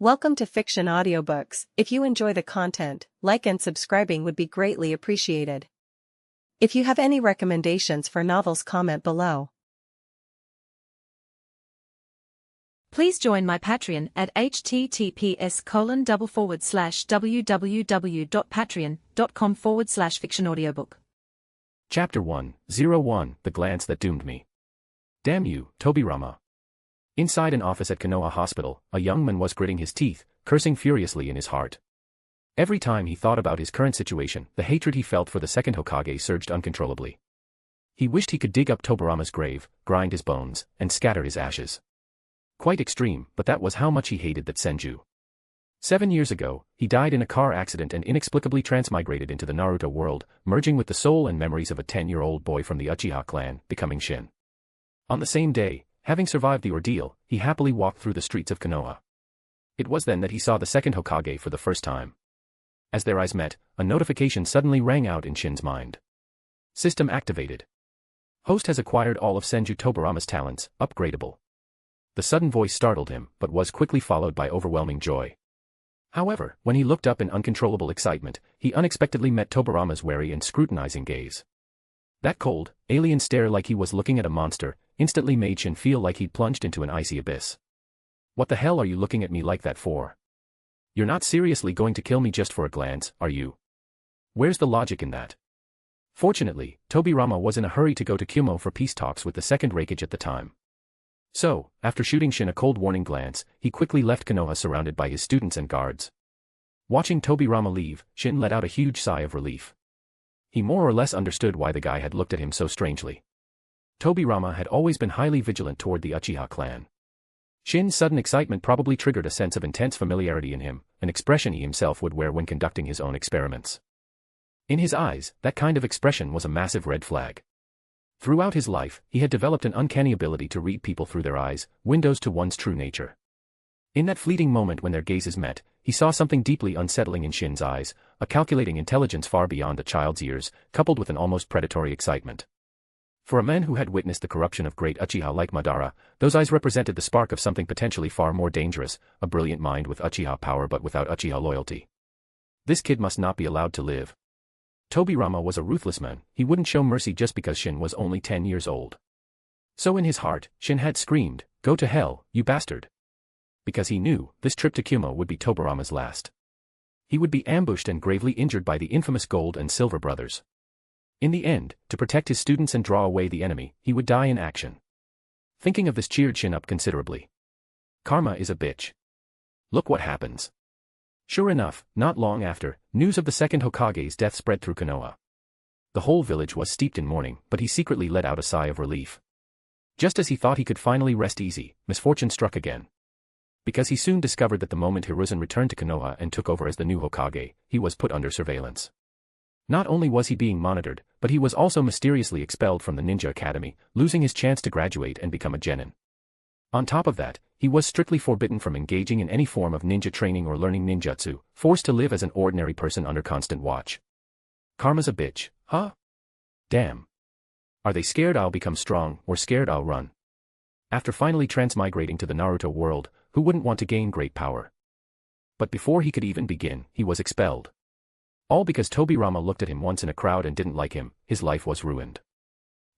Welcome to Fiction Audiobooks. If you enjoy the content, like and subscribing would be greatly appreciated. If you have any recommendations for novels, comment below. Please join my Patreon at https://www.patreon.com/fictionaudiobook. Chapter 101 The Glance That Doomed Me. Damn you, Tobirama. Inside an office at Konoha Hospital, a young man was gritting his teeth, cursing furiously in his heart. Every time he thought about his current situation, the hatred he felt for the second Hokage surged uncontrollably. He wished he could dig up Tobirama's grave, grind his bones, and scatter his ashes. Quite extreme, but that was how much he hated that Senju. 7 years ago, he died in a car accident and inexplicably transmigrated into the Naruto world, merging with the soul and memories of a 10-year-old boy from the Uchiha clan, becoming Shin. On the same day, having survived the ordeal, he happily walked through the streets of Konoha. It was then that he saw the second Hokage for the first time. As their eyes met, a notification suddenly rang out in Shin's mind. System activated. Host has acquired all of Senju Tobirama's talents, upgradable. The sudden voice startled him, but was quickly followed by overwhelming joy. However, when he looked up in uncontrollable excitement, he unexpectedly met Tobirama's wary and scrutinizing gaze. That cold, alien stare, like he was looking at a monster, instantly made Shin feel like he'd plunged into an icy abyss. What the hell are you looking at me like that for? You're not seriously going to kill me just for a glance, are you? Where's the logic in that? Fortunately, Tobirama was in a hurry to go to Kumo for peace talks with the second Raikage at the time. So, after shooting Shin a cold warning glance, he quickly left Konoha surrounded by his students and guards. Watching Tobirama leave, Shin let out a huge sigh of relief. He more or less understood why the guy had looked at him so strangely. Tobirama had always been highly vigilant toward the Uchiha clan. Shin's sudden excitement probably triggered a sense of intense familiarity in him, an expression he himself would wear when conducting his own experiments. In his eyes, that kind of expression was a massive red flag. Throughout his life, he had developed an uncanny ability to read people through their eyes, windows to one's true nature. In that fleeting moment when their gazes met, he saw something deeply unsettling in Shin's eyes, a calculating intelligence far beyond a child's years, coupled with an almost predatory excitement. For a man who had witnessed the corruption of great Uchiha like Madara, those eyes represented the spark of something potentially far more dangerous, a brilliant mind with Uchiha power but without Uchiha loyalty. This kid must not be allowed to live. Tobirama was a ruthless man, he wouldn't show mercy just because Shin was only 10 years old. So in his heart, Shin had screamed, "Go to hell, you bastard!" Because he knew, this trip to Kumo would be Tobirama's last. He would be ambushed and gravely injured by the infamous Gold and Silver brothers. In the end, to protect his students and draw away the enemy, he would die in action. Thinking of this cheered Shin up considerably. Karma is a bitch. Look what happens. Sure enough, not long after, news of the second Hokage's death spread through Konoha. The whole village was steeped in mourning, but he secretly let out a sigh of relief. Just as he thought he could finally rest easy, misfortune struck again. Because he soon discovered that the moment Hiruzen returned to Konoha and took over as the new Hokage, he was put under surveillance. Not only was he being monitored, but he was also mysteriously expelled from the ninja academy, losing his chance to graduate and become a genin. On top of that, he was strictly forbidden from engaging in any form of ninja training or learning ninjutsu, forced to live as an ordinary person under constant watch. Karma's a bitch, huh? Damn. Are they scared I'll become strong, or scared I'll run? After finally transmigrating to the Naruto world, who wouldn't want to gain great power? But before he could even begin, he was expelled. All because Tobirama looked at him once in a crowd and didn't like him, his life was ruined.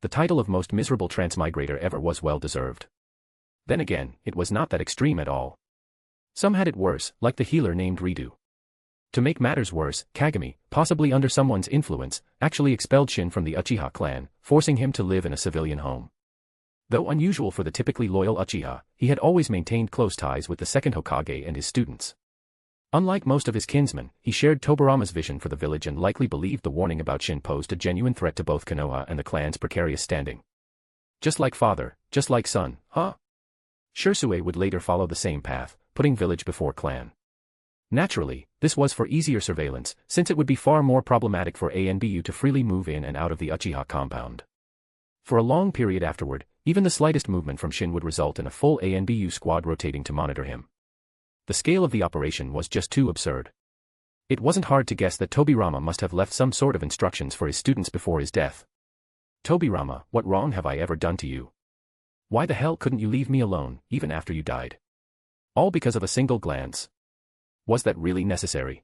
The title of most miserable transmigrator ever was well deserved. Then again, it was not that extreme at all. Some had it worse, like the healer named Ridu. To make matters worse, Kagami, possibly under someone's influence, actually expelled Shin from the Uchiha clan, forcing him to live in a civilian home. Though unusual for the typically loyal Uchiha, he had always maintained close ties with the second Hokage and his students. Unlike most of his kinsmen, he shared Tobirama's vision for the village and likely believed the warning about Shin posed a genuine threat to both Konoha and the clan's precarious standing. Just like father, just like son, huh? Shursue would later follow the same path, putting village before clan. Naturally, this was for easier surveillance, since it would be far more problematic for ANBU to freely move in and out of the Uchiha compound. For a long period afterward, even the slightest movement from Shin would result in a full ANBU squad rotating to monitor him. The scale of the operation was just too absurd. It wasn't hard to guess that Tobirama must have left some sort of instructions for his students before his death. Tobirama, what wrong have I ever done to you? Why the hell couldn't you leave me alone, even after you died? All because of a single glance. Was that really necessary?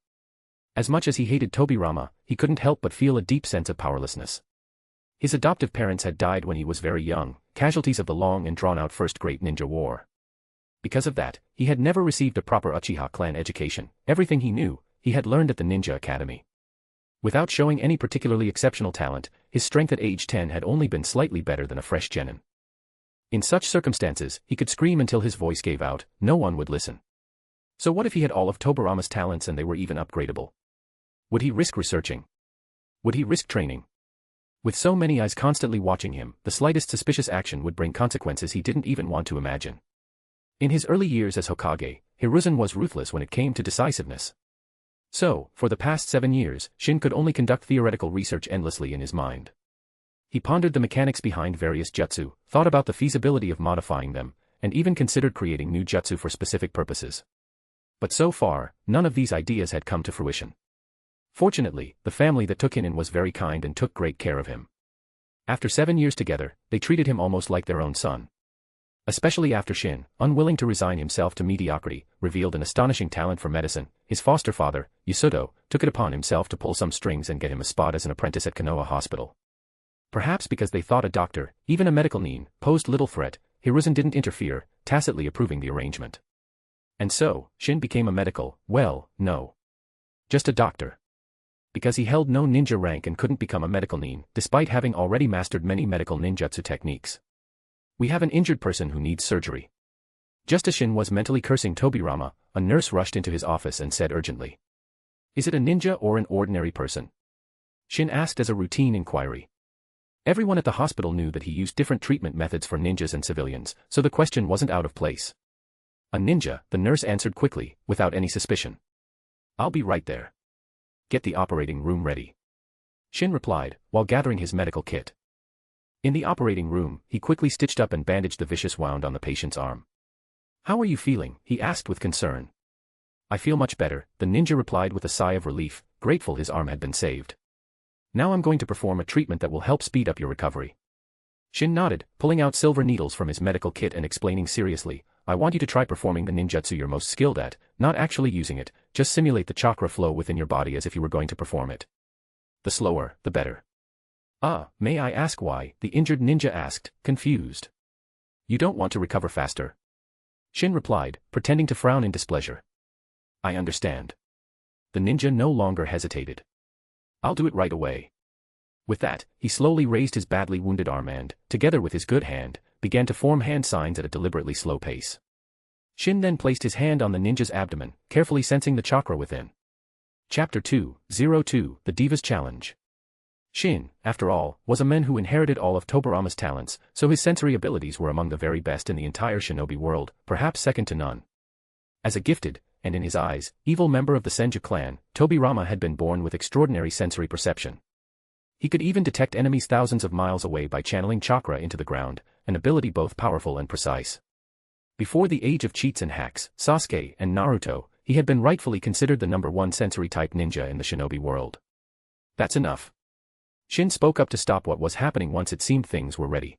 As much as he hated Tobirama, he couldn't help but feel a deep sense of powerlessness. His adoptive parents had died when he was very young, casualties of the long and drawn-out First Great Ninja War. Because of that, he had never received a proper Uchiha clan education. Everything he knew, he had learned at the Ninja Academy. Without showing any particularly exceptional talent, his strength at age 10 had only been slightly better than a fresh genin. In such circumstances, he could scream until his voice gave out, no one would listen. So what if he had all of Tobirama's talents and they were even upgradable? Would he risk researching? Would he risk training? With so many eyes constantly watching him, the slightest suspicious action would bring consequences he didn't even want to imagine. In his early years as Hokage, Hiruzen was ruthless when it came to decisiveness. So, for the past 7 years, Shin could only conduct theoretical research endlessly in his mind. He pondered the mechanics behind various jutsu, thought about the feasibility of modifying them, and even considered creating new jutsu for specific purposes. But so far, none of these ideas had come to fruition. Fortunately, the family that took him in was very kind and took great care of him. After 7 years together, they treated him almost like their own son. Especially after Shin, unwilling to resign himself to mediocrity, revealed an astonishing talent for medicine, his foster father, Yasuto, took it upon himself to pull some strings and get him a spot as an apprentice at Konoha Hospital. Perhaps because they thought a doctor, even a medical nin, posed little threat, Hiruzen didn't interfere, tacitly approving the arrangement. And so, Shin became a medical, well, no. Just a doctor. Because he held no ninja rank and couldn't become a medical nin, despite having already mastered many medical ninjutsu techniques. We have an injured person who needs surgery. Just as Shin was mentally cursing Tobirama, a nurse rushed into his office and said urgently. Is it a ninja or an ordinary person? Shin asked as a routine inquiry. Everyone at the hospital knew that he used different treatment methods for ninjas and civilians, so the question wasn't out of place. A ninja, the nurse answered quickly, without any suspicion. I'll be right there. Get the operating room ready. Shin replied, while gathering his medical kit. In the operating room, he quickly stitched up and bandaged the vicious wound on the patient's arm. How are you feeling? He asked with concern. I feel much better, the ninja replied with a sigh of relief, grateful his arm had been saved. Now I'm going to perform a treatment that will help speed up your recovery. Shin nodded, pulling out silver needles from his medical kit and explaining seriously, I want you to try performing the ninjutsu you're most skilled at, not actually using it, just simulate the chakra flow within your body as if you were going to perform it. The slower, the better. May I ask why? The injured ninja asked, confused. You don't want to recover faster? Shin replied, pretending to frown in displeasure. I understand. The ninja no longer hesitated. I'll do it right away. With that, he slowly raised his badly wounded arm and, together with his good hand, began to form hand signs at a deliberately slow pace. Shin then placed his hand on the ninja's abdomen, carefully sensing the chakra within. Chapter 2:02 The Diva's Challenge. Shin, after all, was a man who inherited all of Tobirama's talents, so his sensory abilities were among the very best in the entire shinobi world, perhaps second to none. As a gifted, and in his eyes, evil member of the Senju clan, Tobirama had been born with extraordinary sensory perception. He could even detect enemies thousands of miles away by channeling chakra into the ground, an ability both powerful and precise. Before the age of cheats and hacks, Sasuke and Naruto, he had been rightfully considered the #1 sensory-type ninja in the shinobi world. That's enough. Shin spoke up to stop what was happening once it seemed things were ready.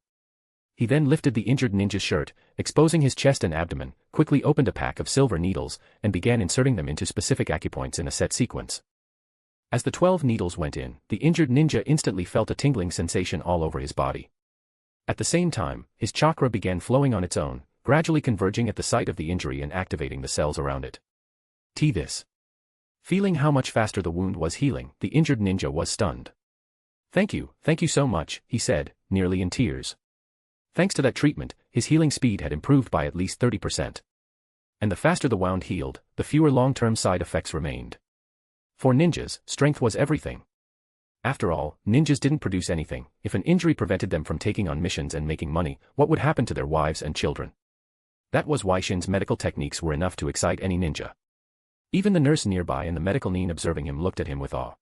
He then lifted the injured ninja's shirt, exposing his chest and abdomen, quickly opened a pack of silver needles, and began inserting them into specific acupoints in a set sequence. As the 12 needles went in, the injured ninja instantly felt a tingling sensation all over his body. At the same time, his chakra began flowing on its own, gradually converging at the site of the injury and activating the cells around it. This. Feeling how much faster the wound was healing, the injured ninja was stunned. Thank you so much, he said, nearly in tears. Thanks to that treatment, his healing speed had improved by at least 30%. And the faster the wound healed, the fewer long-term side effects remained. For ninjas, strength was everything. After all, ninjas didn't produce anything. If an injury prevented them from taking on missions and making money, what would happen to their wives and children? That was why Shin's medical techniques were enough to excite any ninja. Even the nurse nearby and the medical nin observing him looked at him with awe.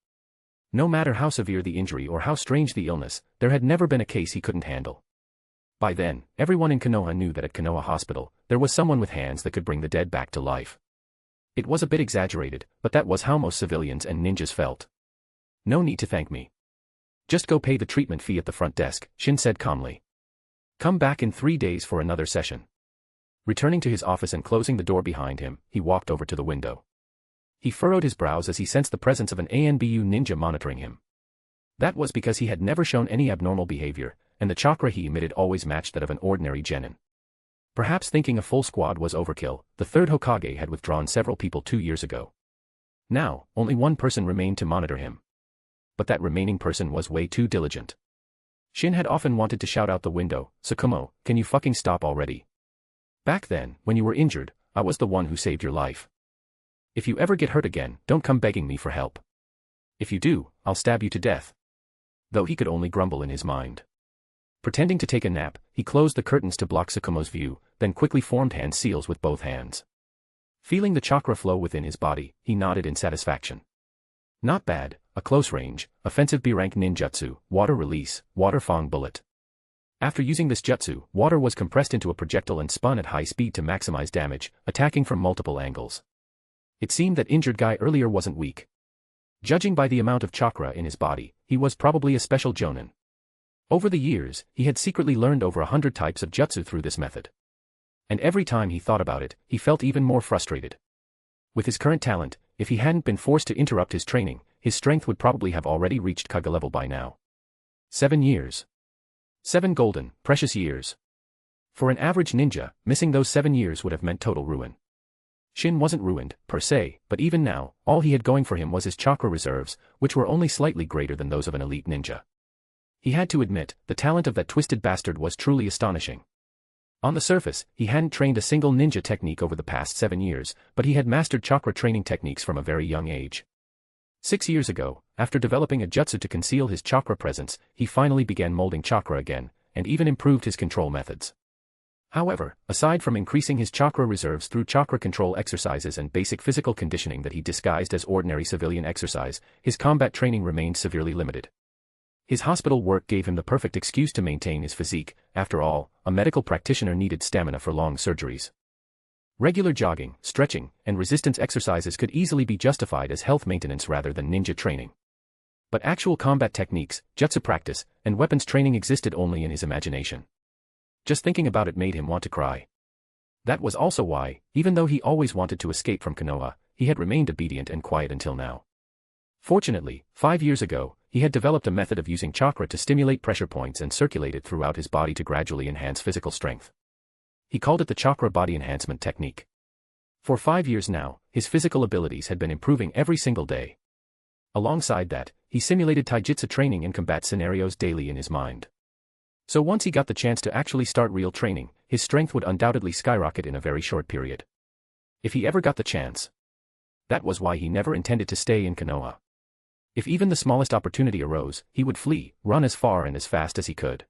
No matter how severe the injury or how strange the illness, there had never been a case he couldn't handle. By then, everyone in Konoha knew that at Konoha Hospital, there was someone with hands that could bring the dead back to life. It was a bit exaggerated, but that was how most civilians and ninjas felt. No need to thank me. Just go pay the treatment fee at the front desk, Shin said calmly. Come back in 3 days for another session. Returning to his office and closing the door behind him, he walked over to the window. He furrowed his brows as he sensed the presence of an ANBU ninja monitoring him. That was because he had never shown any abnormal behavior, and the chakra he emitted always matched that of an ordinary genin. Perhaps thinking a full squad was overkill, the third Hokage had withdrawn several people 2 years ago. Now, only one person remained to monitor him. But that remaining person was way too diligent. Shin had often wanted to shout out the window, "Kumo, can you fucking stop already? Back then, when you were injured, I was the one who saved your life. If you ever get hurt again, don't come begging me for help. If you do, I'll stab you to death." Though he could only grumble in his mind. Pretending to take a nap, he closed the curtains to block Tsukumo's view, then quickly formed hand seals with both hands. Feeling the chakra flow within his body, he nodded in satisfaction. Not bad, a close-range, offensive B-rank ninjutsu, water release, water fang bullet. After using this jutsu, water was compressed into a projectile and spun at high speed to maximize damage, attacking from multiple angles. It seemed that injured guy earlier wasn't weak. Judging by the amount of chakra in his body, he was probably a special jonin. Over the years, he had secretly learned over 100 types of jutsu through this method. And every time he thought about it, he felt even more frustrated. With his current talent, if he hadn't been forced to interrupt his training, his strength would probably have already reached Kage level by now. 7 years. 7 golden, precious years. For an average ninja, missing those 7 years would have meant total ruin. Shin wasn't ruined, per se, but even now, all he had going for him was his chakra reserves, which were only slightly greater than those of an elite ninja. He had to admit, the talent of that twisted bastard was truly astonishing. On the surface, he hadn't trained a single ninja technique over the past 7 years, but he had mastered chakra training techniques from a very young age. 6 years ago, after developing a jutsu to conceal his chakra presence, he finally began molding chakra again, and even improved his control methods. However, aside from increasing his chakra reserves through chakra control exercises and basic physical conditioning that he disguised as ordinary civilian exercise, his combat training remained severely limited. His hospital work gave him the perfect excuse to maintain his physique. After all, a medical practitioner needed stamina for long surgeries. Regular jogging, stretching, and resistance exercises could easily be justified as health maintenance rather than ninja training. But actual combat techniques, jutsu practice, and weapons training existed only in his imagination. Just thinking about it made him want to cry. That was also why, even though he always wanted to escape from Konoha, he had remained obedient and quiet until now. Fortunately, 5 years ago, he had developed a method of using chakra to stimulate pressure points and circulate it throughout his body to gradually enhance physical strength. He called it the chakra body enhancement technique. For 5 years now, his physical abilities had been improving every single day. Alongside that, he simulated taijutsu training and combat scenarios daily in his mind. So once he got the chance to actually start real training, his strength would undoubtedly skyrocket in a very short period. If he ever got the chance. That was why he never intended to stay in Konoha. If even the smallest opportunity arose, he would flee, run as far and as fast as he could.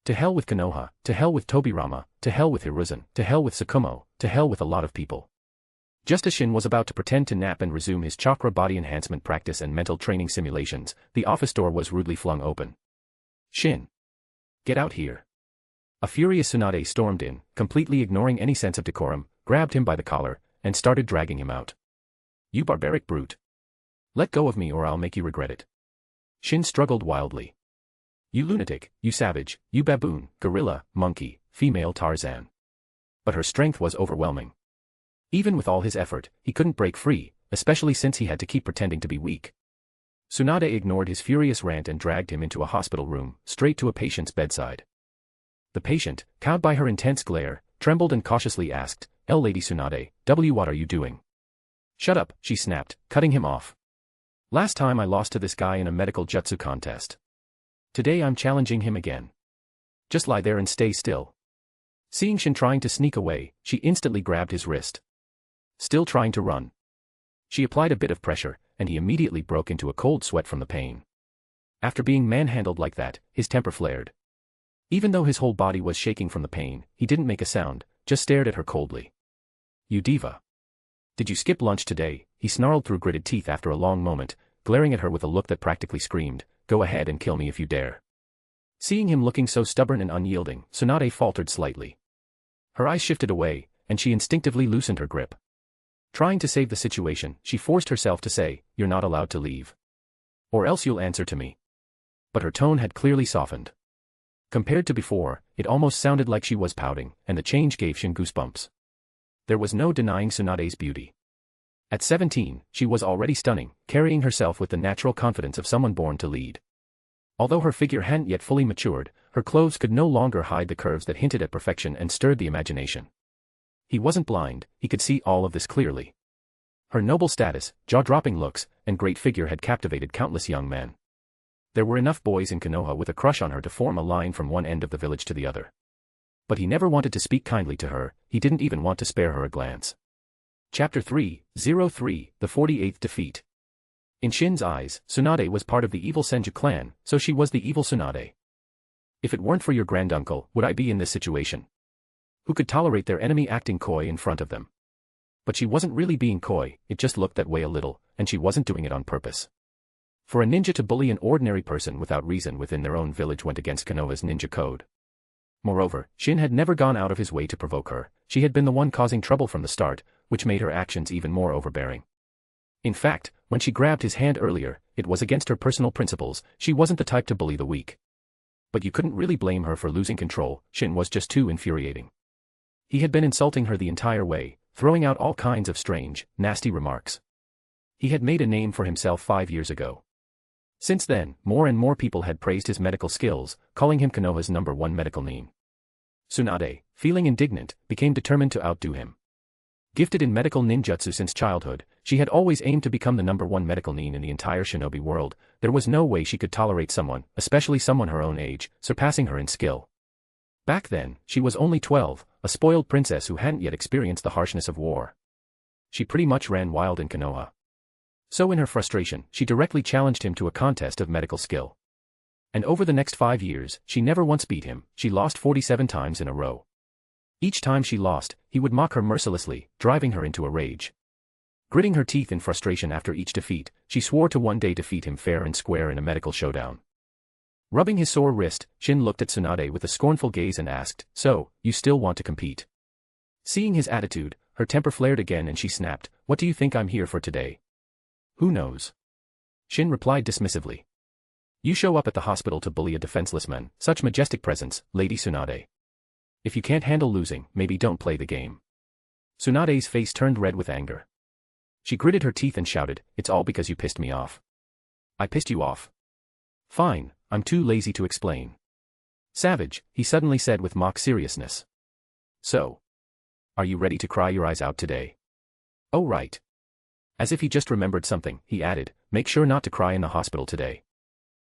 To hell with Konoha, to hell with Tobirama, to hell with Hiruzen, to hell with Tsukumo, to hell with a lot of people. Just as Shin was about to pretend to nap and resume his chakra body enhancement practice and mental training simulations, the office door was rudely flung open. "Shin! Get out here!" A furious Tsunade stormed in, completely ignoring any sense of decorum, grabbed him by the collar, and started dragging him out. "You barbaric brute! Let go of me or I'll make you regret it." Shin struggled wildly. "You lunatic, you savage, you baboon, gorilla, monkey, female Tarzan." But her strength was overwhelming. Even with all his effort, he couldn't break free, especially since he had to keep pretending to be weak. Tsunade ignored his furious rant and dragged him into a hospital room, straight to a patient's bedside. The patient, cowed by her intense glare, trembled and cautiously asked, Lady Tsunade, what are you doing?" "Shut up," she snapped, cutting him off. "Last time I lost to this guy in a medical jutsu contest. Today I'm challenging him again. Just lie there and stay still." Seeing Shin trying to sneak away, she instantly grabbed his wrist. Still trying to run. She applied a bit of pressure, and he immediately broke into a cold sweat from the pain. After being manhandled like that, his temper flared. Even though his whole body was shaking from the pain, he didn't make a sound, just stared at her coldly. "You diva. Did you skip lunch today?" he snarled through gritted teeth after a long moment, glaring at her with a look that practically screamed, "Go ahead and kill me if you dare." Seeing him looking so stubborn and unyielding, Tsunade faltered slightly. Her eyes shifted away, and she instinctively loosened her grip. Trying to save the situation, she forced herself to say, "You're not allowed to leave. Or else you'll answer to me." But her tone had clearly softened. Compared to before, it almost sounded like she was pouting, and the change gave Shin goosebumps. There was no denying Tsunade's beauty. At 17, she was already stunning, carrying herself with the natural confidence of someone born to lead. Although her figure hadn't yet fully matured, her clothes could no longer hide the curves that hinted at perfection and stirred the imagination. He wasn't blind, he could see all of this clearly. Her noble status, jaw-dropping looks, and great figure had captivated countless young men. There were enough boys in Konoha with a crush on her to form a line from one end of the village to the other. But he never wanted to speak kindly to her, he didn't even want to spare her a glance. Chapter 3:03, The 48th Defeat. In Shin's eyes, Tsunade was part of the evil Senju clan, so she was the evil Tsunade. If it weren't for your granduncle, would I be in this situation? Who could tolerate their enemy acting coy in front of them? But she wasn't really being coy, it just looked that way a little, and she wasn't doing it on purpose. For a ninja to bully an ordinary person without reason within their own village went against Konoha's ninja code. Moreover, Shin had never gone out of his way to provoke her, she had been the one causing trouble from the start, which made her actions even more overbearing. In fact, when she grabbed his hand earlier, it was against her personal principles, she wasn't the type to bully the weak. But you couldn't really blame her for losing control, Shin was just too infuriating. He had been insulting her the entire way, throwing out all kinds of strange, nasty remarks. He had made a name for himself 5 years ago. Since then, more and more people had praised his medical skills, calling him Konoha's #1 medical nin. Tsunade, feeling indignant, became determined to outdo him. Gifted in medical ninjutsu since childhood, she had always aimed to become the #1 medical nin in the entire shinobi world. There was no way she could tolerate someone, especially someone her own age, surpassing her in skill. Back then, she was only 12, a spoiled princess who hadn't yet experienced the harshness of war. She pretty much ran wild in Konoha. So in her frustration, she directly challenged him to a contest of medical skill. And over the next 5 years, she never once beat him, she lost 47 times in a row. Each time she lost, he would mock her mercilessly, driving her into a rage. Gritting her teeth in frustration after each defeat, she swore to one day defeat him fair and square in a medical showdown. Rubbing his sore wrist, Shin looked at Tsunade with a scornful gaze and asked, "So, you still want to compete?" Seeing his attitude, her temper flared again and she snapped, "What do you think I'm here for today?" "Who knows?" Shin replied dismissively. "You show up at the hospital to bully a defenseless man, such majestic presence, Lady Tsunade. If you can't handle losing, maybe don't play the game." Tsunade's face turned red with anger. She gritted her teeth and shouted, "It's all because you pissed me off." "I pissed you off?" "Fine, I'm too lazy to explain." "Savage," he suddenly said with mock seriousness. "So? Are you ready to cry your eyes out today?" "Oh right." As if he just remembered something, he added, "Make sure not to cry in the hospital today.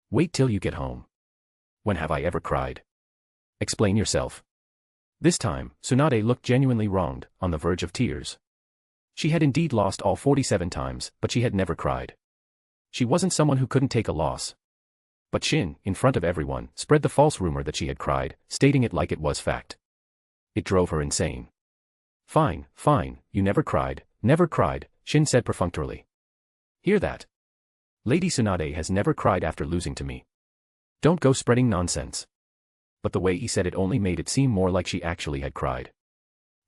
Wait till you get home." "When have I ever cried?" "Explain yourself." This time, Tsunade looked genuinely wronged, on the verge of tears. She had indeed lost all 47 times, but she had never cried. She wasn't someone who couldn't take a loss. But Shin, in front of everyone, spread the false rumor that she had cried, stating it like it was fact. It drove her insane. "Fine, fine, you never cried," Shin said perfunctorily. "Hear that? Lady Tsunade has never cried after losing to me. Don't go spreading nonsense." But the way he said it only made it seem more like she actually had cried.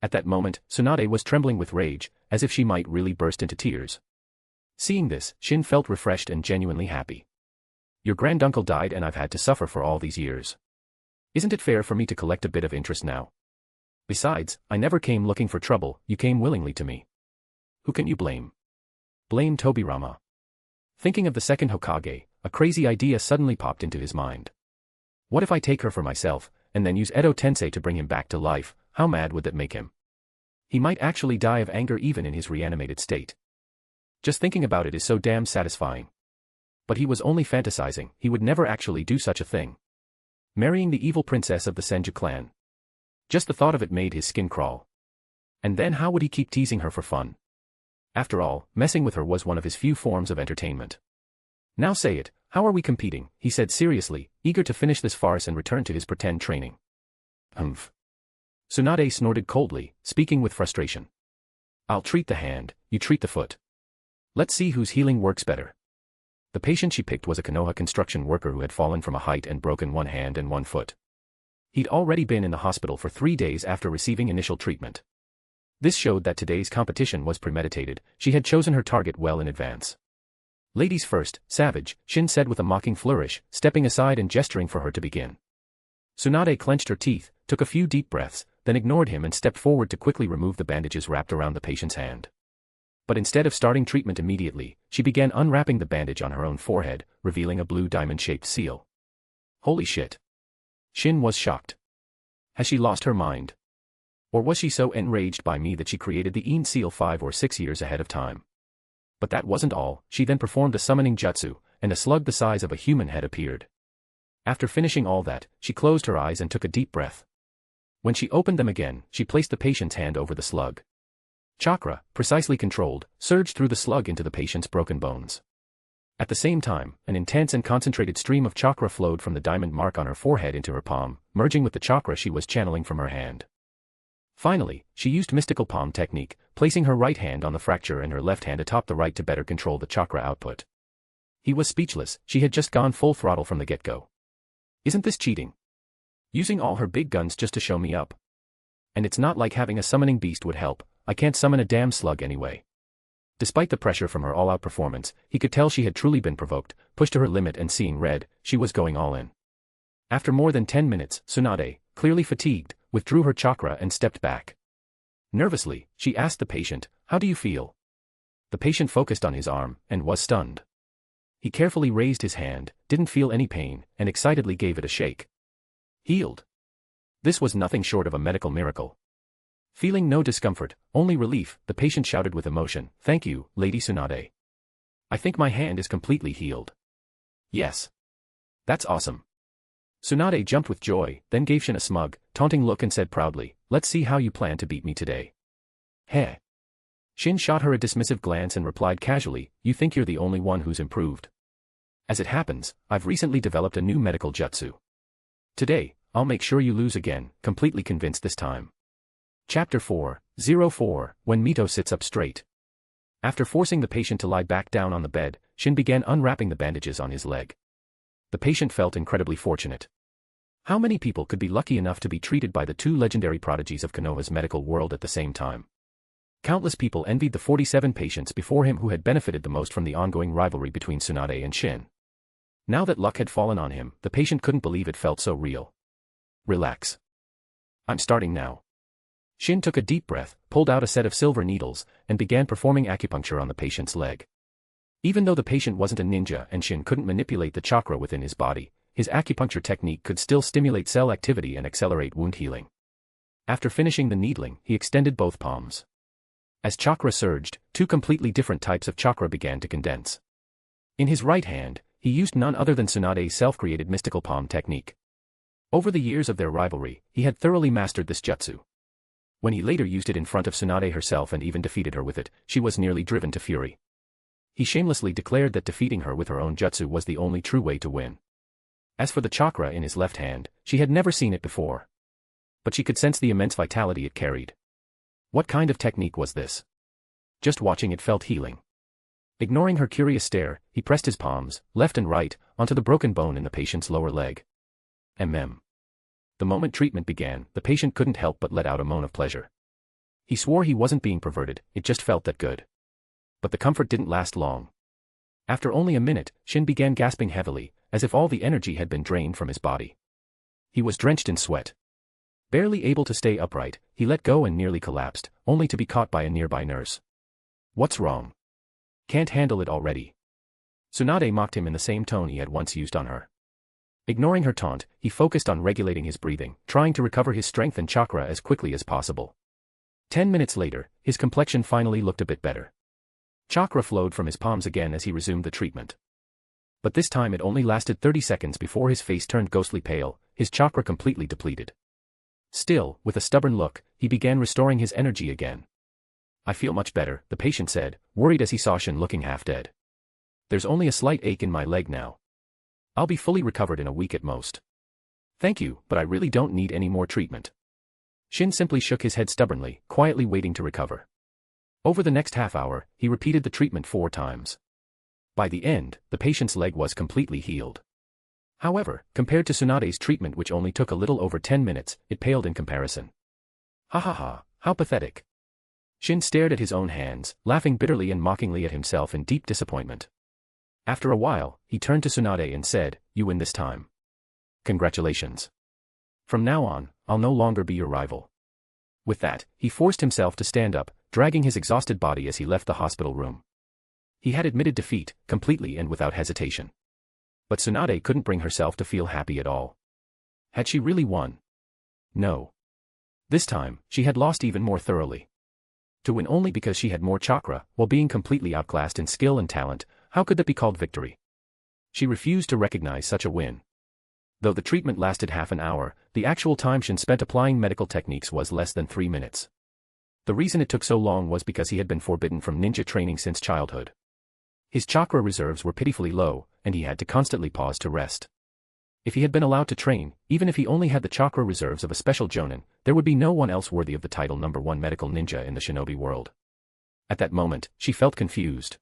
At that moment, Tsunade was trembling with rage, as if she might really burst into tears. Seeing this, Shin felt refreshed and genuinely happy. "Your granduncle died and I've had to suffer for all these years. Isn't it fair for me to collect a bit of interest now? Besides, I never came looking for trouble, you came willingly to me. Who can you blame? Blame Tobirama." Thinking of the second Hokage, a crazy idea suddenly popped into his mind. What if I take her for myself, and then use Edo Tensei to bring him back to life? How mad would that make him? He might actually die of anger even in his reanimated state. Just thinking about it is so damn satisfying. But he was only fantasizing, he would never actually do such a thing. Marrying the evil princess of the Senju clan. Just the thought of it made his skin crawl. And then how would he keep teasing her for fun? After all, messing with her was one of his few forms of entertainment. "Now say it, how are we competing?" he said seriously, eager to finish this farce and return to his pretend training. "Humph." Tsunade snorted coldly, speaking with frustration. "I'll treat the hand, you treat the foot. Let's see whose healing works better." The patient she picked was a Konoha construction worker who had fallen from a height and broken one hand and one foot. He'd already been in the hospital for 3 days after receiving initial treatment. This showed that today's competition was premeditated, she had chosen her target well in advance. "Ladies first, savage," Shin said with a mocking flourish, stepping aside and gesturing for her to begin. Tsunade clenched her teeth, took a few deep breaths, then ignored him and stepped forward to quickly remove the bandages wrapped around the patient's hand. But instead of starting treatment immediately, she began unwrapping the bandage on her own forehead, revealing a blue diamond-shaped seal. Holy shit. Shin was shocked. Has she lost her mind? Or was she so enraged by me that she created the Een seal 5 or 6 years ahead of time? But that wasn't all. She then performed a summoning jutsu, and a slug the size of a human head appeared. After finishing all that, she closed her eyes and took a deep breath. When she opened them again, she placed the patient's hand over the slug. Chakra, precisely controlled, surged through the slug into the patient's broken bones. At the same time, an intense and concentrated stream of chakra flowed from the diamond mark on her forehead into her palm, merging with the chakra she was channeling from her hand. Finally, she used mystical palm technique, placing her right hand on the fracture and her left hand atop the right to better control the chakra output. He was speechless. She had just gone full throttle from the get-go. Isn't this cheating? Using all her big guns just to show me up. And it's not like having a summoning beast would help. I can't summon a damn slug anyway. Despite the pressure from her all-out performance, he could tell she had truly been provoked, pushed to her limit, and seeing red, she was going all in. After more than 10 minutes, Tsunade, clearly fatigued, withdrew her chakra and stepped back. Nervously, she asked the patient, "How do you feel?" The patient focused on his arm, and was stunned. He carefully raised his hand, didn't feel any pain, and excitedly gave it a shake. Healed. This was nothing short of a medical miracle. Feeling no discomfort, only relief, the patient shouted with emotion, "Thank you, Lady Tsunade. I think my hand is completely healed." "Yes. That's awesome." Tsunade jumped with joy, then gave Shin a smug, taunting look and said proudly, "Let's see how you plan to beat me today." Heh. Shin shot her a dismissive glance and replied casually, "You think you're the only one who's improved. As it happens, I've recently developed a new medical jutsu. Today, I'll make sure you lose again, completely convinced this time." Chapter 4:04 When Mito sits up straight. After forcing the patient to lie back down on the bed, Shin began unwrapping the bandages on his leg. The patient felt incredibly fortunate. How many people could be lucky enough to be treated by the two legendary prodigies of Konoha's medical world at the same time? Countless people envied the 47 patients before him who had benefited the most from the ongoing rivalry between Tsunade and Shin. Now that luck had fallen on him, the patient couldn't believe it felt so real. "Relax. I'm starting now." Shin took a deep breath, pulled out a set of silver needles, and began performing acupuncture on the patient's leg. Even though the patient wasn't a ninja and Shin couldn't manipulate the chakra within his body, his acupuncture technique could still stimulate cell activity and accelerate wound healing. After finishing the needling, he extended both palms. As chakra surged, two completely different types of chakra began to condense. In his right hand, he used none other than Tsunade's self-created mystical palm technique. Over the years of their rivalry, he had thoroughly mastered this jutsu. When he later used it in front of Tsunade herself and even defeated her with it, she was nearly driven to fury. He shamelessly declared that defeating her with her own jutsu was the only true way to win. As for the chakra in his left hand, she had never seen it before. But she could sense the immense vitality it carried. What kind of technique was this? Just watching it felt healing. Ignoring her curious stare, he pressed his palms, left and right, onto the broken bone in the patient's lower leg. The moment treatment began, the patient couldn't help but let out a moan of pleasure. He swore he wasn't being perverted, it just felt that good. But the comfort didn't last long. After only a minute, Shin began gasping heavily, as if all the energy had been drained from his body. He was drenched in sweat. Barely able to stay upright, he let go and nearly collapsed, only to be caught by a nearby nurse. "What's wrong? Can't handle it already?" Tsunade mocked him in the same tone he had once used on her. Ignoring her taunt, he focused on regulating his breathing, trying to recover his strength and chakra as quickly as possible. 10 minutes later, his complexion finally looked a bit better. Chakra flowed from his palms again as he resumed the treatment. But this time it only lasted 30 seconds before his face turned ghostly pale, his chakra completely depleted. Still, with a stubborn look, he began restoring his energy again. "I feel much better," the patient said, worried as he saw Shin looking half dead. "There's only a slight ache in my leg now. I'll be fully recovered in a week at most." "Thank you, but I really don't need any more treatment." Shin simply shook his head stubbornly, quietly waiting to recover. Over the next half hour, he repeated the treatment 4 times. By the end, the patient's leg was completely healed. However, compared to Tsunade's treatment which only took a little over 10 minutes, it paled in comparison. "Ha ha ha, how pathetic." Shin stared at his own hands, laughing bitterly and mockingly at himself in deep disappointment. After a while, he turned to Tsunade and said, "You win this time. Congratulations. From now on, I'll no longer be your rival. With that, he forced himself to stand up, dragging his exhausted body as he left the hospital room. He had admitted defeat, completely and without hesitation. But Tsunade couldn't bring herself to feel happy at all. Had she really won? No. This time, she had lost even more thoroughly. To win only because she had more chakra, while being completely outclassed in skill and talent, how could that be called victory? She refused to recognize such a win. Though the treatment lasted half an hour, the actual time Shin spent applying medical techniques was less than 3 minutes. The reason it took so long was because he had been forbidden from ninja training since childhood. His chakra reserves were pitifully low, and he had to constantly pause to rest. If he had been allowed to train, even if he only had the chakra reserves of a special jonin, there would be no one else worthy of the title #1 medical ninja in the shinobi world. At that moment, she felt confused.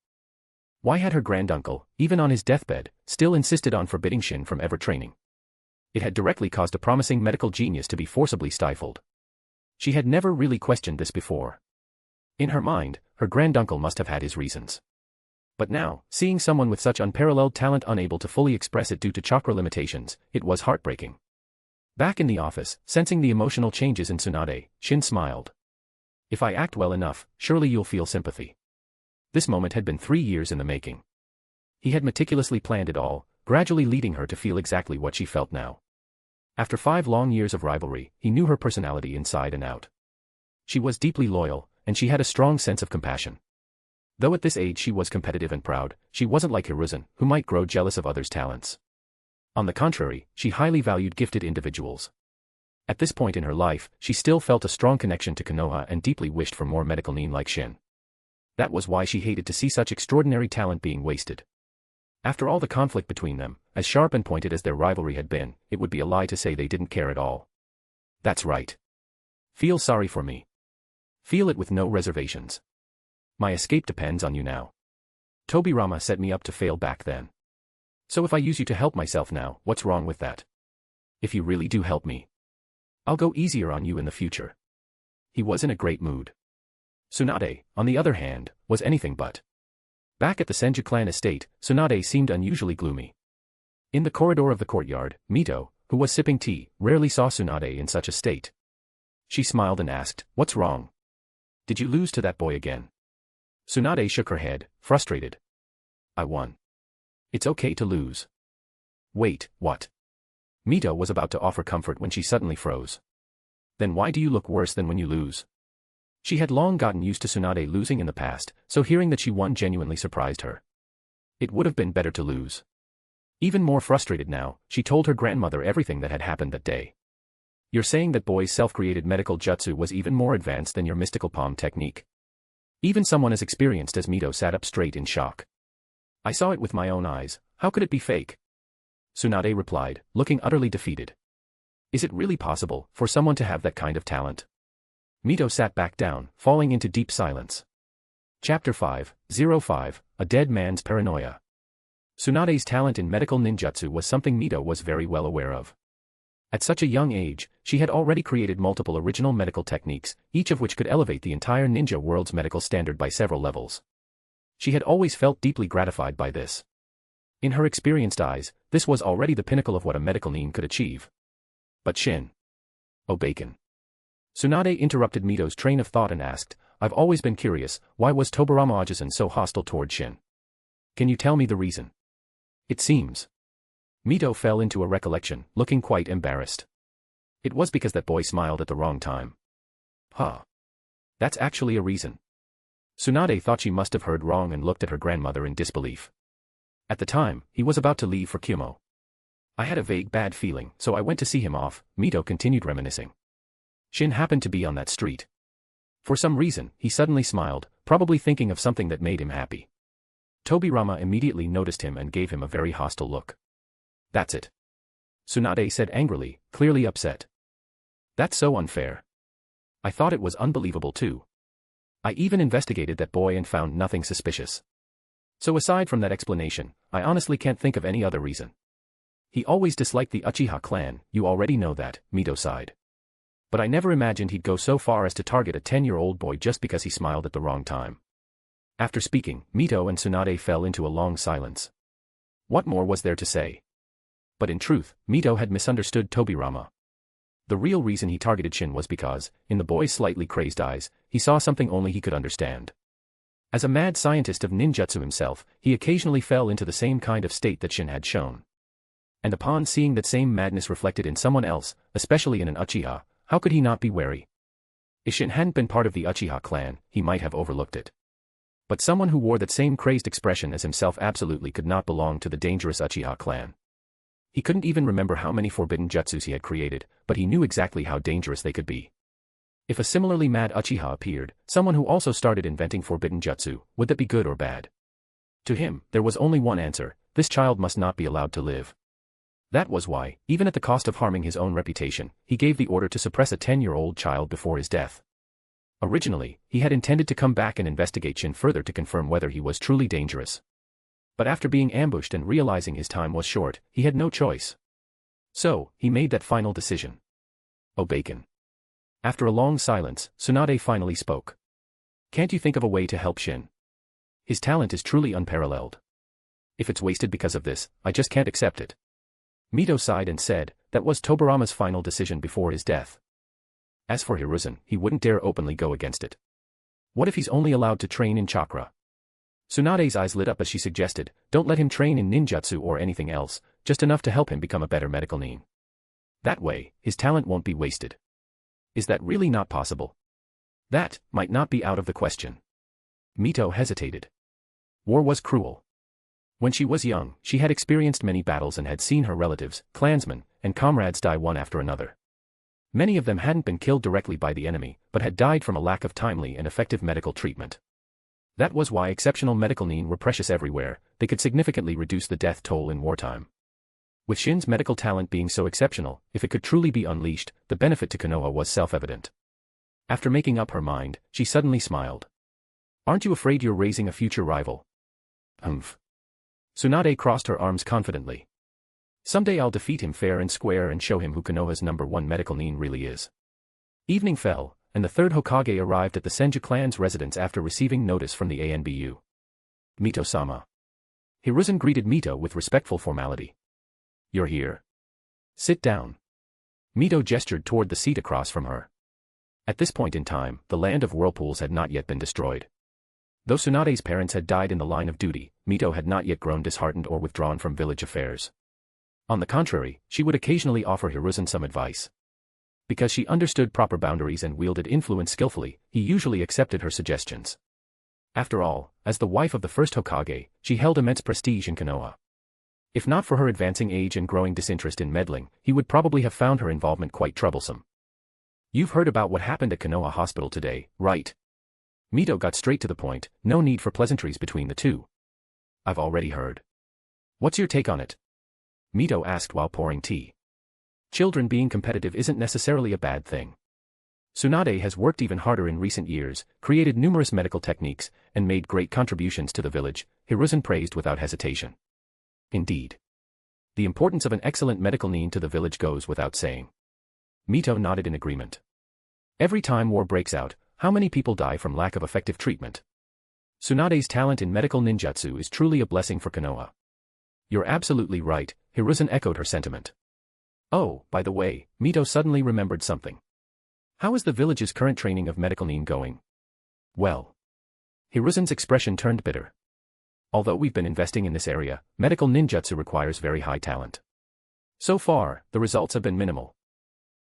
Why had her granduncle, even on his deathbed, still insisted on forbidding Shin from ever training? It had directly caused a promising medical genius to be forcibly stifled. She had never really questioned this before. In her mind, her granduncle must have had his reasons. But now, seeing someone with such unparalleled talent unable to fully express it due to chakra limitations, it was heartbreaking. Back in the office, sensing the emotional changes in Tsunade, Shin smiled. If I act well enough, surely you'll feel sympathy. This moment had been 3 years in the making. He had meticulously planned it all, gradually leading her to feel exactly what she felt now. After 5 long years of rivalry, he knew her personality inside and out. She was deeply loyal, and she had a strong sense of compassion. Though at this age she was competitive and proud, she wasn't like Hiruzen, who might grow jealous of others' talents. On the contrary, she highly valued gifted individuals. At this point in her life, she still felt a strong connection to Konoha and deeply wished for more medical nin like Shin. That was why she hated to see such extraordinary talent being wasted. After all the conflict between them, as sharp and pointed as their rivalry had been, it would be a lie to say they didn't care at all. That's right. Feel sorry for me. Feel it with no reservations. My escape depends on you now. Tobirama set me up to fail back then. So if I use you to help myself now, what's wrong with that? If you really do help me, I'll go easier on you in the future. He was in a great mood. Tsunade, on the other hand, was anything but. Back at the Senju clan estate, Tsunade seemed unusually gloomy. In the corridor of the courtyard, Mito, who was sipping tea, rarely saw Tsunade in such a state. She smiled and asked, "What's wrong? Did you lose to that boy again?" Tsunade shook her head, frustrated. "I won. It's okay to lose." "Wait, what?" Mito was about to offer comfort when she suddenly froze. "Then why do you look worse than when you lose?" She had long gotten used to Tsunade losing in the past, so hearing that she won genuinely surprised her. It would have been better to lose. Even more frustrated now, she told her grandmother everything that had happened that day. "You're saying that boy's self-created medical jutsu was even more advanced than your mystical palm technique?" Even someone as experienced as Mito sat up straight in shock. "I saw it with my own eyes, how could it be fake?" Tsunade replied, looking utterly defeated. "Is it really possible for someone to have that kind of talent?" Mito sat back down, falling into deep silence. Chapter 5:05, A Dead Man's Paranoia. Tsunade's talent in medical ninjutsu was something Mito was very well aware of. At such a young age, she had already created multiple original medical techniques, each of which could elevate the entire ninja world's medical standard by several levels. She had always felt deeply gratified by this. In her experienced eyes, this was already the pinnacle of what a medical nin could achieve. But Shin. "Oh bacon." Tsunade interrupted Mito's train of thought and asked, "I've always been curious, why was Tobirama Ojisan so hostile toward Shin? Can you tell me the reason?" "It seems." Mito fell into a recollection, looking quite embarrassed. "It was because that boy smiled at the wrong time." "Huh. That's actually a reason." Tsunade thought she must have heard wrong and looked at her grandmother in disbelief. "At the time, he was about to leave for Kumo. I had a vague bad feeling, so I went to see him off," Mito continued reminiscing. "Shin happened to be on that street. For some reason, he suddenly smiled, probably thinking of something that made him happy. Tobirama immediately noticed him and gave him a very hostile look." "That's it," Tsunade said angrily, clearly upset. "That's so unfair. I thought it was unbelievable too. I even investigated that boy and found nothing suspicious. So aside from that explanation, I honestly can't think of any other reason. He always disliked the Uchiha clan, you already know that," Mito sighed. "But I never imagined he'd go so far as to target a 10-year-old boy just because he smiled at the wrong time." After speaking, Mito and Tsunade fell into a long silence. What more was there to say? But in truth, Mito had misunderstood Tobirama. The real reason he targeted Shin was because, in the boy's slightly crazed eyes, he saw something only he could understand. As a mad scientist of ninjutsu himself, he occasionally fell into the same kind of state that Shin had shown. And upon seeing that same madness reflected in someone else, especially in an Uchiha, how could he not be wary? If Shin hadn't been part of the Uchiha clan, he might have overlooked it. But someone who wore that same crazed expression as himself absolutely could not belong to the dangerous Uchiha clan. He couldn't even remember how many forbidden jutsus he had created, but he knew exactly how dangerous they could be. If a similarly mad Uchiha appeared, someone who also started inventing forbidden jutsu, would that be good or bad? To him, there was only one answer: this child must not be allowed to live. That was why, even at the cost of harming his own reputation, he gave the order to suppress a 10-year-old child before his death. Originally, he had intended to come back and investigate Shin further to confirm whether he was truly dangerous. But after being ambushed and realizing his time was short, he had no choice. So, he made that final decision. "Oh bacon." After a long silence, Tsunade finally spoke. "Can't you think of a way to help Shin? His talent is truly unparalleled. If it's wasted because of this, I just can't accept it." Mito sighed and said, that was Tobirama's final decision before his death. As for Hiruzen, he wouldn't dare openly go against it. What if he's only allowed to train in chakra? Tsunade's eyes lit up as she suggested, don't let him train in ninjutsu or anything else, just enough to help him become a better medical nin. That way, his talent won't be wasted. Is that really not possible? That might not be out of the question. Mito hesitated. War was cruel. When she was young, she had experienced many battles and had seen her relatives, clansmen, and comrades die one after another. Many of them hadn't been killed directly by the enemy, but had died from a lack of timely and effective medical treatment. That was why exceptional medical nin were precious everywhere. They could significantly reduce the death toll in wartime. With Shin's medical talent being so exceptional, if it could truly be unleashed, the benefit to Konoha was self-evident. After making up her mind, she suddenly smiled. "Aren't you afraid you're raising a future rival?" "Humph." Tsunade crossed her arms confidently. "Someday I'll defeat him fair and square and show him who Konoha's #1 medical nin really is." Evening fell, and the third Hokage arrived at the Senju clan's residence after receiving notice from the ANBU. "Mito-sama." Hiruzen greeted Mito with respectful formality. "You're here. Sit down." Mito gestured toward the seat across from her. At this point in time, the land of whirlpools had not yet been destroyed. Though Tsunade's parents had died in the line of duty, Mito had not yet grown disheartened or withdrawn from village affairs. On the contrary, she would occasionally offer Hiruzen some advice. Because she understood proper boundaries and wielded influence skillfully, he usually accepted her suggestions. After all, as the wife of the first Hokage, she held immense prestige in Konoha. If not for her advancing age and growing disinterest in meddling, he would probably have found her involvement quite troublesome. "You've heard about what happened at Konoha Hospital today, right?" Mito got straight to the point, no need for pleasantries between the two. "I've already heard." "What's your take on it?" Mito asked while pouring tea. Children being competitive isn't necessarily a bad thing. Tsunade has worked even harder in recent years, created numerous medical techniques, and made great contributions to the village, Hiruzen praised without hesitation. Indeed. The importance of an excellent medical nin to the village goes without saying. Mito nodded in agreement. Every time war breaks out, how many people die from lack of effective treatment? Tsunade's talent in medical ninjutsu is truly a blessing for Konoha. "You're absolutely right," Hiruzen echoed her sentiment. "Oh, by the way," Mito suddenly remembered something. "How is the village's current training of medical nin going?" "Well." Hiruzen's expression turned bitter. "Although we've been investing in this area, medical ninjutsu requires very high talent. So far, the results have been minimal."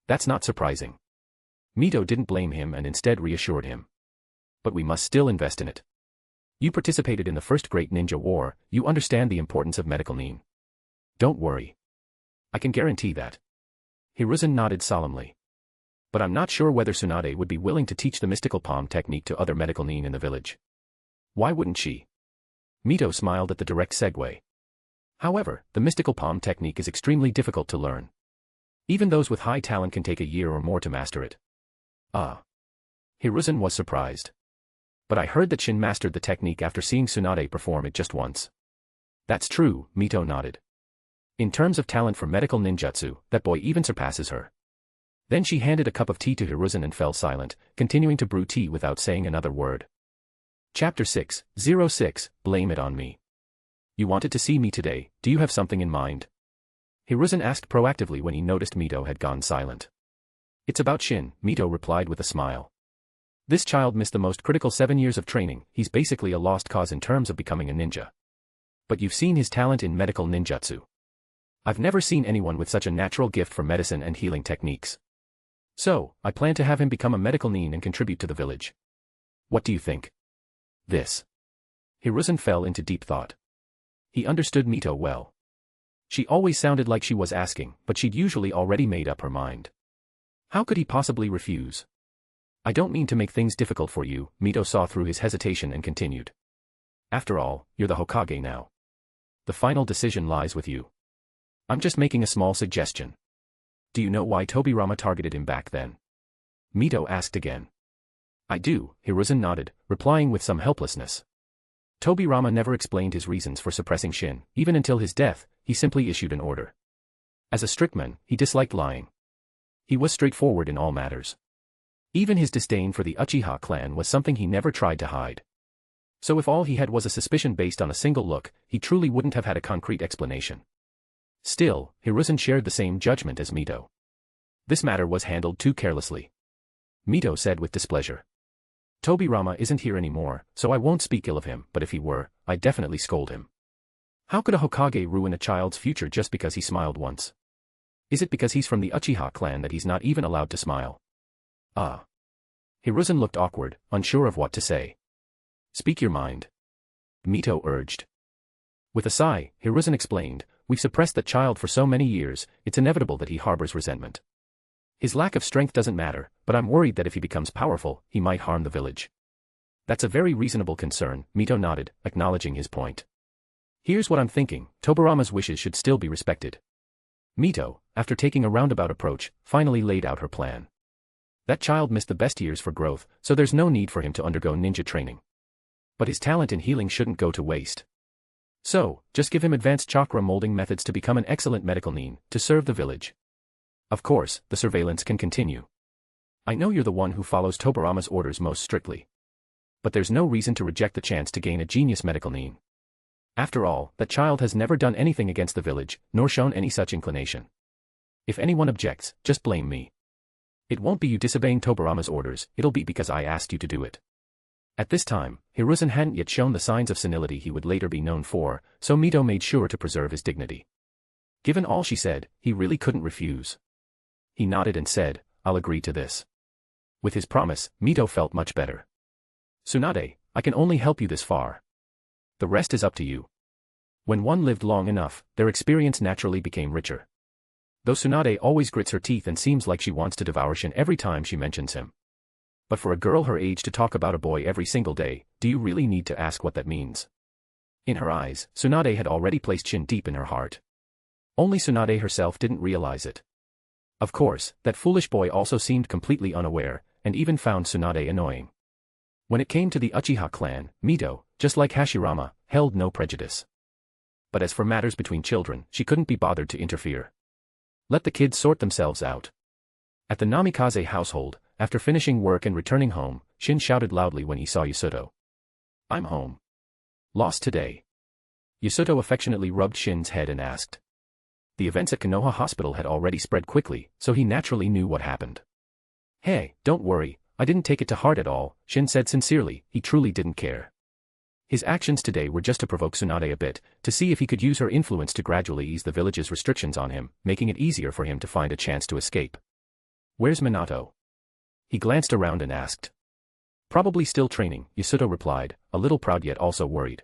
"That's not surprising." Mito didn't blame him and instead reassured him. "But we must still invest in it. You participated in the first great ninja war, you understand the importance of medical nin. Don't worry. I can guarantee that." Hiruzen nodded solemnly. "But I'm not sure whether Tsunade would be willing to teach the mystical palm technique to other medical nin in the village." "Why wouldn't she?" Mito smiled at the direct segue. "However, the mystical palm technique is extremely difficult to learn. Even those with high talent can take a year or more to master it." "Ah." Hiruzen was surprised. "But I heard that Shin mastered the technique after seeing Tsunade perform it just once." "That's true," Mito nodded. "In terms of talent for medical ninjutsu, that boy even surpasses her." Then she handed a cup of tea to Hiruzen and fell silent, continuing to brew tea without saying another word. Chapter 606, Blame It on Me. "You wanted to see me today, do you have something in mind?" Hiruzen asked proactively when he noticed Mito had gone silent. It's about Shin, Mito replied with a smile. This child missed the most critical 7 years of training, he's basically a lost cause in terms of becoming a ninja. But you've seen his talent in medical ninjutsu. I've never seen anyone with such a natural gift for medicine and healing techniques. So, I plan to have him become a medical nin and contribute to the village. What do you think? This. Hiruzen fell into deep thought. He understood Mito well. She always sounded like she was asking, but she'd usually already made up her mind. How could he possibly refuse? I don't mean to make things difficult for you, Mito saw through his hesitation and continued. After all, you're the Hokage now. The final decision lies with you. I'm just making a small suggestion. Do you know why Tobirama targeted him back then? Mito asked again. I do, Hiruzen nodded, replying with some helplessness. Tobirama never explained his reasons for suppressing Shin, even until his death, he simply issued an order. As a strict man, he disliked lying. He was straightforward in all matters. Even his disdain for the Uchiha clan was something he never tried to hide. So if all he had was a suspicion based on a single look, he truly wouldn't have had a concrete explanation. Still, Hiruzen shared the same judgment as Mito. This matter was handled too carelessly. Mito said with displeasure. Tobirama isn't here anymore, so I won't speak ill of him, but if he were, I'd definitely scold him. How could a Hokage ruin a child's future just because he smiled once? Is it because he's from the Uchiha clan that he's not even allowed to smile? Ah. Hiruzen looked awkward, unsure of what to say. Speak your mind. Mito urged. With a sigh, Hiruzen explained, we've suppressed that child for so many years, it's inevitable that he harbors resentment. His lack of strength doesn't matter, but I'm worried that if he becomes powerful, he might harm the village. That's a very reasonable concern, Mito nodded, acknowledging his point. Here's what I'm thinking, Tobirama's wishes should still be respected. Mito, after taking a roundabout approach, finally laid out her plan. That child missed the best years for growth, so there's no need for him to undergo ninja training. But his talent in healing shouldn't go to waste. So, just give him advanced chakra molding methods to become an excellent medical nin, to serve the village. Of course, the surveillance can continue. I know you're the one who follows Tobirama's orders most strictly. But there's no reason to reject the chance to gain a genius medical nin. After all, that child has never done anything against the village, nor shown any such inclination. If anyone objects, just blame me. It won't be you disobeying Tobirama's orders, it'll be because I asked you to do it. At this time, Hiruzen hadn't yet shown the signs of senility he would later be known for, so Mito made sure to preserve his dignity. Given all she said, he really couldn't refuse. He nodded and said, I'll agree to this. With his promise, Mito felt much better. Tsunade, I can only help you this far. The rest is up to you. When one lived long enough, their experience naturally became richer. Though Tsunade always grits her teeth and seems like she wants to devour Shin every time she mentions him. But for a girl her age to talk about a boy every single day, do you really need to ask what that means? In her eyes, Tsunade had already placed Shin deep in her heart. Only Tsunade herself didn't realize it. Of course, that foolish boy also seemed completely unaware, and even found Tsunade annoying. When it came to the Uchiha clan, Mito, just like Hashirama, held no prejudice. But as for matters between children, she couldn't be bothered to interfere. Let the kids sort themselves out. At the Namikaze household, after finishing work and returning home, Shin shouted loudly when he saw Yasuto. I'm home. Lost today. Yasuto affectionately rubbed Shin's head and asked. The events at Konoha Hospital had already spread quickly, so he naturally knew what happened. Hey, don't worry, I didn't take it to heart at all, Shin said sincerely, he truly didn't care. His actions today were just to provoke Tsunade a bit, to see if he could use her influence to gradually ease the village's restrictions on him, making it easier for him to find a chance to escape. Where's Minato? He glanced around and asked. Probably still training, Yasuto replied, a little proud yet also worried.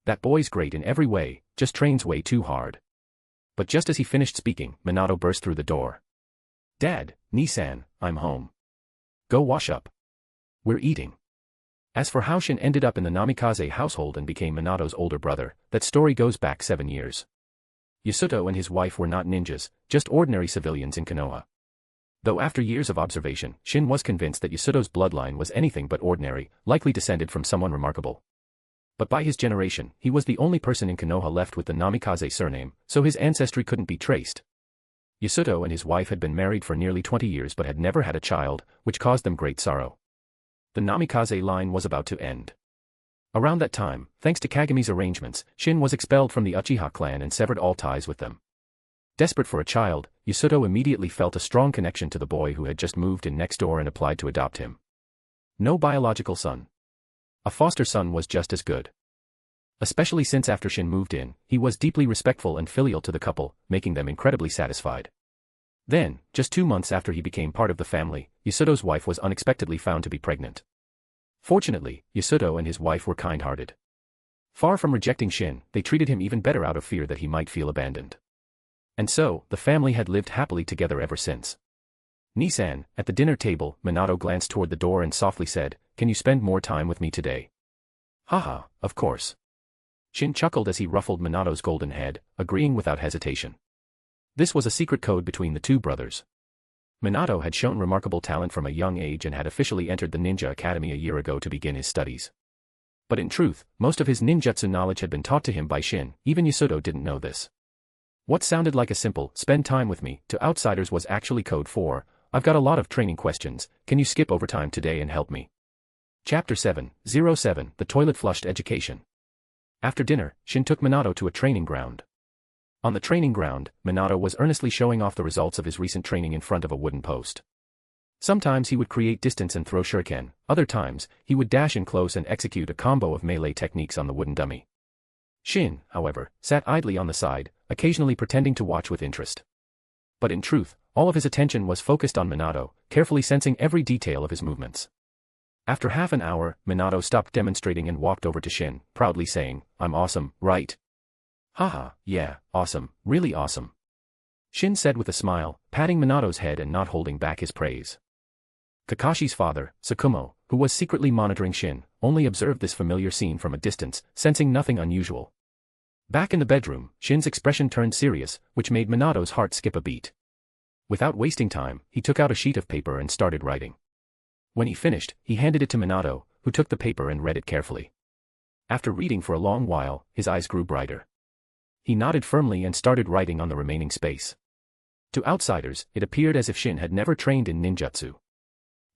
That boy's great in every way, just trains way too hard. But just as he finished speaking, Minato burst through the door. Dad, Nissan, I'm home. Go wash up. We're eating. As for how Shin ended up in the Namikaze household and became Minato's older brother, that story goes back 7 years. Yasuto and his wife were not ninjas, just ordinary civilians in Konoha. Though after years of observation, Shin was convinced that Yasuto's bloodline was anything but ordinary, likely descended from someone remarkable. But by his generation, he was the only person in Konoha left with the Namikaze surname, so his ancestry couldn't be traced. Yasuto and his wife had been married for nearly 20 years but had never had a child, which caused them great sorrow. The Namikaze line was about to end. Around that time, thanks to Kagami's arrangements, Shin was expelled from the Uchiha clan and severed all ties with them. Desperate for a child, Yasuto immediately felt a strong connection to the boy who had just moved in next door and applied to adopt him. No biological son. A foster son was just as good. Especially since after Shin moved in, he was deeply respectful and filial to the couple, making them incredibly satisfied. Then, just 2 months after he became part of the family, Yasuto's wife was unexpectedly found to be pregnant. Fortunately, Yasuto and his wife were kind-hearted. Far from rejecting Shin, they treated him even better out of fear that he might feel abandoned. And so, the family had lived happily together ever since. Nisan, at the dinner table, Minato glanced toward the door and softly said, "Can you spend more time with me today?" "Haha, of course." Shin chuckled as he ruffled Minato's golden head, agreeing without hesitation. This was a secret code between the two brothers. Minato had shown remarkable talent from a young age and had officially entered the ninja academy a year ago to begin his studies. But in truth, most of his ninjutsu knowledge had been taught to him by Shin. Even Yasuto didn't know this. What sounded like a simple, "spend time with me," to outsiders was actually code for, "I've got a lot of training questions, can you skip overtime today and help me?" Chapter 7:07 The Toilet Flushed Education. After dinner, Shin took Minato to a training ground. On the training ground, Minato was earnestly showing off the results of his recent training in front of a wooden post. Sometimes he would create distance and throw shuriken, other times, he would dash in close and execute a combo of melee techniques on the wooden dummy. Shin, however, sat idly on the side, occasionally pretending to watch with interest. But in truth, all of his attention was focused on Minato, carefully sensing every detail of his movements. After half an hour, Minato stopped demonstrating and walked over to Shin, proudly saying, "I'm awesome, right?" "Haha, yeah, awesome, really awesome," Shin said with a smile, patting Minato's head and not holding back his praise. Kakashi's father, Kumo, who was secretly monitoring Shin, only observed this familiar scene from a distance, sensing nothing unusual. Back in the bedroom, Shin's expression turned serious, which made Minato's heart skip a beat. Without wasting time, he took out a sheet of paper and started writing. When he finished, he handed it to Minato, who took the paper and read it carefully. After reading for a long while, his eyes grew brighter. He nodded firmly and started writing on the remaining space. To outsiders, it appeared as if Shin had never trained in ninjutsu.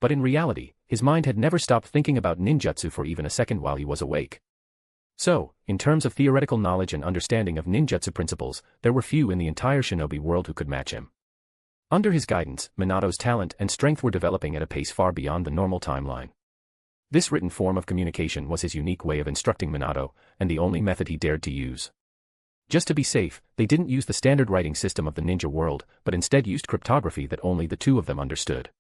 But in reality, his mind had never stopped thinking about ninjutsu for even a second while he was awake. So, in terms of theoretical knowledge and understanding of ninjutsu principles, there were few in the entire shinobi world who could match him. Under his guidance, Minato's talent and strength were developing at a pace far beyond the normal timeline. This written form of communication was his unique way of instructing Minato, and the only method he dared to use. Just to be safe, they didn't use the standard writing system of the ninja world, but instead used cryptography that only the two of them understood.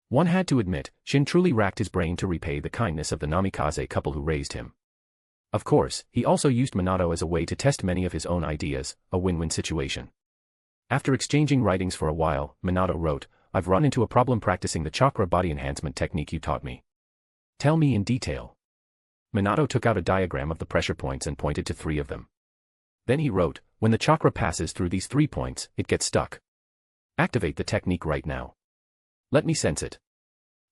One had to admit, Shin truly racked his brain to repay the kindness of the namikaze couple who raised him. Of course, he also used Minato as a way to test many of his own ideas, a win-win situation. After exchanging writings for a while, Minato wrote, "I've run into a problem practicing the chakra body enhancement technique you taught me. Tell me in detail." Minato took out a diagram of the pressure points and pointed to 3 of them. Then he wrote, "When the chakra passes through these 3 points, it gets stuck. Activate the technique right now. Let me sense it."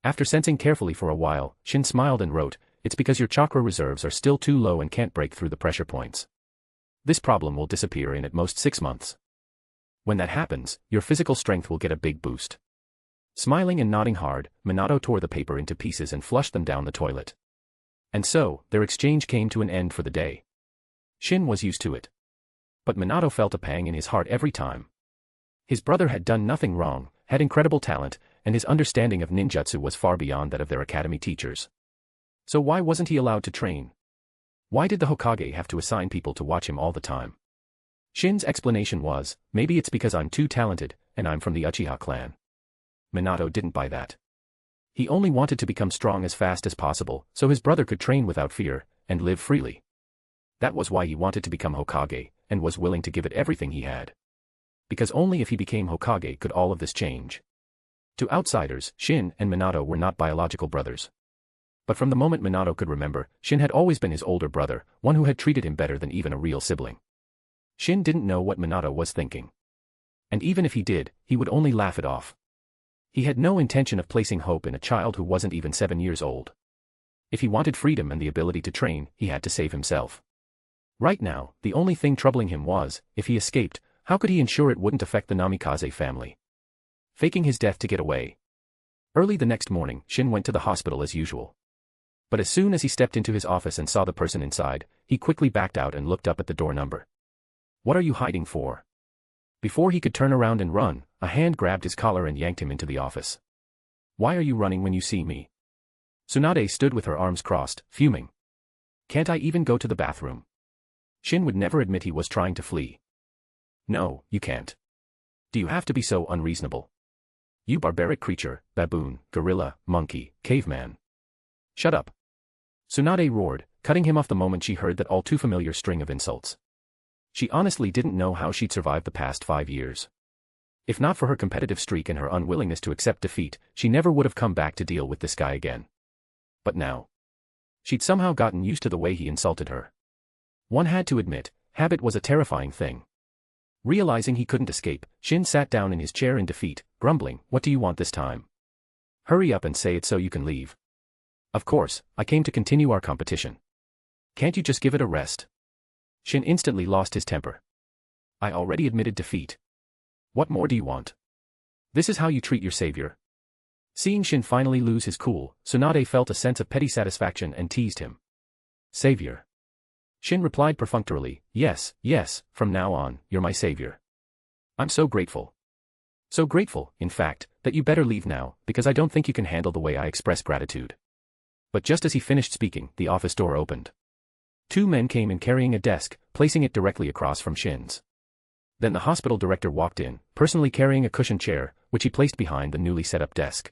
After sensing carefully for a while, Shin smiled and wrote, "It's because your chakra reserves are still too low and can't break through the pressure points. This problem will disappear in at most 6 months. When that happens, your physical strength will get a big boost." Smiling and nodding hard, Minato tore the paper into pieces and flushed them down the toilet. And so, their exchange came to an end for the day. Shin was used to it. But Minato felt a pang in his heart every time. His brother had done nothing wrong, had incredible talent, and his understanding of ninjutsu was far beyond that of their academy teachers. So why wasn't he allowed to train? Why did the Hokage have to assign people to watch him all the time? Shin's explanation was, "Maybe it's because I'm too talented, and I'm from the Uchiha clan." Minato didn't buy that. He only wanted to become strong as fast as possible, so his brother could train without fear, and live freely. That was why he wanted to become Hokage, and was willing to give it everything he had. Because only if he became Hokage could all of this change. To outsiders, Shin and Minato were not biological brothers. But from the moment Minato could remember, Shin had always been his older brother, one who had treated him better than even a real sibling. Shin didn't know what Minato was thinking. And even if he did, he would only laugh it off. He had no intention of placing hope in a child who wasn't even 7 years old. If he wanted freedom and the ability to train, he had to save himself. Right now, the only thing troubling him was, if he escaped, how could he ensure it wouldn't affect the Namikaze family? Faking his death to get away. Early the next morning, Shin went to the hospital as usual. But as soon as he stepped into his office and saw the person inside, he quickly backed out and looked up at the door number. "What are you hiding for?" Before he could turn around and run, a hand grabbed his collar and yanked him into the office. Why are you running when you see me? Tsunade stood with her arms crossed, fuming. Can't I even go to the bathroom? Shin would never admit he was trying to flee. No, you can't. Do you have to be so unreasonable? You barbaric creature, baboon, gorilla, monkey, caveman. Shut up. Tsunade roared, cutting him off the moment she heard that all too familiar string of insults. She honestly didn't know how she'd survived the past 5 years. If not for her competitive streak and her unwillingness to accept defeat, she never would have come back to deal with this guy again. But now, she'd somehow gotten used to the way he insulted her. One had to admit, habit was a terrifying thing. Realizing he couldn't escape, Shin sat down in his chair in defeat, grumbling, "What do you want this time? Hurry up and say it so you can leave." "Of course, I came to continue our competition. Can't you just give it a rest?" Shin instantly lost his temper. "I already admitted defeat. What more do you want? This is how you treat your savior?" Seeing Shin finally lose his cool, Tsunade felt a sense of petty satisfaction and teased him. "Savior?" Shin replied perfunctorily, "Yes, yes, from now on, you're my savior. I'm so grateful. So grateful, in fact, that you better leave now, because I don't think you can handle the way I express gratitude." But just as he finished speaking, the office door opened. 2 men came in carrying a desk, placing it directly across from Shin's. Then the hospital director walked in, personally carrying a cushioned chair, which he placed behind the newly set up desk.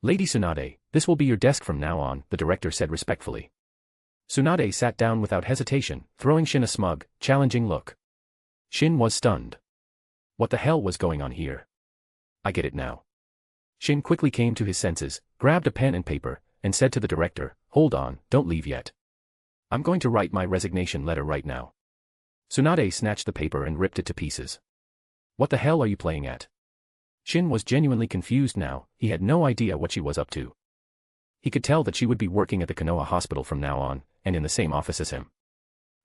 "Lady Tsunade, this will be your desk from now on," the director said respectfully. Tsunade sat down without hesitation, throwing Shin a smug, challenging look. Shin was stunned. What the hell was going on here? I get it now. Shin quickly came to his senses, grabbed a pen and paper, and said to the director, "Hold on, don't leave yet. I'm going to write my resignation letter right now." Tsunade snatched the paper and ripped it to pieces. "What the hell are you playing at?" Shin was genuinely confused now, he had no idea what she was up to. He could tell that she would be working at the Konoha Hospital from now on, and in the same office as him.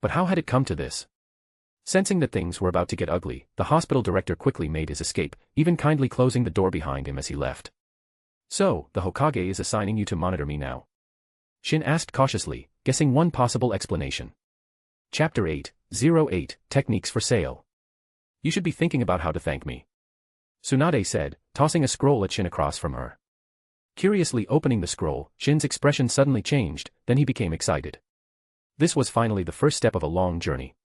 But how had it come to this? Sensing that things were about to get ugly, the hospital director quickly made his escape, even kindly closing the door behind him as he left. "So, the Hokage is assigning you to monitor me now?" Shin asked cautiously, guessing one possible explanation. Chapter 8:08 Techniques for Sale. "You should be thinking about how to thank me," Tsunade said, tossing a scroll at Shin across from her. Curiously opening the scroll, Shin's expression suddenly changed, then he became excited. This was finally the first step of a long journey.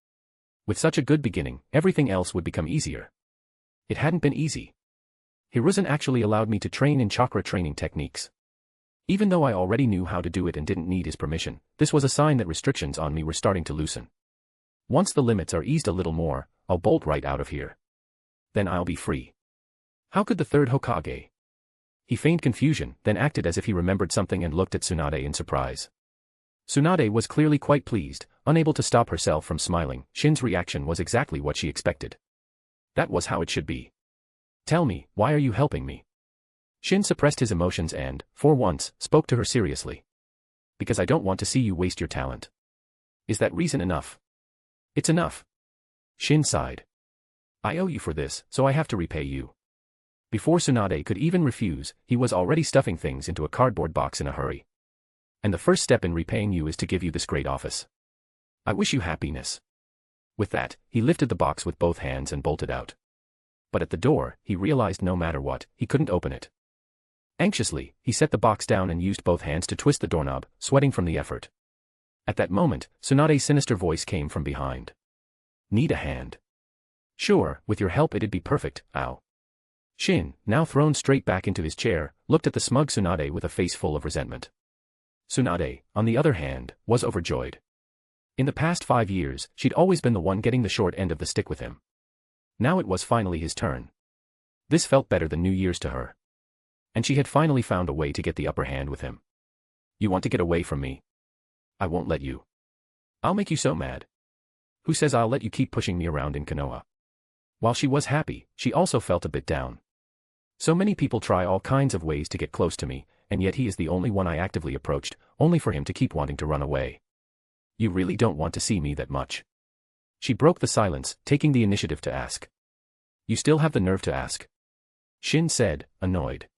With such a good beginning, everything else would become easier. It hadn't been easy. Hiruzen actually allowed me to train in chakra training techniques. Even though I already knew how to do it and didn't need his permission, this was a sign that restrictions on me were starting to loosen. Once the limits are eased a little more, I'll bolt right out of here. Then I'll be free. How could the third Hokage? He feigned confusion, then acted as if he remembered something and looked at Tsunade in surprise. Tsunade was clearly quite pleased, unable to stop herself from smiling. Shin's reaction was exactly what she expected. That was how it should be. "Tell me, why are you helping me?" Shin suppressed his emotions and, for once, spoke to her seriously. "Because I don't want to see you waste your talent." "Is that reason enough?" "It's enough." Shin sighed. "I owe you for this, so I have to repay you." Before Tsunade could even refuse, he was already stuffing things into a cardboard box in a hurry. "And the first step in repaying you is to give you this great office. I wish you happiness." With that, he lifted the box with both hands and bolted out. But at the door, he realized no matter what, he couldn't open it. Anxiously, he set the box down and used both hands to twist the doorknob, sweating from the effort. At that moment, Tsunade's sinister voice came from behind. "Need a hand?" "Sure, with your help it'd be perfect, ow." Shin, now thrown straight back into his chair, looked at the smug Tsunade with a face full of resentment. Tsunade, on the other hand, was overjoyed. In the past 5 years, she'd always been the one getting the short end of the stick with him. Now it was finally his turn. This felt better than New Year's to her. And she had finally found a way to get the upper hand with him. "You want to get away from me? I won't let you. I'll make you so mad. Who says I'll let you keep pushing me around in Konoha?" While she was happy, she also felt a bit down. So many people try all kinds of ways to get close to me, and yet he is the only one I actively approached, only for him to keep wanting to run away. "You really don't want to see me that much?" She broke the silence, taking the initiative to ask. "You still have the nerve to ask?" Shin said, annoyed.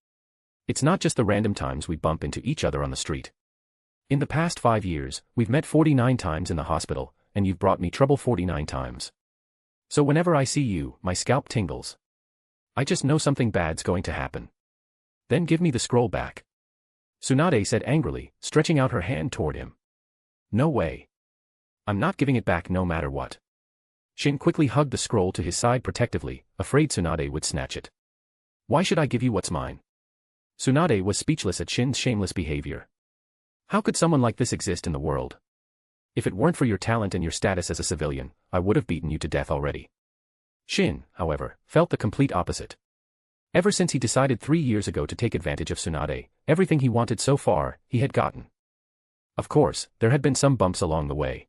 "It's not just the random times we bump into each other on the street. In the past 5 years, we've met 49 times in the hospital, and you've brought me trouble 49 times. So whenever I see you, my scalp tingles. I just know something bad's going to happen. Then give me the scroll back. Tsunade said angrily, stretching out her hand toward him. No way. I'm not giving it back no matter what. Shin quickly hugged the scroll to his side protectively, afraid Tsunade would snatch it. Why should I give you what's mine? Tsunade was speechless at Shin's shameless behavior. How could someone like this exist in the world? If it weren't for your talent and your status as a civilian, I would have beaten you to death already. Shin, however, felt the complete opposite. Ever since he decided 3 years ago to take advantage of Tsunade, everything he wanted so far, he had gotten. Of course, there had been some bumps along the way.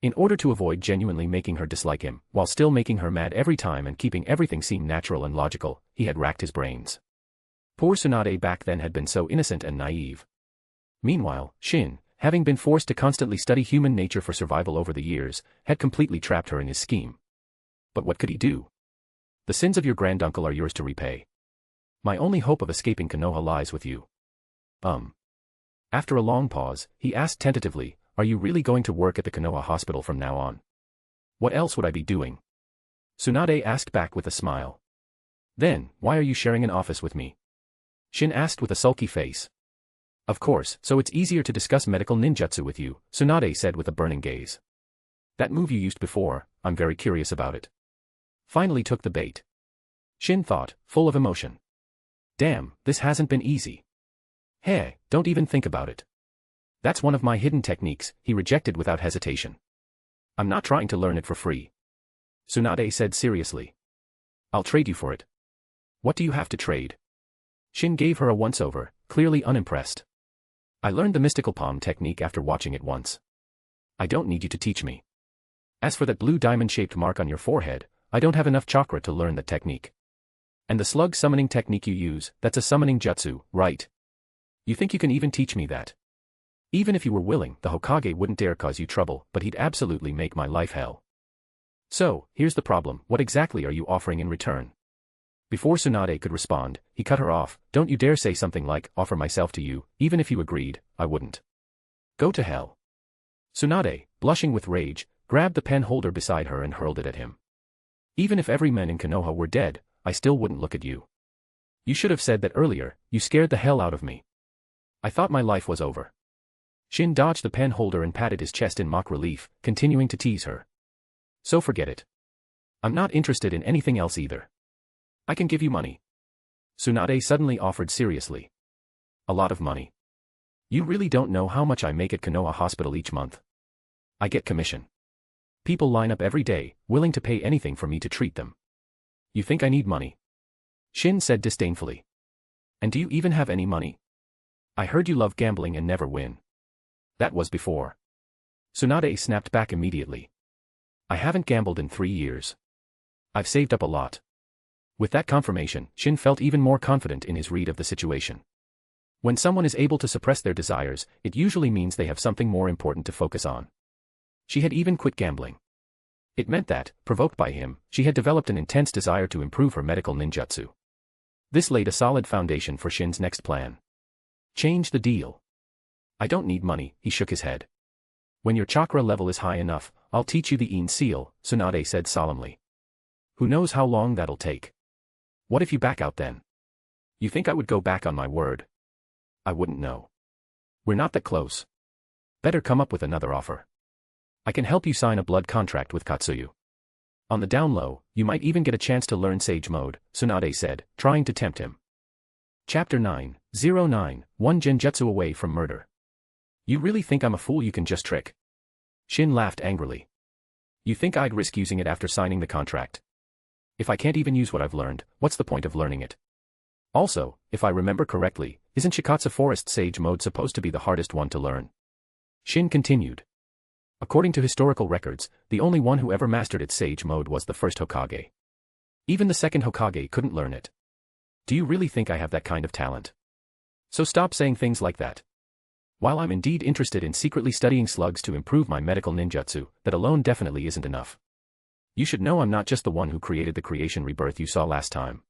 In order to avoid genuinely making her dislike him, while still making her mad every time and keeping everything seem natural and logical, he had racked his brains. Poor Tsunade back then had been so innocent and naive. Meanwhile, Shin, having been forced to constantly study human nature for survival over the years, had completely trapped her in his scheme. But what could he do? The sins of your granduncle are yours to repay. My only hope of escaping Konoha lies with you. After a long pause, he asked tentatively, are you really going to work at the Konoha Hospital from now on? What else would I be doing? Tsunade asked back with a smile. Then, why are you sharing an office with me? Shin asked with a sulky face. Of course, so it's easier to discuss medical ninjutsu with you, Tsunade said with a burning gaze. That move you used before, I'm very curious about it. Finally took the bait. Shin thought, full of emotion. Damn, this hasn't been easy. Hey, don't even think about it. That's one of my hidden techniques, he rejected without hesitation. I'm not trying to learn it for free. Tsunade said seriously. I'll trade you for it. What do you have to trade? Shin gave her a once-over, clearly unimpressed. I learned the mystical palm technique after watching it once. I don't need you to teach me. As for that blue diamond-shaped mark on your forehead, I don't have enough chakra to learn that technique. And the slug summoning technique you use, that's a summoning jutsu, right? You think you can even teach me that? Even if you were willing, the Hokage wouldn't dare cause you trouble, but he'd absolutely make my life hell. So, here's the problem, what exactly are you offering in return? Before Tsunade could respond, he cut her off, don't you dare say something like, offer myself to you, even if you agreed, I wouldn't. Go to hell. Tsunade, blushing with rage, grabbed the pen holder beside her and hurled it at him. Even if every man in Konoha were dead, I still wouldn't look at you. You should have said that earlier, you scared the hell out of me. I thought my life was over. Shin dodged the pen holder and patted his chest in mock relief, continuing to tease her. So forget it. I'm not interested in anything else either. I can give you money. Tsunade suddenly offered seriously. A lot of money. You really don't know how much I make at Konoha Hospital each month. I get commission. People line up every day, willing to pay anything for me to treat them. You think I need money? Shin said disdainfully. And do you even have any money? I heard you love gambling and never win. That was before. Tsunade snapped back immediately. I haven't gambled in 3 years. I've saved up a lot. With that confirmation, Shin felt even more confident in his read of the situation. When someone is able to suppress their desires, it usually means they have something more important to focus on. She had even quit gambling. It meant that, provoked by him, she had developed an intense desire to improve her medical ninjutsu. This laid a solid foundation for Shin's next plan. Change the deal. I don't need money, he shook his head. When your chakra level is high enough, I'll teach you the Ein seal, Tsunade said solemnly. Who knows how long that'll take? What if you back out then? You think I would go back on my word? I wouldn't know. We're not that close. Better come up with another offer. I can help you sign a blood contract with Katsuyu. On the down low, you might even get a chance to learn Sage Mode, Tsunade said, trying to tempt him. Chapter 909, One Genjutsu Away from Murder. You really think I'm a fool you can just trick? Shin laughed angrily. You think I'd risk using it after signing the contract? If I can't even use what I've learned, what's the point of learning it? Also, if I remember correctly, isn't Shikatsu Forest Sage Mode supposed to be the hardest one to learn? Shin continued. According to historical records, the only one who ever mastered its Sage Mode was the first Hokage. Even the second Hokage couldn't learn it. Do you really think I have that kind of talent? So stop saying things like that. While I'm indeed interested in secretly studying slugs to improve my medical ninjutsu, that alone definitely isn't enough. You should know I'm not just the one who created the creation rebirth you saw last time.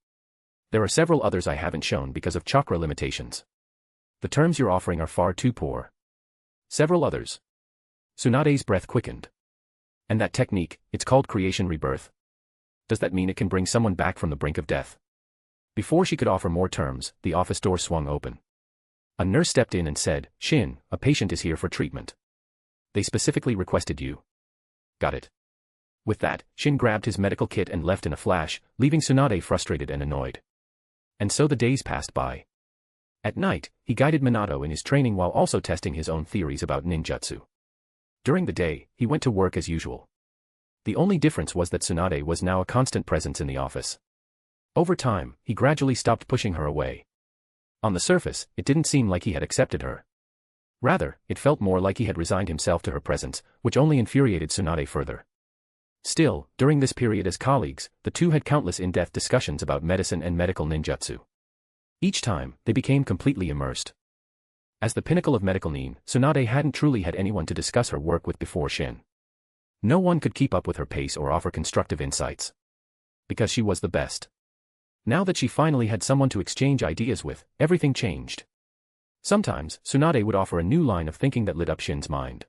There are several others I haven't shown because of chakra limitations. The terms you're offering are far too poor. Several others. Tsunade's breath quickened. And that technique, it's called creation rebirth. Does that mean it can bring someone back from the brink of death? Before she could offer more terms, the office door swung open. A nurse stepped in and said, "Shin, a patient is here for treatment. They specifically requested you." Got it. With that, Shin grabbed his medical kit and left in a flash, leaving Tsunade frustrated and annoyed. And so the days passed by. At night, he guided Minato in his training while also testing his own theories about ninjutsu. During the day, he went to work as usual. The only difference was that Tsunade was now a constant presence in the office. Over time, he gradually stopped pushing her away. On the surface, it didn't seem like he had accepted her. Rather, it felt more like he had resigned himself to her presence, which only infuriated Tsunade further. Still, during this period as colleagues, the two had countless in-depth discussions about medicine and medical ninjutsu. Each time, they became completely immersed. As the pinnacle of medical nin, Tsunade hadn't truly had anyone to discuss her work with before Shin. No one could keep up with her pace or offer constructive insights. Because she was the best. Now that she finally had someone to exchange ideas with, everything changed. Sometimes, Tsunade would offer a new line of thinking that lit up Shin's mind.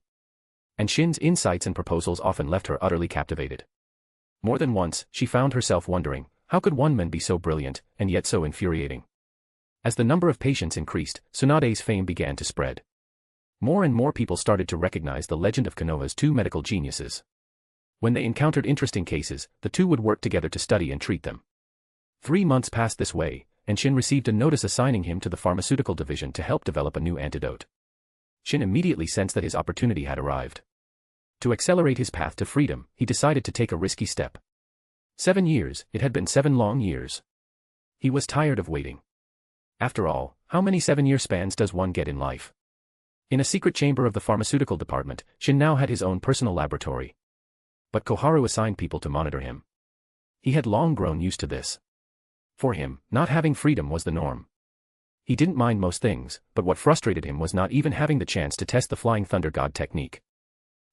And Shin's insights and proposals often left her utterly captivated. More than once, she found herself wondering, how could one man be so brilliant, and yet so infuriating? As the number of patients increased, Tsunade's fame began to spread. More and more people started to recognize the legend of Konoha's two medical geniuses. When they encountered interesting cases, the two would work together to study and treat them. 3 months passed this way, and Shin received a notice assigning him to the pharmaceutical division to help develop a new antidote. Shin immediately sensed that his opportunity had arrived. To accelerate his path to freedom, he decided to take a risky step. 7 years, it had been 7 long years. He was tired of waiting. After all, how many 7-year spans does one get in life? In a secret chamber of the pharmaceutical department, Shin now had his own personal laboratory. But Koharu assigned people to monitor him. He had long grown used to this. For him, not having freedom was the norm. He didn't mind most things, but what frustrated him was not even having the chance to test the Flying Thunder God technique.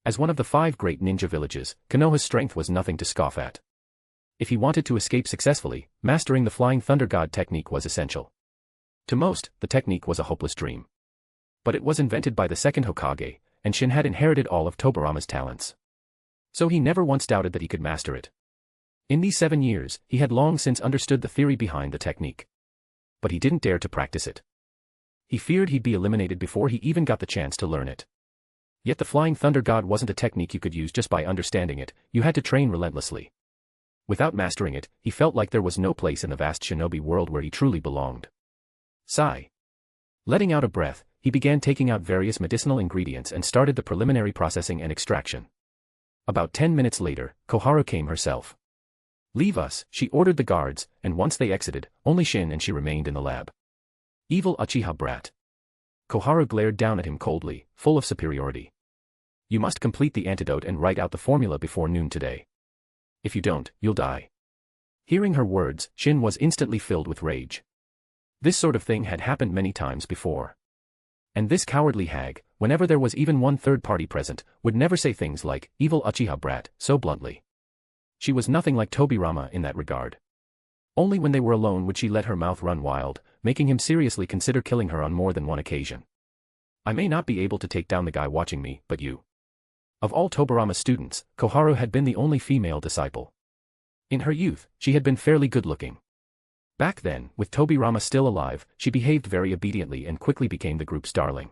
As one of the 5 great ninja villages, Konoha's strength was nothing to scoff at. If he wanted to escape successfully, mastering the Flying Thunder God technique was essential. To most, the technique was a hopeless dream. But it was invented by the second Hokage, and Shin had inherited all of Tobirama's talents. So he never once doubted that he could master it. In these 7 years, he had long since understood the theory behind the technique. But he didn't dare to practice it. He feared he'd be eliminated before he even got the chance to learn it. Yet the Flying Thunder God wasn't a technique you could use just by understanding it, you had to train relentlessly. Without mastering it, he felt like there was no place in the vast shinobi world where he truly belonged. Sigh. Letting out a breath, he began taking out various medicinal ingredients and started the preliminary processing and extraction. About 10 minutes later, Koharu came herself. "Leave us," she ordered the guards, and once they exited, only Shin and she remained in the lab. Evil Uchiha brat. Koharu glared down at him coldly, full of superiority. "You must complete the antidote and write out the formula before noon today. If you don't, you'll die." Hearing her words, Shin was instantly filled with rage. This sort of thing had happened many times before. And this cowardly hag, whenever there was even one third party present, would never say things like, "Evil Uchiha brat," so bluntly. She was nothing like Tobirama in that regard. Only when they were alone would she let her mouth run wild, making him seriously consider killing her on more than one occasion. "I may not be able to take down the guy watching me, but you." Of all Tobirama's students, Koharu had been the only female disciple. In her youth, she had been fairly good-looking. Back then, with Tobirama still alive, she behaved very obediently and quickly became the group's darling.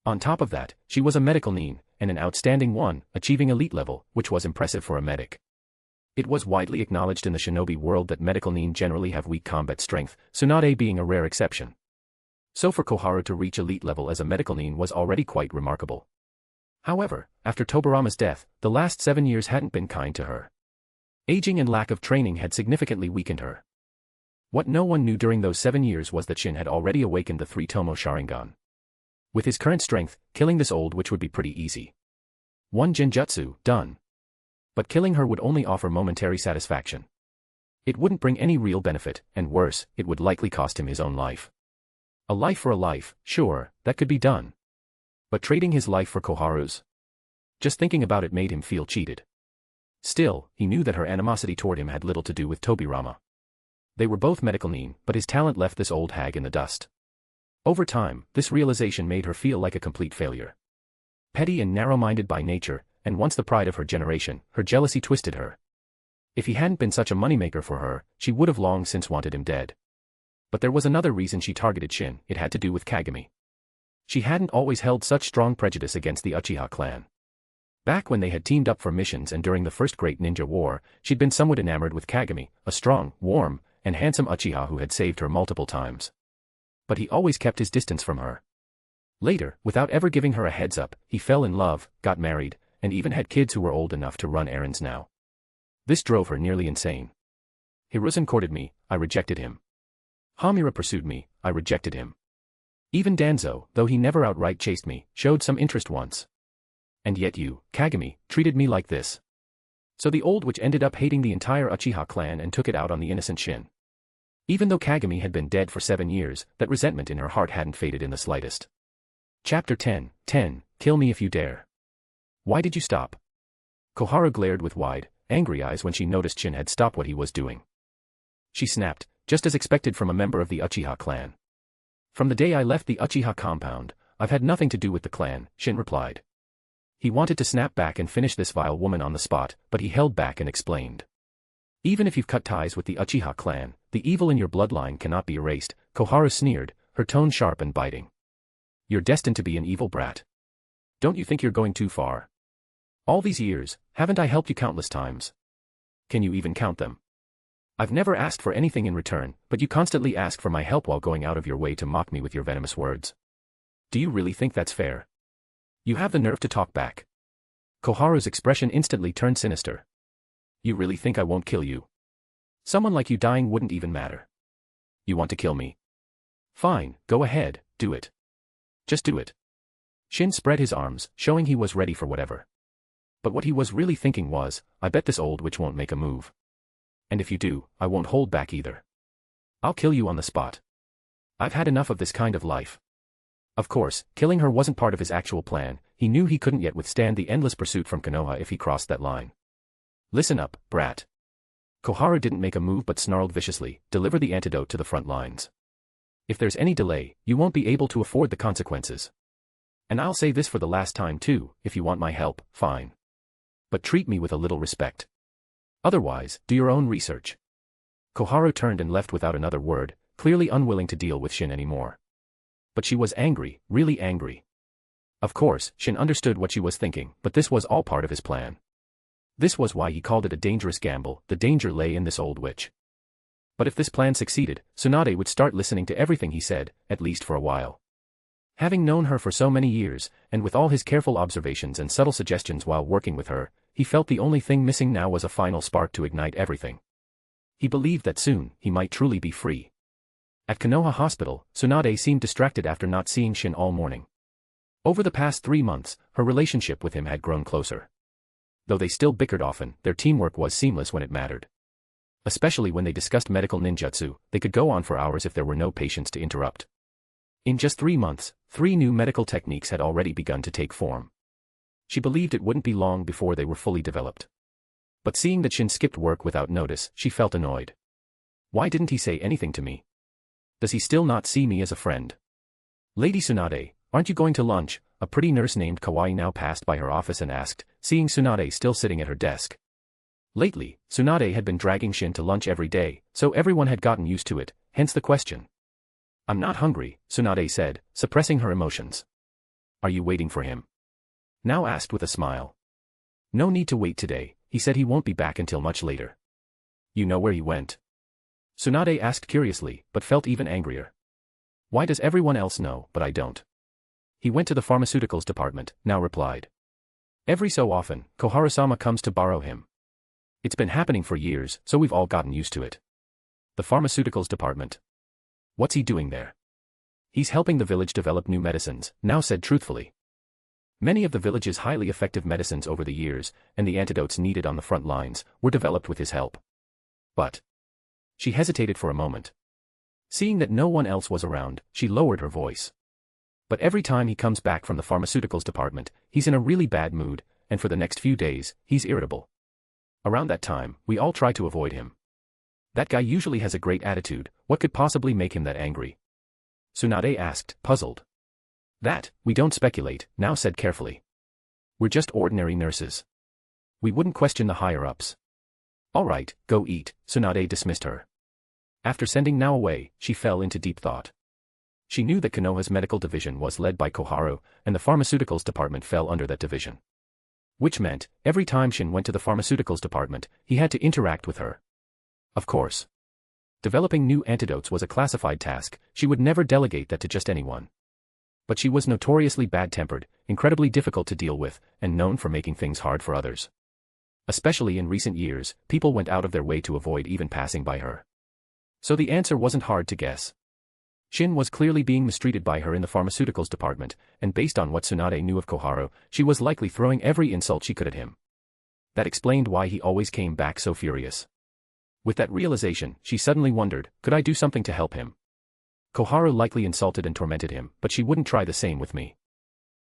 On top of that, she was a medical nin, and an outstanding one, achieving elite level, which was impressive for a medic. It was widely acknowledged in the shinobi world that medical nin generally have weak combat strength, Tsunade being a rare exception. So for Koharu to reach elite level as a medical nin was already quite remarkable. However, after Tobirama's death, the last 7 years hadn't been kind to her. Aging and lack of training had significantly weakened her. What no one knew during those 7 years was that Shin had already awakened the 3-tomo Sharingan. With his current strength, killing this old witch would be pretty easy. One genjutsu, done. But killing her would only offer momentary satisfaction. It wouldn't bring any real benefit, and worse, it would likely cost him his own life. A life for a life, sure, that could be done. But trading his life for Koharu's? Just thinking about it made him feel cheated. Still, he knew that her animosity toward him had little to do with Tobirama. They were both medical nin, but his talent left this old hag in the dust. Over time, this realization made her feel like a complete failure. Petty and narrow-minded by nature, and once the pride of her generation, her jealousy twisted her. If he hadn't been such a moneymaker for her, she would have long since wanted him dead. But there was another reason she targeted Shin. It had to do with Kagami. She hadn't always held such strong prejudice against the Uchiha clan. Back when they had teamed up for missions and during the first Great Ninja War, she'd been somewhat enamored with Kagami, a strong, warm, and handsome Uchiha who had saved her multiple times. But he always kept his distance from her. Later, without ever giving her a heads up, he fell in love, got married, and even had kids who were old enough to run errands now. This drove her nearly insane. Hiruzen courted me, I rejected him. Hamira pursued me, I rejected him. Even Danzo, though he never outright chased me, showed some interest once. And yet you, Kagami, treated me like this. So the old witch ended up hating the entire Uchiha clan and took it out on the innocent Shin. Even though Kagami had been dead for 7 years, that resentment in her heart hadn't faded in the slightest. Chapter 10, Kill me if you dare. Why did you stop? Koharu glared with wide, angry eyes when she noticed Shin had stopped what he was doing. She snapped, just as expected from a member of the Uchiha clan. From the day I left the Uchiha compound, I've had nothing to do with the clan, Shin replied. He wanted to snap back and finish this vile woman on the spot, but he held back and explained. Even if you've cut ties with the Uchiha clan, the evil in your bloodline cannot be erased, Koharu sneered, her tone sharp and biting. You're destined to be an evil brat. Don't you think you're going too far? All these years, haven't I helped you countless times? Can you even count them? I've never asked for anything in return, but you constantly ask for my help while going out of your way to mock me with your venomous words. Do you really think that's fair? You have the nerve to talk back. Koharu's expression instantly turned sinister. You really think I won't kill you? Someone like you dying wouldn't even matter. You want to kill me? Fine, go ahead, do it. Just do it. Shin spread his arms, showing he was ready for whatever. But what he was really thinking was, I bet this old witch won't make a move. And if you do, I won't hold back either. I'll kill you on the spot. I've had enough of this kind of life. Of course, killing her wasn't part of his actual plan. He knew he couldn't yet withstand the endless pursuit from Konoha if he crossed that line. Listen up, brat. Koharu didn't make a move but snarled viciously, deliver the antidote to the front lines. If there's any delay, you won't be able to afford the consequences. And I'll say this for the last time too, if you want my help, fine. But treat me with a little respect. Otherwise, do your own research. Koharu turned and left without another word, clearly unwilling to deal with Shin anymore. But she was angry, really angry. Of course, Shin understood what she was thinking, but this was all part of his plan. This was why he called it a dangerous gamble. The danger lay in this old witch. But if this plan succeeded, Tsunade would start listening to everything he said, at least for a while. Having known her for so many years, and with all his careful observations and subtle suggestions while working with her, he felt the only thing missing now was a final spark to ignite everything. He believed that soon, he might truly be free. At Konoha Hospital, Tsunade seemed distracted after not seeing Shin all morning. Over the past 3 months, her relationship with him had grown closer. Though they still bickered often, their teamwork was seamless when it mattered. Especially when they discussed medical ninjutsu, they could go on for hours if there were no patients to interrupt. In just 3 months, 3 new medical techniques had already begun to take form. She believed it wouldn't be long before they were fully developed. But seeing that Shin skipped work without notice, she felt annoyed. Why didn't he say anything to me? Does he still not see me as a friend? Lady Tsunade, aren't you going to lunch? A pretty nurse named Kawaii now passed by her office and asked, seeing Tsunade still sitting at her desk. Lately, Tsunade had been dragging Shin to lunch every day, so everyone had gotten used to it, hence the question. I'm not hungry, Tsunade said, suppressing her emotions. Are you waiting for him? Now asked with a smile. No need to wait today, he said he won't be back until much later. You know where he went? Tsunade asked curiously, but felt even angrier. Why does everyone else know, but I don't? He went to the pharmaceuticals department, now replied. Every so often, Koharu-sama comes to borrow him. It's been happening for years, so we've all gotten used to it. The pharmaceuticals department. What's he doing there? He's helping the village develop new medicines, now said truthfully. Many of the village's highly effective medicines over the years, and the antidotes needed on the front lines, were developed with his help. But. She hesitated for a moment. Seeing that no one else was around, she lowered her voice. But every time he comes back from the pharmaceuticals department, he's in a really bad mood, and for the next few days, he's irritable. Around that time, we all try to avoid him. That guy usually has a great attitude, what could possibly make him that angry? Tsunade asked, puzzled. That, we don't speculate, now said carefully. We're just ordinary nurses. We wouldn't question the higher-ups. Alright, go eat, Tsunade dismissed her. After sending Now away, she fell into deep thought. She knew that Konoha's medical division was led by Koharu, and the pharmaceuticals department fell under that division. Which meant, every time Shin went to the pharmaceuticals department, he had to interact with her. Of course. Developing new antidotes was a classified task, she would never delegate that to just anyone. But she was notoriously bad-tempered, incredibly difficult to deal with, and known for making things hard for others. Especially in recent years, people went out of their way to avoid even passing by her. So the answer wasn't hard to guess. Shin was clearly being mistreated by her in the pharmaceuticals department, and based on what Tsunade knew of Koharu, she was likely throwing every insult she could at him. That explained why he always came back so furious. With that realization, she suddenly wondered, could I do something to help him? Koharu likely insulted and tormented him, but she wouldn't try the same with me.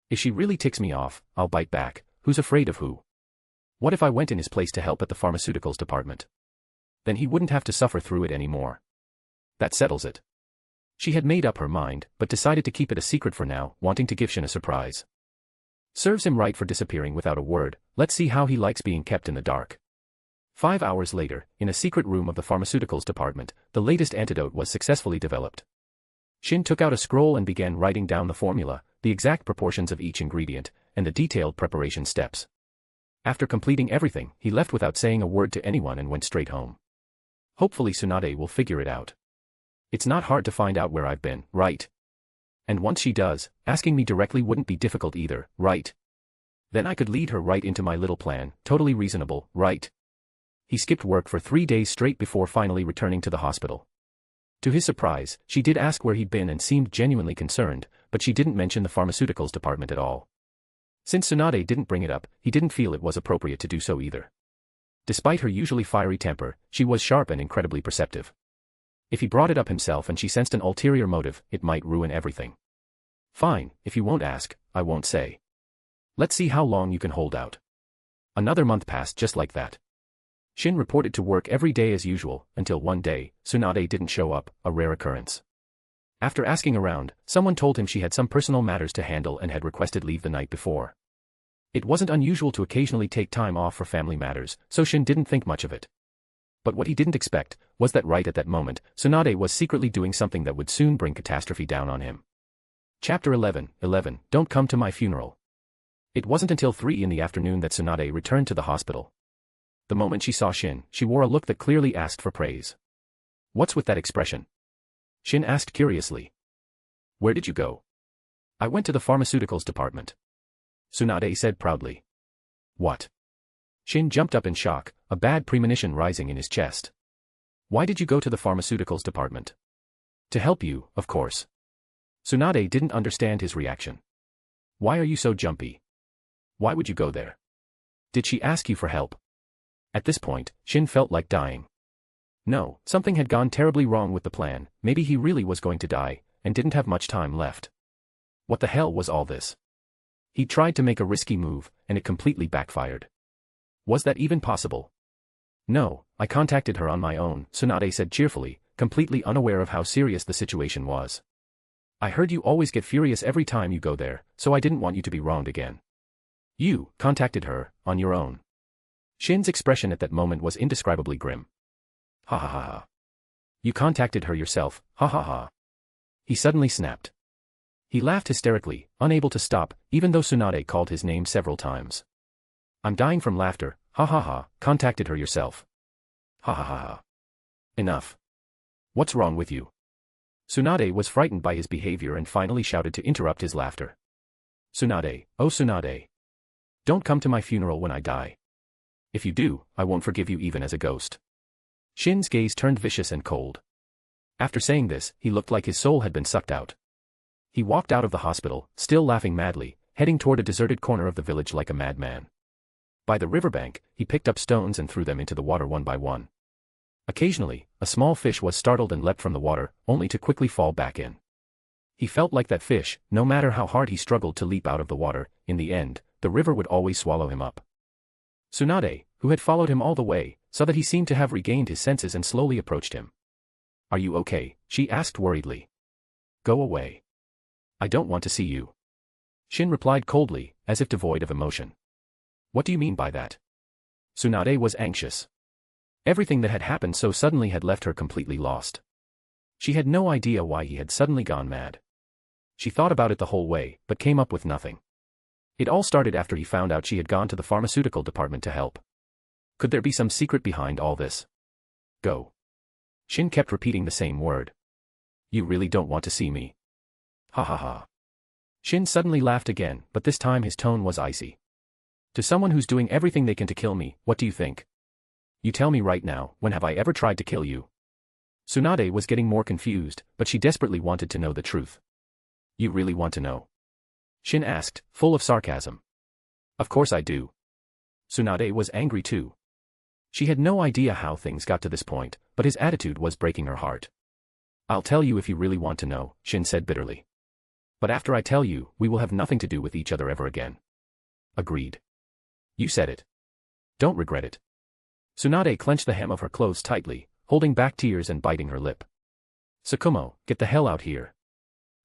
If she really ticks me off, I'll bite back. Who's afraid of who? What if I went in his place to help at the pharmaceuticals department? Then he wouldn't have to suffer through it anymore. That settles it. She had made up her mind, but decided to keep it a secret for now, wanting to give Shin a surprise. Serves him right for disappearing without a word, let's see how he likes being kept in the dark. 5 hours later, in a secret room of the pharmaceuticals department, the latest antidote was successfully developed. Shin took out a scroll and began writing down the formula, the exact proportions of each ingredient, and the detailed preparation steps. After completing everything, he left without saying a word to anyone and went straight home. Hopefully Tsunade will figure it out. It's not hard to find out where I've been, right? And once she does, asking me directly wouldn't be difficult either, right? Then I could lead her right into my little plan, totally reasonable, right? He skipped work for 3 days straight before finally returning to the hospital. To his surprise, she did ask where he'd been and seemed genuinely concerned, but she didn't mention the pharmaceuticals department at all. Since Tsunade didn't bring it up, he didn't feel it was appropriate to do so either. Despite her usually fiery temper, she was sharp and incredibly perceptive. If he brought it up himself and she sensed an ulterior motive, it might ruin everything. Fine, if you won't ask, I won't say. Let's see how long you can hold out. Another month passed just like that. Shin reported to work every day as usual, until one day, Tsunade didn't show up, a rare occurrence. After asking around, someone told him she had some personal matters to handle and had requested leave the night before. It wasn't unusual to occasionally take time off for family matters, so Shin didn't think much of it. But what he didn't expect was that right at that moment, Tsunade was secretly doing something that would soon bring catastrophe down on him. Chapter 11, Don't Come to My Funeral. It wasn't until 3 in the afternoon that Tsunade returned to the hospital. The moment she saw Shin, she wore a look that clearly asked for praise. What's with that expression? Shin asked curiously. Where did you go? I went to the pharmaceuticals department. Tsunade said proudly. What? Shin jumped up in shock, a bad premonition rising in his chest. Why did you go to the pharmaceuticals department? To help you, of course. Tsunade didn't understand his reaction. Why are you so jumpy? Why would you go there? Did she ask you for help? At this point, Shin felt like dying. No, something had gone terribly wrong with the plan, maybe he really was going to die, and didn't have much time left. What the hell was all this? He tried to make a risky move, and it completely backfired. Was that even possible? No, I contacted her on my own, Tsunade said cheerfully, completely unaware of how serious the situation was. I heard you always get furious every time you go there, so I didn't want you to be wronged again. You contacted her, on your own. Shin's expression at that moment was indescribably grim. Ha ha ha ha. You contacted her yourself, ha ha ha. He suddenly snapped. He laughed hysterically, unable to stop, even though Tsunade called his name several times. I'm dying from laughter, ha ha ha, contacted her yourself. Ha ha ha ha. Enough. What's wrong with you? Tsunade was frightened by his behavior and finally shouted to interrupt his laughter. Tsunade, oh Tsunade. Don't come to my funeral when I die. If you do, I won't forgive you even as a ghost. Shin's gaze turned vicious and cold. After saying this, he looked like his soul had been sucked out. He walked out of the hospital, still laughing madly, heading toward a deserted corner of the village like a madman. By the riverbank, he picked up stones and threw them into the water one by one. Occasionally, a small fish was startled and leapt from the water, only to quickly fall back in. He felt like that fish, no matter how hard he struggled to leap out of the water, in the end, the river would always swallow him up. Tsunade, who had followed him all the way, saw that he seemed to have regained his senses and slowly approached him. Are you okay? She asked worriedly. Go away. I don't want to see you. Shin replied coldly, as if devoid of emotion. What do you mean by that? Tsunade was anxious. Everything that had happened so suddenly had left her completely lost. She had no idea why he had suddenly gone mad. She thought about it the whole way, but came up with nothing. It all started after he found out she had gone to the pharmaceutical department to help. Could there be some secret behind all this? Go. Shin kept repeating the same word. You really don't want to see me. Ha ha ha. Shin suddenly laughed again, but this time his tone was icy. To someone who's doing everything they can to kill me, what do you think? You tell me right now, when have I ever tried to kill you? Tsunade was getting more confused, but she desperately wanted to know the truth. You really want to know? Shin asked, full of sarcasm. Of course I do. Tsunade was angry too. She had no idea how things got to this point, but his attitude was breaking her heart. I'll tell you if you really want to know, Shin said bitterly. But after I tell you, we will have nothing to do with each other ever again. Agreed. You said it. Don't regret it. Tsunade clenched the hem of her clothes tightly, holding back tears and biting her lip. Kumo, get the hell out here.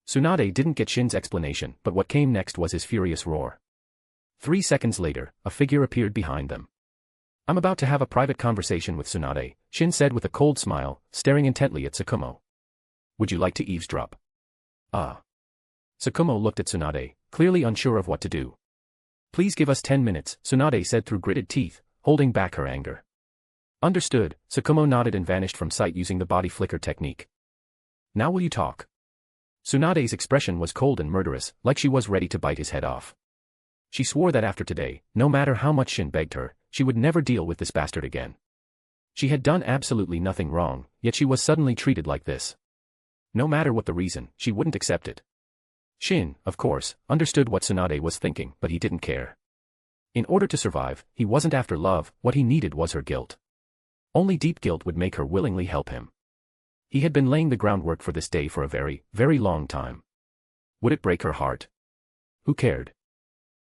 Tsunade didn't get Shin's explanation, but what came next was his furious roar. 3 seconds later, a figure appeared behind them. I'm about to have a private conversation with Tsunade, Shin said with a cold smile, staring intently at Kumo. Would you like to eavesdrop? Ah. Kumo looked at Tsunade, clearly unsure of what to do. Please give us 10 minutes, Tsunade said through gritted teeth, holding back her anger. Understood, Kumo nodded and vanished from sight using the body flicker technique. Now will you talk? Tsunade's expression was cold and murderous, like she was ready to bite his head off. She swore that after today, no matter how much Shin begged her, she would never deal with this bastard again. She had done absolutely nothing wrong, yet she was suddenly treated like this. No matter what the reason, she wouldn't accept it. Shin, of course, understood what Tsunade was thinking, but he didn't care. In order to survive, he wasn't after love, what he needed was her guilt. Only deep guilt would make her willingly help him. He had been laying the groundwork for this day for a very, very long time. Would it break her heart? Who cared?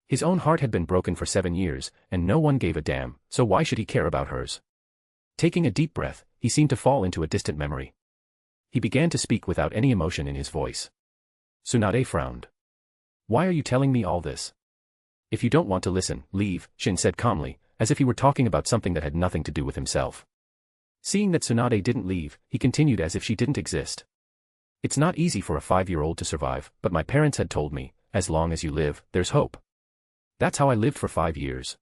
His own heart had been broken for 7 years, and no one gave a damn, so why should he care about hers? Taking a deep breath, he seemed to fall into a distant memory. He began to speak without any emotion in his voice. Tsunade frowned. Why are you telling me all this? If you don't want to listen, leave, Shin said calmly, as if he were talking about something that had nothing to do with himself. Seeing that Tsunade didn't leave, he continued as if she didn't exist. It's not easy for a 5-year-old to survive, but my parents had told me, as long as you live, there's hope. That's how I lived for 5 years.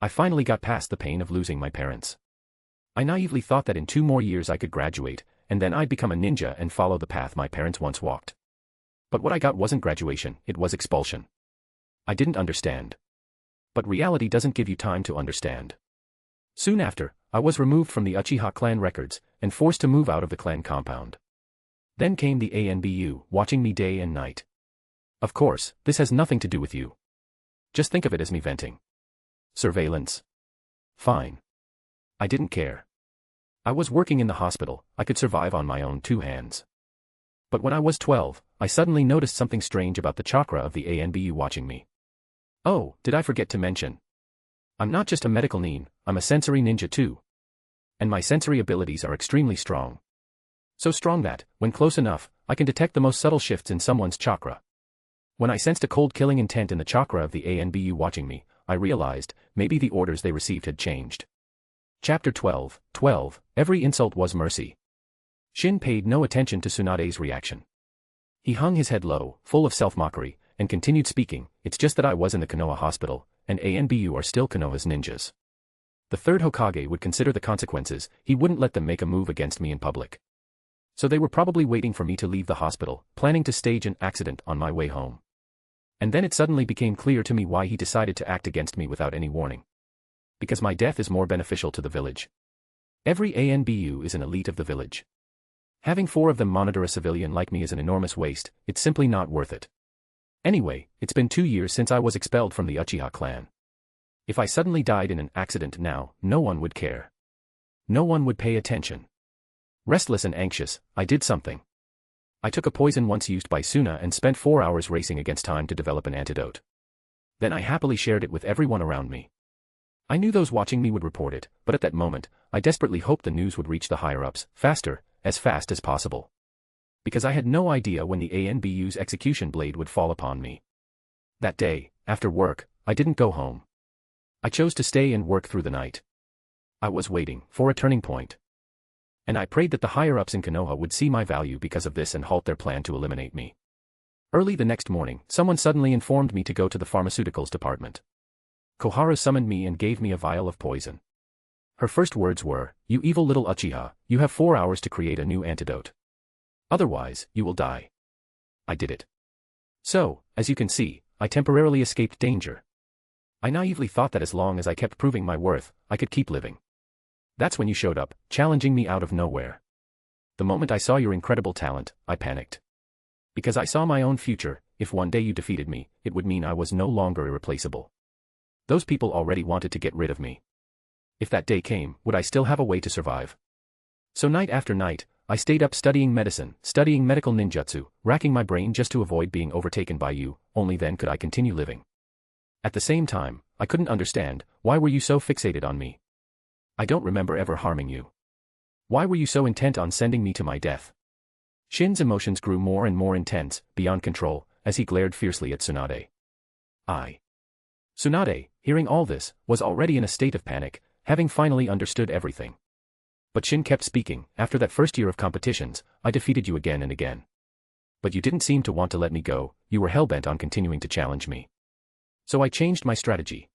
I finally got past the pain of losing my parents. I naively thought that in 2 more years I could graduate, and then I'd become a ninja and follow the path my parents once walked. But what I got wasn't graduation, it was expulsion. I didn't understand. But reality doesn't give you time to understand. Soon after, I was removed from the Uchiha clan records, and forced to move out of the clan compound. Then came the ANBU, watching me day and night. Of course, this has nothing to do with you. Just think of it as me venting. Surveillance. Fine. I didn't care. I was working in the hospital, I could survive on my own 2 hands. But when I was 12, I suddenly noticed something strange about the chakra of the ANBU watching me. Oh, did I forget to mention? I'm not just a medical nin, I'm a sensory ninja too. And my sensory abilities are extremely strong. So strong that, when close enough, I can detect the most subtle shifts in someone's chakra. When I sensed a cold killing intent in the chakra of the ANBU watching me, I realized, maybe the orders they received had changed. Chapter 12, Every insult was mercy. Shin paid no attention to Tsunade's reaction. He hung his head low, full of self-mockery, and continued speaking, it's just that I was in the Konoha Hospital, and ANBU are still Konoha's ninjas. The 3rd Hokage would consider the consequences, he wouldn't let them make a move against me in public. So they were probably waiting for me to leave the hospital, planning to stage an accident on my way home. And then it suddenly became clear to me why he decided to act against me without any warning. Because my death is more beneficial to the village. Every ANBU is an elite of the village. Having 4 of them monitor a civilian like me is an enormous waste, it's simply not worth it. Anyway, it's been 2 years since I was expelled from the Uchiha clan. If I suddenly died in an accident now, no one would care. No one would pay attention. Restless and anxious, I did something. I took a poison once used by Suna and spent 4 hours racing against time to develop an antidote. Then I happily shared it with everyone around me. I knew those watching me would report it, but at that moment, I desperately hoped the news would reach the higher-ups, faster, as fast as possible. Because I had no idea when the ANBU's execution blade would fall upon me. That day, after work, I didn't go home. I chose to stay and work through the night. I was waiting for a turning point. And I prayed that the higher-ups in Konoha would see my value because of this and halt their plan to eliminate me. Early the next morning, someone suddenly informed me to go to the pharmaceuticals department. Koharu summoned me and gave me a vial of poison. Her first words were, "You evil little Uchiha, you have 4 hours to create a new antidote. Otherwise, you will die." I did it. So, as you can see, I temporarily escaped danger. I naively thought that as long as I kept proving my worth, I could keep living. That's when you showed up, challenging me out of nowhere. The moment I saw your incredible talent, I panicked. Because I saw my own future. If one day you defeated me, it would mean I was no longer irreplaceable. Those people already wanted to get rid of me. If that day came, would I still have a way to survive? So night after night, I stayed up studying medicine, studying medical ninjutsu, racking my brain just to avoid being overtaken by you. Only then could I continue living. At the same time, I couldn't understand, why were you so fixated on me? I don't remember ever harming you. Why were you so intent on sending me to my death? Shin's emotions grew more and more intense, beyond control, as he glared fiercely at Tsunade. Tsunade, hearing all this, was already in a state of panic, having finally understood everything. But Shin kept speaking. "After that first year of competitions, I defeated you again and again. But you didn't seem to want to let me go, you were hell-bent on continuing to challenge me. So I changed my strategy.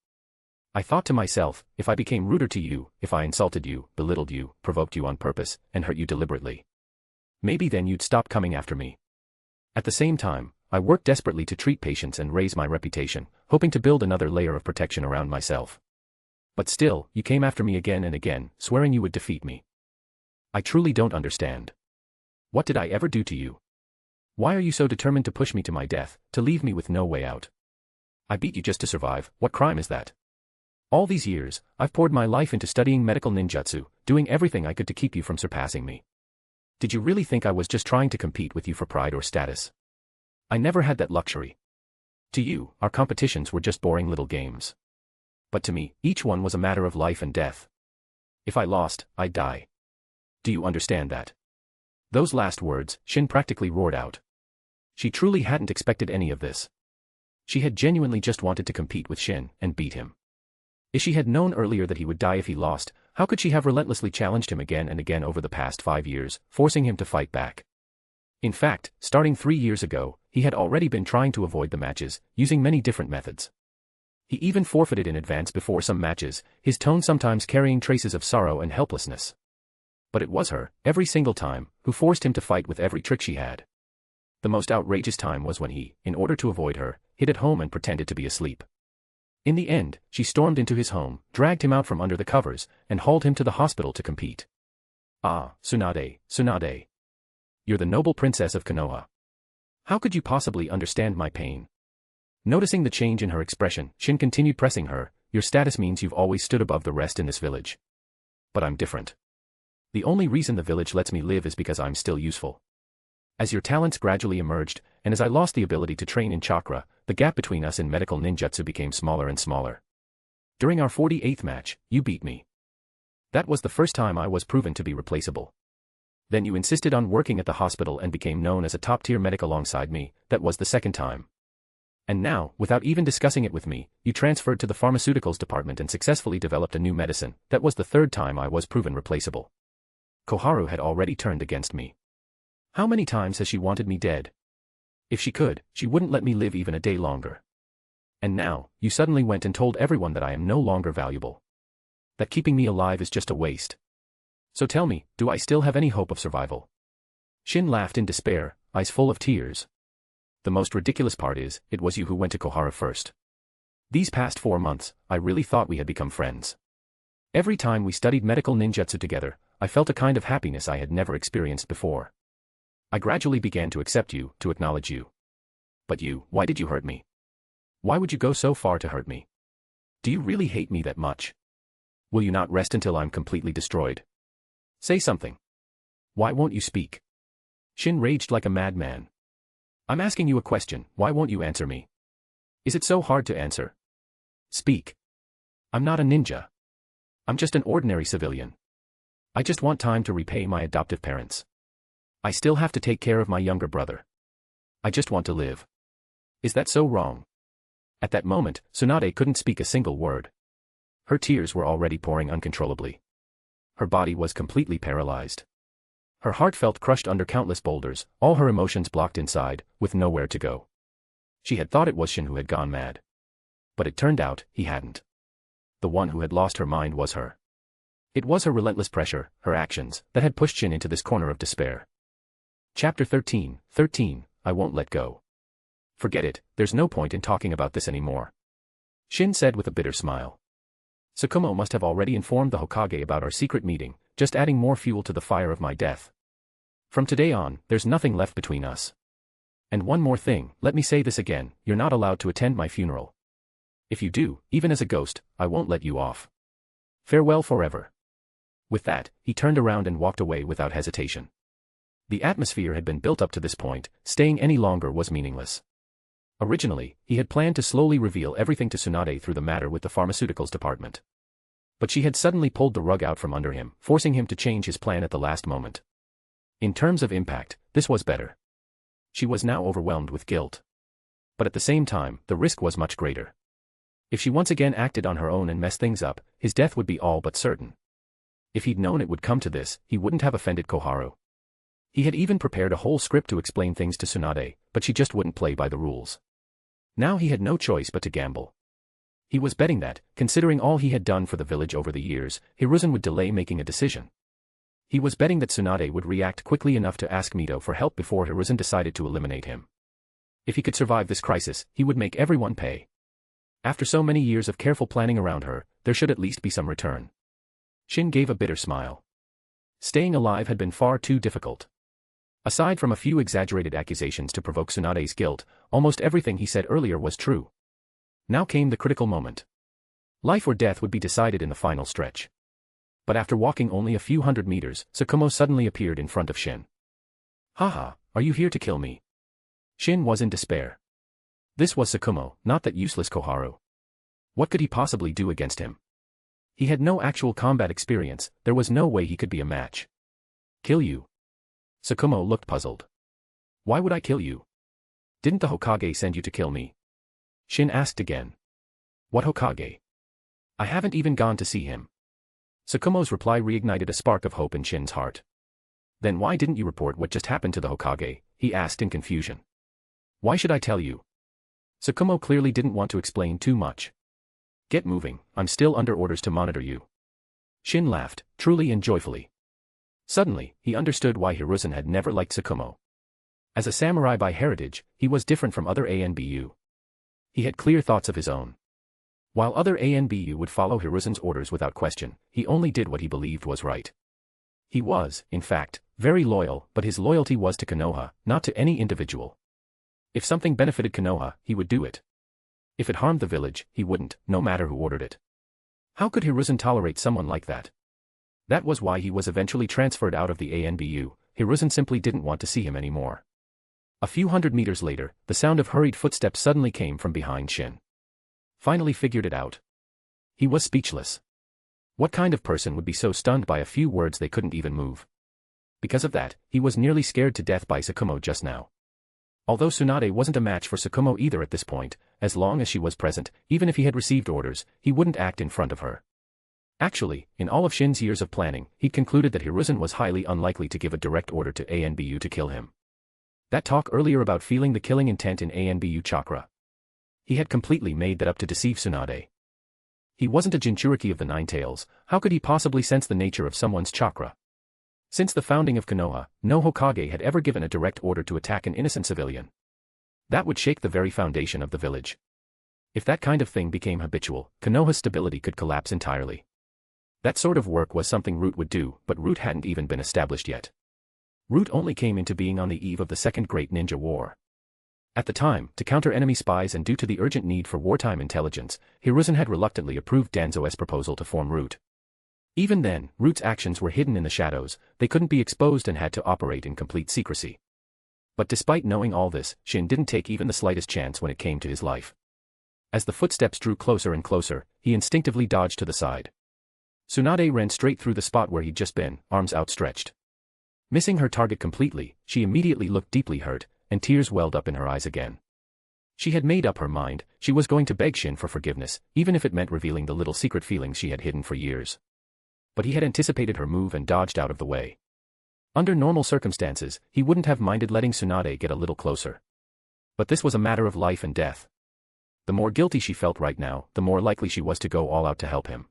I thought to myself, if I became ruder to you, if I insulted you, belittled you, provoked you on purpose, and hurt you deliberately, maybe then you'd stop coming after me. At the same time, I worked desperately to treat patients and raise my reputation, hoping to build another layer of protection around myself. But still, you came after me again and again, swearing you would defeat me. I truly don't understand. What did I ever do to you? Why are you so determined to push me to my death, to leave me with no way out? I beat you just to survive. What crime is that? All these years, I've poured my life into studying medical ninjutsu, doing everything I could to keep you from surpassing me. Did you really think I was just trying to compete with you for pride or status? I never had that luxury. To you, our competitions were just boring little games. But to me, each one was a matter of life and death. If I lost, I'd die. Do you understand that?" Those last words, Shin practically roared out. She truly hadn't expected any of this. She had genuinely just wanted to compete with Shin and beat him. If she had known earlier that he would die if he lost, how could she have relentlessly challenged him again and again over the past 5 years, forcing him to fight back? In fact, starting 3 years ago, he had already been trying to avoid the matches, using many different methods. He even forfeited in advance before some matches, his tone sometimes carrying traces of sorrow and helplessness. But it was her, every single time, who forced him to fight with every trick she had. The most outrageous time was when he, in order to avoid her, hid at home and pretended to be asleep. In the end, she stormed into his home, dragged him out from under the covers, and hauled him to the hospital to compete. "Ah, Tsunade, Tsunade. You're the noble princess of Konoha. How could you possibly understand my pain?" Noticing the change in her expression, Shin continued pressing her. "Your status means you've always stood above the rest in this village. But I'm different. The only reason the village lets me live is because I'm still useful. As your talents gradually emerged, and as I lost the ability to train in chakra, the gap between us in medical ninjutsu became smaller and smaller. During our 48th match, you beat me. That was the first time I was proven to be replaceable. Then you insisted on working at the hospital and became known as a top-tier medic alongside me. That was the second time. And now, without even discussing it with me, you transferred to the pharmaceuticals department and successfully developed a new medicine. That was the third time I was proven replaceable. Koharu had already turned against me. How many times has she wanted me dead? If she could, she wouldn't let me live even a day longer. And now, you suddenly went and told everyone that I am no longer valuable. That keeping me alive is just a waste. So tell me, do I still have any hope of survival?" Shin laughed in despair, eyes full of tears. "The most ridiculous part is, it was you who went to Koharu first. These past 4 months, I really thought we had become friends. Every time we studied medical ninjutsu together, I felt a kind of happiness I had never experienced before. I gradually began to accept you, to acknowledge you. But you, why did you hurt me? Why would you go so far to hurt me? Do you really hate me that much? Will you not rest until I'm completely destroyed? Say something. Why won't you speak?" Shin raged like a madman. "I'm asking you a question, why won't you answer me? Is it so hard to answer? Speak. I'm not a ninja. I'm just an ordinary civilian. I just want time to repay my adoptive parents. I still have to take care of my younger brother. I just want to live. Is that so wrong?" At that moment, Tsunade couldn't speak a single word. Her tears were already pouring uncontrollably. Her body was completely paralyzed. Her heart felt crushed under countless boulders, all her emotions blocked inside, with nowhere to go. She had thought it was Shin who had gone mad. But it turned out, he hadn't. The one who had lost her mind was her. It was her relentless pressure, her actions, that had pushed Shin into this corner of despair. Chapter 13, I won't let go. Forget it, there's no point in talking about this anymore. Shin said with a bitter smile. Kumo must have already informed the Hokage about our secret meeting, just adding more fuel to the fire of my death. From today on, there's nothing left between us. And one more thing, let me say this again, you're not allowed to attend my funeral. If you do, even as a ghost, I won't let you off. Farewell forever. With that, he turned around and walked away without hesitation. The atmosphere had been built up to this point, staying any longer was meaningless. Originally, he had planned to slowly reveal everything to Tsunade through the matter with the pharmaceuticals department. But she had suddenly pulled the rug out from under him, forcing him to change his plan at the last moment. In terms of impact, this was better. She was now overwhelmed with guilt. But at the same time, the risk was much greater. If she once again acted on her own and messed things up, his death would be all but certain. If he'd known it would come to this, he wouldn't have offended Koharu. He had even prepared a whole script to explain things to Tsunade, but she just wouldn't play by the rules. Now he had no choice but to gamble. He was betting that, considering all he had done for the village over the years, Hiruzen would delay making a decision. He was betting that Tsunade would react quickly enough to ask Mito for help before Hiruzen decided to eliminate him. If he could survive this crisis, he would make everyone pay. After so many years of careful planning around her, there should at least be some return. Shin gave a bitter smile. Staying alive had been far too difficult. Aside from a few exaggerated accusations to provoke Tsunade's guilt, almost everything he said earlier was true. Now came the critical moment. Life or death would be decided in the final stretch. But after walking only a few hundred meters, Kumo suddenly appeared in front of Shin. Haha, are you here to kill me? Shin was in despair. This was Kumo, not that useless Koharu. What could he possibly do against him? He had no actual combat experience, there was no way he could be a match. Kill you? Kumo looked puzzled. Why would I kill you? Didn't the Hokage send you to kill me? Shin asked again. What Hokage? I haven't even gone to see him. Kumo's reply reignited a spark of hope in Shin's heart. Then why didn't you report what just happened to the Hokage? He asked in confusion. Why should I tell you? Kumo clearly didn't want to explain too much. Get moving, I'm still under orders to monitor you. Shin laughed, truly and joyfully. Suddenly, he understood why Hiruzen had never liked Kumo. As a samurai by heritage, he was different from other ANBU. He had clear thoughts of his own. While other ANBU would follow Hiruzen's orders without question, he only did what he believed was right. He was, in fact, very loyal, but his loyalty was to Konoha, not to any individual. If something benefited Konoha, he would do it. If it harmed the village, he wouldn't, no matter who ordered it. How could Hiruzen tolerate someone like that? That was why he was eventually transferred out of the ANBU, Hiruzen simply didn't want to see him anymore. A few hundred meters later, the sound of hurried footsteps suddenly came from behind Shin. Finally figured it out. He was speechless. What kind of person would be so stunned by a few words they couldn't even move? Because of that, he was nearly scared to death by Kumo just now. Although Tsunade wasn't a match for Kumo either at this point, as long as she was present, even if he had received orders, he wouldn't act in front of her. Actually, in all of Shin's years of planning, he'd concluded that Hiruzen was highly unlikely to give a direct order to ANBU to kill him. That talk earlier about feeling the killing intent in ANBU chakra. He had completely made that up to deceive Tsunade. He wasn't a Jinchuriki of the Nine Tails, how could he possibly sense the nature of someone's chakra? Since the founding of Konoha, no Hokage had ever given a direct order to attack an innocent civilian. That would shake the very foundation of the village. If that kind of thing became habitual, Konoha's stability could collapse entirely. That sort of work was something Root would do, but Root hadn't even been established yet. Root only came into being on the eve of the Second Great Ninja War. At the time, to counter enemy spies and due to the urgent need for wartime intelligence, Hiruzen had reluctantly approved Danzo's proposal to form Root. Even then, Root's actions were hidden in the shadows, they couldn't be exposed and had to operate in complete secrecy. But despite knowing all this, Shin didn't take even the slightest chance when it came to his life. As the footsteps drew closer and closer, he instinctively dodged to the side. Tsunade ran straight through the spot where he'd just been, arms outstretched. Missing her target completely, she immediately looked deeply hurt, and tears welled up in her eyes again. She had made up her mind, she was going to beg Shin for forgiveness, even if it meant revealing the little secret feelings she had hidden for years. But he had anticipated her move and dodged out of the way. Under normal circumstances, he wouldn't have minded letting Tsunade get a little closer. But this was a matter of life and death. The more guilty she felt right now, the more likely she was to go all out to help him.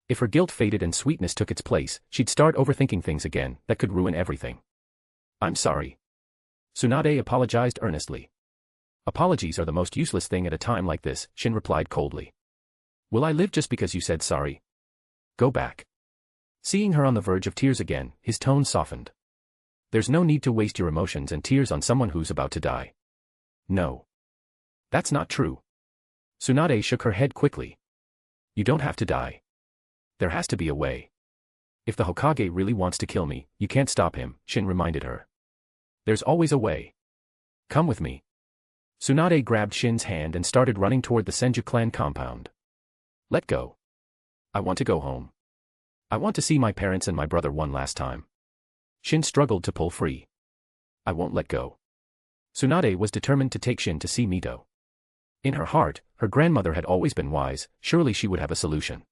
If her guilt faded and sweetness took its place, she'd start overthinking things again that could ruin everything. I'm sorry. Tsunade apologized earnestly. Apologies are the most useless thing at a time like this, Shin replied coldly. Will I live just because you said sorry? Go back. Seeing her on the verge of tears again, his tone softened. There's no need to waste your emotions and tears on someone who's about to die. No. That's not true. Tsunade shook her head quickly. You don't have to die. There has to be a way. If the Hokage really wants to kill me, you can't stop him, Shin reminded her. There's always a way. Come with me. Tsunade grabbed Shin's hand and started running toward the Senju clan compound. Let go. I want to go home. I want to see my parents and my brother one last time. Shin struggled to pull free. I won't let go. Tsunade was determined to take Shin to see Mito. In her heart, her grandmother had always been wise, surely she would have a solution.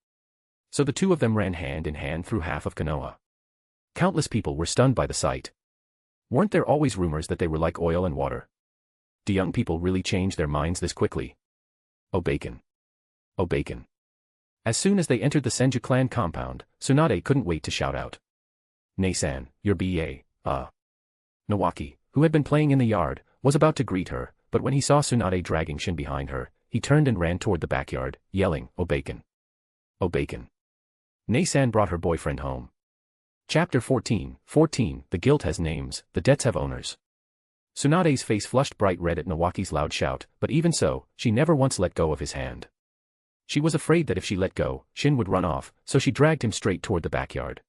So the two of them ran hand in hand through half of Konoha. Countless people were stunned by the sight. Weren't there always rumors that they were like oil and water? Do young people really change their minds this quickly? Oh bacon. Oh bacon. As soon as they entered the Senju clan compound, Tsunade couldn't wait to shout out. Nei-san, your BA, Nawaki, who had been playing in the yard, was about to greet her, but when he saw Tsunade dragging Shin behind her, he turned and ran toward the backyard, yelling, Oh bacon. Oh bacon. Nei-san brought her boyfriend home. Chapter 14, The guilt has names, the debts have owners. Tsunade's face flushed bright red at Nawaki's loud shout, but even so, she never once let go of his hand. She was afraid that if she let go, Shin would run off, so she dragged him straight toward the backyard.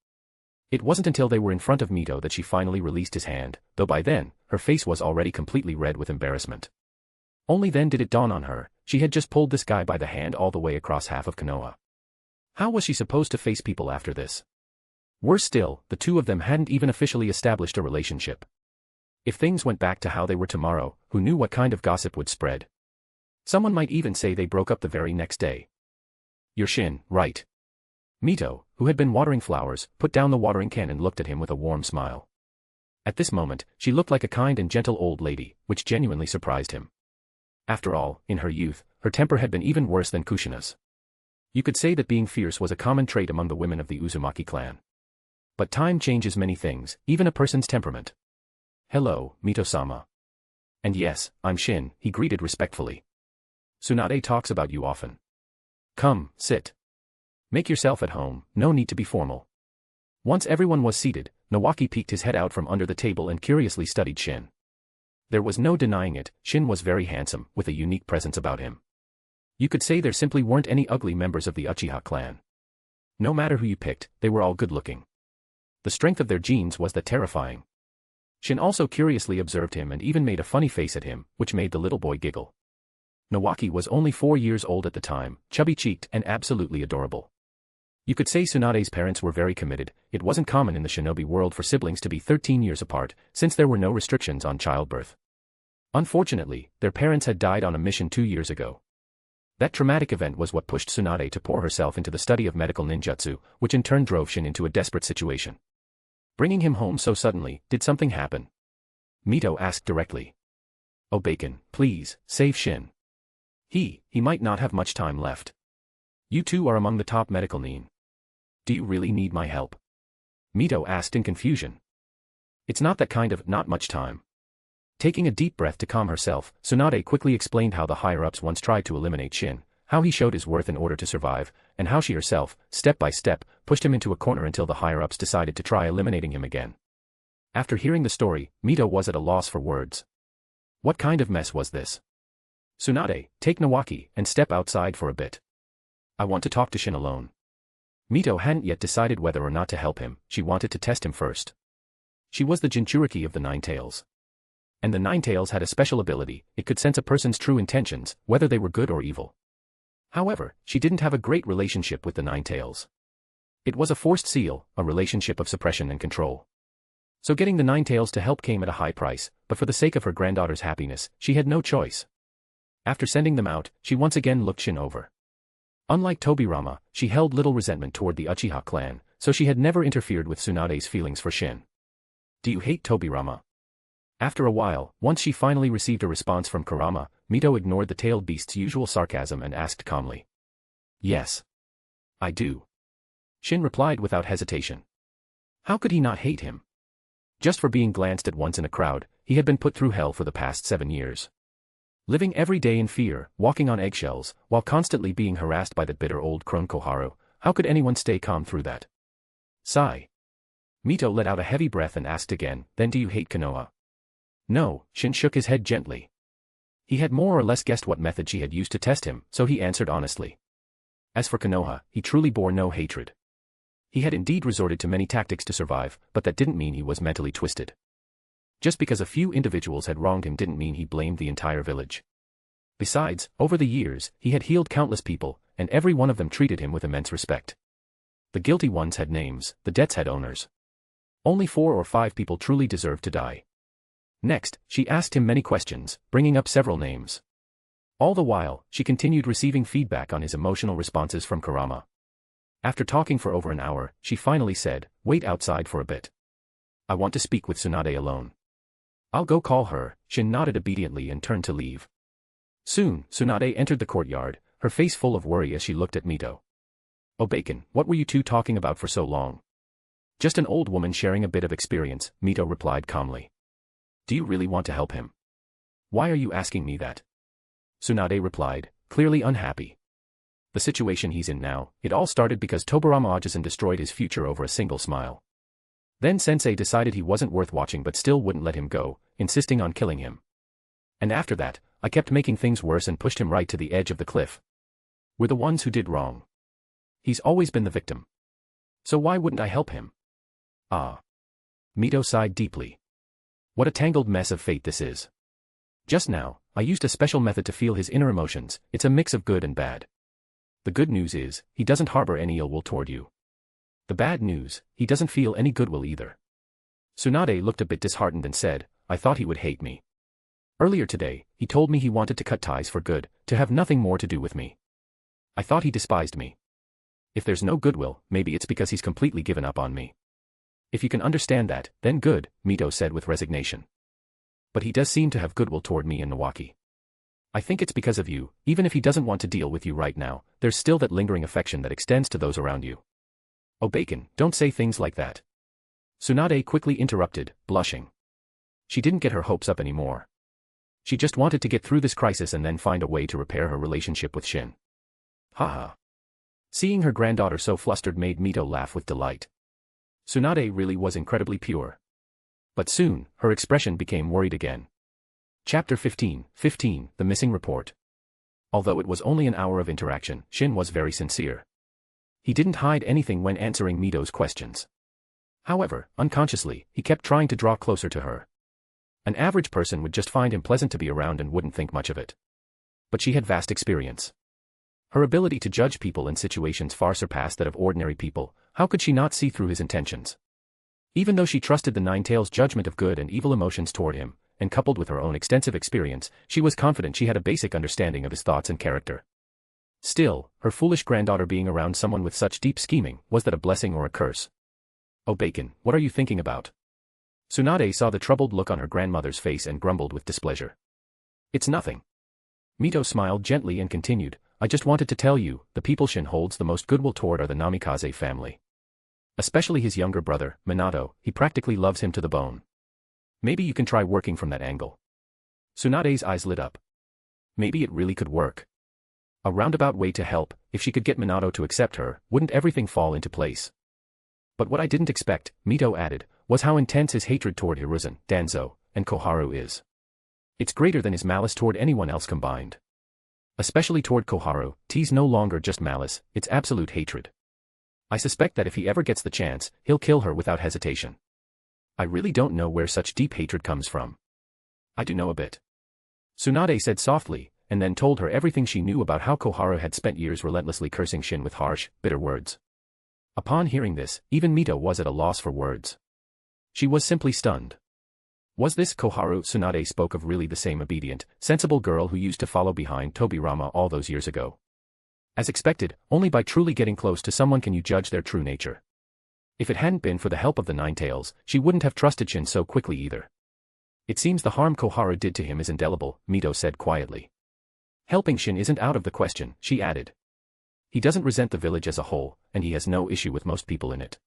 It wasn't until they were in front of Mito that she finally released his hand, though by then, her face was already completely red with embarrassment. Only then did it dawn on her, she had just pulled this guy by the hand all the way across half of Konoha. How was she supposed to face people after this? Worse still, the two of them hadn't even officially established a relationship. If things went back to how they were tomorrow, who knew what kind of gossip would spread? Someone might even say they broke up the very next day. You're Shin, right? Mito, who had been watering flowers, put down the watering can and looked at him with a warm smile. At this moment, she looked like a kind and gentle old lady, which genuinely surprised him. After all, in her youth, her temper had been even worse than Kushina's. You could say that being fierce was a common trait among the women of the Uzumaki clan. But time changes many things, even a person's temperament. Hello, Mito-sama. And yes, I'm Shin, he greeted respectfully. Tsunade talks about you often. Come, sit. Make yourself at home, no need to be formal. Once everyone was seated, Nawaki peeked his head out from under the table and curiously studied Shin. There was no denying it, Shin was very handsome, with a unique presence about him. You could say there simply weren't any ugly members of the Uchiha clan. No matter who you picked, they were all good-looking. The strength of their genes was that terrifying. Shin also curiously observed him and even made a funny face at him, which made the little boy giggle. Nawaki was only 4 years old at the time, chubby-cheeked and absolutely adorable. You could say Tsunade's parents were very committed. It wasn't common in the shinobi world for siblings to be 13 years apart, since there were no restrictions on childbirth. Unfortunately, their parents had died on a mission 2 years ago. That traumatic event was what pushed Tsunade to pour herself into the study of medical ninjutsu, which in turn drove Shin into a desperate situation. Bringing him home so suddenly, did something happen? Mito asked directly. Oh bacon, please, save Shin. He might not have much time left. You two are among the top medical nin. Do you really need my help? Mito asked in confusion. It's not that kind of not much time. Taking a deep breath to calm herself, Tsunade quickly explained how the higher-ups once tried to eliminate Shin, how he showed his worth in order to survive, and how she herself, step by step, pushed him into a corner until the higher-ups decided to try eliminating him again. After hearing the story, Mito was at a loss for words. What kind of mess was this? Tsunade, take Nawaki and step outside for a bit. I want to talk to Shin alone. Mito hadn't yet decided whether or not to help him, she wanted to test him first. She was the Jinchuriki of the Nine Tails. And the Nine Tails had a special ability, it could sense a person's true intentions, whether they were good or evil. However, she didn't have a great relationship with the Nine Tails. It was a forced seal, a relationship of suppression and control. So getting the Nine Tails to help came at a high price, but for the sake of her granddaughter's happiness, she had no choice. After sending them out, she once again looked Shin over. Unlike Tobirama, she held little resentment toward the Uchiha clan, so she had never interfered with Tsunade's feelings for Shin. Do you hate Tobirama? After a while, once she finally received a response from Kurama, Mito ignored the tailed beast's usual sarcasm and asked calmly. Yes. I do. Shin replied without hesitation. How could he not hate him? Just for being glanced at once in a crowd, he had been put through hell for the past 7 years. Living every day in fear, walking on eggshells, while constantly being harassed by that bitter old crone Koharu, how could anyone stay calm through that? Sigh. Mito let out a heavy breath and asked again, then do you hate Konoha? No, Shin shook his head gently. He had more or less guessed what method she had used to test him, so he answered honestly. As for Konoha, he truly bore no hatred. He had indeed resorted to many tactics to survive, but that didn't mean he was mentally twisted. Just because a few individuals had wronged him didn't mean he blamed the entire village. Besides, over the years, he had healed countless people, and every one of them treated him with immense respect. The guilty ones had names, the debts had owners. Only 4 or 5 people truly deserved to die. Next, she asked him many questions, bringing up several names. All the while, she continued receiving feedback on his emotional responses from Kurama. After talking for over an hour, she finally said, wait outside for a bit. I want to speak with Tsunade alone. I'll go call her. Shin nodded obediently and turned to leave. Soon, Tsunade entered the courtyard, her face full of worry as she looked at Mito. Oh Bacon, what were you two talking about for so long? Just an old woman sharing a bit of experience, Mito replied calmly. Do you really want to help him? Why are you asking me that? Tsunade replied, clearly unhappy. The situation he's in now, it all started because Tobirama Ajasan destroyed his future over a single smile. Then Sensei decided he wasn't worth watching but still wouldn't let him go, insisting on killing him. And after that, I kept making things worse and pushed him right to the edge of the cliff. We're the ones who did wrong. He's always been the victim. So why wouldn't I help him? Ah. Mito sighed deeply. What a tangled mess of fate this is. Just now, I used a special method to feel his inner emotions. It's a mix of good and bad. The good news is, he doesn't harbor any ill will toward you. The bad news, he doesn't feel any goodwill either. Tsunade looked a bit disheartened and said, I thought he would hate me. Earlier today, he told me he wanted to cut ties for good, to have nothing more to do with me. I thought he despised me. If there's no goodwill, maybe it's because he's completely given up on me. If you can understand that, then good, Mito said with resignation. But he does seem to have goodwill toward me and Nawaki. I think it's because of you. Even if he doesn't want to deal with you right now, there's still that lingering affection that extends to those around you. Oh Bacon, don't say things like that. Tsunade quickly interrupted, blushing. She didn't get her hopes up anymore. She just wanted to get through this crisis and then find a way to repair her relationship with Shin. Haha. Seeing her granddaughter so flustered made Mito laugh with delight. Tsunade really was incredibly pure. But soon, her expression became worried again. Chapter 15, The Missing Report. Although it was only an hour of interaction, Shin was very sincere. He didn't hide anything when answering Mito's questions. However, unconsciously, he kept trying to draw closer to her. An average person would just find him pleasant to be around and wouldn't think much of it. But she had vast experience. Her ability to judge people and situations far surpassed that of ordinary people. How could she not see through his intentions? Even though she trusted the Nine-Tails' judgment of good and evil emotions toward him, and coupled with her own extensive experience, she was confident she had a basic understanding of his thoughts and character. Still, her foolish granddaughter being around someone with such deep scheming, was that a blessing or a curse? Oh Bacon, what are you thinking about? Tsunade saw the troubled look on her grandmother's face and grumbled with displeasure. It's nothing. Mito smiled gently and continued, I just wanted to tell you, the people Shin holds the most goodwill toward are the Namikaze family. Especially his younger brother, Minato, he practically loves him to the bone. Maybe you can try working from that angle. Tsunade's eyes lit up. Maybe it really could work. A roundabout way to help, if she could get Minato to accept her, wouldn't everything fall into place? But what I didn't expect, Mito added, was how intense his hatred toward Hiruzen, Danzo, and Koharu is. It's greater than his malice toward anyone else combined. Especially toward Koharu, T's no longer just malice, it's absolute hatred. I suspect that if he ever gets the chance, he'll kill her without hesitation. I really don't know where such deep hatred comes from. I do know a bit. Tsunade said softly, and then told her everything she knew about how Koharu had spent years relentlessly cursing Shin with harsh, bitter words. Upon hearing this, even Mito was at a loss for words. She was simply stunned. Was this Koharu? Tsunade spoke of really the same obedient, sensible girl who used to follow behind Tobirama all those years ago. As expected, only by truly getting close to someone can you judge their true nature. If it hadn't been for the help of the Nine Tails, she wouldn't have trusted Shin so quickly either. It seems the harm Koharu did to him is indelible, Mito said quietly. Helping Shin isn't out of the question, she added. He doesn't resent the village as a whole, and he has no issue with most people in it.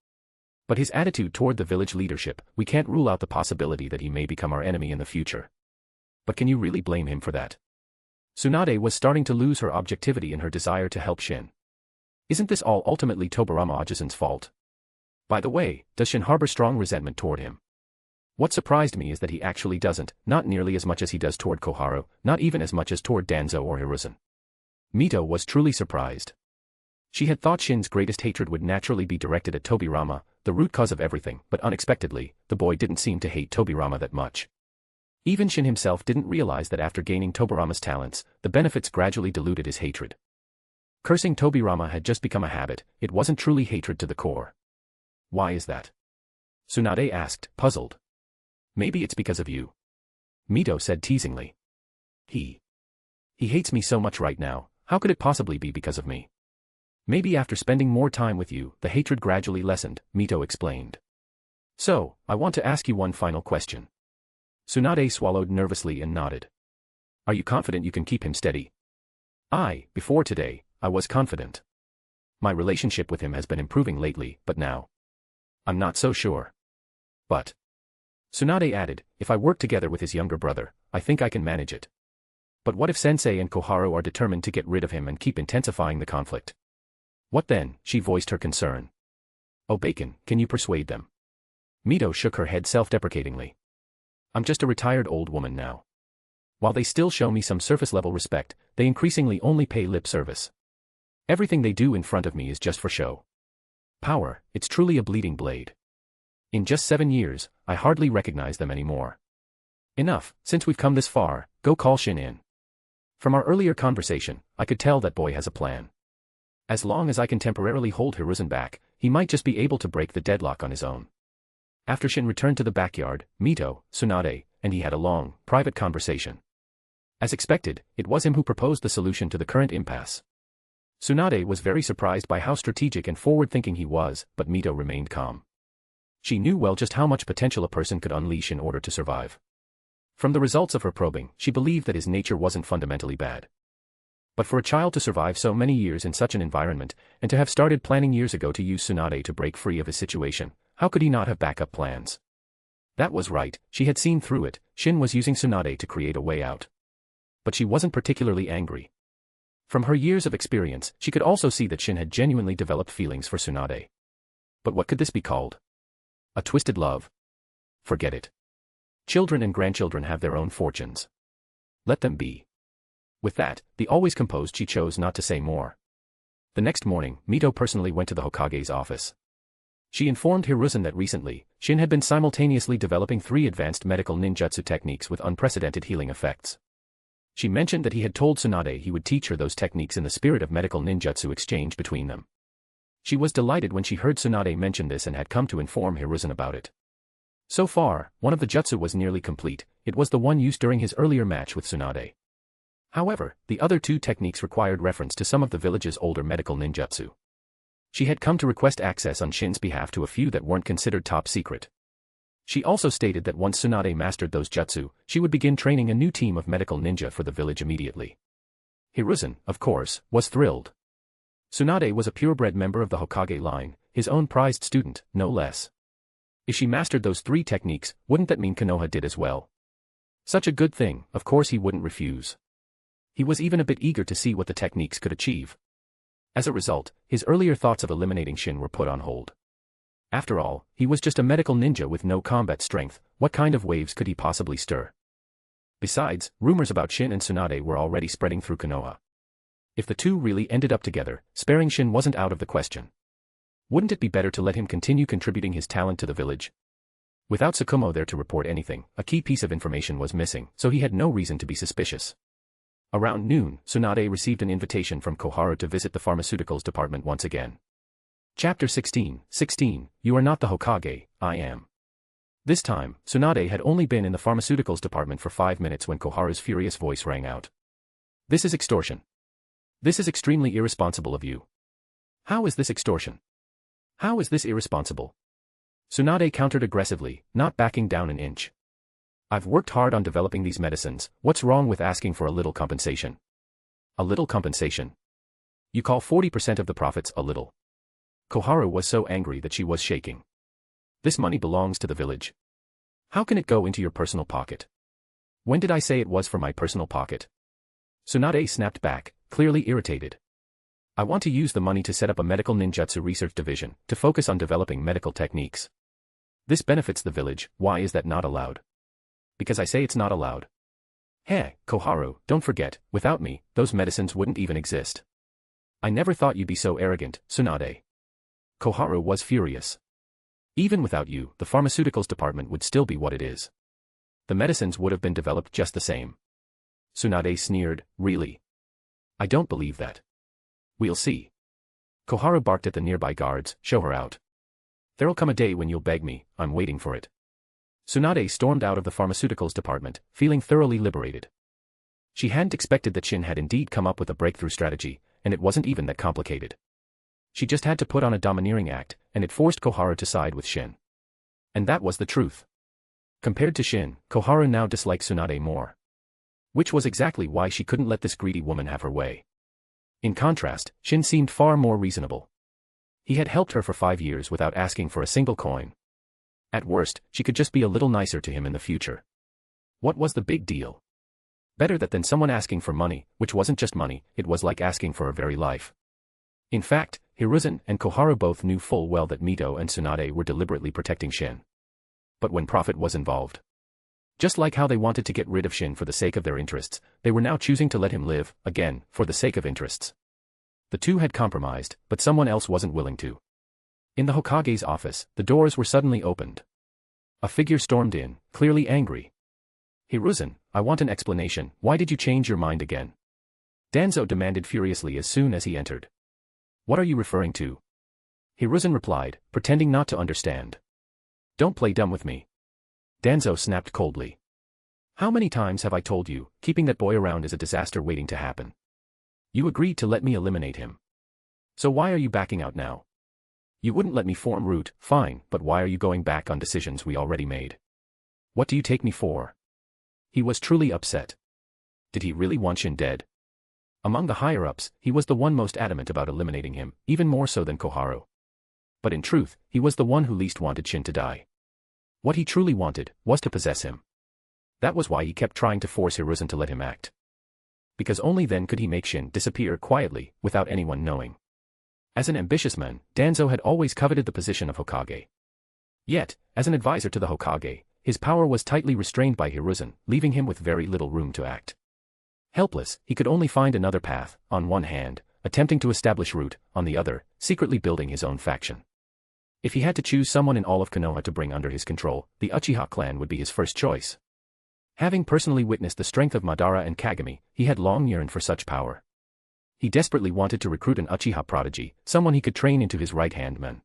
But his attitude toward the village leadership, we can't rule out the possibility that he may become our enemy in the future. But can you really blame him for that? Tsunade was starting to lose her objectivity in her desire to help Shin. Isn't this all ultimately Tobirama Ojisan's fault? By the way, does Shin harbor strong resentment toward him? What surprised me is that he actually doesn't, not nearly as much as he does toward Koharu, not even as much as toward Danzo or Hiruzen. Mito was truly surprised. She had thought Shin's greatest hatred would naturally be directed at Tobirama, the root cause of everything, but unexpectedly, the boy didn't seem to hate Tobirama that much. Even Shin himself didn't realize that after gaining Tobirama's talents, the benefits gradually diluted his hatred. Cursing Tobirama had just become a habit, it wasn't truly hatred to the core. Why is that? Tsunade asked, puzzled. Maybe it's because of you. Mito said teasingly. He hates me so much right now, how could it possibly be because of me? Maybe after spending more time with you, the hatred gradually lessened, Mito explained. So, I want to ask you one final question. Tsunade swallowed nervously and nodded. Are you confident you can keep him steady? Before today, I was confident. My relationship with him has been improving lately, but now, I'm not so sure. But, Tsunade added, if I work together with his younger brother, I think I can manage it. But what if Sensei and Koharu are determined to get rid of him and keep intensifying the conflict? What then? She voiced her concern. Oh Bacon, can you persuade them? Mito shook her head self-deprecatingly. I'm just a retired old woman now. While they still show me some surface-level respect, they increasingly only pay lip service. Everything they do in front of me is just for show. Power, it's truly a bleeding blade. In just 7 years, I hardly recognize them anymore. Enough, since we've come this far, go call Shin in. From our earlier conversation, I could tell that boy has a plan. As long as I can temporarily hold Hiruzen back, he might just be able to break the deadlock on his own. After Shin returned to the backyard, Mito, Tsunade, and he had a long, private conversation. As expected, it was him who proposed the solution to the current impasse. Tsunade was very surprised by how strategic and forward-thinking he was, but Mito remained calm. She knew well just how much potential a person could unleash in order to survive. From the results of her probing, she believed that his nature wasn't fundamentally bad. But for a child to survive so many years in such an environment, and to have started planning years ago to use Tsunade to break free of his situation, how could he not have backup plans? That was right, she had seen through it, Shin was using Tsunade to create a way out. But she wasn't particularly angry. From her years of experience, she could also see that Shin had genuinely developed feelings for Tsunade. But what could this be called? A twisted love? Forget it. Children and grandchildren have their own fortunes. Let them be. With that, the always composed she chose not to say more. The next morning, Mito personally went to the Hokage's office. She informed Hiruzen that recently, Shin had been simultaneously developing 3 advanced medical ninjutsu techniques with unprecedented healing effects. She mentioned that he had told Tsunade he would teach her those techniques in the spirit of medical ninjutsu exchange between them. She was delighted when she heard Tsunade mention this and had come to inform Hiruzen about it. So far, one of the jutsu was nearly complete, it was the one used during his earlier match with Tsunade. However, the other 2 techniques required reference to some of the village's older medical ninjutsu. She had come to request access on Shin's behalf to a few that weren't considered top secret. She also stated that once Tsunade mastered those jutsu, she would begin training a new team of medical ninja for the village immediately. Hiruzen, of course, was thrilled. Tsunade was a purebred member of the Hokage line, his own prized student, no less. If she mastered those 3 techniques, wouldn't that mean Konoha did as well? Such a good thing, of course he wouldn't refuse. He was even a bit eager to see what the techniques could achieve. As a result, his earlier thoughts of eliminating Shin were put on hold. After all, he was just a medical ninja with no combat strength, what kind of waves could he possibly stir? Besides, rumors about Shin and Tsunade were already spreading through Konoha. If the 2 really ended up together, sparing Shin wasn't out of the question. Wouldn't it be better to let him continue contributing his talent to the village? Without Kumo there to report anything, a key piece of information was missing, so he had no reason to be suspicious. Around noon, Tsunade received an invitation from Koharu to visit the pharmaceuticals department once again. Chapter 16, You are not the Hokage, I am. This time, Tsunade had only been in the pharmaceuticals department for 5 minutes when Koharu's furious voice rang out. This is extortion. This is extremely irresponsible of you. How is this extortion? How is this irresponsible? Tsunade countered aggressively, not backing down an inch. I've worked hard on developing these medicines, what's wrong with asking for a little compensation? A little compensation? You call 40% of the profits a little? Koharu was so angry that she was shaking. This money belongs to the village. How can it go into your personal pocket? When did I say it was for my personal pocket? Tsunade snapped back, clearly irritated. I want to use the money to set up a medical ninjutsu research division, to focus on developing medical techniques. This benefits the village, why is that not allowed? Because I say it's not allowed. Heh, Koharu, don't forget, without me, those medicines wouldn't even exist. I never thought you'd be so arrogant, Tsunade. Koharu was furious. Even without you, the pharmaceuticals department would still be what it is. The medicines would have been developed just the same. Tsunade sneered, really? I don't believe that. We'll see. Koharu barked at the nearby guards, show her out. There'll come a day when you'll beg me, I'm waiting for it. Tsunade stormed out of the pharmaceuticals department, feeling thoroughly liberated. She hadn't expected that Shin had indeed come up with a breakthrough strategy, and it wasn't even that complicated. She just had to put on a domineering act, and it forced Koharu to side with Shin. And that was the truth. Compared to Shin, Koharu now disliked Tsunade more. Which was exactly why she couldn't let this greedy woman have her way. In contrast, Shin seemed far more reasonable. He had helped her for 5 years without asking for a single coin. At worst, she could just be a little nicer to him in the future. What was the big deal? Better that than someone asking for money, which wasn't just money, it was like asking for her very life. In fact, Hiruzen and Koharu both knew full well that Mito and Tsunade were deliberately protecting Shin. But when profit was involved, just like how they wanted to get rid of Shin for the sake of their interests, they were now choosing to let him live, again, for the sake of interests. The two had compromised, but someone else wasn't willing to. In the Hokage's office, the doors were suddenly opened. A figure stormed in, clearly angry. Hiruzen, I want an explanation, why did you change your mind again? Danzo demanded furiously as soon as he entered. What are you referring to? Hiruzen replied, pretending not to understand. Don't play dumb with me. Danzo snapped coldly. How many times have I told you, keeping that boy around is a disaster waiting to happen? You agreed to let me eliminate him. So why are you backing out now? You wouldn't let me form root, fine, but why are you going back on decisions we already made? What do you take me for? He was truly upset. Did he really want Shin dead? Among the higher-ups, he was the one most adamant about eliminating him, even more so than Koharu. But in truth, he was the one who least wanted Shin to die. What he truly wanted was to possess him. That was why he kept trying to force Hiruzen to let him act. Because only then could he make Shin disappear quietly, without anyone knowing. As an ambitious man, Danzo had always coveted the position of Hokage. Yet, as an advisor to the Hokage, his power was tightly restrained by Hiruzen, leaving him with very little room to act. Helpless, he could only find another path, on one hand, attempting to establish root, on the other, secretly building his own faction. If he had to choose someone in all of Konoha to bring under his control, the Uchiha clan would be his first choice. Having personally witnessed the strength of Madara and Kagami, he had long yearned for such power. He desperately wanted to recruit an Uchiha prodigy, someone he could train into his right-hand man.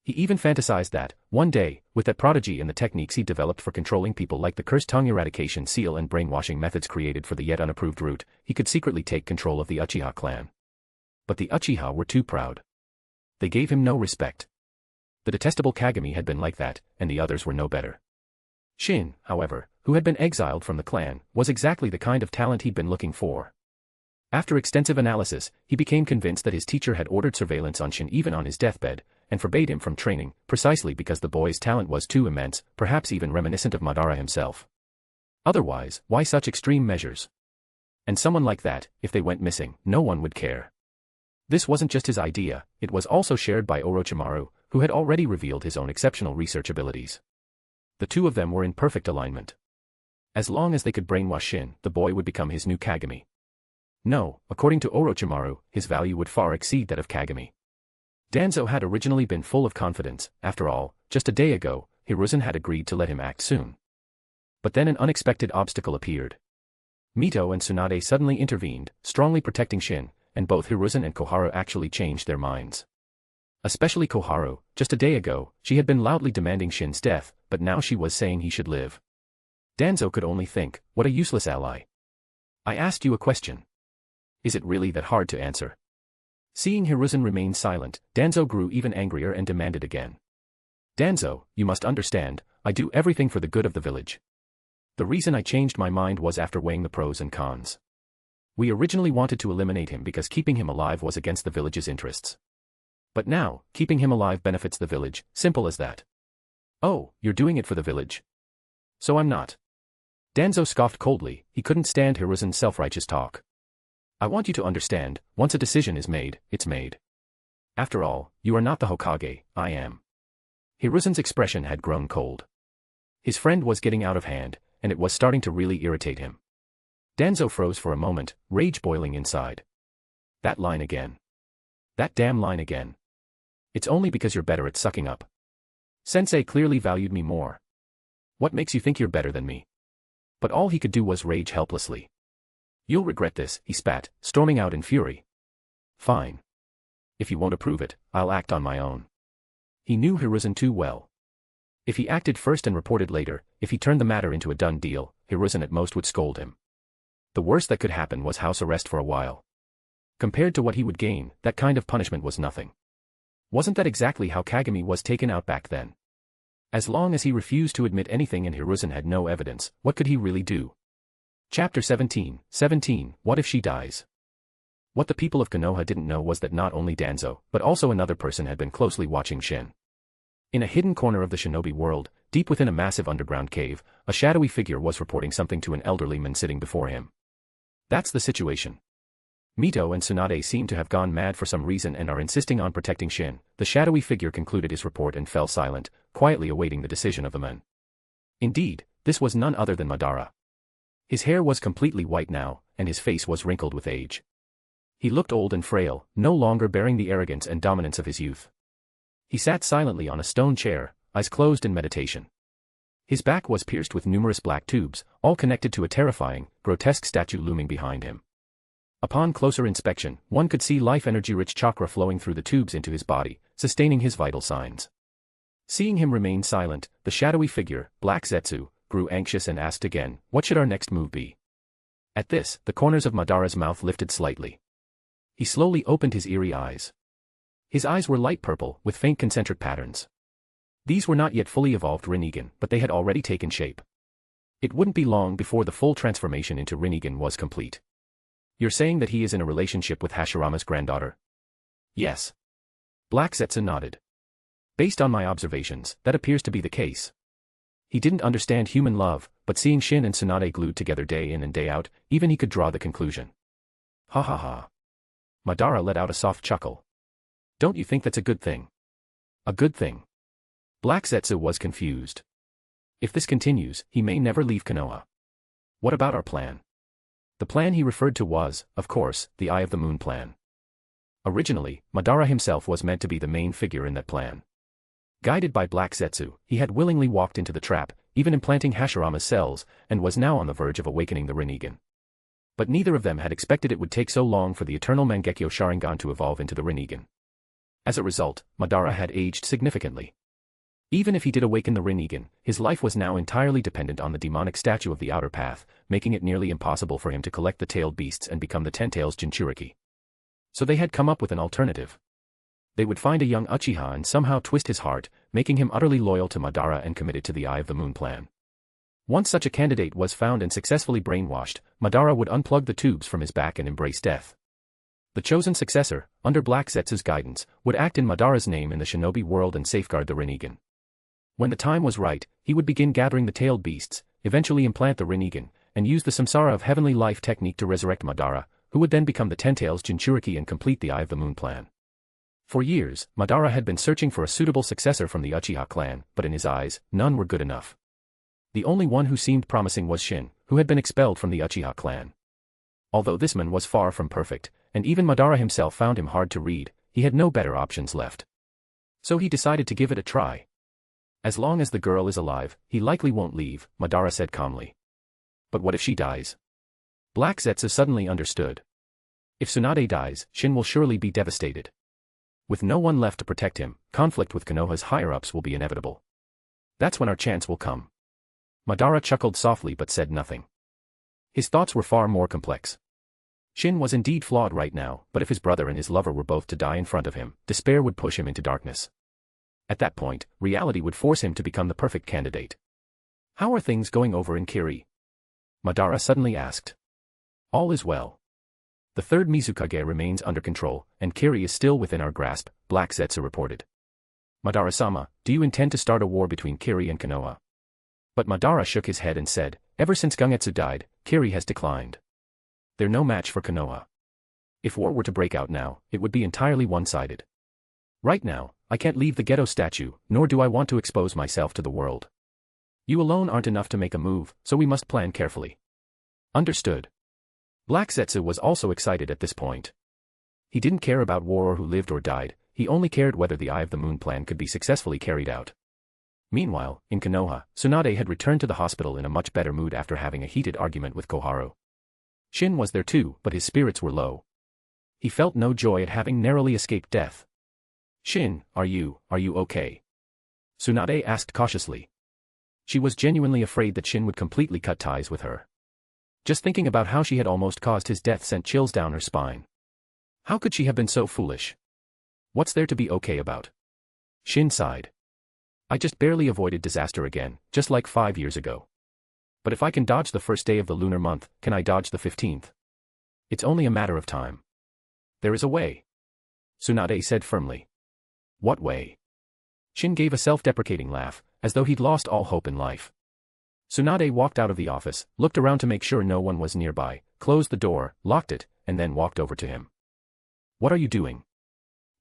He even fantasized that, one day, with that prodigy and the techniques he developed for controlling people like the cursed tongue eradication seal and brainwashing methods created for the yet unapproved root, he could secretly take control of the Uchiha clan. But the Uchiha were too proud. They gave him no respect. The detestable Kagami had been like that, and the others were no better. Shin, however, who had been exiled from the clan, was exactly the kind of talent he'd been looking for. After extensive analysis, he became convinced that his teacher had ordered surveillance on Shin even on his deathbed, and forbade him from training, precisely because the boy's talent was too immense, perhaps even reminiscent of Madara himself. Otherwise, why such extreme measures? And someone like that, if they went missing, no one would care. This wasn't just his idea, it was also shared by Orochimaru, who had already revealed his own exceptional research abilities. The two of them were in perfect alignment. As long as they could brainwash Shin, the boy would become his new Kagami. No, according to Orochimaru, his value would far exceed that of Kagami. Danzo had originally been full of confidence, after all, just a day ago, Hiruzen had agreed to let him act soon. But then an unexpected obstacle appeared. Mito and Tsunade suddenly intervened, strongly protecting Shin, and both Hiruzen and Koharu actually changed their minds. Especially Koharu, just a day ago, she had been loudly demanding Shin's death, but now she was saying he should live. Danzo could only think, what a useless ally. I asked you a question. Is it really that hard to answer? Seeing Hiruzen remain silent, Danzo grew even angrier and demanded again. Danzo, you must understand, I do everything for the good of the village. The reason I changed my mind was after weighing the pros and cons. We originally wanted to eliminate him because keeping him alive was against the village's interests. But now, keeping him alive benefits the village, simple as that. Oh, you're doing it for the village? So I'm not. Danzo scoffed coldly, he couldn't stand Hiruzen's self-righteous talk. I want you to understand, once a decision is made, it's made. After all, you are not the Hokage, I am. Hiruzen's expression had grown cold. His friend was getting out of hand, and it was starting to really irritate him. Danzo froze for a moment, rage boiling inside. That line again. That damn line again. It's only because you're better at sucking up. Sensei clearly valued me more. What makes you think you're better than me? But all he could do was rage helplessly. You'll regret this, he spat, storming out in fury. Fine. If you won't approve it, I'll act on my own. He knew Hiruzen too well. If he acted first and reported later, if he turned the matter into a done deal, Hiruzen at most would scold him. The worst that could happen was house arrest for a while. Compared to what he would gain, that kind of punishment was nothing. Wasn't that exactly how Kagami was taken out back then? As long as he refused to admit anything and Hiruzen had no evidence, what could he really do? Chapter 17, What if she dies? What the people of Konoha didn't know was that not only Danzo, but also another person had been closely watching Shin. In a hidden corner of the shinobi world, deep within a massive underground cave, a shadowy figure was reporting something to an elderly man sitting before him. That's the situation. Mito and Tsunade seem to have gone mad for some reason and are insisting on protecting Shin. The shadowy figure concluded his report and fell silent, quietly awaiting the decision of the men. Indeed, this was none other than Madara. His hair was completely white now, and his face was wrinkled with age. He looked old and frail, no longer bearing the arrogance and dominance of his youth. He sat silently on a stone chair, eyes closed in meditation. His back was pierced with numerous black tubes, all connected to a terrifying, grotesque statue looming behind him. Upon closer inspection, one could see life energy-rich chakra flowing through the tubes into his body, sustaining his vital signs. Seeing him remain silent, the shadowy figure, Black Zetsu, grew anxious and asked again, what should our next move be? At this, the corners of Madara's mouth lifted slightly. He slowly opened his eerie eyes. His eyes were light purple, with faint concentric patterns. These were not yet fully evolved Rinnegan, but they had already taken shape. It wouldn't be long before the full transformation into Rinnegan was complete. You're saying that he is in a relationship with Hashirama's granddaughter? Yes. Black Zetsu nodded. Based on my observations, that appears to be the case. He didn't understand human love, but seeing Shin and Tsunade glued together day in and day out, even he could draw the conclusion. Ha ha ha. Madara let out a soft chuckle. Don't you think that's a good thing? A good thing. Black Zetsu was confused. If this continues, he may never leave Konoha. What about our plan? The plan he referred to was, of course, the Eye of the Moon plan. Originally, Madara himself was meant to be the main figure in that plan. Guided by Black Zetsu, he had willingly walked into the trap, even implanting Hashirama's cells, and was now on the verge of awakening the Rinnegan. But neither of them had expected it would take so long for the eternal Mangekyo Sharingan to evolve into the Rinnegan. As a result, Madara had aged significantly. Even if he did awaken the Rinnegan, his life was now entirely dependent on the demonic statue of the Outer Path, making it nearly impossible for him to collect the tailed beasts and become the Ten-Tails Jinchuriki. So they had come up with an alternative. They would find a young Uchiha and somehow twist his heart, making him utterly loyal to Madara and committed to the Eye of the Moon plan. Once such a candidate was found and successfully brainwashed, Madara would unplug the tubes from his back and embrace death. The chosen successor, under Black Zetsu's guidance, would act in Madara's name in the shinobi world and safeguard the Rinnegan. When the time was right, he would begin gathering the tailed beasts, eventually implant the Rinnegan, and use the Samsara of Heavenly Life technique to resurrect Madara, who would then become the Ten-Tails Jinchuriki and complete the Eye of the Moon plan. For years, Madara had been searching for a suitable successor from the Uchiha clan, but in his eyes, none were good enough. The only one who seemed promising was Shin, who had been expelled from the Uchiha clan. Although this man was far from perfect, and even Madara himself found him hard to read, he had no better options left. So he decided to give it a try. As long as the girl is alive, he likely won't leave, Madara said calmly. But what if she dies? Black Zetsu suddenly understood. If Tsunade dies, Shin will surely be devastated. With no one left to protect him, conflict with Konoha's higher-ups will be inevitable. That's when our chance will come. Madara chuckled softly but said nothing. His thoughts were far more complex. Shin was indeed flawed right now, but if his brother and his lover were both to die in front of him, despair would push him into darkness. At that point, reality would force him to become the perfect candidate. How are things going over in Kiri? Madara suddenly asked. All is well. The third Mizukage remains under control, and Kiri is still within our grasp, Black Zetsu reported. Madara-sama, do you intend to start a war between Kiri and Konoha? But Madara shook his head and said, ever since Gungetsu died, Kiri has declined. They're no match for Konoha. If war were to break out now, it would be entirely one-sided. Right now, I can't leave the ghetto statue, nor do I want to expose myself to the world. You alone aren't enough to make a move, so we must plan carefully. Understood. Black Zetsu was also excited at this point. He didn't care about war or who lived or died, he only cared whether the Eye of the Moon plan could be successfully carried out. Meanwhile, in Konoha, Tsunade had returned to the hospital in a much better mood after having a heated argument with Koharu. Shin was there too, but his spirits were low. He felt no joy at having narrowly escaped death. Shin, are you okay? Tsunade asked cautiously. She was genuinely afraid that Shin would completely cut ties with her. Just thinking about how she had almost caused his death sent chills down her spine. How could she have been so foolish? What's there to be okay about? Shin sighed. I just barely avoided disaster again, just like 5 years ago. But if I can dodge the first day of the lunar month, can I dodge the 15th? It's only a matter of time. There is a way. Tsunade said firmly. What way? Shin gave a self-deprecating laugh, as though he'd lost all hope in life. Tsunade walked out of the office, looked around to make sure no one was nearby, closed the door, locked it, and then walked over to him. What are you doing?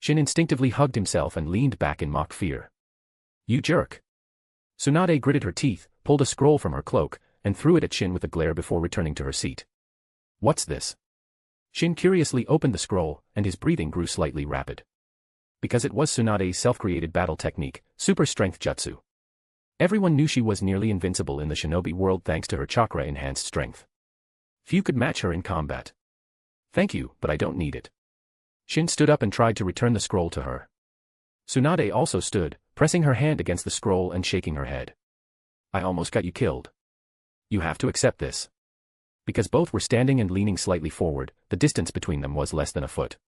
Shin instinctively hugged himself and leaned back in mock fear. You jerk. Tsunade gritted her teeth, pulled a scroll from her cloak, and threw it at Shin with a glare before returning to her seat. What's this? Shin curiously opened the scroll, and his breathing grew slightly rapid. Because it was Tsunade's self-created battle technique, super strength jutsu. Everyone knew she was nearly invincible in the shinobi world thanks to her chakra-enhanced strength. Few could match her in combat. Thank you, but I don't need it. Shin stood up and tried to return the scroll to her. Tsunade also stood, pressing her hand against the scroll and shaking her head. I almost got you killed. You have to accept this. Because both were standing and leaning slightly forward, the distance between them was less than a foot.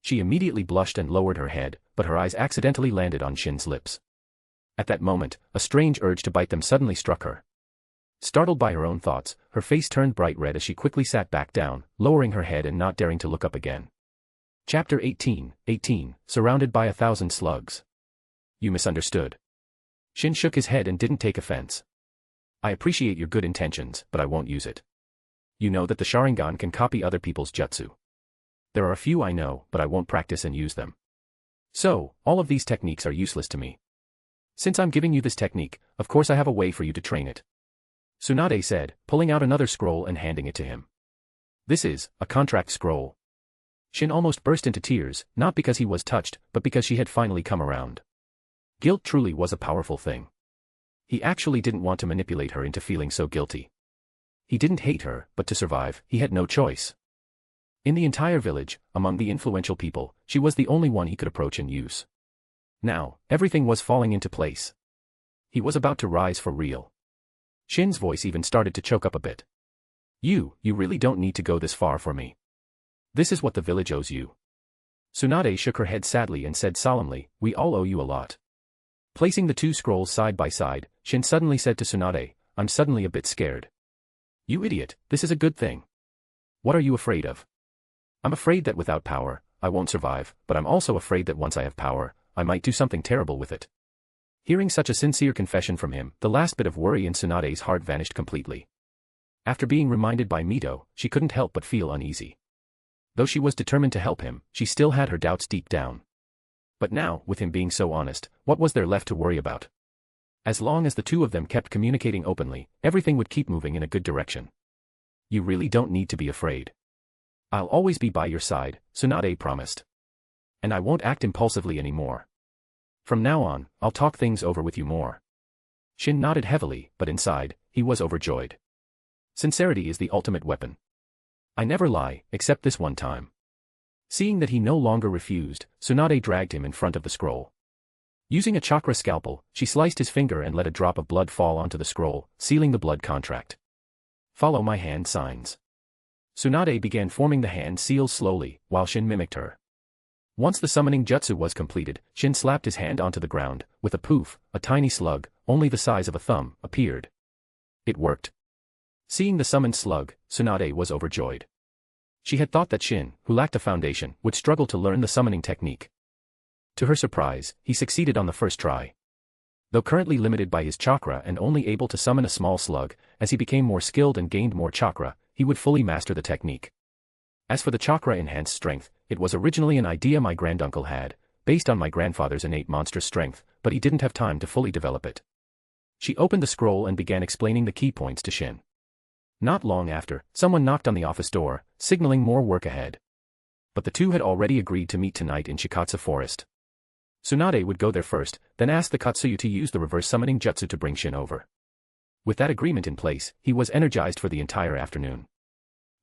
She immediately blushed and lowered her head, but her eyes accidentally landed on Shin's lips. At that moment, a strange urge to bite them suddenly struck her. Startled by her own thoughts, her face turned bright red as she quickly sat back down, lowering her head and not daring to look up again. Chapter 18, Surrounded by 1,000 slugs. You misunderstood. Shin shook his head and didn't take offense. I appreciate your good intentions, but I won't use it. You know that the Sharingan can copy other people's jutsu. There are a few I know, but I won't practice and use them. So, all of these techniques are useless to me. Since I'm giving you this technique, of course I have a way for you to train it. Tsunade said, pulling out another scroll and handing it to him. This is a contract scroll. Shin almost burst into tears, not because he was touched, but because she had finally come around. Guilt truly was a powerful thing. He actually didn't want to manipulate her into feeling so guilty. He didn't hate her, but to survive, he had no choice. In the entire village, among the influential people, she was the only one he could approach and use. Now, everything was falling into place. He was about to rise for real. Shin's voice even started to choke up a bit. You really don't need to go this far for me. This is what the village owes you. Tsunade shook her head sadly and said solemnly, we all owe you a lot. Placing the two scrolls side by side, Shin suddenly said to Tsunade, I'm suddenly a bit scared. You idiot, this is a good thing. What are you afraid of? I'm afraid that without power, I won't survive, but I'm also afraid that once I have power, I might do something terrible with it. Hearing such a sincere confession from him, the last bit of worry in Tsunade's heart vanished completely. After being reminded by Mito, she couldn't help but feel uneasy. Though she was determined to help him, she still had her doubts deep down. But now, with him being so honest, what was there left to worry about? As long as the two of them kept communicating openly, everything would keep moving in a good direction. You really don't need to be afraid. I'll always be by your side, Tsunade promised. And I won't act impulsively anymore. From now on, I'll talk things over with you more. Shin nodded heavily, but inside, he was overjoyed. Sincerity is the ultimate weapon. I never lie, except this one time. Seeing that he no longer refused, Tsunade dragged him in front of the scroll. Using a chakra scalpel, she sliced his finger and let a drop of blood fall onto the scroll, sealing the blood contract. Follow my hand signs. Tsunade began forming the hand seals slowly, while Shin mimicked her. Once the summoning jutsu was completed, Shin slapped his hand onto the ground. With a poof, a tiny slug, only the size of a thumb, appeared. It worked. Seeing the summoned slug, Tsunade was overjoyed. She had thought that Shin, who lacked a foundation, would struggle to learn the summoning technique. To her surprise, he succeeded on the first try. Though currently limited by his chakra and only able to summon a small slug, as he became more skilled and gained more chakra, he would fully master the technique. As for the chakra-enhanced strength, it was originally an idea my granduncle had, based on my grandfather's innate monstrous strength, but he didn't have time to fully develop it. She opened the scroll and began explaining the key points to Shin. Not long after, someone knocked on the office door, signaling more work ahead. But the two had already agreed to meet tonight in Shikatsu Forest. Tsunade would go there first, then ask the Katsuyu to use the reverse summoning jutsu to bring Shin over. With that agreement in place, he was energized for the entire afternoon.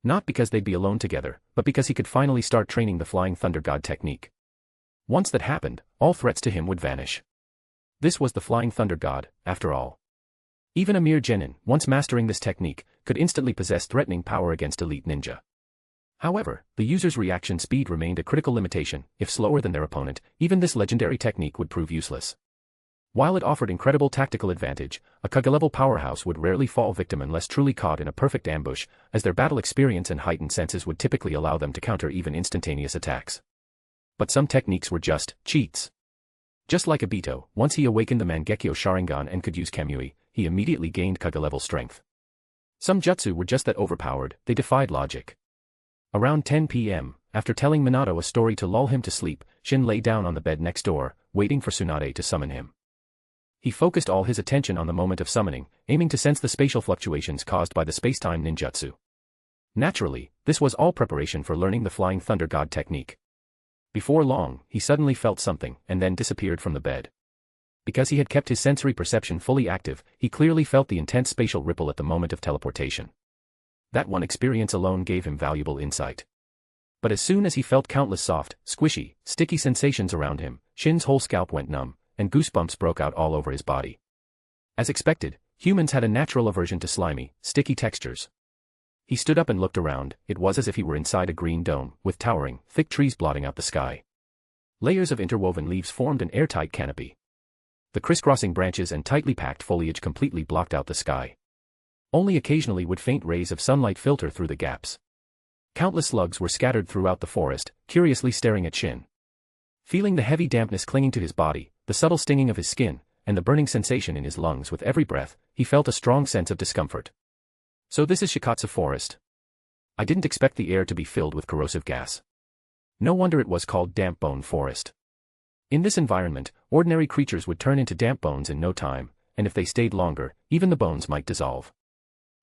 Not because they'd be alone together, but because he could finally start training the Flying Thunder God technique. Once that happened, all threats to him would vanish. This was the Flying Thunder God, after all. Even a mere genin, once mastering this technique, could instantly possess threatening power against elite ninja. However, the user's reaction speed remained a critical limitation. If slower than their opponent, even this legendary technique would prove useless. While it offered incredible tactical advantage, a Kage-level powerhouse would rarely fall victim unless truly caught in a perfect ambush, as their battle experience and heightened senses would typically allow them to counter even instantaneous attacks. But some techniques were just cheats. Just like Obito, once he awakened the Mangekyo Sharingan and could use Kamui, he immediately gained Kage-level strength. Some jutsu were just that overpowered, they defied logic. Around 10 p.m., after telling Minato a story to lull him to sleep, Shin lay down on the bed next door, waiting for Tsunade to summon him. He focused all his attention on the moment of summoning, aiming to sense the spatial fluctuations caused by the space-time ninjutsu. Naturally, this was all preparation for learning the Flying Thunder God technique. Before long, he suddenly felt something, and then disappeared from the bed. Because he had kept his sensory perception fully active, he clearly felt the intense spatial ripple at the moment of teleportation. That one experience alone gave him valuable insight. But as soon as he felt countless soft, squishy, sticky sensations around him, Shin's whole scalp went numb, and goosebumps broke out all over his body. As expected, humans had a natural aversion to slimy, sticky textures. He stood up and looked around. It was as if he were inside a green dome, with towering, thick trees blotting out the sky. Layers of interwoven leaves formed an airtight canopy. The crisscrossing branches and tightly packed foliage completely blocked out the sky. Only occasionally would faint rays of sunlight filter through the gaps. Countless slugs were scattered throughout the forest, curiously staring at Shin. Feeling the heavy dampness clinging to his body, the subtle stinging of his skin, and the burning sensation in his lungs with every breath, he felt a strong sense of discomfort. So this is Shikatsu Forest? I didn't expect the air to be filled with corrosive gas. No wonder it was called Damp Bone Forest. In this environment, ordinary creatures would turn into damp bones in no time, and if they stayed longer, even the bones might dissolve.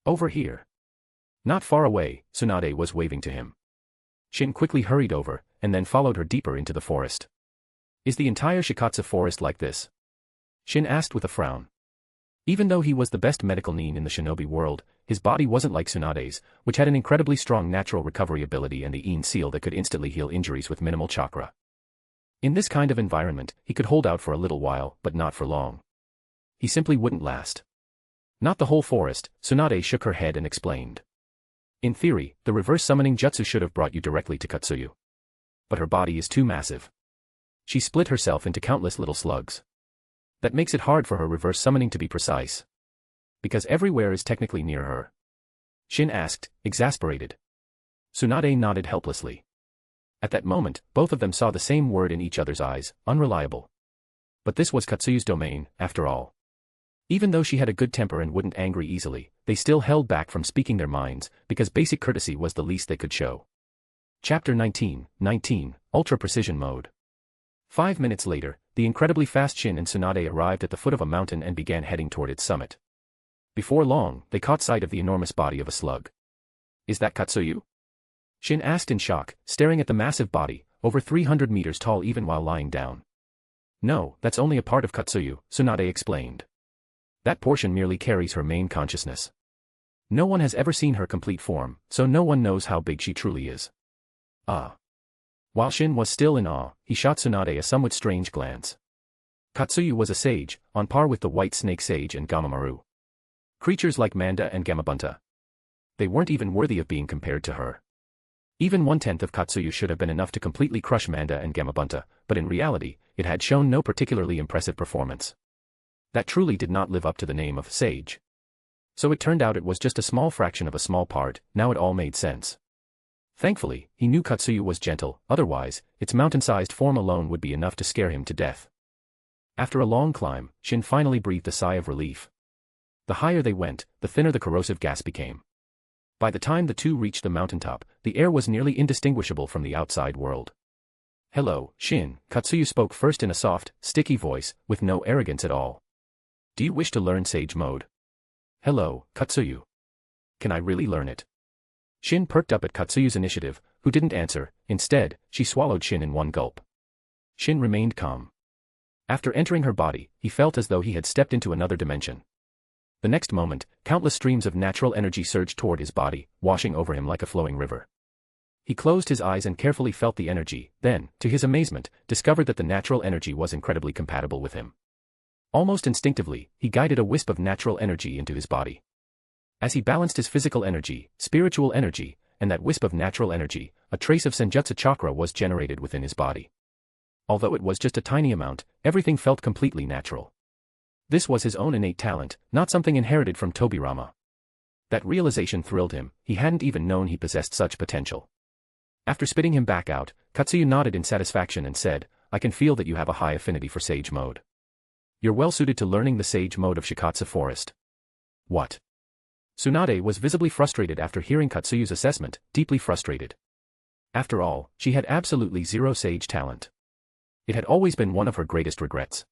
Over here. Not far away, Tsunade was waving to him. Shin quickly hurried over, and then followed her deeper into the forest. Is the entire Shikatsu Forest like this? Shin asked with a frown. Even though he was the best medical nin in the shinobi world, his body wasn't like Tsunade's, which had an incredibly strong natural recovery ability and the Ein seal that could instantly heal injuries with minimal chakra. In this kind of environment, he could hold out for a little while, but not for long. He simply wouldn't last. Not the whole forest, Tsunade shook her head and explained. In theory, the reverse summoning jutsu should have brought you directly to Katsuyu. But her body is too massive. She split herself into countless little slugs. That makes it hard for her reverse summoning to be precise. Because everywhere is technically near her. Shin asked, exasperated. Tsunade nodded helplessly. At that moment, both of them saw the same word in each other's eyes, unreliable. But this was Katsuyu's domain, after all. Even though she had a good temper and wouldn't angry easily, they still held back from speaking their minds, because basic courtesy was the least they could show. Chapter 19, Ultra Precision Mode. 5 minutes later, the incredibly fast Shin and Tsunade arrived at the foot of a mountain and began heading toward its summit. Before long, they caught sight of the enormous body of a slug. Is that Katsuyu? Shin asked in shock, staring at the massive body, over 300 meters tall even while lying down. No, that's only a part of Katsuyu, Tsunade explained. That portion merely carries her main consciousness. No one has ever seen her complete form, so no one knows how big she truly is. Ah. While Shin was still in awe, he shot Tsunade a somewhat strange glance. Katsuyu was a sage, on par with the white snake sage and Gamamaru. Creatures like Manda and Gamabunta. They weren't even worthy of being compared to her. Even 1/10 of Katsuyu should have been enough to completely crush Manda and Gamabunta, but in reality, it had shown no particularly impressive performance. That truly did not live up to the name of Sage. So it turned out it was just a small fraction of a small part. Now it all made sense. Thankfully, he knew Katsuyu was gentle, otherwise, its mountain-sized form alone would be enough to scare him to death. After a long climb, Shin finally breathed a sigh of relief. The higher they went, the thinner the corrosive gas became. By the time the two reached the mountaintop, the air was nearly indistinguishable from the outside world. "Hello, Shin," Katsuyu spoke first in a soft, sticky voice, with no arrogance at all. "Do you wish to learn Sage Mode?" "Hello, Katsuyu. Can I really learn it?" Shin perked up at Katsuyu's initiative, who didn't answer. Instead, she swallowed Shin in one gulp. Shin remained calm. After entering her body, he felt as though he had stepped into another dimension. The next moment, countless streams of natural energy surged toward his body, washing over him like a flowing river. He closed his eyes and carefully felt the energy, then, to his amazement, discovered that the natural energy was incredibly compatible with him. Almost instinctively, he guided a wisp of natural energy into his body. As he balanced his physical energy, spiritual energy, and that wisp of natural energy, a trace of Senjutsu chakra was generated within his body. Although it was just a tiny amount, everything felt completely natural. This was his own innate talent, not something inherited from Tobirama. That realization thrilled him. He hadn't even known he possessed such potential. After spitting him back out, Katsuyu nodded in satisfaction and said, "I can feel that you have a high affinity for Sage Mode. You're well suited to learning the Sage Mode of Shikatsu Forest." "What?" Tsunade was visibly frustrated after hearing Katsuyu's assessment, deeply frustrated. After all, she had absolutely zero Sage talent. It had always been one of her greatest regrets.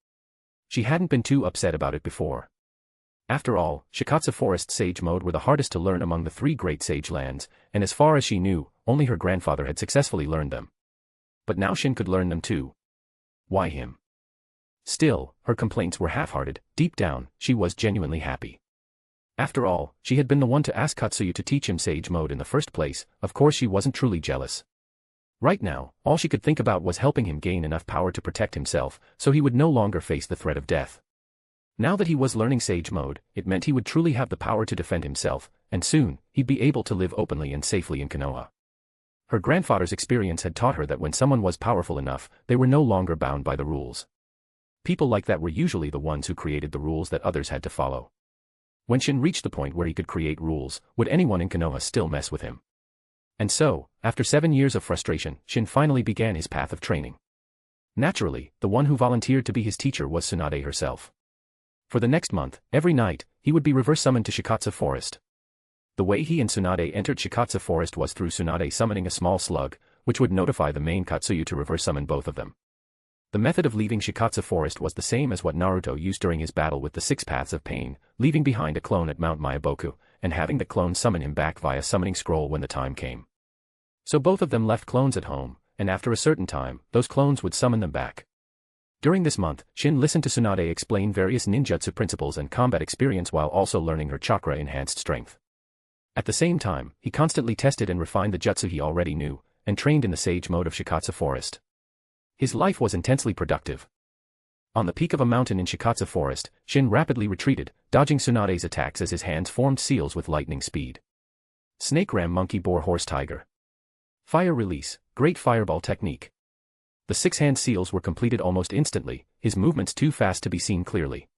She hadn't been too upset about it before. After all, Shikatsu Forest Sage Mode were the hardest to learn among the 3 great Sage lands, and as far as she knew, only her grandfather had successfully learned them. But now Shin could learn them too. Why him? Still, her complaints were half-hearted. Deep down, she was genuinely happy. After all, she had been the one to ask Katsuyu to teach him Sage Mode in the first place. Of course she wasn't truly jealous. Right now, all she could think about was helping him gain enough power to protect himself, so he would no longer face the threat of death. Now that he was learning Sage Mode, it meant he would truly have the power to defend himself, and soon, he'd be able to live openly and safely in Konoha. Her grandfather's experience had taught her that when someone was powerful enough, they were no longer bound by the rules. People like that were usually the ones who created the rules that others had to follow. When Shin reached the point where he could create rules, would anyone in Konoha still mess with him? And so, after 7 years of frustration, Shin finally began his path of training. Naturally, the one who volunteered to be his teacher was Tsunade herself. For the next month, every night, he would be reverse summoned to Shikatsu Forest. The way he and Tsunade entered Shikatsu Forest was through Tsunade summoning a small slug, which would notify the main Katsuyu to reverse summon both of them. The method of leaving Shikatsu Forest was the same as what Naruto used during his battle with the 6 Paths of Pain, leaving behind a clone at Mount Myaboku, and having the clone summon him back via summoning scroll when the time came. So both of them left clones at home, and after a certain time, those clones would summon them back. During this month, Shin listened to Tsunade explain various ninjutsu principles and combat experience while also learning her chakra-enhanced strength. At the same time, he constantly tested and refined the jutsu he already knew, and trained in the Sage Mode of Shikatsu Forest. His life was intensely productive. On the peak of a mountain in Shikatsu Forest, Shin rapidly retreated, dodging Tsunade's attacks as his hands formed seals with lightning speed. Snake Ram Monkey Boar Horse Tiger. Fire Release, Great Fireball Technique. The 6-hand seals were completed almost instantly, his movements too fast to be seen clearly.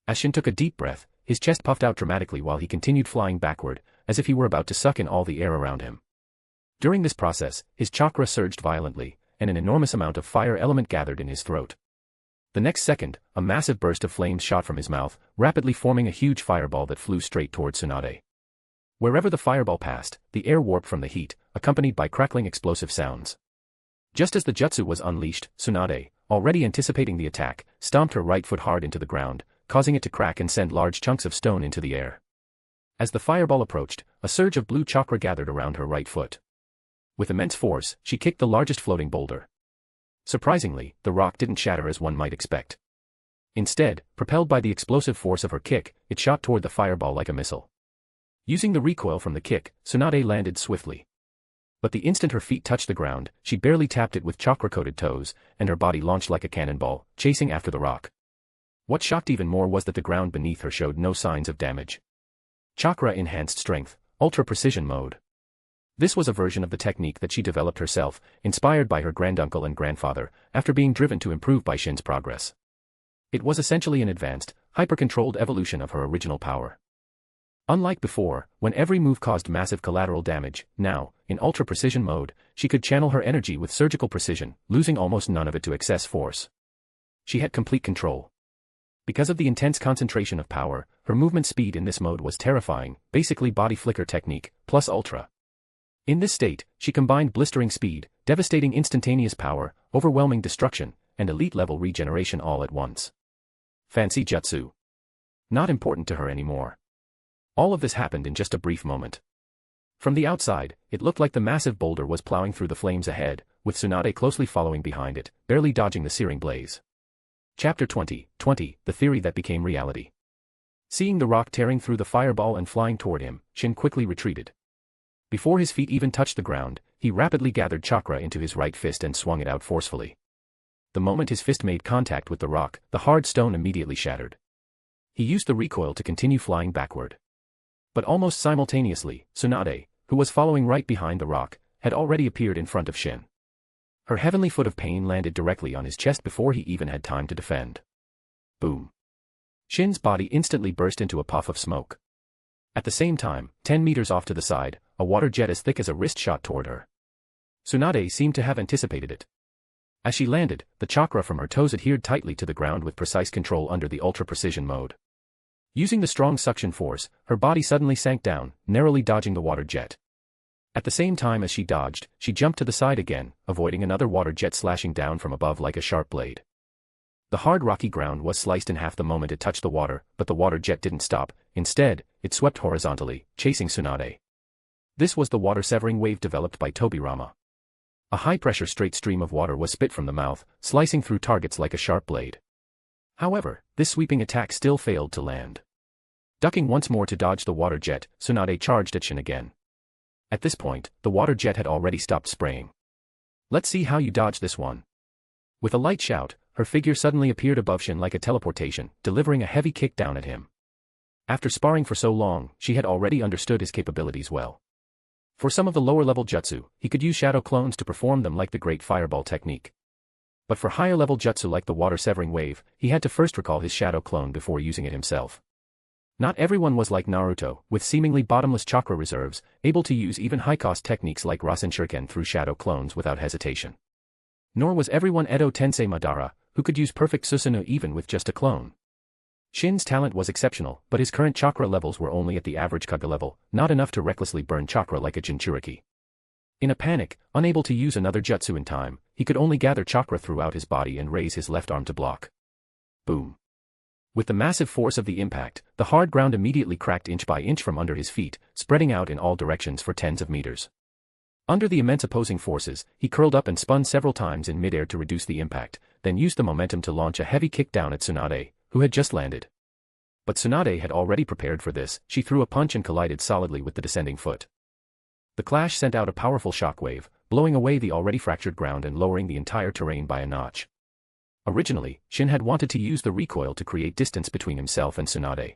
As Shin took a deep breath, his chest puffed out dramatically while he continued flying backward, as if he were about to suck in all the air around him. During this process, his chakra surged violently, and an enormous amount of fire element gathered in his throat. The next second, a massive burst of flames shot from his mouth, rapidly forming a huge fireball that flew straight toward Tsunade. Wherever the fireball passed, the air warped from the heat, accompanied by crackling explosive sounds. Just as the jutsu was unleashed, Tsunade, already anticipating the attack, stomped her right foot hard into the ground, causing it to crack and send large chunks of stone into the air. As the fireball approached, a surge of blue chakra gathered around her right foot. With immense force, she kicked the largest floating boulder. Surprisingly, the rock didn't shatter as one might expect. Instead, propelled by the explosive force of her kick, it shot toward the fireball like a missile. Using the recoil from the kick, Tsunade landed swiftly. But the instant her feet touched the ground, she barely tapped it with chakra-coated toes, and her body launched like a cannonball, chasing after the rock. What shocked even more was that the ground beneath her showed no signs of damage. Chakra-enhanced strength, ultra-precision mode. This was a version of the technique that she developed herself, inspired by her granduncle and grandfather, after being driven to improve by Shin's progress. It was essentially an advanced, hyper-controlled evolution of her original power. Unlike before, when every move caused massive collateral damage, now, in ultra-precision mode, she could channel her energy with surgical precision, losing almost none of it to excess force. She had complete control. Because of the intense concentration of power, her movement speed in this mode was terrifying, basically body flicker technique, plus ultra. In this state, she combined blistering speed, devastating instantaneous power, overwhelming destruction, and elite-level regeneration all at once. Fancy jutsu. Not important to her anymore. All of this happened in just a brief moment. From the outside, it looked like the massive boulder was plowing through the flames ahead, with Tsunade closely following behind it, barely dodging the searing blaze. Chapter 20, The Theory That Became Reality. Seeing the rock tearing through the fireball and flying toward him, Shin quickly retreated. Before his feet even touched the ground, he rapidly gathered chakra into his right fist and swung it out forcefully. The moment his fist made contact with the rock, the hard stone immediately shattered. He used the recoil to continue flying backward. But almost simultaneously, Tsunade, who was following right behind the rock, had already appeared in front of Shin. Her heavenly foot of pain landed directly on his chest before he even had time to defend. Boom. Shin's body instantly burst into a puff of smoke. At the same time, 10 meters off to the side, a water jet as thick as a wrist shot toward her. Tsunade seemed to have anticipated it. As she landed, the chakra from her toes adhered tightly to the ground with precise control under the ultra-precision mode. Using the strong suction force, her body suddenly sank down, narrowly dodging the water jet. At the same time as she dodged, she jumped to the side again, avoiding another water jet slashing down from above like a sharp blade. The hard rocky ground was sliced in half the moment it touched the water, but the water jet didn't stop. Instead, it swept horizontally, chasing Tsunade. This was the water-severing wave developed by Tobirama. A high-pressure straight stream of water was spit from the mouth, slicing through targets like a sharp blade. However, this sweeping attack still failed to land. Ducking once more to dodge the water jet, Tsunade charged at Shin again. At this point, the water jet had already stopped spraying. "Let's see how you dodge this one." With a light shout, her figure suddenly appeared above Shin like a teleportation, delivering a heavy kick down at him. After sparring for so long, she had already understood his capabilities well. For some of the lower-level jutsu, he could use shadow clones to perform them like the Great Fireball technique. But for higher-level jutsu like the water-severing wave, he had to first recall his shadow clone before using it himself. Not everyone was like Naruto, with seemingly bottomless chakra reserves, able to use even high-cost techniques like Rasen Shuriken through shadow clones without hesitation. Nor was everyone Edo Tensei Madara, who could use perfect Susanoo even with just a clone. Shin's talent was exceptional, but his current chakra levels were only at the average Kaga level, not enough to recklessly burn chakra like a Jinchuriki. In a panic, unable to use another jutsu in time, he could only gather chakra throughout his body and raise his left arm to block. Boom. With the massive force of the impact, the hard ground immediately cracked inch by inch from under his feet, spreading out in all directions for tens of meters. Under the immense opposing forces, he curled up and spun several times in midair to reduce the impact, then used the momentum to launch a heavy kick down at Tsunade, who had just landed. But Tsunade had already prepared for this. She threw a punch and collided solidly with the descending foot. The clash sent out a powerful shockwave, blowing away the already fractured ground and lowering the entire terrain by a notch. Originally, Shin had wanted to use the recoil to create distance between himself and Tsunade.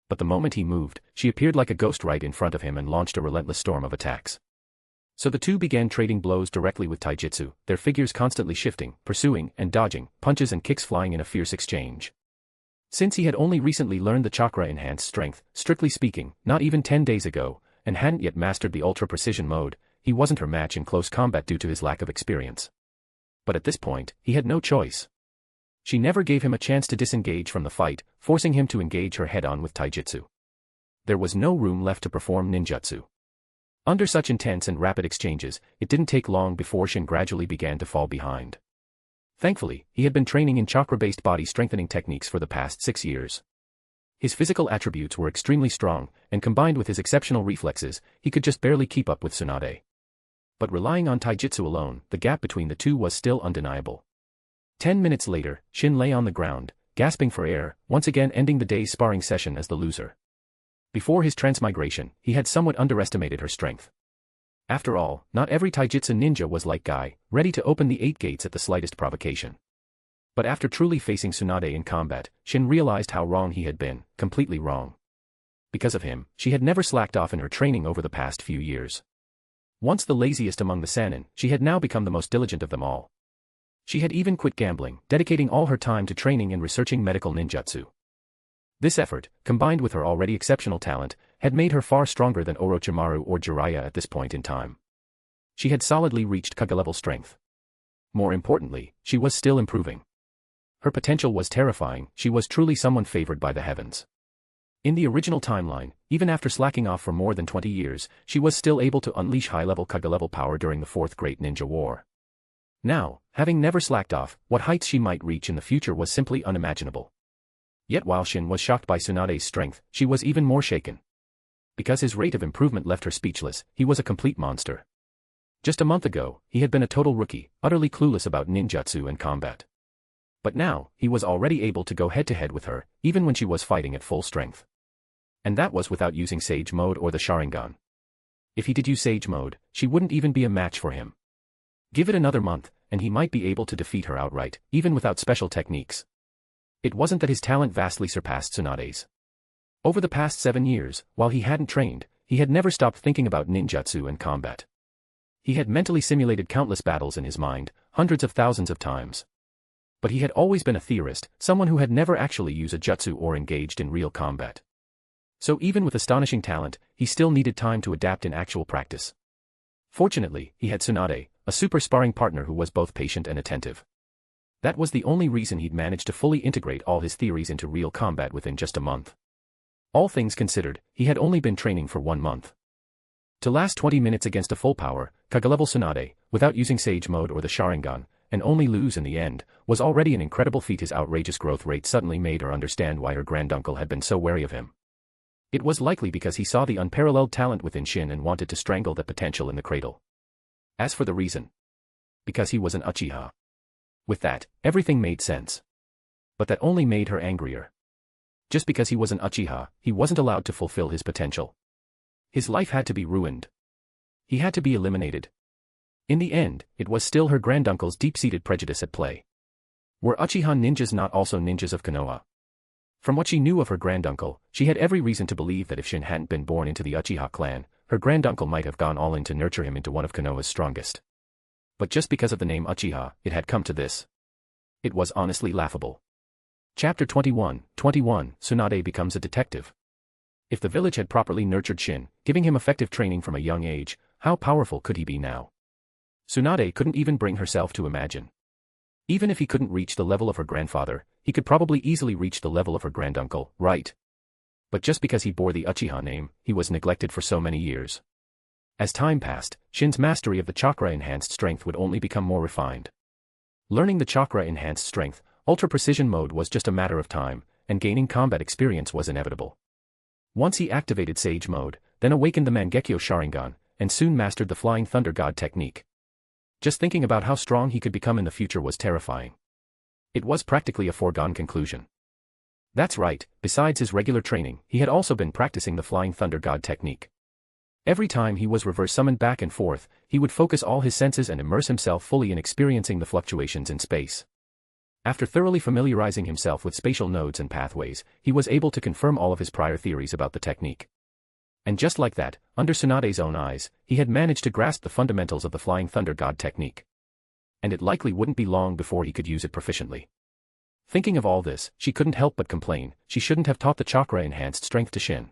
But the moment he moved, she appeared like a ghost right in front of him and launched a relentless storm of attacks. So the two began trading blows directly with taijutsu, their figures constantly shifting, pursuing, and dodging, punches and kicks flying in a fierce exchange. Since he had only recently learned the chakra-enhanced strength, strictly speaking, not even 10 days ago, and hadn't yet mastered the ultra-precision mode, he wasn't her match in close combat due to his lack of experience. But at this point, he had no choice. She never gave him a chance to disengage from the fight, forcing him to engage her head-on with taijutsu. There was no room left to perform ninjutsu. Under such intense and rapid exchanges, it didn't take long before Shin gradually began to fall behind. Thankfully, he had been training in chakra-based body strengthening techniques for the past 6 years. His physical attributes were extremely strong, and combined with his exceptional reflexes, he could just barely keep up with Tsunade. But relying on taijutsu alone, the gap between the two was still undeniable. 10 minutes later, Shin lay on the ground, gasping for air, once again ending the day's sparring session as the loser. Before his transmigration, he had somewhat underestimated her strength. After all, not every taijutsu ninja was like Guy, ready to open the 8 gates at the slightest provocation. But after truly facing Tsunade in combat, Shin realized how wrong he had been, completely wrong. Because of him, she had never slacked off in her training over the past few years. Once the laziest among the Sannin, she had now become the most diligent of them all. She had even quit gambling, dedicating all her time to training and researching medical ninjutsu. This effort, combined with her already exceptional talent, had made her far stronger than Orochimaru or Jiraiya at this point in time. She had solidly reached Kage-level strength. More importantly, she was still improving. Her potential was terrifying, she was truly someone favored by the heavens. In the original timeline, even after slacking off for more than 20 years, she was still able to unleash high-level Kage-level power during the Fourth Great Ninja War. Now, having never slacked off, what heights she might reach in the future was simply unimaginable. Yet while Shin was shocked by Tsunade's strength, she was even more shaken. Because his rate of improvement left her speechless, he was a complete monster. Just a month ago, he had been a total rookie, utterly clueless about ninjutsu and combat. But now, he was already able to go head-to-head with her, even when she was fighting at full strength. And that was without using Sage Mode or the Sharingan. If he did use Sage Mode, she wouldn't even be a match for him. Give it another month, and he might be able to defeat her outright, even without special techniques. It wasn't that his talent vastly surpassed Tsunade's. Over the past 7 years, while he hadn't trained, he had never stopped thinking about ninjutsu and combat. He had mentally simulated countless battles in his mind, hundreds of thousands of times. But he had always been a theorist, someone who had never actually used a jutsu or engaged in real combat. So even with astonishing talent, he still needed time to adapt in actual practice. Fortunately, he had Tsunade, a super sparring partner who was both patient and attentive. That was the only reason he'd managed to fully integrate all his theories into real combat within just a month. All things considered, he had only been training for 1 month. To last 20 minutes against a full-power, Kage-level Tsunade, without using Sage Mode or the Sharingan, and only lose in the end, was already an incredible feat. His outrageous growth rate suddenly made her understand why her granduncle had been so wary of him. It was likely because he saw the unparalleled talent within Shin and wanted to strangle that potential in the cradle. As for the reason, because he was an Uchiha. With that, everything made sense. But that only made her angrier. Just because he was an Uchiha, he wasn't allowed to fulfill his potential. His life had to be ruined. He had to be eliminated. In the end, it was still her granduncle's deep-seated prejudice at play. Were Uchiha ninjas not also ninjas of Konoha? From what she knew of her granduncle, she had every reason to believe that if Shin hadn't been born into the Uchiha clan, her granduncle might have gone all in to nurture him into one of Konoha's strongest. But just because of the name Uchiha, it had come to this. It was honestly laughable. Chapter 21, Tsunade becomes a detective. If the village had properly nurtured Shin, giving him effective training from a young age, how powerful could he be now? Tsunade couldn't even bring herself to imagine. Even if he couldn't reach the level of her grandfather, he could probably easily reach the level of her granduncle, right? But just because he bore the Uchiha name, he was neglected for so many years. As time passed, Shin's mastery of the chakra-enhanced strength would only become more refined. Learning the chakra-enhanced strength, ultra-precision mode was just a matter of time, and gaining combat experience was inevitable. Once he activated Sage Mode, then awakened the Mangekyo Sharingan, and soon mastered the Flying Thunder God technique. Just thinking about how strong he could become in the future was terrifying. It was practically a foregone conclusion. That's right, besides his regular training, he had also been practicing the Flying Thunder God technique. Every time he was reverse summoned back and forth, he would focus all his senses and immerse himself fully in experiencing the fluctuations in space. After thoroughly familiarizing himself with spatial nodes and pathways, he was able to confirm all of his prior theories about the technique. And just like that, under Tsunade's own eyes, he had managed to grasp the fundamentals of the Flying Thunder God technique. And it likely wouldn't be long before he could use it proficiently. Thinking of all this, she couldn't help but complain, she shouldn't have taught the chakra-enhanced strength to Shin.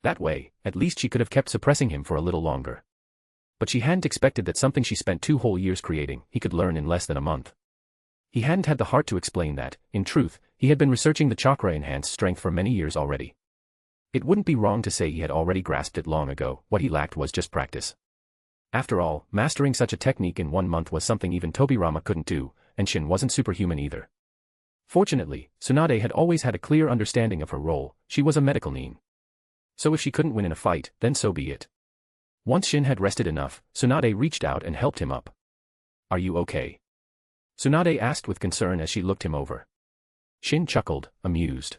That way, at least she could have kept suppressing him for a little longer. But she hadn't expected that something she spent 2 whole years creating, he could learn in less than a month. He hadn't had the heart to explain that, in truth, he had been researching the chakra-enhanced strength for many years already. It wouldn't be wrong to say he had already grasped it long ago, what he lacked was just practice. After all, mastering such a technique in 1 month was something even Tobirama couldn't do, and Shin wasn't superhuman either. Fortunately, Tsunade had always had a clear understanding of her role, she was a medical nin. So if she couldn't win in a fight, then so be it. Once Shin had rested enough, Tsunade reached out and helped him up. "Are you okay?" Tsunade asked with concern as she looked him over. Shin chuckled, amused.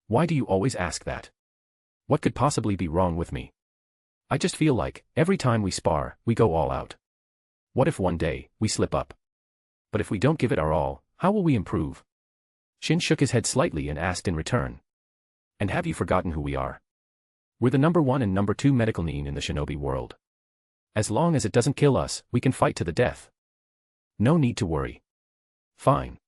"Why do you always ask that? What could possibly be wrong with me? I just feel like, every time we spar, we go all out. What if one day, we slip up? But if we don't give it our all, how will we improve?" Shin shook his head slightly and asked in return. "And have you forgotten who we are? We're the #1 and #2 medical need in the shinobi world. As long as it doesn't kill us, we can fight to the death. No need to worry. Fine.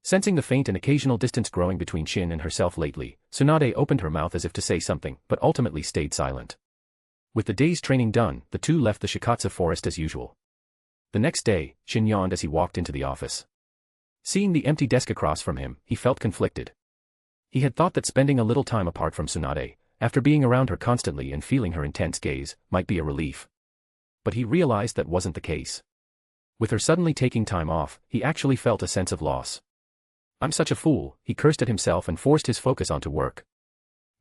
Sensing the faint and occasional distance growing between Shin and herself lately, Tsunade opened her mouth as if to say something, but ultimately stayed silent. With the day's training done, the two left the Shikatsu forest as usual. The next day, Shin yawned as he walked into the office. Seeing the empty desk across from him, he felt conflicted. He had thought that spending a little time apart from Tsunade, after being around her constantly and feeling her intense gaze, might be a relief. But he realized that wasn't the case. With her suddenly taking time off, he actually felt a sense of loss. I'm such a fool, he cursed at himself and forced his focus onto work.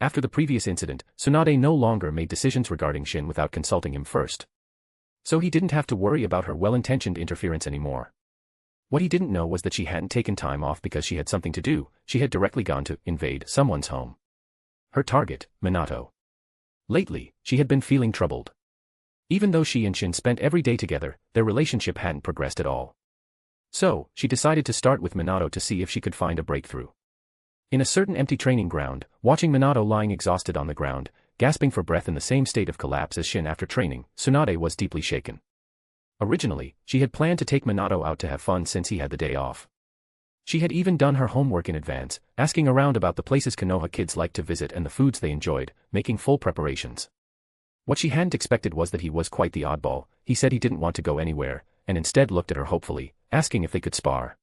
After the previous incident, Tsunade no longer made decisions regarding Shin without consulting him first. So he didn't have to worry about her well-intentioned interference anymore. What he didn't know was that she hadn't taken time off because she had something to do, she had directly gone to invade someone's home. Her target, Minato. Lately, she had been feeling troubled. Even though she and Shin spent every day together, their relationship hadn't progressed at all. So, she decided to start with Minato to see if she could find a breakthrough. In a certain empty training ground, watching Minato lying exhausted on the ground, gasping for breath in the same state of collapse as Shin after training, Tsunade was deeply shaken. Originally, she had planned to take Minato out to have fun since he had the day off. She had even done her homework in advance, asking around about the places Konoha kids liked to visit and the foods they enjoyed, making full preparations. What she hadn't expected was that he was quite the oddball. He said he didn't want to go anywhere, and instead looked at her hopefully, asking if they could spar.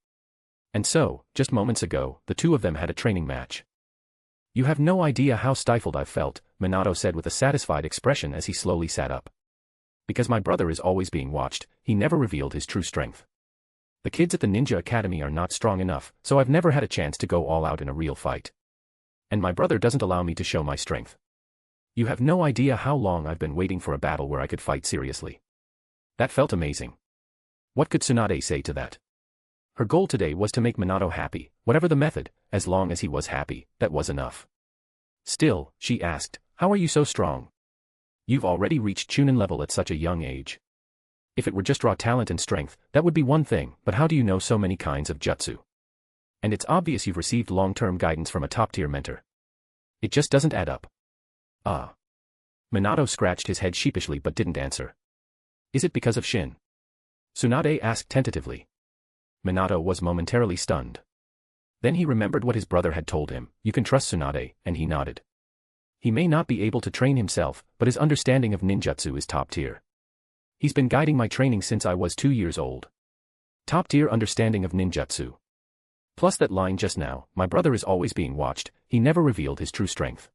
And so, just moments ago, the two of them had a training match. You have no idea how stifled I've felt, Minato said with a satisfied expression as he slowly sat up. Because my brother is always being watched, he never revealed his true strength. The kids at the Ninja Academy are not strong enough, so I've never had a chance to go all out in a real fight. And my brother doesn't allow me to show my strength. You have no idea how long I've been waiting for a battle where I could fight seriously. That felt amazing. What could Tsunade say to that? Her goal today was to make Minato happy, whatever the method, as long as he was happy, that was enough. Still, she asked, how are you so strong? You've already reached Chunin level at such a young age. If it were just raw talent and strength, that would be one thing, but how do you know so many kinds of jutsu? And it's obvious you've received long-term guidance from a top-tier mentor. It just doesn't add up. Ah. Minato scratched his head sheepishly but didn't answer. Is it because of Shin? Tsunade asked tentatively. Minato was momentarily stunned. Then he remembered what his brother had told him, you can trust Tsunade, and he nodded. He may not be able to train himself, but his understanding of ninjutsu is top tier. He's been guiding my training since I was 2 years old. Top tier understanding of ninjutsu. Plus that line just now, my brother is always being watched, he never revealed his true strength.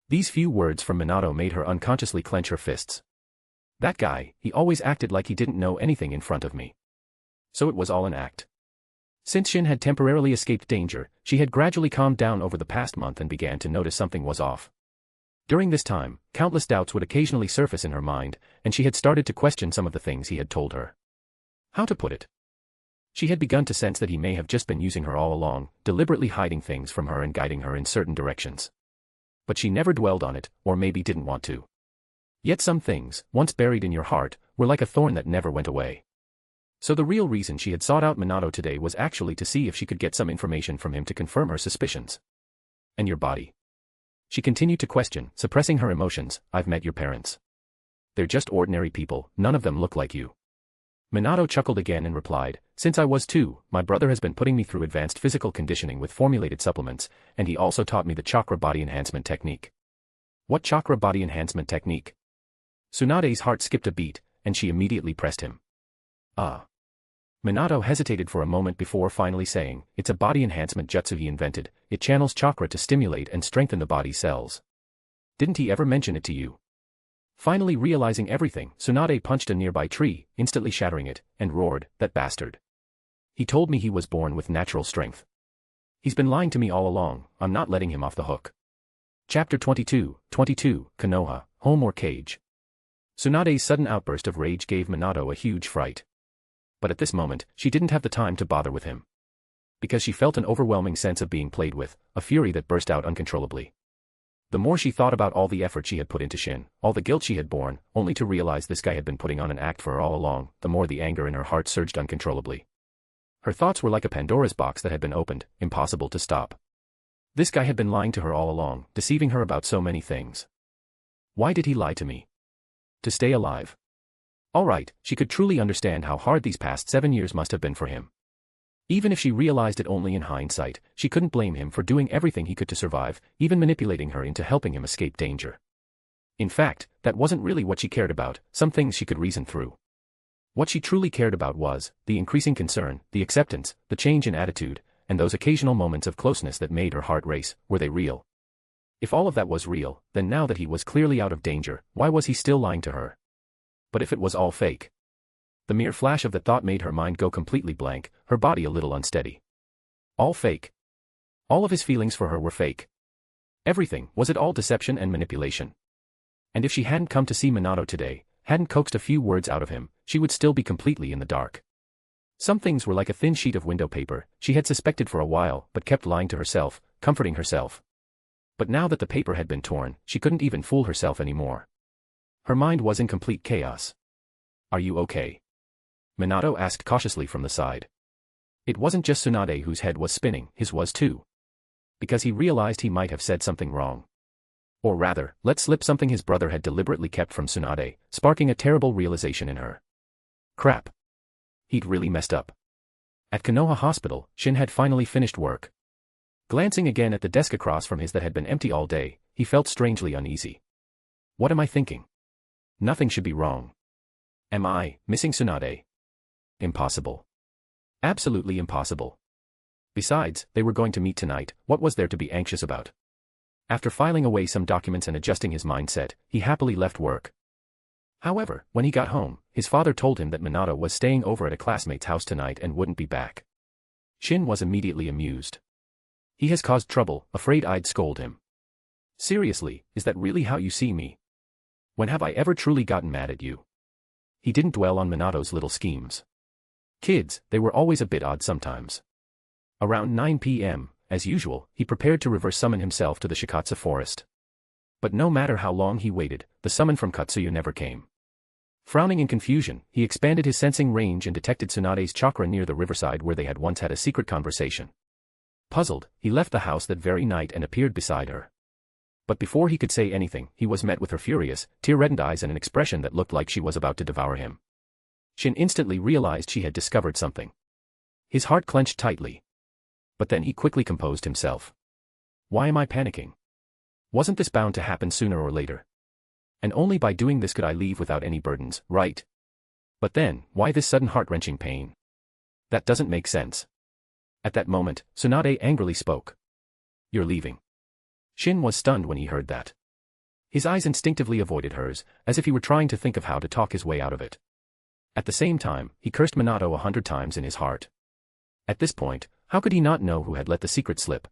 These few words from Minato made her unconsciously clench her fists. That guy, he always acted like he didn't know anything in front of me. So it was all an act. Since Shin had temporarily escaped danger, she had gradually calmed down over the past month and began to notice something was off. During this time, countless doubts would occasionally surface in her mind, and she had started to question some of the things he had told her. How to put it? She had begun to sense that he may have just been using her all along, deliberately hiding things from her and guiding her in certain directions. But she never dwelled on it, or maybe didn't want to. Yet some things, once buried in your heart, were like a thorn that never went away. So the real reason she had sought out Minato today was actually to see if she could get some information from him to confirm her suspicions. And your body? She continued to question, suppressing her emotions. I've met your parents. They're just ordinary people, none of them look like you. Minato chuckled again and replied, since I was 2, my brother has been putting me through advanced physical conditioning with formulated supplements, and he also taught me the chakra body enhancement technique. What chakra body enhancement technique? Tsunade's heart skipped a beat, and she immediately pressed him. Ah. Minato hesitated for a moment before finally saying, it's a body enhancement jutsu he invented, it channels chakra to stimulate and strengthen the body cells. Didn't he ever mention it to you? Finally realizing everything, Tsunade punched a nearby tree, instantly shattering it, and roared, that bastard. He told me he was born with natural strength. He's been lying to me all along, I'm not letting him off the hook. Chapter 22, Konoha, Home or Cage. Tsunade's sudden outburst of rage gave Minato a huge fright. But at this moment, she didn't have the time to bother with him. Because she felt an overwhelming sense of being played with, a fury that burst out uncontrollably. The more she thought about all the effort she had put into Shin, all the guilt she had borne, only to realize this guy had been putting on an act for her all along, the more the anger in her heart surged uncontrollably. Her thoughts were like a Pandora's box that had been opened, impossible to stop. This guy had been lying to her all along, deceiving her about so many things. Why did he lie to me? To stay alive. Alright, she could truly understand how hard these past 7 years must have been for him. Even if she realized it only in hindsight, she couldn't blame him for doing everything he could to survive, even manipulating her into helping him escape danger. In fact, that wasn't really what she cared about, some things she could reason through. What she truly cared about was the increasing concern, the acceptance, the change in attitude, and those occasional moments of closeness that made her heart race. Were they real? If all of that was real, then now that he was clearly out of danger, why was he still lying to her? But if it was all fake? The mere flash of the thought made her mind go completely blank, her body a little unsteady. All fake. All of his feelings for her were fake. Everything, was it all deception and manipulation? And if she hadn't come to see Minato today, hadn't coaxed a few words out of him, she would still be completely in the dark. Some things were like a thin sheet of window paper, she had suspected for a while, but kept lying to herself, comforting herself. But now that the paper had been torn, she couldn't even fool herself anymore. Her mind was in complete chaos. Are you okay? Minato asked cautiously from the side. It wasn't just Tsunade whose head was spinning, his was too. Because he realized he might have said something wrong. Or rather, let slip something his brother had deliberately kept from Tsunade, sparking a terrible realization in her. Crap. He'd really messed up. At Konoha Hospital, Shin had finally finished work. Glancing again at the desk across from his that had been empty all day, he felt strangely uneasy. What am I thinking? Nothing should be wrong. Am I missing Tsunade? Impossible. Absolutely impossible. Besides, they were going to meet tonight, what was there to be anxious about? After filing away some documents and adjusting his mindset, he happily left work. However, when he got home, his father told him that Minato was staying over at a classmate's house tonight and wouldn't be back. Shin was immediately amused. He has caused trouble, afraid I'd scold him. Seriously, is that really how you see me? When have I ever truly gotten mad at you? He didn't dwell on Minato's little schemes. Kids, they were always a bit odd sometimes. Around 9 p.m., as usual, he prepared to reverse summon himself to the Shikatsu forest. But no matter how long he waited, the summon from Katsuya never came. Frowning in confusion, he expanded his sensing range and detected Tsunade's chakra near the riverside where they had once had a secret conversation. Puzzled, he left the house that very night and appeared beside her. But before he could say anything, he was met with her furious, tear-reddened eyes and an expression that looked like she was about to devour him. Shin instantly realized she had discovered something. His heart clenched tightly. But then he quickly composed himself. Why am I panicking? Wasn't this bound to happen sooner or later? And only by doing this could I leave without any burdens, right? But then, why this sudden heart-wrenching pain? That doesn't make sense. At that moment, Tsunade angrily spoke. You're leaving. Shin was stunned when he heard that. His eyes instinctively avoided hers, as if he were trying to think of how to talk his way out of it. At the same time, he cursed Minato 100 times in his heart. At this point, how could he not know who had let the secret slip?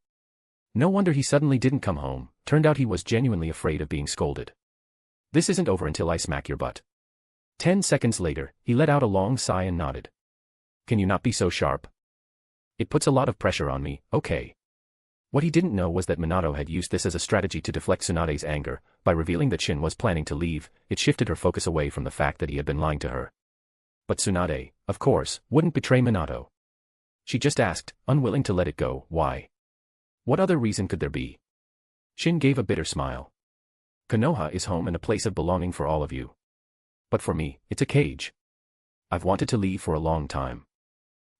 No wonder he suddenly didn't come home, turned out he was genuinely afraid of being scolded. This isn't over until I smack your butt. 10 seconds later, he let out a long sigh and nodded. Can you not be so sharp? It puts a lot of pressure on me, okay. What he didn't know was that Minato had used this as a strategy to deflect Tsunade's anger. By revealing that Shin was planning to leave, it shifted her focus away from the fact that he had been lying to her. But Tsunade, of course, wouldn't betray Minato. She just asked, unwilling to let it go, why? What other reason could there be? Shin gave a bitter smile. Konoha is home and a place of belonging for all of you. But for me, it's a cage. I've wanted to leave for a long time.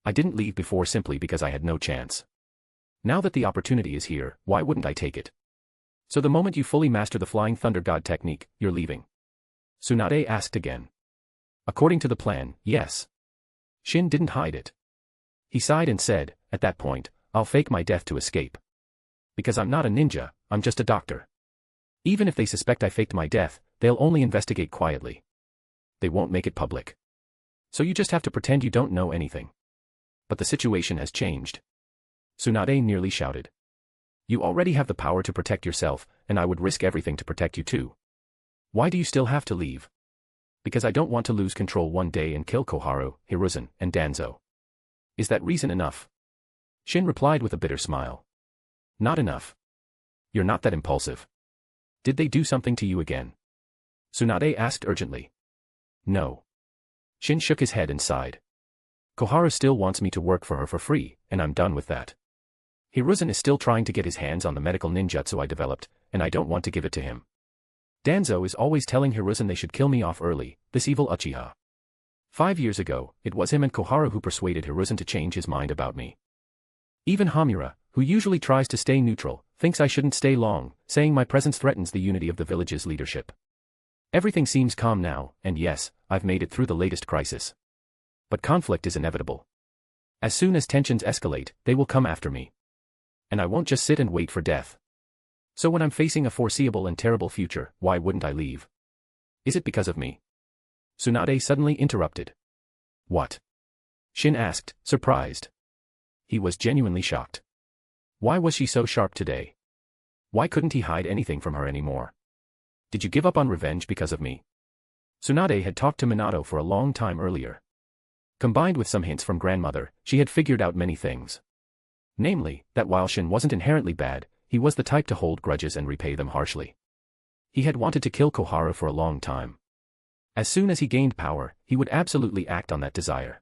I didn't leave before simply because I had no chance. Now that the opportunity is here, why wouldn't I take it? So the moment you fully master the Flying Thunder God technique, you're leaving? Tsunade asked again. According to the plan, yes. Shin didn't hide it. He sighed and said, at that point, I'll fake my death to escape. Because I'm not a ninja, I'm just a doctor. Even if they suspect I faked my death, they'll only investigate quietly. They won't make it public. So you just have to pretend you don't know anything. But the situation has changed. Tsunade nearly shouted. You already have the power to protect yourself, and I would risk everything to protect you too. Why do you still have to leave? Because I don't want to lose control one day and kill Koharu, Hiruzen, and Danzo. Is that reason enough? Shin replied with a bitter smile. Not enough. You're not that impulsive. Did they do something to you again? Tsunade asked urgently. No. Shin shook his head and sighed. Koharu still wants me to work for her for free, and I'm done with that. Hiruzen is still trying to get his hands on the medical ninjutsu I developed, and I don't want to give it to him. Danzo is always telling Hiruzen they should kill me off early, this evil Uchiha. 5 years ago, it was him and Koharu who persuaded Hiruzen to change his mind about me. Even Hamura, who usually tries to stay neutral, thinks I shouldn't stay long, saying my presence threatens the unity of the village's leadership. Everything seems calm now, and yes, I've made it through the latest crisis. But conflict is inevitable. As soon as tensions escalate, they will come after me. And I won't just sit and wait for death. So when I'm facing a foreseeable and terrible future, why wouldn't I leave? Is it because of me? Tsunade suddenly interrupted. What? Shin asked, surprised. He was genuinely shocked. Why was she so sharp today? Why couldn't he hide anything from her anymore? Did you give up on revenge because of me? Tsunade had talked to Minato for a long time earlier. Combined with some hints from grandmother, she had figured out many things. Namely, that while Shin wasn't inherently bad, he was the type to hold grudges and repay them harshly. He had wanted to kill Koharu for a long time. As soon as he gained power, he would absolutely act on that desire.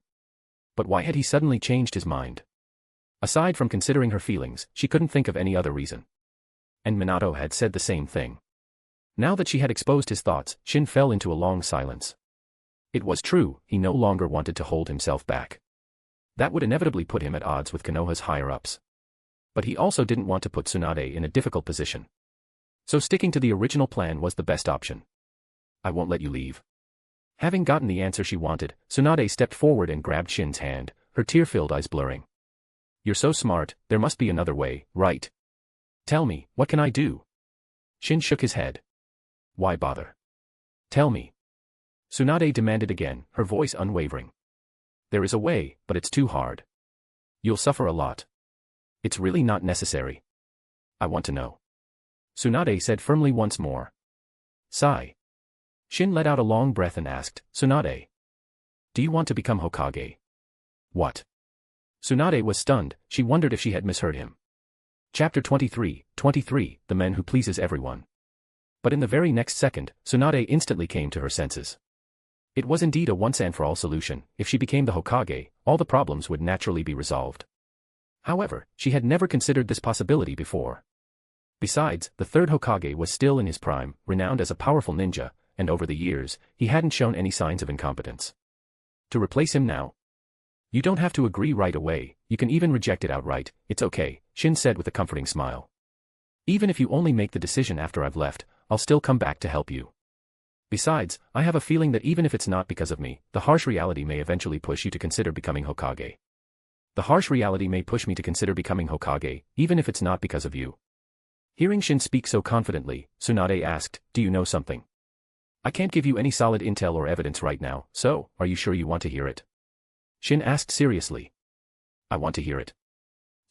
But why had he suddenly changed his mind? Aside from considering her feelings, she couldn't think of any other reason. And Minato had said the same thing. Now that she had exposed his thoughts, Shin fell into a long silence. It was true, he no longer wanted to hold himself back. That would inevitably put him at odds with Konoha's higher-ups. But he also didn't want to put Tsunade in a difficult position. So sticking to the original plan was the best option. I won't let you leave. Having gotten the answer she wanted, Tsunade stepped forward and grabbed Shin's hand, her tear-filled eyes blurring. You're so smart, there must be another way, right? Tell me, what can I do? Shin shook his head. Why bother? Tell me. Tsunade demanded again, her voice unwavering. There is a way, but it's too hard. You'll suffer a lot. It's really not necessary. I want to know. Tsunade said firmly once more. Sigh. Shin let out a long breath and asked, Tsunade. Do you want to become Hokage? What? Tsunade was stunned, she wondered if she had misheard him. Chapter 23, the man who pleases everyone. But in the very next second, Tsunade instantly came to her senses. It was indeed a once-and-for-all solution. If she became the Hokage, all the problems would naturally be resolved. However, she had never considered this possibility before. Besides, the third Hokage was still in his prime, renowned as a powerful ninja, and over the years, he hadn't shown any signs of incompetence. To replace him now? You don't have to agree right away, you can even reject it outright, it's okay, Shin said with a comforting smile. Even if you only make the decision after I've left, I'll still come back to help you. Besides, I have a feeling that even if it's not because of me, the harsh reality may eventually push you to consider becoming Hokage. The harsh reality may push me to consider becoming Hokage, even if it's not because of you. Hearing Shin speak so confidently, Tsunade asked, do you know something? I can't give you any solid intel or evidence right now, so, are you sure you want to hear it? Shin asked seriously. I want to hear it.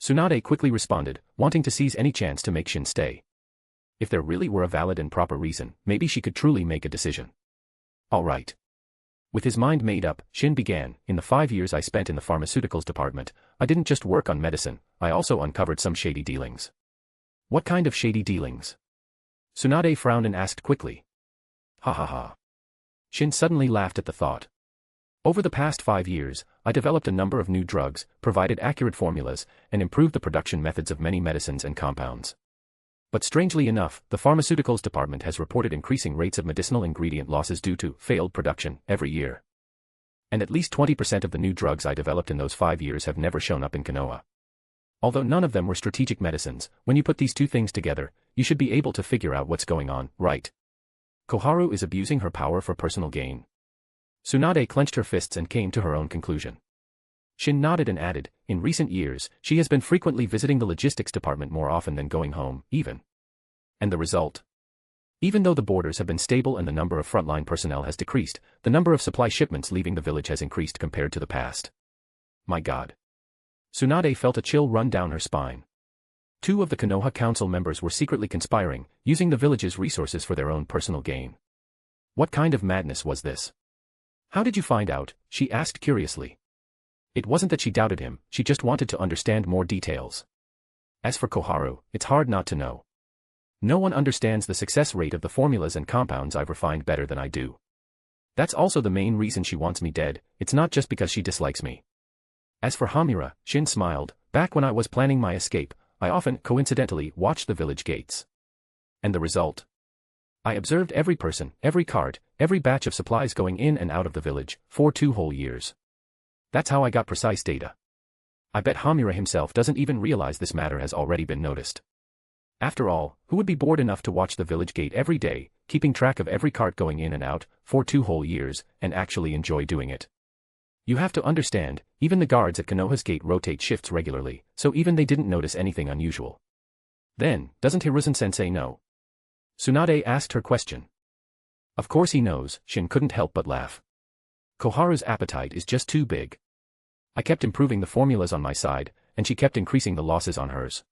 Tsunade quickly responded, wanting to seize any chance to make Shin stay. If there really were a valid and proper reason, maybe she could truly make a decision. All right. With his mind made up, Shin began, in the 5 years I spent in the pharmaceuticals department, I didn't just work on medicine, I also uncovered some shady dealings. What kind of shady dealings? Tsunade frowned and asked quickly. Ha ha ha. Shin suddenly laughed at the thought. Over the past 5 years, I developed a number of new drugs, provided accurate formulas, and improved the production methods of many medicines and compounds. But strangely enough, the pharmaceuticals department has reported increasing rates of medicinal ingredient losses due to failed production every year. And at least 20% of the new drugs I developed in those 5 years have never shown up in Konoha. Although none of them were strategic medicines, when you put these two things together, you should be able to figure out what's going on, right? Koharu is abusing her power for personal gain. Tsunade clenched her fists and came to her own conclusion. Shin nodded and added, in recent years, she has been frequently visiting the logistics department more often than going home, even. And the result? Even though the borders have been stable and the number of frontline personnel has decreased, the number of supply shipments leaving the village has increased compared to the past. My God. Tsunade felt a chill run down her spine. 2 of the Konoha Council members were secretly conspiring, using the village's resources for their own personal gain. What kind of madness was this? How did you find out? She asked curiously. It wasn't that she doubted him, she just wanted to understand more details. As for Koharu, it's hard not to know. No one understands the success rate of the formulas and compounds I've refined better than I do. That's also the main reason she wants me dead, it's not just because she dislikes me. As for Hamura, Shin smiled, back when I was planning my escape, I often, coincidentally, watched the village gates. And the result? I observed every person, every cart, every batch of supplies going in and out of the village, for 2 whole years. That's how I got precise data. I bet Hamura himself doesn't even realize this matter has already been noticed. After all, who would be bored enough to watch the village gate every day, keeping track of every cart going in and out, for 2 whole years, and actually enjoy doing it? You have to understand, even the guards at Konoha's gate rotate shifts regularly, so even they didn't notice anything unusual. Then, doesn't Hiruzen-sensei know? Tsunade asked her question. Of course he knows, Shin couldn't help but laugh. Koharu's appetite is just too big. I kept improving the formulas on my side, and she kept increasing the losses on hers.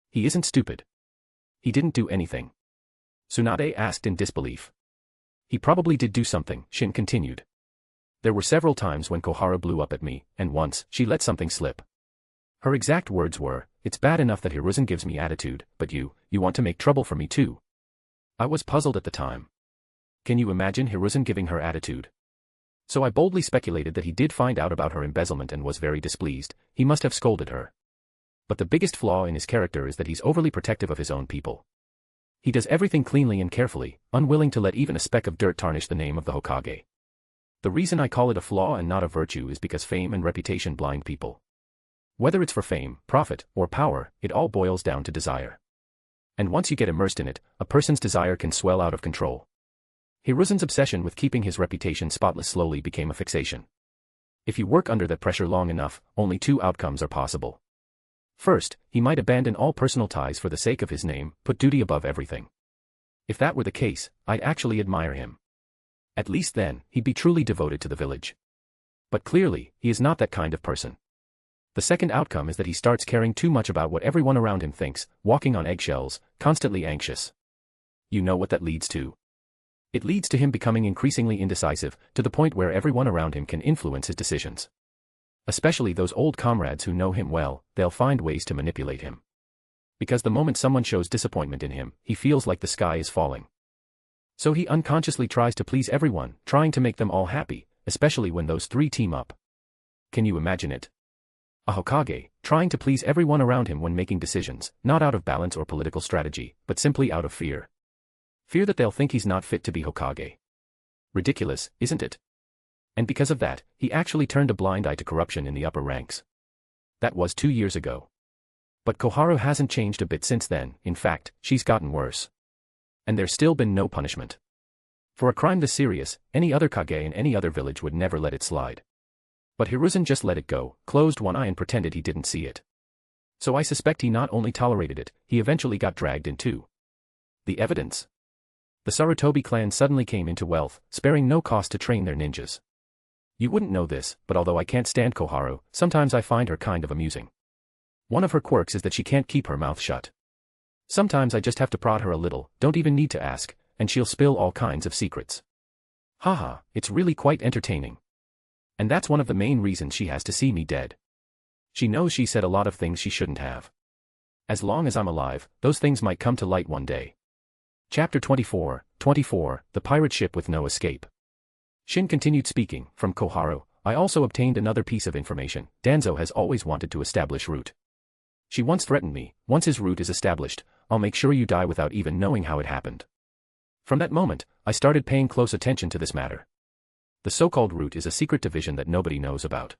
He isn't stupid. He didn't do anything. Tsunade asked in disbelief. He probably did do something, Shin continued. There were several times when Koharu blew up at me, and once, she let something slip. Her exact words were, "It's bad enough that Hiruzen gives me attitude, but you want to make trouble for me too." I was puzzled at the time. Can you imagine Hiruzen giving her attitude? So I boldly speculated that he did find out about her embezzlement and was very displeased. He must have scolded her. But the biggest flaw in his character is that he's overly protective of his own people. He does everything cleanly and carefully, unwilling to let even a speck of dirt tarnish the name of the Hokage. The reason I call it a flaw and not a virtue is because fame and reputation blind people. Whether it's for fame, profit, or power, it all boils down to desire. And once you get immersed in it, a person's desire can swell out of control. Hiruzen's obsession with keeping his reputation spotless slowly became a fixation. If you work under that pressure long enough, only 2 outcomes are possible. First, he might abandon all personal ties for the sake of his name, put duty above everything. If that were the case, I'd actually admire him. At least then, he'd be truly devoted to the village. But clearly, he is not that kind of person. The second outcome is that he starts caring too much about what everyone around him thinks, walking on eggshells, constantly anxious. You know what that leads to? It leads to him becoming increasingly indecisive, to the point where everyone around him can influence his decisions. Especially those old comrades who know him well, they'll find ways to manipulate him. Because the moment someone shows disappointment in him, he feels like the sky is falling. So he unconsciously tries to please everyone, trying to make them all happy, especially when those 3 team up. Can you imagine it? A Hokage, trying to please everyone around him when making decisions, not out of balance or political strategy, but simply out of fear. Fear that they'll think he's not fit to be Hokage. Ridiculous, isn't it? And because of that, he actually turned a blind eye to corruption in the upper ranks. That was 2 years ago. But Koharu hasn't changed a bit since then, in fact, she's gotten worse. And there's still been no punishment. For a crime this serious, any other Kage in any other village would never let it slide. But Hiruzen just let it go, closed one eye and pretended he didn't see it. So I suspect he not only tolerated it, he eventually got dragged in too. The evidence? The Sarutobi clan suddenly came into wealth, sparing no cost to train their ninjas. You wouldn't know this, but although I can't stand Koharu, sometimes I find her kind of amusing. One of her quirks is that she can't keep her mouth shut. Sometimes I just have to prod her a little, don't even need to ask, and she'll spill all kinds of secrets. Haha, it's really quite entertaining. And that's one of the main reasons she has to see me dead. She knows she said a lot of things she shouldn't have. As long as I'm alive, those things might come to light one day. Chapter 24, The Pirate Ship with No Escape. Shin continued speaking. From Koharu, I also obtained another piece of information. Danzo has always wanted to establish root. She once threatened me, once his root is established, I'll make sure you die without even knowing how it happened. From that moment, I started paying close attention to this matter. The so-called root is a secret division that nobody knows about.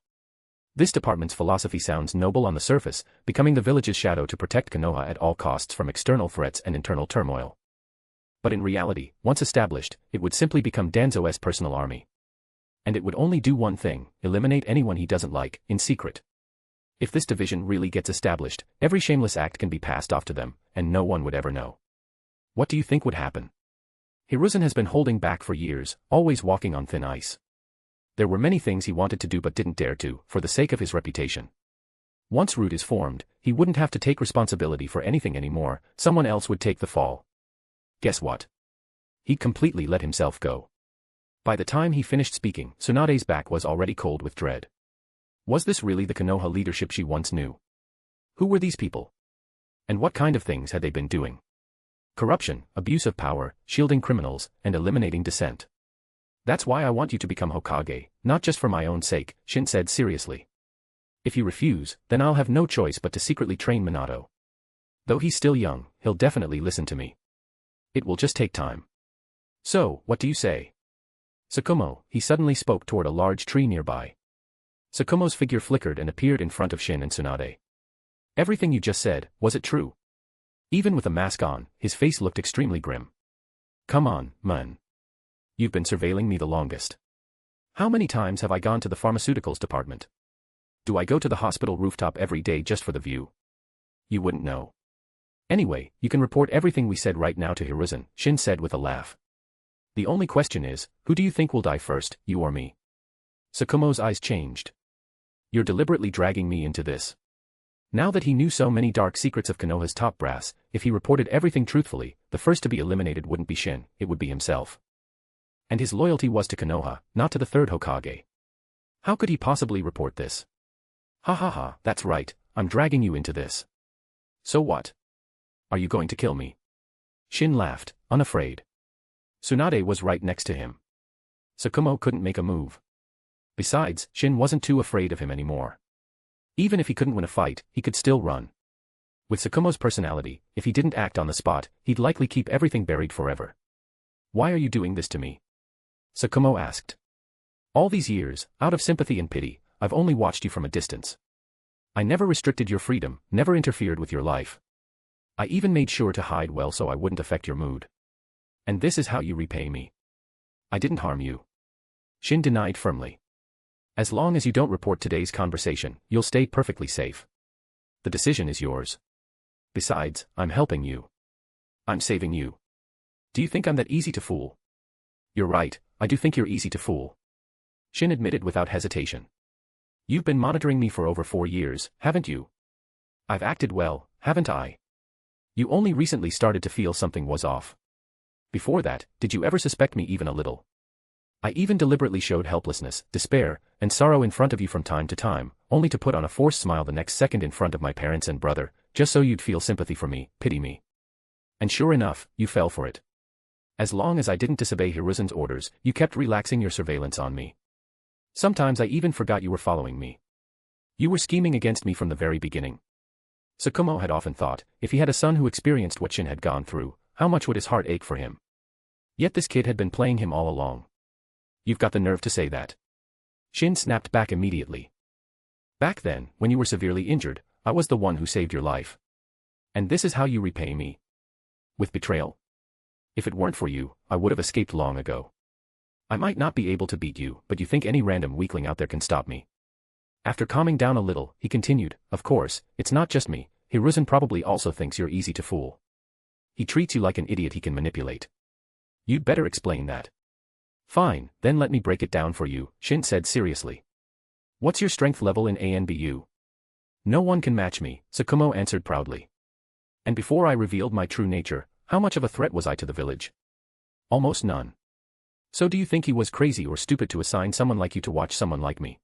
This department's philosophy sounds noble on the surface, becoming the village's shadow to protect Konoha at all costs from external threats and internal turmoil. But in reality, once established, it would simply become Danzo's personal army. And it would only do one thing, eliminate anyone he doesn't like, in secret. If this division really gets established, every shameless act can be passed off to them, and no one would ever know. What do you think would happen? Hiruzen has been holding back for years, always walking on thin ice. There were many things he wanted to do but didn't dare to, for the sake of his reputation. Once root is formed, he wouldn't have to take responsibility for anything anymore, someone else would take the fall. Guess what? He'd completely let himself go. By the time he finished speaking, Tsunade's back was already cold with dread. Was this really the Konoha leadership she once knew? Who were these people? And what kind of things had they been doing? Corruption, abuse of power, shielding criminals, and eliminating dissent. That's why I want you to become Hokage, not just for my own sake, Shin said seriously. If you refuse, then I'll have no choice but to secretly train Minato. Though he's still young, he'll definitely listen to me. It will just take time. So, what do you say? Tsukumo, he suddenly spoke toward a large tree nearby. Tsukumo's figure flickered and appeared in front of Shin and Tsunade. Everything you just said, was it true? Even with a mask on, his face looked extremely grim. Come on, man. You've been surveilling me the longest. How many times have I gone to the pharmaceuticals department? Do I go to the hospital rooftop every day just for the view? You wouldn't know. Anyway, you can report everything we said right now to Hiruzen, Shin said with a laugh. The only question is, who do you think will die first, you or me? Tsukumo's eyes changed. You're deliberately dragging me into this. Now that he knew so many dark secrets of Konoha's top brass, if he reported everything truthfully, the first to be eliminated wouldn't be Shin, it would be himself. And his loyalty was to Konoha, not to the third Hokage. How could he possibly report this? Ha ha ha, that's right, I'm dragging you into this. So what? Are you going to kill me? Shin laughed, unafraid. Tsunade was right next to him. Tsukumo couldn't make a move. Besides, Shin wasn't too afraid of him anymore. Even if he couldn't win a fight, he could still run. With Tsukumo's personality, if he didn't act on the spot, he'd likely keep everything buried forever. Why are you doing this to me? Tsukumo asked. All these years, out of sympathy and pity, I've only watched you from a distance. I never restricted your freedom, never interfered with your life. I even made sure to hide well so I wouldn't affect your mood. And this is how you repay me. I didn't harm you. Shin denied firmly. As long as you don't report today's conversation, you'll stay perfectly safe. The decision is yours. Besides, I'm helping you. I'm saving you. Do you think I'm that easy to fool? You're right, I do think you're easy to fool. Shin admitted without hesitation. You've been monitoring me for over 4 years, haven't you? I've acted well, haven't I? You only recently started to feel something was off. Before that, did you ever suspect me even a little? I even deliberately showed helplessness, despair, and sorrow in front of you from time to time, only to put on a forced smile the next second in front of my parents and brother, just so you'd feel sympathy for me, pity me. And sure enough, you fell for it. As long as I didn't disobey Hiruzen's orders, you kept relaxing your surveillance on me. Sometimes I even forgot you were following me. You were scheming against me from the very beginning. Tsukumo had often thought, if he had a son who experienced what Shin had gone through, how much would his heart ache for him? Yet this kid had been playing him all along. You've got the nerve to say that. Shin snapped back immediately. Back then, when you were severely injured, I was the one who saved your life. And this is how you repay me? With betrayal? If it weren't for you, I would have escaped long ago. I might not be able to beat you, but you think any random weakling out there can stop me? After calming down a little, he continued, of course, it's not just me, Hiruzen probably also thinks you're easy to fool. He treats you like an idiot he can manipulate. You'd better explain that. Fine, then let me break it down for you, Shin said seriously. What's your strength level in ANBU? No one can match me, Tsukumo answered proudly. And before I revealed my true nature, how much of a threat was I to the village? Almost none. So do you think he was crazy or stupid to assign someone like you to watch someone like me?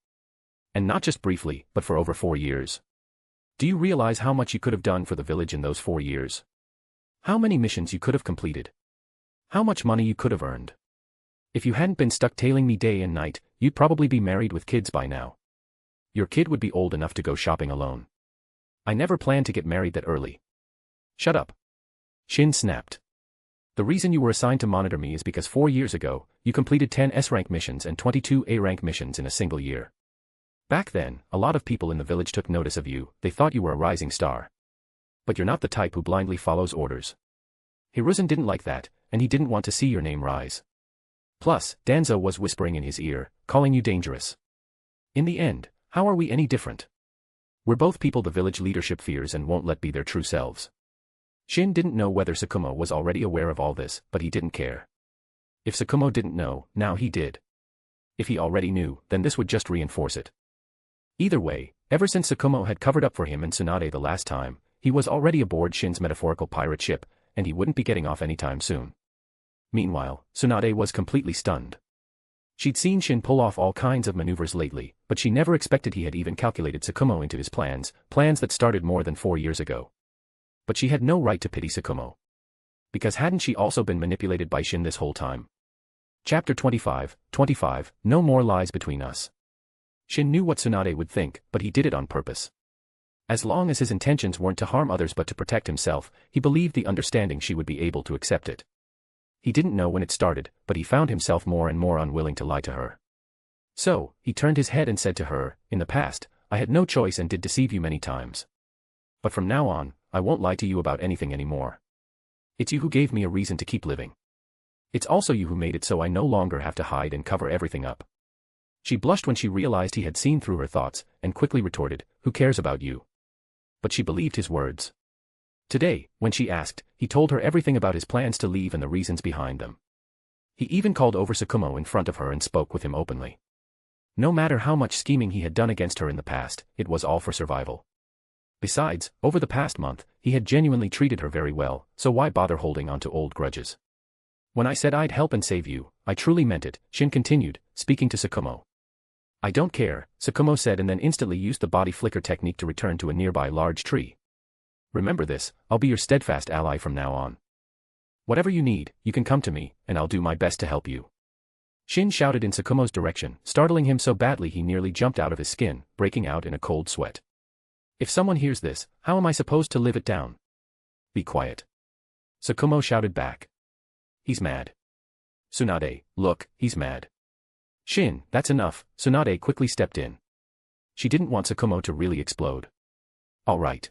And not just briefly, but for over 4 years. Do you realize how much you could have done for the village in those 4 years? How many missions you could have completed? How much money you could have earned? If you hadn't been stuck tailing me day and night, you'd probably be married with kids by now. Your kid would be old enough to go shopping alone. I never planned to get married that early. Shut up. Shin snapped. The reason you were assigned to monitor me is because 4 years ago, you completed 10 S-rank missions and 22 A-rank missions in a single year. Back then, a lot of people in the village took notice of you, they thought you were a rising star. But you're not the type who blindly follows orders. Hiruzen didn't like that, and he didn't want to see your name rise. Plus, Danzo was whispering in his ear, calling you dangerous. In the end, how are we any different? We're both people the village leadership fears and won't let be their true selves. Shin didn't know whether Tsukumo was already aware of all this, but he didn't care. If Tsukumo didn't know, now he did. If he already knew, then this would just reinforce it. Either way, ever since Tsukumo had covered up for him and Tsunade the last time, he was already aboard Shin's metaphorical pirate ship, and he wouldn't be getting off anytime soon. Meanwhile, Tsunade was completely stunned. She'd seen Shin pull off all kinds of maneuvers lately, but she never expected he had even calculated Tsukumo into his plans that started more than 4 years ago. But she had no right to pity Tsukumo. Because hadn't she also been manipulated by Shin this whole time? Chapter 25, No More Lies Between Us. Shin knew what Tsunade would think, but he did it on purpose. As long as his intentions weren't to harm others but to protect himself, he believed the understanding she would be able to accept it. He didn't know when it started, but he found himself more and more unwilling to lie to her. So, he turned his head and said to her, "In the past, I had no choice and did deceive you many times. But from now on, I won't lie to you about anything anymore. It's you who gave me a reason to keep living. It's also you who made it so I no longer have to hide and cover everything up." She blushed when she realized he had seen through her thoughts, and quickly retorted, "Who cares about you?" But she believed his words. Today, when she asked, he told her everything about his plans to leave and the reasons behind them. He even called over Kumo in front of her and spoke with him openly. No matter how much scheming he had done against her in the past, it was all for survival. Besides, over the past month, he had genuinely treated her very well, so why bother holding on to old grudges? "When I said I'd help and save you, I truly meant it," Shin continued, speaking to Kumo. "I don't care," Kumo said, and then instantly used the body flicker technique to return to a nearby large tree. "Remember this, I'll be your steadfast ally from now on. Whatever you need, you can come to me, and I'll do my best to help you." Shin shouted in Kumo's direction, startling him so badly he nearly jumped out of his skin, breaking out in a cold sweat. "If someone hears this, how am I supposed to live it down?" "Be quiet," Kumo shouted back. "He's mad. Tsunade, look, he's mad." "Shin, that's enough," Tsunade quickly stepped in. She didn't want Kumo to really explode. "All right."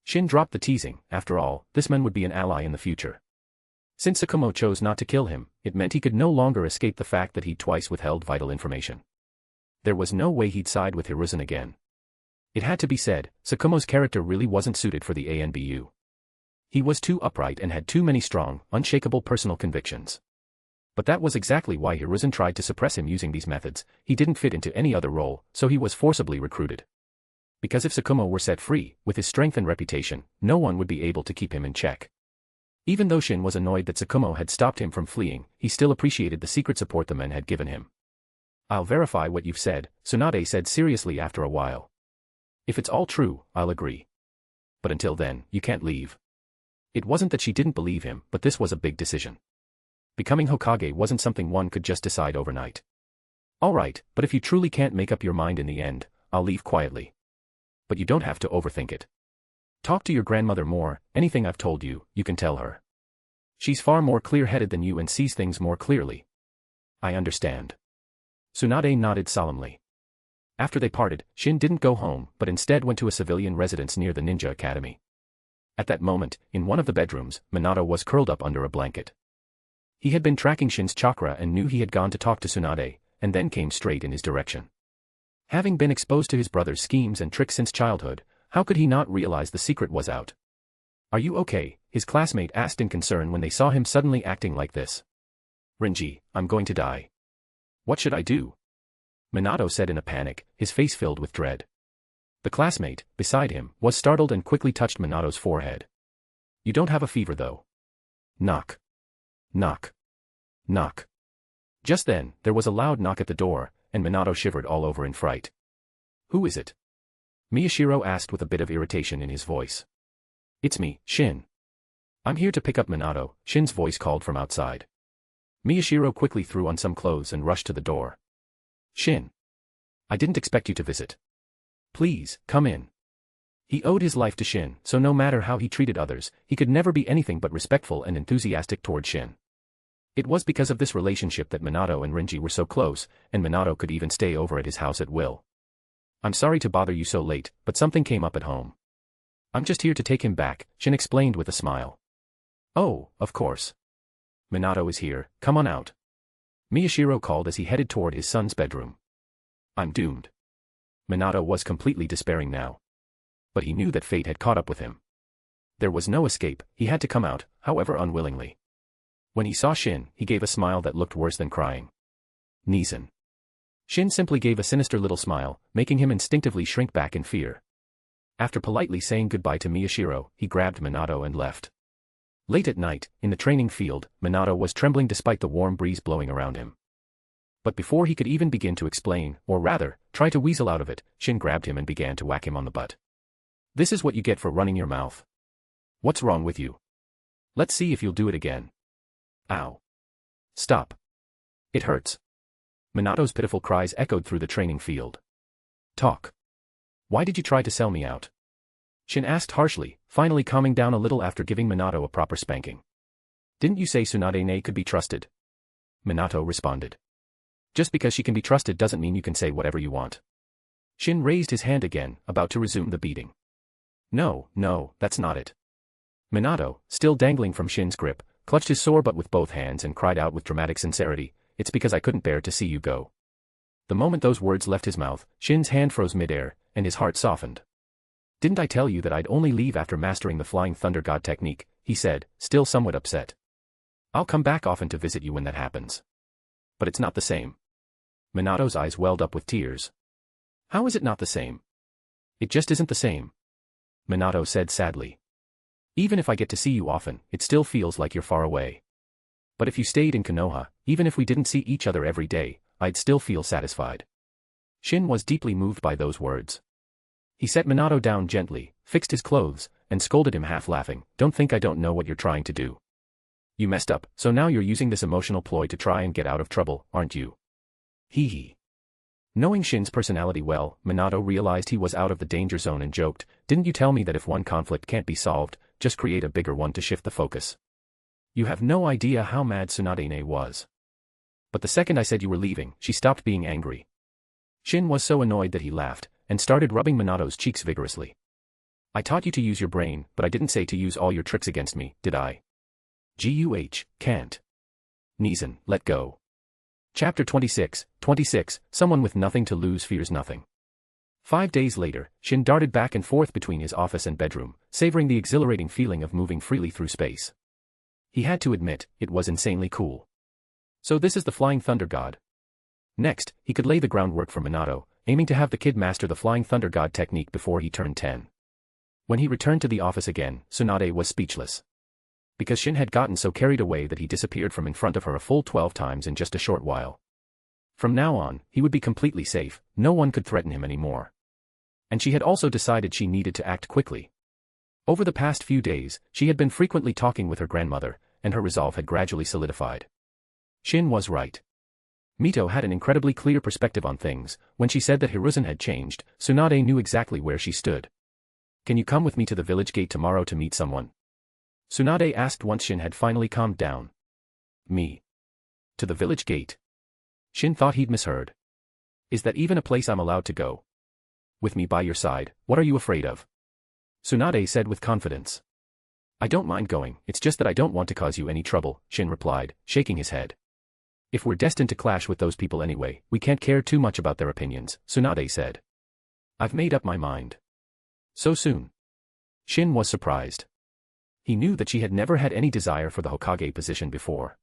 Shin dropped the teasing. After all, this man would be an ally in the future. Since Kumo chose not to kill him, it meant he could no longer escape the fact that he'd twice withheld vital information. There was no way he'd side with Hiruzen again. It had to be said, Kumo's character really wasn't suited for the ANBU. He was too upright and had too many strong, unshakable personal convictions. But that was exactly why Hiruzen tried to suppress him using these methods. He didn't fit into any other role, so he was forcibly recruited. Because if Kumo were set free, with his strength and reputation, no one would be able to keep him in check. Even though Shin was annoyed that Kumo had stopped him from fleeing, he still appreciated the secret support the men had given him. "I'll verify what you've said," Tsunade said seriously after a while. "If it's all true, I'll agree. But until then, you can't leave." It wasn't that she didn't believe him, but this was a big decision. Becoming Hokage wasn't something one could just decide overnight. "All right, but if you truly can't make up your mind in the end, I'll leave quietly. But you don't have to overthink it. Talk to your grandmother more, anything I've told you, you can tell her. She's far more clear-headed than you and sees things more clearly." "I understand." Tsunade nodded solemnly. After they parted, Shin didn't go home, but instead went to a civilian residence near the ninja academy. At that moment, in one of the bedrooms, Minato was curled up under a blanket. He had been tracking Shin's chakra and knew he had gone to talk to Tsunade, and then came straight in his direction. Having been exposed to his brother's schemes and tricks since childhood, how could he not realize the secret was out? "Are you okay?" his classmate asked in concern when they saw him suddenly acting like this. "Renji, I'm going to die." "What should I do?" Minato said in a panic, his face filled with dread. The classmate, beside him, was startled and quickly touched Minato's forehead. "You don't have a fever though." Knock. Knock. Knock. Just then, there was a loud knock at the door, and Minato shivered all over in fright. "Who is it?" Miyashiro asked with a bit of irritation in his voice. "It's me, Shin." "I'm here to pick up Minato," Shin's voice called from outside. Miyashiro quickly threw on some clothes and rushed to the door. "Shin. I didn't expect you to visit. Please, come in." He owed his life to Shin, so no matter how he treated others, he could never be anything but respectful and enthusiastic toward Shin. It was because of this relationship that Minato and Renji were so close, and Minato could even stay over at his house at will. "I'm sorry to bother you so late, but something came up at home." "I'm just here to take him back," Shin explained with a smile. "Oh, of course. Minato is here, come on out." Miyashiro called as he headed toward his son's bedroom. "I'm doomed." Minato was completely despairing now. But he knew that fate had caught up with him. There was no escape, he had to come out, however unwillingly. When he saw Shin, he gave a smile that looked worse than crying. "Neeson." Shin simply gave a sinister little smile, making him instinctively shrink back in fear. After politely saying goodbye to Miyashiro, he grabbed Minato and left. Late at night, in the training field, Minato was trembling despite the warm breeze blowing around him. But before he could even begin to explain, or rather, try to weasel out of it, Shin grabbed him and began to whack him on the butt. "This is what you get for running your mouth. What's wrong with you? Let's see if you'll do it again." "Ow. Stop. It hurts." Minato's pitiful cries echoed through the training field. "Talk. Why did you try to sell me out?" Shin asked harshly, finally calming down a little after giving Minato a proper spanking. Didn't you say Tsunade could be trusted? Minato responded. Just because she can be trusted doesn't mean you can say whatever you want. Shin raised his hand again, about to resume the beating. No, that's not it. Minato, still dangling from Shin's grip, clutched his sore butt with both hands and cried out with dramatic sincerity, "It's because I couldn't bear to see you go." The moment those words left his mouth, Shin's hand froze midair, and his heart softened. "Didn't I tell you that I'd only leave after mastering the Flying Thunder God technique?" he said, still somewhat upset. "I'll come back often to visit you when that happens. But it's not the same." Minato's eyes welled up with tears. "How is it not the same?" "It just isn't the same," Minato said sadly. "Even if I get to see you often, it still feels like you're far away. But if you stayed in Konoha, even if we didn't see each other every day, I'd still feel satisfied." Shin was deeply moved by those words. He set Minato down gently, fixed his clothes, and scolded him half laughing, "Don't think I don't know what you're trying to do. You messed up, so now you're using this emotional ploy to try and get out of trouble, aren't you?" Hee hee. Knowing Shin's personality well, Minato realized he was out of the danger zone and joked, "Didn't you tell me that if one conflict can't be solved, just create a bigger one to shift the focus?" You have no idea how mad Tsunade was. But the second I said you were leaving, she stopped being angry. Shin was so annoyed that he laughed, and started rubbing Minato's cheeks vigorously. "I taught you to use your brain, but I didn't say to use all your tricks against me, did I? Can't. Neeson, let go." Chapter 26, Someone with nothing to lose fears nothing. 5 days later, Shin darted back and forth between his office and bedroom, savoring the exhilarating feeling of moving freely through space. He had to admit, it was insanely cool. So this is the Flying Thunder God. Next, he could lay the groundwork for Minato, aiming to have the kid master the Flying Thunder God technique before he turned 10. When he returned to the office again, Tsunade was speechless. Because Shin had gotten so carried away that he disappeared from in front of her a full 12 times in just a short while. From now on, he would be completely safe, no one could threaten him anymore. And she had also decided she needed to act quickly. Over the past few days, she had been frequently talking with her grandmother, and her resolve had gradually solidified. Shin was right. Mito had an incredibly clear perspective on things. When she said that Hiruzen had changed, Tsunade knew exactly where she stood. "Can you come with me to the village gate tomorrow to meet someone?" Tsunade asked once Shin had finally calmed down. "Me? To the village gate?" Shin thought he'd misheard. "Is that even a place I'm allowed to go?" "With me by your side, what are you afraid of?" Tsunade said with confidence. "I don't mind going, it's just that I don't want to cause you any trouble," Shin replied, shaking his head. "If we're destined to clash with those people anyway, we can't care too much about their opinions," Tsunade said. "I've made up my mind." "So soon?" Shin was surprised. He knew that she had never had any desire for the Hokage position before.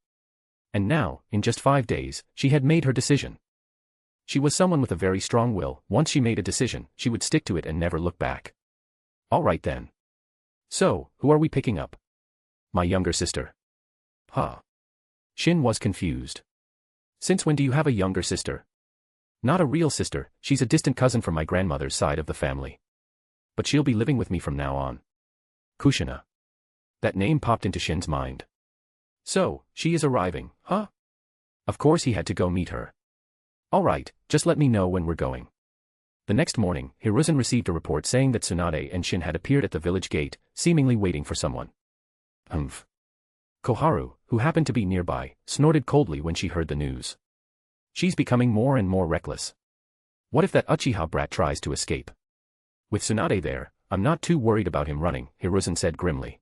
And now, in just 5 days, she had made her decision. She was someone with a very strong will. Once she made a decision, she would stick to it and never look back. "All right then. So, who are we picking up?" "My younger sister." "Huh?" Shin was confused. "Since when do you have a younger sister?" "Not a real sister, she's a distant cousin from my grandmother's side of the family. But she'll be living with me from now on." "Kushina." That name popped into Shin's mind. "So, she is arriving, huh?" Of course he had to go meet her. "All right, just let me know when we're going." The next morning, Hiruzen received a report saying that Tsunade and Shin had appeared at the village gate, seemingly waiting for someone. Humph. Koharu, who happened to be nearby, snorted coldly when she heard the news. She's becoming more and more reckless. What if that Uchiha brat tries to escape? With Tsunade there, I'm not too worried about him running, Hiruzen said grimly.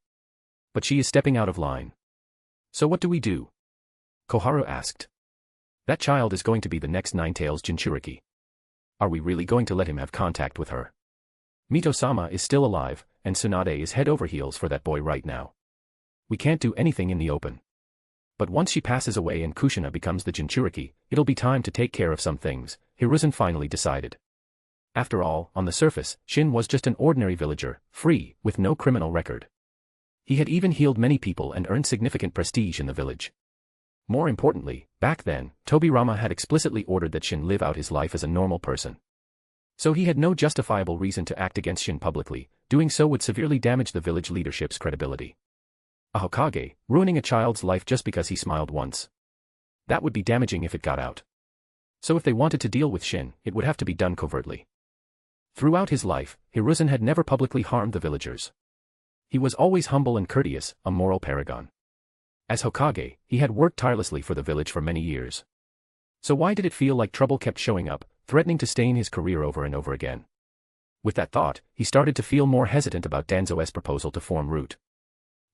But she is stepping out of line. So what do we do? Koharu asked. That child is going to be the next Nine-Tails Jinchuriki. Are we really going to let him have contact with her? Mito-sama is still alive, and Tsunade is head over heels for that boy right now. We can't do anything in the open. But once she passes away and Kushina becomes the Jinchuriki, it'll be time to take care of some things, Hiruzen finally decided. After all, on the surface, Shin was just an ordinary villager, free, with no criminal record. He had even healed many people and earned significant prestige in the village. More importantly, back then, Tobirama had explicitly ordered that Shin live out his life as a normal person. So he had no justifiable reason to act against Shin publicly, doing so would severely damage the village leadership's credibility. A Hokage, ruining a child's life just because he smiled once. That would be damaging if it got out. So if they wanted to deal with Shin, it would have to be done covertly. Throughout his life, Hiruzen had never publicly harmed the villagers. He was always humble and courteous, a moral paragon. As Hokage, he had worked tirelessly for the village for many years. So why did it feel like trouble kept showing up, threatening to stain his career over and over again? With that thought, he started to feel more hesitant about Danzo's proposal to form Root.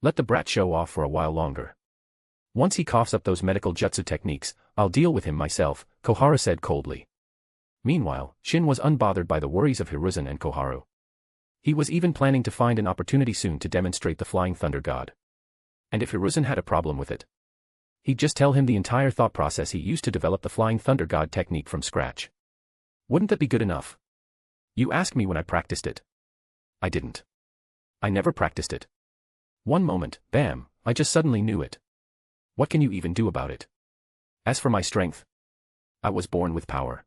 Let the brat show off for a while longer. Once he coughs up those medical jutsu techniques, I'll deal with him myself, Kohara said coldly. Meanwhile, Shin was unbothered by the worries of Hiruzen and Koharu. He was even planning to find an opportunity soon to demonstrate the Flying Thunder God. And if Hiruzen had a problem with it, he'd just tell him the entire thought process he used to develop the Flying Thunder God technique from scratch. Wouldn't that be good enough? You asked me when I practiced it. I didn't. I never practiced it. One moment, bam, I just suddenly knew it. What can you even do about it? As for my strength, I was born with power.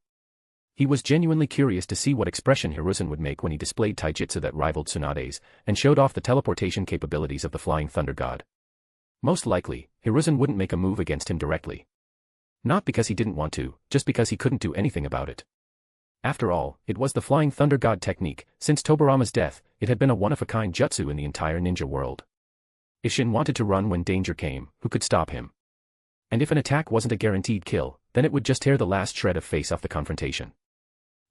He was genuinely curious to see what expression Hiruzen would make when he displayed taijutsu that rivaled Tsunade's, and showed off the teleportation capabilities of the Flying Thunder God. Most likely, Hiruzen wouldn't make a move against him directly. Not because he didn't want to, just because he couldn't do anything about it. After all, it was the Flying Thunder God technique. Since Tobirama's death, it had been a one-of-a-kind jutsu in the entire ninja world. If Shin wanted to run when danger came, who could stop him? And if an attack wasn't a guaranteed kill, then it would just tear the last shred of face off the confrontation.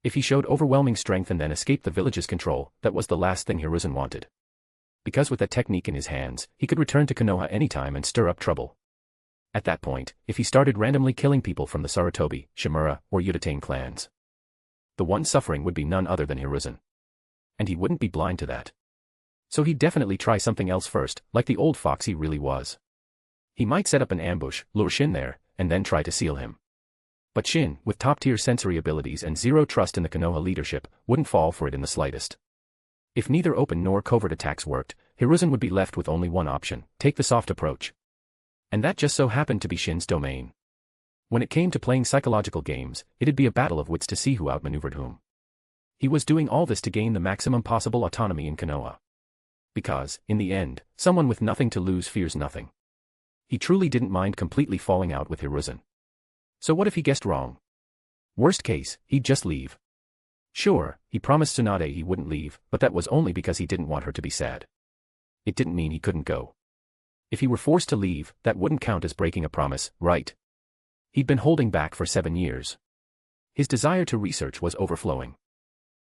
If he showed overwhelming strength and then escaped the village's control, that was the last thing Hiruzen wanted. Because with that technique in his hands, he could return to Konoha anytime and stir up trouble. At that point, if he started randomly killing people from the Sarutobi, Shimura, or Uchiha clans, the one suffering would be none other than Hiruzen. And he wouldn't be blind to that. So he'd definitely try something else first, like the old fox he really was. He might set up an ambush, lure Shin there, and then try to seal him. But Shin, with top-tier sensory abilities and zero trust in the Konoha leadership, wouldn't fall for it in the slightest. If neither open nor covert attacks worked, Hiruzen would be left with only one option: take the soft approach. And that just so happened to be Shin's domain. When it came to playing psychological games, it'd be a battle of wits to see who outmaneuvered whom. He was doing all this to gain the maximum possible autonomy in Konoha. Because, in the end, someone with nothing to lose fears nothing. He truly didn't mind completely falling out with Hiruzen. So what if he guessed wrong? Worst case, he'd just leave. Sure, he promised Tsunade he wouldn't leave, but that was only because he didn't want her to be sad. It didn't mean he couldn't go. If he were forced to leave, that wouldn't count as breaking a promise, right? He'd been holding back for 7 years. His desire to research was overflowing.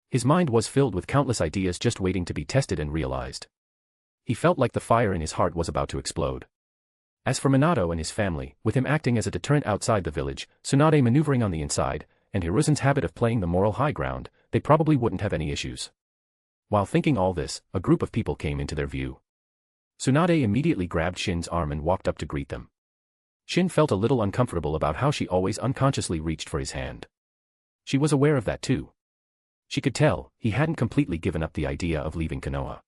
His mind was filled with countless ideas just waiting to be tested and realized. He felt like the fire in his heart was about to explode. As for Minato and his family, with him acting as a deterrent outside the village, Tsunade maneuvering on the inside, and Hiruzen's habit of playing the moral high ground, they probably wouldn't have any issues. While thinking all this, a group of people came into their view. Tsunade immediately grabbed Shin's arm and walked up to greet them. Shin felt a little uncomfortable about how she always unconsciously reached for his hand. She was aware of that too. She could tell he hadn't completely given up the idea of leaving Konoha.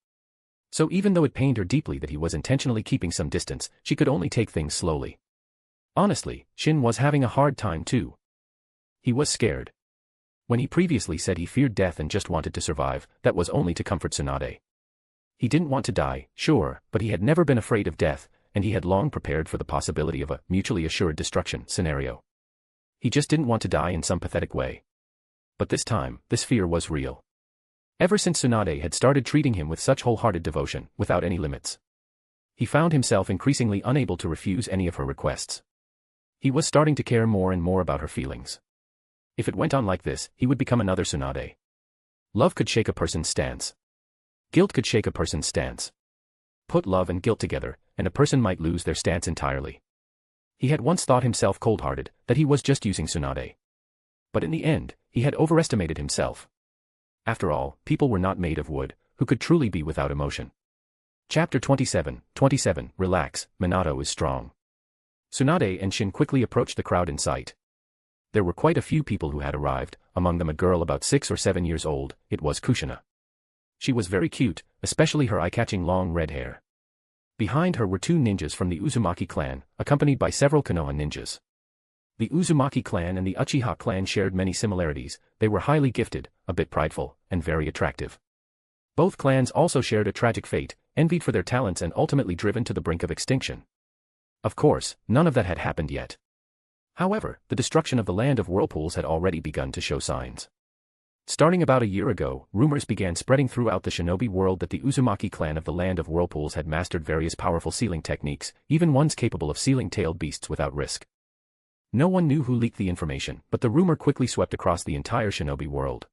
So even though it pained her deeply that he was intentionally keeping some distance, she could only take things slowly. Honestly, Shin was having a hard time too. He was scared. When he previously said he feared death and just wanted to survive, that was only to comfort Tsunade. He didn't want to die, sure, but he had never been afraid of death, and he had long prepared for the possibility of a mutually assured destruction scenario. He just didn't want to die in some pathetic way. But this time, this fear was real. Ever since Tsunade had started treating him with such wholehearted devotion, without any limits, he found himself increasingly unable to refuse any of her requests. He was starting to care more and more about her feelings. If it went on like this, he would become another Tsunade. Love could shake a person's stance. Guilt could shake a person's stance. Put love and guilt together, and a person might lose their stance entirely. He had once thought himself cold-hearted, that he was just using Tsunade. But in the end, he had overestimated himself. After all, people were not made of wood, who could truly be without emotion. Chapter 27, Relax, Minato is strong. Tsunade and Shin quickly approached the crowd in sight. There were quite a few people who had arrived, among them a girl about 6 or 7 years old. It was Kushina. She was very cute, especially her eye-catching long red hair. Behind her were 2 ninjas from the Uzumaki clan, accompanied by several Konoha ninjas. The Uzumaki clan and the Uchiha clan shared many similarities. They were highly gifted, a bit prideful, and very attractive. Both clans also shared a tragic fate, envied for their talents and ultimately driven to the brink of extinction. Of course, none of that had happened yet. However, the destruction of the land of whirlpools had already begun to show signs. Starting about a year ago, rumors began spreading throughout the shinobi world that the Uzumaki clan of the Land of Whirlpools had mastered various powerful sealing techniques, even ones capable of sealing tailed beasts without risk. No one knew who leaked the information, but the rumor quickly swept across the entire shinobi world.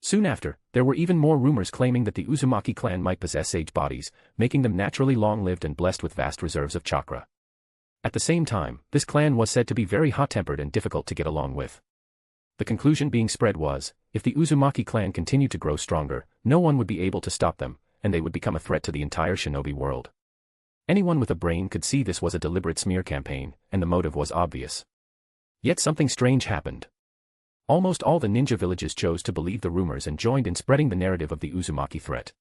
Soon after, there were even more rumors claiming that the Uzumaki clan might possess sage bodies, making them naturally long-lived and blessed with vast reserves of chakra. At the same time, this clan was said to be very hot-tempered and difficult to get along with. The conclusion being spread was, if the Uzumaki clan continued to grow stronger, no one would be able to stop them, and they would become a threat to the entire shinobi world. Anyone with a brain could see this was a deliberate smear campaign, and the motive was obvious. Yet something strange happened. Almost all the ninja villages chose to believe the rumors and joined in spreading the narrative of the Uzumaki threat.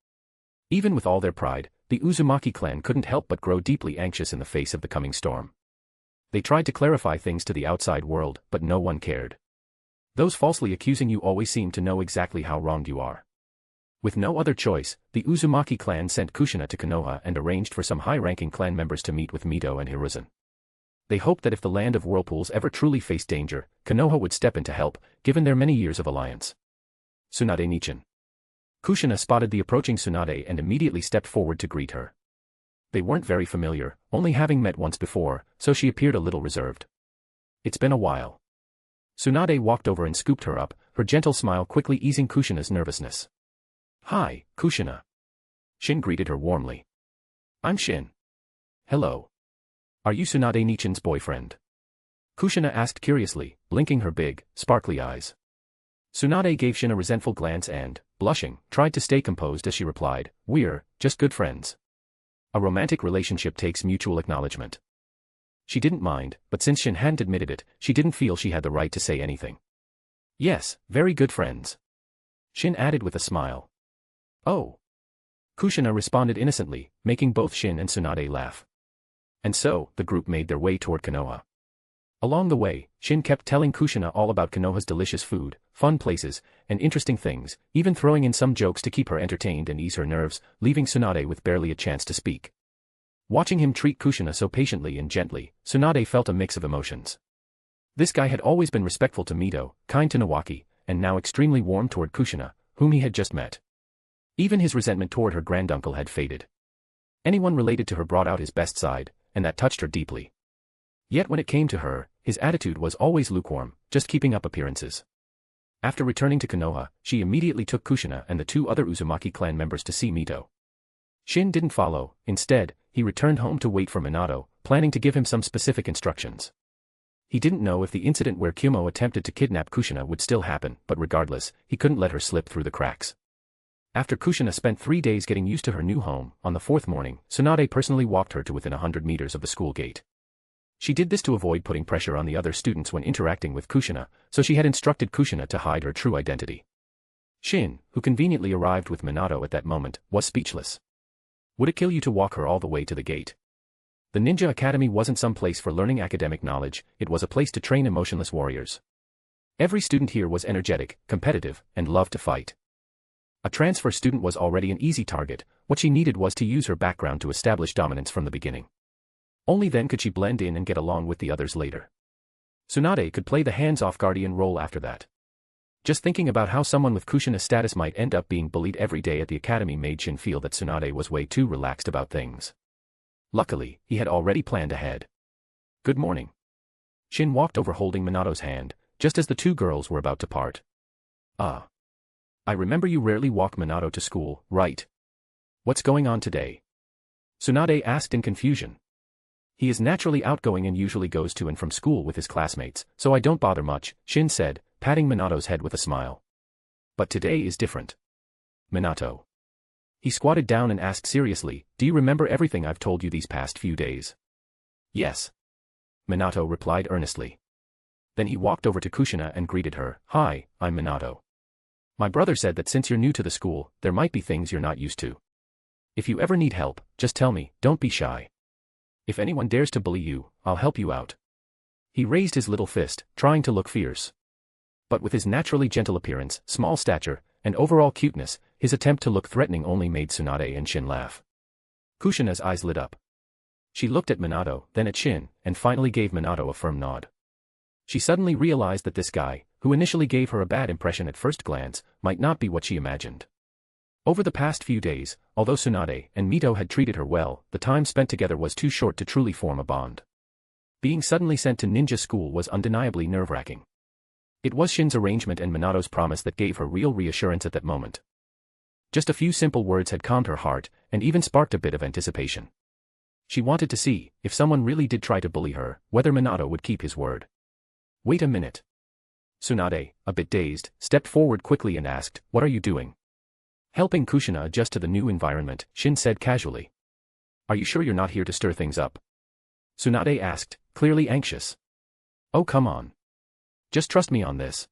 Even with all their pride, the Uzumaki clan couldn't help but grow deeply anxious in the face of the coming storm. They tried to clarify things to the outside world, but no one cared. Those falsely accusing you always seem to know exactly how wronged you are. With no other choice, the Uzumaki clan sent Kushina to Konoha and arranged for some high-ranking clan members to meet with Mito and Hiruzen. They hoped that if the Land of Whirlpools ever truly faced danger, Konoha would step in to help, given their many years of alliance. Tsunade Nichin. Kushina spotted the approaching Tsunade and immediately stepped forward to greet her. They weren't very familiar, only having met once before, so she appeared a little reserved. It's been a while. Tsunade walked over and scooped her up, her gentle smile quickly easing Kushina's nervousness. Hi, Kushina. Shin greeted her warmly. I'm Shin. Hello. Are you Tsunade Nichin's boyfriend? Kushina asked curiously, blinking her big, sparkly eyes. Tsunade gave Shin a resentful glance and, blushing, tried to stay composed as she replied, We're just good friends. A romantic relationship takes mutual acknowledgement. She didn't mind, but since Shin hadn't admitted it, she didn't feel she had the right to say anything. Yes, very good friends. Shin added with a smile. Oh. Kushina responded innocently, making both Shin and Tsunade laugh. And so, the group made their way toward Konoha. Along the way, Shin kept telling Kushina all about Konoha's delicious food, fun places, and interesting things, even throwing in some jokes to keep her entertained and ease her nerves, leaving Tsunade with barely a chance to speak. Watching him treat Kushina so patiently and gently, Tsunade felt a mix of emotions. This guy had always been respectful to Mito, kind to Nawaki, and now extremely warm toward Kushina, whom he had just met. Even his resentment toward her granduncle had faded. Anyone related to her brought out his best side, and that touched her deeply. Yet when it came to her, his attitude was always lukewarm, just keeping up appearances. After returning to Konoha, she immediately took Kushina and the two other Uzumaki clan members to see Mito. Shin didn't follow, instead, he returned home to wait for Minato, planning to give him some specific instructions. He didn't know if the incident where Kumo attempted to kidnap Kushina would still happen, but regardless, he couldn't let her slip through the cracks. After Kushina spent 3 days getting used to her new home, on the 4th morning, Tsunade personally walked her to within 100 meters of the school gate. She did this to avoid putting pressure on the other students when interacting with Kushina, so she had instructed Kushina to hide her true identity. Shin, who conveniently arrived with Minato at that moment, was speechless. Would it kill you to walk her all the way to the gate? The Ninja Academy wasn't some place for learning academic knowledge, it was a place to train emotionless warriors. Every student here was energetic, competitive, and loved to fight. A transfer student was already an easy target, what she needed was to use her background to establish dominance from the beginning. Only then could she blend in and get along with the others later. Tsunade could play the hands-off guardian role after that. Just thinking about how someone with Kushina's status might end up being bullied every day at the academy made Shin feel that Tsunade was way too relaxed about things. Luckily, he had already planned ahead. Good morning. Shin walked over holding Minato's hand, just as the two girls were about to part. Ah. I remember you rarely walk Minato to school, right? What's going on today? Tsunade asked in confusion. He is naturally outgoing and usually goes to and from school with his classmates, so I don't bother much, Shin said, patting Minato's head with a smile. But today is different. Minato. He squatted down and asked seriously, do you remember everything I've told you these past few days? Yes. Minato replied earnestly. Then he walked over to Kushina and greeted her, Hi, I'm Minato. My brother said that since you're new to the school, there might be things you're not used to. If you ever need help, just tell me, don't be shy. If anyone dares to bully you, I'll help you out. He raised his little fist, trying to look fierce. But with his naturally gentle appearance, small stature, and overall cuteness, his attempt to look threatening only made Tsunade and Shin laugh. Kushina's eyes lit up. She looked at Minato, then at Shin, and finally gave Minato a firm nod. She suddenly realized that this guy, who initially gave her a bad impression at first glance, might not be what she imagined. Over the past few days, although Tsunade and Mito had treated her well, the time spent together was too short to truly form a bond. Being suddenly sent to ninja school was undeniably nerve-wracking. It was Shin's arrangement and Minato's promise that gave her real reassurance at that moment. Just a few simple words had calmed her heart, and even sparked a bit of anticipation. She wanted to see, if someone really did try to bully her, whether Minato would keep his word. Wait a minute. Tsunade, a bit dazed, stepped forward quickly and asked, "What are you doing?" Helping Kushina adjust to the new environment, Shin said casually. "Are you sure you're not here to stir things up?" Tsunade asked, clearly anxious. "Oh, come on. Just trust me on this."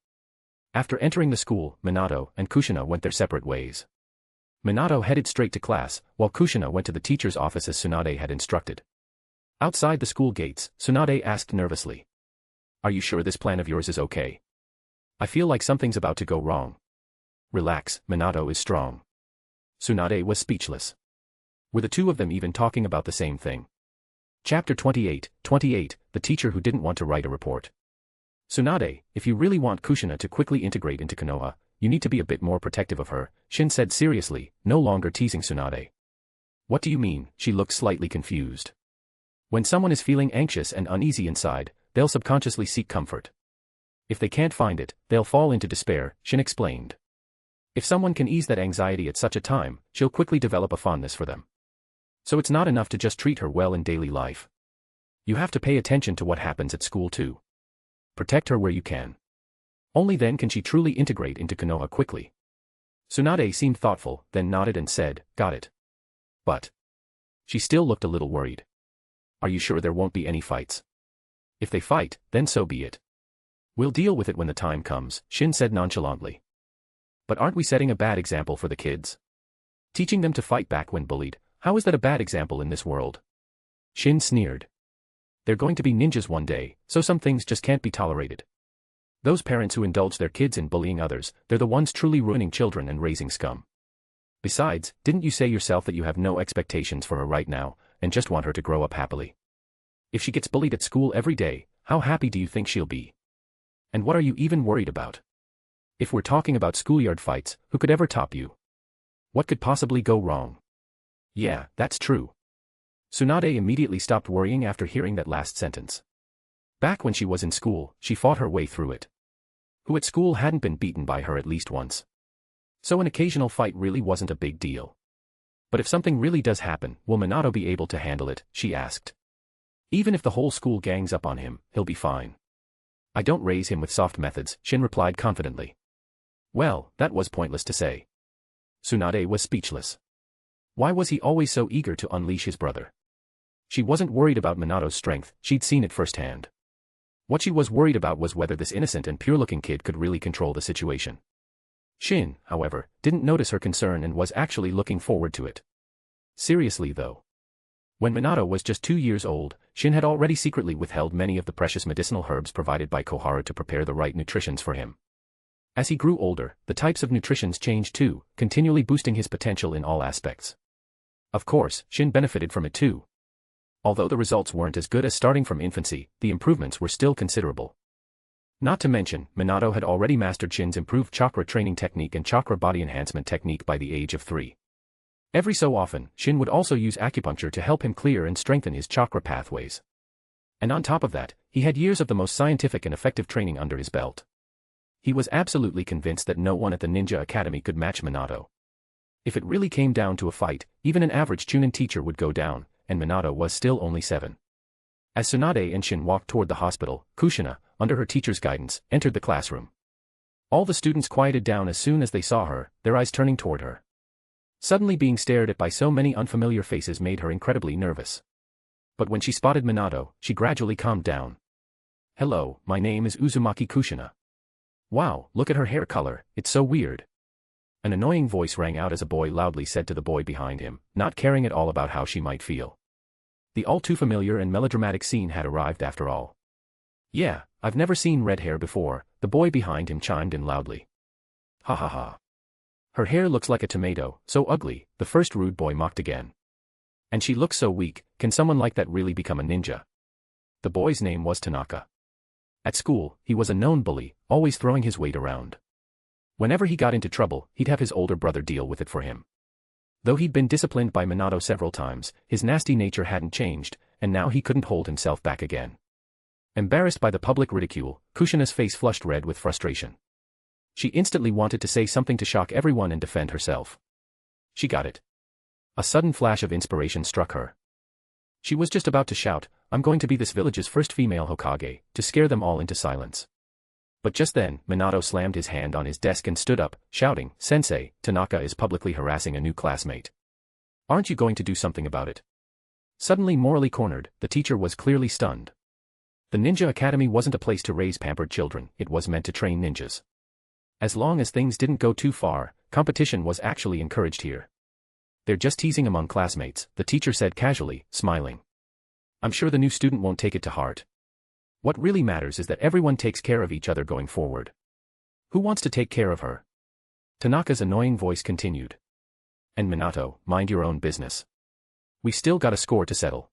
After entering the school, Minato and Kushina went their separate ways. Minato headed straight to class, while Kushina went to the teacher's office as Tsunade had instructed. Outside the school gates, Tsunade asked nervously. "Are you sure this plan of yours is okay? I feel like something's about to go wrong." "Relax, Minato is strong." Tsunade was speechless. Were the two of them even talking about the same thing? Chapter 28, the teacher who didn't want to write a report. "Tsunade, if you really want Kushina to quickly integrate into Konoha, you need to be a bit more protective of her," Shin said seriously, no longer teasing Tsunade. "What do you mean?" She looked slightly confused. "When someone is feeling anxious and uneasy inside, they'll subconsciously seek comfort. If they can't find it, they'll fall into despair," Shin explained. "If someone can ease that anxiety at such a time, she'll quickly develop a fondness for them. So it's not enough to just treat her well in daily life. You have to pay attention to what happens at school too. Protect her where you can. Only then can she truly integrate into Konoha quickly." Tsunade seemed thoughtful, then nodded and said, "Got it." But she still looked a little worried. "Are you sure there won't be any fights?" "If they fight, then so be it. We'll deal with it when the time comes," Shin said nonchalantly. "But aren't we setting a bad example for the kids? Teaching them to fight back when bullied, how is that a bad example in this world?" Shin sneered. "They're going to be ninjas one day, so some things just can't be tolerated. Those parents who indulge their kids in bullying others, they're the ones truly ruining children and raising scum. Besides, didn't you say yourself that you have no expectations for her right now, and just want her to grow up happily? If she gets bullied at school every day, how happy do you think she'll be? And what are you even worried about? If we're talking about schoolyard fights, who could ever top you? What could possibly go wrong?" "Yeah, that's true." Tsunade immediately stopped worrying after hearing that last sentence. Back when she was in school, she fought her way through it. Who at school hadn't been beaten by her at least once? So an occasional fight really wasn't a big deal. "But if something really does happen, will Minato be able to handle it?" she asked. "Even if the whole school gangs up on him, he'll be fine." "I don't raise him with soft methods," Shin replied confidently. Well, that was pointless to say. Tsunade was speechless. Why was he always so eager to unleash his brother? She wasn't worried about Minato's strength, she'd seen it firsthand. What she was worried about was whether this innocent and pure-looking kid could really control the situation. Shin, however, didn't notice her concern and was actually looking forward to it. Seriously though. When Minato was just 2 years old, Shin had already secretly withheld many of the precious medicinal herbs provided by Koharu to prepare the right nutritions for him. As he grew older, the types of nutritions changed too, continually boosting his potential in all aspects. Of course, Shin benefited from it too. Although the results weren't as good as starting from infancy, the improvements were still considerable. Not to mention, Minato had already mastered Shin's improved chakra training technique and chakra body enhancement technique by the age of 3. Every so often, Shin would also use acupuncture to help him clear and strengthen his chakra pathways. And on top of that, he had years of the most scientific and effective training under his belt. He was absolutely convinced that no one at the Ninja Academy could match Minato. If it really came down to a fight, even an average Chunin teacher would go down, and Minato was still only 7. As Tsunade and Shin walked toward the hospital, Kushina, under her teacher's guidance, entered the classroom. All the students quieted down as soon as they saw her, their eyes turning toward her. Suddenly being stared at by so many unfamiliar faces made her incredibly nervous. But when she spotted Minato, she gradually calmed down. "Hello, my name is Uzumaki Kushina." "Wow, look at her hair color, it's so weird." An annoying voice rang out as a boy loudly said to the boy behind him, not caring at all about how she might feel. The all-too-familiar and melodramatic scene had arrived after all. "Yeah, I've never seen red hair before," the boy behind him chimed in loudly. "Ha ha ha. Her hair looks like a tomato, so ugly," the first rude boy mocked again. "And she looks so weak, can someone like that really become a ninja?" The boy's name was Tanaka. At school, he was a known bully, always throwing his weight around. Whenever he got into trouble, he'd have his older brother deal with it for him. Though he'd been disciplined by Minato several times, his nasty nature hadn't changed, and now he couldn't hold himself back again. Embarrassed by the public ridicule, Kushina's face flushed red with frustration. She instantly wanted to say something to shock everyone and defend herself. She got it. A sudden flash of inspiration struck her. She was just about to shout, "I'm going to be this village's first female Hokage," to scare them all into silence. But just then, Minato slammed his hand on his desk and stood up, shouting, "Sensei, Tanaka is publicly harassing a new classmate. Aren't you going to do something about it?" Suddenly morally cornered, the teacher was clearly stunned. The Ninja Academy wasn't a place to raise pampered children, it was meant to train ninjas. As long as things didn't go too far, competition was actually encouraged here. "They're just teasing among classmates," the teacher said casually, smiling. "I'm sure the new student won't take it to heart. What really matters is that everyone takes care of each other going forward. Who wants to take care of her?" Tanaka's annoying voice continued. "And Minato, mind your own business. We still got a score to settle."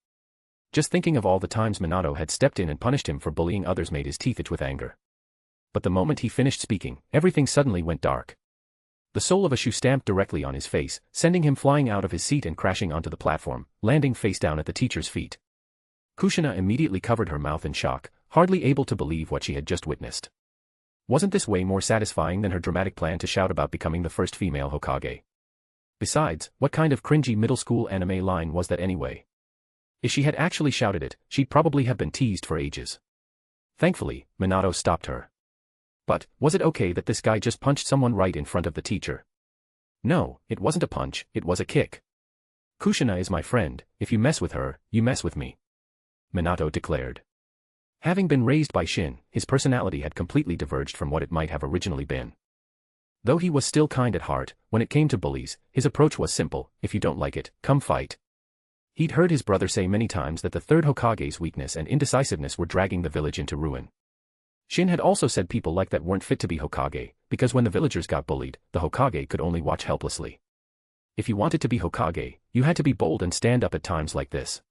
Just thinking of all the times Minato had stepped in and punished him for bullying others made his teeth itch with anger. But the moment he finished speaking, everything suddenly went dark. The sole of a shoe stamped directly on his face, sending him flying out of his seat and crashing onto the platform, landing face down at the teacher's feet. Kushina immediately covered her mouth in shock, hardly able to believe what she had just witnessed. Wasn't this way more satisfying than her dramatic plan to shout about becoming the first female Hokage? Besides, what kind of cringy middle school anime line was that anyway? If she had actually shouted it, she'd probably have been teased for ages. Thankfully, Minato stopped her. But, was it okay that this guy just punched someone right in front of the teacher? No, it wasn't a punch, it was a kick. "Kushina is my friend, if you mess with her, you mess with me," Minato declared. Having been raised by Shin, his personality had completely diverged from what it might have originally been. Though he was still kind at heart, when it came to bullies, his approach was simple: if you don't like it, come fight. He'd heard his brother say many times that the third Hokage's weakness and indecisiveness were dragging the village into ruin. Shin had also said people like that weren't fit to be Hokage, because when the villagers got bullied, the Hokage could only watch helplessly. If you wanted to be Hokage, you had to be bold and stand up at times like this.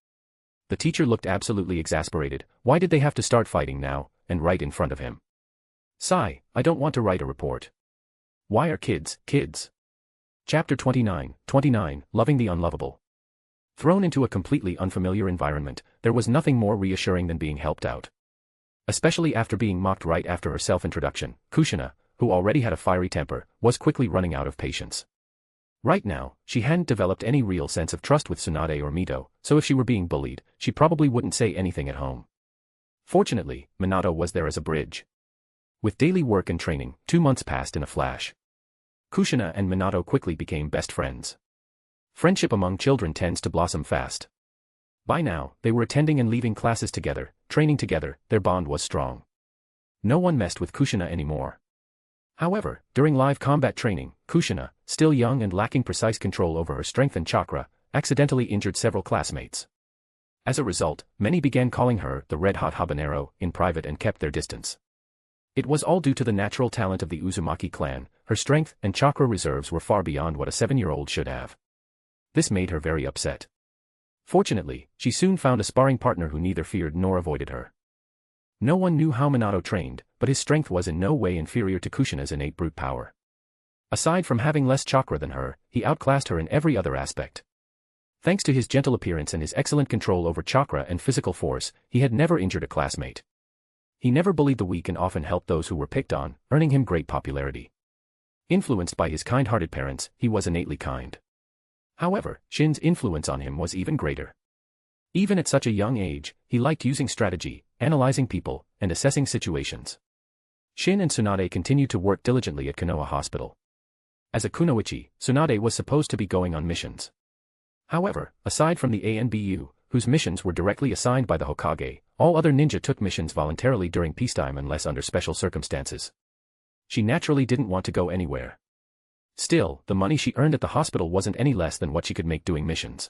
The teacher looked absolutely exasperated. Why did they have to start fighting now, and right in front of him? "Sigh, I don't want to write a report. Why are kids, kids?" Chapter 29, Loving the Unlovable. Thrown into a completely unfamiliar environment, there was nothing more reassuring than being helped out. Especially after being mocked right after her self-introduction, Kushina, who already had a fiery temper, was quickly running out of patience. Right now, she hadn't developed any real sense of trust with Tsunade or Mito, so if she were being bullied, she probably wouldn't say anything at home. Fortunately, Minato was there as a bridge. With daily work and training, 2 months passed in a flash. Kushina and Minato quickly became best friends. Friendship among children tends to blossom fast. By now, they were attending and leaving classes together, training together, their bond was strong. No one messed with Kushina anymore. However, during live combat training, Kushina, still young and lacking precise control over her strength and chakra, accidentally injured several classmates. As a result, many began calling her the red-hot habanero in private and kept their distance. It was all due to the natural talent of the Uzumaki clan. Her strength and chakra reserves were far beyond what a 7-year-old should have. This made her very upset. Fortunately, she soon found a sparring partner who neither feared nor avoided her. No one knew how Minato trained, but his strength was in no way inferior to Kushina's innate brute power. Aside from having less chakra than her, he outclassed her in every other aspect. Thanks to his gentle appearance and his excellent control over chakra and physical force, he had never injured a classmate. He never bullied the weak and often helped those who were picked on, earning him great popularity. Influenced by his kind-hearted parents, he was innately kind. However, Shin's influence on him was even greater. Even at such a young age, he liked using strategy, analyzing people, and assessing situations. Shin and Tsunade continued to work diligently at Konoha Hospital. As a kunoichi, Tsunade was supposed to be going on missions. However, aside from the ANBU, whose missions were directly assigned by the Hokage, all other ninja took missions voluntarily during peacetime unless under special circumstances. She naturally didn't want to go anywhere. Still, the money she earned at the hospital wasn't any less than what she could make doing missions.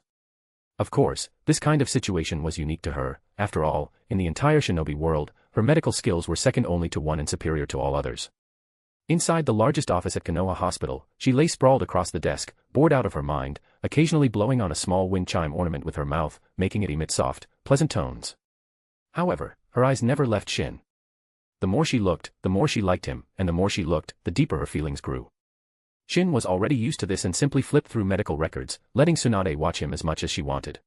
Of course, this kind of situation was unique to her. After all, in the entire shinobi world, her medical skills were second only to one and superior to all others. Inside the largest office at Konoha Hospital, she lay sprawled across the desk, bored out of her mind, occasionally blowing on a small wind chime ornament with her mouth, making it emit soft, pleasant tones. However, her eyes never left Shin. The more she looked, the more she liked him, and the more she looked, the deeper her feelings grew. Shin was already used to this and simply flipped through medical records, letting Tsunade watch him as much as she wanted.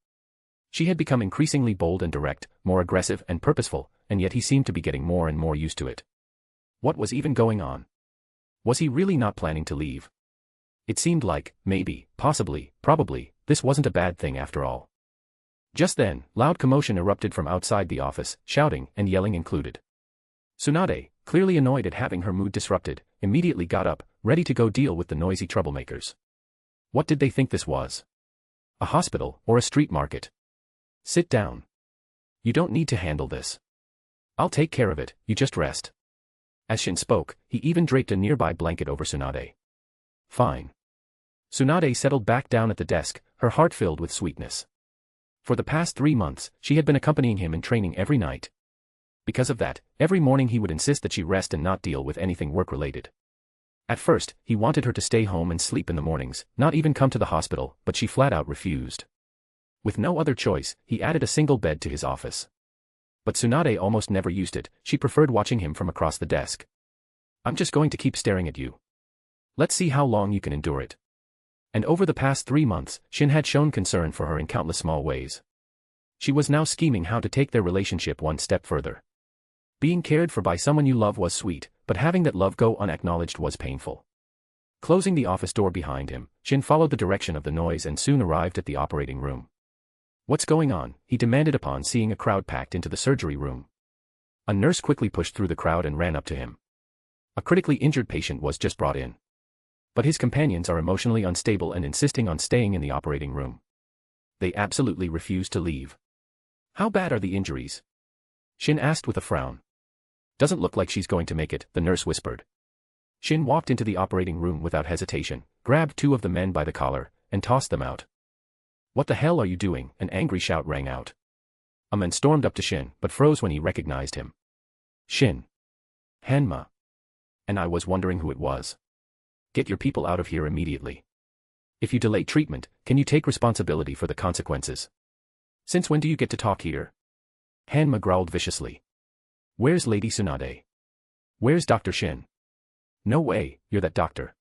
She had become increasingly bold and direct, more aggressive and purposeful, and yet he seemed to be getting more and more used to it. What was even going on? Was he really not planning to leave? It seemed like, maybe, possibly, probably, this wasn't a bad thing after all. Just then, loud commotion erupted from outside the office, shouting and yelling included. Tsunade, clearly annoyed at having her mood disrupted, immediately got up, ready to go deal with the noisy troublemakers. What did they think this was? A hospital, or a street market? Sit down. You don't need to handle this. I'll take care of it, you just rest. As Shin spoke, he even draped a nearby blanket over Tsunade. Fine. Tsunade settled back down at the desk, her heart filled with sweetness. For the past 3 months, she had been accompanying him in training every night. Because of that, every morning he would insist that she rest and not deal with anything work-related. At first, he wanted her to stay home and sleep in the mornings, not even come to the hospital, but she flat out refused. With no other choice, he added a single bed to his office. But Tsunade almost never used it, she preferred watching him from across the desk. I'm just going to keep staring at you. Let's see how long you can endure it. And over the past 3 months, Shin had shown concern for her in countless small ways. She was now scheming how to take their relationship one step further. Being cared for by someone you love was sweet, but having that love go unacknowledged was painful. Closing the office door behind him, Shin followed the direction of the noise and soon arrived at the operating room. What's going on? He demanded upon seeing a crowd packed into the surgery room. A nurse quickly pushed through the crowd and ran up to him. A critically injured patient was just brought in. But his companions are emotionally unstable and insisting on staying in the operating room. They absolutely refuse to leave. How bad are the injuries? Shin asked with a frown. Doesn't look like she's going to make it, the nurse whispered. Shin walked into the operating room without hesitation, grabbed 2 of the men by the collar, and tossed them out. What the hell are you doing? An angry shout rang out. A man stormed up to Shin, but froze when he recognized him. Shin. Hanma. And I was wondering who it was. Get your people out of here immediately. If you delay treatment, can you take responsibility for the consequences? Since when do you get to talk here? Hanma growled viciously. Where's Lady Tsunade? Where's Dr. Shin? No way, you're that doctor.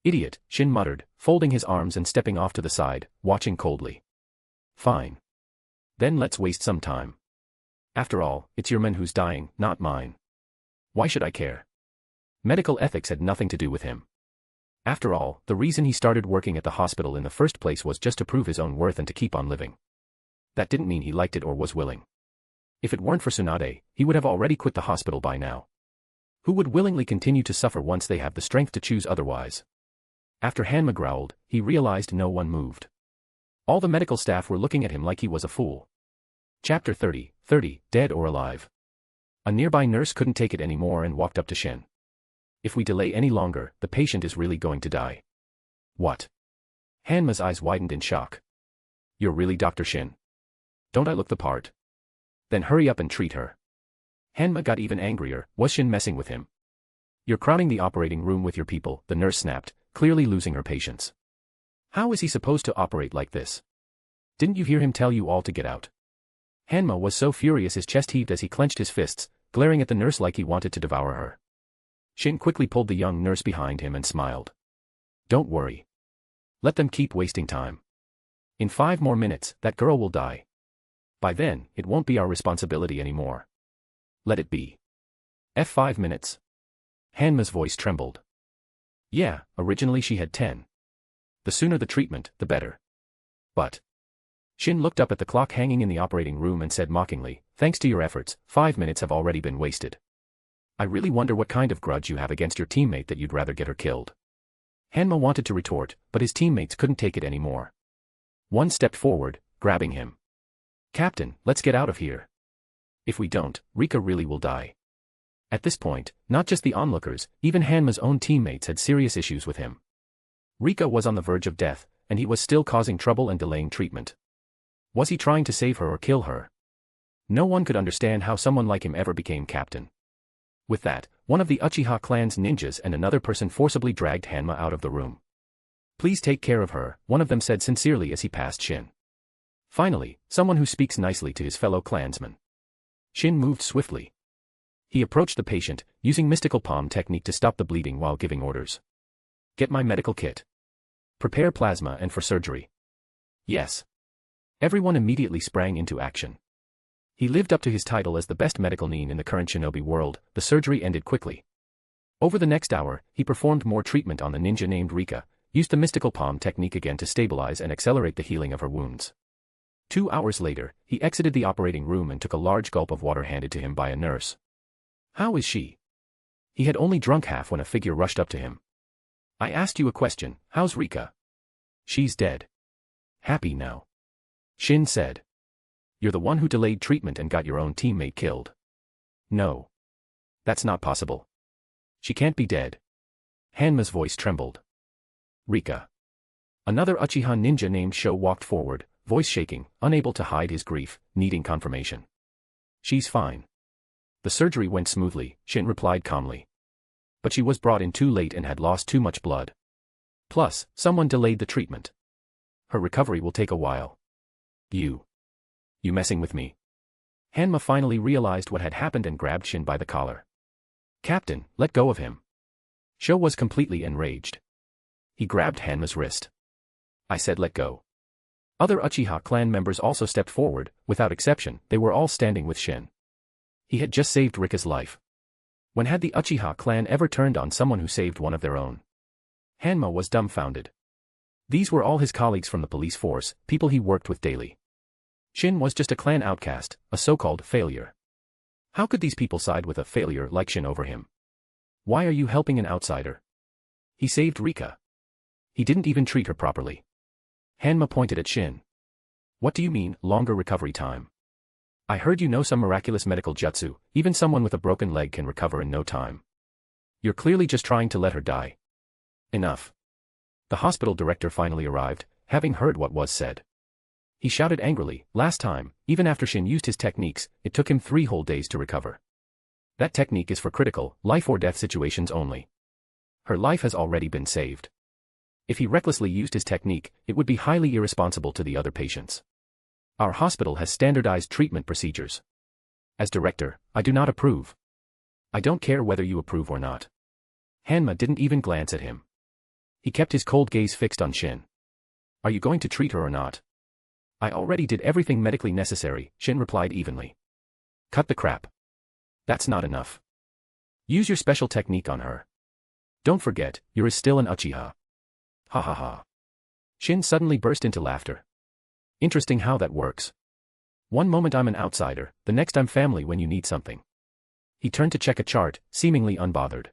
Idiot, Shin muttered, folding his arms and stepping off to the side, watching coldly. Fine. Then let's waste some time. After all, it's your man who's dying, not mine. Why should I care? Medical ethics had nothing to do with him. After all, the reason he started working at the hospital in the first place was just to prove his own worth and to keep on living. That didn't mean he liked it or was willing. If it weren't for Tsunade, he would have already quit the hospital by now. Who would willingly continue to suffer once they have the strength to choose otherwise? After Hanma growled, he realized no one moved. All the medical staff were looking at him like he was a fool. Chapter 30, Dead or Alive. A nearby nurse couldn't take it anymore and walked up to Shin. If we delay any longer, the patient is really going to die. What? Hanma's eyes widened in shock. You're really Dr. Shin? Don't I look the part? Then hurry up and treat her. Hanma got even angrier. Was Shin messing with him? You're crowding the operating room with your people, the nurse snapped, clearly losing her patience. How is he supposed to operate like this? Didn't you hear him tell you all to get out? Hanma was so furious his chest heaved as he clenched his fists, glaring at the nurse like he wanted to devour her. Shin quickly pulled the young nurse behind him and smiled. Don't worry. Let them keep wasting time. In 5 more minutes, that girl will die. By then, it won't be our responsibility anymore. Let it be. 5 minutes? Hanma's voice trembled. Yeah, originally she had 10. The sooner the treatment, the better. But. Shin looked up at the clock hanging in the operating room and said mockingly, thanks to your efforts, 5 minutes have already been wasted. I really wonder what kind of grudge you have against your teammate that you'd rather get her killed. Hanma wanted to retort, but his teammates couldn't take it anymore. One stepped forward, grabbing him. Captain, let's get out of here. If we don't, Rika really will die. At this point, not just the onlookers, even Hanma's own teammates had serious issues with him. Rika was on the verge of death, and he was still causing trouble and delaying treatment. Was he trying to save her or kill her? No one could understand how someone like him ever became captain. With that, one of the Uchiha clan's ninjas and another person forcibly dragged Hanma out of the room. Please take care of her, one of them said sincerely as he passed Shin. Finally, someone who speaks nicely to his fellow clansmen. Shin moved swiftly. He approached the patient, using mystical palm technique to stop the bleeding while giving orders. Get my medical kit. Prepare plasma and for surgery. Yes. Everyone immediately sprang into action. He lived up to his title as the best medical nin in the current shinobi world. The surgery ended quickly. Over the next hour, he performed more treatment on the ninja named Rika, used the mystical palm technique again to stabilize and accelerate the healing of her wounds. 2 hours later, he exited the operating room and took a large gulp of water handed to him by a nurse. How is she? He had only drunk half when a figure rushed up to him. I asked you a question, how's Rika? She's dead. Happy now. Shin said. You're the one who delayed treatment and got your own teammate killed. No. That's not possible. She can't be dead. Hanma's voice trembled. Rika. Another Uchiha ninja named Sho walked forward, voice shaking, unable to hide his grief, needing confirmation. She's fine. The surgery went smoothly, Shin replied calmly. But she was brought in too late and had lost too much blood. Plus, someone delayed the treatment. Her recovery will take a while. You messing with me? Hanma finally realized what had happened and grabbed Shin by the collar. Captain, let go of him. Sho was completely enraged. He grabbed Hanma's wrist. I said let go. Other Uchiha clan members also stepped forward, without exception, they were all standing with Shin. He had just saved Rika's life. When had the Uchiha clan ever turned on someone who saved one of their own? Hanma was dumbfounded. These were all his colleagues from the police force, people he worked with daily. Shin was just a clan outcast, a so-called failure. How could these people side with a failure like Shin over him? Why are you helping an outsider? He saved Rika. He didn't even treat her properly. Hanma pointed at Shin. What do you mean, longer recovery time? I heard you know some miraculous medical jutsu, even someone with a broken leg can recover in no time. You're clearly just trying to let her die. Enough. The hospital director finally arrived, having heard what was said. He shouted angrily, last time, even after Shin used his techniques, it took him 3 whole days to recover. That technique is for critical, life or death situations only. Her life has already been saved. If he recklessly used his technique, it would be highly irresponsible to the other patients. Our hospital has standardized treatment procedures. As director, I do not approve. I don't care whether you approve or not. Hanma didn't even glance at him. He kept his cold gaze fixed on Shin. Are you going to treat her or not? I already did everything medically necessary, Shin replied evenly. Cut the crap. That's not enough. Use your special technique on her. Don't forget, you're still an Uchiha. Ha ha ha. Shin suddenly burst into laughter. Interesting how that works. One moment I'm an outsider, the next I'm family when you need something. He turned to check a chart, seemingly unbothered.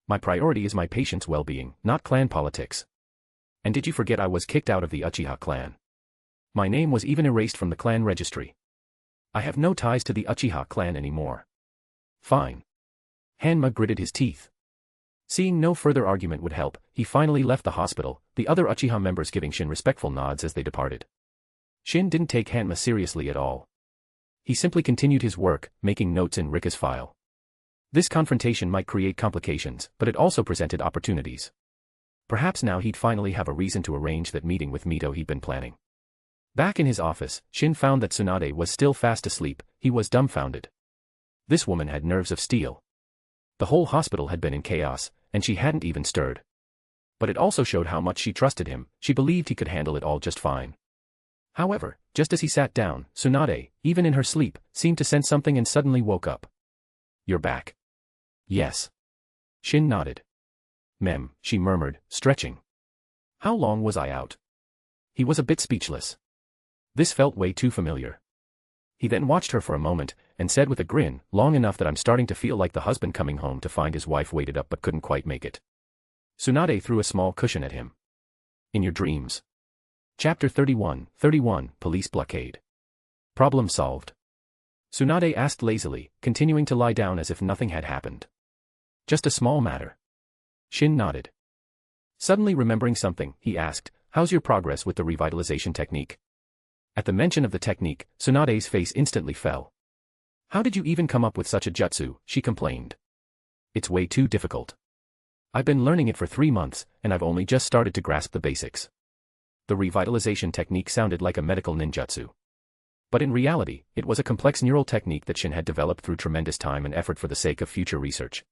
My priority is my patient's well-being, not clan politics. And did you forget I was kicked out of the Uchiha clan? My name was even erased from the clan registry. I have no ties to the Uchiha clan anymore. Fine. Hanma gritted his teeth. Seeing no further argument would help, he finally left the hospital, the other Uchiha members giving Shin respectful nods as they departed. Shin didn't take Hanma seriously at all. He simply continued his work, making notes in Rika's file. This confrontation might create complications, but it also presented opportunities. Perhaps now he'd finally have a reason to arrange that meeting with Mito he'd been planning. Back in his office, Shin found that Tsunade was still fast asleep. He was dumbfounded. This woman had nerves of steel. The whole hospital had been in chaos, and she hadn't even stirred. But it also showed how much she trusted him. She believed he could handle it all just fine. However, just as he sat down, Tsunade, even in her sleep, seemed to sense something and suddenly woke up. You're back. Yes. Shin nodded. Mem, she murmured, stretching. How long was I out? He was a bit speechless. This felt way too familiar. He then watched her for a moment, and said with a grin, long enough that I'm starting to feel like the husband coming home to find his wife waited up but couldn't quite make it. Tsunade threw a small cushion at him. In your dreams. Chapter 31, Police Blockade. Problem solved. Tsunade asked lazily, continuing to lie down as if nothing had happened. Just a small matter. Shin nodded. Suddenly remembering something, he asked, how's your progress with the revitalization technique? At the mention of the technique, Tsunade's face instantly fell. How did you even come up with such a jutsu, she complained. It's way too difficult. I've been learning it for 3 months, and I've only just started to grasp the basics. The revitalization technique sounded like a medical ninjutsu. But in reality, it was a complex neural technique that Shin had developed through tremendous time and effort for the sake of future research.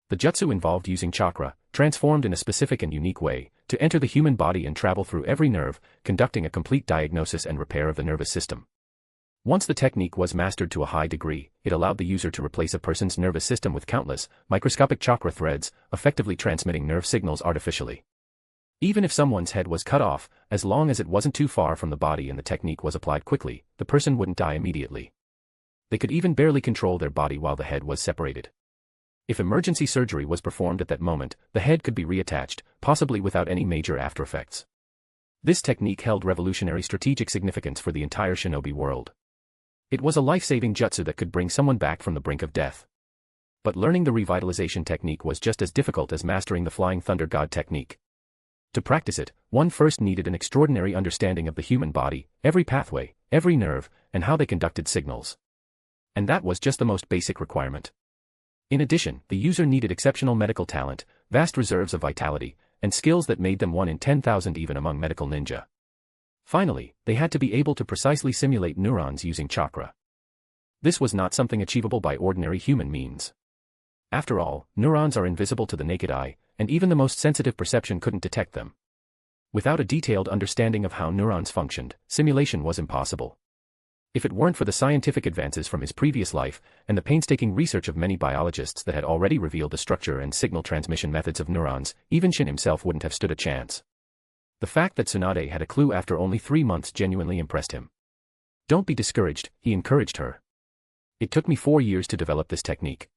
The jutsu involved using chakra, transformed in a specific and unique way, to enter the human body and travel through every nerve, conducting a complete diagnosis and repair of the nervous system. Once the technique was mastered to a high degree, it allowed the user to replace a person's nervous system with countless, microscopic chakra threads, effectively transmitting nerve signals artificially. Even if someone's head was cut off, as long as it wasn't too far from the body and the technique was applied quickly, the person wouldn't die immediately. They could even barely control their body while the head was separated. If emergency surgery was performed at that moment, the head could be reattached, possibly without any major aftereffects. This technique held revolutionary strategic significance for the entire shinobi world. It was a life-saving jutsu that could bring someone back from the brink of death. But learning the revitalization technique was just as difficult as mastering the Flying Thunder God technique. To practice it, one first needed an extraordinary understanding of the human body, every pathway, every nerve, and how they conducted signals. And that was just the most basic requirement. In addition, the user needed exceptional medical talent, vast reserves of vitality, and skills that made them 1 in 10,000 even among medical ninja. Finally, they had to be able to precisely simulate neurons using chakra. This was not something achievable by ordinary human means. After all, neurons are invisible to the naked eye, and even the most sensitive perception couldn't detect them. Without a detailed understanding of how neurons functioned, simulation was impossible. If it weren't for the scientific advances from his previous life, and the painstaking research of many biologists that had already revealed the structure and signal transmission methods of neurons, even Shin himself wouldn't have stood a chance. The fact that Tsunade had a clue after only 3 months genuinely impressed him. "Don't be discouraged," he encouraged her. "It took me 4 years to develop this technique.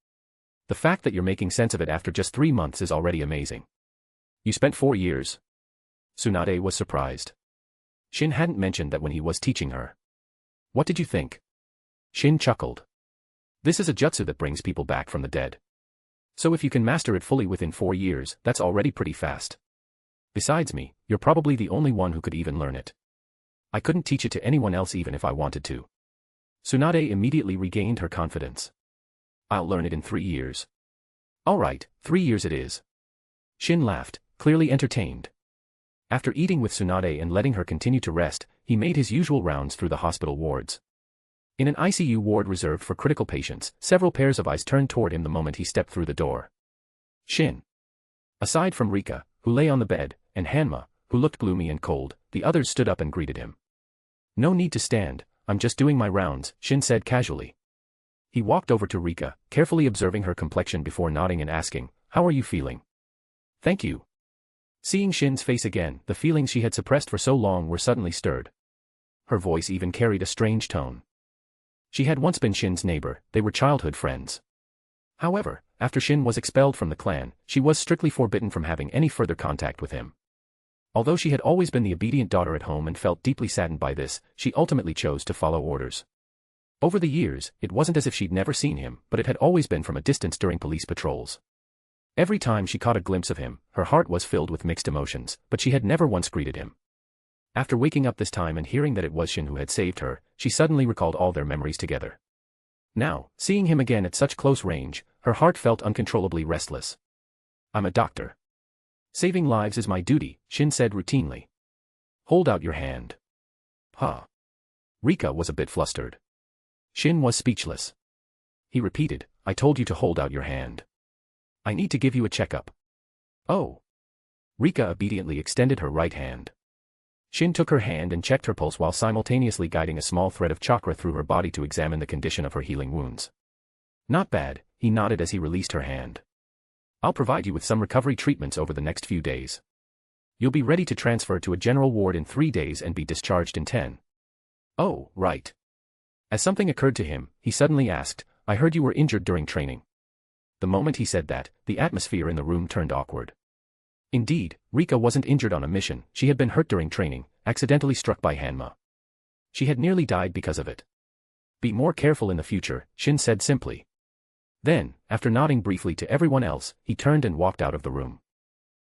The fact that you're making sense of it after just 3 months is already amazing." "You spent 4 years?" Tsunade was surprised. Shin hadn't mentioned that when he was teaching her. "What did you think?" Shin chuckled. "This is a jutsu that brings people back from the dead. So if you can master it fully within 4 years, that's already pretty fast. Besides me, you're probably the only one who could even learn it. I couldn't teach it to anyone else even if I wanted to." Tsunade immediately regained her confidence. "I'll learn it in 3 years." "All right, 3 years it is." Shin laughed, clearly entertained. After eating with Tsunade and letting her continue to rest, he made his usual rounds through the hospital wards. In an ICU ward reserved for critical patients, several pairs of eyes turned toward him the moment he stepped through the door. Shin. Aside from Rika, who lay on the bed, and Hanma, who looked gloomy and cold, the others stood up and greeted him. "No need to stand, I'm just doing my rounds," Shin said casually. He walked over to Rika, carefully observing her complexion before nodding and asking, "How are you feeling?" "Thank you." Seeing Shin's face again, the feelings she had suppressed for so long were suddenly stirred. Her voice even carried a strange tone. She had once been Shin's neighbor, they were childhood friends. However, after Shin was expelled from the clan, she was strictly forbidden from having any further contact with him. Although she had always been the obedient daughter at home and felt deeply saddened by this, she ultimately chose to follow orders. Over the years, it wasn't as if she'd never seen him, but it had always been from a distance during police patrols. Every time she caught a glimpse of him, her heart was filled with mixed emotions, but she had never once greeted him. After waking up this time and hearing that it was Shin who had saved her, she suddenly recalled all their memories together. Now, seeing him again at such close range, her heart felt uncontrollably restless. "I'm a doctor. Saving lives is my duty," Shin said routinely. "Hold out your hand." "Huh." Rika was a bit flustered. Shin was speechless. He repeated, "I told you to hold out your hand. I need to give you a checkup." "Oh." Rika obediently extended her right hand. Shin took her hand and checked her pulse while simultaneously guiding a small thread of chakra through her body to examine the condition of her healing wounds. "Not bad," he nodded as he released her hand. "I'll provide you with some recovery treatments over the next few days. You'll be ready to transfer to a general ward in 3 days and be discharged in 10. "Oh, right." As something occurred to him, he suddenly asked, "I heard you were injured during training." The moment he said that, the atmosphere in the room turned awkward. Indeed, Rika wasn't injured on a mission, she had been hurt during training, accidentally struck by Hanma. She had nearly died because of it. "Be more careful in the future," Shin said simply. Then, after nodding briefly to everyone else, he turned and walked out of the room.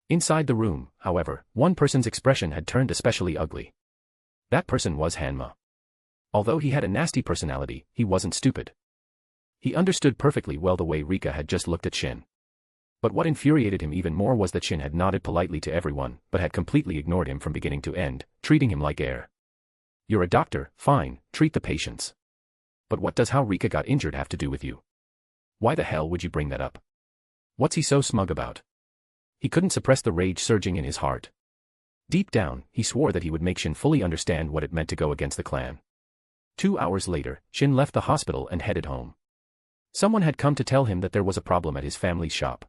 Inside the room, however, one person's expression had turned especially ugly. That person was Hanma. Although he had a nasty personality, he wasn't stupid. He understood perfectly well the way Rika had just looked at Shin. But what infuriated him even more was that Shin had nodded politely to everyone, but had completely ignored him from beginning to end, treating him like air. You're a doctor, fine, treat the patients. But what does how Rika got injured have to do with you? Why the hell would you bring that up? What's he so smug about? He couldn't suppress the rage surging in his heart. Deep down, he swore that he would make Shin fully understand what it meant to go against the clan. 2 hours later, Shin left the hospital and headed home. Someone had come to tell him that there was a problem at his family's shop.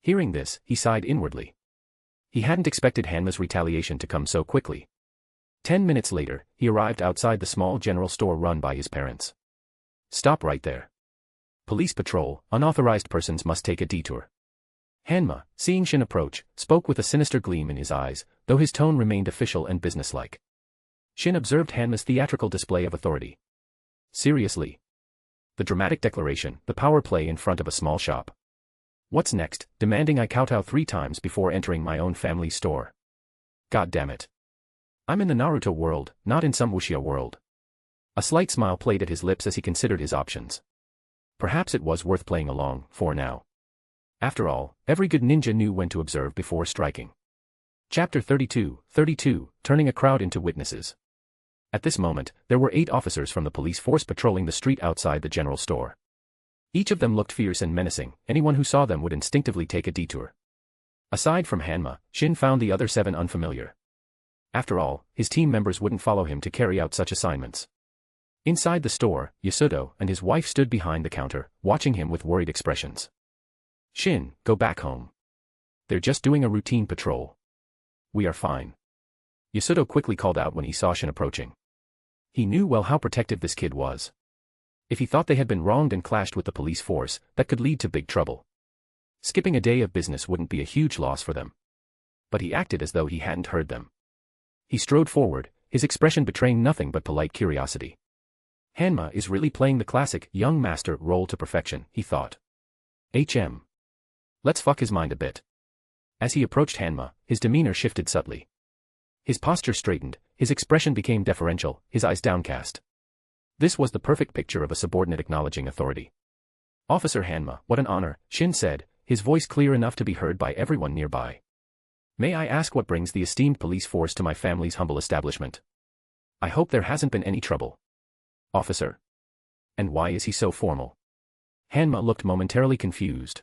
Hearing this, he sighed inwardly. He hadn't expected Hanma's retaliation to come so quickly. 10 minutes later, he arrived outside the small general store run by his parents. Stop right there. Police patrol, unauthorized persons must take a detour. Hanma, seeing Shin approach, spoke with a sinister gleam in his eyes, though his tone remained official and businesslike. Shin observed Hanma's theatrical display of authority. Seriously? The dramatic declaration, the power play in front of a small shop. What's next, demanding I kowtow 3 times before entering my own family's store? God damn it. I'm in the Naruto world, not in some Uchiha world. A slight smile played at his lips as he considered his options. Perhaps it was worth playing along, for now. After all, every good ninja knew when to observe before striking. Chapter 32, Turning a Crowd into Witnesses. At this moment, there were 8 officers from the police force patrolling the street outside the general store. Each of them looked fierce and menacing, anyone who saw them would instinctively take a detour. Aside from Hanma, Shin found the other 7 unfamiliar. After all, his team members wouldn't follow him to carry out such assignments. Inside the store, Yasuto and his wife stood behind the counter, watching him with worried expressions. Shin, go back home. They're just doing a routine patrol. We are fine. Yasuto quickly called out when he saw Shin approaching. He knew well how protective this kid was. If he thought they had been wronged and clashed with the police force, that could lead to big trouble. Skipping a day of business wouldn't be a huge loss for them. But he acted as though he hadn't heard them. He strode forward, his expression betraying nothing but polite curiosity. Hanma is really playing the classic young master role to perfection, he thought. Let's fuck his mind a bit. As he approached Hanma, his demeanor shifted subtly. His posture straightened, his expression became deferential, his eyes downcast. This was the perfect picture of a subordinate acknowledging authority. Officer Hanma, what an honor, Shin said, his voice clear enough to be heard by everyone nearby. May I ask what brings the esteemed police force to my family's humble establishment? I hope there hasn't been any trouble. Officer. And why is he so formal? Hanma looked momentarily confused.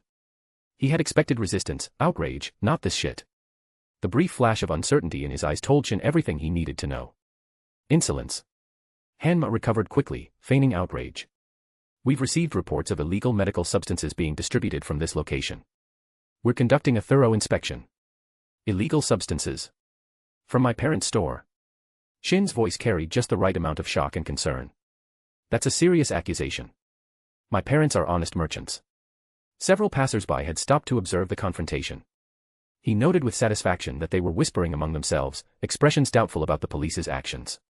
He had expected resistance, outrage, not this shit. The brief flash of uncertainty in his eyes told Shin everything he needed to know. Insolence. Hanma recovered quickly, feigning outrage. We've received reports of illegal medical substances being distributed from this location. We're conducting a thorough inspection. Illegal substances. From my parents' store. Shin's voice carried just the right amount of shock and concern. That's a serious accusation. My parents are honest merchants. Several passers-by had stopped to observe the confrontation. He noted with satisfaction that they were whispering among themselves, expressions doubtful about the police's actions.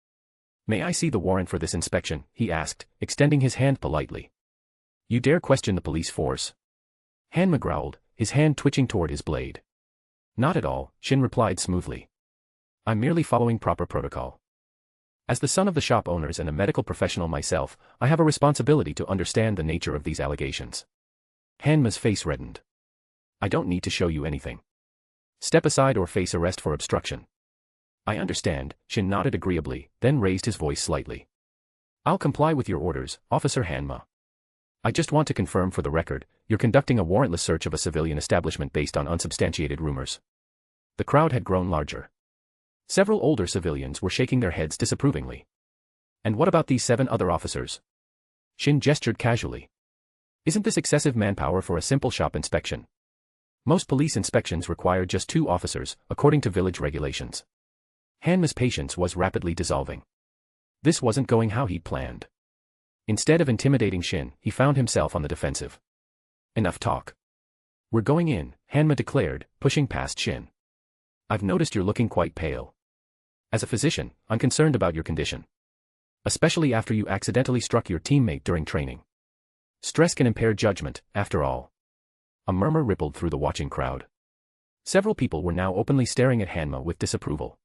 May I see the warrant for this inspection? He asked, extending his hand politely. You dare question the police force? Hanma growled, his hand twitching toward his blade. Not at all, Shin replied smoothly. I'm merely following proper protocol. As the son of the shop owners and a medical professional myself, I have a responsibility to understand the nature of these allegations. Hanma's face reddened. I don't need to show you anything. Step aside or face arrest for obstruction. I understand, Shin nodded agreeably, then raised his voice slightly. I'll comply with your orders, Officer Hanma. I just want to confirm for the record, you're conducting a warrantless search of a civilian establishment based on unsubstantiated rumors. The crowd had grown larger. Several older civilians were shaking their heads disapprovingly. And what about these 7 other officers? Shin gestured casually. Isn't this excessive manpower for a simple shop inspection? Most police inspections require just 2 officers, according to village regulations. Hanma's patience was rapidly dissolving. This wasn't going how he'd planned. Instead of intimidating Shin, he found himself on the defensive. Enough talk. We're going in, Hanma declared, pushing past Shin. I've noticed you're looking quite pale. As a physician, I'm concerned about your condition. Especially after you accidentally struck your teammate during training. Stress can impair judgment, after all. A murmur rippled through the watching crowd. Several people were now openly staring at Hanma with disapproval.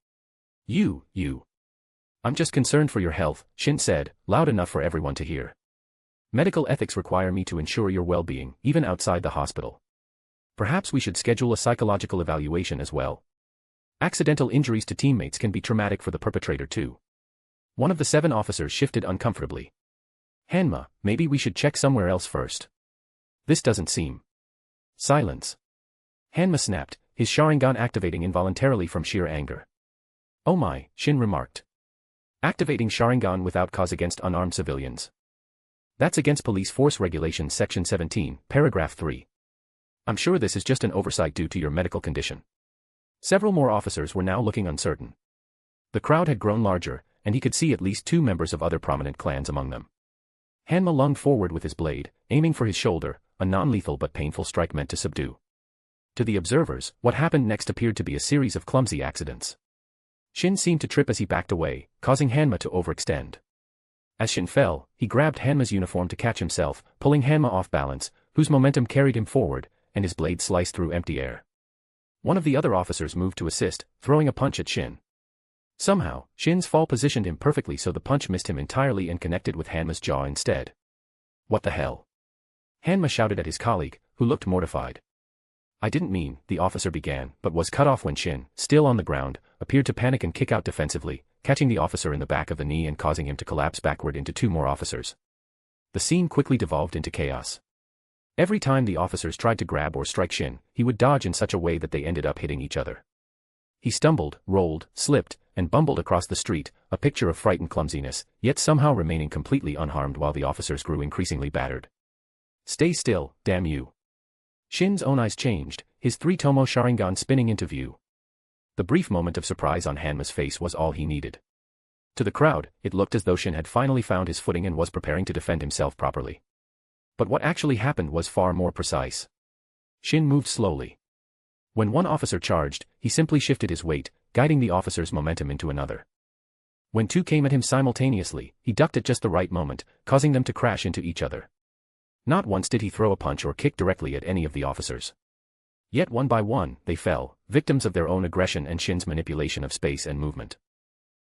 You. I'm just concerned for your health, Shin said, loud enough for everyone to hear. Medical ethics require me to ensure your well-being, even outside the hospital. Perhaps we should schedule a psychological evaluation as well. Accidental injuries to teammates can be traumatic for the perpetrator too. One of the 7 officers shifted uncomfortably. Hanma, maybe we should check somewhere else first. This doesn't seem. Silence. Hanma snapped, his Sharingan activating involuntarily from sheer anger. Oh my, Shin remarked. Activating Sharingan without cause against unarmed civilians. That's against Police Force Regulations Section 17, Paragraph 3. I'm sure this is just an oversight due to your medical condition. Several more officers were now looking uncertain. The crowd had grown larger, and he could see at least 2 members of other prominent clans among them. Hanma lunged forward with his blade, aiming for his shoulder, a non-lethal but painful strike meant to subdue. To the observers, what happened next appeared to be a series of clumsy accidents. Shin seemed to trip as he backed away, causing Hanma to overextend. As Shin fell, he grabbed Hanma's uniform to catch himself, pulling Hanma off balance, whose momentum carried him forward, and his blade sliced through empty air. One of the other officers moved to assist, throwing a punch at Shin. Somehow, Shin's fall positioned him perfectly so the punch missed him entirely and connected with Hanma's jaw instead. What the hell? Hanma shouted at his colleague, who looked mortified. I didn't mean, the officer began, but was cut off when Shin, still on the ground, appeared to panic and kick out defensively, catching the officer in the back of the knee and causing him to collapse backward into 2 more officers. The scene quickly devolved into chaos. Every time the officers tried to grab or strike Shin, he would dodge in such a way that they ended up hitting each other. He stumbled, rolled, slipped, and bumbled across the street, a picture of frightened clumsiness, yet somehow remaining completely unharmed while the officers grew increasingly battered. Stay still, damn you. Shin's own eyes changed, his 3-tomo Sharingan spinning into view. The brief moment of surprise on Hanma's face was all he needed. To the crowd, it looked as though Shin had finally found his footing and was preparing to defend himself properly. But what actually happened was far more precise. Shin moved slowly. When one officer charged, he simply shifted his weight, guiding the officer's momentum into another. When 2 came at him simultaneously, he ducked at just the right moment, causing them to crash into each other. Not once did he throw a punch or kick directly at any of the officers. Yet one by one, they fell, victims of their own aggression and Shin's manipulation of space and movement.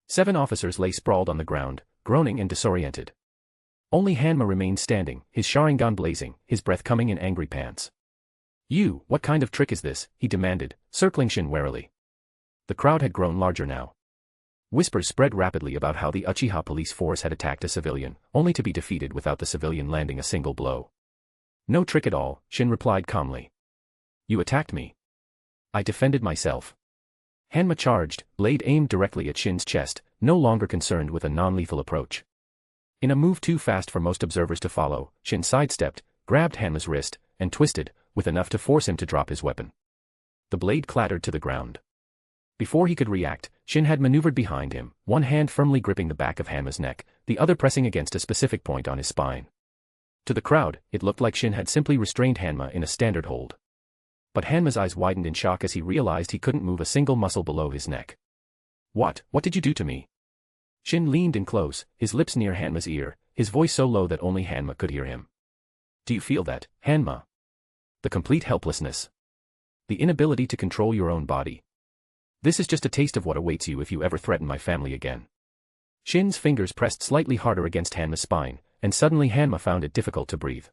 7 officers lay sprawled on the ground, groaning and disoriented. Only Hanma remained standing, his Sharingan blazing, his breath coming in angry pants. You, what kind of trick is this? He demanded, circling Shin warily. The crowd had grown larger now. Whispers spread rapidly about how the Uchiha police force had attacked a civilian, only to be defeated without the civilian landing a single blow. No trick at all, Shin replied calmly. You attacked me. I defended myself. Hanma charged, blade aimed directly at Shin's chest, no longer concerned with a non-lethal approach. In a move too fast for most observers to follow, Shin sidestepped, grabbed Hanma's wrist, and twisted, with enough to force him to drop his weapon. The blade clattered to the ground. Before he could react, Shin had maneuvered behind him, one hand firmly gripping the back of Hanma's neck, the other pressing against a specific point on his spine. To the crowd, it looked like Shin had simply restrained Hanma in a standard hold. But Hanma's eyes widened in shock as he realized he couldn't move a single muscle below his neck. What did you do to me? Shin leaned in close, his lips near Hanma's ear, his voice so low that only Hanma could hear him. Do you feel that, Hanma? The complete helplessness. The inability to control your own body. This is just a taste of what awaits you if you ever threaten my family again. Shin's fingers pressed slightly harder against Hanma's spine, and suddenly Hanma found it difficult to breathe.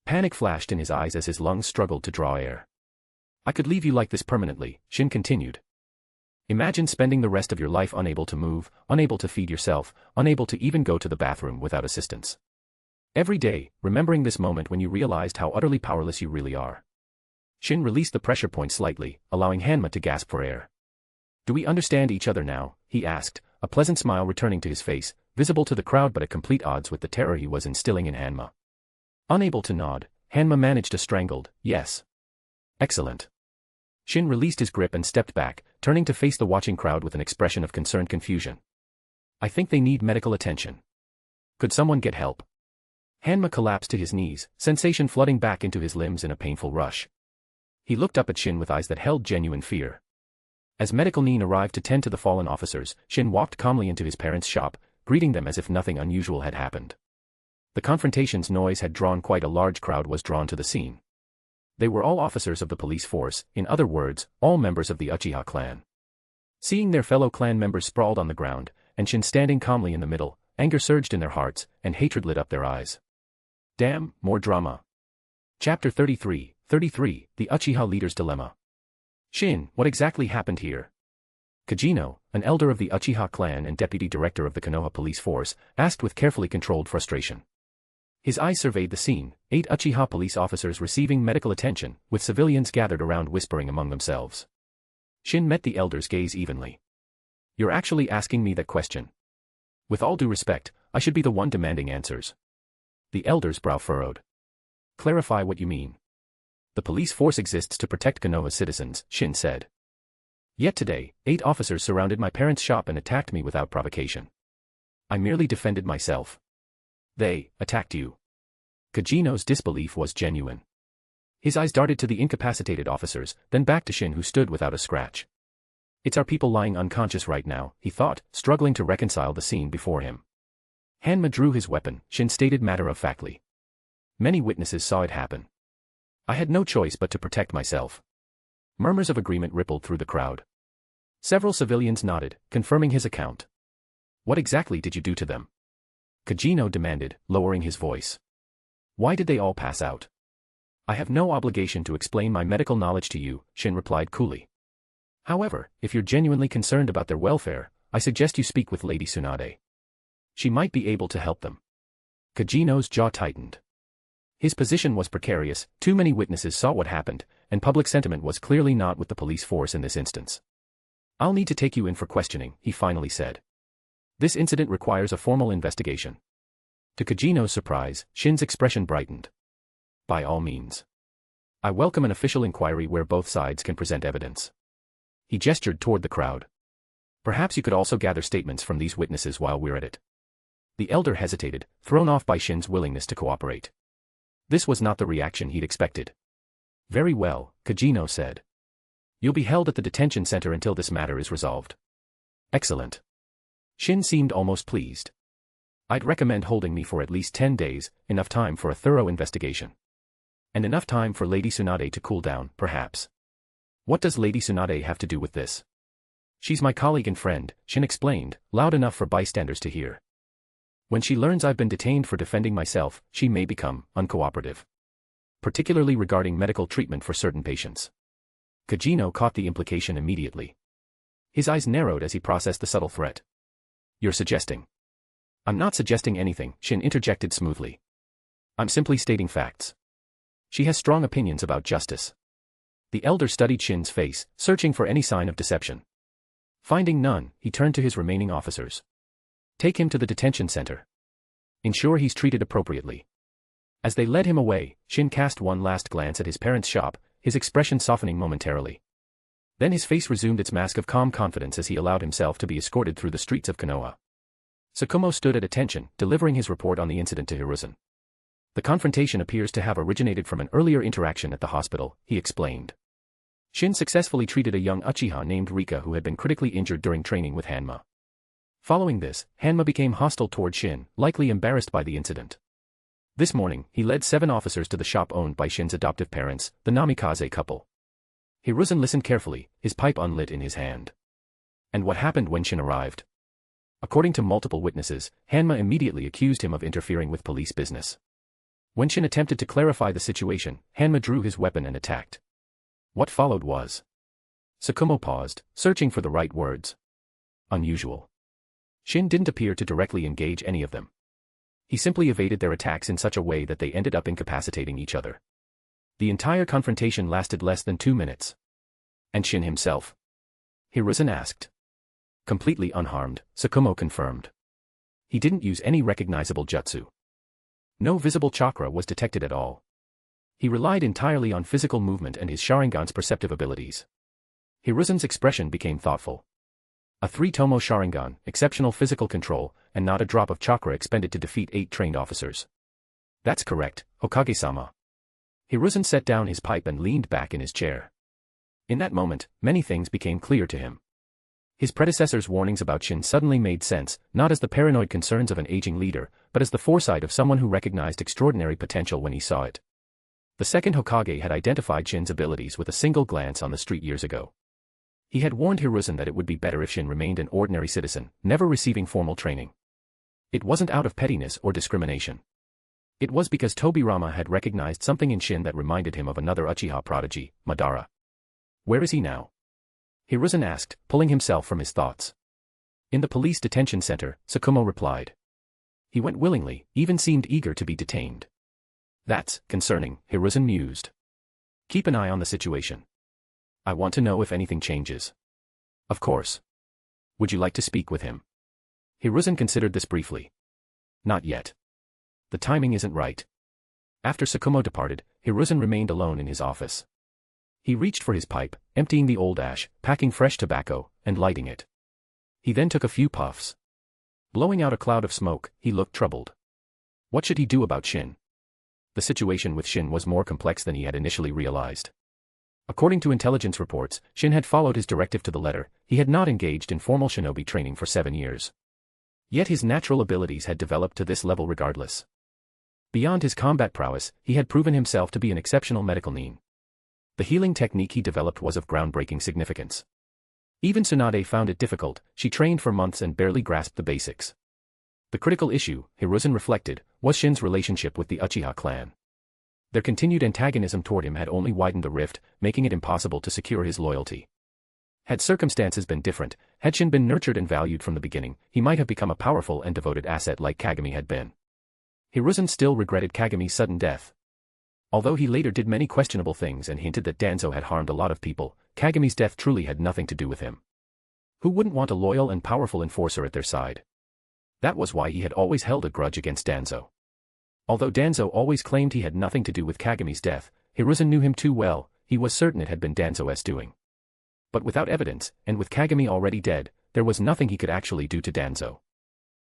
Panic flashed in his eyes as his lungs struggled to draw air. I could leave you like this permanently, Shin continued. Imagine spending the rest of your life unable to move, unable to feed yourself, unable to even go to the bathroom without assistance. Every day, remembering this moment when you realized how utterly powerless you really are. Shin released the pressure point slightly, allowing Hanma to gasp for air. Do we understand each other now? He asked, a pleasant smile returning to his face, visible to the crowd but at complete odds with the terror he was instilling in Hanma. Unable to nod, Hanma managed a strangled, yes. Excellent. Shin released his grip and stepped back, turning to face the watching crowd with an expression of concerned confusion. I think they need medical attention. Could someone get help? Hanma collapsed to his knees, sensation flooding back into his limbs in a painful rush. He looked up at Shin with eyes that held genuine fear. As medical Nin arrived to tend to the fallen officers, Shin walked calmly into his parents' shop, greeting them as if nothing unusual had happened. The confrontation's noise had drawn quite a large crowd was drawn to the scene. They were all officers of the police force, in other words, all members of the Uchiha clan. Seeing their fellow clan members sprawled on the ground, and Shin standing calmly in the middle, anger surged in their hearts, and hatred lit up their eyes. Damn, more drama. Chapter 33, The Uchiha Leader's Dilemma. Shin, what exactly happened here? Kajino, an elder of the Uchiha clan and deputy director of the Konoha police force, asked with carefully controlled frustration. His eyes surveyed the scene, 8 Uchiha police officers receiving medical attention, with civilians gathered around whispering among themselves. Shin met the elder's gaze evenly. You're actually asking me that question? With all due respect, I should be the one demanding answers. The elder's brow furrowed. Clarify what you mean. The police force exists to protect Konoha's citizens, Shin said. Yet today, 8 officers surrounded my parents' shop and attacked me without provocation. I merely defended myself. They attacked you. Kajino's disbelief was genuine. His eyes darted to the incapacitated officers, then back to Shin, who stood without a scratch. It's our people lying unconscious right now, he thought, struggling to reconcile the scene before him. Hanma drew his weapon, Shin stated matter-of-factly. Many witnesses saw it happen. I had no choice but to protect myself. Murmurs of agreement rippled through the crowd. Several civilians nodded, confirming his account. What exactly did you do to them? Kajino demanded, lowering his voice. Why did they all pass out? I have no obligation to explain my medical knowledge to you, Shin replied coolly. However, if you're genuinely concerned about their welfare, I suggest you speak with Lady Tsunade. She might be able to help them. Kajino's jaw tightened. His position was precarious, too many witnesses saw what happened, and public sentiment was clearly not with the police force in this instance. I'll need to take you in for questioning, he finally said. This incident requires a formal investigation. To Kajino's surprise, Shin's expression brightened. By all means. I welcome an official inquiry where both sides can present evidence. He gestured toward the crowd. Perhaps you could also gather statements from these witnesses while we're at it. The elder hesitated, thrown off by Shin's willingness to cooperate. This was not the reaction he'd expected. Very well, Kajino said. You'll be held at the detention center until this matter is resolved. Excellent. Shin seemed almost pleased. I'd recommend holding me for at least 10 days, enough time for a thorough investigation. And enough time for Lady Tsunade to cool down, perhaps. What does Lady Tsunade have to do with this? She's my colleague and friend, Shin explained, loud enough for bystanders to hear. When she learns I've been detained for defending myself, she may become uncooperative. Particularly regarding medical treatment for certain patients. Kajino caught the implication immediately. His eyes narrowed as he processed the subtle threat. You're suggesting. I'm not suggesting anything, Shin interjected smoothly. I'm simply stating facts. She has strong opinions about justice. The elder studied Shin's face, searching for any sign of deception. Finding none, he turned to his remaining officers. Take him to the detention center. Ensure he's treated appropriately. As they led him away, Shin cast one last glance at his parents' shop, his expression softening momentarily. Then his face resumed its mask of calm confidence as he allowed himself to be escorted through the streets of Konoha. Kumo stood at attention, delivering his report on the incident to Hiruzen. The confrontation appears to have originated from an earlier interaction at the hospital, he explained. Shin successfully treated a young Uchiha named Rika who had been critically injured during training with Hanma. Following this, Hanma became hostile toward Shin, likely embarrassed by the incident. This morning, he led 7 officers to the shop owned by Shin's adoptive parents, the Namikaze couple. Hiruzen listened carefully, his pipe unlit in his hand. And what happened when Shin arrived? According to multiple witnesses, Hanma immediately accused him of interfering with police business. When Shin attempted to clarify the situation, Hanma drew his weapon and attacked. What followed was. Kumo paused, searching for the right words. Unusual. Shin didn't appear to directly engage any of them. He simply evaded their attacks in such a way that they ended up incapacitating each other. The entire confrontation lasted less than 2 minutes. And Shin himself? Hiruzen asked. Completely unharmed, Kumo confirmed. He didn't use any recognizable jutsu. No visible chakra was detected at all. He relied entirely on physical movement and his Sharingan's perceptive abilities. Hiruzen's expression became thoughtful. A 3-tomo Sharingan, exceptional physical control, and not a drop of chakra expended to defeat 8 trained officers. That's correct, Hokage-sama. Hiruzen set down his pipe and leaned back in his chair. In that moment, many things became clear to him. His predecessor's warnings about Shin suddenly made sense, not as the paranoid concerns of an aging leader, but as the foresight of someone who recognized extraordinary potential when he saw it. The second Hokage had identified Shin's abilities with a single glance on the street years ago. He had warned Hiruzen that it would be better if Shin remained an ordinary citizen, never receiving formal training. It wasn't out of pettiness or discrimination. It was because Tobirama had recognized something in Shin that reminded him of another Uchiha prodigy, Madara. Where is he now? Hiruzen asked, pulling himself from his thoughts. In the police detention center, Kumo replied. He went willingly, even seemed eager to be detained. That's concerning, Hiruzen mused. Keep an eye on the situation. I want to know if anything changes. Of course. Would you like to speak with him? Hiruzen considered this briefly. Not yet. The timing isn't right. After Tsukumo departed, Hiruzen remained alone in his office. He reached for his pipe, emptying the old ash, packing fresh tobacco, and lighting it. He then took a few puffs. Blowing out a cloud of smoke, he looked troubled. What should he do about Shin? The situation with Shin was more complex than he had initially realized. According to intelligence reports, Shin had followed his directive to the letter. He had not engaged in formal shinobi training for 7 years. Yet his natural abilities had developed to this level regardless. Beyond his combat prowess, he had proven himself to be an exceptional medical nin. The healing technique he developed was of groundbreaking significance. Even Tsunade found it difficult. She trained for months and barely grasped the basics. The critical issue, Hiruzen reflected, was Shin's relationship with the Uchiha clan. Their continued antagonism toward him had only widened the rift, making it impossible to secure his loyalty. Had circumstances been different, had Shin been nurtured and valued from the beginning, he might have become a powerful and devoted asset like Kagami had been. Hiruzen still regretted Kagami's sudden death. Although he later did many questionable things and hinted that Danzo had harmed a lot of people, Kagami's death truly had nothing to do with him. Who wouldn't want a loyal and powerful enforcer at their side? That was why he had always held a grudge against Danzo. Although Danzo always claimed he had nothing to do with Kagami's death, Hiruzen knew him too well. He was certain it had been Danzo's doing. But without evidence, and with Kagami already dead, there was nothing he could actually do to Danzo.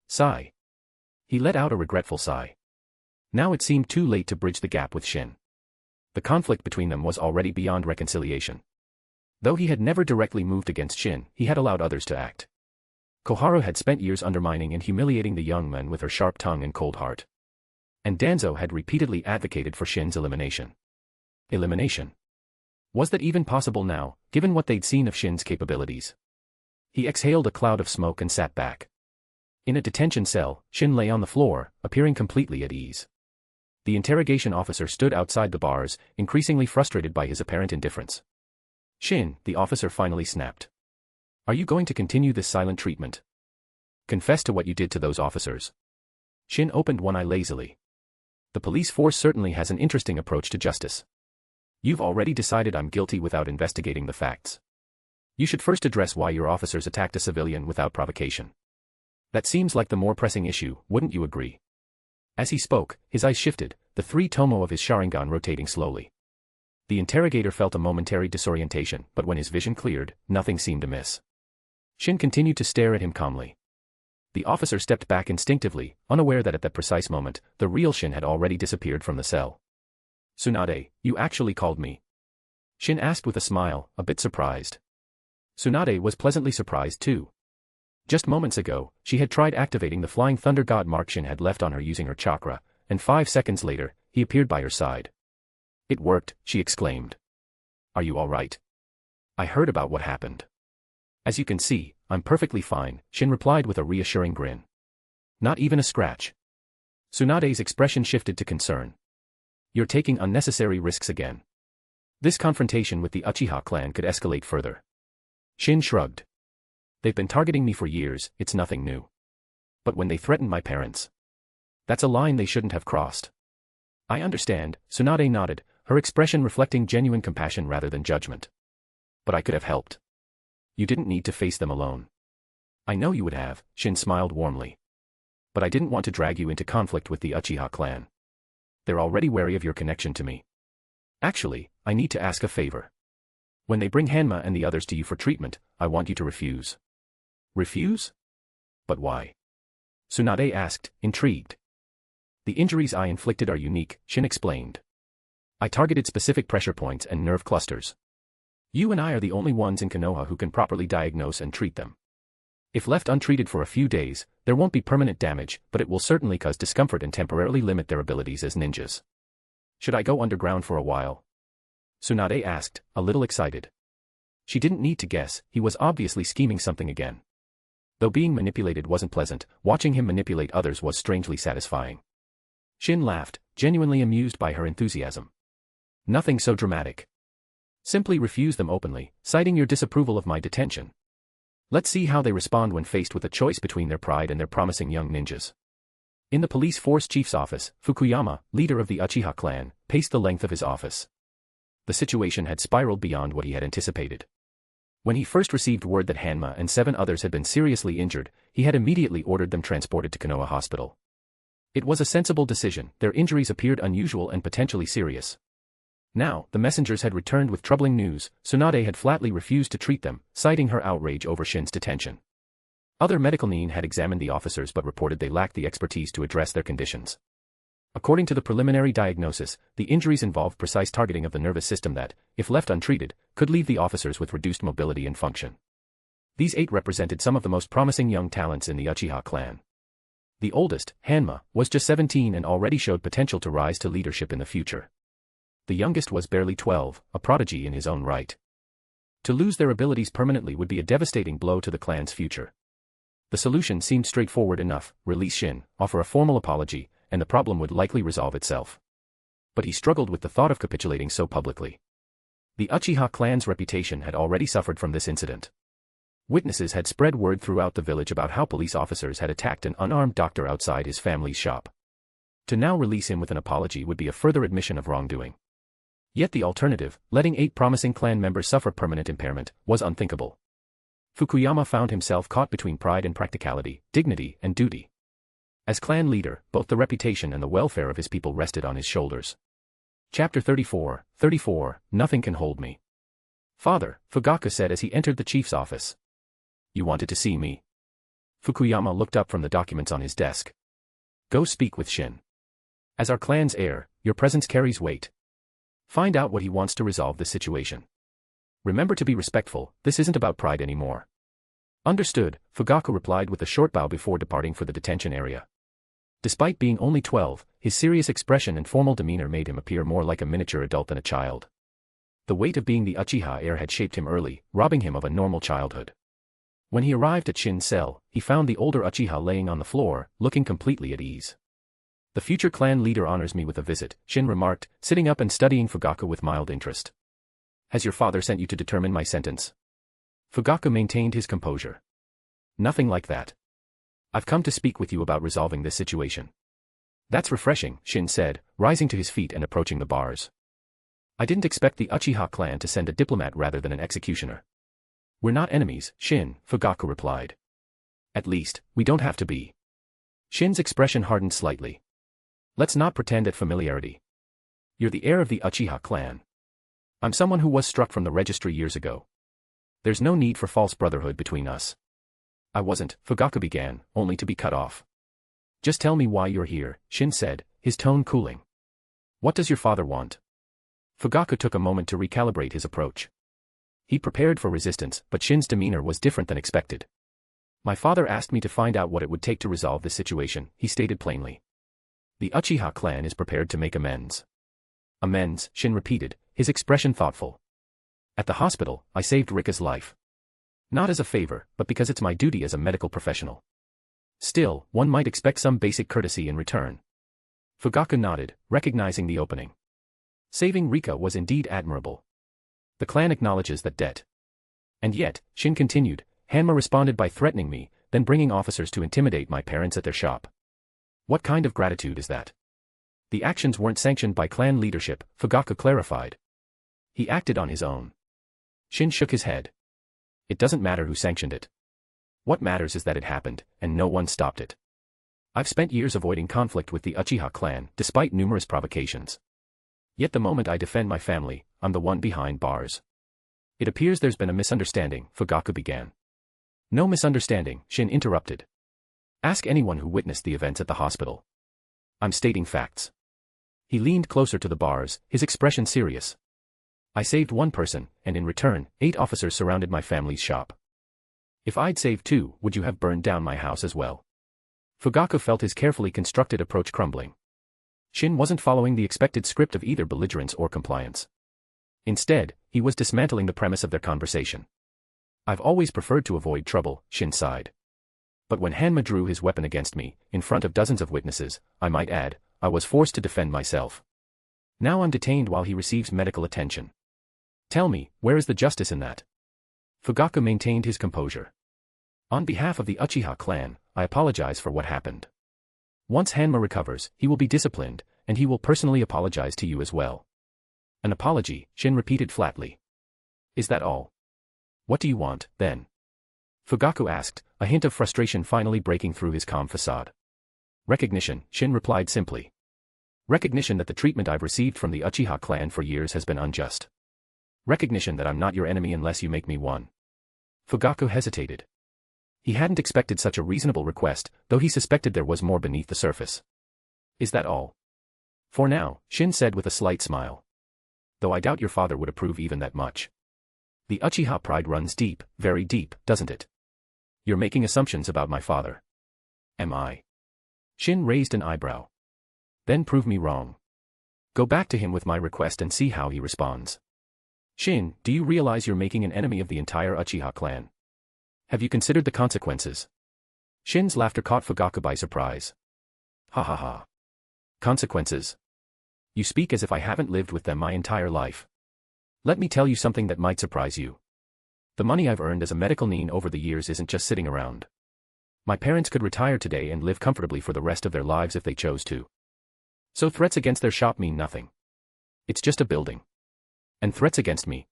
Sigh. He let out a regretful sigh. Now it seemed too late to bridge the gap with Shin. The conflict between them was already beyond reconciliation. Though he had never directly moved against Shin, he had allowed others to act. Koharu had spent years undermining and humiliating the young man with her sharp tongue and cold heart. And Danzo had repeatedly advocated for Shin's elimination. Elimination? Was that even possible now, given what they'd seen of Shin's capabilities? He exhaled a cloud of smoke and sat back. In a detention cell, Shin lay on the floor, appearing completely at ease. The interrogation officer stood outside the bars, increasingly frustrated by his apparent indifference. Shin, the officer finally snapped. Are you going to continue this silent treatment? Confess to what you did to those officers. Shin opened one eye lazily. The police force certainly has an interesting approach to justice. You've already decided I'm guilty without investigating the facts. You should first address why your officers attacked a civilian without provocation. That seems like the more pressing issue, wouldn't you agree? As he spoke, his eyes shifted, the 3 tomo of his Sharingan rotating slowly. The interrogator felt a momentary disorientation, but when his vision cleared, nothing seemed amiss. Shin continued to stare at him calmly. The officer stepped back instinctively, unaware that at that precise moment, the real Shin had already disappeared from the cell. Tsunade, you actually called me? Shin asked with a smile, a bit surprised. Tsunade was pleasantly surprised too. Just moments ago, she had tried activating the flying thunder god mark Shin had left on her using her chakra, and 5 seconds later, he appeared by her side. It worked, she exclaimed. Are you all right? I heard about what happened. As you can see, I'm perfectly fine, Shin replied with a reassuring grin. Not even a scratch. Tsunade's expression shifted to concern. You're taking unnecessary risks again. This confrontation with the Uchiha clan could escalate further. Shin shrugged. They've been targeting me for years, it's nothing new. But when they threatened my parents, that's a line they shouldn't have crossed. I understand, Tsunade nodded, her expression reflecting genuine compassion rather than judgment. But I could have helped. You didn't need to face them alone. I know you would have, Shin smiled warmly. But I didn't want to drag you into conflict with the Uchiha clan. They're already wary of your connection to me. Actually, I need to ask a favor. When they bring Hanma and the others to you for treatment, I want you to refuse. Refuse? But why? Tsunade asked, intrigued. The injuries I inflicted are unique, Shin explained. I targeted specific pressure points and nerve clusters. You and I are the only ones in Konoha who can properly diagnose and treat them. If left untreated for a few days, there won't be permanent damage, but it will certainly cause discomfort and temporarily limit their abilities as ninjas. Should I go underground for a while? Tsunade asked, a little excited. She didn't need to guess, he was obviously scheming something again. Though being manipulated wasn't pleasant, watching him manipulate others was strangely satisfying. Shin laughed, genuinely amused by her enthusiasm. Nothing so dramatic. Simply refuse them openly, citing your disapproval of my detention. Let's see how they respond when faced with a choice between their pride and their promising young ninjas. In the police force chief's office, Fukuyama, leader of the Uchiha clan, paced the length of his office. The situation had spiraled beyond what he had anticipated. When he first received word that Hanma and 7 others had been seriously injured, he had immediately ordered them transported to Konoha Hospital. It was a sensible decision, their injuries appeared unusual and potentially serious. Now, the messengers had returned with troubling news. Tsunade had flatly refused to treat them, citing her outrage over Shin's detention. Other medical nin had examined the officers but reported they lacked the expertise to address their conditions. According to the preliminary diagnosis, the injuries involved precise targeting of the nervous system that, if left untreated, could leave the officers with reduced mobility and function. These 8 represented some of the most promising young talents in the Uchiha clan. The oldest, Hanma, was just 17 and already showed potential to rise to leadership in the future. The youngest was barely 12, a prodigy in his own right. To lose their abilities permanently would be a devastating blow to the clan's future. The solution seemed straightforward enough: release Shin, offer a formal apology, and the problem would likely resolve itself. But he struggled with the thought of capitulating so publicly. The Uchiha clan's reputation had already suffered from this incident. Witnesses had spread word throughout the village about how police officers had attacked an unarmed doctor outside his family's shop. To now release him with an apology would be a further admission of wrongdoing. Yet the alternative, letting 8 promising clan members suffer permanent impairment, was unthinkable. Fukuyama found himself caught between pride and practicality, dignity and duty. As clan leader, both the reputation and the welfare of his people rested on his shoulders. Chapter 34, Nothing Can Hold Me. Father, Fugaku said as he entered the chief's office. You wanted to see me? Fukuyama looked up from the documents on his desk. Go speak with Shin. As our clan's heir, your presence carries weight. Find out what he wants to resolve this situation. Remember to be respectful, this isn't about pride anymore. Understood, Fugaku replied with a short bow before departing for the detention area. Despite being only 12, his serious expression and formal demeanor made him appear more like a miniature adult than a child. The weight of being the Uchiha heir had shaped him early, robbing him of a normal childhood. When he arrived at Shin's cell, he found the older Uchiha laying on the floor, looking completely at ease. The future clan leader honors me with a visit, Shin remarked, sitting up and studying Fugaku with mild interest. Has your father sent you to determine my sentence? Fugaku maintained his composure. Nothing like that. I've come to speak with you about resolving this situation. That's refreshing, Shin said, rising to his feet and approaching the bars. I didn't expect the Uchiha clan to send a diplomat rather than an executioner. We're not enemies, Shin, Fugaku replied. At least, we don't have to be. Shin's expression hardened slightly. Let's not pretend at familiarity. You're the heir of the Uchiha clan. I'm someone who was struck from the registry years ago. There's no need for false brotherhood between us. I wasn't, Fugaku began, only to be cut off. Just tell me why you're here, Shin said, his tone cooling. What does your father want? Fugaku took a moment to recalibrate his approach. He prepared for resistance, but Shin's demeanor was different than expected. My father asked me to find out what it would take to resolve this situation, he stated plainly. The Uchiha clan is prepared to make amends. Amends, Shin repeated, his expression thoughtful. At the hospital, I saved Rika's life. Not as a favor, but because it's my duty as a medical professional. Still, one might expect some basic courtesy in return. Fugaku nodded, recognizing the opening. Saving Rika was indeed admirable. The clan acknowledges that debt. And yet, Shin continued, Hanma responded by threatening me, then bringing officers to intimidate my parents at their shop. What kind of gratitude is that? The actions weren't sanctioned by clan leadership, Fugaku clarified. He acted on his own. Shin shook his head. It doesn't matter who sanctioned it. What matters is that it happened, and no one stopped it. I've spent years avoiding conflict with the Uchiha clan, despite numerous provocations. Yet the moment I defend my family, I'm the one behind bars. It appears there's been a misunderstanding, Fugaku began. No misunderstanding, Shin interrupted. Ask anyone who witnessed the events at the hospital. I'm stating facts. He leaned closer to the bars, his expression serious. I saved one person, and in return, 8 officers surrounded my family's shop. If I'd saved 2, would you have burned down my house as well? Fugaku felt his carefully constructed approach crumbling. Shin wasn't following the expected script of either belligerence or compliance. Instead, he was dismantling the premise of their conversation. I've always preferred to avoid trouble, Shin sighed. But when Hanma drew his weapon against me, in front of dozens of witnesses, I might add, I was forced to defend myself. Now I'm detained while he receives medical attention. Tell me, where is the justice in that? Fugaku maintained his composure. On behalf of the Uchiha clan, I apologize for what happened. Once Hanma recovers, he will be disciplined, and he will personally apologize to you as well. An apology, Shin repeated flatly. Is that all? What do you want, then? Fugaku asked, a hint of frustration finally breaking through his calm facade. Recognition, Shin replied simply. Recognition that the treatment I've received from the Uchiha clan for years has been unjust. Recognition that I'm not your enemy unless you make me one. Fugaku hesitated. He hadn't expected such a reasonable request, though he suspected there was more beneath the surface. Is that all? For now, Shin said with a slight smile. Though I doubt your father would approve even that much. The Uchiha pride runs deep, very deep, doesn't it? You're making assumptions about my father. Am I? Shin raised an eyebrow. Then prove me wrong. Go back to him with my request and see how he responds. Shin, do you realize you're making an enemy of the entire Uchiha clan? Have you considered the consequences? Shin's laughter caught Fugaku by surprise. Ha ha ha. Consequences? You speak as if I haven't lived with them my entire life. Let me tell you something that might surprise you. The money I've earned as a medical nin over the years isn't just sitting around. My parents could retire today and live comfortably for the rest of their lives if they chose to. So threats against their shop mean nothing. It's just a building. And threats against me.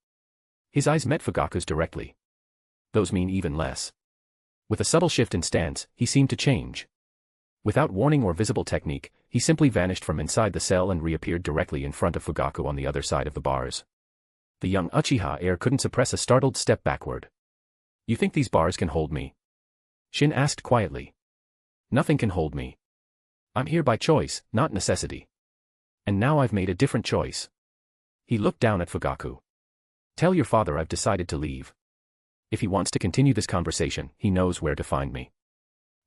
His eyes met Fugaku's directly. Those mean even less. With a subtle shift in stance, he seemed to change. Without warning or visible technique, he simply vanished from inside the cell and reappeared directly in front of Fugaku on the other side of the bars. The young Uchiha heir couldn't suppress a startled step backward. You think these bars can hold me? Shin asked quietly. Nothing can hold me. I'm here by choice, not necessity. And now I've made a different choice. He looked down at Fugaku. Tell your father I've decided to leave. If he wants to continue this conversation, he knows where to find me.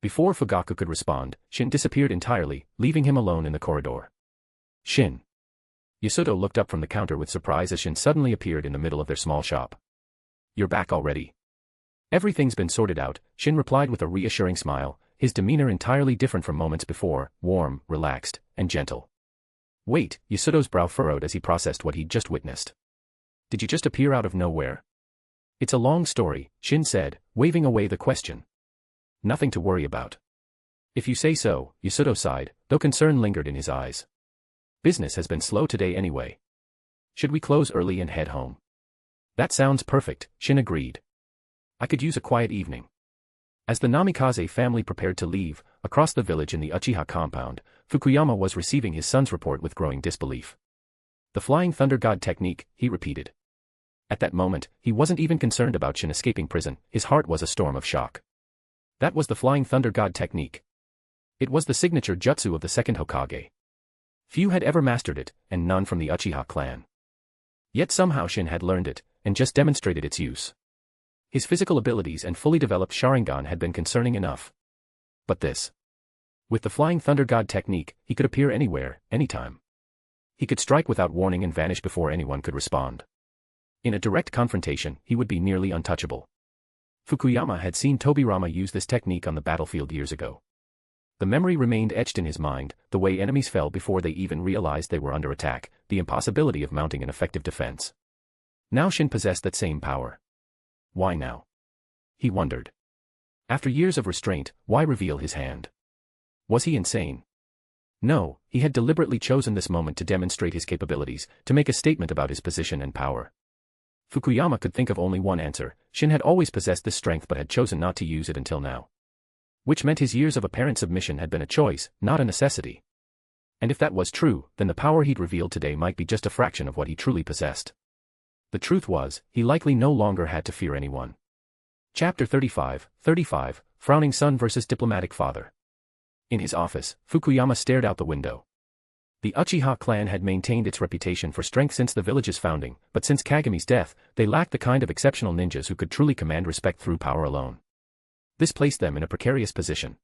Before Fugaku could respond, Shin disappeared entirely, leaving him alone in the corridor. Shin. Yasuto looked up from the counter with surprise as Shin suddenly appeared in the middle of their small shop. You're back already. Everything's been sorted out, Shin replied with a reassuring smile, his demeanor entirely different from moments before, warm, relaxed, and gentle. Wait, Yasuto's brow furrowed as he processed what he'd just witnessed. Did you just appear out of nowhere? It's a long story, Shin said, waving away the question. Nothing to worry about. If you say so, Yasuto sighed, though concern lingered in his eyes. Business has been slow today anyway. Should we close early and head home? That sounds perfect, Shin agreed. I could use a quiet evening. As the Namikaze family prepared to leave, across the village in the Uchiha compound, Fukuyama was receiving his son's report with growing disbelief. The Flying Thunder God technique, he repeated. At that moment, he wasn't even concerned about Shin escaping prison, his heart was a storm of shock. That was the Flying Thunder God technique. It was the signature jutsu of the second Hokage. Few had ever mastered it, and none from the Uchiha clan. Yet somehow Shin had learned it, and just demonstrated its use. His physical abilities and fully developed Sharingan had been concerning enough. But this. With the Flying Thunder God technique, he could appear anywhere, anytime. He could strike without warning and vanish before anyone could respond. In a direct confrontation, he would be nearly untouchable. Fukuyama had seen Tobirama use this technique on the battlefield years ago. The memory remained etched in his mind, the way enemies fell before they even realized they were under attack, the impossibility of mounting an effective defense. Now Shin possessed that same power. Why now? He wondered. After years of restraint, why reveal his hand? Was he insane? No, he had deliberately chosen this moment to demonstrate his capabilities, to make a statement about his position and power. Fukuyama could think of only one answer: Shin had always possessed this strength but had chosen not to use it until now. Which meant his years of apparent submission had been a choice, not a necessity. And if that was true, then the power he'd revealed today might be just a fraction of what he truly possessed. The truth was, he likely no longer had to fear anyone. Chapter 35, Frowning Son vs. Diplomatic Father. In his office, Fukuyama stared out the window. The Uchiha clan had maintained its reputation for strength since the village's founding, but since Kagami's death, they lacked the kind of exceptional ninjas who could truly command respect through power alone. This placed them in a precarious position.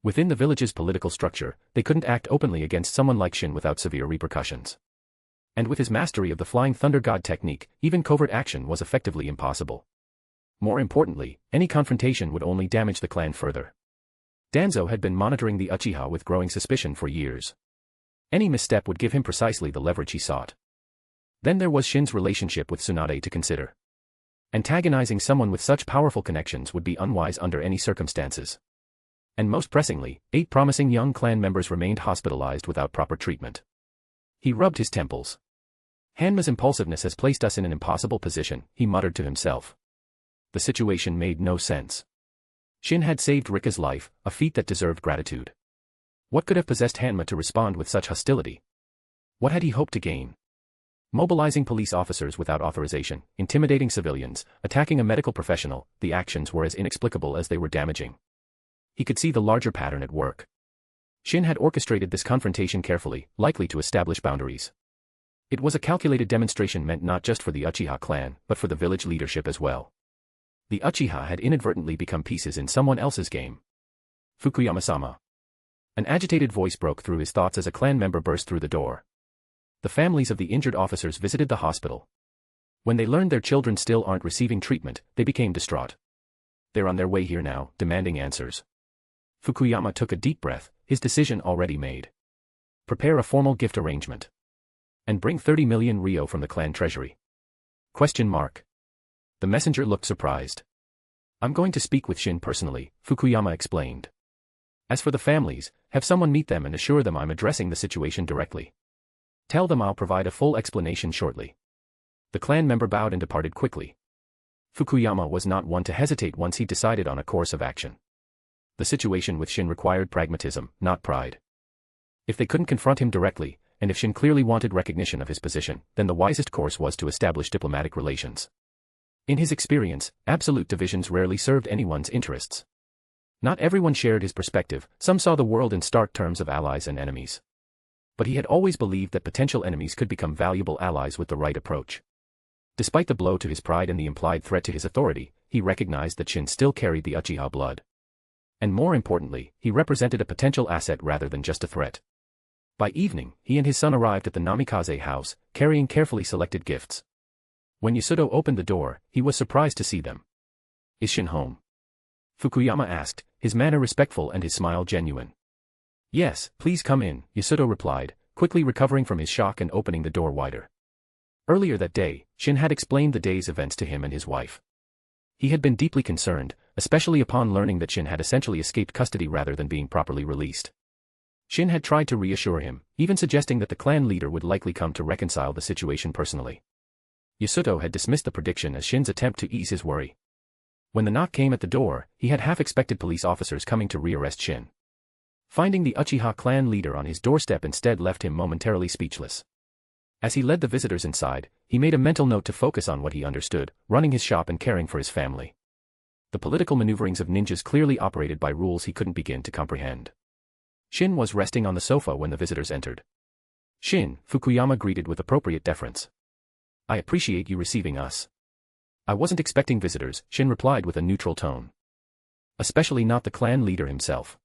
Within the village's political structure, they couldn't act openly against someone like Shin without severe repercussions. And with his mastery of the Flying Thunder God technique, even covert action was effectively impossible. More importantly, any confrontation would only damage the clan further. Danzo had been monitoring the Uchiha with growing suspicion for years. Any misstep would give him precisely the leverage he sought. Then there was Shin's relationship with Tsunade to consider. Antagonizing someone with such powerful connections would be unwise under any circumstances. And most pressingly, 8 promising young clan members remained hospitalized without proper treatment. He rubbed his temples. Hanma's impulsiveness has placed us in an impossible position, he muttered to himself. The situation made no sense. Shin had saved Rika's life, a feat that deserved gratitude. What could have possessed Hanma to respond with such hostility? What had he hoped to gain? Mobilizing police officers without authorization, intimidating civilians, attacking a medical professional, the actions were as inexplicable as they were damaging. He could see the larger pattern at work. Shin had orchestrated this confrontation carefully, likely to establish boundaries. It was a calculated demonstration meant not just for the Uchiha clan, but for the village leadership as well. The Uchiha had inadvertently become pieces in someone else's game. Fukuyama-sama. An agitated voice broke through his thoughts as a clan member burst through the door. The families of the injured officers visited the hospital. When they learned their children still aren't receiving treatment, they became distraught. They're on their way here now, demanding answers. Fukuyama took a deep breath, his decision already made. Prepare a formal gift arrangement. And bring 30 million ryo from the clan treasury. The messenger looked surprised. I'm going to speak with Shin personally, Fukuyama explained. As for the families, have someone meet them and assure them I'm addressing the situation directly. Tell them I'll provide a full explanation shortly. The clan member bowed and departed quickly. Fukuyama was not one to hesitate once he decided on a course of action. The situation with Shin required pragmatism, not pride. If they couldn't confront him directly, and if Shin clearly wanted recognition of his position, then the wisest course was to establish diplomatic relations. In his experience, absolute divisions rarely served anyone's interests. Not everyone shared his perspective, some saw the world in stark terms of allies and enemies. But he had always believed that potential enemies could become valuable allies with the right approach. Despite the blow to his pride and the implied threat to his authority, he recognized that Shin still carried the Uchiha blood. And more importantly, he represented a potential asset rather than just a threat. By evening, he and his son arrived at the Namikaze house, carrying carefully selected gifts. When Yasuto opened the door, he was surprised to see them. Is Shin home? Fukuyama asked, his manner respectful and his smile genuine. Yes, please come in, Yasuto replied, quickly recovering from his shock and opening the door wider. Earlier that day, Shin had explained the day's events to him and his wife. He had been deeply concerned, especially upon learning that Shin had essentially escaped custody rather than being properly released. Shin had tried to reassure him, even suggesting that the clan leader would likely come to reconcile the situation personally. Yasuto had dismissed the prediction as Shin's attempt to ease his worry. When the knock came at the door, he had half expected police officers coming to rearrest Shin. Finding the Uchiha clan leader on his doorstep instead left him momentarily speechless. As he led the visitors inside, he made a mental note to focus on what he understood, running his shop and caring for his family. The political maneuverings of ninjas clearly operated by rules he couldn't begin to comprehend. Shin was resting on the sofa when the visitors entered. Shin, Fukuyama greeted with appropriate deference. I appreciate you receiving us. I wasn't expecting visitors, Shin replied with a neutral tone. Especially not the clan leader himself.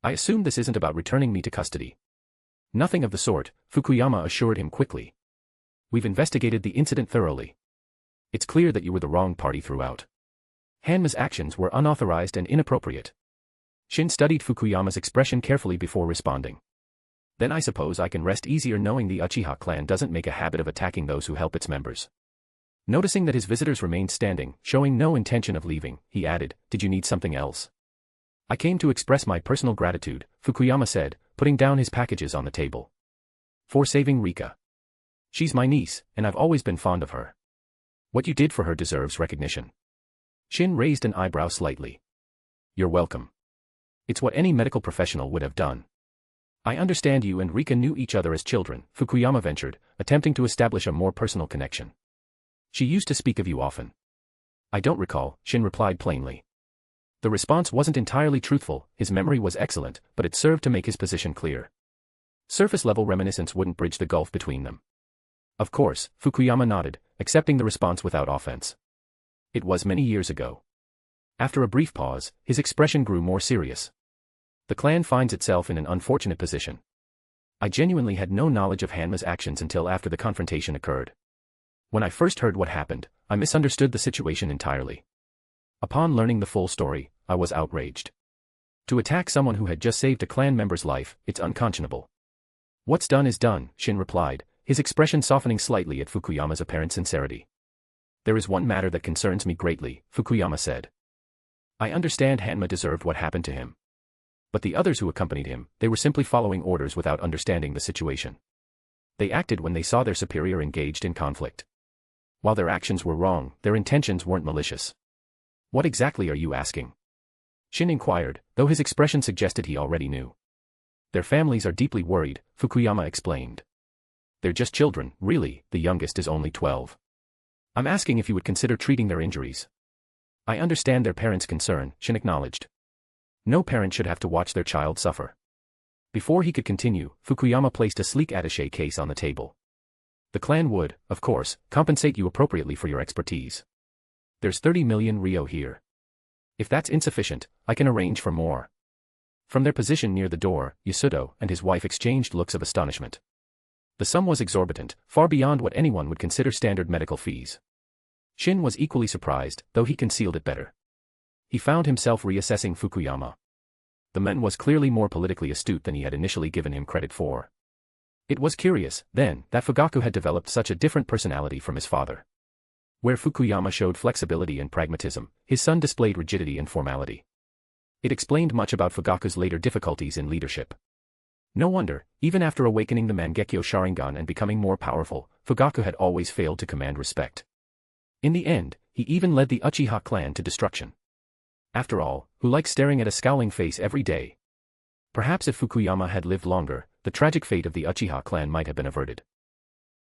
I assume this isn't about returning me to custody. Nothing of the sort, Fukuyama assured him quickly. We've investigated the incident thoroughly. It's clear that you were the wrong party throughout. Hanma's actions were unauthorized and inappropriate. Shin studied Fukuyama's expression carefully before responding. Then I suppose I can rest easier knowing the Uchiha clan doesn't make a habit of attacking those who help its members. Noticing that his visitors remained standing, showing no intention of leaving, he added, Did you need something else? I came to express my personal gratitude, Fukuyama said, putting down his packages on the table. For saving Rika. She's my niece, and I've always been fond of her. What you did for her deserves recognition. Shin raised an eyebrow slightly. You're welcome. It's what any medical professional would have done. I understand you and Rika knew each other as children, Fukuyama ventured, attempting to establish a more personal connection. She used to speak of you often. I don't recall, Shin replied plainly. The response wasn't entirely truthful, his memory was excellent, but it served to make his position clear. Surface-level reminiscence wouldn't bridge the gulf between them. Of course, Fukuyama nodded, accepting the response without offense. It was many years ago. After a brief pause, his expression grew more serious. The clan finds itself in an unfortunate position. I genuinely had no knowledge of Hanma's actions until after the confrontation occurred. When I first heard what happened, I misunderstood the situation entirely. Upon learning the full story, I was outraged. To attack someone who had just saved a clan member's life, it's unconscionable. What's done is done, Shin replied, his expression softening slightly at Fukuyama's apparent sincerity. There is one matter that concerns me greatly, Fukuyama said. I understand Hanma deserved what happened to him. But the others who accompanied him, they were simply following orders without understanding the situation. They acted when they saw their superior engaged in conflict. While their actions were wrong, their intentions weren't malicious. What exactly are you asking? Shin inquired, though his expression suggested he already knew. Their families are deeply worried, Fukuyama explained. They're just children, really, the youngest is only 12. I'm asking if you would consider treating their injuries. I understand their parents' concern, Shin acknowledged. No parent should have to watch their child suffer. Before he could continue, Fukuyama placed a sleek attaché case on the table. The clan would, of course, compensate you appropriately for your expertise. There's 30 million ryo here. If that's insufficient, I can arrange for more. From their position near the door, Yasudo and his wife exchanged looks of astonishment. The sum was exorbitant, far beyond what anyone would consider standard medical fees. Shin was equally surprised, though he concealed it better. He found himself reassessing Fukuyama. The man was clearly more politically astute than he had initially given him credit for. It was curious, then, that Fugaku had developed such a different personality from his father. Where Fukuyama showed flexibility and pragmatism, his son displayed rigidity and formality. It explained much about Fugaku's later difficulties in leadership. No wonder, even after awakening the Mangekyo Sharingan and becoming more powerful, Fugaku had always failed to command respect. In the end, he even led the Uchiha clan to destruction. After all, who likes staring at a scowling face every day? Perhaps if Fukuyama had lived longer, the tragic fate of the Uchiha clan might have been averted.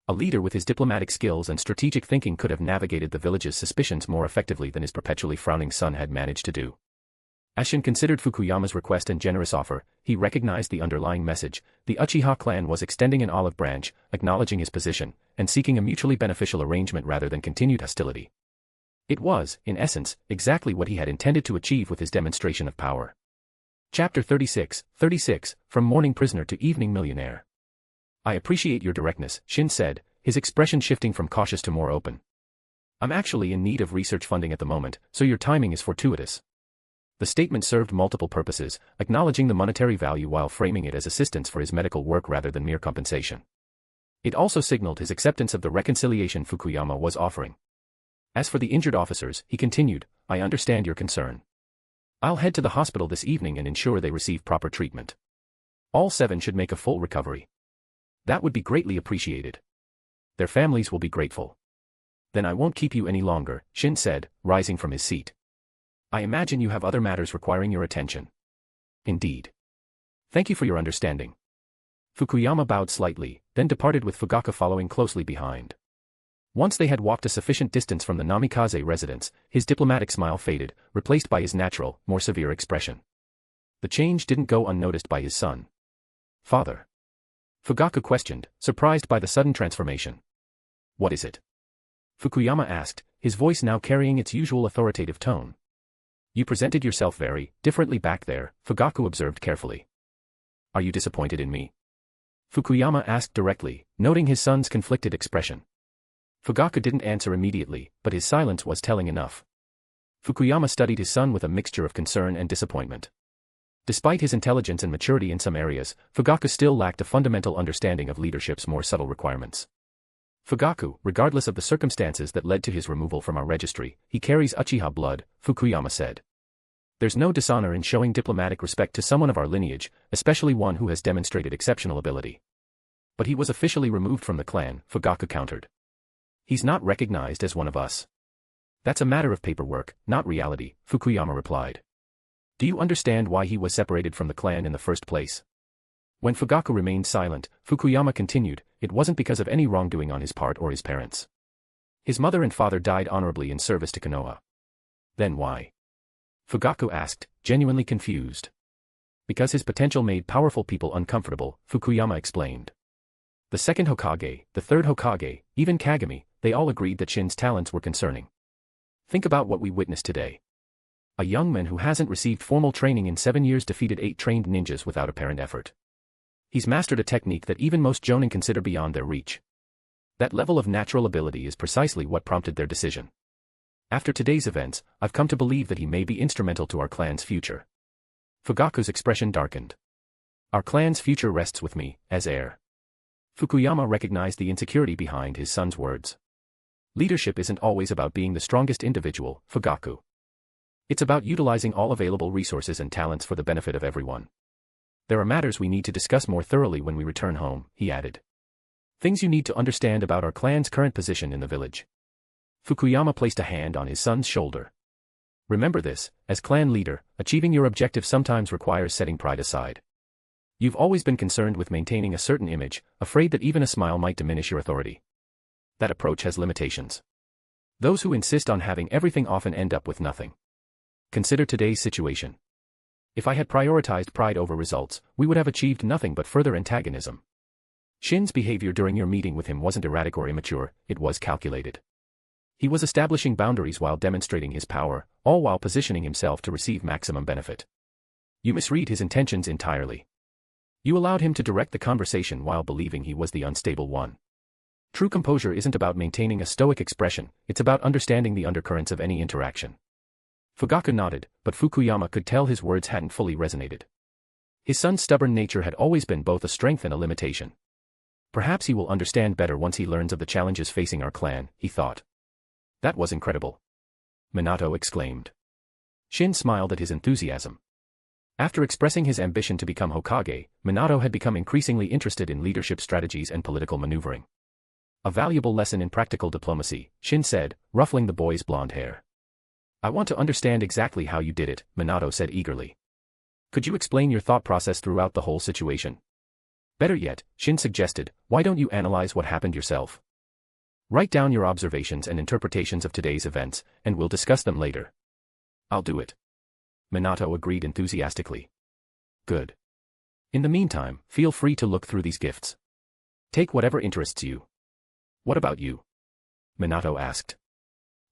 A leader with his diplomatic skills and strategic thinking could have navigated the village's suspicions more effectively than his perpetually frowning son had managed to do. As Shin considered Fukuyama's request and generous offer, he recognized the underlying message. The Uchiha clan was extending an olive branch, acknowledging his position, and seeking a mutually beneficial arrangement rather than continued hostility. It was, in essence, exactly what he had intended to achieve with his demonstration of power. Chapter 36, From Morning Prisoner to Evening Millionaire. I appreciate your directness, Shin said, his expression shifting from cautious to more open. I'm actually in need of research funding at the moment, so your timing is fortuitous. The statement served multiple purposes, acknowledging the monetary value while framing it as assistance for his medical work rather than mere compensation. It also signaled his acceptance of the reconciliation Fukuyama was offering. As for the injured officers, he continued, I understand your concern. I'll head to the hospital this evening and ensure they receive proper treatment. All 7 should make a full recovery. That would be greatly appreciated. Their families will be grateful. Then I won't keep you any longer, Shin said, rising from his seat. I imagine you have other matters requiring your attention. Indeed. Thank you for your understanding. Fukuyama bowed slightly, then departed with Fugaku following closely behind. Once they had walked a sufficient distance from the Namikaze residence, his diplomatic smile faded, replaced by his natural, more severe expression. The change didn't go unnoticed by his son. Father? Fugaku questioned, surprised by the sudden transformation. What is it? Fukuyama asked, his voice now carrying its usual authoritative tone. You presented yourself very differently back there, Fugaku observed carefully. Are you disappointed in me? Fukuyama asked directly, noting his son's conflicted expression. Fugaku didn't answer immediately, but his silence was telling enough. Fukuyama studied his son with a mixture of concern and disappointment. Despite his intelligence and maturity in some areas, Fugaku still lacked a fundamental understanding of leadership's more subtle requirements. Fugaku, regardless of the circumstances that led to his removal from our registry, he carries Uchiha blood, Fukuyama said. There's no dishonor in showing diplomatic respect to someone of our lineage, especially one who has demonstrated exceptional ability. But he was officially removed from the clan, Fugaku countered. He's not recognized as one of us. That's a matter of paperwork, not reality, Fukuyama replied. Do you understand why he was separated from the clan in the first place? When Fugaku remained silent, Fukuyama continued, it wasn't because of any wrongdoing on his part or his parents. His mother and father died honorably in service to Konoha. Then why? Fugaku asked, genuinely confused. Because his potential made powerful people uncomfortable, Fukuyama explained. The second Hokage, the third Hokage, even Kagami, they all agreed that Shin's talents were concerning. Think about what we witnessed today. A young man who hasn't received formal training in 7 years defeated 8 trained ninjas without apparent effort. He's mastered a technique that even most jonin consider beyond their reach. That level of natural ability is precisely what prompted their decision. After today's events, I've come to believe that he may be instrumental to our clan's future. Fugaku's expression darkened. Our clan's future rests with me, as heir. Fukuyama recognized the insecurity behind his son's words. Leadership isn't always about being the strongest individual, Fugaku. It's about utilizing all available resources and talents for the benefit of everyone. There are matters we need to discuss more thoroughly when we return home, he added. Things you need to understand about our clan's current position in the village. Fukuyama placed a hand on his son's shoulder. Remember this, as clan leader, achieving your objective sometimes requires setting pride aside. You've always been concerned with maintaining a certain image, afraid that even a smile might diminish your authority. That approach has limitations. Those who insist on having everything often end up with nothing. Consider today's situation. If I had prioritized pride over results, we would have achieved nothing but further antagonism. Shin's behavior during your meeting with him wasn't erratic or immature, it was calculated. He was establishing boundaries while demonstrating his power, all while positioning himself to receive maximum benefit. You misread his intentions entirely. You allowed him to direct the conversation while believing he was the unstable one. True composure isn't about maintaining a stoic expression, it's about understanding the undercurrents of any interaction. Fugaku nodded, but Fukuyama could tell his words hadn't fully resonated. His son's stubborn nature had always been both a strength and a limitation. Perhaps he will understand better once he learns of the challenges facing our clan, he thought. That was incredible. Minato exclaimed. Shin smiled at his enthusiasm. After expressing his ambition to become Hokage, Minato had become increasingly interested in leadership strategies and political maneuvering. A valuable lesson in practical diplomacy, Shin said, ruffling the boy's blonde hair. I want to understand exactly how you did it, Minato said eagerly. Could you explain your thought process throughout the whole situation? Better yet, Shin suggested, why don't you analyze what happened yourself? Write down your observations and interpretations of today's events, and we'll discuss them later. I'll do it. Minato agreed enthusiastically. Good. In the meantime, feel free to look through these gifts. Take whatever interests you. What about you? Minato asked.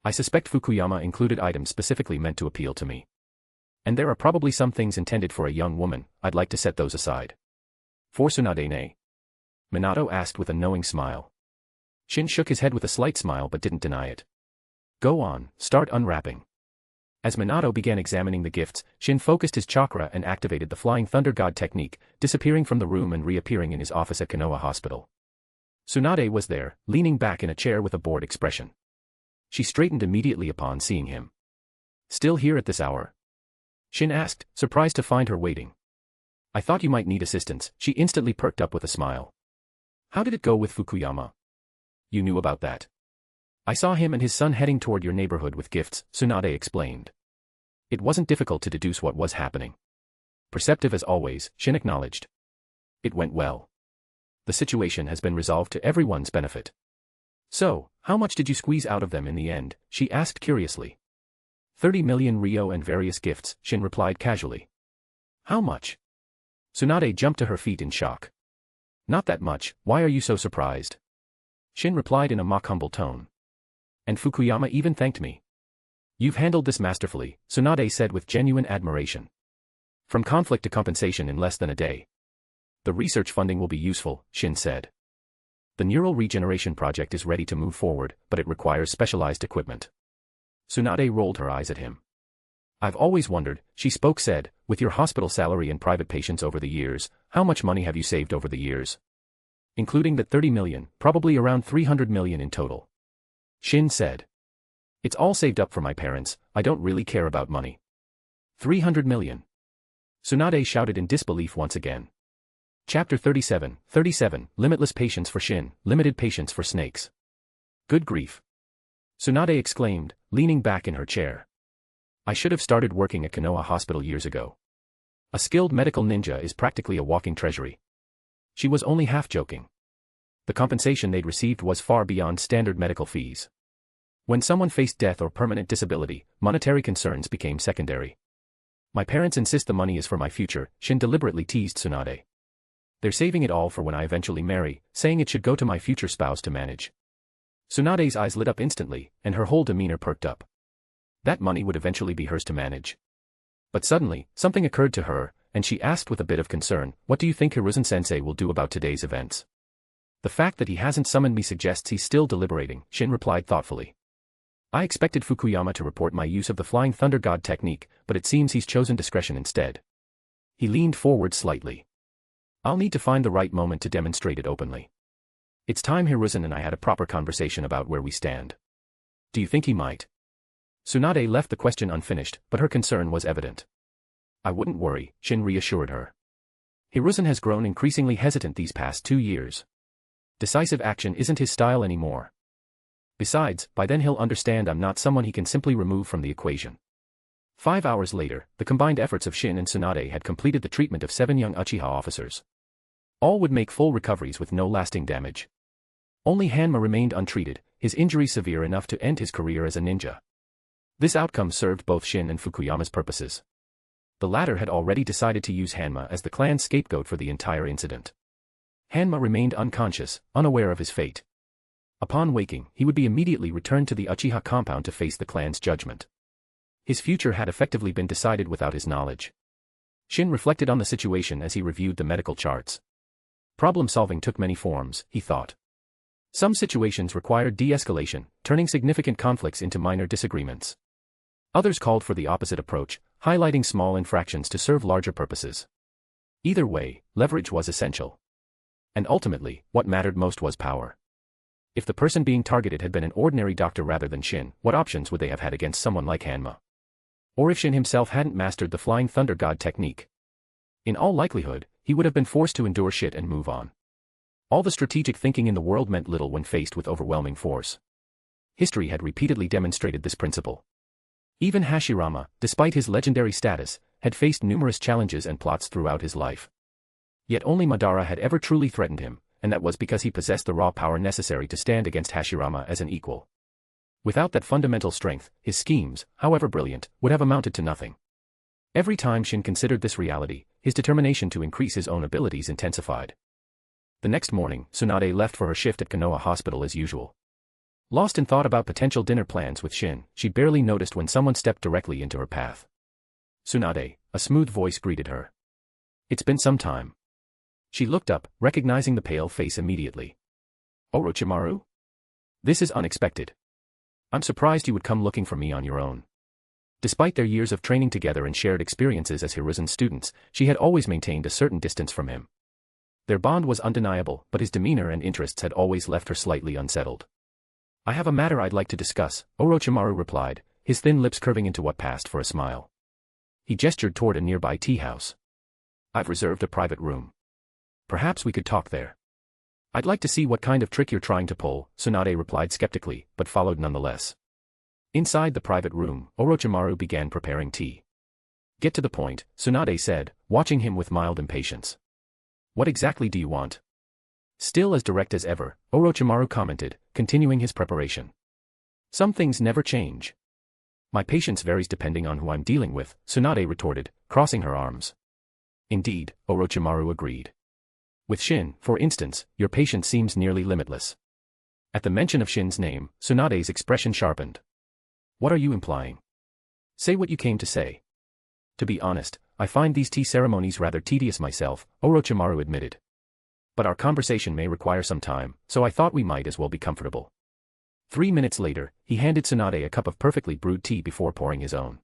I suspect Fukuyama included items specifically meant to appeal to me. And there are probably some things intended for a young woman, I'd like to set those aside. For Tsunade ne? Minato asked with a knowing smile. Shin shook his head with a slight smile but didn't deny it. Go on, start unwrapping. As Minato began examining the gifts, Shin focused his chakra and activated the Flying Thunder God technique, disappearing from the room and reappearing in his office at Konoha Hospital. Tsunade was there, leaning back in a chair with a bored expression. She straightened immediately upon seeing him. Still here at this hour? Shin asked, surprised to find her waiting. I thought you might need assistance, she instantly perked up with a smile. How did it go with Fukuyama? You knew about that. I saw him and his son heading toward your neighborhood with gifts, Tsunade explained. It wasn't difficult to deduce what was happening. Perceptive as always, Shin acknowledged. It went well. The situation has been resolved to everyone's benefit. So, how much did you squeeze out of them in the end? She asked curiously. 30 million ryo and various gifts, Shin replied casually. How much? Tsunade jumped to her feet in shock. Not that much, why are you so surprised? Shin replied in a mock humble tone. And Fukuyama even thanked me. You've handled this masterfully, Tsunade said with genuine admiration. From conflict to compensation in less than a day. The research funding will be useful, Shin said. The neural regeneration project is ready to move forward, but it requires specialized equipment. Tsunade rolled her eyes at him. I've always wondered, she said, with your hospital salary and private patients over the years, how much money have you saved over the years? Including that 30 million, probably around 300 million in total. Shin said. It's all saved up for my parents, I don't really care about money. 300 million. Tsunade shouted in disbelief once again. Chapter 37, Limitless Patience for Shin, Limited Patience for Snakes. Good grief. Tsunade exclaimed, leaning back in her chair. I should have started working at Konoha Hospital years ago. A skilled medical ninja is practically a walking treasury. She was only half joking. The compensation they'd received was far beyond standard medical fees. When someone faced death or permanent disability, monetary concerns became secondary. My parents insist the money is for my future, Shin deliberately teased Tsunade. They're saving it all for when I eventually marry, saying it should go to my future spouse to manage. Tsunade's eyes lit up instantly, and her whole demeanor perked up. That money would eventually be hers to manage. But suddenly, something occurred to her, and she asked with a bit of concern, what do you think Hiruzen-sensei will do about today's events? The fact that he hasn't summoned me suggests he's still deliberating, Shin replied thoughtfully. I expected Fukuyama to report my use of the Flying Thunder God technique, but it seems he's chosen discretion instead. He leaned forward slightly. I'll need to find the right moment to demonstrate it openly. It's time Hiruzen and I had a proper conversation about where we stand. Do you think he might? Tsunade left the question unfinished, but her concern was evident. I wouldn't worry, Shin reassured her. Hiruzen has grown increasingly hesitant these past 2 years. Decisive action isn't his style anymore. Besides, by then he'll understand I'm not someone he can simply remove from the equation. 5 hours later, the combined efforts of Shin and Tsunade had completed the treatment of 7 young Uchiha officers. All would make full recoveries with no lasting damage. Only Hanma remained untreated, his injury severe enough to end his career as a ninja. This outcome served both Shin and Fukuyama's purposes. The latter had already decided to use Hanma as the clan's scapegoat for the entire incident. Hanma remained unconscious, unaware of his fate. Upon waking, he would be immediately returned to the Uchiha compound to face the clan's judgment. His future had effectively been decided without his knowledge. Shin reflected on the situation as he reviewed the medical charts. Problem-solving took many forms, he thought. Some situations required de-escalation, turning significant conflicts into minor disagreements. Others called for the opposite approach, highlighting small infractions to serve larger purposes. Either way, leverage was essential. And ultimately, what mattered most was power. If the person being targeted had been an ordinary doctor rather than Shin, what options would they have had against someone like Hanma? Or if Shin himself hadn't mastered the Flying Thunder God technique? In all likelihood, he would have been forced to endure shit and move on. All the strategic thinking in the world meant little when faced with overwhelming force. History had repeatedly demonstrated this principle. Even Hashirama, despite his legendary status, had faced numerous challenges and plots throughout his life. Yet only Madara had ever truly threatened him, and that was because he possessed the raw power necessary to stand against Hashirama as an equal. Without that fundamental strength, his schemes, however brilliant, would have amounted to nothing. Every time Shin considered this reality, his determination to increase his own abilities intensified. The next morning, Tsunade left for her shift at Konoha Hospital as usual. Lost in thought about potential dinner plans with Shin, she barely noticed when someone stepped directly into her path. Tsunade, a smooth voice greeted her. It's been some time. She looked up, recognizing the pale face immediately. Orochimaru? This is unexpected. I'm surprised you would come looking for me on your own. Despite their years of training together and shared experiences as Hiruzen's students, she had always maintained a certain distance from him. Their bond was undeniable, but his demeanor and interests had always left her slightly unsettled. I have a matter I'd like to discuss, Orochimaru replied, his thin lips curving into what passed for a smile. He gestured toward a nearby tea house. I've reserved a private room. Perhaps we could talk there. I'd like to see what kind of trick you're trying to pull, Tsunade replied skeptically, but followed nonetheless. Inside the private room, Orochimaru began preparing tea. Get to the point, Tsunade said, watching him with mild impatience. What exactly do you want? Still as direct as ever, Orochimaru commented, continuing his preparation. Some things never change. My patience varies depending on who I'm dealing with, Tsunade retorted, crossing her arms. Indeed, Orochimaru agreed. With Shin, for instance, your patience seems nearly limitless. At the mention of Shin's name, Tsunade's expression sharpened. What are you implying? Say what you came to say. To be honest, I find these tea ceremonies rather tedious myself, Orochimaru admitted. But our conversation may require some time, so I thought we might as well be comfortable. 3 minutes later, he handed Tsunade a cup of perfectly brewed tea before pouring his own.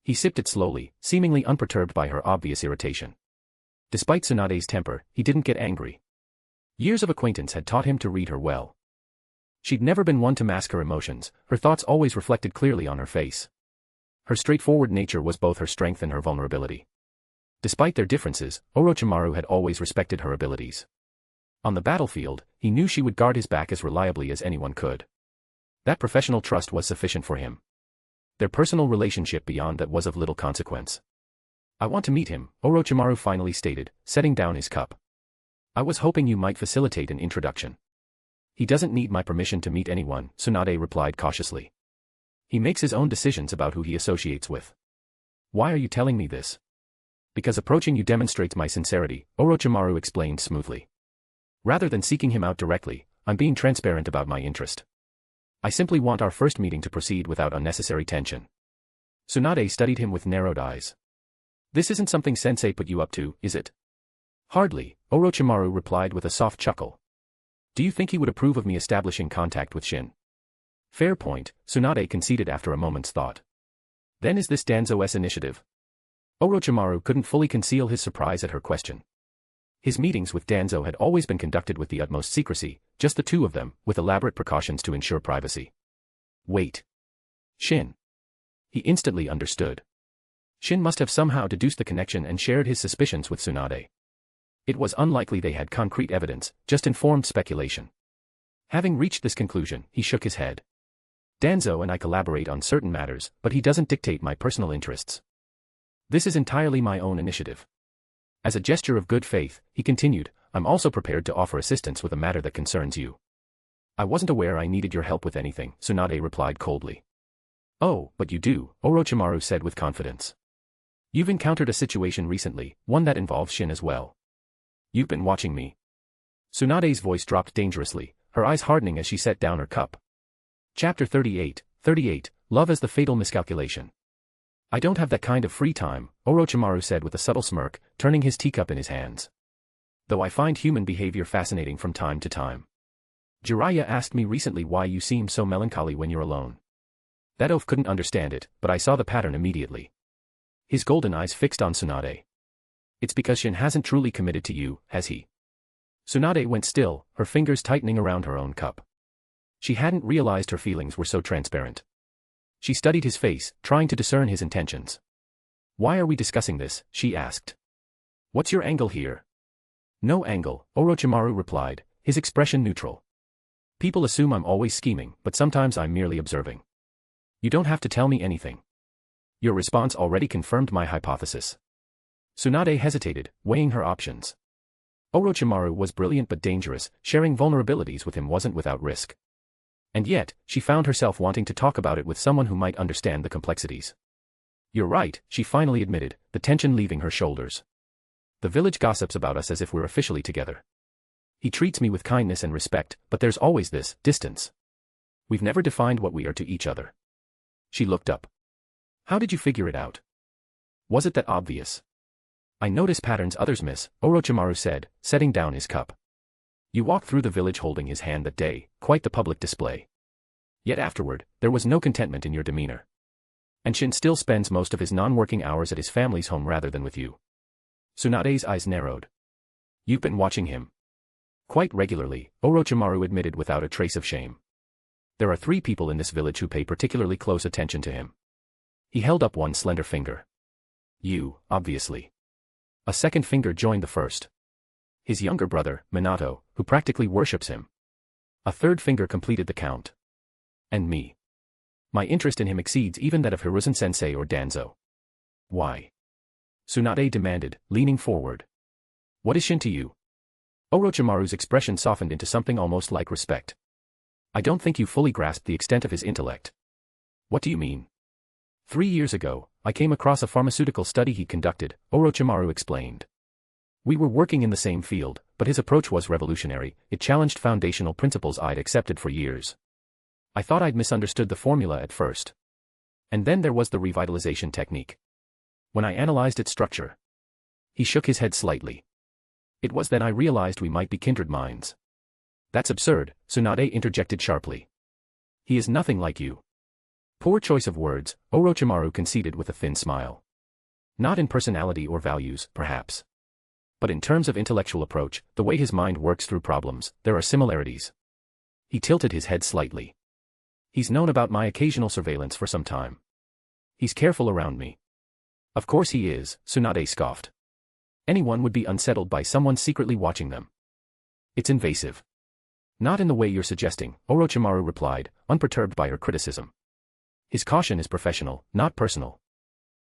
He sipped it slowly, seemingly unperturbed by her obvious irritation. Despite Tsunade's temper, he didn't get angry. Years of acquaintance had taught him to read her well. She'd never been one to mask her emotions, her thoughts always reflected clearly on her face. Her straightforward nature was both her strength and her vulnerability. Despite their differences, Orochimaru had always respected her abilities. On the battlefield, he knew she would guard his back as reliably as anyone could. That professional trust was sufficient for him. Their personal relationship beyond that was of little consequence. I want to meet him, Orochimaru finally stated, setting down his cup. I was hoping you might facilitate an introduction. He doesn't need my permission to meet anyone, Tsunade replied cautiously. He makes his own decisions about who he associates with. Why are you telling me this? Because approaching you demonstrates my sincerity, Orochimaru explained smoothly. Rather than seeking him out directly, I'm being transparent about my interest. I simply want our first meeting to proceed without unnecessary tension. Tsunade studied him with narrowed eyes. This isn't something Sensei put you up to, is it? Hardly, Orochimaru replied with a soft chuckle. Do you think he would approve of me establishing contact with Shin? Fair point, Tsunade conceded after a moment's thought. Then is this Danzo's initiative? Orochimaru couldn't fully conceal his surprise at her question. His meetings with Danzo had always been conducted with the utmost secrecy, Just the two of them, with elaborate precautions to ensure privacy. Wait. Shin. He instantly understood. Shin must have somehow deduced the connection and shared his suspicions with Tsunade. It was unlikely they had concrete evidence, just informed speculation. Having reached this conclusion, he shook his head. Danzo and I collaborate on certain matters, but he doesn't dictate my personal interests. This is entirely my own initiative. As a gesture of good faith, he continued, I'm also prepared to offer assistance with a matter that concerns you. I wasn't aware I needed your help with anything, Tsunade replied coldly. Oh, but you do, Orochimaru said with confidence. You've encountered a situation recently, one that involves Shin as well. You've been watching me. Tsunade's voice dropped dangerously, her eyes hardening as she set down her cup. Chapter 38, Love as the Fatal Miscalculation. I don't have that kind of free time, Orochimaru said with a subtle smirk, turning his teacup in his hands. Though I find human behavior fascinating from time to time. Jiraiya asked me recently why you seem so melancholy when you're alone. That oaf couldn't understand it, but I saw the pattern immediately. His golden eyes fixed on Tsunade. It's because Shin hasn't truly committed to you, has he? Tsunade went still, her fingers tightening around her own cup. She hadn't realized her feelings were so transparent. She studied his face, trying to discern his intentions. Why are we discussing this? She asked. What's your angle here? No angle, Orochimaru replied, his expression neutral. People assume I'm always scheming, but sometimes I'm merely observing. You don't have to tell me anything. Your response already confirmed my hypothesis. Tsunade hesitated, weighing her options. Orochimaru was brilliant but dangerous, sharing vulnerabilities with him wasn't without risk. And yet, she found herself wanting to talk about it with someone who might understand the complexities. You're right, she finally admitted, the tension leaving her shoulders. The village gossips about us as if we're officially together. He treats me with kindness and respect, but there's always this distance. We've never defined what we are to each other. She looked up. How did you figure it out? Was it that obvious? I notice patterns others miss, Orochimaru said, setting down his cup. You walked through the village holding his hand that day, quite the public display. Yet afterward, there was no contentment in your demeanor. And Shin still spends most of his non-working hours at his family's home rather than with you. Tsunade's eyes narrowed. You've been watching him. Quite regularly, Orochimaru admitted without a trace of shame. There are 3 people in this village who pay particularly close attention to him. He held up one slender finger. You, obviously. A second finger joined the first. His younger brother, Minato, who practically worships him. A third finger completed the count. And me. My interest in him exceeds even that of Hiruzen-sensei or Danzo. Why? Tsunade demanded, leaning forward. What is Shin to you? Orochimaru's expression softened into something almost like respect. I don't think you fully grasped the extent of his intellect. What do you mean? 3 years ago, I came across a pharmaceutical study he conducted, Orochimaru explained. We were working in the same field, but his approach was revolutionary, it challenged foundational principles I'd accepted for years. I thought I'd misunderstood the formula at first. And then there was the revitalization technique. When I analyzed its structure. He shook his head slightly. It was then I realized we might be kindred minds. That's absurd, Tsunade interjected sharply. He is nothing like you. Poor choice of words, Orochimaru conceded with a thin smile. Not in personality or values, perhaps. But in terms of intellectual approach, the way his mind works through problems, there are similarities. He tilted his head slightly. He's known about my occasional surveillance for some time. He's careful around me. Of course he is, Tsunade scoffed. Anyone would be unsettled by someone secretly watching them. It's invasive. Not in the way you're suggesting, Orochimaru replied, unperturbed by her criticism. His caution is professional, not personal.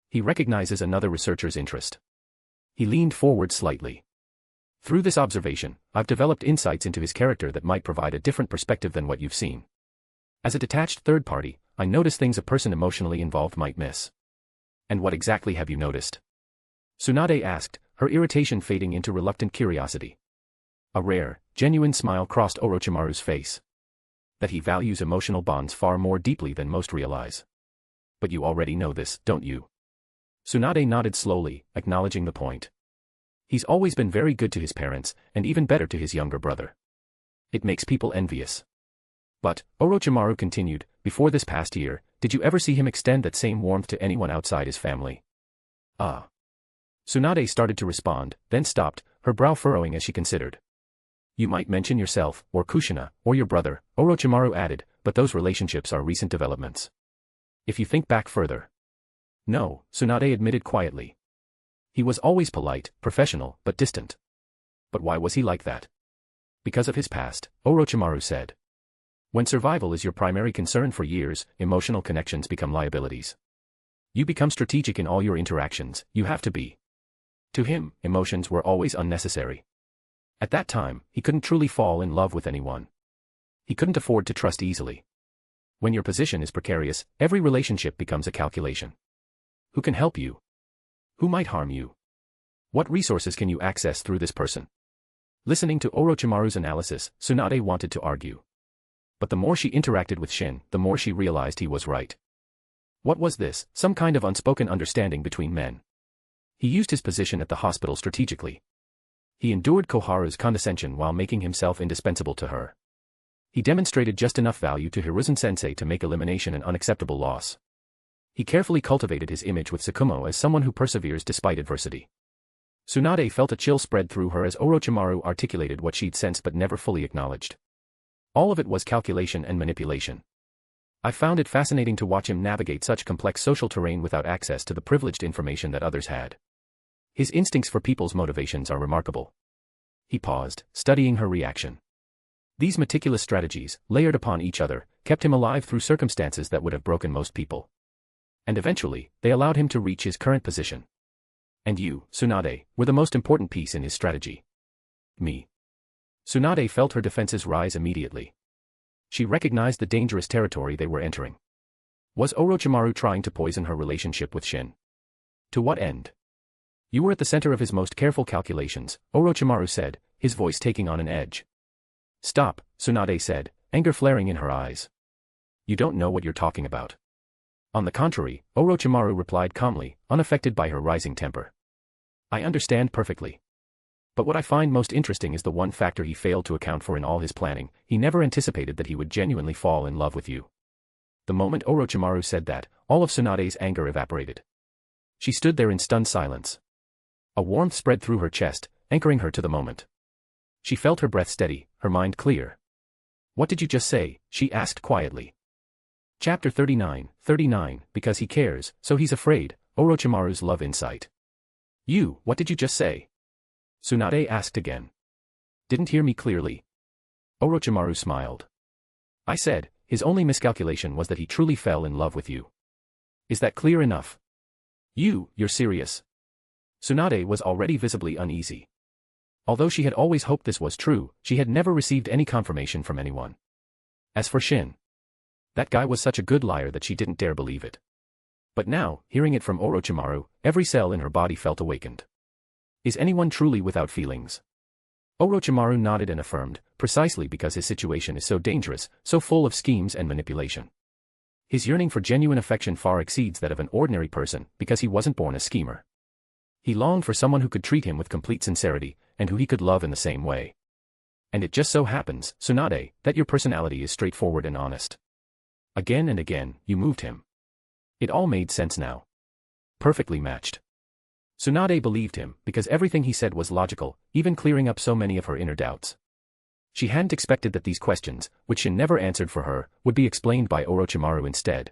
He recognizes another researcher's interest. He leaned forward slightly. Through this observation, I've developed insights into his character that might provide a different perspective than what you've seen. As a detached third party, I notice things a person emotionally involved might miss. And what exactly have you noticed? Tsunade asked, her irritation fading into reluctant curiosity. A rare, genuine smile crossed Orochimaru's face. That he values emotional bonds far more deeply than most realize. But you already know this, don't you? Tsunade nodded slowly, acknowledging the point. He's always been very good to his parents, and even better to his younger brother. It makes people envious. But, Orochimaru continued, before this past year, did you ever see him extend that same warmth to anyone outside his family? Ah. Tsunade started to respond, then stopped, her brow furrowing as she considered. You might mention yourself, or Kushina, or your brother, Orochimaru added, but those relationships are recent developments. If you think back further. No, Tsunade admitted quietly. He was always polite, professional, but distant. But why was he like that? Because of his past, Orochimaru said. When survival is your primary concern for years, emotional connections become liabilities. You become strategic in all your interactions, you have to be. To him, emotions were always unnecessary. At that time, he couldn't truly fall in love with anyone. He couldn't afford to trust easily. When your position is precarious, every relationship becomes a calculation. Who can help you? Who might harm you? What resources can you access through this person? Listening to Orochimaru's analysis, Tsunade wanted to argue. But the more she interacted with Shin, the more she realized he was right. What was this, some kind of unspoken understanding between men? He used his position at the hospital strategically. He endured Koharu's condescension while making himself indispensable to her. He demonstrated just enough value to Hiruzen-sensei to make elimination an unacceptable loss. He carefully cultivated his image with Kumo as someone who perseveres despite adversity. Tsunade felt a chill spread through her as Orochimaru articulated what she'd sensed but never fully acknowledged. All of it was calculation and manipulation. I found it fascinating to watch him navigate such complex social terrain without access to the privileged information that others had. His instincts for people's motivations are remarkable. He paused, studying her reaction. These meticulous strategies, layered upon each other, kept him alive through circumstances that would have broken most people. And eventually, they allowed him to reach his current position. And you, Tsunade, were the most important piece in his strategy. Me. Tsunade felt her defenses rise immediately. She recognized the dangerous territory they were entering. Was Orochimaru trying to poison her relationship with Shin? To what end? You were at the center of his most careful calculations, Orochimaru said, his voice taking on an edge. Stop, Tsunade said, anger flaring in her eyes. You don't know what you're talking about. On the contrary, Orochimaru replied calmly, unaffected by her rising temper. I understand perfectly. But what I find most interesting is the one factor he failed to account for in all his planning. He never anticipated that he would genuinely fall in love with you. The moment Orochimaru said that, all of Tsunade's anger evaporated. She stood there in stunned silence. A warmth spread through her chest, anchoring her to the moment. She felt her breath steady, her mind clear. What did you just say? She asked quietly. Chapter 39, because he cares, so he's afraid, Orochimaru's love insight. What did you just say? Tsunade asked again. Didn't hear me clearly. Orochimaru smiled. I said, his only miscalculation was that he truly fell in love with you. Is that clear enough? You're serious. Tsunade was already visibly uneasy. Although she had always hoped this was true, she had never received any confirmation from anyone. As for Shin, that guy was such a good liar that she didn't dare believe it. But now, hearing it from Orochimaru, every cell in her body felt awakened. Is anyone truly without feelings? Orochimaru nodded and affirmed, precisely because his situation is so dangerous, so full of schemes and manipulation. His yearning for genuine affection far exceeds that of an ordinary person, because he wasn't born a schemer. He longed for someone who could treat him with complete sincerity, and who he could love in the same way. And it just so happens, Tsunade, that your personality is straightforward and honest. Again and again, you moved him. It all made sense now. Perfectly matched. Tsunade believed him, because everything he said was logical, even clearing up so many of her inner doubts. She hadn't expected that these questions, which Shin never answered for her, would be explained by Orochimaru instead.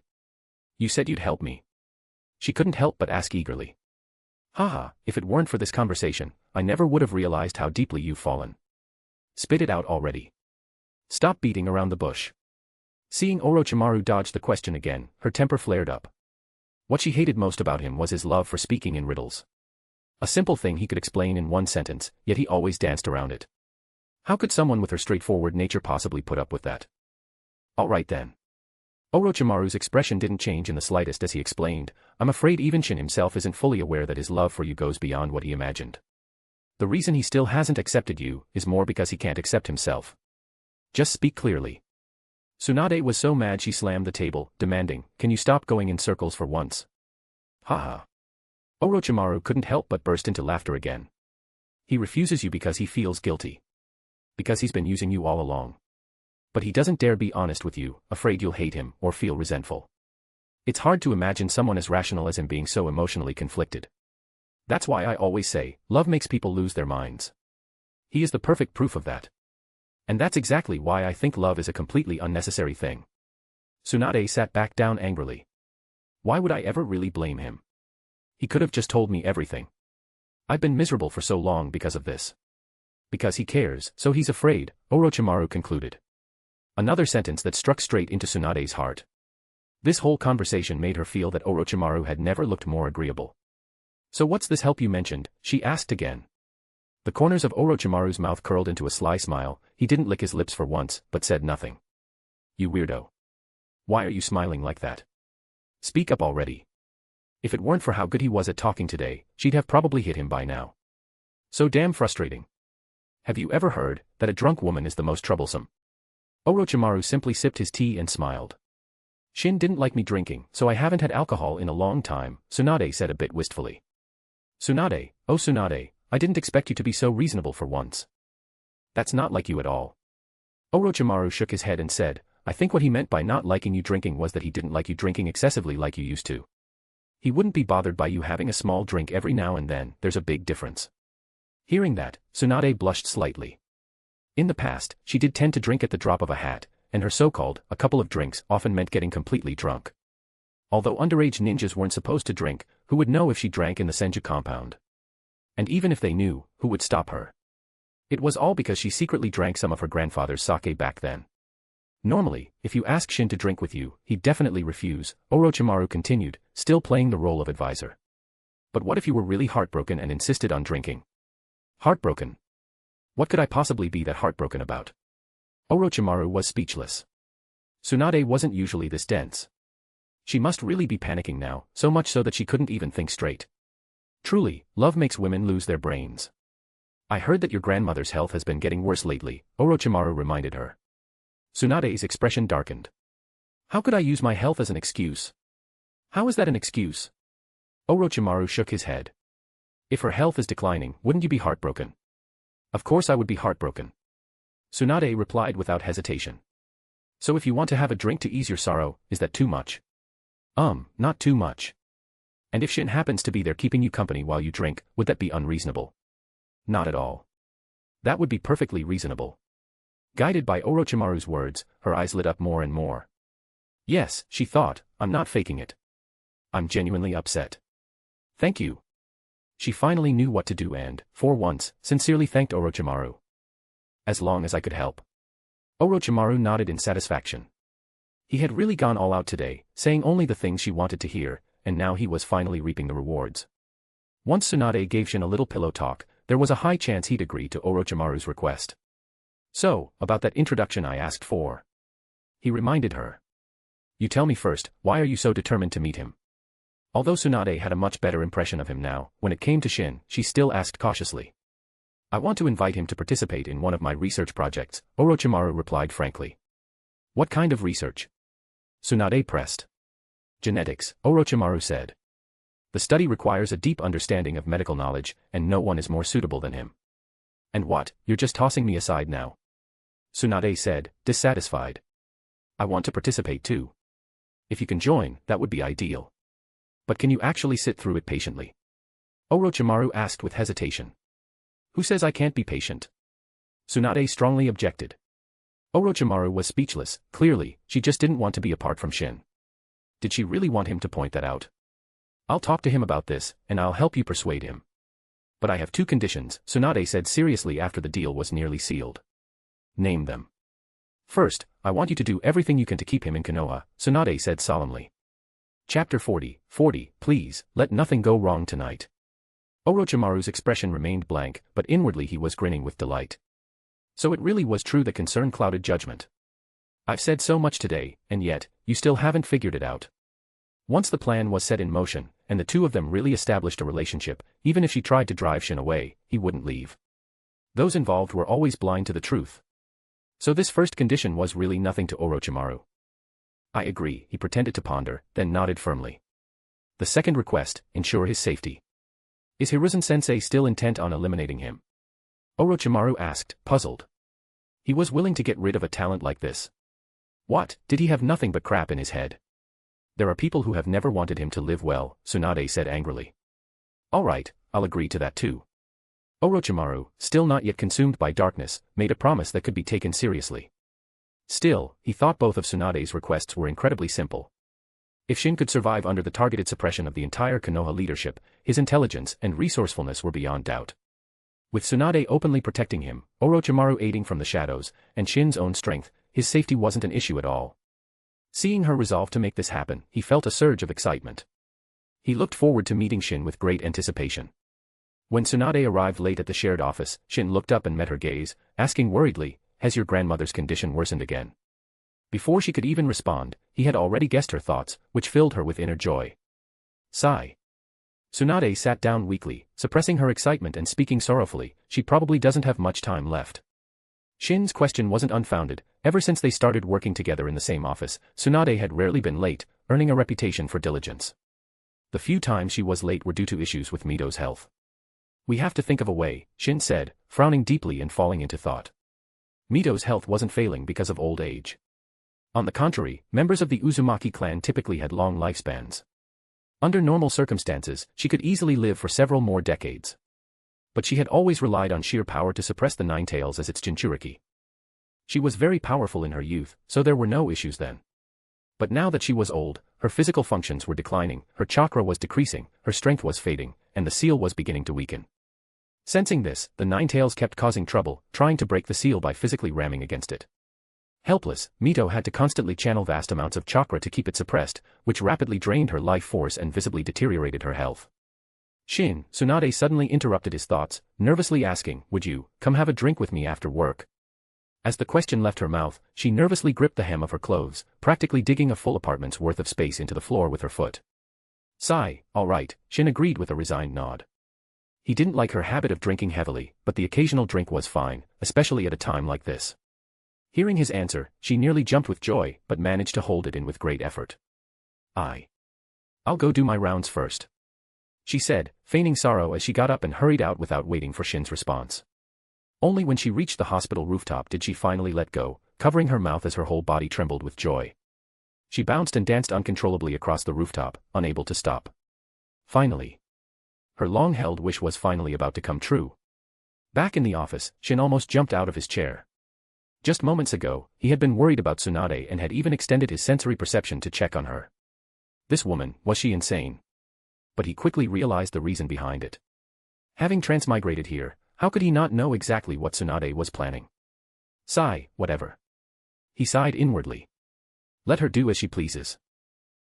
You said you'd help me. She couldn't help but ask eagerly. Haha, if it weren't for this conversation, I never would have realized how deeply you've fallen. Spit it out already. Stop beating around the bush. Seeing Orochimaru dodge the question again, her temper flared up. What she hated most about him was his love for speaking in riddles. A simple thing he could explain in one sentence, yet he always danced around it. How could someone with her straightforward nature possibly put up with that? All right then. Orochimaru's expression didn't change in the slightest as he explained, I'm afraid even Shin himself isn't fully aware that his love for you goes beyond what he imagined. The reason he still hasn't accepted you is more because he can't accept himself. Just speak clearly. Tsunade was so mad she slammed the table, demanding, can you stop going in circles for once? Haha. Orochimaru couldn't help but burst into laughter again. He refuses you because he feels guilty. Because he's been using you all along. But he doesn't dare be honest with you, afraid you'll hate him or feel resentful. It's hard to imagine someone as rational as him being so emotionally conflicted. That's why I always say, love makes people lose their minds. He is the perfect proof of that. And that's exactly why I think love is a completely unnecessary thing. Tsunade sat back down angrily. Why would I ever really blame him? He could have just told me everything. I've been miserable for so long because of this. Because he cares, so he's afraid, Orochimaru concluded. Another sentence that struck straight into Tsunade's heart. This whole conversation made her feel that Orochimaru had never looked more agreeable. So what's this help you mentioned? She asked again. The corners of Orochimaru's mouth curled into a sly smile. He didn't lick his lips for once, but said nothing. You weirdo. Why are you smiling like that? Speak up already. If it weren't for how good he was at talking today, she'd have probably hit him by now. So damn frustrating. Have you ever heard that a drunk woman is the most troublesome? Orochimaru simply sipped his tea and smiled. Shin didn't like me drinking, so I haven't had alcohol in a long time, Tsunade said a bit wistfully. Tsunade, oh Tsunade, I didn't expect you to be so reasonable for once. That's not like you at all. Orochimaru shook his head and said, I think what he meant by not liking you drinking was that he didn't like you drinking excessively like you used to. He wouldn't be bothered by you having a small drink every now and then. There's a big difference. Hearing that, Tsunade blushed slightly. In the past, she did tend to drink at the drop of a hat, and her so-called, a couple of drinks often meant getting completely drunk. Although underage ninjas weren't supposed to drink, who would know if she drank in the Senju compound? And even if they knew, who would stop her? It was all because she secretly drank some of her grandfather's sake back then. Normally, if you ask Shin to drink with you, he'd definitely refuse, Orochimaru continued, still playing the role of advisor. But what if you were really heartbroken and insisted on drinking? Heartbroken? What could I possibly be that heartbroken about? Orochimaru was speechless. Tsunade wasn't usually this dense. She must really be panicking now, so much so that she couldn't even think straight. Truly, love makes women lose their brains. I heard that your grandmother's health has been getting worse lately, Orochimaru reminded her. Tsunade's expression darkened. How could I use my health as an excuse? How is that an excuse? Orochimaru shook his head. If her health is declining, wouldn't you be heartbroken? Of course I would be heartbroken. Tsunade replied without hesitation. So if you want to have a drink to ease your sorrow, is that too much? Not too much. And if Shin happens to be there keeping you company while you drink, would that be unreasonable? Not at all. That would be perfectly reasonable. Guided by Orochimaru's words, her eyes lit up more and more. Yes, she thought, I'm not faking it. I'm genuinely upset. Thank you. She finally knew what to do and, for once, sincerely thanked Orochimaru. As long as I could help. Orochimaru nodded in satisfaction. He had really gone all out today, saying only the things she wanted to hear, and now he was finally reaping the rewards. Once Tsunade gave Shin a little pillow talk, there was a high chance he'd agree to Orochimaru's request. So, about that introduction I asked for. He reminded her. You tell me first, why are you so determined to meet him? Although Tsunade had a much better impression of him now, when it came to Shin, she still asked cautiously. I want to invite him to participate in one of my research projects, Orochimaru replied frankly. What kind of research? Tsunade pressed. Genetics, Orochimaru said. The study requires a deep understanding of medical knowledge, and no one is more suitable than him. And what, you're just tossing me aside now? Tsunade said, dissatisfied. I want to participate too. If you can join, that would be ideal. But can you actually sit through it patiently? Orochimaru asked with hesitation. Who says I can't be patient? Tsunade strongly objected. Orochimaru was speechless. Clearly, she just didn't want to be apart from Shin. Did she really want him to point that out? I'll talk to him about this, and I'll help you persuade him. But I have two conditions, Tsunade said seriously after the deal was nearly sealed. Name them. First, I want you to do everything you can to keep him in Konoha, Tsunade said solemnly. Chapter 40, please, let nothing go wrong tonight. Orochimaru's expression remained blank, but inwardly he was grinning with delight. So it really was true that concern clouded judgment. I've said so much today, and yet, you still haven't figured it out. Once the plan was set in motion, and the two of them really established a relationship, even if she tried to drive Shin away, he wouldn't leave. Those involved were always blind to the truth. So this first condition was really nothing to Orochimaru. I agree, he pretended to ponder, then nodded firmly. The second request, ensure his safety. Is Hiruzen-sensei still intent on eliminating him? Orochimaru asked, puzzled. He was willing to get rid of a talent like this. What, did he have nothing but crap in his head? There are people who have never wanted him to live well, Tsunade said angrily. All right, I'll agree to that too. Orochimaru, still not yet consumed by darkness, made a promise that could be taken seriously. Still, he thought both of Tsunade's requests were incredibly simple. If Shin could survive under the targeted suppression of the entire Konoha leadership, his intelligence and resourcefulness were beyond doubt. With Tsunade openly protecting him, Orochimaru aiding from the shadows, and Shin's own strength, his safety wasn't an issue at all. Seeing her resolve to make this happen, he felt a surge of excitement. He looked forward to meeting Shin with great anticipation. When Tsunade arrived late at the shared office, Shin looked up and met her gaze, asking worriedly, "Has your grandmother's condition worsened again?" Before she could even respond, he had already guessed her thoughts, which filled her with inner joy. Sigh. Tsunade sat down weakly, suppressing her excitement and speaking sorrowfully, "She probably doesn't have much time left." Shin's question wasn't unfounded. Ever since they started working together in the same office, Tsunade had rarely been late, earning a reputation for diligence. The few times she was late were due to issues with Mito's health. "We have to think of a way," Shin said, frowning deeply and falling into thought. Mito's health wasn't failing because of old age. On the contrary, members of the Uzumaki clan typically had long lifespans. Under normal circumstances, she could easily live for several more decades. But she had always relied on sheer power to suppress the Nine Tails as its Jinchuriki. She was very powerful in her youth, so there were no issues then. But now that she was old, her physical functions were declining, her chakra was decreasing, her strength was fading, and the seal was beginning to weaken. Sensing this, the Nine Tails kept causing trouble, trying to break the seal by physically ramming against it. Helpless, Mito had to constantly channel vast amounts of chakra to keep it suppressed, which rapidly drained her life force and visibly deteriorated her health. Shin, Tsunade suddenly interrupted his thoughts, nervously asking, "Would you come have a drink with me after work?" As the question left her mouth, she nervously gripped the hem of her clothes, practically digging a full apartment's worth of space into the floor with her foot. Sigh, "All right," Shin agreed with a resigned nod. He didn't like her habit of drinking heavily, but the occasional drink was fine, especially at a time like this. Hearing his answer, she nearly jumped with joy, but managed to hold it in with great effort. "I'll go do my rounds first," she said, feigning sorrow as she got up and hurried out without waiting for Shin's response. Only when she reached the hospital rooftop did she finally let go, covering her mouth as her whole body trembled with joy. She bounced and danced uncontrollably across the rooftop, unable to stop. Finally. Her long-held wish was finally about to come true. Back in the office, Shin almost jumped out of his chair. Just moments ago, he had been worried about Tsunade and had even extended his sensory perception to check on her. This woman, was she insane? But he quickly realized the reason behind it. Having transmigrated here, how could he not know exactly what Tsunade was planning? Sigh, whatever. He sighed inwardly. Let her do as she pleases.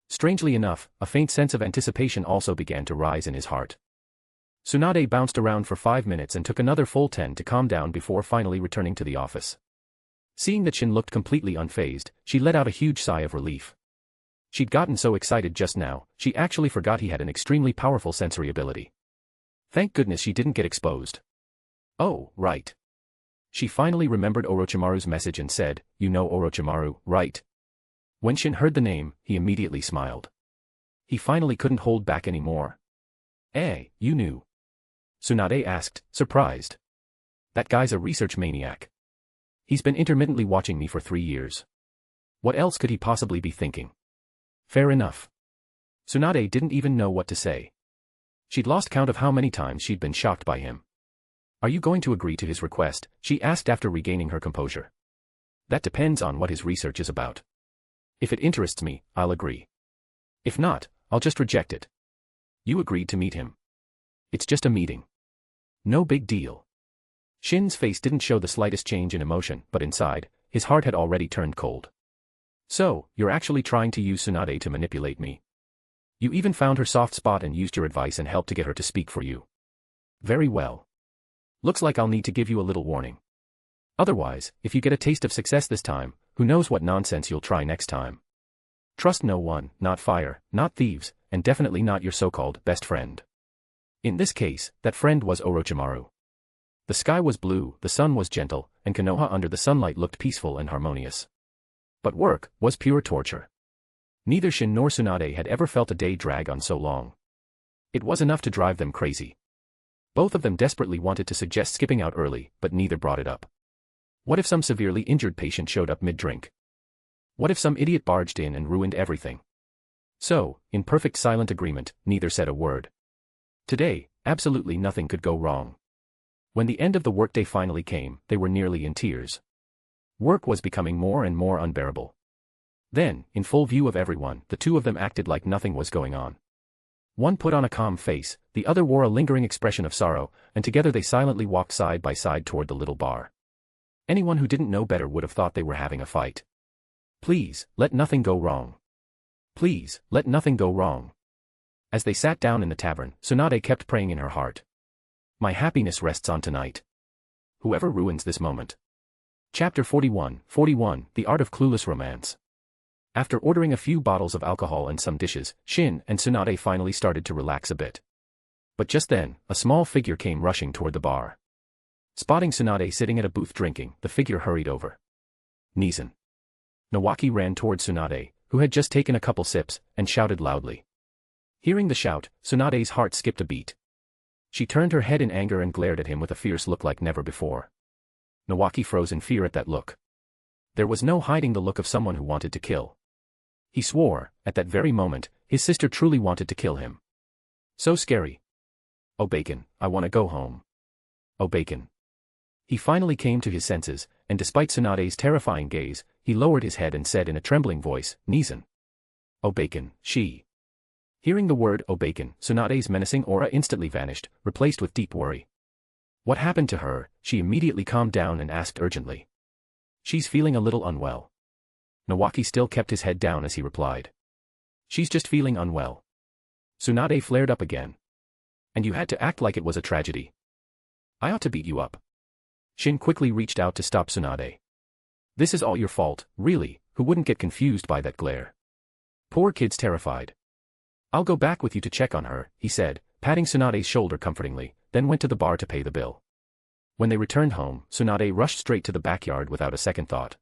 Strangely enough, a faint sense of anticipation also began to rise in his heart. Tsunade bounced around for 5 minutes and took another full 10 to calm down before finally returning to the office. Seeing that Shin looked completely unfazed, she let out a huge sigh of relief. She'd gotten so excited just now, she actually forgot he had an extremely powerful sensory ability. Thank goodness she didn't get exposed. Oh, right. She finally remembered Orochimaru's message and said, "You know Orochimaru, right?" When Shin heard the name, he immediately smiled. He finally couldn't hold back anymore. You knew?" Tsunade asked, surprised. "That guy's a research maniac. He's been intermittently watching me for 3 years. What else could he possibly be thinking?" Fair enough. Tsunade didn't even know what to say. She'd lost count of how many times she'd been shocked by him. "Are you going to agree to his request?" she asked after regaining her composure. "That depends on what his research is about. If it interests me, I'll agree. If not, I'll just reject it. You agreed to meet him. It's just a meeting. No big deal." Shin's face didn't show the slightest change in emotion, but inside, his heart had already turned cold. "So, you're actually trying to use Tsunade to manipulate me. You even found her soft spot and used your advice and help to get her to speak for you. Very well. Looks like I'll need to give you a little warning. Otherwise, if you get a taste of success this time, who knows what nonsense you'll try next time. Trust no one, not fire, not thieves, and definitely not your so-called best friend." In this case, that friend was Orochimaru. The sky was blue, the sun was gentle, and Konoha under the sunlight looked peaceful and harmonious. But work was pure torture. Neither Shin nor Tsunade had ever felt a day drag on so long. It was enough to drive them crazy. Both of them desperately wanted to suggest skipping out early, but neither brought it up. What if some severely injured patient showed up mid-drink? What if some idiot barged in and ruined everything? So, in perfect silent agreement, neither said a word. Today, absolutely nothing could go wrong. When the end of the workday finally came, they were nearly in tears. Work was becoming more and more unbearable. Then, in full view of everyone, the two of them acted like nothing was going on. One put on a calm face, the other wore a lingering expression of sorrow, and together they silently walked side by side toward the little bar. Anyone who didn't know better would have thought they were having a fight. Please, let nothing go wrong. Please, let nothing go wrong. As they sat down in the tavern, Tsunade kept praying in her heart. My happiness rests on tonight. Whoever ruins this moment. Chapter 41, The Art of Clueless Romance. After ordering a few bottles of alcohol and some dishes, Shin and Tsunade finally started to relax a bit. But just then, a small figure came rushing toward the bar. Spotting Tsunade sitting at a booth drinking, the figure hurried over. Nizan. Nawaki ran toward Tsunade, who had just taken a couple sips, and shouted loudly. Hearing the shout, Tsunade's heart skipped a beat. She turned her head in anger and glared at him with a fierce look like never before. Nawaki froze in fear at that look. There was no hiding the look of someone who wanted to kill. He swore, at that very moment, his sister truly wanted to kill him. So scary. Oh bacon, I want to go home. Oh bacon. He finally came to his senses, and despite Tsunade's terrifying gaze, he lowered his head and said in a trembling voice, Nizan. Oh bacon, she. Hearing the word oh bacon, Tsunade's menacing aura instantly vanished, replaced with deep worry. What happened to her? She immediately calmed down and asked urgently. She's feeling a little unwell. Nawaki still kept his head down as he replied. She's just feeling unwell. Tsunade flared up again. And you had to act like it was a tragedy. I ought to beat you up. Shin quickly reached out to stop Tsunade. This is all your fault, really, who wouldn't get confused by that glare? Poor kid's terrified. I'll go back with you to check on her, he said, patting Tsunade's shoulder comfortingly, then went to the bar to pay the bill. When they returned home, Tsunade rushed straight to the backyard without a second thought.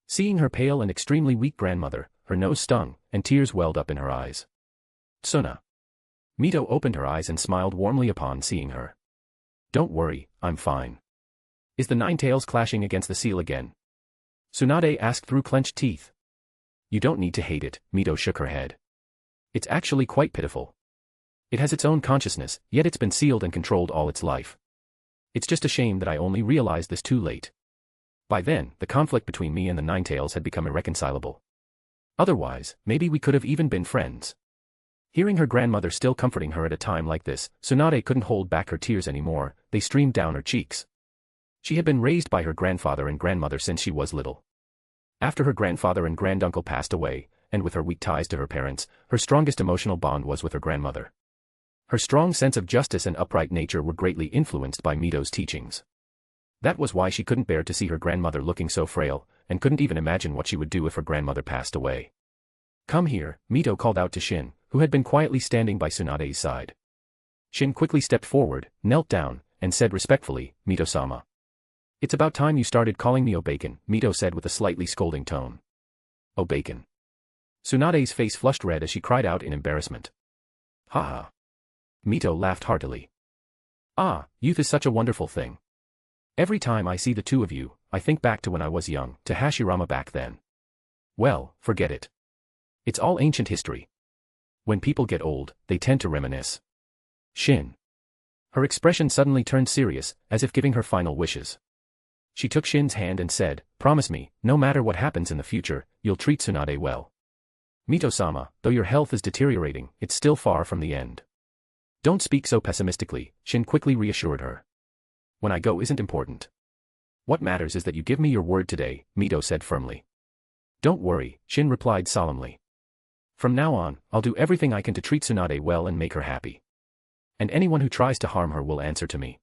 Seeing her pale and extremely weak grandmother, her nose stung, and tears welled up in her eyes. Tsuna. Mito opened her eyes and smiled warmly upon seeing her. Don't worry, I'm fine. Is the nine tails clashing against the seal again? Tsunade asked through clenched teeth. You don't need to hate it, Mito shook her head. It's actually quite pitiful. It has its own consciousness, yet it's been sealed and controlled all its life. It's just a shame that I only realized this too late. By then, the conflict between me and the Nine Tails had become irreconcilable. Otherwise, maybe we could have even been friends. Hearing her grandmother still comforting her at a time like this, Tsunade couldn't hold back her tears anymore, they streamed down her cheeks. She had been raised by her grandfather and grandmother since she was little. After her grandfather and granduncle passed away, and with her weak ties to her parents, her strongest emotional bond was with her grandmother. Her strong sense of justice and upright nature were greatly influenced by Mito's teachings. That was why she couldn't bear to see her grandmother looking so frail, and couldn't even imagine what she would do if her grandmother passed away. Come here, Mito called out to Shin, who had been quietly standing by Tsunade's side. Shin quickly stepped forward, knelt down, and said respectfully, Mito-sama. It's about time you started calling me O-Bacon, Mito said with a slightly scolding tone. O-Bacon. Tsunade's face flushed red as she cried out in embarrassment. Ha ha. Mito laughed heartily. Ah, youth is such a wonderful thing. Every time I see the two of you, I think back to when I was young, to Hashirama back then. Well, forget it. It's all ancient history. When people get old, they tend to reminisce. Shin. Her expression suddenly turned serious, as if giving her final wishes. She took Shin's hand and said, Promise me, no matter what happens in the future, you'll treat Tsunade well. Mito-sama, though your health is deteriorating, it's still far from the end. Don't speak so pessimistically, Shin quickly reassured her. When I go isn't important. What matters is that you give me your word today, Mito said firmly. Don't worry, Shin replied solemnly. From now on, I'll do everything I can to treat Tsunade well and make her happy. And anyone who tries to harm her will answer to me.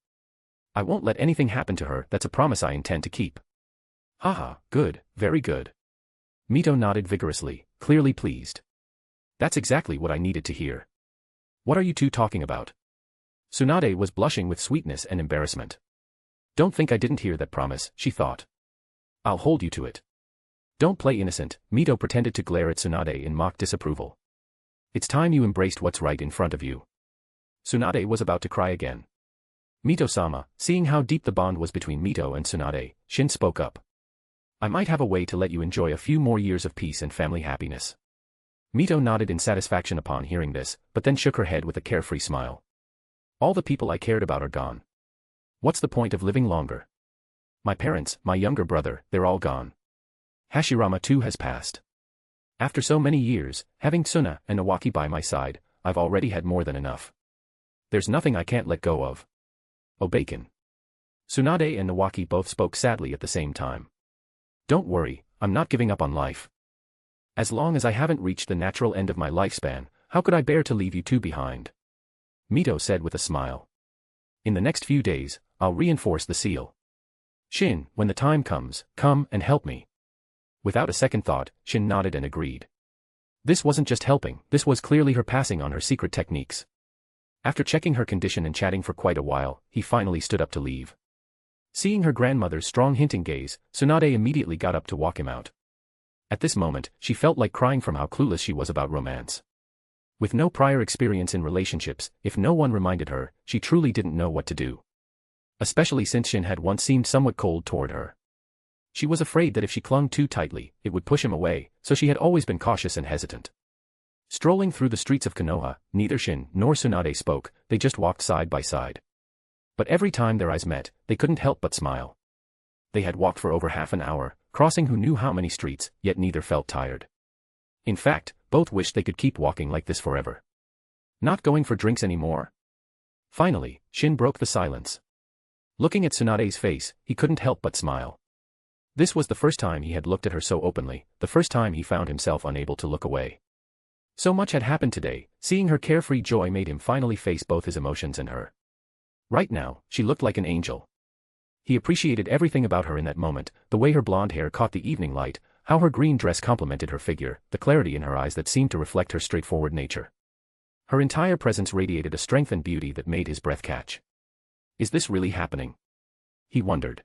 I won't let anything happen to her, that's a promise I intend to keep. Haha, good, very good. Mito nodded vigorously, clearly pleased. That's exactly what I needed to hear. What are you two talking about? Tsunade was blushing with sweetness and embarrassment. Don't think I didn't hear that promise, she thought. I'll hold you to it. Don't play innocent, Mito pretended to glare at Tsunade in mock disapproval. It's time you embraced what's right in front of you. Tsunade was about to cry again. Mito-sama, seeing how deep the bond was between Mito and Tsunade, Shin spoke up. I might have a way to let you enjoy a few more years of peace and family happiness. Mito nodded in satisfaction upon hearing this, but then shook her head with a carefree smile. All the people I cared about are gone. What's the point of living longer? My parents, my younger brother, they're all gone. Hashirama too has passed. After so many years, having Tsuna and Nawaki by my side, I've already had more than enough. There's nothing I can't let go of. Oh bacon. Tsunade and Nawaki both spoke sadly at the same time. Don't worry, I'm not giving up on life. As long as I haven't reached the natural end of my lifespan, how could I bear to leave you two behind? Mito said with a smile. In the next few days, I'll reinforce the seal. Shin, when the time comes, come and help me. Without a second thought, Shin nodded and agreed. This wasn't just helping, this was clearly her passing on her secret techniques. After checking her condition and chatting for quite a while, he finally stood up to leave. Seeing her grandmother's strong hinting gaze, Tsunade immediately got up to walk him out. At this moment, she felt like crying from how clueless she was about romance. With no prior experience in relationships, if no one reminded her, she truly didn't know what to do. Especially since Shin had once seemed somewhat cold toward her. She was afraid that if she clung too tightly, it would push him away, so she had always been cautious and hesitant. Strolling through the streets of Konoha, neither Shin nor Tsunade spoke, they just walked side by side. But every time their eyes met, they couldn't help but smile. They had walked for over half an hour, crossing who knew how many streets, yet neither felt tired. In fact, both wished they could keep walking like this forever. Not going for drinks anymore? Finally, Shin broke the silence. Looking at Tsunade's face, he couldn't help but smile. This was the first time he had looked at her so openly, the first time he found himself unable to look away. So much had happened today, seeing her carefree joy made him finally face both his emotions and her. Right now, she looked like an angel. He appreciated everything about her in that moment, the way her blonde hair caught the evening light, how her green dress complemented her figure, the clarity in her eyes that seemed to reflect her straightforward nature. Her entire presence radiated a strength and beauty that made his breath catch. Is this really happening? He wondered.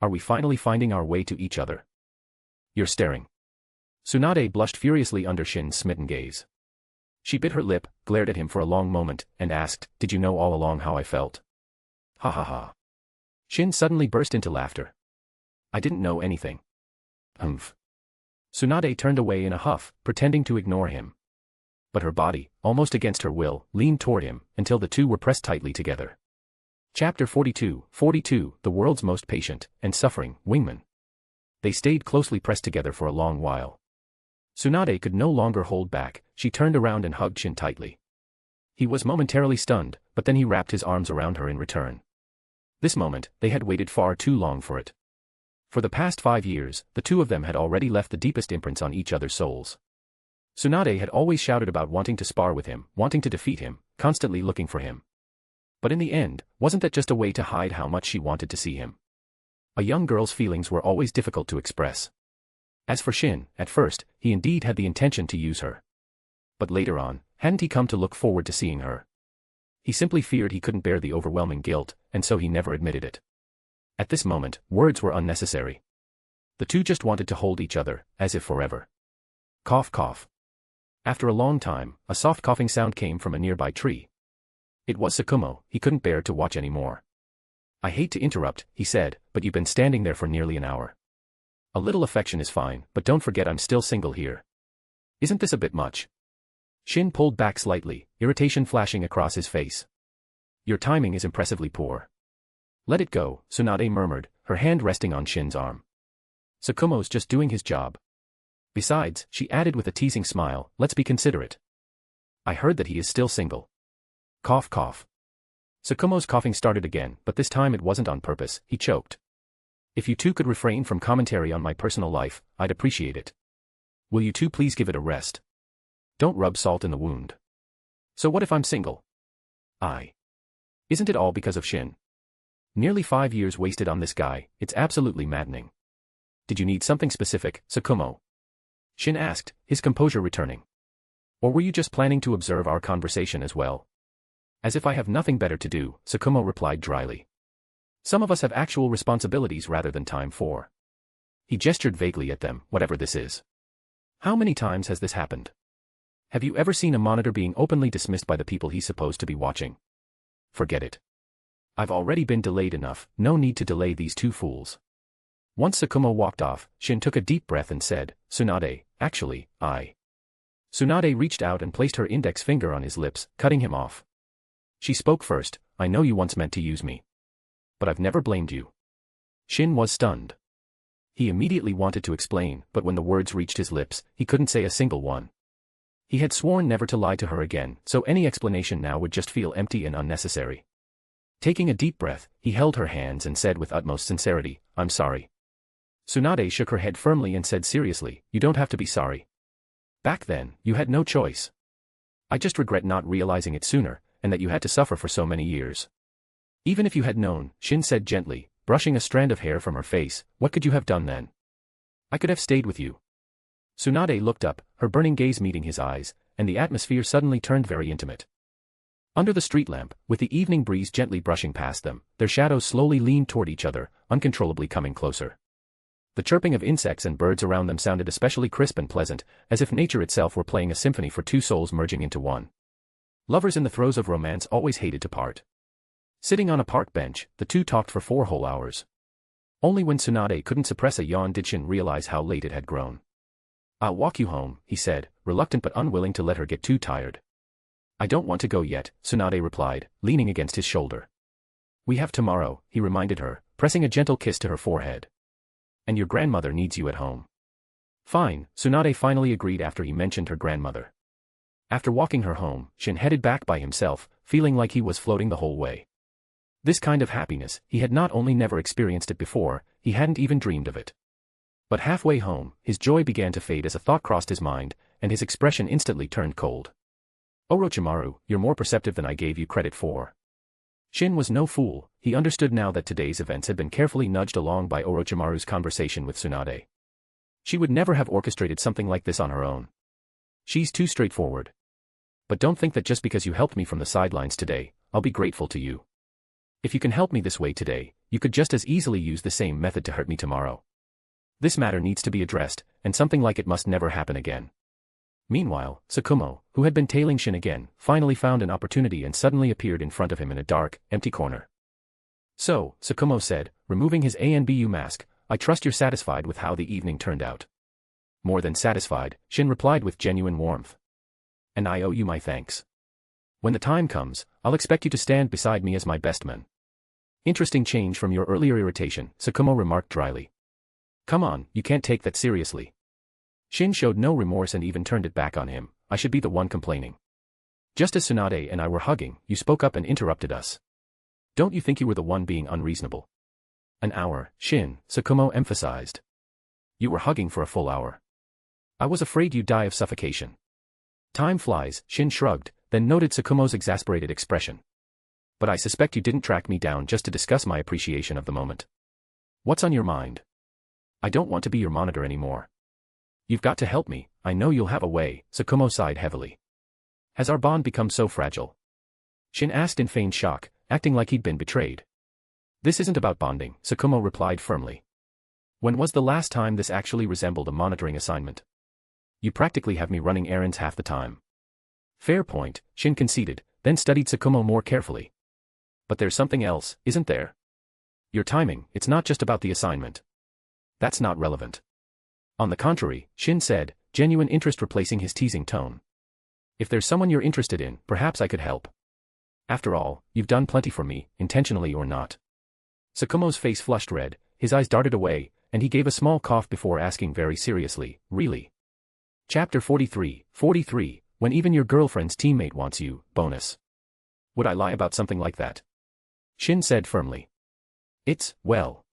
Are we finally finding our way to each other? You're staring. Tsunade blushed furiously under Shin's smitten gaze. She bit her lip, glared at him for a long moment, and asked, did you know all along how I felt? Ha ha ha. Shin suddenly burst into laughter. I didn't know anything. Humph. Tsunade turned away in a huff, pretending to ignore him. But her body, almost against her will, leaned toward him, until the two were pressed tightly together. Chapter 42, the world's most patient and suffering wingman. They stayed closely pressed together for a long while. Tsunade could no longer hold back, she turned around and hugged Shin tightly. He was momentarily stunned, but then he wrapped his arms around her in return. This moment, they had waited far too long for it. For the past 5 years, the two of them had already left the deepest imprints on each other's souls. Tsunade had always shouted about wanting to spar with him, wanting to defeat him, constantly looking for him. But in the end, wasn't that just a way to hide how much she wanted to see him? A young girl's feelings were always difficult to express. As for Shin, at first, he indeed had the intention to use her. But later on, hadn't he come to look forward to seeing her? He simply feared he couldn't bear the overwhelming guilt, and so he never admitted it. At this moment, words were unnecessary. The two just wanted to hold each other, as if forever. Cough cough. After a long time, a soft coughing sound came from a nearby tree. It was Kumo, he couldn't bear to watch anymore. I hate to interrupt, he said, but you've been standing there for nearly an hour. A little affection is fine, but don't forget I'm still single here. Isn't this a bit much? Shin pulled back slightly, irritation flashing across his face. Your timing is impressively poor. Let it go, Tsunade murmured, her hand resting on Shin's arm. Tsukumo's just doing his job. Besides, she added with a teasing smile, let's be considerate. I heard that he is still single. Cough cough. Tsukumo's coughing started again, but this time it wasn't on purpose, he choked. If you two could refrain from commentary on my personal life, I'd appreciate it. Will you two please give it a rest? Don't rub salt in the wound. So what if I'm single? Isn't it all because of Shin? Nearly 5 years wasted on this guy, it's absolutely maddening. Did you need something specific, Tsukumo? Shin asked, his composure returning. Or were you just planning to observe our conversation as well? As if I have nothing better to do, Tsukumo replied dryly. Some of us have actual responsibilities rather than time for. He gestured vaguely at them, whatever this is. How many times has this happened? Have you ever seen a monitor being openly dismissed by the people he's supposed to be watching? Forget it. I've already been delayed enough, no need to delay these two fools. Once Tsukumo walked off, Shin took a deep breath and said, Tsunade, actually, Tsunade reached out and placed her index finger on his lips, cutting him off. She spoke first, I know you once meant to use me. But I've never blamed you. Shin was stunned. He immediately wanted to explain, but when the words reached his lips, he couldn't say a single one. He had sworn never to lie to her again, so any explanation now would just feel empty and unnecessary. Taking a deep breath, he held her hands and said with utmost sincerity, "I'm sorry." Tsunade shook her head firmly and said seriously, "You don't have to be sorry. Back then, you had no choice. I just regret not realizing it sooner, and that you had to suffer for so many years." "Even if you had known," Shin said gently, brushing a strand of hair from her face, "what could you have done then?" "I could have stayed with you." Tsunade looked up, her burning gaze meeting his eyes, and the atmosphere suddenly turned very intimate. Under the street lamp, with the evening breeze gently brushing past them, their shadows slowly leaned toward each other, uncontrollably coming closer. The chirping of insects and birds around them sounded especially crisp and pleasant, as if nature itself were playing a symphony for two souls merging into one. Lovers in the throes of romance always hated to part. Sitting on a park bench, the two talked for 4 whole hours. Only when Tsunade couldn't suppress a yawn did Shin realize how late it had grown. "I'll walk you home," he said, reluctant but unwilling to let her get too tired. "I don't want to go yet," Tsunade replied, leaning against his shoulder. "We have tomorrow," he reminded her, pressing a gentle kiss to her forehead. "And your grandmother needs you at home." "Fine," Tsunade finally agreed after he mentioned her grandmother. After walking her home, Shin headed back by himself, feeling like he was floating the whole way. This kind of happiness, he had not only never experienced it before, he hadn't even dreamed of it. But halfway home, his joy began to fade as a thought crossed his mind, and his expression instantly turned cold. "Orochimaru, you're more perceptive than I gave you credit for." Shin was no fool, he understood now that today's events had been carefully nudged along by Orochimaru's conversation with Tsunade. She would never have orchestrated something like this on her own. She's too straightforward. But don't think that just because you helped me from the sidelines today, I'll be grateful to you. If you can help me this way today, you could just as easily use the same method to hurt me tomorrow. This matter needs to be addressed, and something like it must never happen again. Meanwhile, Kumo, who had been tailing Shin again, finally found an opportunity and suddenly appeared in front of him in a dark, empty corner. "So," Kumo said, removing his ANBU mask, "I trust you're satisfied with how the evening turned out." "More than satisfied," Shin replied with genuine warmth. "And I owe you my thanks. When the time comes, I'll expect you to stand beside me as my best man." "Interesting change from your earlier irritation," Kumo remarked dryly. "Come on, you can't take that seriously." Shin showed no remorse and even turned it back on him. "I should be the one complaining. Just as Tsunade and I were hugging, you spoke up and interrupted us. Don't you think you were the one being unreasonable?" "An hour, Shin," Kumo emphasized. "You were hugging for a full hour. I was afraid you'd die of suffocation." "Time flies," Shin shrugged, then noted Kumo's exasperated expression. "But I suspect you didn't track me down just to discuss my appreciation of the moment. What's on your mind?" "I don't want to be your monitor anymore." "You've got to help me, I know you'll have a way," Kumo sighed heavily. "Has our bond become so fragile?" Shin asked in feigned shock, acting like he'd been betrayed. "This isn't about bonding," Kumo replied firmly. "When was the last time this actually resembled a monitoring assignment? You practically have me running errands half the time." "Fair point," Shin conceded, then studied Kumo more carefully. "But there's something else, isn't there? Your timing, it's not just about the assignment. That's not relevant." "On the contrary," Shin said, genuine interest replacing his teasing tone. "If there's someone you're interested in, perhaps I could help. After all, you've done plenty for me, intentionally or not." Kumo's face flushed red, his eyes darted away, and he gave a small cough before asking very seriously, "Really?" Chapter 43, When even your girlfriend's teammate wants you, bonus. "Would I lie about something like that?" Shin said firmly. Well.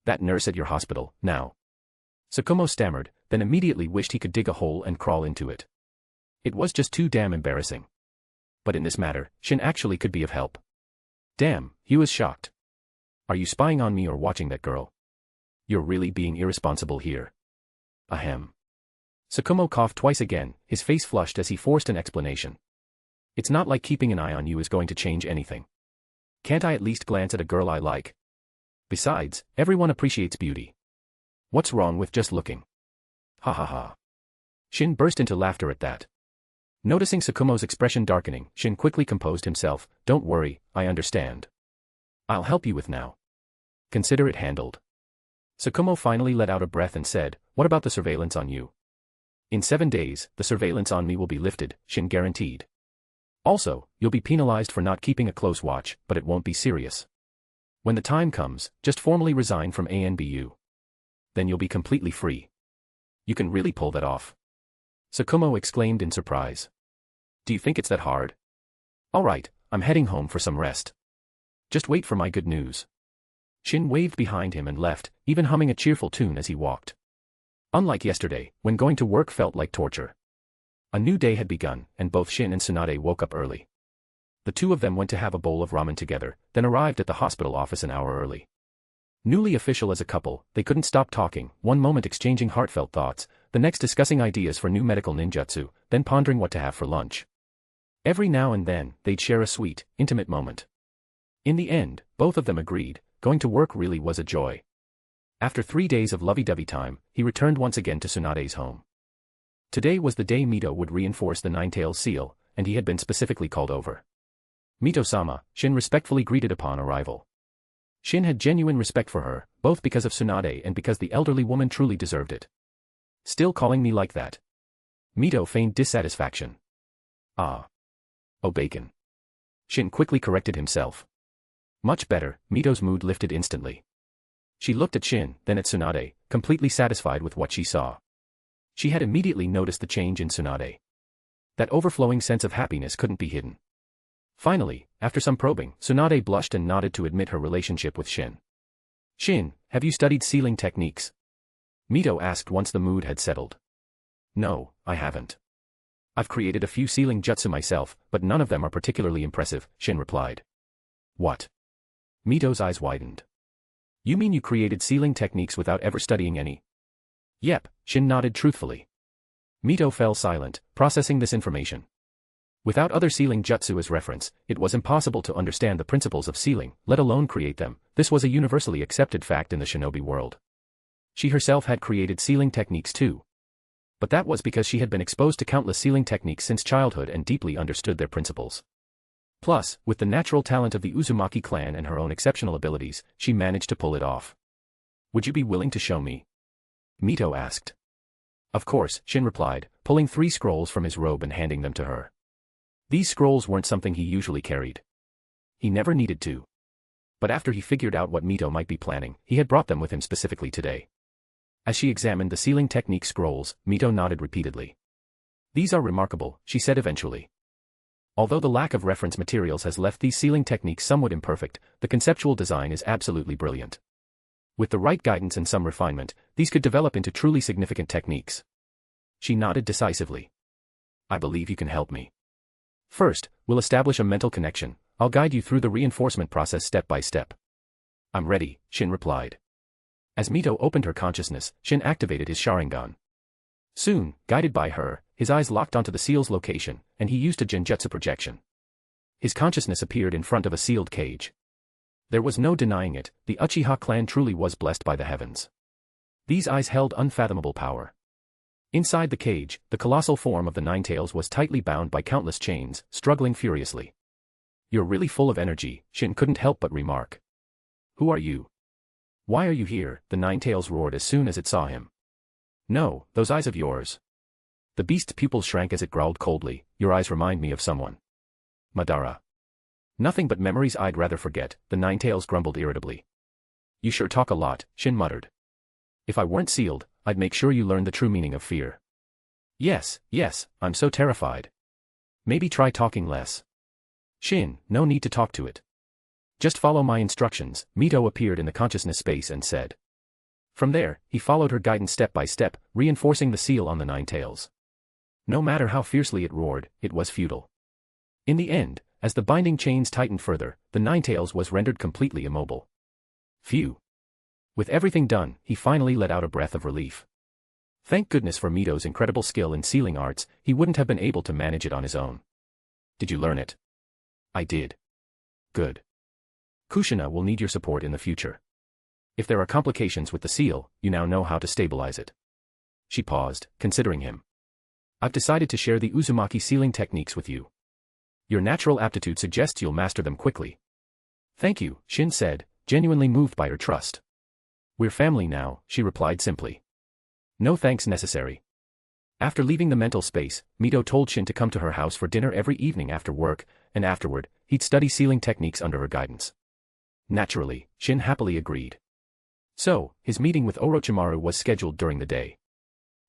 That nurse at your hospital, now." Kumo stammered, then immediately wished he could dig a hole and crawl into it. It was just too damn embarrassing. But in this matter, Shin actually could be of help. Damn, he was shocked. "Are you spying on me or watching that girl? You're really being irresponsible here." "Ahem." Kumo coughed twice again, his face flushed as he forced an explanation. "It's not like keeping an eye on you is going to change anything. Can't I at least glance at a girl I like? Besides, everyone appreciates beauty. What's wrong with just looking?" "Ha ha ha." Shin burst into laughter at that. Noticing Kumo's expression darkening, Shin quickly composed himself. "Don't worry, I understand. I'll help you with now. Consider it handled." Kumo finally let out a breath and said, "What about the surveillance on you?" "In 7 days, the surveillance on me will be lifted," Shin guaranteed. "Also, you'll be penalized for not keeping a close watch, but it won't be serious." When the time comes, just formally resign from ANBU. Then you'll be completely free. You can really pull that off. Kumo exclaimed in surprise. Do you think it's that hard? Alright, I'm heading home for some rest. Just wait for my good news. Shin waved behind him and left, even humming a cheerful tune as he walked. Unlike yesterday, when going to work felt like torture. A new day had begun, and both Shin and Tsunade woke up early. The two of them went to have a bowl of ramen together, then arrived at the hospital office an hour early. Newly official as a couple, they couldn't stop talking, one moment exchanging heartfelt thoughts, the next discussing ideas for new medical ninjutsu, then pondering what to have for lunch. Every now and then, they'd share a sweet, intimate moment. In the end, both of them agreed, going to work really was a joy. After 3 days of lovey-dovey time, he returned once again to Tsunade's home. Today was the day Mito would reinforce the Nine-Tails seal, and he had been specifically called over. Mito-sama, Shin respectfully greeted upon arrival. Shin had genuine respect for her, both because of Tsunade and because the elderly woman truly deserved it. Still calling me like that? Mito feigned dissatisfaction. Ah. Oh bacon. Shin quickly corrected himself. Much better, Mito's mood lifted instantly. She looked at Shin, then at Tsunade, completely satisfied with what she saw. She had immediately noticed the change in Tsunade. That overflowing sense of happiness couldn't be hidden. Finally, after some probing, Tsunade blushed and nodded to admit her relationship with Shin. Shin, have you studied sealing techniques? Mito asked once the mood had settled. No, I haven't. I've created a few sealing jutsu myself, but none of them are particularly impressive, Shin replied. What? Mito's eyes widened. You mean you created sealing techniques without ever studying any? Yep, Shin nodded truthfully. Mito fell silent, processing this information. Without other sealing jutsu as reference, it was impossible to understand the principles of sealing, let alone create them. This was a universally accepted fact in the shinobi world. She herself had created sealing techniques too. But that was because she had been exposed to countless sealing techniques since childhood and deeply understood their principles. Plus, with the natural talent of the Uzumaki clan and her own exceptional abilities, she managed to pull it off. Would you be willing to show me? Mito asked. Of course, Shin replied, pulling 3 scrolls from his robe and handing them to her. These scrolls weren't something he usually carried. He never needed to. But after he figured out what Mito might be planning, he had brought them with him specifically today. As she examined the sealing technique scrolls, Mito nodded repeatedly. These are remarkable, she said eventually. Although the lack of reference materials has left these sealing techniques somewhat imperfect, the conceptual design is absolutely brilliant. With the right guidance and some refinement, these could develop into truly significant techniques. She nodded decisively. I believe you can help me. First, we'll establish a mental connection. I'll guide you through the reinforcement process step by step. I'm ready, Shin replied. As Mito opened her consciousness, Shin activated his Sharingan. Soon, guided by her, his eyes locked onto the seal's location, and he used a genjutsu projection. His consciousness appeared in front of a sealed cage. There was no denying it, the Uchiha clan truly was blessed by the heavens. These eyes held unfathomable power. Inside the cage, the colossal form of the Nine-Tails was tightly bound by countless chains, struggling furiously. You're really full of energy, Shin couldn't help but remark. Who are you? Why are you here? The Nine-Tails roared as soon as it saw him. No, those eyes of yours. The beast's pupils shrank as it growled coldly, your eyes remind me of someone. Madara. Nothing but memories I'd rather forget, the Nine-Tails grumbled irritably. You sure talk a lot, Shin muttered. If I weren't sealed, I'd make sure you learn the true meaning of fear. Yes, I'm so terrified. Maybe try talking less. Shin, no need to talk to it. Just follow my instructions, Mito appeared in the consciousness space and said. From there, he followed her guidance step by step, reinforcing the seal on the Nine-Tails. No matter how fiercely it roared, it was futile. In the end, as the binding chains tightened further, the Nine-Tails was rendered completely immobile. Phew. With everything done, he finally let out a breath of relief. Thank goodness for Mito's incredible skill in sealing arts, he wouldn't have been able to manage it on his own. Did you learn it? I did. Good. Kushina will need your support in the future. If there are complications with the seal, you now know how to stabilize it. She paused, considering him. I've decided to share the Uzumaki sealing techniques with you. Your natural aptitude suggests you'll master them quickly. Thank you, Shin said, genuinely moved by her trust. We're family now, she replied simply. No thanks necessary. After leaving the mental space, Mito told Shin to come to her house for dinner every evening after work, and afterward, he'd study sealing techniques under her guidance. Naturally, Shin happily agreed. So, his meeting with Orochimaru was scheduled during the day.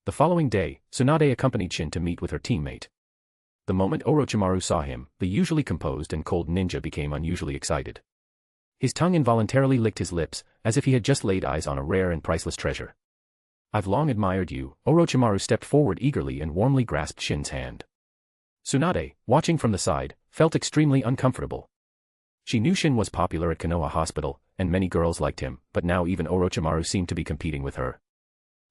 The following day, Tsunade accompanied Shin to meet with her teammate. The moment Orochimaru saw him, the usually composed and cold ninja became unusually excited. His tongue involuntarily licked his lips, as if he had just laid eyes on a rare and priceless treasure. "I've long admired you." Orochimaru stepped forward eagerly and warmly grasped Shin's hand. Tsunade, watching from the side, felt extremely uncomfortable. She knew Shin was popular at Konoha Hospital, and many girls liked him, but now even Orochimaru seemed to be competing with her.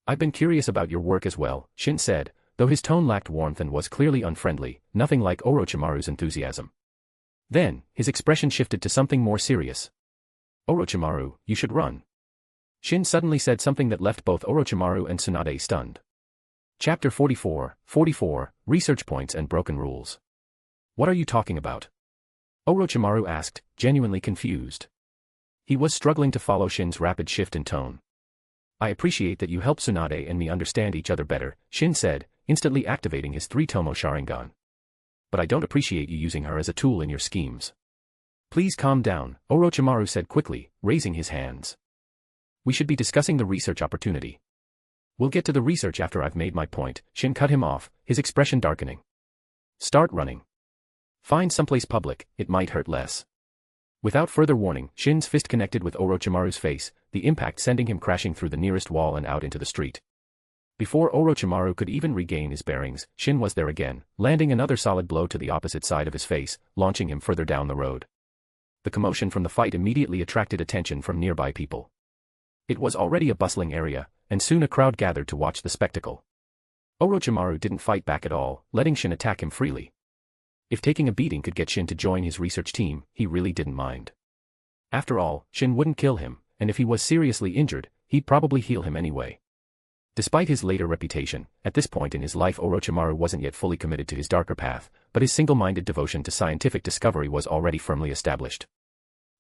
"I've been curious about your work as well," Shin said, though his tone lacked warmth and was clearly unfriendly, nothing like Orochimaru's enthusiasm. Then, his expression shifted to something more serious. "Orochimaru, you should run." Shin suddenly said something that left both Orochimaru and Tsunade stunned. Chapter 44, Research Points and Broken Rules. "What are you talking about?" Orochimaru asked, genuinely confused. He was struggling to follow Shin's rapid shift in tone. "I appreciate that you help Tsunade and me understand each other better," Shin said, instantly activating his 3-tomo Sharingan. "But I don't appreciate you using her as a tool in your schemes." "Please calm down," Orochimaru said quickly, raising his hands. "We should be discussing the research opportunity." "We'll get to the research after I've made my point," Shin cut him off, his expression darkening. "Start running. Find someplace public, it might hurt less." Without further warning, Shin's fist connected with Orochimaru's face, the impact sending him crashing through the nearest wall and out into the street. Before Orochimaru could even regain his bearings, Shin was there again, landing another solid blow to the opposite side of his face, launching him further down the road. The commotion from the fight immediately attracted attention from nearby people. It was already a bustling area, and soon a crowd gathered to watch the spectacle. Orochimaru didn't fight back at all, letting Shin attack him freely. If taking a beating could get Shin to join his research team, he really didn't mind. After all, Shin wouldn't kill him, and if he was seriously injured, he'd probably heal him anyway. Despite his later reputation, at this point in his life Orochimaru wasn't yet fully committed to his darker path, but his single-minded devotion to scientific discovery was already firmly established.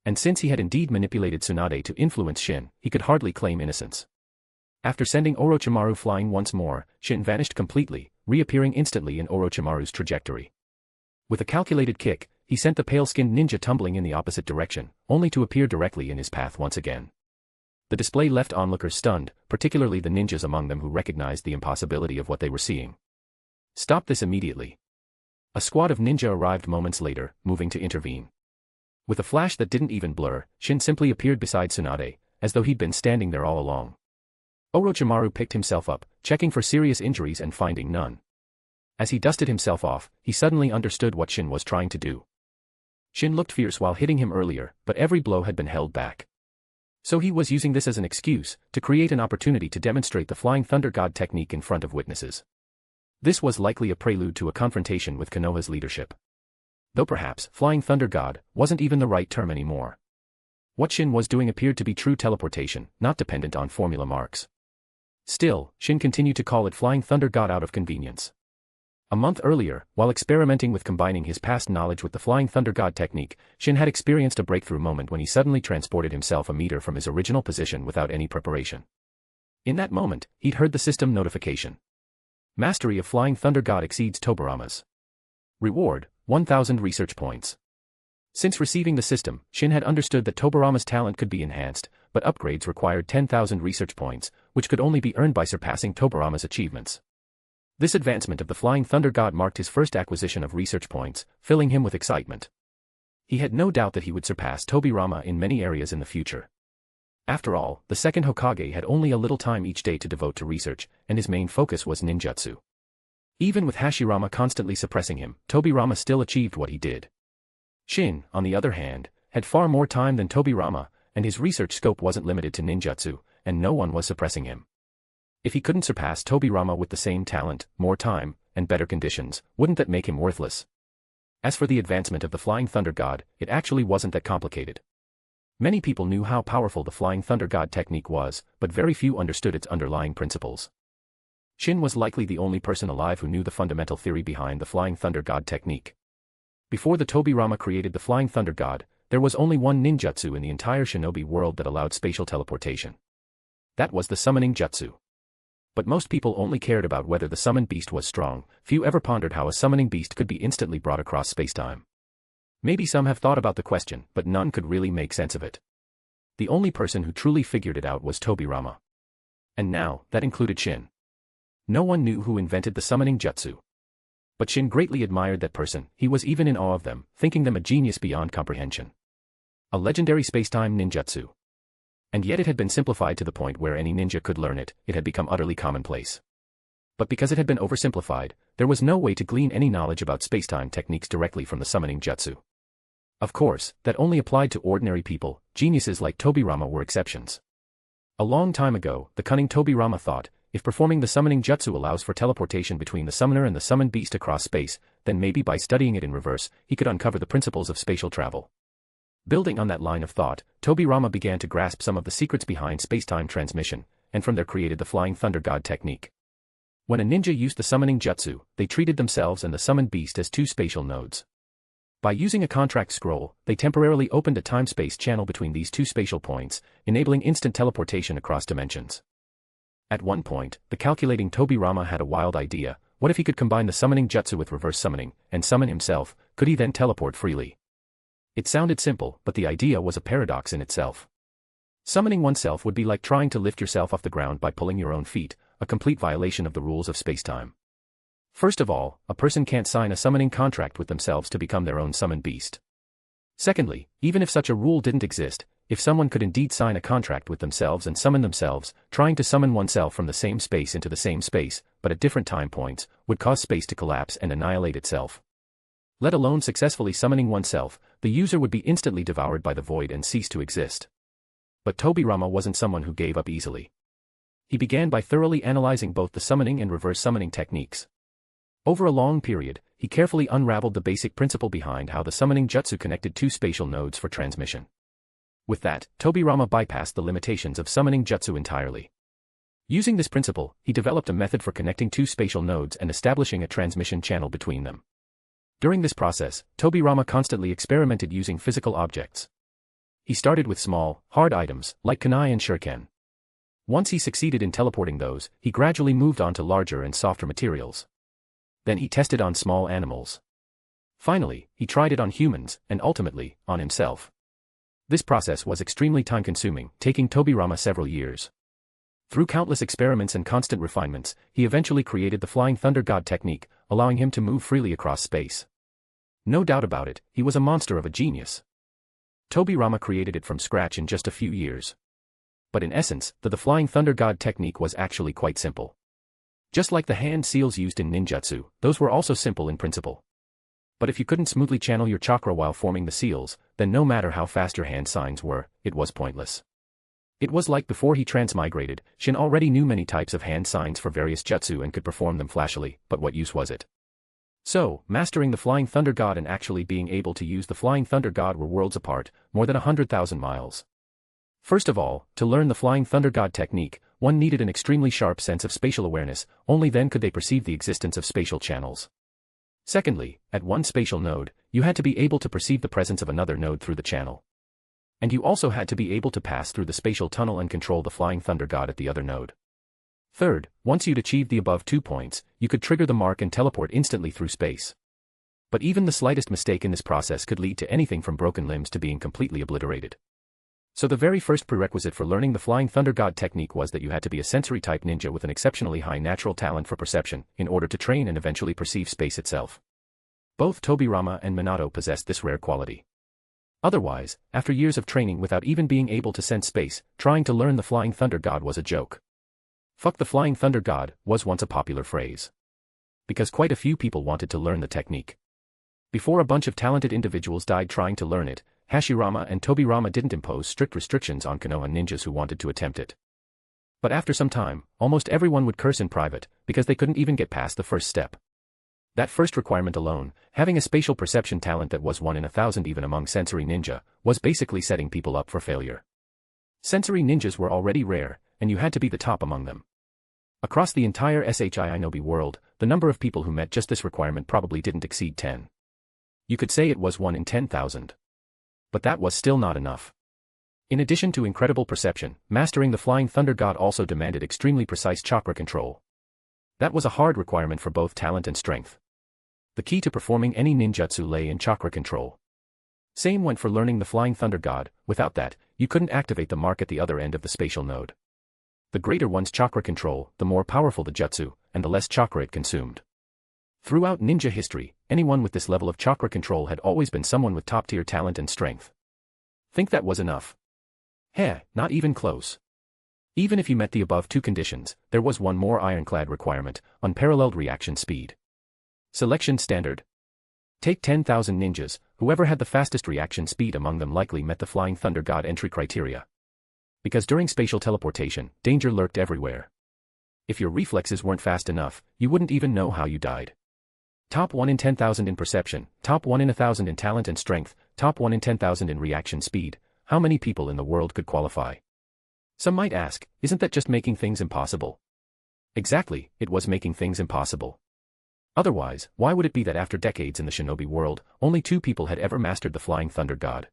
And since he had indeed manipulated Tsunade to influence Shin, he could hardly claim innocence. After sending Orochimaru flying once more, Shin vanished completely, reappearing instantly in Orochimaru's trajectory. With a calculated kick, he sent the pale-skinned ninja tumbling in the opposite direction, only to appear directly in his path once again. The display left onlookers stunned, particularly the ninjas among them who recognized the impossibility of what they were seeing. "Stop this immediately." A squad of ninja arrived moments later, moving to intervene. With a flash that didn't even blur, Shin simply appeared beside Tsunade, as though he'd been standing there all along. Orochimaru picked himself up, checking for serious injuries and finding none. As he dusted himself off, he suddenly understood what Shin was trying to do. Shin looked fierce while hitting him earlier, but every blow had been held back. So he was using this as an excuse, to create an opportunity to demonstrate the Flying Thunder God technique in front of witnesses. This was likely a prelude to a confrontation with Konoha's leadership. Though perhaps, Flying Thunder God wasn't even the right term anymore. What Shin was doing appeared to be true teleportation, not dependent on formula marks. Still, Shin continued to call it Flying Thunder God out of convenience. A month earlier, while experimenting with combining his past knowledge with the Flying Thunder God technique, Shin had experienced a breakthrough moment when he suddenly transported himself a meter from his original position without any preparation. In that moment, he'd heard the system notification. Mastery of Flying Thunder God exceeds Tobirama's. Reward, 1,000 research points. Since receiving the system, Shin had understood that Tobirama's talent could be enhanced, but upgrades required 10,000 research points, which could only be earned by surpassing Tobirama's achievements. This advancement of the Flying Thunder God marked his first acquisition of research points, filling him with excitement. He had no doubt that he would surpass Tobirama in many areas in the future. After all, the second Hokage had only a little time each day to devote to research, and his main focus was ninjutsu. Even with Hashirama constantly suppressing him, Tobirama still achieved what he did. Shin, on the other hand, had far more time than Tobirama, and his research scope wasn't limited to ninjutsu, and no one was suppressing him. If he couldn't surpass Tobirama with the same talent, more time, and better conditions, wouldn't that make him worthless? As for the advancement of the Flying Thunder God, it actually wasn't that complicated. Many people knew how powerful the Flying Thunder God technique was, but very few understood its underlying principles. Shin was likely the only person alive who knew the fundamental theory behind the Flying Thunder God technique. Before the Tobirama created the Flying Thunder God, there was only one ninjutsu in the entire shinobi world that allowed spatial teleportation. That was the summoning jutsu. But most people only cared about whether the summoned beast was strong, few ever pondered how a summoning beast could be instantly brought across spacetime. Maybe some have thought about the question, but none could really make sense of it. The only person who truly figured it out was Tobirama. And now, that included Shin. No one knew who invented the summoning jutsu. But Shin greatly admired that person, he was even in awe of them, thinking them a genius beyond comprehension. A legendary spacetime ninjutsu. And yet it had been simplified to the point where any ninja could learn it, it had become utterly commonplace. But because it had been oversimplified, there was no way to glean any knowledge about spacetime techniques directly from the summoning jutsu. Of course, that only applied to ordinary people, geniuses like Tobirama were exceptions. A long time ago, the cunning Tobirama thought, if performing the summoning jutsu allows for teleportation between the summoner and the summoned beast across space, then maybe by studying it in reverse, he could uncover the principles of spatial travel. Building on that line of thought, Tobirama began to grasp some of the secrets behind spacetime transmission, and from there created the Flying Thunder God technique. When a ninja used the summoning jutsu, they treated themselves and the summoned beast as two spatial nodes. By using a contract scroll, they temporarily opened a time-space channel between these two spatial points, enabling instant teleportation across dimensions. At one point, the calculating Tobirama had a wild idea: what if he could combine the summoning jutsu with reverse summoning, and summon himself? Could he then teleport freely? It sounded simple, but the idea was a paradox in itself. Summoning oneself would be like trying to lift yourself off the ground by pulling your own feet, a complete violation of the rules of spacetime. First of all, a person can't sign a summoning contract with themselves to become their own summoned beast. Secondly, even if such a rule didn't exist, if someone could indeed sign a contract with themselves and summon themselves, trying to summon oneself from the same space into the same space, but at different time points, would cause space to collapse and annihilate itself. Let alone successfully summoning oneself, the user would be instantly devoured by the void and cease to exist. But Tobirama wasn't someone who gave up easily. He began by thoroughly analyzing both the summoning and reverse summoning techniques. Over a long period, he carefully unraveled the basic principle behind how the summoning jutsu connected two spatial nodes for transmission. With that, Tobirama bypassed the limitations of summoning jutsu entirely. Using this principle, he developed a method for connecting two spatial nodes and establishing a transmission channel between them. During this process, Tobirama constantly experimented using physical objects. He started with small, hard items, like kunai and shuriken. Once he succeeded in teleporting those, he gradually moved on to larger and softer materials. Then he tested on small animals. Finally, he tried it on humans, and ultimately, on himself. This process was extremely time-consuming, taking Tobirama several years. Through countless experiments and constant refinements, he eventually created the Flying Thunder God technique, allowing him to move freely across space. No doubt about it, he was a monster of a genius. Tobirama created it from scratch in just a few years. But in essence, the Flying Thunder God technique was actually quite simple. Just like the hand seals used in ninjutsu, those were also simple in principle. But if you couldn't smoothly channel your chakra while forming the seals, then no matter how fast your hand signs were, it was pointless. It was like before he transmigrated, Shin already knew many types of hand signs for various jutsu and could perform them flashily, but what use was it? So, mastering the Flying Thunder God and actually being able to use the Flying Thunder God were worlds apart, more than 100,000 miles. First of all, to learn the Flying Thunder God technique, one needed an extremely sharp sense of spatial awareness, only then could they perceive the existence of spatial channels. Secondly, at one spatial node, you had to be able to perceive the presence of another node through the channel. And you also had to be able to pass through the spatial tunnel and control the Flying Thunder God at the other node. Third, once you'd achieved the above 2 points, you could trigger the mark and teleport instantly through space. But even the slightest mistake in this process could lead to anything from broken limbs to being completely obliterated. So the very first prerequisite for learning the Flying Thunder God technique was that you had to be a sensory-type ninja with an exceptionally high natural talent for perception, in order to train and eventually perceive space itself. Both Tobirama and Minato possessed this rare quality. Otherwise, after years of training without even being able to sense space, trying to learn the Flying Thunder God was a joke. "Fuck the Flying Thunder God" was once a popular phrase. Because quite a few people wanted to learn the technique. Before a bunch of talented individuals died trying to learn it, Hashirama and Tobirama didn't impose strict restrictions on Konoha ninjas who wanted to attempt it. But after some time, almost everyone would curse in private, because they couldn't even get past the first step. That first requirement alone, having a spatial perception talent that was 1 in 1,000 even among sensory ninja, was basically setting people up for failure. Sensory ninjas were already rare, and you had to be the top among them. Across the entire Shinobi world, the number of people who met just this requirement probably didn't exceed 10. You could say it was 1 in 10,000. But that was still not enough. In addition to incredible perception, mastering the Flying Thunder God also demanded extremely precise chakra control. That was a hard requirement for both talent and strength. The key to performing any ninjutsu lay in chakra control. Same went for learning the Flying Thunder God. Without that, you couldn't activate the mark at the other end of the spatial node. The greater one's chakra control, the more powerful the jutsu, and the less chakra it consumed. Throughout ninja history, anyone with this level of chakra control had always been someone with top-tier talent and strength. Think that was enough? Heh, not even close. Even if you met the above two conditions, there was one more ironclad requirement: unparalleled reaction speed. Selection standard. Take 10,000 ninjas, whoever had the fastest reaction speed among them likely met the Flying Thunder God entry criteria. Because during spatial teleportation, danger lurked everywhere. If your reflexes weren't fast enough, you wouldn't even know how you died. Top 1 in 10,000 in perception, top 1 in 1,000 in talent and strength, top 1 in 10,000 in reaction speed. How many people in the world could qualify? Some might ask, isn't that just making things impossible? Exactly, it was making things impossible. Otherwise, why would it be that after decades in the shinobi world, only 2 people had ever mastered the Flying Thunder God?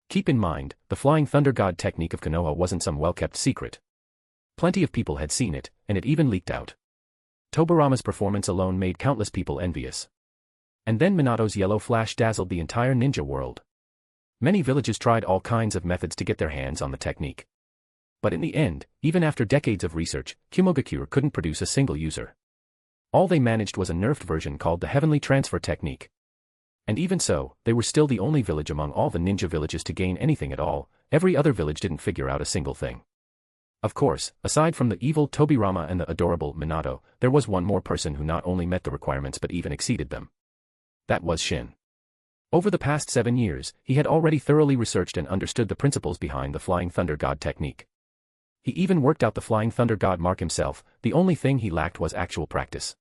Keep in mind, the Flying Thunder God technique of Konoha wasn't some well-kept secret. Plenty of people had seen it, and it even leaked out. Tobirama's performance alone made countless people envious. And then Minato's yellow flash dazzled the entire ninja world. Many villages tried all kinds of methods to get their hands on the technique. But in the end, even after decades of research, Kumo couldn't produce a single user. All they managed was a nerfed version called the Heavenly Transfer Technique. And even so, they were still the only village among all the ninja villages to gain anything at all. Every other village didn't figure out a single thing. Of course, aside from the evil Tobirama and the adorable Minato, there was one more person who not only met the requirements but even exceeded them. That was Shin. Over the past 7 years, he had already thoroughly researched and understood the principles behind the Flying Thunder God technique. He even worked out the Flying Thunder God mark himself. The only thing he lacked was actual practice.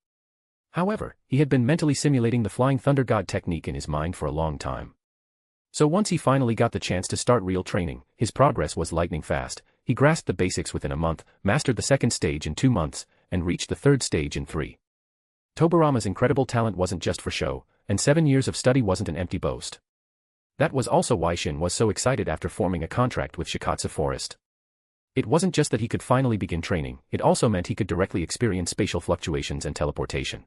However, he had been mentally simulating the Flying Thunder God technique in his mind for a long time. So once he finally got the chance to start real training, his progress was lightning fast. He grasped the basics within a month, mastered the second stage in 2 months, and reached the third stage in 3. Tobirama's incredible talent wasn't just for show, and 7 years of study wasn't an empty boast. That was also why Shin was so excited after forming a contract with Shikatsu Forest. It wasn't just that he could finally begin training, it also meant he could directly experience spatial fluctuations and teleportation.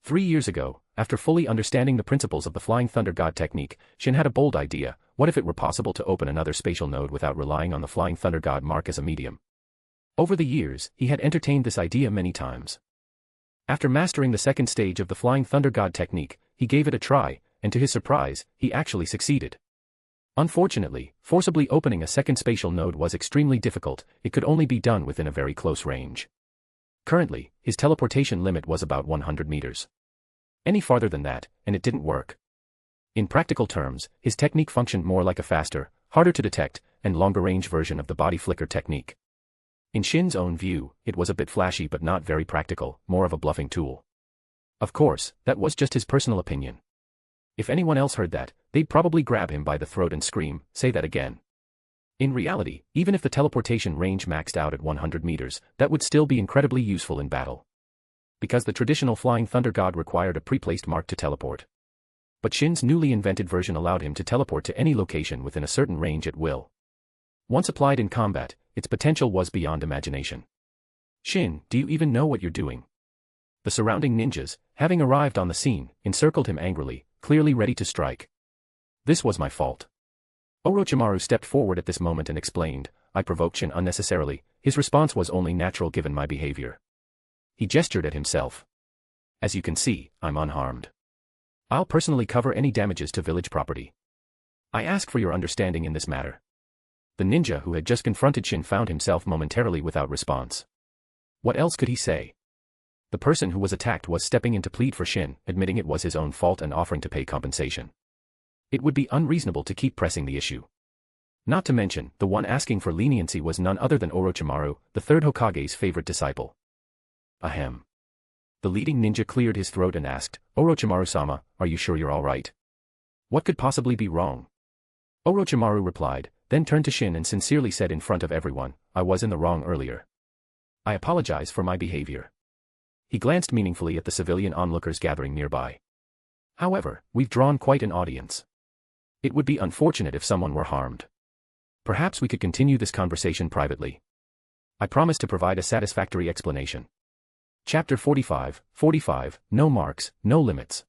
3 years ago, after fully understanding the principles of the Flying Thunder God technique, Shin had a bold idea: what if it were possible to open another spatial node without relying on the Flying Thunder God mark as a medium? Over the years, he had entertained this idea many times. After mastering the second stage of the Flying Thunder God technique, he gave it a try, and to his surprise, he actually succeeded. Unfortunately, forcibly opening a second spatial node was extremely difficult. It could only be done within a very close range. Currently, his teleportation limit was about 100 meters. Any farther than that, and it didn't work. In practical terms, his technique functioned more like a faster, harder to detect, and longer-range version of the body flicker technique. In Shin's own view, it was a bit flashy but not very practical, more of a bluffing tool. Of course, that was just his personal opinion. If anyone else heard that, they'd probably grab him by the throat and scream, "Say that again." In reality, even if the teleportation range maxed out at 100 meters, that would still be incredibly useful in battle. Because the traditional Flying Thunder God required a pre-placed mark to teleport. But Shin's newly invented version allowed him to teleport to any location within a certain range at will. Once applied in combat, its potential was beyond imagination. "Shin, do you even know what you're doing?" The surrounding ninjas, having arrived on the scene, encircled him angrily, clearly ready to strike. "This was my fault." Orochimaru stepped forward at this moment and explained, "I provoked Shin unnecessarily. His response was only natural given my behavior." He gestured at himself. "As you can see, I'm unharmed. I'll personally cover any damages to village property. I ask for your understanding in this matter." The ninja who had just confronted Shin found himself momentarily without response. What else could he say? The person who was attacked was stepping in to plead for Shin, admitting it was his own fault and offering to pay compensation. It would be unreasonable to keep pressing the issue. Not to mention, the one asking for leniency was none other than Orochimaru, the third Hokage's favorite disciple. Ahem. The leading ninja cleared his throat and asked, "Orochimaru-sama, are you sure you're all right? What could possibly be wrong?" Orochimaru replied, then turned to Shin and sincerely said in front of everyone, "I was in the wrong earlier. I apologize for my behavior." He glanced meaningfully at the civilian onlookers gathering nearby. "However, we've drawn quite an audience. It would be unfortunate if someone were harmed. Perhaps we could continue this conversation privately. I promise to provide a satisfactory explanation." Chapter 45, No Marks, No Limits.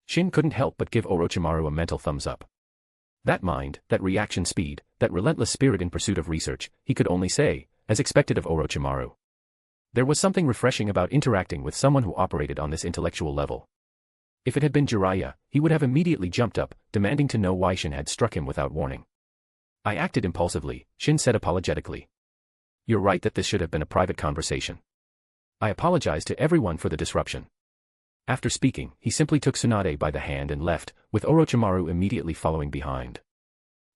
Shin couldn't help but give Orochimaru a mental thumbs up. That mind, that reaction speed, that relentless spirit in pursuit of research, he could only say, as expected of Orochimaru. There was something refreshing about interacting with someone who operated on this intellectual level. If it had been Jiraiya, he would have immediately jumped up, demanding to know why Shin had struck him without warning. I acted impulsively, Shin said apologetically. You're right that this should have been a private conversation. I apologize to everyone for the disruption. After speaking, he simply took Tsunade by the hand and left, with Orochimaru immediately following behind.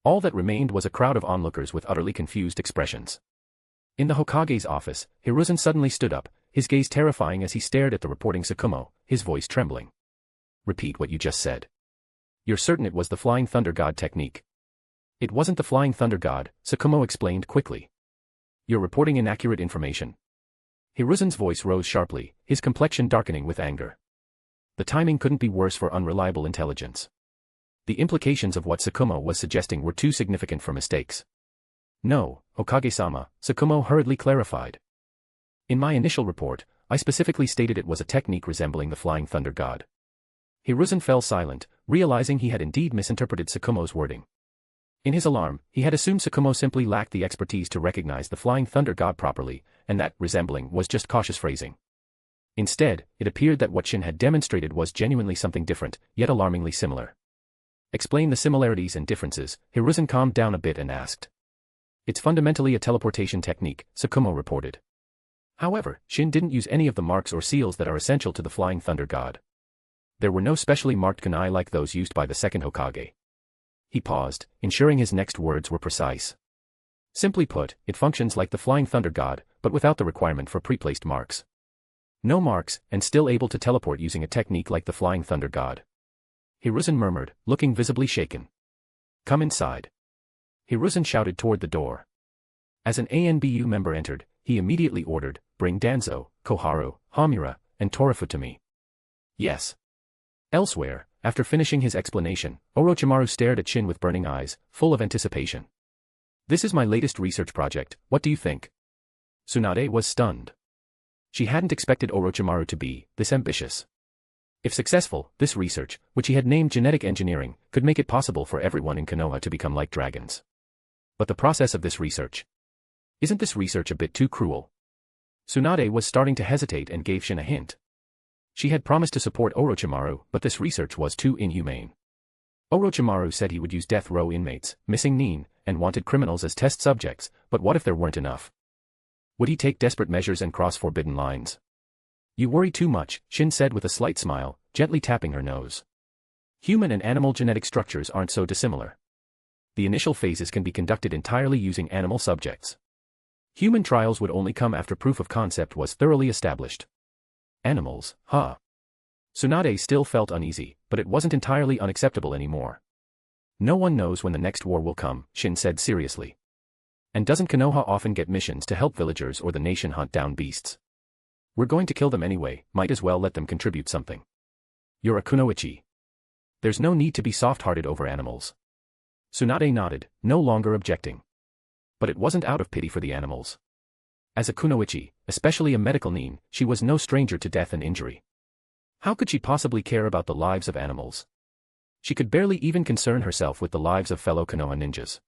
All that remained was a crowd of onlookers with utterly confused expressions. In the Hokage's office, Hiruzen suddenly stood up, his gaze terrifying as he stared at the reporting Tsukumo, his voice trembling. Repeat what you just said. You're certain it was the Flying Thunder God technique? It wasn't the Flying Thunder God, Tsukumo explained quickly. You're reporting inaccurate information. Hiruzen's voice rose sharply, his complexion darkening with anger. The timing couldn't be worse for unreliable intelligence. The implications of what Tsukumo was suggesting were too significant for mistakes. No, Hokage-sama, Tsukumo hurriedly clarified. In my initial report, I specifically stated it was a technique resembling the Flying Thunder God. Hiruzen fell silent, realizing he had indeed misinterpreted Tsukumo's wording. In his alarm, he had assumed Tsukumo simply lacked the expertise to recognize the Flying Thunder God properly, and that resembling was just cautious phrasing. Instead, it appeared that what Shin had demonstrated was genuinely something different, yet alarmingly similar. Explain the similarities and differences, Hiruzen calmed down a bit and asked. It's fundamentally a teleportation technique, Tsukumo reported. However, Shin didn't use any of the marks or seals that are essential to the Flying Thunder God. There were no specially marked kunai like those used by the second Hokage. He paused, ensuring his next words were precise. Simply put, it functions like the Flying Thunder God, but without the requirement for pre-placed marks. No marks, and still able to teleport using a technique like the Flying Thunder God. Hiruzen murmured, looking visibly shaken. Come inside. Hiruzen shouted toward the door. As an ANBU member entered, he immediately ordered, bring Danzo, Koharu, Hamura, and Torafu to me. Yes. Elsewhere, after finishing his explanation, Orochimaru stared at Shin with burning eyes, full of anticipation. This is my latest research project, what do you think? Tsunade was stunned. She hadn't expected Orochimaru to be this ambitious. If successful, this research, which he had named genetic engineering, could make it possible for everyone in Konoha to become like dragons. But the process of this research. Isn't this research a bit too cruel? Tsunade was starting to hesitate and gave Shin a hint. She had promised to support Orochimaru, but this research was too inhumane. Orochimaru said he would use death row inmates, missing nin, and wanted criminals as test subjects, but what if there weren't enough? Would he take desperate measures and cross forbidden lines? You worry too much, Shin said with a slight smile, gently tapping her nose. Human and animal genetic structures aren't so dissimilar. The initial phases can be conducted entirely using animal subjects. Human trials would only come after proof of concept was thoroughly established. Animals, huh? Tsunade still felt uneasy, but it wasn't entirely unacceptable anymore. No one knows when the next war will come, Shin said seriously. And doesn't Konoha often get missions to help villagers or the nation hunt down beasts? We're going to kill them anyway, might as well let them contribute something. You're a kunoichi. There's no need to be soft-hearted over animals. Tsunade nodded, no longer objecting. But it wasn't out of pity for the animals. As a kunoichi, especially a medical nin, she was no stranger to death and injury. How could she possibly care about the lives of animals? She could barely even concern herself with the lives of fellow Konoha ninjas.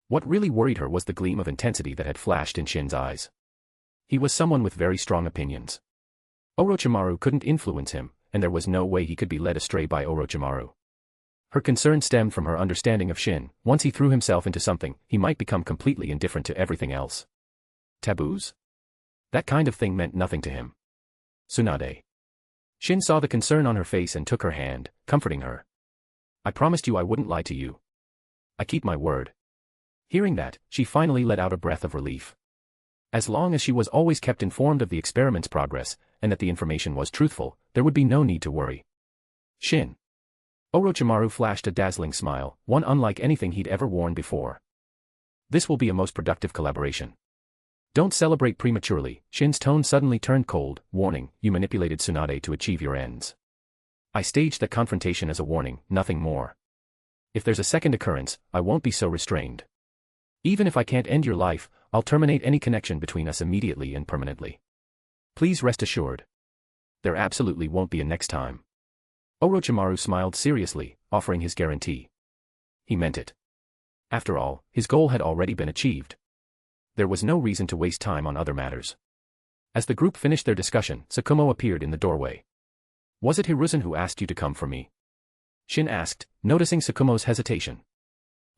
What really worried her was the gleam of intensity that had flashed in Shin's eyes. He was someone with very strong opinions. Orochimaru couldn't influence him, and there was no way he could be led astray by Orochimaru. Her concern stemmed from her understanding of Shin. Once he threw himself into something, he might become completely indifferent to everything else. Taboos? That kind of thing meant nothing to him. Tsunade. Shin saw the concern on her face and took her hand, comforting her. I promised you I wouldn't lie to you. I keep my word. Hearing that, she finally let out a breath of relief. As long as she was always kept informed of the experiment's progress, and that the information was truthful, there would be no need to worry. Shin. Orochimaru flashed a dazzling smile, one unlike anything he'd ever worn before. This will be a most productive collaboration. Don't celebrate prematurely, Shin's tone suddenly turned cold, warning, you manipulated Tsunade to achieve your ends. I staged that confrontation as a warning, nothing more. If there's a second occurrence, I won't be so restrained. Even if I can't end your life, I'll terminate any connection between us immediately and permanently. Please rest assured. There absolutely won't be a next time. Orochimaru smiled seriously, offering his guarantee. He meant it. After all, his goal had already been achieved. There was no reason to waste time on other matters. As the group finished their discussion, Kumo appeared in the doorway. Was it Hiruzen who asked you to come for me? Shin asked, noticing Kumo's hesitation.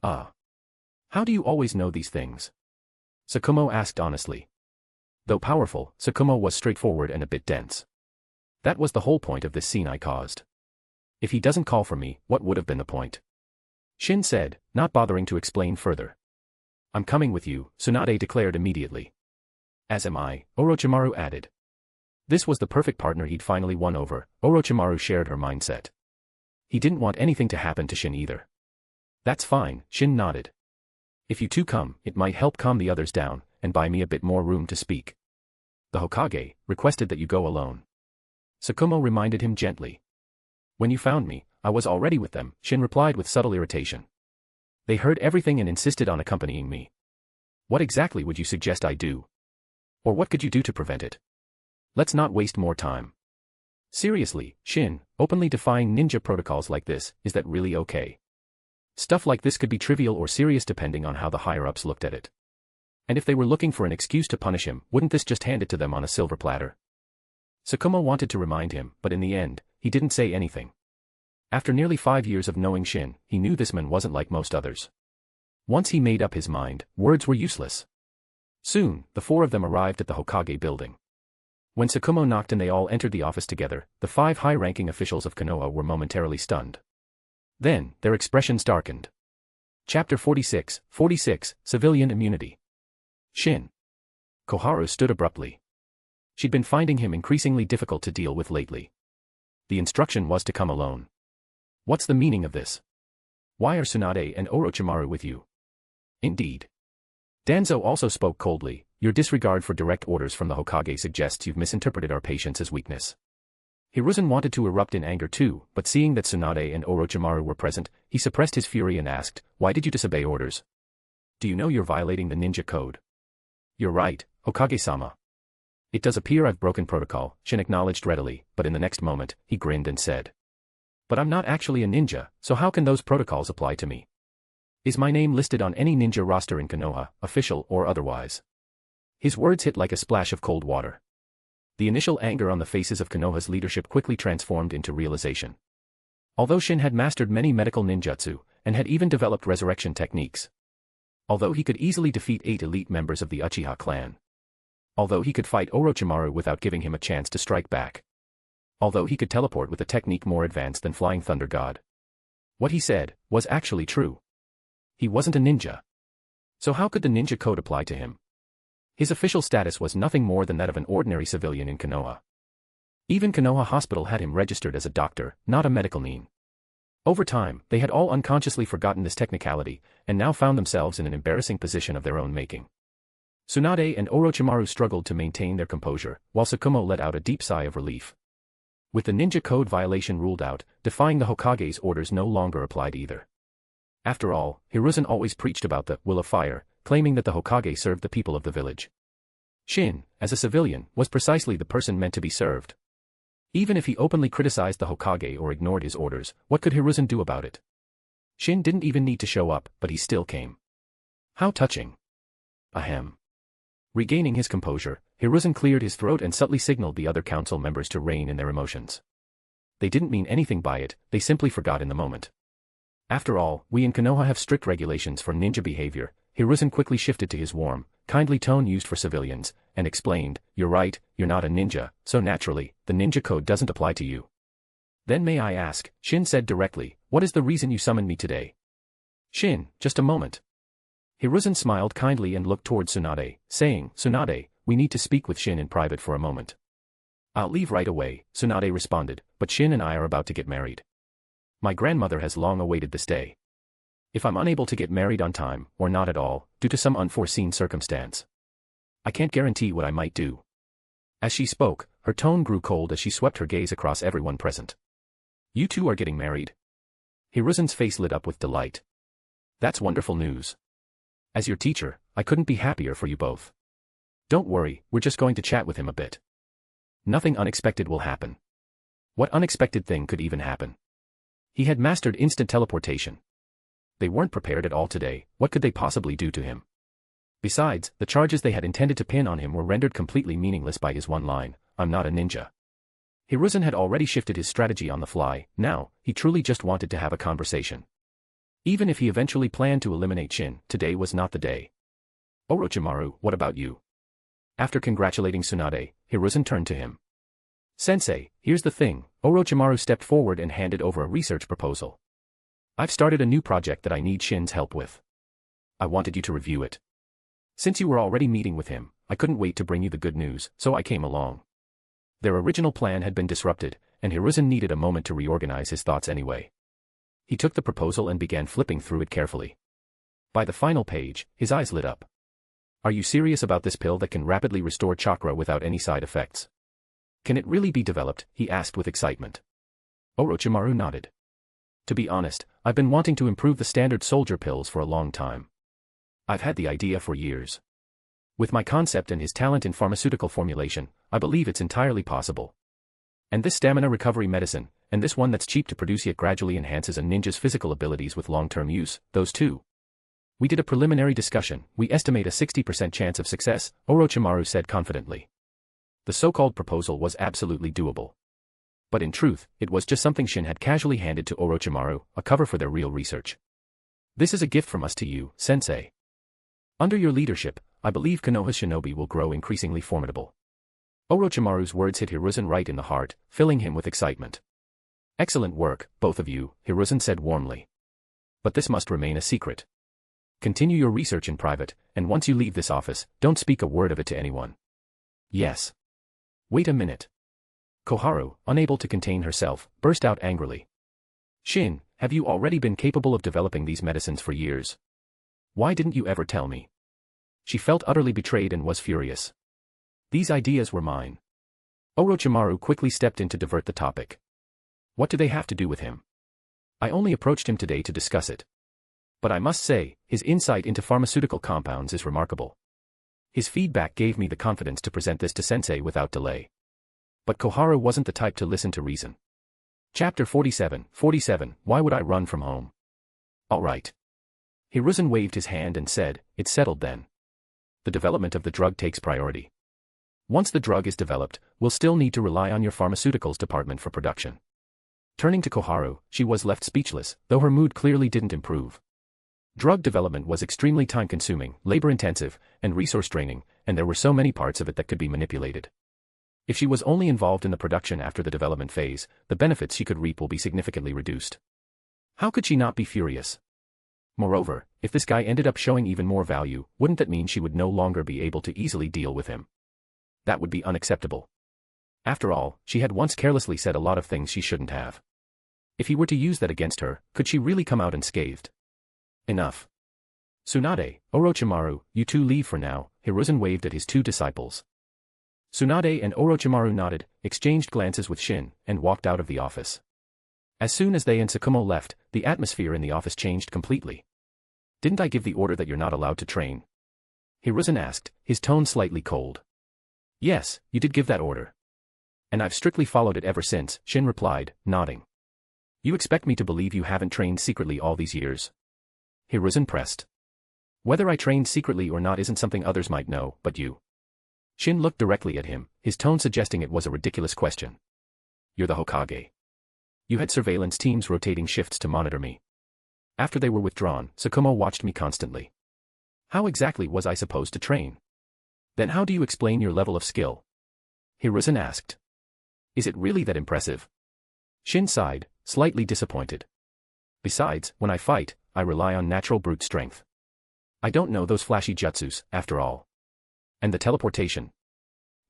How do you always know these things? Kumo asked honestly. Though powerful, Kumo was straightforward and a bit dense. That was the whole point of this scene I caused. If he doesn't call for me, what would have been the point? Shin said, not bothering to explain further. I'm coming with you, Tsunade declared immediately. As am I, Orochimaru added. This was the perfect partner he'd finally won over. Orochimaru shared her mindset. He didn't want anything to happen to Shin either. That's fine, Shin nodded. If you two come, it might help calm the others down, and buy me a bit more room to speak. The Hokage requested that you go alone. Kumo reminded him gently. When you found me, I was already with them, Shin replied with subtle irritation. They heard everything and insisted on accompanying me. What exactly would you suggest I do? Or what could you do to prevent it? Let's not waste more time. Seriously, Shin, openly defying ninja protocols like this, is that really okay? Stuff like this could be trivial or serious depending on how the higher-ups looked at it. And if they were looking for an excuse to punish him, wouldn't this just hand it to them on a silver platter? Kumo wanted to remind him, but in the end, he didn't say anything. After nearly 5 years of knowing Shin, he knew this man wasn't like most others. Once he made up his mind, words were useless. Soon, the four of them arrived at the Hokage building. When Kumo knocked and they all entered the office together, the 5 high-ranking officials of Konoha were momentarily stunned. Then, their expressions darkened. Chapter 46, Civilian Immunity. Shin. Koharu stood abruptly. She'd been finding him increasingly difficult to deal with lately. The instruction was to come alone. What's the meaning of this? Why are Tsunade and Orochimaru with you? Indeed. Danzo also spoke coldly. Your disregard for direct orders from the Hokage suggests you've misinterpreted our patience as weakness. Hiruzen wanted to erupt in anger too, but seeing that Tsunade and Orochimaru were present, he suppressed his fury and asked, why did you disobey orders? Do you know you're violating the ninja code? You're right, Hokage-sama. It does appear I've broken protocol, Shin acknowledged readily, but in the next moment, he grinned and said. But I'm not actually a ninja, so how can those protocols apply to me? Is my name listed on any ninja roster in Konoha, official or otherwise? His words hit like a splash of cold water. The initial anger on the faces of Konoha's leadership quickly transformed into realization. Although Shin had mastered many medical ninjutsu, and had even developed resurrection techniques. Although he could easily defeat 8 elite members of the Uchiha clan. Although he could fight Orochimaru without giving him a chance to strike back. Although he could teleport with a technique more advanced than Flying Thunder God. What he said was actually true. He wasn't a ninja. So how could the ninja code apply to him? His official status was nothing more than that of an ordinary civilian in Konoha. Even Konoha Hospital had him registered as a doctor, not a medical nin. Over time, they had all unconsciously forgotten this technicality, and now found themselves in an embarrassing position of their own making. Tsunade and Orochimaru struggled to maintain their composure, while Kumo let out a deep sigh of relief. With the ninja code violation ruled out, defying the Hokage's orders no longer applied either. After all, Hiruzen always preached about the will of fire, claiming that the Hokage served the people of the village. Shin, as a civilian, was precisely the person meant to be served. Even if he openly criticized the Hokage or ignored his orders, what could Hiruzen do about it? Shin didn't even need to show up, but he still came. How touching. Ahem. Regaining his composure, Hiruzen cleared his throat and subtly signaled the other council members to rein in their emotions. They didn't mean anything by it, they simply forgot in the moment. After all, we in Konoha have strict regulations for ninja behavior. Hiruzen quickly shifted to his warm, kindly tone used for civilians, and explained, you're right, you're not a ninja, so naturally, the ninja code doesn't apply to you. Then may I ask, Shin said directly, what is the reason you summoned me today? Shin, just a moment. Hiruzen smiled kindly and looked toward Tsunade, saying, Tsunade, we need to speak with Shin in private for a moment. I'll leave right away, Tsunade responded, but Shin and I are about to get married. My grandmother has long awaited this day. If I'm unable to get married on time, or not at all, due to some unforeseen circumstance, I can't guarantee what I might do. As she spoke, her tone grew cold as she swept her gaze across everyone present. You two are getting married? Hiruzen's face lit up with delight. That's wonderful news. As your teacher, I couldn't be happier for you both. Don't worry, we're just going to chat with him a bit. Nothing unexpected will happen. What unexpected thing could even happen? He had mastered instant teleportation. They weren't prepared at all today. What could they possibly do to him? Besides, the charges they had intended to pin on him were rendered completely meaningless by his one line, "I'm not a ninja." Hiruzen had already shifted his strategy on the fly. Now, he truly just wanted to have a conversation. Even if he eventually planned to eliminate Shin, today was not the day. "Orochimaru, what about you?" After congratulating Tsunade, Hiruzen turned to him. "Sensei, here's the thing." Orochimaru stepped forward and handed over a research proposal. "I've started a new project that I need Shin's help with. I wanted you to review it. Since you were already meeting with him, I couldn't wait to bring you the good news, so I came along." Their original plan had been disrupted, and Hiruzen needed a moment to reorganize his thoughts anyway. He took the proposal and began flipping through it carefully. By the final page, his eyes lit up. "Are you serious about this pill that can rapidly restore chakra without any side effects? Can it really be developed?" he asked with excitement. Orochimaru nodded. "To be honest, I've been wanting to improve the standard soldier pills for a long time. I've had the idea for years. With my concept and his talent in pharmaceutical formulation, I believe it's entirely possible. And this stamina recovery medicine, and this one that's cheap to produce yet gradually enhances a ninja's physical abilities with long-term use, those two. We did a preliminary discussion. We estimate a 60% chance of success," Orochimaru said confidently. The so-called proposal was absolutely doable. But in truth, it was just something Shin had casually handed to Orochimaru, a cover for their real research. "This is a gift from us to you, Sensei. Under your leadership, I believe Konoha's shinobi will grow increasingly formidable." Orochimaru's words hit Hiruzen right in the heart, filling him with excitement. "Excellent work, both of you," Hiruzen said warmly. "But this must remain a secret. Continue your research in private, and once you leave this office, don't speak a word of it to anyone." "Yes." "Wait a minute." Koharu, unable to contain herself, burst out angrily. "Shin, have you already been capable of developing these medicines for years? Why didn't you ever tell me?" She felt utterly betrayed and was furious. "These ideas were mine." Orochimaru quickly stepped in to divert the topic. "What do they have to do with him? I only approached him today to discuss it. But I must say, his insight into pharmaceutical compounds is remarkable. His feedback gave me the confidence to present this to Sensei without delay." But Koharu wasn't the type to listen to reason. Chapter 47, Why Would I Run From Home? "All right." Hiruzen waved his hand and said, "It's settled then. The development of the drug takes priority. Once the drug is developed, we'll still need to rely on your pharmaceuticals department for production." Turning to Koharu, she was left speechless, though her mood clearly didn't improve. Drug development was extremely time-consuming, labor-intensive, and resource-draining, and there were so many parts of it that could be manipulated. If she was only involved in the production after the development phase, the benefits she could reap will be significantly reduced. How could she not be furious? Moreover, if this guy ended up showing even more value, wouldn't that mean she would no longer be able to easily deal with him? That would be unacceptable. After all, she had once carelessly said a lot of things she shouldn't have. If he were to use that against her, could she really come out unscathed? Enough. "Tsunade, Orochimaru, you two leave for now," Hiruzen waved at his two disciples. Tsunade and Orochimaru nodded, exchanged glances with Shin, and walked out of the office. As soon as they and Kumo left, the atmosphere in the office changed completely. "Didn't I give the order that you're not allowed to train?" Hiruzen asked, his tone slightly cold. "Yes, you did give that order. And I've strictly followed it ever since," Shin replied, nodding. "You expect me to believe you haven't trained secretly all these years?" Hiruzen pressed. "Whether I trained secretly or not isn't something others might know, but you." Shin looked directly at him, his tone suggesting it was a ridiculous question. "You're the Hokage. You had surveillance teams rotating shifts to monitor me. After they were withdrawn, Kumo watched me constantly. How exactly was I supposed to train? Then how do you explain your level of skill?" Hiruzen asked. "Is it really that impressive?" Shin sighed, slightly disappointed. "Besides, when I fight, I rely on natural brute strength. I don't know those flashy jutsus, after all." "And the teleportation?"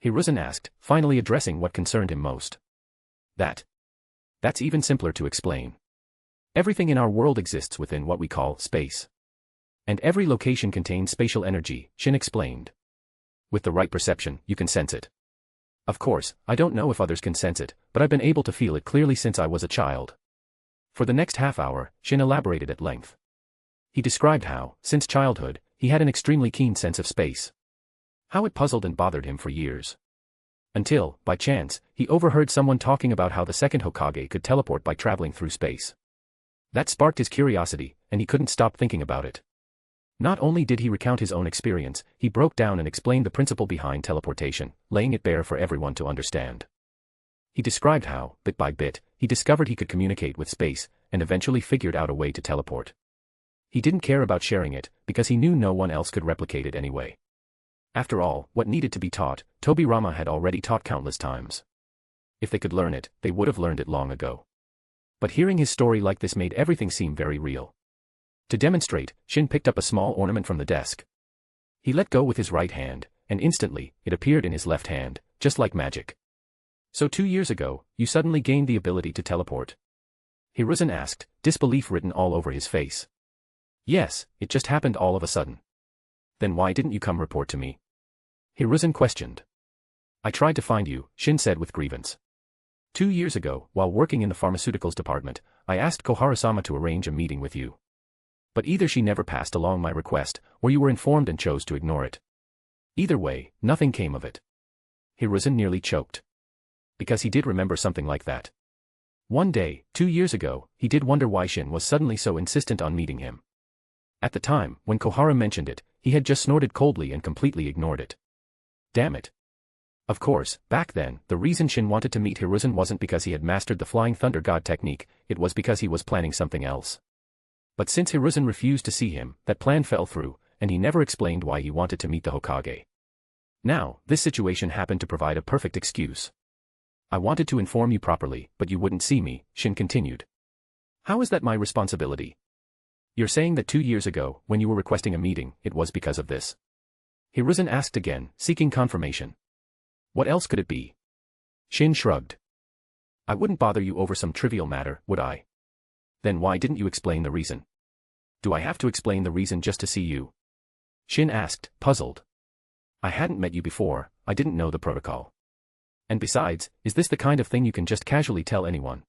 Hiruzen asked, finally addressing what concerned him most. That's even simpler to explain. Everything in our world exists within what we call space. And every location contains spatial energy, Shin explained. With the right perception, you can sense it. Of course, I don't know if others can sense it, but I've been able to feel it clearly since I was a child. For the next half hour, Shin elaborated at length. He described how, since childhood, he had an extremely keen sense of space. How it puzzled and bothered him for years. Until, by chance, he overheard someone talking about how the second Hokage could teleport by traveling through space. That sparked his curiosity, and he couldn't stop thinking about it. Not only did he recount his own experience, he broke down and explained the principle behind teleportation, laying it bare for everyone to understand. He described how, bit by bit, he discovered he could communicate with space, and eventually figured out a way to teleport. He didn't care about sharing it, because he knew no one else could replicate it anyway. After all, what needed to be taught, Tobirama had already taught countless times. If they could learn it, they would have learned it long ago. But hearing his story like this made everything seem very real. To demonstrate, Shin picked up a small ornament from the desk. He let go with his right hand, and instantly, it appeared in his left hand, just like magic. So 2 years ago, you suddenly gained the ability to teleport? Hiruzen asked, disbelief written all over his face. Yes, it just happened all of a sudden. Then why didn't you come report to me? Hiruzen questioned. I tried to find you, Shin said with grievance. 2 years ago, while working in the pharmaceuticals department, I asked Koharu-sama to arrange a meeting with you. But either she never passed along my request, or you were informed and chose to ignore it. Either way, nothing came of it. Hiruzen nearly choked. Because he did remember something like that. One day, 2 years ago, he did wonder why Shin was suddenly so insistent on meeting him. At the time, when Koharu mentioned it, he had just snorted coldly and completely ignored it. Damn it. Of course, back then, the reason Shin wanted to meet Hiruzen wasn't because he had mastered the Flying Thunder God technique, it was because he was planning something else. But since Hiruzen refused to see him, that plan fell through, and he never explained why he wanted to meet the Hokage. Now, this situation happened to provide a perfect excuse. I wanted to inform you properly, but you wouldn't see me, Shin continued. How is that my responsibility? You're saying that 2 years ago, when you were requesting a meeting, it was because of this? Hiruzen asked again, seeking confirmation. What else could it be? Shin shrugged. I wouldn't bother you over some trivial matter, would I? Then why didn't you explain the reason? Do I have to explain the reason just to see you? Shin asked, puzzled. I hadn't met you before, I didn't know the protocol. And besides, is this the kind of thing you can just casually tell anyone?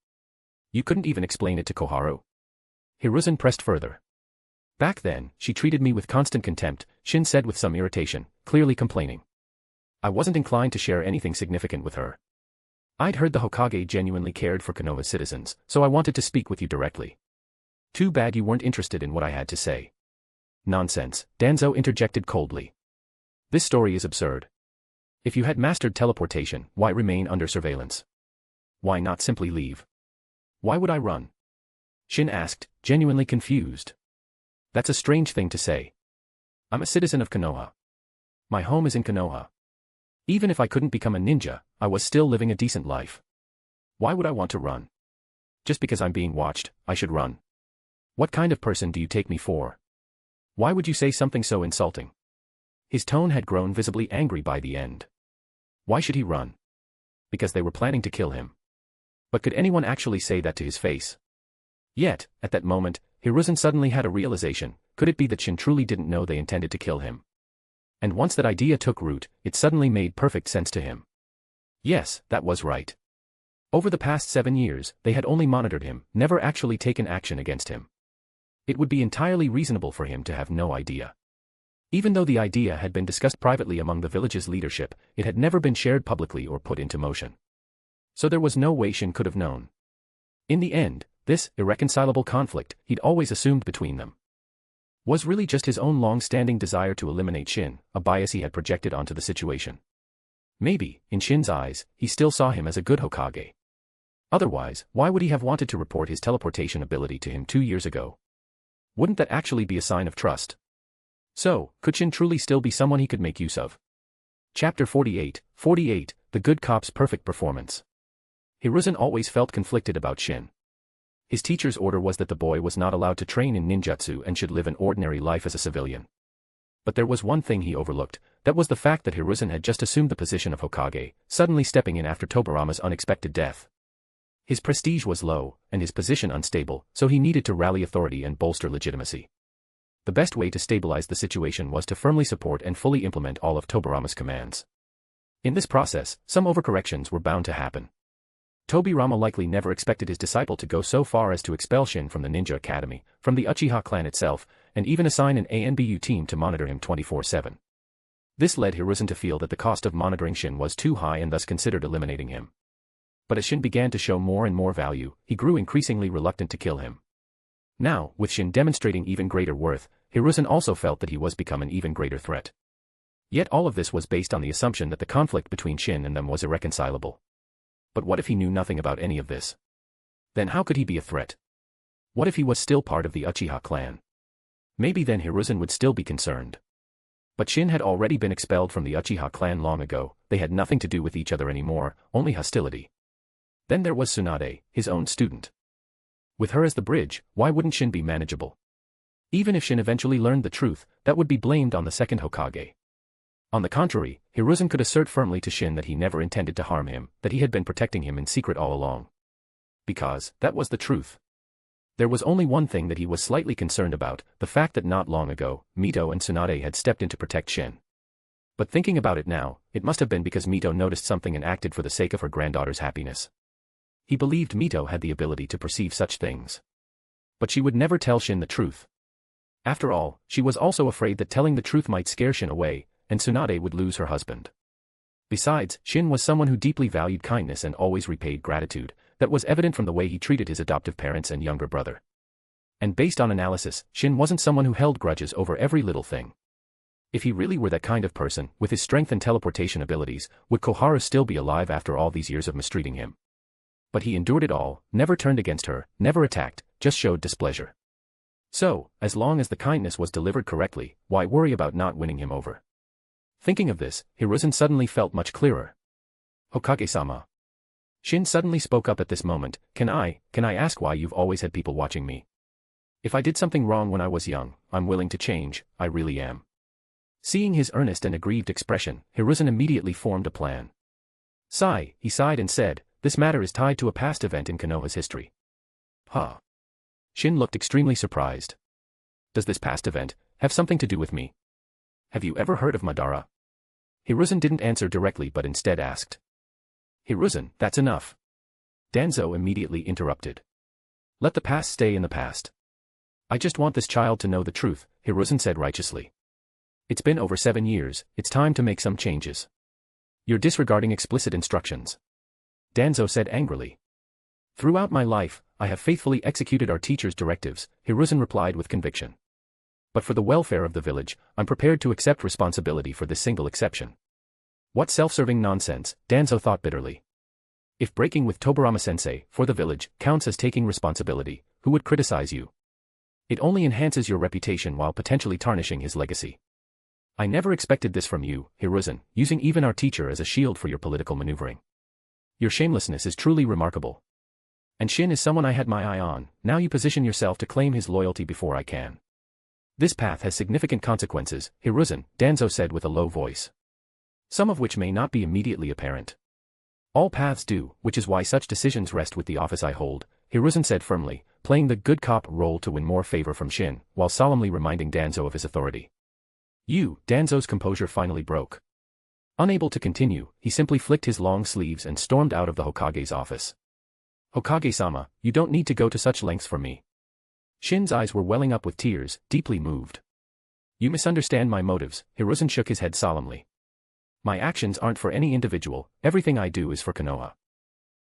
You couldn't even explain it to Koharu? Hiruzen pressed further. Back then, she treated me with constant contempt, Shin said with some irritation, clearly complaining. I wasn't inclined to share anything significant with her. I'd heard the Hokage genuinely cared for Konoha's citizens, so I wanted to speak with you directly. Too bad you weren't interested in what I had to say. Nonsense, Danzo interjected coldly. This story is absurd. If you had mastered teleportation, why remain under surveillance? Why not simply leave? Why would I run? Shin asked, genuinely confused. That's a strange thing to say. I'm a citizen of Konoha. My home is in Konoha. Even if I couldn't become a ninja, I was still living a decent life. Why would I want to run? Just because I'm being watched, I should run. What kind of person do you take me for? Why would you say something so insulting? His tone had grown visibly angry by the end. Why should he run? Because they were planning to kill him. But could anyone actually say that to his face? Yet, at that moment, Hiruzen suddenly had a realization, could it be that Shin truly didn't know they intended to kill him? And once that idea took root, it suddenly made perfect sense to him. Yes, that was right. Over the past 7 years, they had only monitored him, never actually taken action against him. It would be entirely reasonable for him to have no idea. Even though the idea had been discussed privately among the village's leadership, it had never been shared publicly or put into motion. So there was no way Shin could have known. In the end, this irreconcilable conflict he'd always assumed between them was really just his own long-standing desire to eliminate Shin, a bias he had projected onto the situation. Maybe, in Shin's eyes, he still saw him as a good Hokage. Otherwise, why would he have wanted to report his teleportation ability to him 2 years ago? Wouldn't that actually be a sign of trust? So, could Shin truly still be someone he could make use of? Chapter 48, The Good Cop's Perfect Performance. Hiruzen always felt conflicted about Shin. His teacher's order was that the boy was not allowed to train in ninjutsu and should live an ordinary life as a civilian. But there was one thing he overlooked, that was the fact that Hiruzen had just assumed the position of Hokage, suddenly stepping in after Tobirama's unexpected death. His prestige was low, and his position unstable, so he needed to rally authority and bolster legitimacy. The best way to stabilize the situation was to firmly support and fully implement all of Tobirama's commands. In this process, some overcorrections were bound to happen. Tobirama likely never expected his disciple to go so far as to expel Shin from the Ninja Academy, from the Uchiha clan itself, and even assign an ANBU team to monitor him 24/7. This led Hiruzen to feel that the cost of monitoring Shin was too high and thus considered eliminating him. But as Shin began to show more and more value, he grew increasingly reluctant to kill him. Now, with Shin demonstrating even greater worth, Hiruzen also felt that he was become an even greater threat. Yet all of this was based on the assumption that the conflict between Shin and them was irreconcilable. But what if he knew nothing about any of this? Then how could he be a threat? What if he was still part of the Uchiha clan? Maybe then Hiruzen would still be concerned. But Shin had already been expelled from the Uchiha clan long ago, they had nothing to do with each other anymore, only hostility. Then there was Tsunade, his own student. With her as the bridge, why wouldn't Shin be manageable? Even if Shin eventually learned the truth, that would be blamed on the second Hokage. On the contrary, Hiruzen could assert firmly to Shin that he never intended to harm him, that he had been protecting him in secret all along. Because, that was the truth. There was only one thing that he was slightly concerned about, the fact that not long ago, Mito and Tsunade had stepped in to protect Shin. But thinking about it now, it must have been because Mito noticed something and acted for the sake of her granddaughter's happiness. He believed Mito had the ability to perceive such things. But she would never tell Shin the truth. After all, she was also afraid that telling the truth might scare Shin away, and Tsunade would lose her husband. Besides, Shin was someone who deeply valued kindness and always repaid gratitude, that was evident from the way he treated his adoptive parents and younger brother. And based on analysis, Shin wasn't someone who held grudges over every little thing. If he really were that kind of person, with his strength and teleportation abilities, would Koharu still be alive after all these years of mistreating him? But he endured it all, never turned against her, never attacked, just showed displeasure. So, as long as the kindness was delivered correctly, why worry about not winning him over? Thinking of this, Hiruzen suddenly felt much clearer. Hokage-sama. Shin suddenly spoke up at this moment, can I ask why you've always had people watching me? If I did something wrong when I was young, I'm willing to change, I really am. Seeing his earnest and aggrieved expression, Hiruzen immediately formed a plan. Sigh, he sighed and said, this matter is tied to a past event in Konoha's history. Huh. Shin looked extremely surprised. Does this past event have something to do with me? Have you ever heard of Madara? Hiruzen didn't answer directly but instead asked. Hiruzen, that's enough. Danzo immediately interrupted. Let the past stay in the past. I just want this child to know the truth, Hiruzen said righteously. It's been over 7 years, it's time to make some changes. You're disregarding explicit instructions. Danzo said angrily. Throughout my life, I have faithfully executed our teacher's directives, Hiruzen replied with conviction. But for the welfare of the village, I'm prepared to accept responsibility for this single exception. What self-serving nonsense, Danzo thought bitterly. If breaking with Tobirama-sensei, for the village, counts as taking responsibility, who would criticize you? It only enhances your reputation while potentially tarnishing his legacy. I never expected this from you, Hiruzen, using even our teacher as a shield for your political maneuvering. Your shamelessness is truly remarkable. And Shin is someone I had my eye on, now you position yourself to claim his loyalty before I can. This path has significant consequences, Hiruzen, Danzo said with a low voice. Some of which may not be immediately apparent. All paths do, which is why such decisions rest with the office I hold, Hiruzen said firmly, playing the good cop role to win more favor from Shin, while solemnly reminding Danzo of his authority. Danzo's composure finally broke. Unable to continue, he simply flicked his long sleeves and stormed out of the Hokage's office. Hokage-sama, you don't need to go to such lengths for me. Shin's eyes were welling up with tears, deeply moved. You misunderstand my motives, Hiruzen shook his head solemnly. My actions aren't for any individual, everything I do is for Konoha.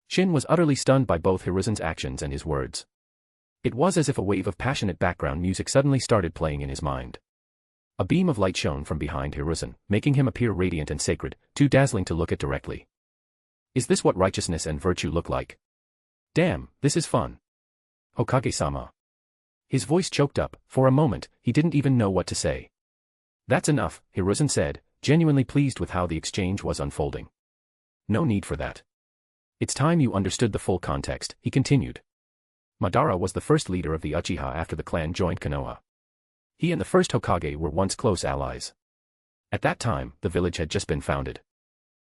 Shin was utterly stunned by both Hiruzen's actions and his words. It was as if a wave of passionate background music suddenly started playing in his mind. A beam of light shone from behind Hiruzen, making him appear radiant and sacred, too dazzling to look at directly. Is this what righteousness and virtue look like? Damn, this is fun. Hokage-sama. His voice choked up, for a moment, he didn't even know what to say. That's enough, Hiruzen said, genuinely pleased with how the exchange was unfolding. No need for that. It's time you understood the full context, he continued. Madara was the first leader of the Uchiha after the clan joined Konoha. He and the first Hokage were once close allies. At that time, the village had just been founded.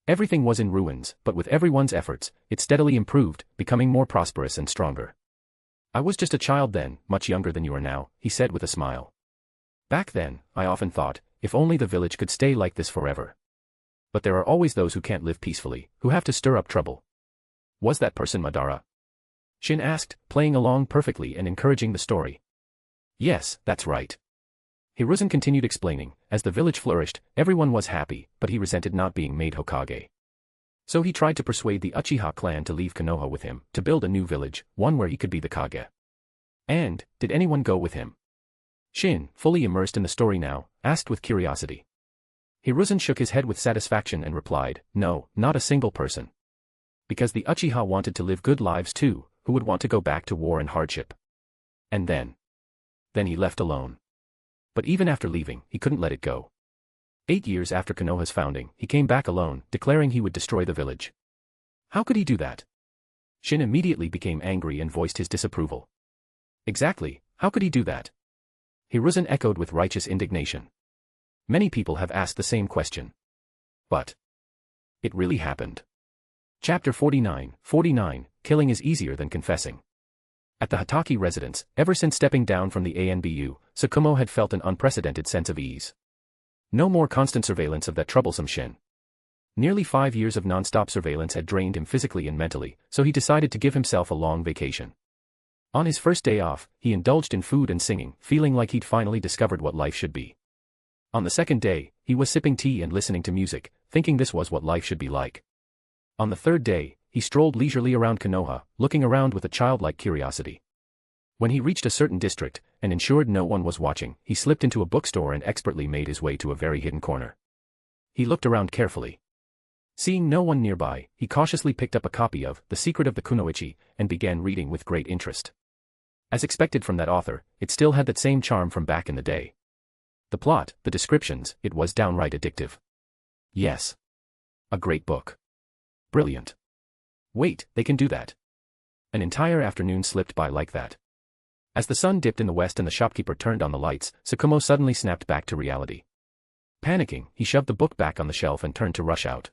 Everything was in ruins, but with everyone's efforts, it steadily improved, becoming more prosperous and stronger. I was just a child then, much younger than you are now, he said with a smile. Back then, I often thought, if only the village could stay like this forever. But there are always those who can't live peacefully, who have to stir up trouble. Was that person Madara? Shin asked, playing along perfectly and encouraging the story. Yes, that's right. Hiruzen continued explaining, as the village flourished, everyone was happy, but he resented not being made Hokage. So he tried to persuade the Uchiha clan to leave Konoha with him, to build a new village, one where he could be the Kage. And, did anyone go with him? Shin, fully immersed in the story now, asked with curiosity. Hiruzen shook his head with satisfaction and replied, no, not a single person. Because the Uchiha wanted to live good lives too, who would want to go back to war and hardship? And then he left alone. But even after leaving, he couldn't let it go. 8 years after Konoha's founding, he came back alone, declaring he would destroy the village. How could he do that? Shin immediately became angry and voiced his disapproval. Exactly, how could he do that? Hiruzen echoed with righteous indignation. Many people have asked the same question. But it really happened. Chapter 49, Killing is easier than confessing. At the Hataki residence, ever since stepping down from the ANBU, Kumo had felt an unprecedented sense of ease. No more constant surveillance of that troublesome Shin. Nearly 5 years of non-stop surveillance had drained him physically and mentally, so he decided to give himself a long vacation. On his first day off, he indulged in food and singing, feeling like he'd finally discovered what life should be. On the second day, he was sipping tea and listening to music, thinking this was what life should be like. On the third day, he strolled leisurely around Konoha, looking around with a childlike curiosity. When he reached a certain district, and ensured no one was watching, he slipped into a bookstore and expertly made his way to a very hidden corner. He looked around carefully. Seeing no one nearby, he cautiously picked up a copy of The Secret of the Kunoichi and began reading with great interest. As expected from that author, it still had that same charm from back in the day. The plot, the descriptions, it was downright addictive. Yes. A great book. Brilliant. Wait, they can do that. An entire afternoon slipped by like that. As the sun dipped in the west and the shopkeeper turned on the lights, Kumo suddenly snapped back to reality. Panicking, he shoved the book back on the shelf and turned to rush out.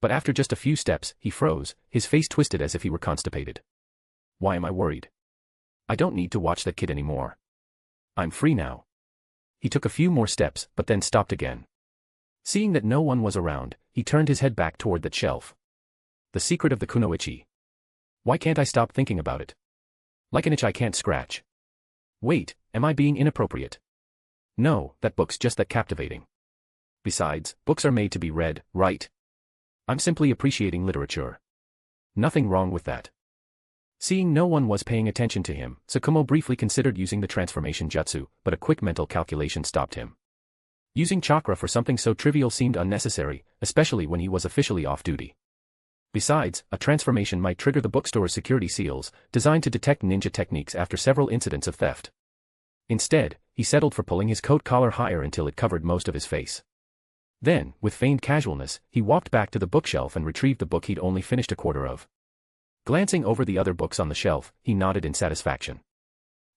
But after just a few steps, he froze, his face twisted as if he were constipated. Why am I worried? I don't need to watch that kid anymore. I'm free now. He took a few more steps, but then stopped again. Seeing that no one was around, he turned his head back toward that shelf. The Secret of the Kunoichi. Why can't I stop thinking about it? Like an itch I can't scratch. Wait, am I being inappropriate? No, that book's just that captivating. Besides, books are made to be read, right? I'm simply appreciating literature. Nothing wrong with that. Seeing no one was paying attention to him, Kumo briefly considered using the transformation jutsu, but a quick mental calculation stopped him. Using chakra for something so trivial seemed unnecessary, especially when he was officially off duty. Besides, a transformation might trigger the bookstore's security seals, designed to detect ninja techniques after several incidents of theft. Instead, he settled for pulling his coat collar higher until it covered most of his face. Then, with feigned casualness, he walked back to the bookshelf and retrieved the book he'd only finished a quarter of. Glancing over the other books on the shelf, he nodded in satisfaction.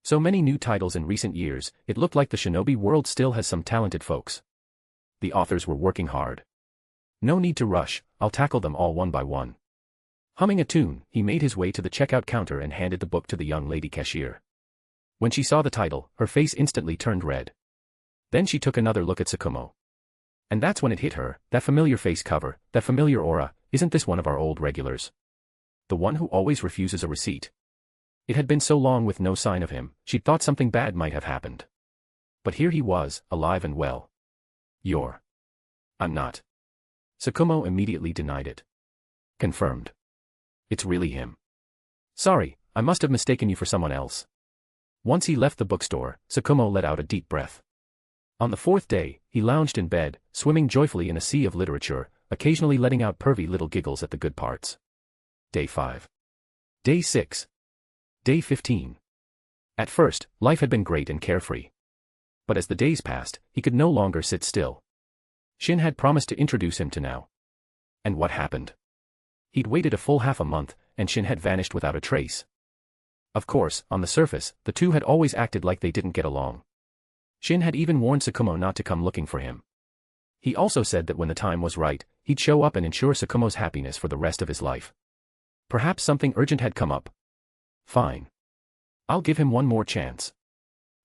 So many new titles in recent years, it looked like the shinobi world still has some talented folks. The authors were working hard. No need to rush, I'll tackle them all one by one. Humming a tune, he made his way to the checkout counter and handed the book to the young lady cashier. When she saw the title, her face instantly turned red. Then she took another look at Kumo. And that's when it hit her, that familiar face cover, that familiar aura, isn't this one of our old regulars? The one who always refuses a receipt. It had been so long with no sign of him, she'd thought something bad might have happened. But here he was, alive and well. I'm not. Kumo immediately denied it. Confirmed. It's really him. Sorry, I must have mistaken you for someone else. Once he left the bookstore, Kumo let out a deep breath. On the fourth day, he lounged in bed, swimming joyfully in a sea of literature, occasionally letting out pervy little giggles at the good parts. Day 5. Day 6. Day 15. At first, life had been great and carefree. But as the days passed, he could no longer sit still. Shin had promised to introduce him to Now. And what happened? He'd waited a full half a month, and Shin had vanished without a trace. Of course, on the surface, the two had always acted like they didn't get along. Shin had even warned Kumo not to come looking for him. He also said that when the time was right, he'd show up and ensure Kumo's happiness for the rest of his life. Perhaps something urgent had come up. Fine. I'll give him one more chance.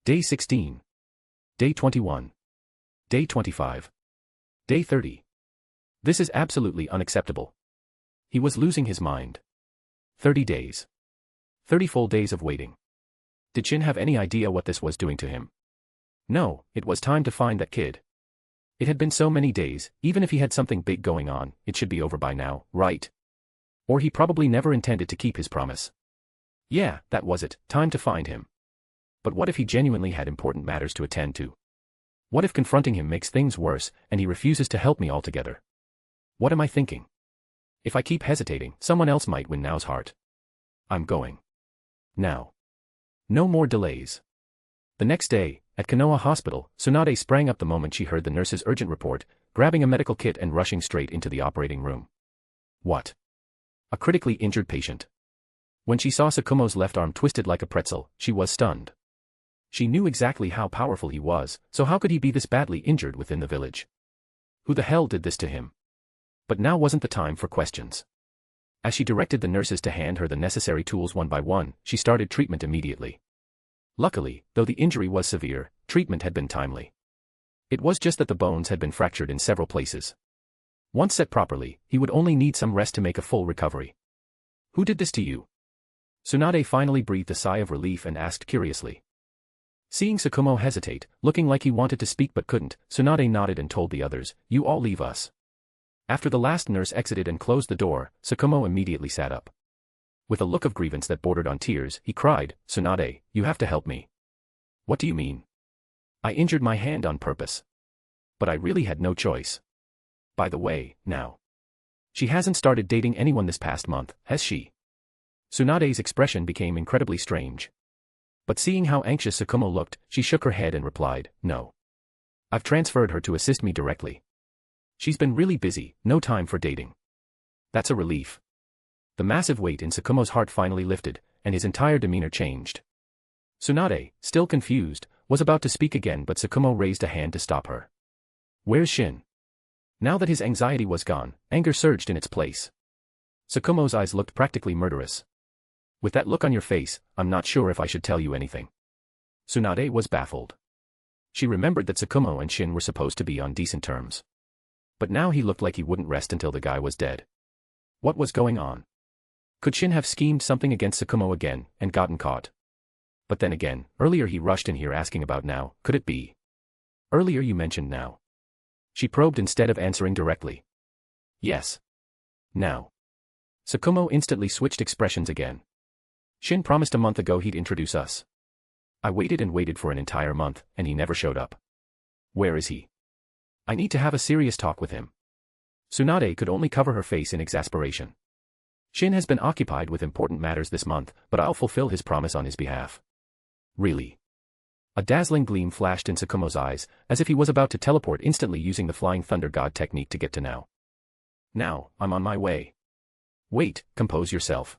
Day 16. Day 21. Day 25. Day 30. This is absolutely unacceptable. He was losing his mind. 30 days. 30 full days of waiting. Did Shin have any idea what this was doing to him? No, it was time to find that kid. It had been so many days, even if he had something big going on, it should be over by now, right? Or he probably never intended to keep his promise. Yeah, that was it, time to find him. But what if he genuinely had important matters to attend to? What if confronting him makes things worse, and he refuses to help me altogether? What am I thinking? If I keep hesitating, someone else might win Nao's heart. I'm going. Now. No more delays. The next day, at Konoha Hospital, Tsunade sprang up the moment she heard the nurse's urgent report, grabbing a medical kit and rushing straight into the operating room. What? A critically injured patient. When she saw Tsukumo's left arm twisted like a pretzel, she was stunned. She knew exactly how powerful he was, so how could he be this badly injured within the village? Who the hell did this to him? But now wasn't the time for questions. As she directed the nurses to hand her the necessary tools one by one, she started treatment immediately. Luckily, though the injury was severe, treatment had been timely. It was just that the bones had been fractured in several places. Once set properly, he would only need some rest to make a full recovery. Who did this to you? Tsunade finally breathed a sigh of relief and asked curiously. Seeing Tsukumo hesitate, looking like he wanted to speak but couldn't, Tsunade nodded and told the others, "You all leave us." After the last nurse exited and closed the door, Tsukumo immediately sat up. With a look of grievance that bordered on tears, he cried, "Tsunade, you have to help me." "What do you mean?" "I injured my hand on purpose. But I really had no choice. By the way, now. She hasn't started dating anyone this past month, has she?" Tsunade's expression became incredibly strange. But seeing how anxious Tsukumo looked, she shook her head and replied, "No. I've transferred her to assist me directly. She's been really busy, no time for dating." That's a relief. The massive weight in Tsukumo's heart finally lifted, and his entire demeanor changed. Tsunade, still confused, was about to speak again but Tsukumo raised a hand to stop her. "Where's Shin?" Now that his anxiety was gone, anger surged in its place. Tsukumo's eyes looked practically murderous. "With that look on your face, I'm not sure if I should tell you anything." Tsunade was baffled. She remembered that Tsukumo and Shin were supposed to be on decent terms. But now he looked like he wouldn't rest until the guy was dead. What was going on? Could Shin have schemed something against Tsukumo again, and gotten caught? But then again, earlier he rushed in here asking about Nao, could it be? Earlier you mentioned Nao. She probed instead of answering directly. Yes. Now. Tsukumo instantly switched expressions again. Shin promised a month ago he'd introduce us. I waited and waited for an entire month, and he never showed up. Where is he? I need to have a serious talk with him. Tsunade could only cover her face in exasperation. Shin has been occupied with important matters this month, but I'll fulfill his promise on his behalf. Really? A dazzling gleam flashed in Tsukumo's eyes, as if he was about to teleport instantly using the Flying Thunder God technique to get to Nao. Now, I'm on my way. Wait, compose yourself.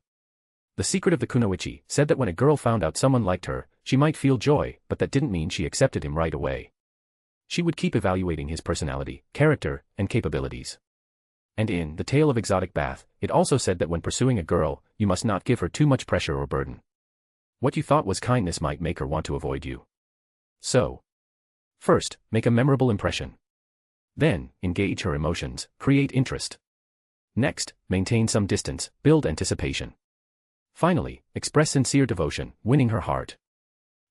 The secret of the Kunoichi said that when a girl found out someone liked her, she might feel joy, but that didn't mean she accepted him right away. She would keep evaluating his personality, character, and capabilities. And in The Tale of Exotic Bath, it also said that when pursuing a girl, you must not give her too much pressure or burden. What you thought was kindness might make her want to avoid you. So, first, make a memorable impression. Then, engage her emotions, create interest. Next, maintain some distance, build anticipation. Finally, express sincere devotion, winning her heart.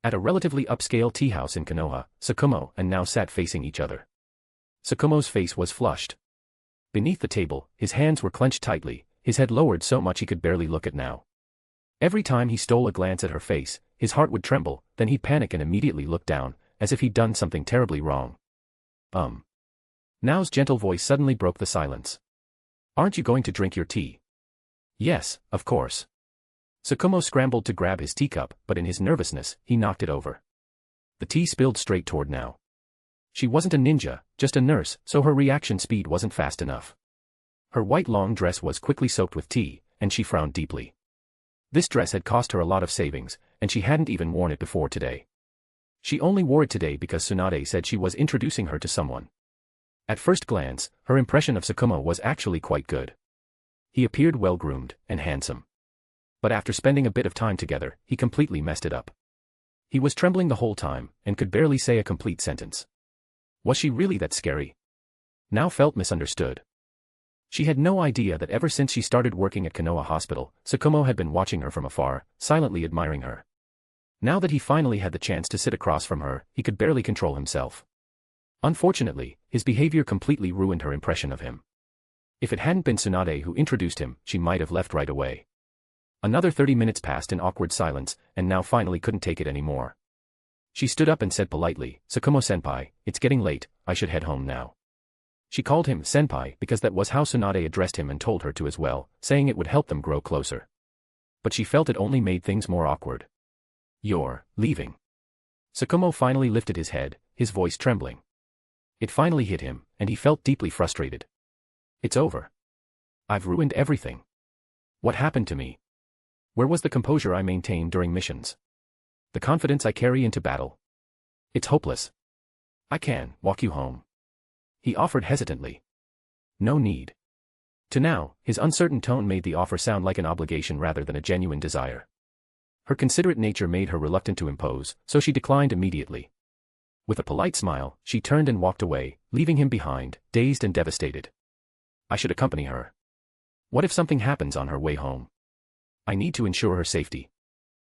At a relatively upscale tea house in Konoha, Tsukumo and Nao sat facing each other. Tsukumo's face was flushed. Beneath the table, his hands were clenched tightly, his head lowered so much he could barely look at Nao. Every time he stole a glance at her face, his heart would tremble, then he'd panic and immediately look down, as if he'd done something terribly wrong. Nao's gentle voice suddenly broke the silence. Aren't you going to drink your tea? Yes, of course. Tsukumo scrambled to grab his teacup, but in his nervousness, he knocked it over. The tea spilled straight toward Nao. She wasn't a ninja, just a nurse, so her reaction speed wasn't fast enough. Her white long dress was quickly soaked with tea, and she frowned deeply. This dress had cost her a lot of savings, and she hadn't even worn it before today. She only wore it today because Tsunade said she was introducing her to someone. At first glance, her impression of Tsukumo was actually quite good. He appeared well-groomed and handsome. But after spending a bit of time together, he completely messed it up. He was trembling the whole time, and could barely say a complete sentence. Was she really that scary? Nao felt misunderstood. She had no idea that ever since she started working at Konoha Hospital, Tsukumo had been watching her from afar, silently admiring her. Now that he finally had the chance to sit across from her, he could barely control himself. Unfortunately, his behavior completely ruined her impression of him. If it hadn't been Tsunade who introduced him, she might have left right away. Another 30 minutes passed in awkward silence, and Nao finally couldn't take it anymore. She stood up and said politely, "Tsukumo-senpai, it's getting late, I should head home now." She called him senpai because that was how Tsunade addressed him and told her to as well, saying it would help them grow closer. But she felt it only made things more awkward. "You're leaving." Tsukumo finally lifted his head, his voice trembling. It finally hit him, and he felt deeply frustrated. "It's over. I've ruined everything. What happened to me? Where was the composure I maintained during missions? The confidence I carry into battle? It's hopeless. I can walk you home," he offered hesitantly. "No need." To now, his uncertain tone made the offer sound like an obligation rather than a genuine desire. Her considerate nature made her reluctant to impose, so she declined immediately. With a polite smile, she turned and walked away, leaving him behind, dazed and devastated. I should accompany her. What if something happens on her way home? I need to ensure her safety.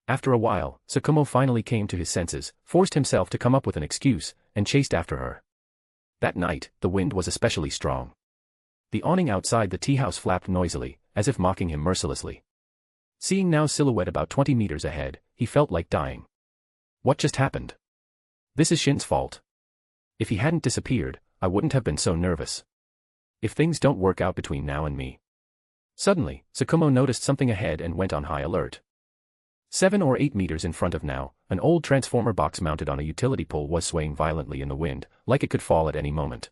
After a while, Tsukumo finally came to his senses, forced himself to come up with an excuse, and chased after her. That night, the wind was especially strong. The awning outside the tea house flapped noisily, as if mocking him mercilessly. Seeing Nao's silhouette about 20 meters ahead, he felt like dying. What just happened? This is Shin's fault. If he hadn't disappeared, I wouldn't have been so nervous. If things don't work out between now and me. Suddenly, Tsukumo noticed something ahead and went on high alert. 7 or 8 meters in front of Nao, an old transformer box mounted on a utility pole was swaying violently in the wind, like it could fall at any moment.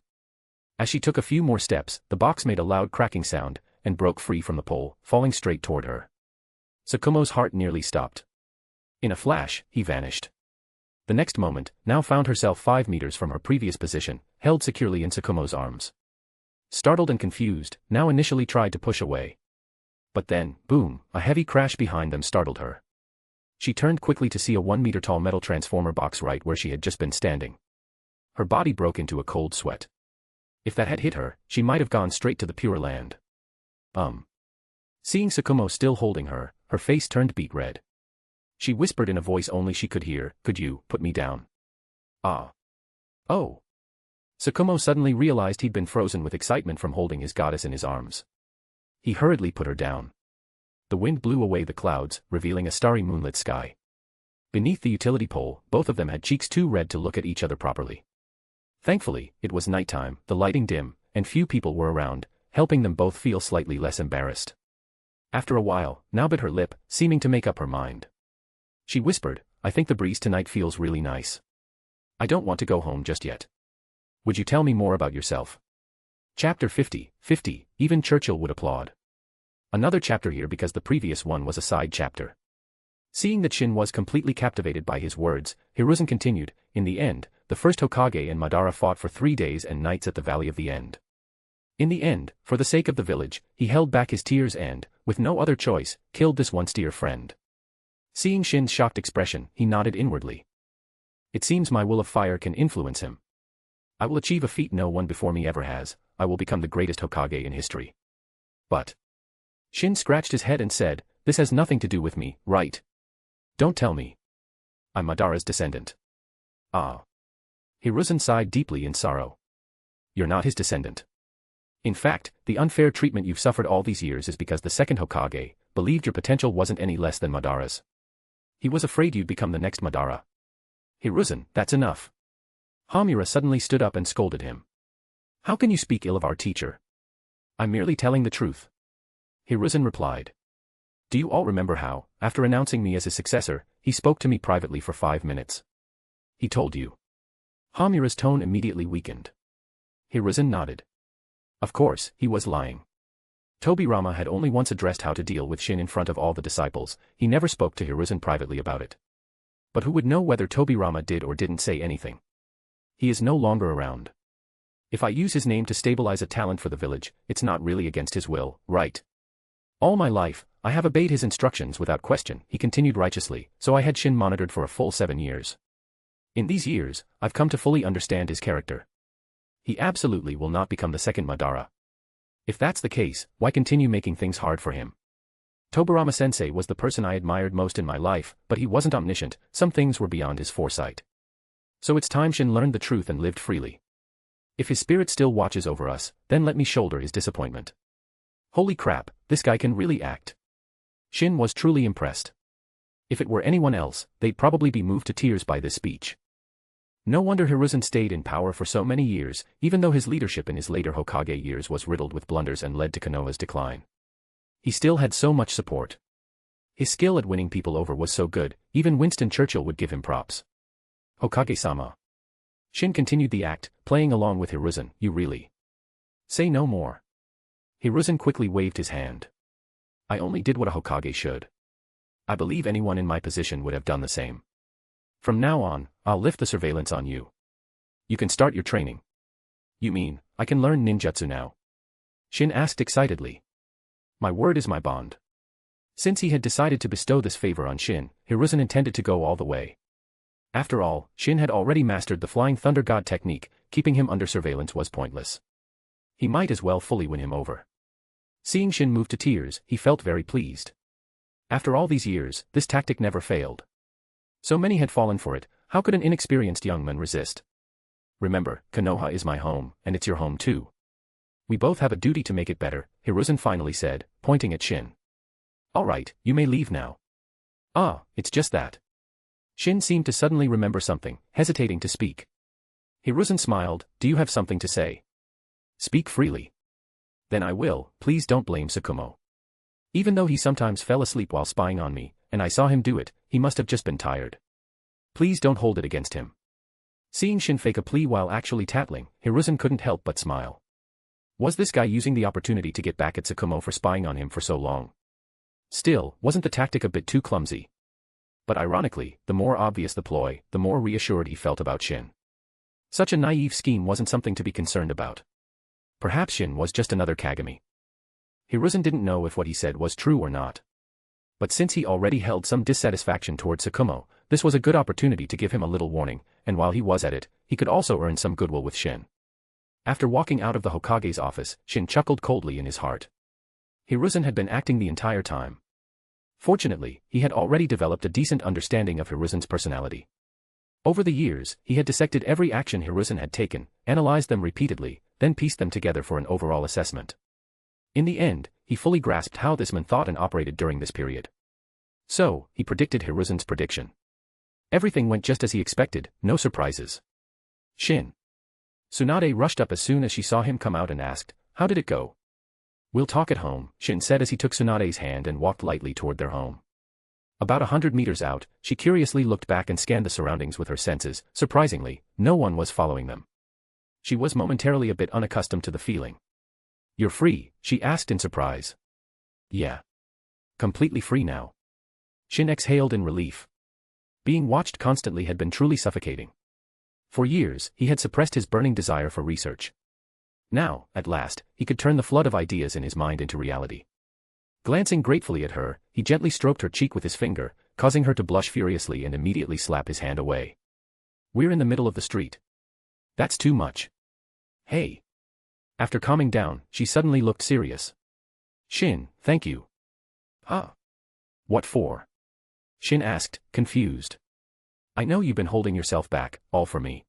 As she took a few more steps, the box made a loud cracking sound, and broke free from the pole, falling straight toward her. Tsukumo's heart nearly stopped. In a flash, he vanished. The next moment, Nao found herself 5 meters from her previous position, held securely in Tsukumo's arms. Startled and confused, Nao initially tried to push away. But then, boom, a heavy crash behind them startled her. She turned quickly to see a 1-meter-tall metal transformer box right where she had just been standing. Her body broke into a cold sweat. If that had hit her, she might have gone straight to the Pure Land. Seeing Tsukumo still holding her, her face turned beet red. She whispered in a voice only she could hear, "Could you put me down?" "Ah. Oh." Tsukumo suddenly realized he'd been frozen with excitement from holding his goddess in his arms. He hurriedly put her down. The wind blew away the clouds, revealing a starry moonlit sky. Beneath the utility pole, both of them had cheeks too red to look at each other properly. Thankfully, it was nighttime, the lighting dim, and few people were around, helping them both feel slightly less embarrassed. After a while, Nao bit her lip, seeming to make up her mind. She whispered, "I think the breeze tonight feels really nice. I don't want to go home just yet. Would you tell me more about yourself?" Chapter 50, even Churchill would applaud. Another chapter here because the previous one was a side chapter. Seeing that Shin was completely captivated by his words, Hiruzen continued, "In the end, the first Hokage and Madara fought for 3 days and nights at the Valley of the End. In the end, for the sake of the village, he held back his tears and, with no other choice, killed this once dear friend." Seeing Shin's shocked expression, he nodded inwardly. "It seems my will of fire can influence him. I will achieve a feat no one before me ever has, I will become the greatest Hokage in history. But..." Shin scratched his head and said, "This has nothing to do with me, right? Don't tell me. I'm Madara's descendant." "Ah." Hiruzen sighed deeply in sorrow. "You're not his descendant. In fact, the unfair treatment you've suffered all these years is because the second Hokage believed your potential wasn't any less than Madara's. He was afraid you'd become the next Madara." "Hiruzen, that's enough." Hamura suddenly stood up and scolded him. "How can you speak ill of our teacher?" "I'm merely telling the truth." Hiruzen replied. "Do you all remember how, after announcing me as his successor, he spoke to me privately for 5 minutes? He told you." Hamura's tone immediately weakened. Hiruzen nodded. Of course, he was lying. Tobirama had only once addressed how to deal with Shin in front of all the disciples, he never spoke to Hiruzen privately about it. But who would know whether Tobirama did or didn't say anything? He is no longer around. If I use his name to stabilize a talent for the village, it's not really against his will, right? All my life, I have obeyed his instructions without question, he continued righteously, so I had Shin monitored for a full 7 years. In these years, I've come to fully understand his character. He absolutely will not become the second Madara. If that's the case, why continue making things hard for him? Tobirama-sensei was the person I admired most in my life, but he wasn't omniscient, some things were beyond his foresight. So it's time Shin learned the truth and lived freely. If his spirit still watches over us, then let me shoulder his disappointment. Holy crap, this guy can really act. Shin was truly impressed. If it were anyone else, they'd probably be moved to tears by this speech. No wonder Hiruzen stayed in power for so many years, even though his leadership in his later Hokage years was riddled with blunders and led to Konoha's decline. He still had so much support. His skill at winning people over was so good, even Winston Churchill would give him props. Hokage-sama. Shin continued the act, playing along with Hiruzen. You really say no more. Hiruzen quickly waved his hand. I only did what a Hokage should. I believe anyone in my position would have done the same. From now on, I'll lift the surveillance on you. You can start your training. You mean, I can learn ninjutsu now? Shin asked excitedly. My word is my bond. Since he had decided to bestow this favor on Shin, Hiruzen intended to go all the way. After all, Shin had already mastered the Flying Thunder God technique, keeping him under surveillance was pointless. He might as well fully win him over. Seeing Shin move to tears, he felt very pleased. After all these years, this tactic never failed. So many had fallen for it, how could an inexperienced young man resist? Remember, Konoha is my home, and it's your home too. We both have a duty to make it better, Hiruzen finally said, pointing at Shin. All right, you may leave now. Ah, it's just that. Shin seemed to suddenly remember something, hesitating to speak. Hiruzen smiled, do you have something to say? Speak freely. Then I will, please don't blame Tsukumo. Even though he sometimes fell asleep while spying on me, and I saw him do it, he must have just been tired. Please don't hold it against him. Seeing Shin fake a plea while actually tattling, Hiruzen couldn't help but smile. Was this guy using the opportunity to get back at Tsukumo for spying on him for so long? Still, wasn't the tactic a bit too clumsy? But ironically, the more obvious the ploy, the more reassured he felt about Shin. Such a naive scheme wasn't something to be concerned about. Perhaps Shin was just another Kagami. Hiruzen didn't know if what he said was true or not. But since he already held some dissatisfaction toward Tsukumo, this was a good opportunity to give him a little warning, and while he was at it, he could also earn some goodwill with Shin. After walking out of the Hokage's office, Shin chuckled coldly in his heart. Hiruzen had been acting the entire time. Fortunately, he had already developed a decent understanding of Hiruzen's personality. Over the years, he had dissected every action Hiruzen had taken, analyzed them repeatedly, then pieced them together for an overall assessment. In the end, he fully grasped how this man thought and operated during this period. So, he predicted Hiruzen's prediction. Everything went just as he expected, no surprises. Shin. Tsunade rushed up as soon as she saw him come out and asked, how did it go? We'll talk at home, Shin said as he took Tsunade's hand and walked lightly toward their home. About 100 meters out, she curiously looked back and scanned the surroundings with her senses. Surprisingly, no one was following them. She was momentarily a bit unaccustomed to the feeling. You're free, she asked in surprise. Yeah. Completely free now. Shin exhaled in relief. Being watched constantly had been truly suffocating. For years, he had suppressed his burning desire for research. Now, at last, he could turn the flood of ideas in his mind into reality. Glancing gratefully at her, he gently stroked her cheek with his finger, causing her to blush furiously and immediately slap his hand away. We're in the middle of the street. That's too much. Hey. After calming down, she suddenly looked serious. Shin, thank you. Huh? What for? Shin asked, confused. I know you've been holding yourself back, all for me.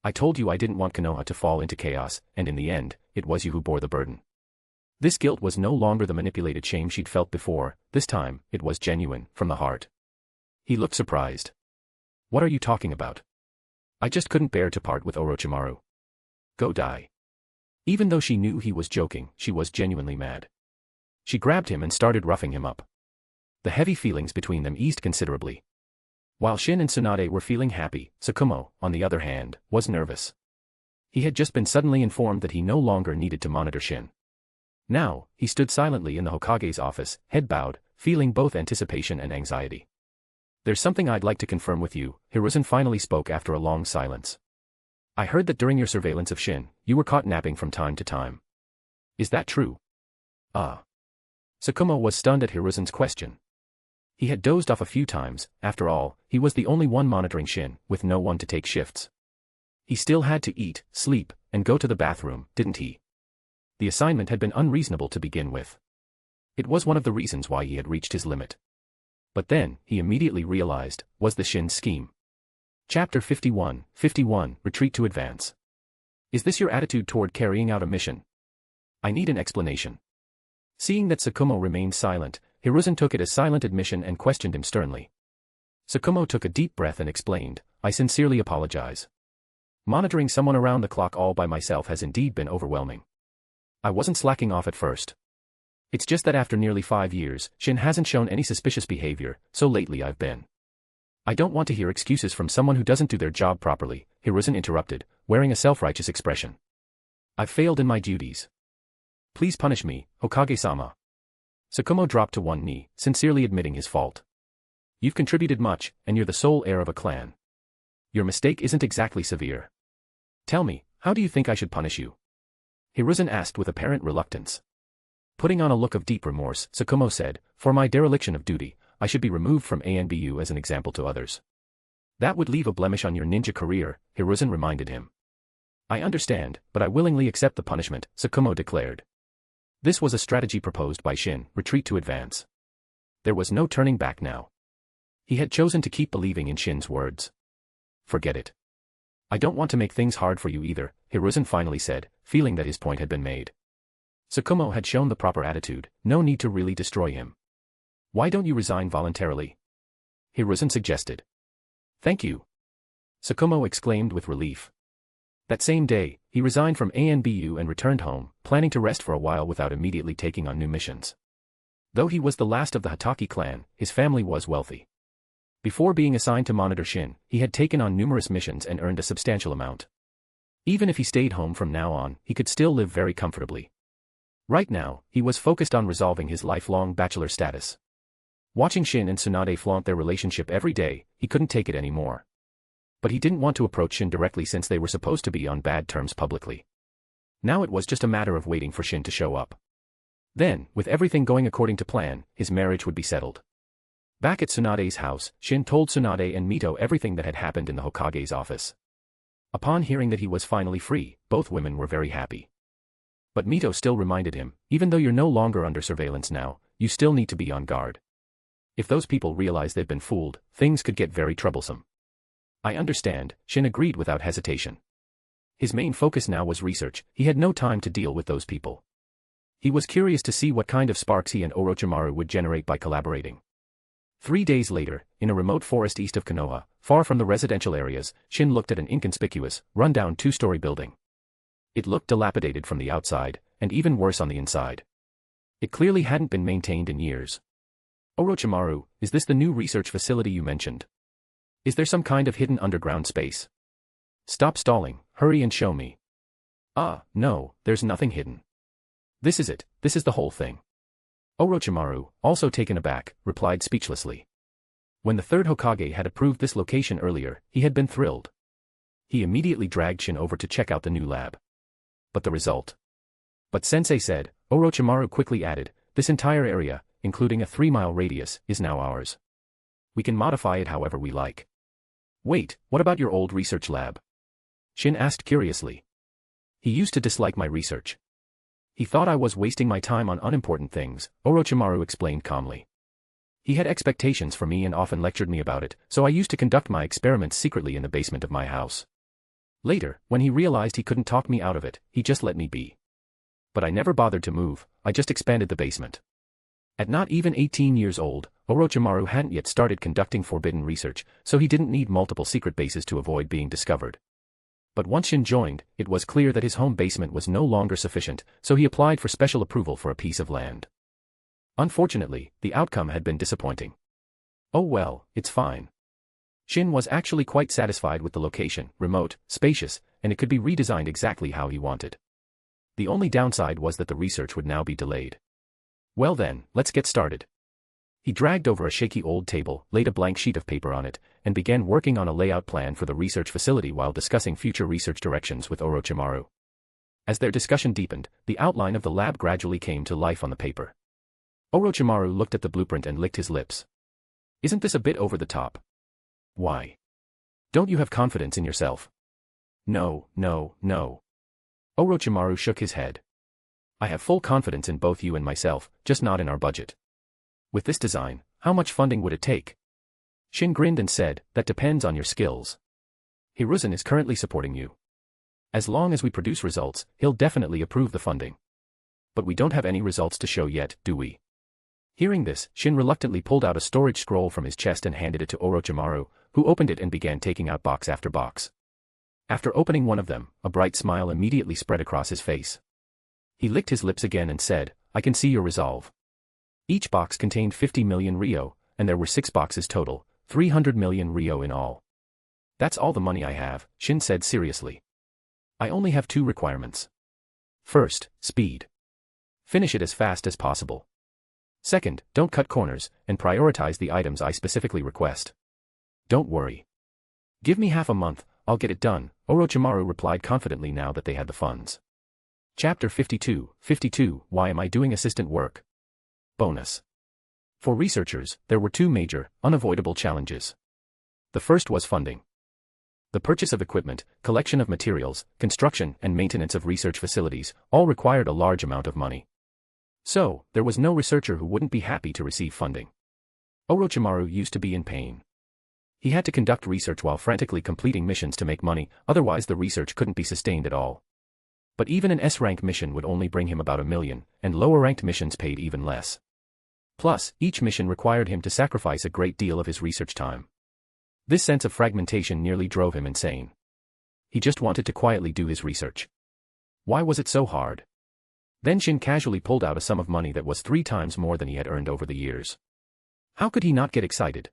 I told you I didn't want Konoha to fall into chaos, and in the end, it was you who bore the burden. This guilt was no longer the manipulated shame she'd felt before, this time, it was genuine, from the heart. He looked surprised. What are you talking about? I just couldn't bear to part with Orochimaru. Go die. Even though she knew he was joking, she was genuinely mad. She grabbed him and started roughing him up. The heavy feelings between them eased considerably. While Shin and Tsunade were feeling happy, Tsukumo, on the other hand, was nervous. He had just been suddenly informed that he no longer needed to monitor Shin. Now, he stood silently in the Hokage's office, head bowed, feeling both anticipation and anxiety. There's something I'd like to confirm with you, Hiruzen finally spoke after a long silence. I heard that during your surveillance of Shin, you were caught napping from time to time. Is that true? Tsukumo was stunned at Hiruzen's question. He had dozed off a few times, after all, he was the only one monitoring Shin, with no one to take shifts. He still had to eat, sleep, and go to the bathroom, didn't he? The assignment had been unreasonable to begin with. It was one of the reasons why he had reached his limit. But then, he immediately realized, was the Shin scheme. Chapter 51, Retreat to Advance. Is this your attitude toward carrying out a mission? I need an explanation. Seeing that Tsukumo remained silent, Hiruzen took it as silent admission and questioned him sternly. Tsukumo took a deep breath and explained, I sincerely apologize. Monitoring someone around the clock all by myself has indeed been overwhelming. I wasn't slacking off at first. It's just that after nearly 5 years, Shin hasn't shown any suspicious behavior, so lately I've been. I don't want to hear excuses from someone who doesn't do their job properly, Hiruzen interrupted, wearing a self-righteous expression. I've failed in my duties. Please punish me, Hokage-sama. Tsukumo dropped to one knee, sincerely admitting his fault. You've contributed much, and you're the sole heir of a clan. Your mistake isn't exactly severe. Tell me, how do you think I should punish you? Hiruzen asked with apparent reluctance. Putting on a look of deep remorse, Tsukumo said, for my dereliction of duty, I should be removed from ANBU as an example to others. That would leave a blemish on your ninja career, Hiruzen reminded him. I understand, but I willingly accept the punishment, Tsukumo declared. This was a strategy proposed by Shin, retreat to advance. There was no turning back now. He had chosen to keep believing in Shin's words. Forget it. I don't want to make things hard for you either, Hiruzen finally said, feeling that his point had been made. Tsukumo had shown the proper attitude, no need to really destroy him. Why don't you resign voluntarily? Hiruzen suggested. Thank you. Tsukumo exclaimed with relief. That same day, he resigned from ANBU and returned home, planning to rest for a while without immediately taking on new missions. Though he was the last of the Hatake clan, his family was wealthy. Before being assigned to monitor Shin, he had taken on numerous missions and earned a substantial amount. Even if he stayed home from now on, he could still live very comfortably. Right now, he was focused on resolving his lifelong bachelor status. Watching Shin and Tsunade flaunt their relationship every day, he couldn't take it anymore. But he didn't want to approach Shin directly since they were supposed to be on bad terms publicly. Now it was just a matter of waiting for Shin to show up. Then, with everything going according to plan, his marriage would be settled. Back at Tsunade's house, Shin told Tsunade and Mito everything that had happened in the Hokage's office. Upon hearing that he was finally free, both women were very happy. But Mito still reminded him, even though you're no longer under surveillance now, you still need to be on guard. If those people realize they've been fooled, things could get very troublesome. I understand, Shin agreed without hesitation. His main focus now was research, he had no time to deal with those people. He was curious to see what kind of sparks he and Orochimaru would generate by collaborating. 3 days later, in a remote forest east of Konoha, far from the residential areas, Shin looked at an inconspicuous, run-down 2-story building. It looked dilapidated from the outside, and even worse on the inside. It clearly hadn't been maintained in years. Orochimaru, is this the new research facility you mentioned? Is there some kind of hidden underground space? Stop stalling, hurry and show me. No, there's nothing hidden. This is it, this is the whole thing. Orochimaru, also taken aback, replied speechlessly. When the third Hokage had approved this location earlier, he had been thrilled. He immediately dragged Shin over to check out the new lab. But the result? But Sensei said, Orochimaru quickly added, this entire area, including a 3-mile radius, is now ours. We can modify it however we like. Wait, what about your old research lab? Shin asked curiously. He used to dislike my research. He thought I was wasting my time on unimportant things, Orochimaru explained calmly. He had expectations for me and often lectured me about it, so I used to conduct my experiments secretly in the basement of my house. Later, when he realized he couldn't talk me out of it, he just let me be. But I never bothered to move, I just expanded the basement. At not even 18 years old, Orochimaru hadn't yet started conducting forbidden research, so he didn't need multiple secret bases to avoid being discovered. But once Shin joined, it was clear that his home basement was no longer sufficient, so he applied for special approval for a piece of land. Unfortunately, the outcome had been disappointing. Oh well, it's fine. Shin was actually quite satisfied with the location, remote, spacious, and it could be redesigned exactly how he wanted. The only downside was that the research would now be delayed. Well then, let's get started. He dragged over a shaky old table, laid a blank sheet of paper on it, and began working on a layout plan for the research facility while discussing future research directions with Orochimaru. As their discussion deepened, the outline of the lab gradually came to life on the paper. Orochimaru looked at the blueprint and licked his lips. Isn't this a bit over the top? Why? Don't you have confidence in yourself? No. Orochimaru shook his head. I have full confidence in both you and myself, just not in our budget. With this design, how much funding would it take? Shin grinned and said, that depends on your skills. Hiruzen is currently supporting you. As long as we produce results, he'll definitely approve the funding. But we don't have any results to show yet, do we? Hearing this, Shin reluctantly pulled out a storage scroll from his chest and handed it to Orochimaru, who opened it and began taking out box after box. After opening one of them, a bright smile immediately spread across his face. He licked his lips again and said, "I can see your resolve." Each box contained 50 million ryo, and there were 6 boxes total, 300 million ryo in all. "That's all the money I have," Shin said seriously. "I only have 2 requirements. First, speed. Finish it as fast as possible. Second, don't cut corners, and prioritize the items I specifically request. Don't worry. Give me half a month, I'll get it done," Orochimaru replied confidently now that they had the funds. Chapter 52, Why am I doing assistant work? Bonus. For researchers, there were 2 major, unavoidable challenges. The first was funding. The purchase of equipment, collection of materials, construction and maintenance of research facilities all required a large amount of money. So, there was no researcher who wouldn't be happy to receive funding. Orochimaru used to be in pain. He had to conduct research while frantically completing missions to make money, otherwise the research couldn't be sustained at all. But even an S-rank mission would only bring him about 1 million, and lower-ranked missions paid even less. Plus, each mission required him to sacrifice a great deal of his research time. This sense of fragmentation nearly drove him insane. He just wanted to quietly do his research. Why was it so hard? Then Shin casually pulled out a sum of money that was 3 times more than he had earned over the years. How could he not get excited?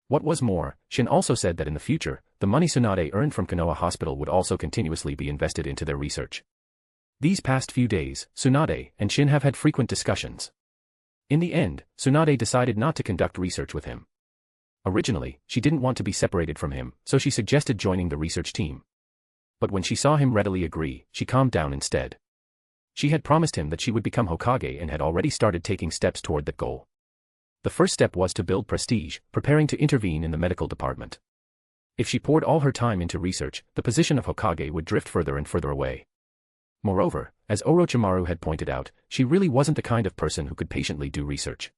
What was more, Shin also said that in the future, the money Tsunade earned from Konoha Hospital would also continuously be invested into their research. These past few days, Tsunade and Shin have had frequent discussions. In the end, Tsunade decided not to conduct research with him. Originally, she didn't want to be separated from him, so she suggested joining the research team. But when she saw him readily agree, she calmed down instead. She had promised him that she would become Hokage and had already started taking steps toward that goal. The first step was to build prestige, preparing to intervene in the medical department. If she poured all her time into research, the position of Hokage would drift further and further away. Moreover, as Orochimaru had pointed out, she really wasn't the kind of person who could patiently do research.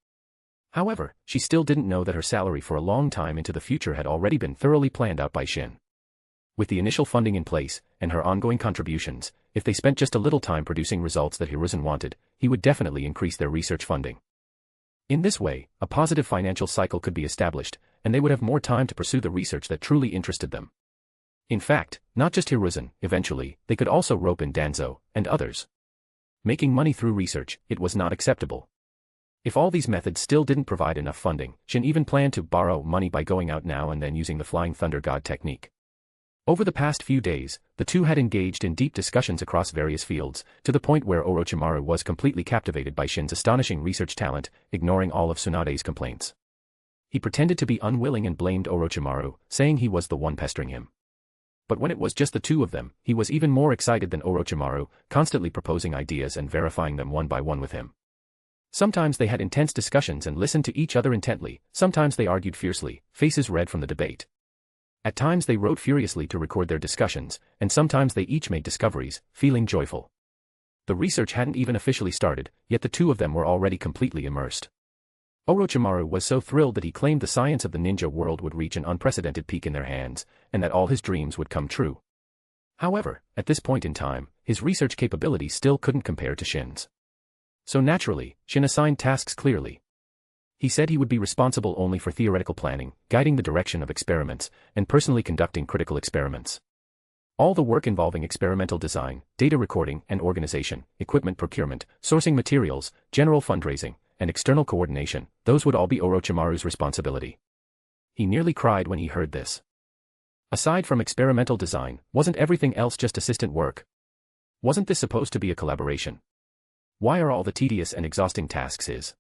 However, she still didn't know that her salary for a long time into the future had already been thoroughly planned out by Shin. With the initial funding in place, and her ongoing contributions, if they spent just a little time producing results that Hiruzen wanted, he would definitely increase their research funding. In this way, a positive financial cycle could be established, and they would have more time to pursue the research that truly interested them. In fact, not just Hiruzen, eventually, they could also rope in Danzo, and others. Making money through research, it was not acceptable. If all these methods still didn't provide enough funding, Shin even planned to borrow money by going out now and then using the Flying Thunder God technique. Over the past few days, the two had engaged in deep discussions across various fields, to the point where Orochimaru was completely captivated by Shin's astonishing research talent, ignoring all of Tsunade's complaints. He pretended to be unwilling and blamed Orochimaru, saying he was the one pestering him. But when it was just the two of them, he was even more excited than Orochimaru, constantly proposing ideas and verifying them one by one with him. Sometimes they had intense discussions and listened to each other intently, sometimes they argued fiercely, faces red from the debate. At times they wrote furiously to record their discussions, and sometimes they each made discoveries, feeling joyful. The research hadn't even officially started, yet the two of them were already completely immersed. Orochimaru was so thrilled that he claimed the science of the ninja world would reach an unprecedented peak in their hands, and that all his dreams would come true. However, at this point in time, his research capabilities still couldn't compare to Shin's. So naturally, Shin assigned tasks clearly. He said he would be responsible only for theoretical planning, guiding the direction of experiments, and personally conducting critical experiments. All the work involving experimental design, data recording and organization, equipment procurement, sourcing materials, general fundraising, and external coordination, those would all be Orochimaru's responsibility. He nearly cried when he heard this. Aside from experimental design, wasn't everything else just assistant work? Wasn't this supposed to be a collaboration? Why are all the tedious and exhausting tasks his?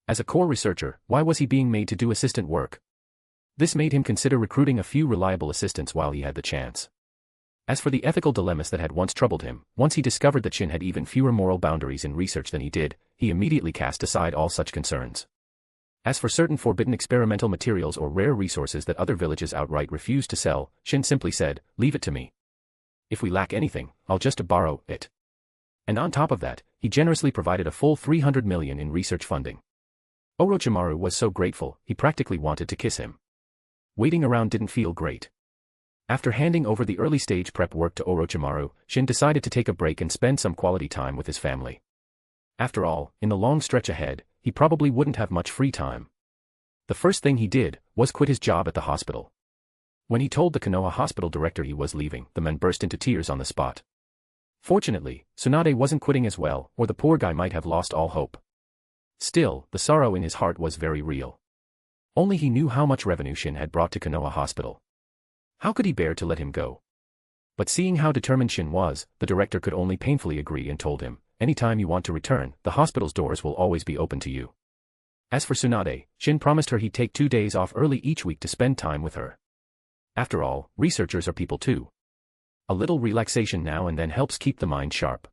As a core researcher, why was he being made to do assistant work? This made him consider recruiting a few reliable assistants while he had the chance. As for the ethical dilemmas that had once troubled him, once he discovered that Shin had even fewer moral boundaries in research than he did, he immediately cast aside all such concerns. As for certain forbidden experimental materials or rare resources that other villages outright refused to sell, Shin simply said, "Leave it to me. If we lack anything, I'll just borrow it." And on top of that, he generously provided a full 300 million in research funding. Orochimaru was so grateful, he practically wanted to kiss him. Waiting around didn't feel great. After handing over the early stage prep work to Orochimaru, Shin decided to take a break and spend some quality time with his family. After all, in the long stretch ahead, he probably wouldn't have much free time. The first thing he did was quit his job at the hospital. When he told the Konoha Hospital director he was leaving, the men burst into tears on the spot. Fortunately, Tsunade wasn't quitting as well, or the poor guy might have lost all hope. Still, the sorrow in his heart was very real. Only he knew how much revenue Shin had brought to Konoha Hospital. How could he bear to let him go? But seeing how determined Shin was, the director could only painfully agree and told him, anytime you want to return, the hospital's doors will always be open to you. As for Tsunade, Shin promised her he'd take 2 days off early each week to spend time with her. After all, researchers are people too. A little relaxation now and then helps keep the mind sharp.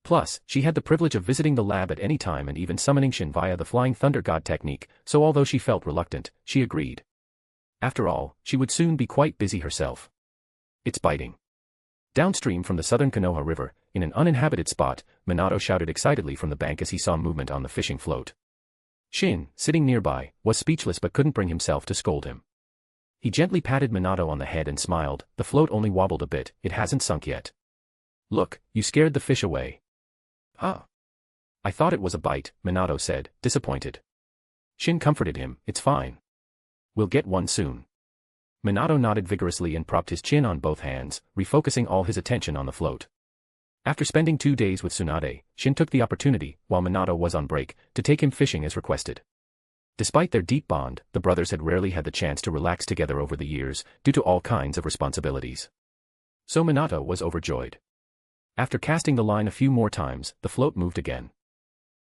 Plus, she had the privilege of visiting the lab at any time and even summoning Shin via the Flying Thunder God technique, so although she felt reluctant, she agreed. After all, she would soon be quite busy herself. It's biting. Downstream from the southern Konoha River, in an uninhabited spot, Minato shouted excitedly from the bank as he saw movement on the fishing float. Shin, sitting nearby, was speechless but couldn't bring himself to scold him. He gently patted Minato on the head and smiled, the float only wobbled a bit, it hasn't sunk yet. Look, you scared the fish away. Huh? I thought it was a bite, Minato said, disappointed. Shin comforted him, it's fine. We'll get one soon. Minato nodded vigorously and propped his chin on both hands, refocusing all his attention on the float. After spending 2 days with Tsunade, Shin took the opportunity, while Minato was on break, to take him fishing as requested. Despite their deep bond, the brothers had rarely had the chance to relax together over the years, due to all kinds of responsibilities. So Minato was overjoyed. After casting the line a few more times, the float moved again.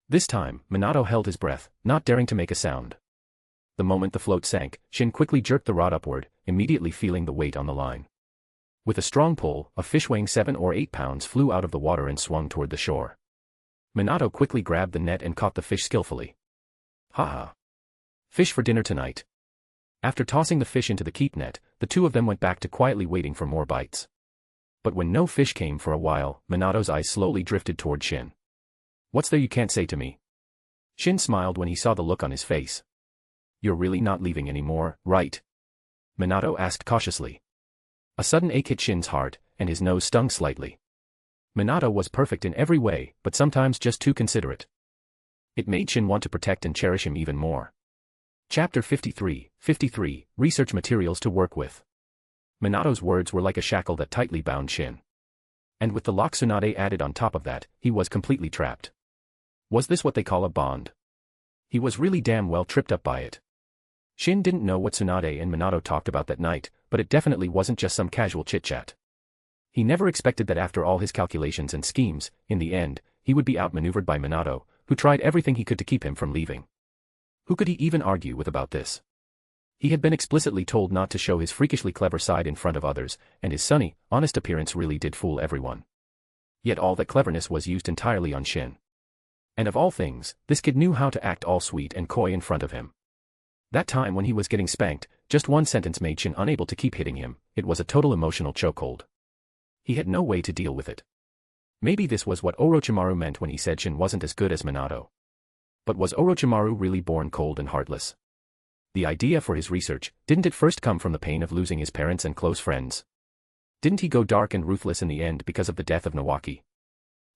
This time, Minato held his breath, not daring to make a sound. The moment the float sank, Shin quickly jerked the rod upward, immediately feeling the weight on the line. With a strong pull, a fish weighing 7 or 8 pounds flew out of the water and swung toward the shore. Minato quickly grabbed the net and caught the fish skillfully. Haha. Fish for dinner tonight. After tossing the fish into the keep net, the two of them went back to quietly waiting for more bites. But when no fish came for a while, Minato's eyes slowly drifted toward Shin. What's there you can't say to me? Shin smiled when he saw the look on his face. You're really not leaving anymore, right? Minato asked cautiously. A sudden ache hit Shin's heart, and his nose stung slightly. Minato was perfect in every way, but sometimes just too considerate. It made Shin want to protect and cherish him even more. Chapter 53, Research Materials to Work With. Minato's words were like a shackle that tightly bound Shin. And with the lock Tsunade added on top of that, he was completely trapped. Was this what they call a bond? He was really damn well tripped up by it. Shin didn't know what Tsunade and Minato talked about that night, but it definitely wasn't just some casual chit-chat. He never expected that after all his calculations and schemes, in the end, he would be outmaneuvered by Minato, who tried everything he could to keep him from leaving. Who could he even argue with about this? He had been explicitly told not to show his freakishly clever side in front of others, and his sunny, honest appearance really did fool everyone. Yet all that cleverness was used entirely on Shin. And of all things, this kid knew how to act all sweet and coy in front of him. That time when he was getting spanked, just one sentence made Shin unable to keep hitting him, it was a total emotional chokehold. He had no way to deal with it. Maybe this was what Orochimaru meant when he said Shin wasn't as good as Minato. But was Orochimaru really born cold and heartless? The idea for his research, didn't it first come from the pain of losing his parents and close friends? Didn't he go dark and ruthless in the end because of the death of Nawaki?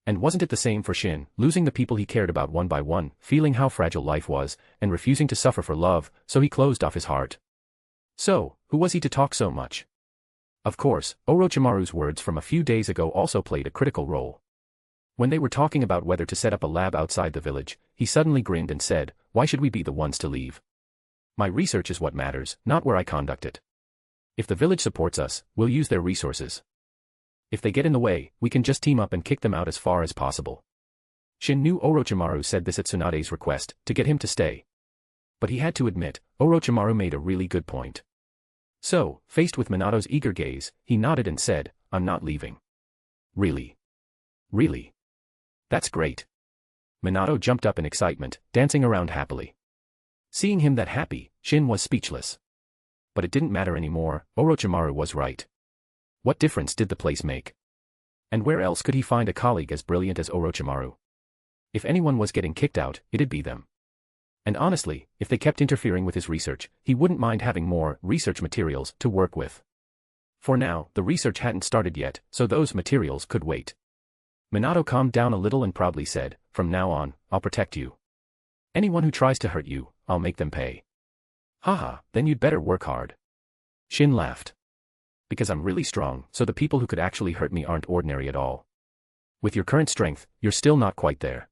And wasn't it the same for Shin, losing the people he cared about one by one, feeling how fragile life was, and refusing to suffer for love, so he closed off his heart? So, who was he to talk so much? Of course, Orochimaru's words from a few days ago also played a critical role. When they were talking about whether to set up a lab outside the village, he suddenly grinned and said, "Why should we be the ones to leave? My research is what matters, not where I conduct it. If the village supports us, we'll use their resources. If they get in the way, we can just team up and kick them out as far as possible." Shin knew Orochimaru said this at Tsunade's request, to get him to stay. But he had to admit, Orochimaru made a really good point. So, faced with Minato's eager gaze, he nodded and said, "I'm not leaving." Really? Really? That's great. Minato jumped up in excitement, dancing around happily. Seeing him that happy, Shin was speechless. But it didn't matter anymore, Orochimaru was right. What difference did the place make? And where else could he find a colleague as brilliant as Orochimaru? If anyone was getting kicked out, it'd be them. And honestly, if they kept interfering with his research, he wouldn't mind having more research materials to work with. For now, the research hadn't started yet, so those materials could wait. Minato calmed down a little and proudly said, "From now on, I'll protect you. Anyone who tries to hurt you, I'll make them pay. Haha, then you'd better work hard. Shin laughed. Because I'm really strong, so the people who could actually hurt me aren't ordinary at all. With your current strength, you're still not quite there.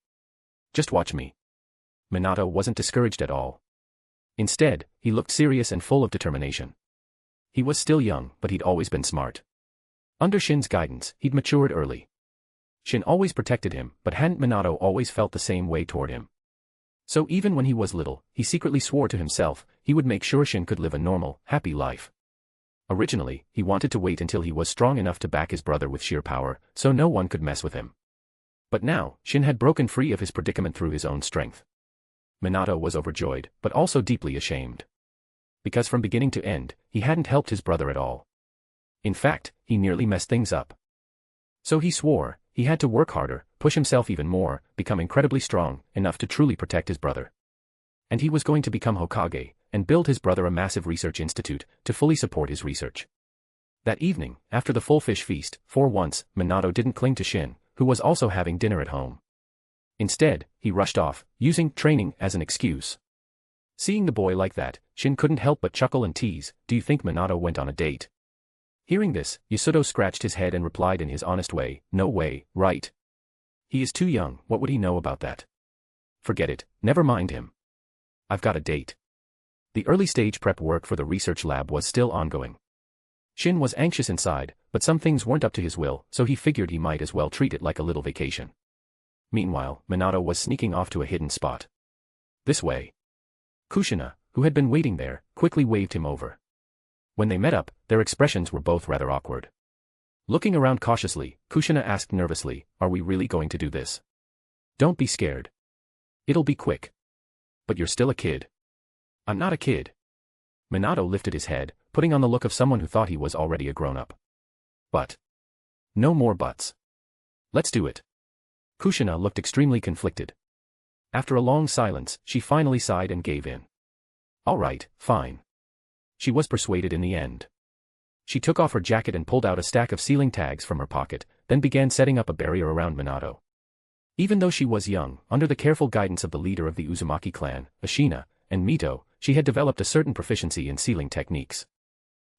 Just watch me. Minato wasn't discouraged at all. Instead, he looked serious and full of determination. He was still young, but he'd always been smart. Under Shin's guidance, he'd matured early. Shin always protected him, but hadn't Minato always felt the same way toward him? So even when he was little, he secretly swore to himself he would make sure Shin could live a normal, happy life. Originally, he wanted to wait until he was strong enough to back his brother with sheer power, so no one could mess with him. But now, Shin had broken free of his predicament through his own strength. Minato was overjoyed, but also deeply ashamed. Because from beginning to end, he hadn't helped his brother at all. In fact, he nearly messed things up. So he swore he had to work harder, push himself even more, become incredibly strong, enough to truly protect his brother. And he was going to become Hokage, and build his brother a massive research institute to fully support his research. That evening, after the full fish feast, for once, Minato didn't cling to Shin, who was also having dinner at home. Instead, he rushed off, using training as an excuse. Seeing the boy like that, Shin couldn't help but chuckle and tease, "Do you think Minato went on a date?" Hearing this, Yasuto scratched his head and replied in his honest way, "No way, right? He is too young, what would he know about that? Forget it, never mind him. I've got a date." The early stage prep work for the research lab was still ongoing. Shin was anxious inside, but some things weren't up to his will, so he figured he might as well treat it like a little vacation. Meanwhile, Minato was sneaking off to a hidden spot. "This way." Kushina, who had been waiting there, quickly waved him over. When they met up, their expressions were both rather awkward. Looking around cautiously, Kushina asked nervously, "Are we really going to do this? Don't be scared. It'll be quick." "But you're still a kid." "I'm not a kid." Minato lifted his head, putting on the look of someone who thought he was already a grown-up. "But." "No more buts. Let's do it." Kushina looked extremely conflicted. After a long silence, she finally sighed and gave in. "All right, fine." She was persuaded in the end. She took off her jacket and pulled out a stack of sealing tags from her pocket, then began setting up a barrier around Minato. Even though she was young, under the careful guidance of the leader of the Uzumaki clan, Ashina, and Mito, she had developed a certain proficiency in sealing techniques.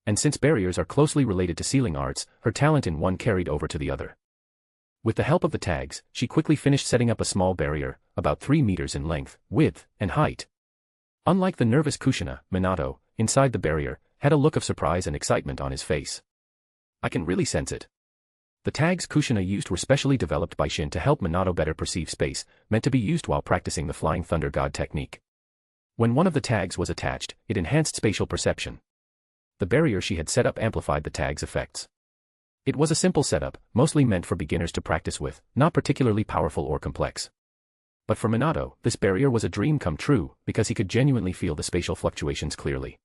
And since barriers are closely related to sealing arts, her talent in one carried over to the other. With the help of the tags, she quickly finished setting up a small barrier, about 3 meters in length, width, and height. Unlike the nervous Kushina, Minato, inside the barrier, had a look of surprise and excitement on his face. "I can really sense it." The tags Kushina used were specially developed by Shin to help Minato better perceive space, meant to be used while practicing the Flying Thunder God technique. When one of the tags was attached, it enhanced spatial perception. The barrier she had set up amplified the tag's effects. It was a simple setup, mostly meant for beginners to practice with, not particularly powerful or complex. But for Minato, this barrier was a dream come true, because he could genuinely feel the spatial fluctuations clearly.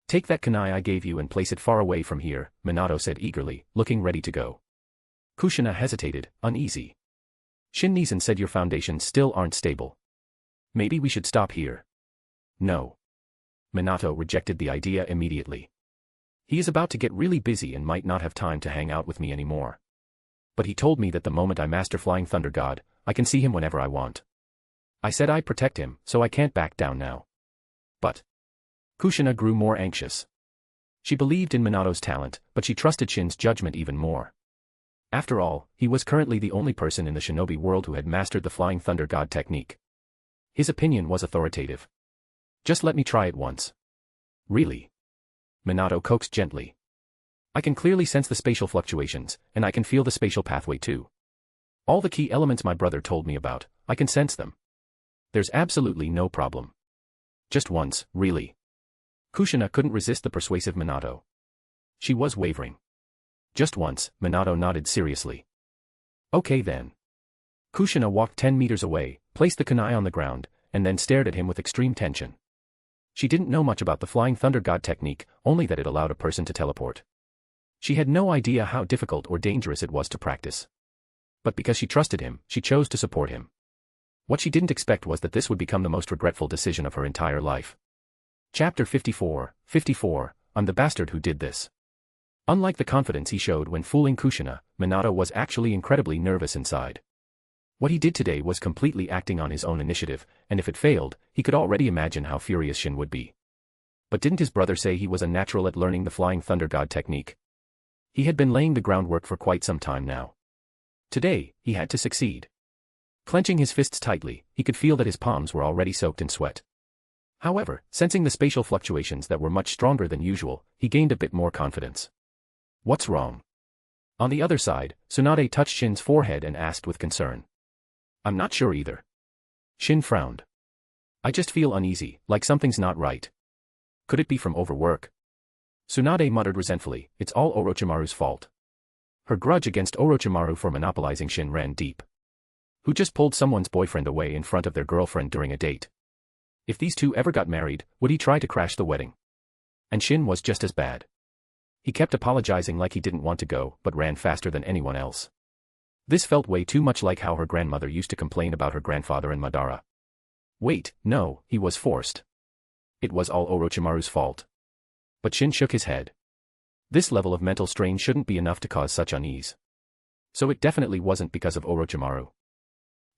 "Take that kunai I gave you and place it far away from here," Minato said eagerly, looking ready to go. Kushina hesitated, uneasy. "Shin Nizen said your foundations still aren't stable. Maybe we should stop here." "No." Minato rejected the idea immediately. "He is about to get really busy and might not have time to hang out with me anymore. But he told me that the moment I master Flying Thunder God, I can see him whenever I want. I said I'd protect him, so I can't back down now." "But..." Kushina grew more anxious. She believed in Minato's talent, but she trusted Shin's judgment even more. After all, he was currently the only person in the shinobi world who had mastered the Flying Thunder God technique. His opinion was authoritative. "Just let me try it once." "Really?" Minato coaxed gently. "I can clearly sense the spatial fluctuations, and I can feel the spatial pathway too. All the key elements my brother told me about, I can sense them. There's absolutely no problem. Just once, really." Kushina couldn't resist the persuasive Minato. She was wavering. "Just once," Minato nodded seriously. "Okay then." Kushina walked 10 meters away, placed the kunai on the ground, and then stared at him with extreme tension. She didn't know much about the Flying Thunder God technique, only that it allowed a person to teleport. She had no idea how difficult or dangerous it was to practice. But because she trusted him, she chose to support him. What she didn't expect was that this would become the most regretful decision of her entire life. Chapter 54, I'm the bastard who did this. Unlike the confidence he showed when fooling Kushina, Minato was actually incredibly nervous inside. What he did today was completely acting on his own initiative, and if it failed, he could already imagine how furious Shin would be. But didn't his brother say he was a natural at learning the Flying Thunder God technique? He had been laying the groundwork for quite some time now. Today, he had to succeed. Clenching his fists tightly, he could feel that his palms were already soaked in sweat. However, sensing the spatial fluctuations that were much stronger than usual, he gained a bit more confidence. What's wrong? On the other side, Tsunade touched Shin's forehead and asked with concern. I'm not sure either. Shin frowned. I just feel uneasy, like something's not right. Could it be from overwork? Tsunade muttered resentfully, it's all Orochimaru's fault. Her grudge against Orochimaru for monopolizing Shin ran deep. Who just pulled someone's boyfriend away in front of their girlfriend during a date? If these two ever got married, would he try to crash the wedding? And Shin was just as bad. He kept apologizing like he didn't want to go, but ran faster than anyone else. This felt way too much like how her grandmother used to complain about her grandfather and Madara. Wait, no, he was forced. It was all Orochimaru's fault. But Shin shook his head. This level of mental strain shouldn't be enough to cause such unease. So it definitely wasn't because of Orochimaru.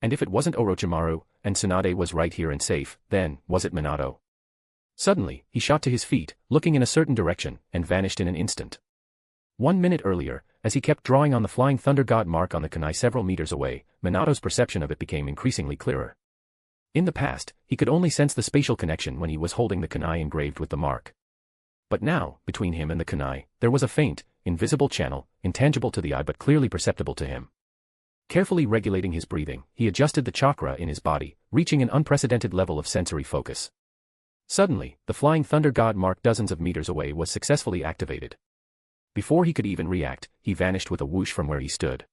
And if it wasn't Orochimaru, and Tsunade was right here and safe, then, was it Minato? Suddenly, he shot to his feet, looking in a certain direction, and vanished in an instant. 1 minute earlier, as he kept drawing on the Flying Thunder God mark on the kunai several meters away, Minato's perception of it became increasingly clearer. In the past, he could only sense the spatial connection when he was holding the kunai engraved with the mark. But now, between him and the kunai, there was a faint, invisible channel, intangible to the eye but clearly perceptible to him. Carefully regulating his breathing, he adjusted the chakra in his body, reaching an unprecedented level of sensory focus. Suddenly, the Flying Thunder God mark dozens of meters away was successfully activated. Before he could even react, he vanished with a whoosh from where he stood.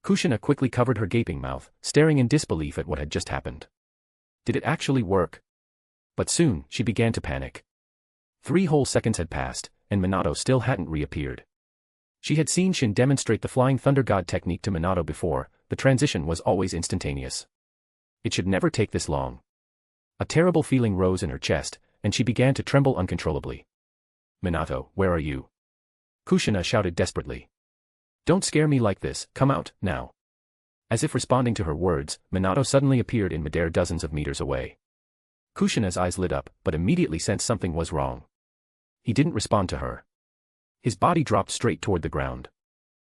Kushina quickly covered her gaping mouth, staring in disbelief at what had just happened. Did it actually work? But soon, she began to panic. 3 whole seconds had passed, and Minato still hadn't reappeared. She had seen Shin demonstrate the Flying Thunder God technique to Minato before, the transition was always instantaneous. It should never take this long. A terrible feeling rose in her chest, and she began to tremble uncontrollably. Minato, where are you? Kushina shouted desperately. Don't scare me like this, come out, now. As if responding to her words, Minato suddenly appeared in midair dozens of meters away. Kushina's eyes lit up, but immediately sensed something was wrong. He didn't respond to her. His body dropped straight toward the ground.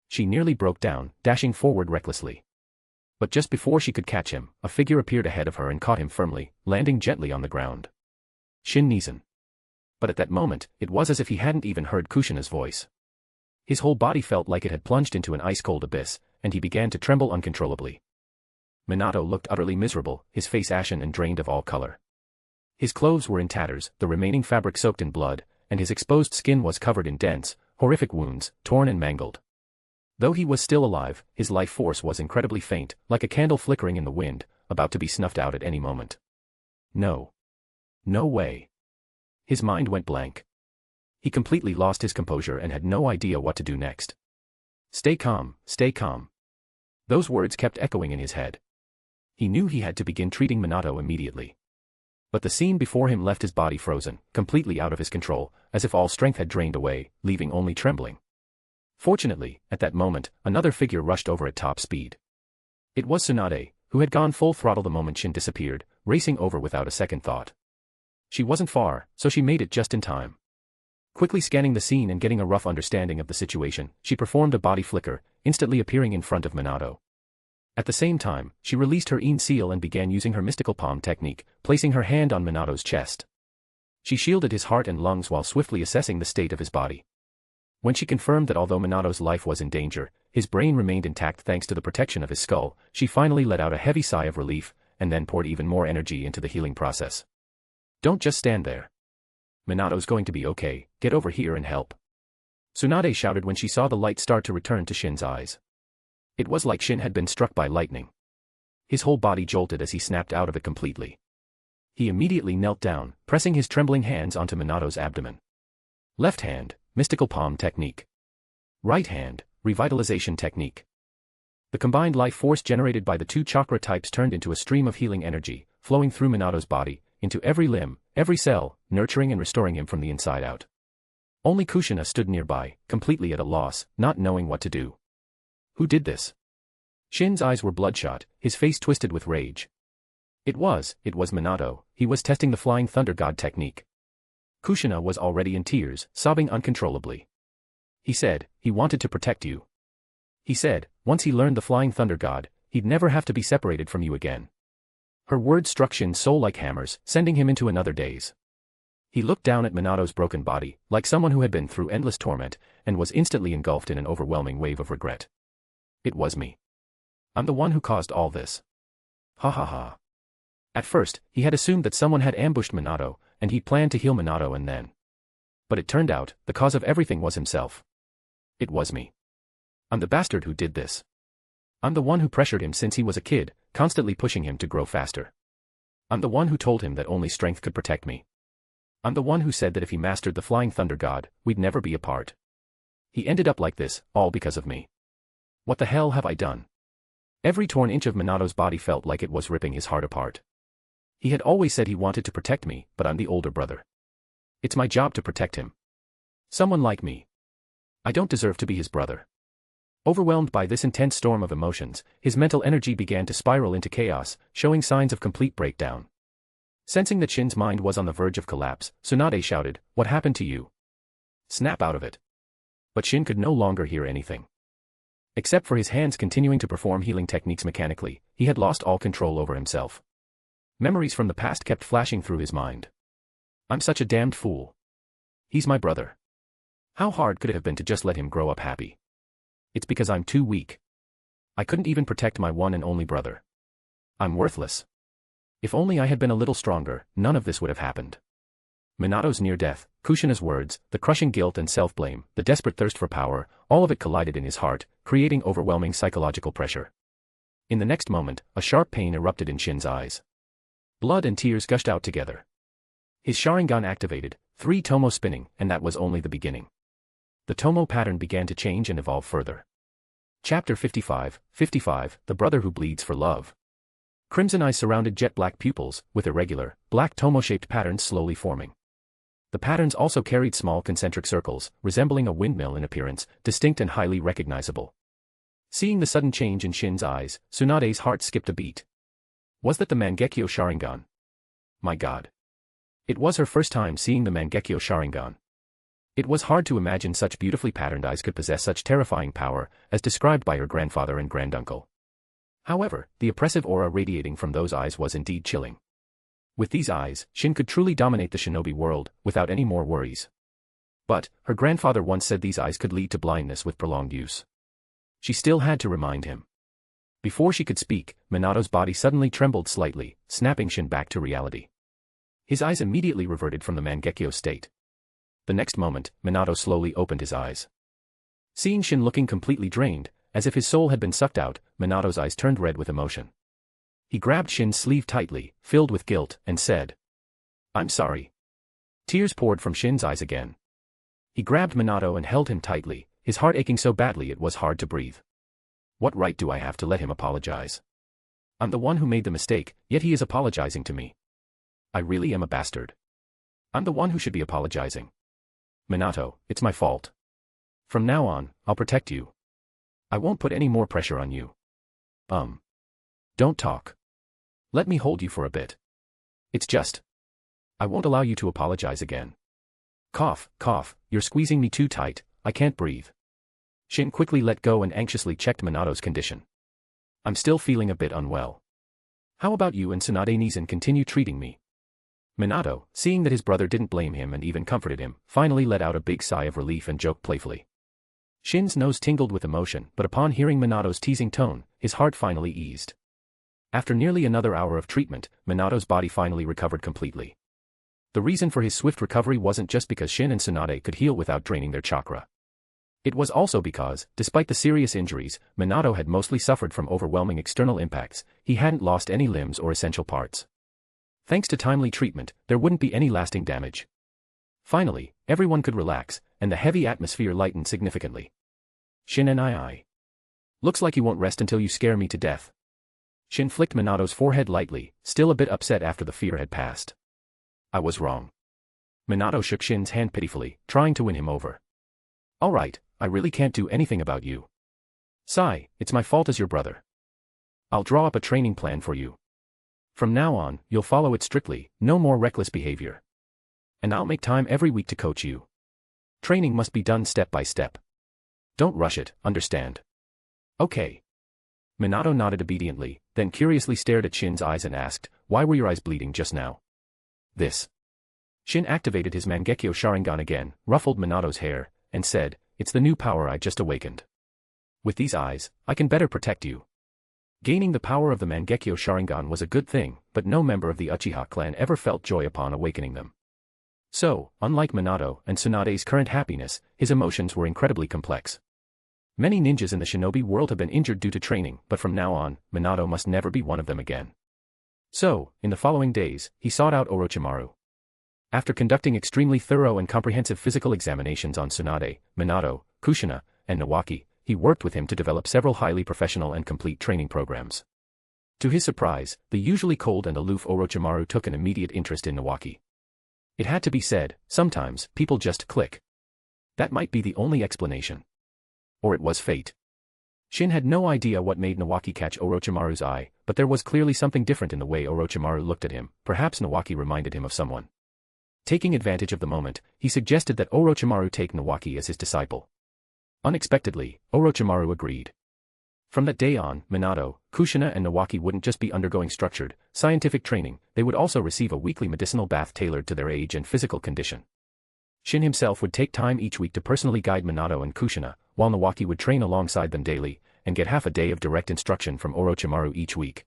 She nearly broke down, dashing forward recklessly. But just before she could catch him, a figure appeared ahead of her and caught him firmly, landing gently on the ground. Shin Neeson. But at that moment, it was as if he hadn't even heard Kushina's voice. His whole body felt like it had plunged into an ice-cold abyss, and he began to tremble uncontrollably. Minato looked utterly miserable, his face ashen and drained of all color. His clothes were in tatters, the remaining fabric soaked in blood, and his exposed skin was covered in dense, horrific wounds, torn and mangled. Though he was still alive, his life force was incredibly faint, like a candle flickering in the wind, about to be snuffed out at any moment. No. No way. His mind went blank. He completely lost his composure and had no idea what to do next. Stay calm, stay calm. Those words kept echoing in his head. He knew he had to begin treating Minato immediately. But the scene before him left his body frozen, completely out of his control, as if all strength had drained away, leaving only trembling. Fortunately, at that moment, another figure rushed over at top speed. It was Tsunade, who had gone full throttle the moment Shin disappeared, racing over without a second thought. She wasn't far, so she made it just in time. Quickly scanning the scene and getting a rough understanding of the situation, she performed a body flicker, instantly appearing in front of Minato. At the same time, she released her Een seal and began using her mystical palm technique, placing her hand on Minato's chest. She shielded his heart and lungs while swiftly assessing the state of his body. When she confirmed that although Minato's life was in danger, his brain remained intact thanks to the protection of his skull, she finally let out a heavy sigh of relief, and then poured even more energy into the healing process. Don't just stand there. Minato's going to be okay, get over here and help. Tsunade shouted when she saw the light start to return to Shin's eyes. It was like Shin had been struck by lightning. His whole body jolted as he snapped out of it completely. He immediately knelt down, pressing his trembling hands onto Minato's abdomen. Left hand, mystical palm technique. Right hand, revitalization technique. The combined life force generated by the 2 chakra types turned into a stream of healing energy, flowing through Minato's body, into every limb, every cell, nurturing and restoring him from the inside out. Only Kushina stood nearby, completely at a loss, not knowing what to do. Who did this? Shin's eyes were bloodshot, his face twisted with rage. It was Minato. He was testing the Flying Thunder God technique. Kushina was already in tears, sobbing uncontrollably. He said, he wanted to protect you. He said, once he learned the Flying Thunder God, he'd never have to be separated from you again. Her words struck Shin's soul like hammers, sending him into another daze. He looked down at Minato's broken body, like someone who had been through endless torment, and was instantly engulfed in an overwhelming wave of regret. It was me. I'm the one who caused all this. Ha ha ha. At first, he had assumed that someone had ambushed Minato, and he'd planned to heal Minato and then. But it turned out, the cause of everything was himself. It was me. I'm the bastard who did this. I'm the one who pressured him since he was a kid, constantly pushing him to grow faster. I'm the one who told him that only strength could protect me. I'm the one who said that if he mastered the Flying Thunder God, we'd never be apart. He ended up like this, all because of me. What the hell have I done? Every torn inch of Minato's body felt like it was ripping his heart apart. He had always said he wanted to protect me, but I'm the older brother. It's my job to protect him. Someone like me. I don't deserve to be his brother. Overwhelmed by this intense storm of emotions, his mental energy began to spiral into chaos, showing signs of complete breakdown. Sensing that Shin's mind was on the verge of collapse, Tsunade shouted, "What happened to you? Snap out of it." But Shin could no longer hear anything. Except for his hands continuing to perform healing techniques mechanically, he had lost all control over himself. Memories from the past kept flashing through his mind. I'm such a damned fool. He's my brother. How hard could it have been to just let him grow up happy? It's because I'm too weak. I couldn't even protect my one and only brother. I'm worthless. If only I had been a little stronger, none of this would have happened. Minato's near death, Kushina's words, the crushing guilt and self-blame, the desperate thirst for power, all of it collided in his heart, creating overwhelming psychological pressure. In the next moment, a sharp pain erupted in Shin's eyes. Blood and tears gushed out together. His Sharingan activated, 3 Tomo spinning, and that was only the beginning. The Tomo pattern began to change and evolve further. Chapter 55, The Brother Who Bleeds for Love. Crimson eyes surrounded jet-black pupils, with irregular, black Tomo-shaped patterns slowly forming. The patterns also carried small concentric circles, resembling a windmill in appearance, distinct and highly recognizable. Seeing the sudden change in Shin's eyes, Tsunade's heart skipped a beat. Was that the Mangekyo Sharingan? My god. It was her first time seeing the Mangekyo Sharingan. It was hard to imagine such beautifully patterned eyes could possess such terrifying power, as described by her grandfather and granduncle. However, the oppressive aura radiating from those eyes was indeed chilling. With these eyes, Shin could truly dominate the shinobi world, without any more worries. But, her grandfather once said these eyes could lead to blindness with prolonged use. She still had to remind him. Before she could speak, Minato's body suddenly trembled slightly, snapping Shin back to reality. His eyes immediately reverted from the Mangekyo state. The next moment, Minato slowly opened his eyes. Seeing Shin looking completely drained, as if his soul had been sucked out, Minato's eyes turned red with emotion. He grabbed Shin's sleeve tightly, filled with guilt, and said, "I'm sorry." Tears poured from Shin's eyes again. He grabbed Minato and held him tightly, his heart aching so badly it was hard to breathe. What right do I have to let him apologize? I'm the one who made the mistake, yet he is apologizing to me. I really am a bastard. I'm the one who should be apologizing. Minato, it's my fault. From now on, I'll protect you. I won't put any more pressure on you. Don't talk. Let me hold you for a bit. It's just. I won't allow you to apologize again. Cough, cough, you're squeezing me too tight, I can't breathe. Shin quickly let go and anxiously checked Minato's condition. I'm still feeling a bit unwell. How about you and Tsunade Nizan continue treating me? Minato, seeing that his brother didn't blame him and even comforted him, finally let out a big sigh of relief and joked playfully. Shin's nose tingled with emotion, but upon hearing Minato's teasing tone, his heart finally eased. After nearly another hour of treatment, Minato's body finally recovered completely. The reason for his swift recovery wasn't just because Shin and Tsunade could heal without draining their chakra. It was also because, despite the serious injuries, Minato had mostly suffered from overwhelming external impacts, he hadn't lost any limbs or essential parts. Thanks to timely treatment, there wouldn't be any lasting damage. Finally, everyone could relax, and the heavy atmosphere lightened significantly. Shin and I. Looks like you won't rest until you scare me to death. Shin flicked Minato's forehead lightly, still a bit upset after the fear had passed. I was wrong. Minato shook Shin's hand pitifully, trying to win him over. All right, I really can't do anything about you. Sigh, it's my fault as your brother. I'll draw up a training plan for you. From now on, you'll follow it strictly, no more reckless behavior. And I'll make time every week to coach you. Training must be done step by step. Don't rush it, understand? Okay. Minato nodded obediently, then curiously stared at Shin's eyes and asked, "Why were your eyes bleeding just now?" This. Shin activated his Mangekyo Sharingan again, ruffled Minato's hair, and said, "It's the new power I just awakened. With these eyes, I can better protect you." Gaining the power of the Mangekyo Sharingan was a good thing, but no member of the Uchiha clan ever felt joy upon awakening them. So, unlike Minato and Tsunade's current happiness, his emotions were incredibly complex. Many ninjas in the shinobi world have been injured due to training, but from now on, Minato must never be one of them again. So, in the following days, he sought out Orochimaru. After conducting extremely thorough and comprehensive physical examinations on Tsunade, Minato, Kushina, and Nawaki, he worked with him to develop several highly professional and complete training programs. To his surprise, the usually cold and aloof Orochimaru took an immediate interest in Nawaki. It had to be said, sometimes, people just click. That might be the only explanation. Or it was fate. Shin had no idea what made Nawaki catch Orochimaru's eye, but there was clearly something different in the way Orochimaru looked at him. Perhaps Nawaki reminded him of someone. Taking advantage of the moment, he suggested that Orochimaru take Nawaki as his disciple. Unexpectedly, Orochimaru agreed. From that day on, Minato, Kushina and Nawaki wouldn't just be undergoing structured, scientific training, they would also receive a weekly medicinal bath tailored to their age and physical condition. Shin himself would take time each week to personally guide Minato and Kushina, while Nawaki would train alongside them daily, and get half a day of direct instruction from Orochimaru each week.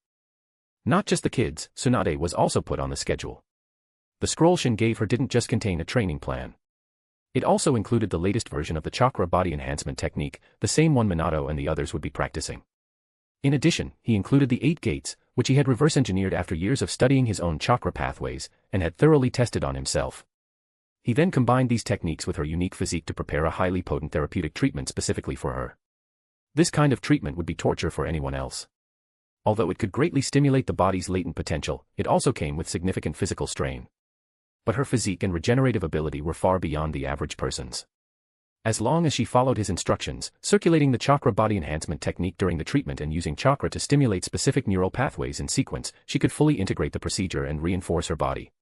Not just the kids, Tsunade was also put on the schedule. The scroll Shin gave her didn't just contain a training plan. It also included the latest version of the chakra body enhancement technique, the same one Minato and the others would be practicing. In addition, he included the 8 gates, which he had reverse-engineered after years of studying his own chakra pathways, and had thoroughly tested on himself. He then combined these techniques with her unique physique to prepare a highly potent therapeutic treatment specifically for her. This kind of treatment would be torture for anyone else. Although it could greatly stimulate the body's latent potential, it also came with significant physical strain. But her physique and regenerative ability were far beyond the average person's. As long as she followed his instructions, circulating the chakra body enhancement technique during the treatment and using chakra to stimulate specific neural pathways in sequence, she could fully integrate the procedure and reinforce her body.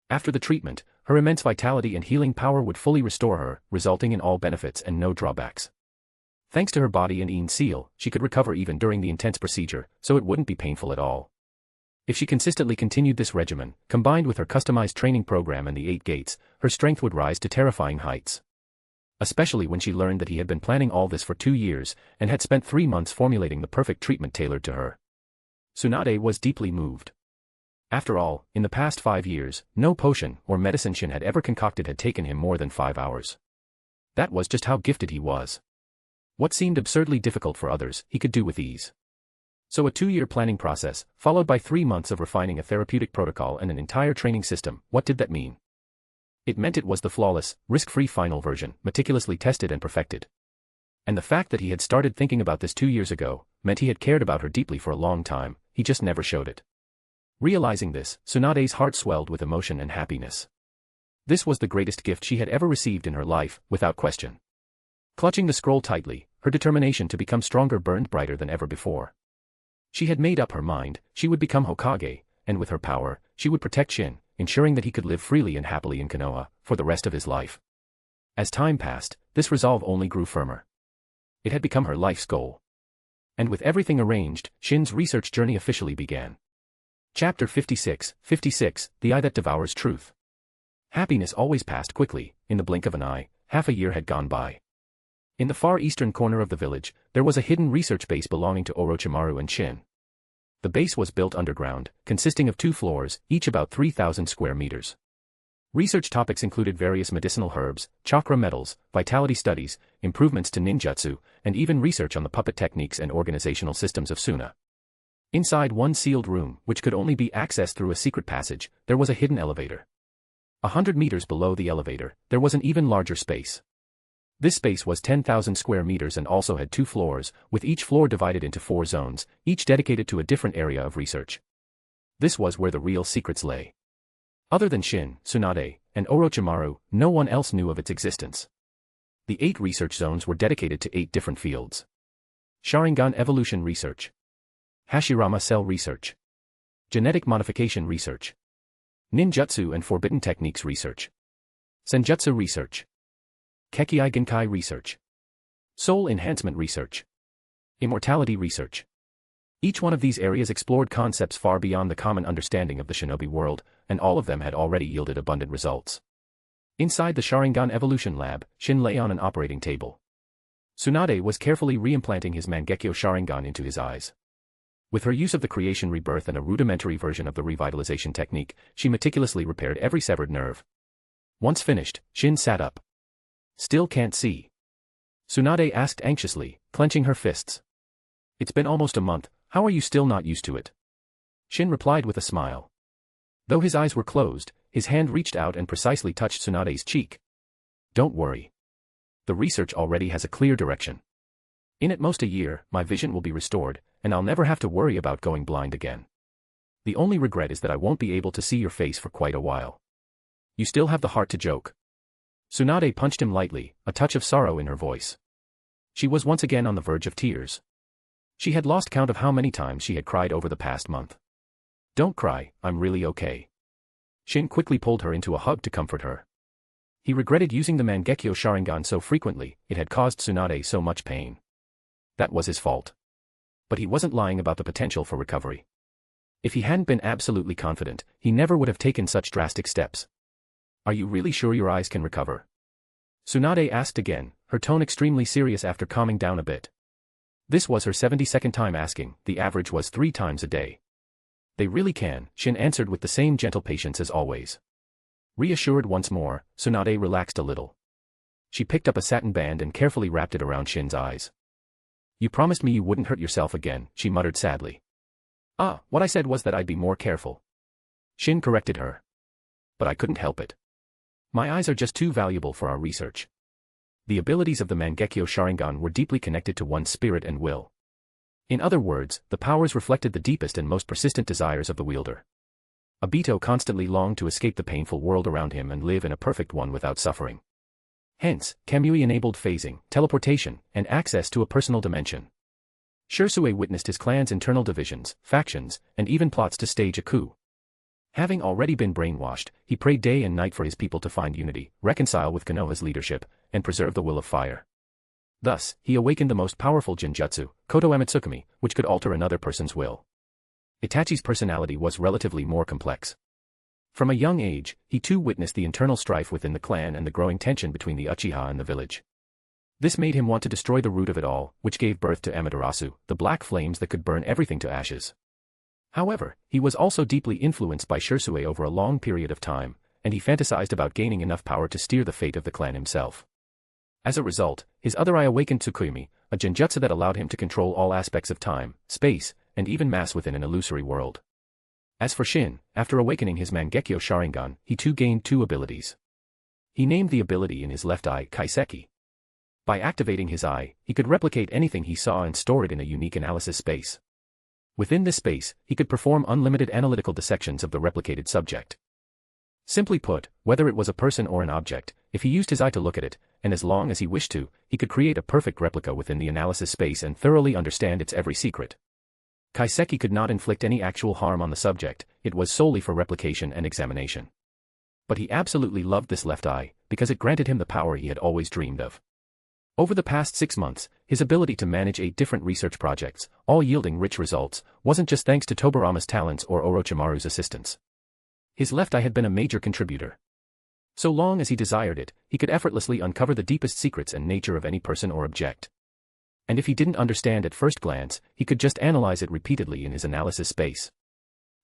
After the treatment, her immense vitality and healing power would fully restore her, resulting in all benefits and no drawbacks. Thanks to her body and Een seal, she could recover even during the intense procedure, so it wouldn't be painful at all. If she consistently continued this regimen, combined with her customized training program and the 8 gates, her strength would rise to terrifying heights. Especially when she learned that he had been planning all this for 2 years, and had spent 3 months formulating the perfect treatment tailored to her. Tsunade was deeply moved. After all, in the past 5 years, no potion or medicine Shin had ever concocted had taken him more than 5 hours. That was just how gifted he was. What seemed absurdly difficult for others, he could do with ease. So a 2-year planning process, followed by 3 months of refining a therapeutic protocol and an entire training system, what did that mean? It meant it was the flawless, risk-free final version, meticulously tested and perfected. And the fact that he had started thinking about this 2 years ago, meant he had cared about her deeply for a long time, he just never showed it. Realizing this, Tsunade's heart swelled with emotion and happiness. This was the greatest gift she had ever received in her life, without question. Clutching the scroll tightly, her determination to become stronger burned brighter than ever before. She had made up her mind, she would become Hokage, and with her power, she would protect Shin, ensuring that he could live freely and happily in Konoha, for the rest of his life. As time passed, this resolve only grew firmer. It had become her life's goal. And with everything arranged, Shin's research journey officially began. Chapter 56, The Eye That Devours Truth. Happiness always passed quickly, in the blink of an eye, half a year had gone by. In the far eastern corner of the village, there was a hidden research base belonging to Orochimaru and Shin. The base was built underground, consisting of 2 floors, each about 3,000 square meters. Research topics included various medicinal herbs, chakra metals, vitality studies, improvements to ninjutsu, and even research on the puppet techniques and organizational systems of Suna. Inside one sealed room, which could only be accessed through a secret passage, there was a hidden elevator. 100 meters below the elevator, there was an even larger space. This space was 10,000 square meters and also had 2 floors, with each floor divided into 4 zones, each dedicated to a different area of research. This was where the real secrets lay. Other than Shin, Tsunade, and Orochimaru, no one else knew of its existence. The 8 research zones were dedicated to 8 different fields. Sharingan Evolution Research, Hashirama Cell Research. Genetic Modification Research. Ninjutsu and Forbidden Techniques Research. Senjutsu Research. Kekkei Genkai Research. Soul Enhancement Research. Immortality Research. Each one of these areas explored concepts far beyond the common understanding of the shinobi world, and all of them had already yielded abundant results. Inside the Sharingan Evolution Lab, Shin lay on an operating table. Tsunade was carefully reimplanting his Mangekyo Sharingan into his eyes. With her use of the creation rebirth and a rudimentary version of the revitalization technique, she meticulously repaired every severed nerve. Once finished, Shin sat up. Still can't see? Tsunade asked anxiously, clenching her fists. It's been almost a month, how are you still not used to it? Shin replied with a smile. Though his eyes were closed, his hand reached out and precisely touched Tsunade's cheek. Don't worry. The research already has a clear direction. In at most a year, my vision will be restored, and I'll never have to worry about going blind again. The only regret is that I won't be able to see your face for quite a while. You still have the heart to joke. Tsunade punched him lightly, a touch of sorrow in her voice. She was once again on the verge of tears. She had lost count of how many times she had cried over the past month. Don't cry, I'm really okay. Shin quickly pulled her into a hug to comfort her. He regretted using the Mangekyo Sharingan so frequently, it had caused Tsunade so much pain. That was his fault. But he wasn't lying about the potential for recovery. If he hadn't been absolutely confident, he never would have taken such drastic steps. Are you really sure your eyes can recover? Tsunade asked again, her tone extremely serious after calming down a bit. This was her 72nd time asking, the average was 3 times a day. They really can, Shin answered with the same gentle patience as always. Reassured once more, Tsunade relaxed a little. She picked up a satin band and carefully wrapped it around Shin's eyes. You promised me you wouldn't hurt yourself again, she muttered sadly. Ah, what I said was that I'd be more careful. Shin corrected her. But I couldn't help it. My eyes are just too valuable for our research. The abilities of the Mangekyo Sharingan were deeply connected to one's spirit and will. In other words, the powers reflected the deepest and most persistent desires of the wielder. Obito constantly longed to escape the painful world around him and live in a perfect one without suffering. Hence, Kamui enabled phasing, teleportation, and access to a personal dimension. Shursue witnessed his clan's internal divisions, factions, and even plots to stage a coup. Having already been brainwashed, he prayed day and night for his people to find unity, reconcile with Konoha's leadership, and preserve the will of fire. Thus, he awakened the most powerful Jinjutsu, Koto Amatsukami, which could alter another person's will. Itachi's personality was relatively more complex. From a young age, he too witnessed the internal strife within the clan and the growing tension between the Uchiha and the village. This made him want to destroy the root of it all, which gave birth to Amaterasu, the black flames that could burn everything to ashes. However, he was also deeply influenced by Shursue over a long period of time, and he fantasized about gaining enough power to steer the fate of the clan himself. As a result, his other eye awakened Tsukuyomi, a genjutsu that allowed him to control all aspects of time, space, and even mass within an illusory world. As for Shin, after awakening his Mangekyo Sharingan, he too gained 2 abilities. He named the ability in his left eye Kaiseki. By activating his eye, he could replicate anything he saw and store it in a unique analysis space. Within this space, he could perform unlimited analytical dissections of the replicated subject. Simply put, whether it was a person or an object, if he used his eye to look at it, and as long as he wished to, he could create a perfect replica within the analysis space and thoroughly understand its every secret. Kaiseki could not inflict any actual harm on the subject, it was solely for replication and examination. But he absolutely loved this left eye, because it granted him the power he had always dreamed of. Over the past 6 months, his ability to manage 8 different research projects, all yielding rich results, wasn't just thanks to Tobirama's talents or Orochimaru's assistance. His left eye had been a major contributor. So long as he desired it, he could effortlessly uncover the deepest secrets and nature of any person or object. And if he didn't understand at first glance, he could just analyze it repeatedly in his analysis space.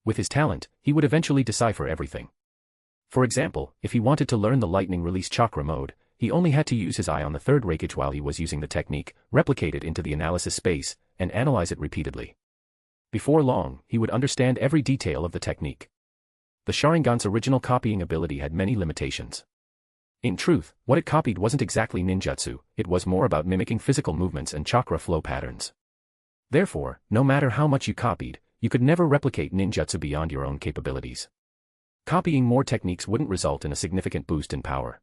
With his talent, he would eventually decipher everything. For example, if he wanted to learn the lightning release chakra mode, he only had to use his eye on the 3rd Reikage while he was using the technique, replicate it into the analysis space, and analyze it repeatedly. Before long, he would understand every detail of the technique. The Sharingan's original copying ability had many limitations. In truth, what it copied wasn't exactly ninjutsu, it was more about mimicking physical movements and chakra flow patterns. Therefore, no matter how much you copied, you could never replicate ninjutsu beyond your own capabilities. Copying more techniques wouldn't result in a significant boost in power.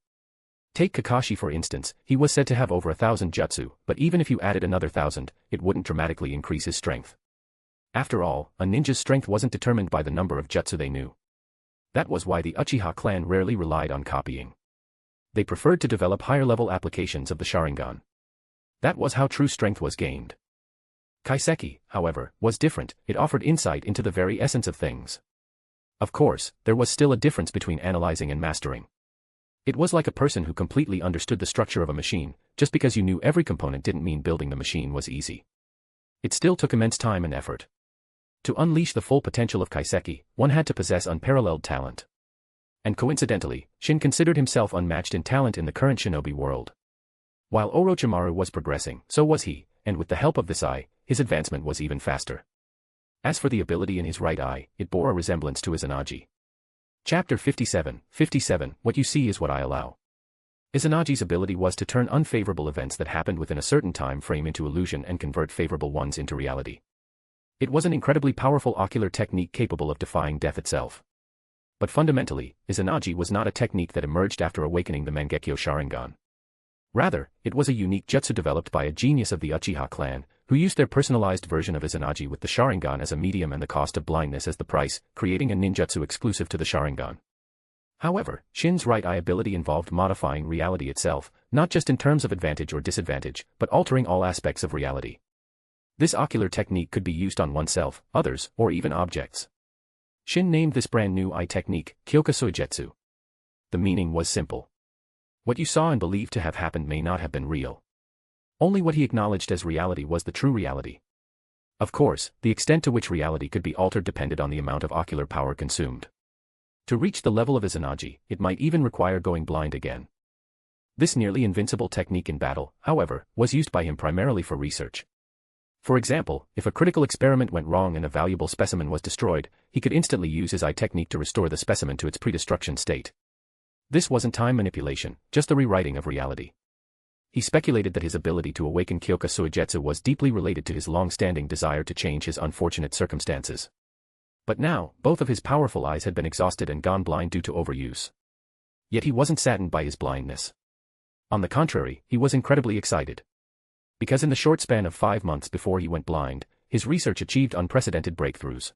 Take Kakashi for instance, he was said to have over 1,000 jutsu, but even if you added another 1,000, it wouldn't dramatically increase his strength. After all, a ninja's strength wasn't determined by the number of jutsu they knew. That was why the Uchiha clan rarely relied on copying. They preferred to develop higher-level applications of the Sharingan. That was how true strength was gained. Kaiseki, however, was different. It offered insight into the very essence of things. Of course, there was still a difference between analyzing and mastering. It was like a person who completely understood the structure of a machine. Just because you knew every component didn't mean building the machine was easy. It still took immense time and effort. To unleash the full potential of Kaiseki, one had to possess unparalleled talent. And coincidentally, Shin considered himself unmatched in talent in the current shinobi world. While Orochimaru was progressing, so was he, and with the help of this eye, his advancement was even faster. As for the ability in his right eye, it bore a resemblance to Izanagi. Chapter 57, 57, What you see is what I allow. Izanagi's ability was to turn unfavorable events that happened within a certain time frame into illusion and convert favorable ones into reality. It was an incredibly powerful ocular technique capable of defying death itself. But fundamentally, Izanagi was not a technique that emerged after awakening the Mangekyo Sharingan. Rather, it was a unique jutsu developed by a genius of the Uchiha clan, who used their personalized version of Izanagi with the Sharingan as a medium and the cost of blindness as the price, creating a ninjutsu exclusive to the Sharingan. However, Shin's right eye ability involved modifying reality itself, not just in terms of advantage or disadvantage, but altering all aspects of reality. This ocular technique could be used on oneself, others, or even objects. Shin named this brand new eye technique, Kyoka Soijetsu. The meaning was simple. What you saw and believed to have happened may not have been real. Only what he acknowledged as reality was the true reality. Of course, the extent to which reality could be altered depended on the amount of ocular power consumed. To reach the level of Izanagi, it might even require going blind again. This nearly invincible technique in battle, however, was used by him primarily for research. For example, if a critical experiment went wrong and a valuable specimen was destroyed, he could instantly use his eye technique to restore the specimen to its pre-destruction state. This wasn't time manipulation, just the rewriting of reality. He speculated that his ability to awaken Kyoka Soijetsu was deeply related to his long-standing desire to change his unfortunate circumstances. But now, both of his powerful eyes had been exhausted and gone blind due to overuse. Yet he wasn't saddened by his blindness. On the contrary, he was incredibly excited. Because in the short span of 5 months before he went blind, his research achieved unprecedented breakthroughs.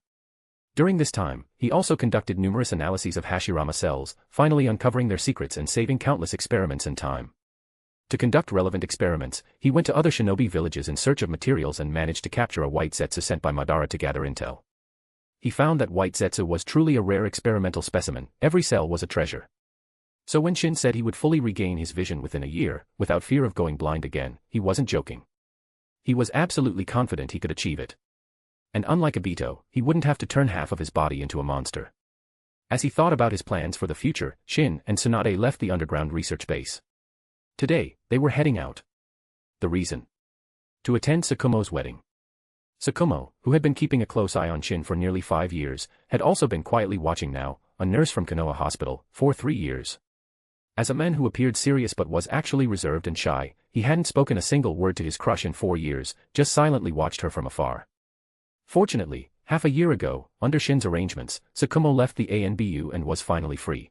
During this time, he also conducted numerous analyses of Hashirama cells, finally uncovering their secrets and saving countless experiments and time. To conduct relevant experiments, he went to other shinobi villages in search of materials and managed to capture a white zetsu sent by Madara to gather intel. He found that white zetsu was truly a rare experimental specimen, every cell was a treasure. So when Shin said he would fully regain his vision within a year, without fear of going blind again, he wasn't joking. He was absolutely confident he could achieve it. And unlike Obito, he wouldn't have to turn half of his body into a monster. As he thought about his plans for the future, Shin and Tsunade left the underground research base. Today, they were heading out. The reason? To attend Tsukumo's wedding. Tsukumo, who had been keeping a close eye on Shin for nearly 5 years, had also been quietly watching now, a nurse from Konoha Hospital, for 3 years. As a man who appeared serious but was actually reserved and shy, he hadn't spoken a single word to his crush in 4 years, just silently watched her from afar. Fortunately, half a year ago, under Shin's arrangements, Tsukumo left the ANBU and was finally free.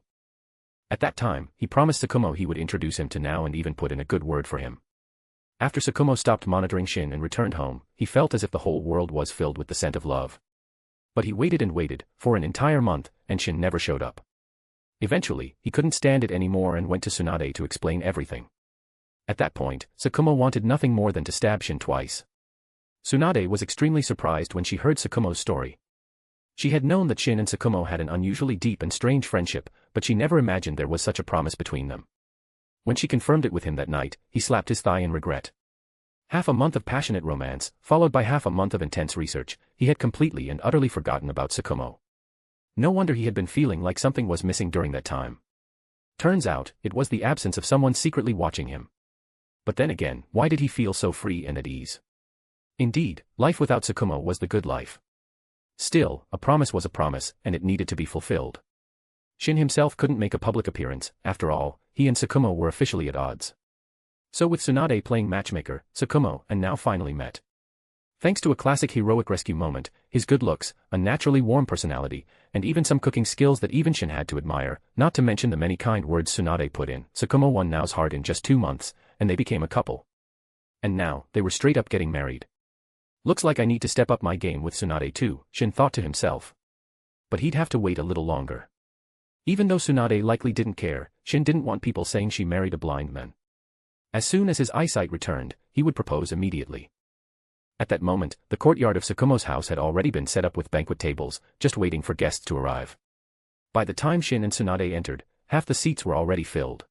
At that time, he promised Tsukumo he would introduce him to Nao and even put in a good word for him. After Tsukumo stopped monitoring Shin and returned home, he felt as if the whole world was filled with the scent of love. But he waited and waited, for an entire month, and Shin never showed up. Eventually, he couldn't stand it anymore and went to Tsunade to explain everything. At that point, Tsukumo wanted nothing more than to stab Shin twice. Tsunade was extremely surprised when she heard Tsukumo's story. She had known that Shin and Tsukumo had an unusually deep and strange friendship, but she never imagined there was such a promise between them. When she confirmed it with him that night, he slapped his thigh in regret. Half a month of passionate romance, followed by half a month of intense research, he had completely and utterly forgotten about Tsukumo. No wonder he had been feeling like something was missing during that time. Turns out, it was the absence of someone secretly watching him. But then again, why did he feel so free and at ease? Indeed, life without Tsukumo was the good life. Still, a promise was a promise, and it needed to be fulfilled. Shin himself couldn't make a public appearance, after all, he and Tsukumo were officially at odds. So with Tsunade playing matchmaker, Tsukumo and Nao finally met. Thanks to a classic heroic rescue moment, his good looks, a naturally warm personality, and even some cooking skills that even Shin had to admire, not to mention the many kind words Tsunade put in, Tsukumo won Nao's heart in just 2 months, and they became a couple. And now, they were straight up getting married. Looks like I need to step up my game with Tsunade too, Shin thought to himself. But he'd have to wait a little longer. Even though Tsunade likely didn't care, Shin didn't want people saying she married a blind man. As soon as his eyesight returned, he would propose immediately. At that moment, the courtyard of Tsukumo's house had already been set up with banquet tables, just waiting for guests to arrive. By the time Shin and Tsunade entered, half the seats were already filled.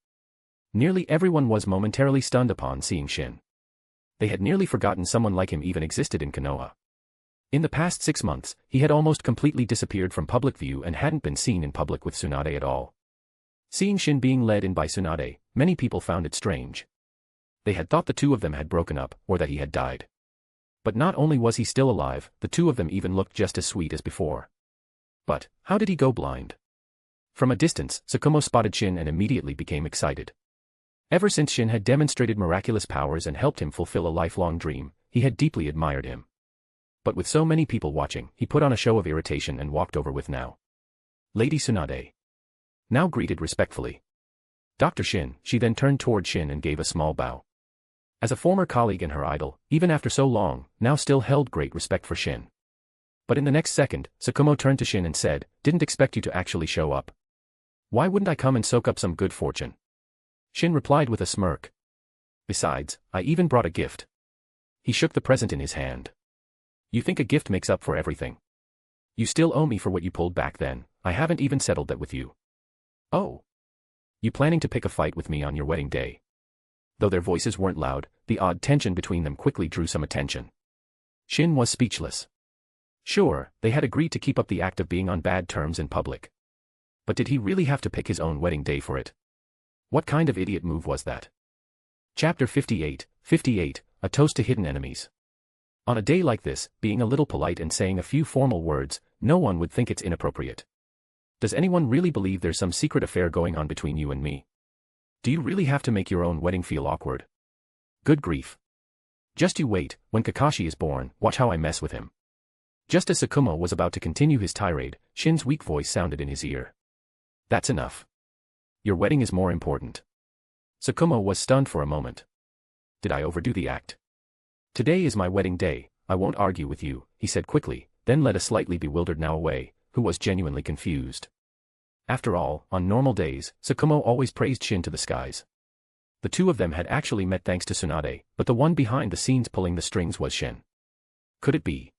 Nearly everyone was momentarily stunned upon seeing Shin. They had nearly forgotten someone like him even existed in Konoha. In the past 6 months, he had almost completely disappeared from public view and hadn't been seen in public with Tsunade at all. Seeing Shin being led in by Tsunade, many people found it strange. They had thought the two of them had broken up, or that he had died. But not only was he still alive, the two of them even looked just as sweet as before. But, how did he go blind? From a distance, Tsukumo spotted Shin and immediately became excited. Ever since Shin had demonstrated miraculous powers and helped him fulfill a lifelong dream, he had deeply admired him. But with so many people watching, he put on a show of irritation and walked over with now. Lady Tsunade. Now greeted respectfully. Dr. Shin, she then turned toward Shin and gave a small bow. As a former colleague and her idol, even after so long, now still held great respect for Shin. But in the next second, Tsukumo turned to Shin and said, "Didn't expect you to actually show up. Why wouldn't I come and soak up some good fortune?" Shin replied with a smirk. "Besides, I even brought a gift." He shook the present in his hand. "You think a gift makes up for everything? You still owe me for what you pulled back then, I haven't even settled that with you." "Oh. You planning to pick a fight with me on your wedding day?" Though their voices weren't loud, the odd tension between them quickly drew some attention. Shin was speechless. Sure, they had agreed to keep up the act of being on bad terms in public. But did he really have to pick his own wedding day for it? What kind of idiot move was that? Chapter 58, A Toast to Hidden Enemies. On a day like this, being a little polite and saying a few formal words, no one would think it's inappropriate. Does anyone really believe there's some secret affair going on between you and me? Do you really have to make your own wedding feel awkward? Good grief. Just you wait, when Kakashi is born, watch how I mess with him. Just as Tsukumo was about to continue his tirade, Shin's weak voice sounded in his ear. That's enough. Your wedding is more important. Tsukumo was stunned for a moment. Did I overdo the act? Today is my wedding day, I won't argue with you, he said quickly, then led a slightly bewildered now away, who was genuinely confused. After all, on normal days, Tsukumo always praised Shin to the skies. The two of them had actually met thanks to Tsunade, but the one behind the scenes pulling the strings was Shin. Could it be?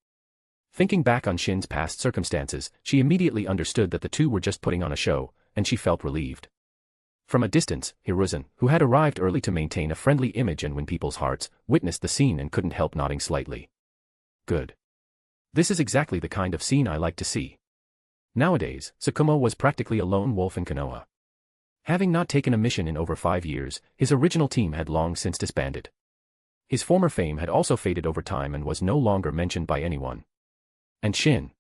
Thinking back on Shin's past circumstances, she immediately understood that the two were just putting on a show, and she felt relieved. From a distance, Hiruzen, who had arrived early to maintain a friendly image and win people's hearts, witnessed the scene and couldn't help nodding slightly. Good. This is exactly the kind of scene I like to see. Nowadays, Tsukumo was practically a lone wolf in Konoha. Having not taken a mission in over 5 years, his original team had long since disbanded. His former fame had also faded over time and was no longer mentioned by anyone. And Shin.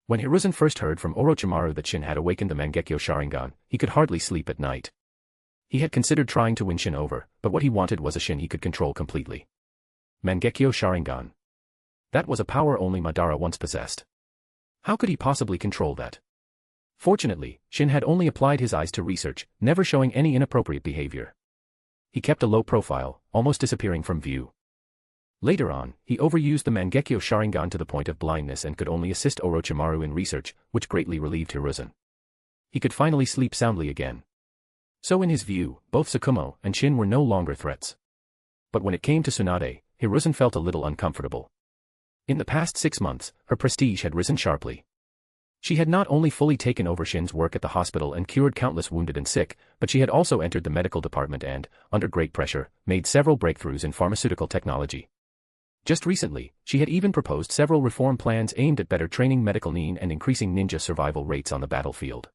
When Hiruzen first heard from Orochimaru that Shin had awakened the Mangekyo Sharingan, he could hardly sleep at night. He had considered trying to win Shin over, but what he wanted was a Shin he could control completely. Mangekyo Sharingan. That was a power only Madara once possessed. How could he possibly control that? Fortunately, Shin had only applied his eyes to research, never showing any inappropriate behavior. He kept a low profile, almost disappearing from view. Later on, he overused the Mangekyo Sharingan to the point of blindness and could only assist Orochimaru in research, which greatly relieved Hiruzen. He could finally sleep soundly again. So in his view, both Tsukumo and Shin were no longer threats. But when it came to Tsunade, Hiruzen felt a little uncomfortable. In the past 6 months, her prestige had risen sharply. She had not only fully taken over Shin's work at the hospital and cured countless wounded and sick, but she had also entered the medical department and, under great pressure, made several breakthroughs in pharmaceutical technology. Just recently, she had even proposed several reform plans aimed at better training medical nin and increasing ninja survival rates on the battlefield.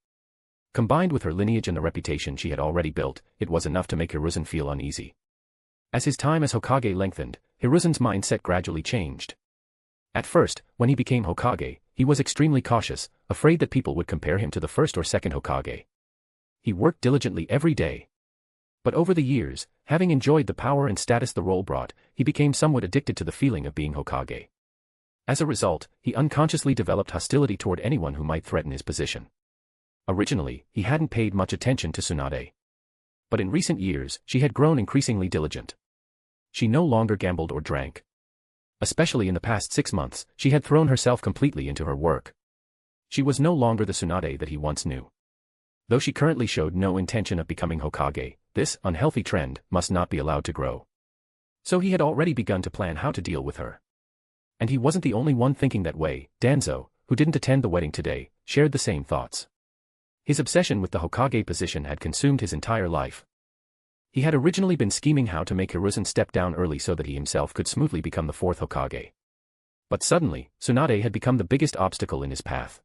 Combined with her lineage and the reputation she had already built, it was enough to make Hiruzen feel uneasy. As his time as Hokage lengthened, Hiruzen's mindset gradually changed. At first, when he became Hokage, he was extremely cautious, afraid that people would compare him to the first or second Hokage. He worked diligently every day. But over the years, having enjoyed the power and status the role brought, he became somewhat addicted to the feeling of being Hokage. As a result, he unconsciously developed hostility toward anyone who might threaten his position. Originally, he hadn't paid much attention to Tsunade. But in recent years, she had grown increasingly diligent. She no longer gambled or drank. Especially in the past 6 months, she had thrown herself completely into her work. She was no longer the Tsunade that he once knew. Though she currently showed no intention of becoming Hokage, this unhealthy trend must not be allowed to grow. So he had already begun to plan how to deal with her. And he wasn't the only one thinking that way. Danzo, who didn't attend the wedding today, shared the same thoughts. His obsession with the Hokage position had consumed his entire life. He had originally been scheming how to make Hiruzen step down early so that he himself could smoothly become the 4th Hokage. But suddenly, Tsunade had become the biggest obstacle in his path.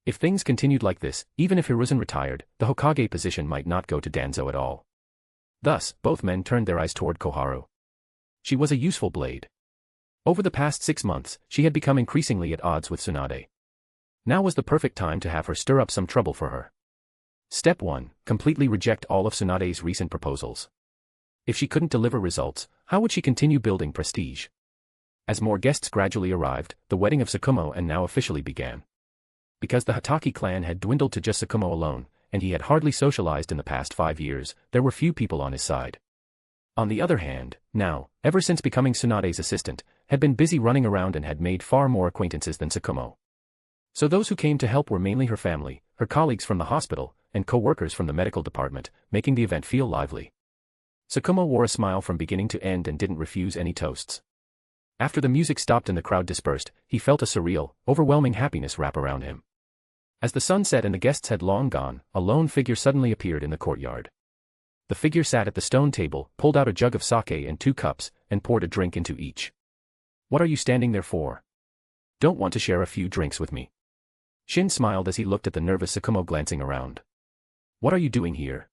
If things continued like this, even if Hiruzen retired, the Hokage position might not go to Danzo at all. Thus, both men turned their eyes toward Koharu. She was a useful blade. Over the past 6 months, she had become increasingly at odds with Tsunade. Now was the perfect time to have her stir up some trouble for her. Step 1. Completely reject all of Tsunade's recent proposals. If she couldn't deliver results, how would she continue building prestige? As more guests gradually arrived, the wedding of Tsukumo and now officially began. Because the Hatake clan had dwindled to just Tsukumo alone, and he had hardly socialized in the past 5 years, there were few people on his side. On the other hand, now, ever since becoming Tsunade's assistant, had been busy running around and had made far more acquaintances than Tsukumo. So those who came to help were mainly her family, her colleagues from the hospital, and co-workers from the medical department, making the event feel lively. Tsukumo wore a smile from beginning to end and didn't refuse any toasts. After the music stopped and the crowd dispersed, he felt a surreal, overwhelming happiness wrap around him. As the sun set and the guests had long gone, a lone figure suddenly appeared in the courtyard. The figure sat at the stone table, pulled out a jug of sake and 2 cups, and poured a drink into each. "What are you standing there for? Don't want to share a few drinks with me?" Shin smiled as he looked at the nervous Tsukumo glancing around. "What are you doing here?"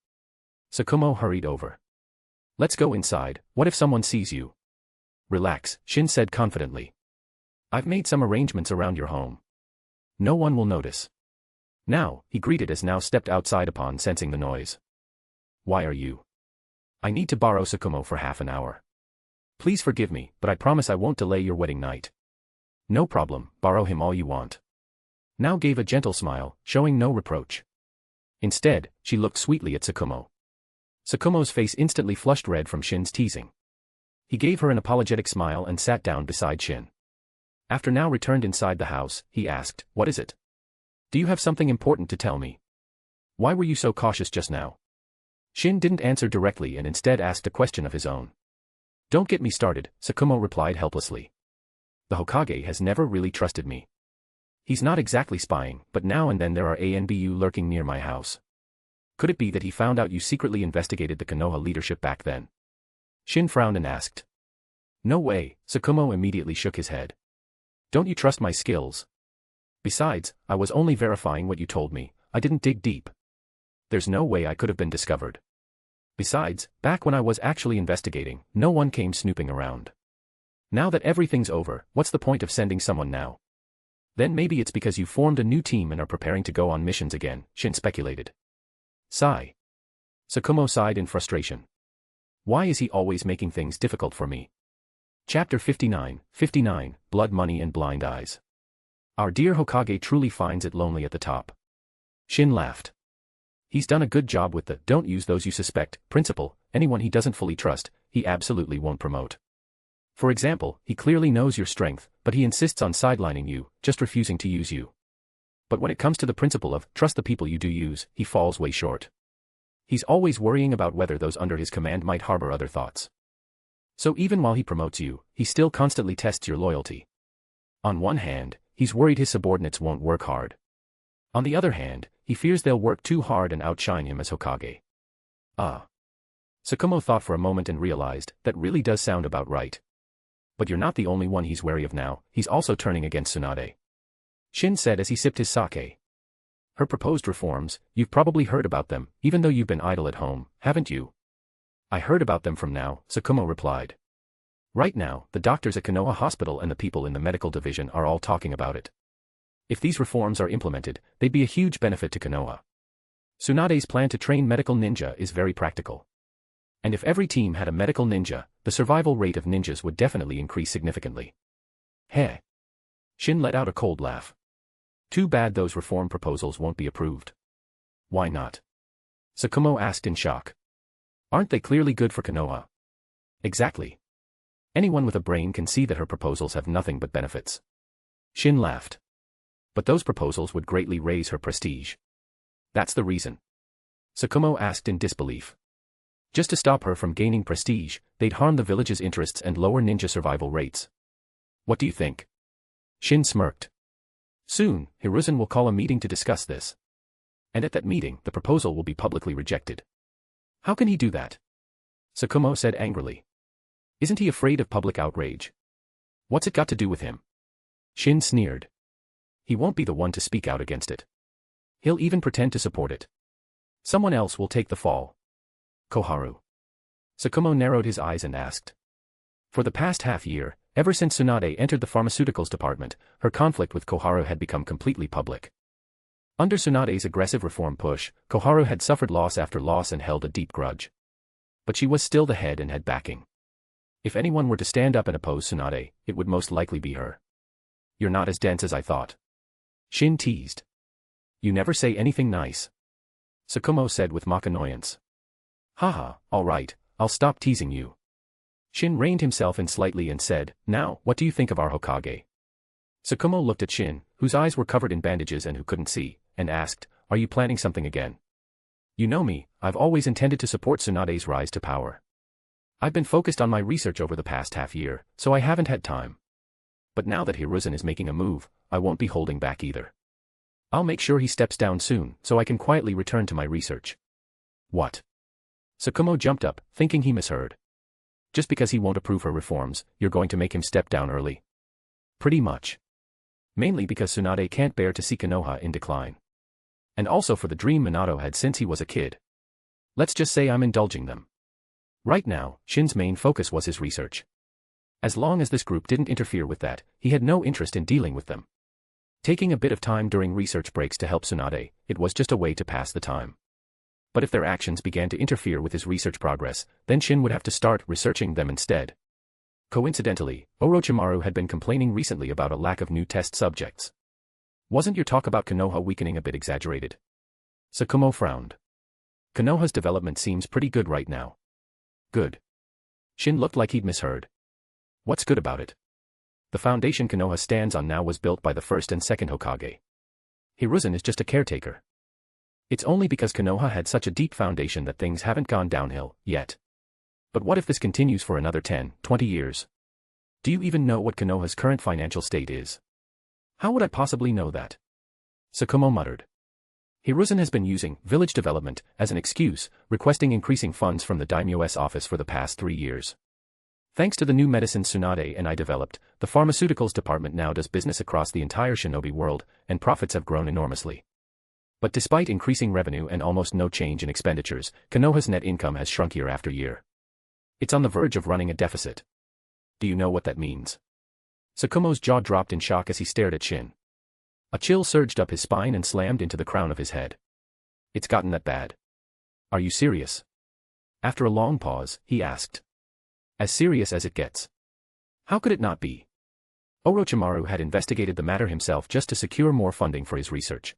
Tsukumo hurried over. "Let's go inside. What if someone sees you?" "Relax," Shin said confidently. "I've made some arrangements around your home. No one will notice." "Now," he greeted as Now stepped outside upon sensing the noise. "Why are you?" "I need to borrow Tsukumo for half an hour. Please forgive me, but I promise I won't delay your wedding night." "No problem, borrow him all you want." Now gave a gentle smile, showing no reproach. Instead, she looked sweetly at Tsukumo. Tsukumo's face instantly flushed red from Shin's teasing. He gave her an apologetic smile and sat down beside Shin. After Now returned inside the house, he asked, "What is it? Do you have something important to tell me? Why were you so cautious just now?" Shin didn't answer directly and instead asked a question of his own. "Don't get me started," Tsukumo replied helplessly. "The Hokage has never really trusted me. He's not exactly spying, but now and then there are ANBU lurking near my house. Could it be that he found out you secretly investigated the Konoha leadership back then?" Shin frowned and asked. "No way," Tsukumo immediately shook his head. "Don't you trust my skills? Besides, I was only verifying what you told me, I didn't dig deep. There's no way I could have been discovered. Besides, back when I was actually investigating, no one came snooping around. Now that everything's over, what's the point of sending someone now? Then maybe it's because you formed a new team and are preparing to go on missions again," Shin speculated. Sigh. Tsukumo sighed in frustration. Why is he always making things difficult for me? Chapter 59, Blood, Money and Blind Eyes. Our dear Hokage truly finds it lonely at the top. Shin laughed. He's done a good job with the "don't use those you suspect" principle. Anyone he doesn't fully trust, he absolutely won't promote. For example, he clearly knows your strength, but he insists on sidelining you, just refusing to use you. But when it comes to the principle of trust the people you do use, he falls way short. He's always worrying about whether those under his command might harbor other thoughts. So even while he promotes you, he still constantly tests your loyalty. On one hand, he's worried his subordinates won't work hard. On the other hand, he fears they'll work too hard and outshine him as Hokage. Tsukumo thought for a moment and realized that really does sound about right. But you're not the only one he's wary of now, he's also turning against Tsunade. Shin said as he sipped his sake. Her proposed reforms, you've probably heard about them, even though you've been idle at home, haven't you? I heard about them from Now, Tsukumo replied. Right now, the doctors at Konoha Hospital and the people in the medical division are all talking about it. If these reforms are implemented, they'd be a huge benefit to Konoha. Tsunade's plan to train medical ninja is very practical. And if every team had a medical ninja, the survival rate of ninjas would definitely increase significantly. Heh. Shin let out a cold laugh. Too bad those reform proposals won't be approved. Why not? Tsukumo asked in shock. Aren't they clearly good for Konoha? Exactly. Anyone with a brain can see that her proposals have nothing but benefits. Shin laughed. But those proposals would greatly raise her prestige. That's the reason. Kumo asked in disbelief. Just to stop her from gaining prestige, they'd harm the village's interests and lower ninja survival rates. What do you think? Shin smirked. Soon, Hiruzen will call a meeting to discuss this. And at that meeting, the proposal will be publicly rejected. How can he do that? Kumo said angrily. Isn't he afraid of public outrage? What's it got to do with him? Shin sneered. He won't be the one to speak out against it. He'll even pretend to support it. Someone else will take the fall. Koharu. Kumo narrowed his eyes and asked. For the past half-year, ever since Tsunade entered the pharmaceuticals department, her conflict with Koharu had become completely public. Under Tsunade's aggressive reform push, Koharu had suffered loss after loss and held a deep grudge. But she was still the head and had backing. If anyone were to stand up and oppose Tsunade, it would most likely be her. You're not as dense as I thought. Shin teased. You never say anything nice. Kumo said with mock annoyance. Haha, all right, I'll stop teasing you. Shin reined himself in slightly and said, Now, what do you think of our Hokage? Kumo looked at Shin, whose eyes were covered in bandages and who couldn't see, and asked, Are you planning something again? You know me, I've always intended to support Tsunade's rise to power. I've been focused on my research over the past half-year, so I haven't had time. But now that Hiruzen is making a move, I won't be holding back either. I'll make sure he steps down soon, so I can quietly return to my research. What? Kumo jumped up, thinking he misheard. Just because he won't approve her reforms, you're going to make him step down early? Pretty much. Mainly because Tsunade can't bear to see Konoha in decline. And also for the dream Minato had since he was a kid. Let's just say I'm indulging them. Right now, Shin's main focus was his research. As long as this group didn't interfere with that, he had no interest in dealing with them. Taking a bit of time during research breaks to help Tsunade, it was just a way to pass the time. But if their actions began to interfere with his research progress, then Shin would have to start researching them instead. Coincidentally, Orochimaru had been complaining recently about a lack of new test subjects. Wasn't your talk about Konoha weakening a bit exaggerated? Kumo frowned. Konoha's development seems pretty good right now. Good. Shin looked like he'd misheard. What's good about it? The foundation Konoha stands on now was built by the first and second Hokage. Hiruzen is just a caretaker. It's only because Konoha had such a deep foundation that things haven't gone downhill, yet. But what if this continues for another 10, 20 years? Do you even know what Konoha's current financial state is? How would I possibly know that? Kumo muttered. Hiruzen has been using village development as an excuse, requesting increasing funds from the daimyo's office for the past 3 years. Thanks to the new medicines Tsunade and I developed, the pharmaceuticals department now does business across the entire shinobi world, and profits have grown enormously. But despite increasing revenue and almost no change in expenditures, Konoha's net income has shrunk year after year. It's on the verge of running a deficit. Do you know what that means? Kumo's jaw dropped in shock as he stared at Shin. A chill surged up his spine and slammed into the crown of his head. It's gotten that bad. Are you serious? After a long pause, he asked. As serious as it gets. How could it not be? Orochimaru had investigated the matter himself just to secure more funding for his research.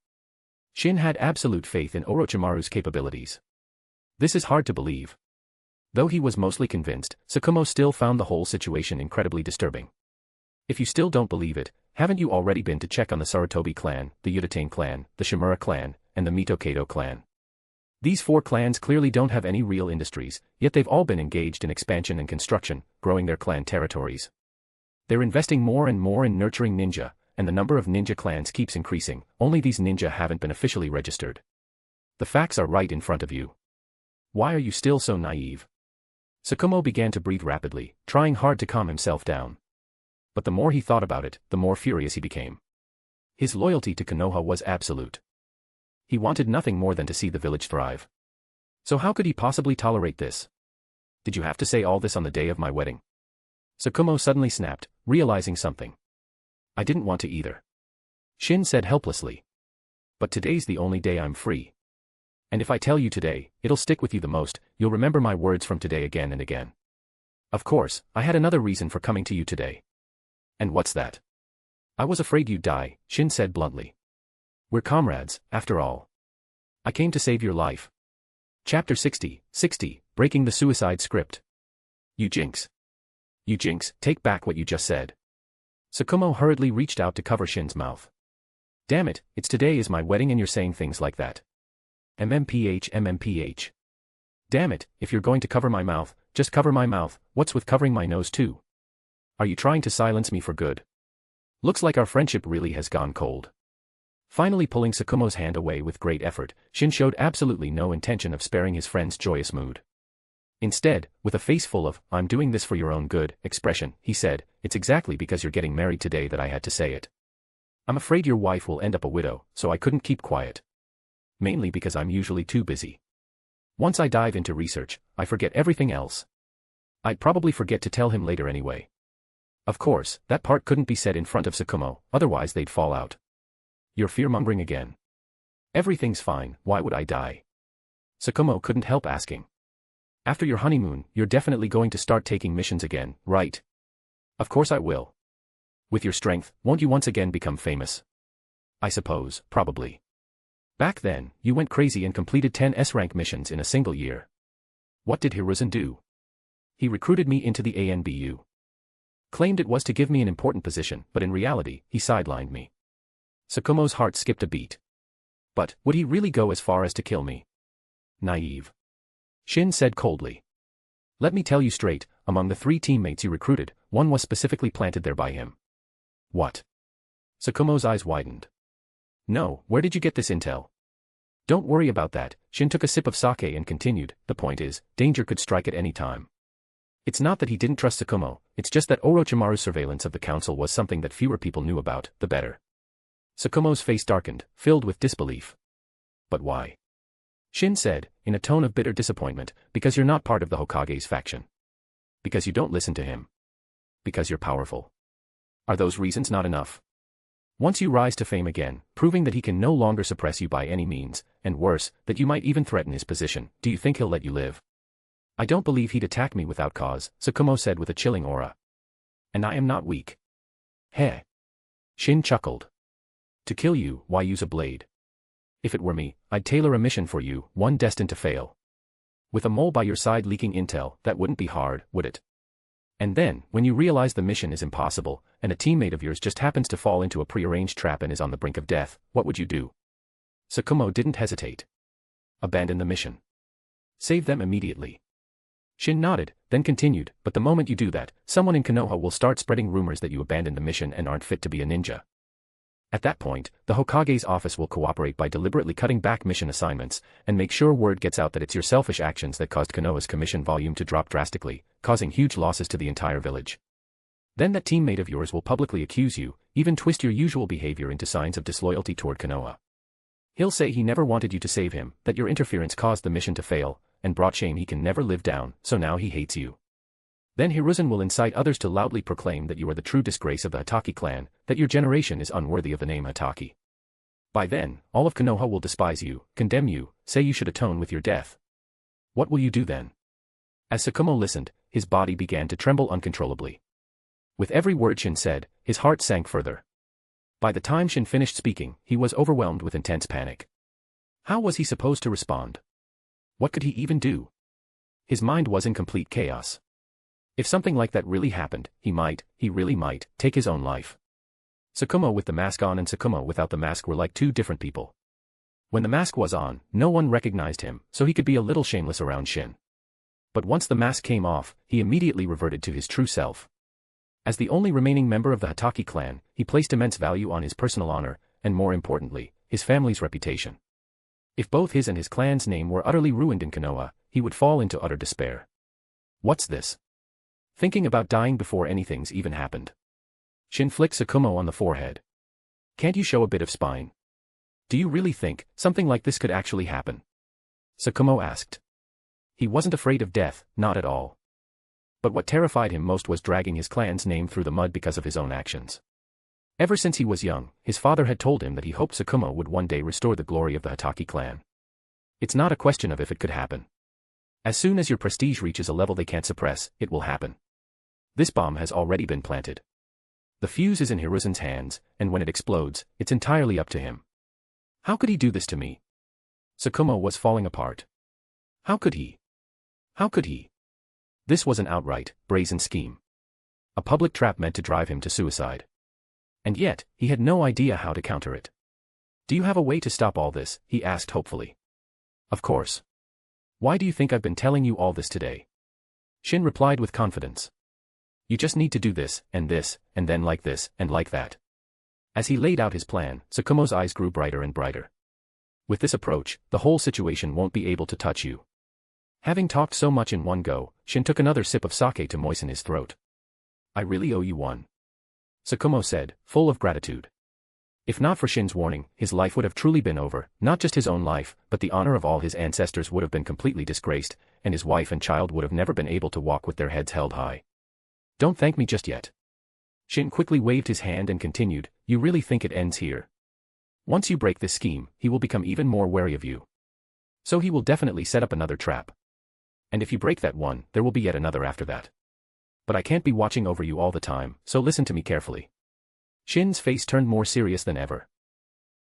Shin had absolute faith in Orochimaru's capabilities. This is hard to believe. Though he was mostly convinced, Kumo still found the whole situation incredibly disturbing. If you still don't believe it, haven't you already been to check on the Sarutobi clan, the Uchiha clan, the Shimura clan, and the Mito-Kato clan? These 4 clans clearly don't have any real industries, yet they've all been engaged in expansion and construction, growing their clan territories. They're investing more and more in nurturing ninja, and the number of ninja clans keeps increasing, only these ninja haven't been officially registered. The facts are right in front of you. Why are you still so naive? Kumo began to breathe rapidly, trying hard to calm himself down. But the more he thought about it, the more furious he became. His loyalty to Konoha was absolute. He wanted nothing more than to see the village thrive. So how could he possibly tolerate this? Did you have to say all this on the day of my wedding? Kumo suddenly snapped, realizing something. I didn't want to either. Shin said helplessly. But today's the only day I'm free. And if I tell you today, it'll stick with you the most, you'll remember my words from today again and again. Of course, I had another reason for coming to you today. And what's that? I was afraid you'd die, Shin said bluntly. We're comrades, after all. I came to save your life. Chapter 60, Breaking the Suicide Script. You jinx. You jinx, take back what you just said. Tsukumo hurriedly reached out to cover Shin's mouth. Damn it, it's today is my wedding and you're saying things like that. MMPH. Damn it, if you're going to cover my mouth, just cover my mouth, what's with covering my nose too? Are you trying to silence me for good? Looks like our friendship really has gone cold. Finally pulling Tsukumo's hand away with great effort, Shin showed absolutely no intention of sparing his friend's joyous mood. Instead, with a face full of, I'm doing this for your own good, expression, he said, it's exactly because you're getting married today that I had to say it. I'm afraid your wife will end up a widow, so I couldn't keep quiet. Mainly because I'm usually too busy. Once I dive into research, I forget everything else. I'd probably forget to tell him later anyway. Of course, that part couldn't be said in front of Tsukumo, otherwise they'd fall out. You're fear-mongering again. Everything's fine, why would I die? Tsukumo couldn't help asking. After your honeymoon, you're definitely going to start taking missions again, right? Of course I will. With your strength, won't you once again become famous? I suppose, probably. Back then, you went crazy and completed 10 S-rank missions in a single year. What did Hiruzen do? He recruited me into the ANBU. Claimed it was to give me an important position, but in reality, he sidelined me. Tsukumo's heart skipped a beat. But, would he really go as far as to kill me? Naive. Shin said coldly. Let me tell you straight, among the 3 teammates you recruited, one was specifically planted there by him. What? Tsukumo's eyes widened. No, where did you get this intel? Don't worry about that, Shin took a sip of sake and continued, the point is, danger could strike at any time. It's not that he didn't trust Tsukumo, it's just that Orochimaru's surveillance of the council was something that fewer people knew about, the better. Tsukumo's face darkened, filled with disbelief. But why? Shin said, in a tone of bitter disappointment, because you're not part of the Hokage's faction. Because you don't listen to him. Because you're powerful. Are those reasons not enough? Once you rise to fame again, proving that he can no longer suppress you by any means, and worse, that you might even threaten his position, do you think he'll let you live? I don't believe he'd attack me without cause, Tsukumo said with a chilling aura. And I am not weak. Heh. Shin chuckled. To kill you, why use a blade? If it were me, I'd tailor a mission for you, one destined to fail. With a mole by your side leaking intel, that wouldn't be hard, would it? And then, when you realize the mission is impossible, and a teammate of yours just happens to fall into a prearranged trap and is on the brink of death, what would you do? Tsukumo didn't hesitate. Abandon the mission. Save them immediately. Shin nodded, then continued, but the moment you do that, someone in Konoha will start spreading rumors that you abandoned the mission and aren't fit to be a ninja. At that point, the Hokage's office will cooperate by deliberately cutting back mission assignments, and make sure word gets out that it's your selfish actions that caused Konoha's commission volume to drop drastically, causing huge losses to the entire village. Then that teammate of yours will publicly accuse you, even twist your usual behavior into signs of disloyalty toward Konoha. He'll say he never wanted you to save him, that your interference caused the mission to fail, and brought shame he can never live down, so now he hates you. Then Hiruzen will incite others to loudly proclaim that you are the true disgrace of the Hatake clan, that your generation is unworthy of the name Hatake. By then, all of Konoha will despise you, condemn you, say you should atone with your death. What will you do then? As Tsukumo listened, his body began to tremble uncontrollably. With every word Shin said, his heart sank further. By the time Shin finished speaking, he was overwhelmed with intense panic. How was he supposed to respond? What could he even do? His mind was in complete chaos. If something like that really happened, he really might, take his own life. Tsukumo with the mask on and Tsukumo without the mask were like 2 different people. When the mask was on, no one recognized him, so he could be a little shameless around Shin. But once the mask came off, he immediately reverted to his true self. As the only remaining member of the Hatake clan, he placed immense value on his personal honor, and more importantly, his family's reputation. If both his and his clan's name were utterly ruined in Konoha, he would fall into utter despair. What's this? Thinking about dying before anything's even happened. Shin flicked Tsukumo on the forehead. Can't you show a bit of spine? Do you really think something like this could actually happen? Tsukumo asked. He wasn't afraid of death, not at all. But what terrified him most was dragging his clan's name through the mud because of his own actions. Ever since he was young, his father had told him that he hoped Tsukumo would one day restore the glory of the Hatake clan. It's not a question of if it could happen. As soon as your prestige reaches a level they can't suppress, it will happen. This bomb has already been planted. The fuse is in Hiruzen's hands, and when it explodes, it's entirely up to him. How could he do this to me? Tsukumo was falling apart. How could he? How could he? This was an outright, brazen scheme. A public trap meant to drive him to suicide. And yet, he had no idea how to counter it. Do you have a way to stop all this? He asked hopefully. Of course. Why do you think I've been telling you all this today? Shin replied with confidence. You just need to do this, and then like this, and like that. As he laid out his plan, Tsukumo's eyes grew brighter and brighter. With this approach, the whole situation won't be able to touch you. Having talked so much in one go, Shin took another sip of sake to moisten his throat. I really owe you one. Tsukumo said, full of gratitude. If not for Shin's warning, his life would have truly been over, not just his own life, but the honor of all his ancestors would have been completely disgraced, and his wife and child would have never been able to walk with their heads held high. Don't thank me just yet. Shin quickly waved his hand and continued, you really think it ends here? Once you break this scheme, he will become even more wary of you. So he will definitely set up another trap. And if you break that one, there will be yet another after that. But I can't be watching over you all the time, so listen to me carefully. Shin's face turned more serious than ever.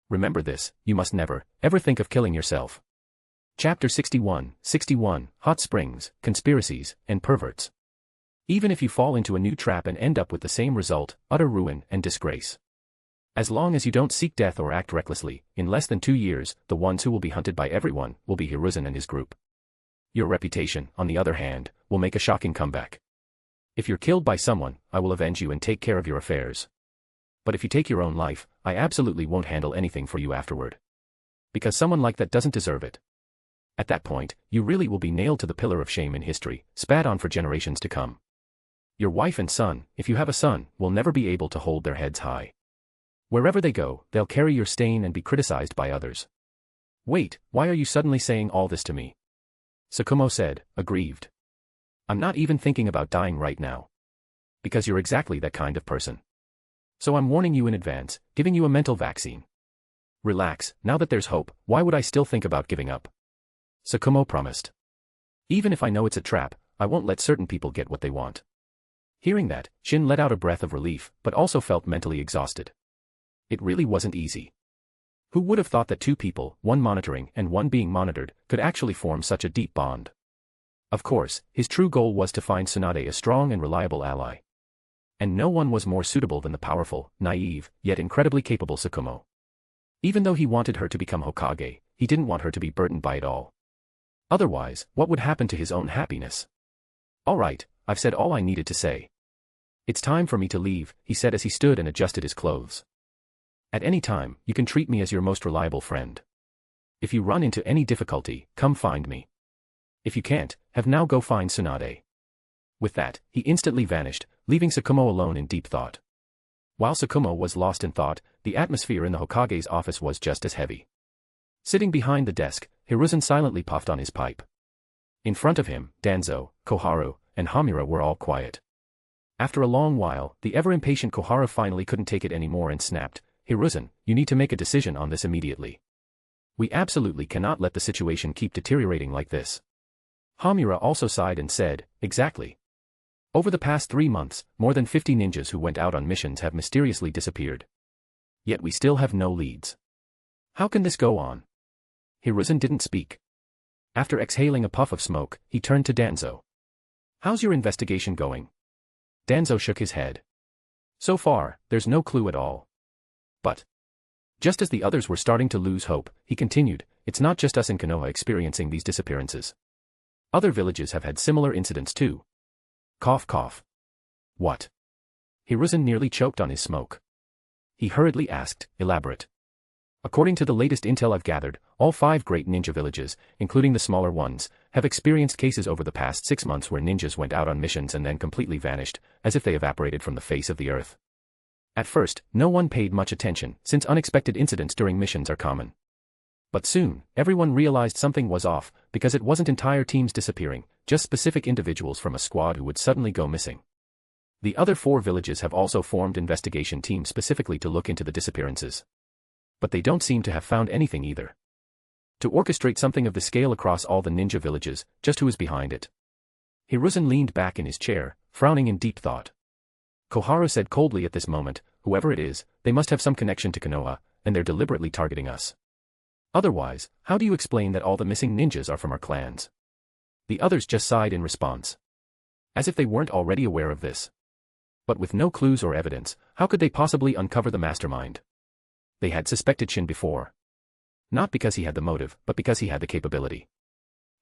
Remember this, you must never, ever think of killing yourself. Chapter 61, Hot Springs, Conspiracies, and Perverts. Even if you fall into a new trap and end up with the same result, utter ruin and disgrace. As long as you don't seek death or act recklessly, in less than 2 years, the ones who will be hunted by everyone will be Hiruzen and his group. Your reputation, on the other hand, will make a shocking comeback. If you're killed by someone, I will avenge you and take care of your affairs. But if you take your own life, I absolutely won't handle anything for you afterward. Because someone like that doesn't deserve it. At that point, you really will be nailed to the pillar of shame in history, spat on for generations to come. Your wife and son, if you have a son, will never be able to hold their heads high. Wherever they go, they'll carry your stain and be criticized by others. Wait, why are you suddenly saying all this to me? Tsukumo said, aggrieved. I'm not even thinking about dying right now. Because you're exactly that kind of person. So I'm warning you in advance, giving you a mental vaccine. Relax, now that there's hope, why would I still think about giving up? Tsukumo promised. Even if I know it's a trap, I won't let certain people get what they want. Hearing that, Shin let out a breath of relief, but also felt mentally exhausted. It really wasn't easy. Who would have thought that 2 people, one monitoring and one being monitored, could actually form such a deep bond? Of course, his true goal was to find Tsunade a strong and reliable ally. And no one was more suitable than the powerful, naive, yet incredibly capable Tsukumo. Even though he wanted her to become Hokage, he didn't want her to be burdened by it all. Otherwise, what would happen to his own happiness? All right, I've said all I needed to say. It's time for me to leave, he said as he stood and adjusted his clothes. At any time, you can treat me as your most reliable friend. If you run into any difficulty, come find me. If you can't, have now go find Tsunade. With that, he instantly vanished, leaving Tsukumo alone in deep thought. While Tsukumo was lost in thought, the atmosphere in the Hokage's office was just as heavy. Sitting behind the desk, Hiruzen silently puffed on his pipe. In front of him, Danzo, Koharu, and Hamura were all quiet. After a long while, the ever-impatient Koharu finally couldn't take it anymore and snapped, Hiruzen, you need to make a decision on this immediately. We absolutely cannot let the situation keep deteriorating like this. Hamura also sighed and said, exactly. Over the past 3 months, more than 50 ninjas who went out on missions have mysteriously disappeared. Yet we still have no leads. How can this go on? Hiruzen didn't speak. After exhaling a puff of smoke, he turned to Danzo. How's your investigation going? Danzo shook his head. So far, there's no clue at all. But just as the others were starting to lose hope, he continued, it's not just us in Konoha experiencing these disappearances. Other villages have had similar incidents too. Cough cough. What? Hiruzen nearly choked on his smoke. He hurriedly asked, elaborate. According to the latest intel I've gathered, all 5 great ninja villages, including the smaller ones, have experienced cases over the past 6 months where ninjas went out on missions and then completely vanished, as if they evaporated from the face of the earth. At first, no one paid much attention, since unexpected incidents during missions are common. But soon, everyone realized something was off, because it wasn't entire teams disappearing, just specific individuals from a squad who would suddenly go missing. The other 4 villages have also formed investigation teams specifically to look into the disappearances. But they don't seem to have found anything either. To orchestrate something of the scale across all the ninja villages, just who is behind it? Hiruzen leaned back in his chair, frowning in deep thought. Koharu said coldly at this moment, whoever it is, they must have some connection to Konoha, and they're deliberately targeting us. Otherwise, how do you explain that all the missing ninjas are from our clans? The others just sighed in response. As if they weren't already aware of this. But with no clues or evidence, how could they possibly uncover the mastermind? They had suspected Shin before. Not because he had the motive, but because he had the capability.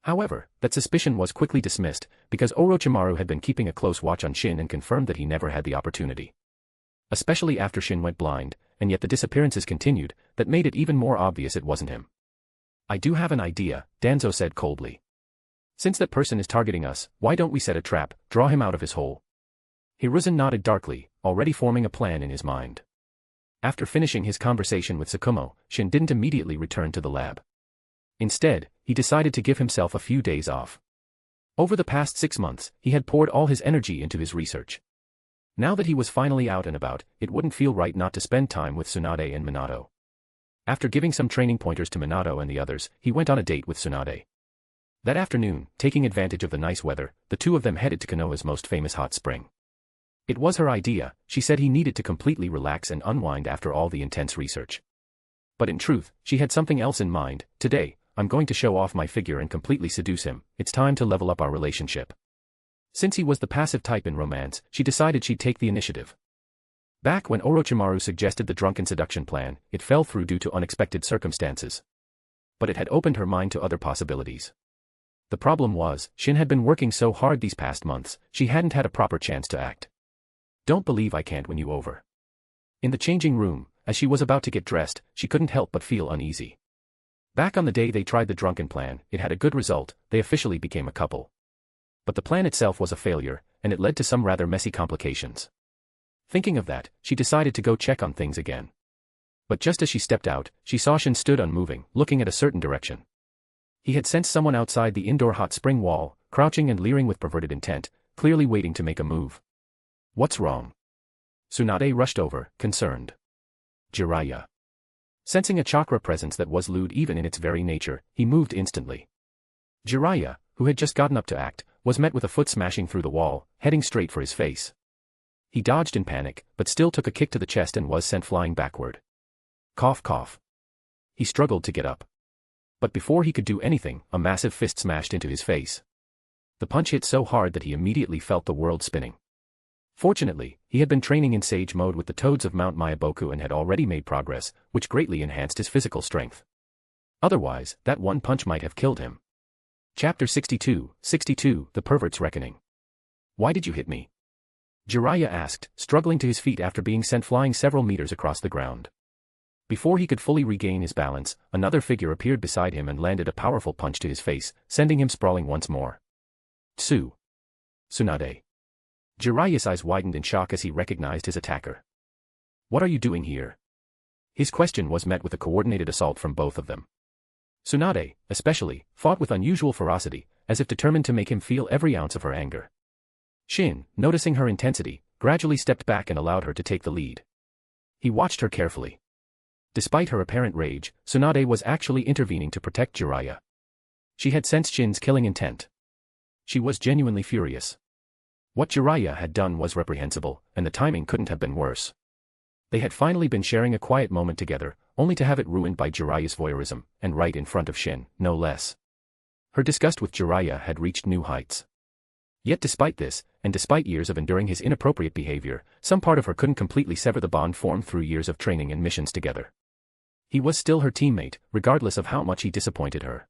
However, that suspicion was quickly dismissed, because Orochimaru had been keeping a close watch on Shin and confirmed that he never had the opportunity. Especially after Shin went blind, and yet the disappearances continued, that made it even more obvious it wasn't him. I do have an idea, Danzo said coldly. Since that person is targeting us, why don't we set a trap, draw him out of his hole? Hiruzen nodded darkly, already forming a plan in his mind. After finishing his conversation with Kumo, Shin didn't immediately return to the lab. Instead, he decided to give himself a few days off. Over the past 6 months, he had poured all his energy into his research. Now that he was finally out and about, it wouldn't feel right not to spend time with Tsunade and Minato. After giving some training pointers to Minato and the others, he went on a date with Tsunade. That afternoon, taking advantage of the nice weather, the two of them headed to Konoha's most famous hot spring. It was her idea. She said he needed to completely relax and unwind after all the intense research. But in truth, she had something else in mind. Today, I'm going to show off my figure and completely seduce him. It's time to level up our relationship. Since he was the passive type in romance, she decided she'd take the initiative. Back when Orochimaru suggested the drunken seduction plan, it fell through due to unexpected circumstances. But it had opened her mind to other possibilities. The problem was, Shin had been working so hard these past months, she hadn't had a proper chance to act. Don't believe I can't win you over. In the changing room, as she was about to get dressed, she couldn't help but feel uneasy. Back on the day they tried the drunken plan, it had a good result, they officially became a couple. But the plan itself was a failure, and it led to some rather messy complications. Thinking of that, she decided to go check on things again. But just as she stepped out, she saw Shin stood unmoving, looking at a certain direction. He had sensed someone outside the indoor hot spring wall, crouching and leering with perverted intent, clearly waiting to make a move. What's wrong? Tsunade rushed over, concerned. Jiraiya. Sensing a chakra presence that was lewd even in its very nature, he moved instantly. Jiraiya, who had just gotten up to act, was met with a foot smashing through the wall, heading straight for his face. He dodged in panic, but still took a kick to the chest and was sent flying backward. Cough cough. He struggled to get up. But before he could do anything, a massive fist smashed into his face. The punch hit so hard that he immediately felt the world spinning. Fortunately, he had been training in Sage mode with the Toads of Mount Myaboku and had already made progress, which greatly enhanced his physical strength. Otherwise, that one punch might have killed him. Chapter 62, The Pervert's Reckoning. Why did you hit me? Jiraiya asked, struggling to his feet after being sent flying several meters across the ground. Before he could fully regain his balance, another figure appeared beside him and landed a powerful punch to his face, sending him sprawling once more. Tsunade. Jiraiya's eyes widened in shock as he recognized his attacker. What are you doing here? His question was met with a coordinated assault from both of them. Tsunade, especially, fought with unusual ferocity, as if determined to make him feel every ounce of her anger. Shin, noticing her intensity, gradually stepped back and allowed her to take the lead. He watched her carefully. Despite her apparent rage, Tsunade was actually intervening to protect Jiraiya. She had sensed Shin's killing intent. She was genuinely furious. What Jiraiya had done was reprehensible, and the timing couldn't have been worse. They had finally been sharing a quiet moment together, only to have it ruined by Jiraiya's voyeurism, and right in front of Shin, no less. Her disgust with Jiraiya had reached new heights. Yet despite this, and despite years of enduring his inappropriate behavior, some part of her couldn't completely sever the bond formed through years of training and missions together. He was still her teammate, regardless of how much he disappointed her.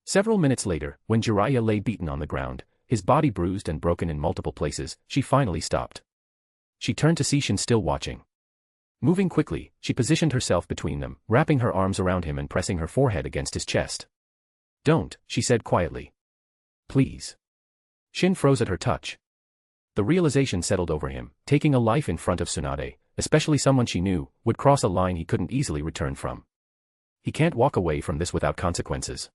Several minutes later, when Jiraiya lay beaten on the ground, his body bruised and broken in multiple places, she finally stopped. She turned to see Shin still watching. Moving quickly, she positioned herself between them, wrapping her arms around him and pressing her forehead against his chest. Don't, she said quietly. Please. Shin froze at her touch. The realization settled over him, taking a life in front of Tsunade, especially someone she knew, would cross a line he couldn't easily return from. He can't walk away from this without consequences.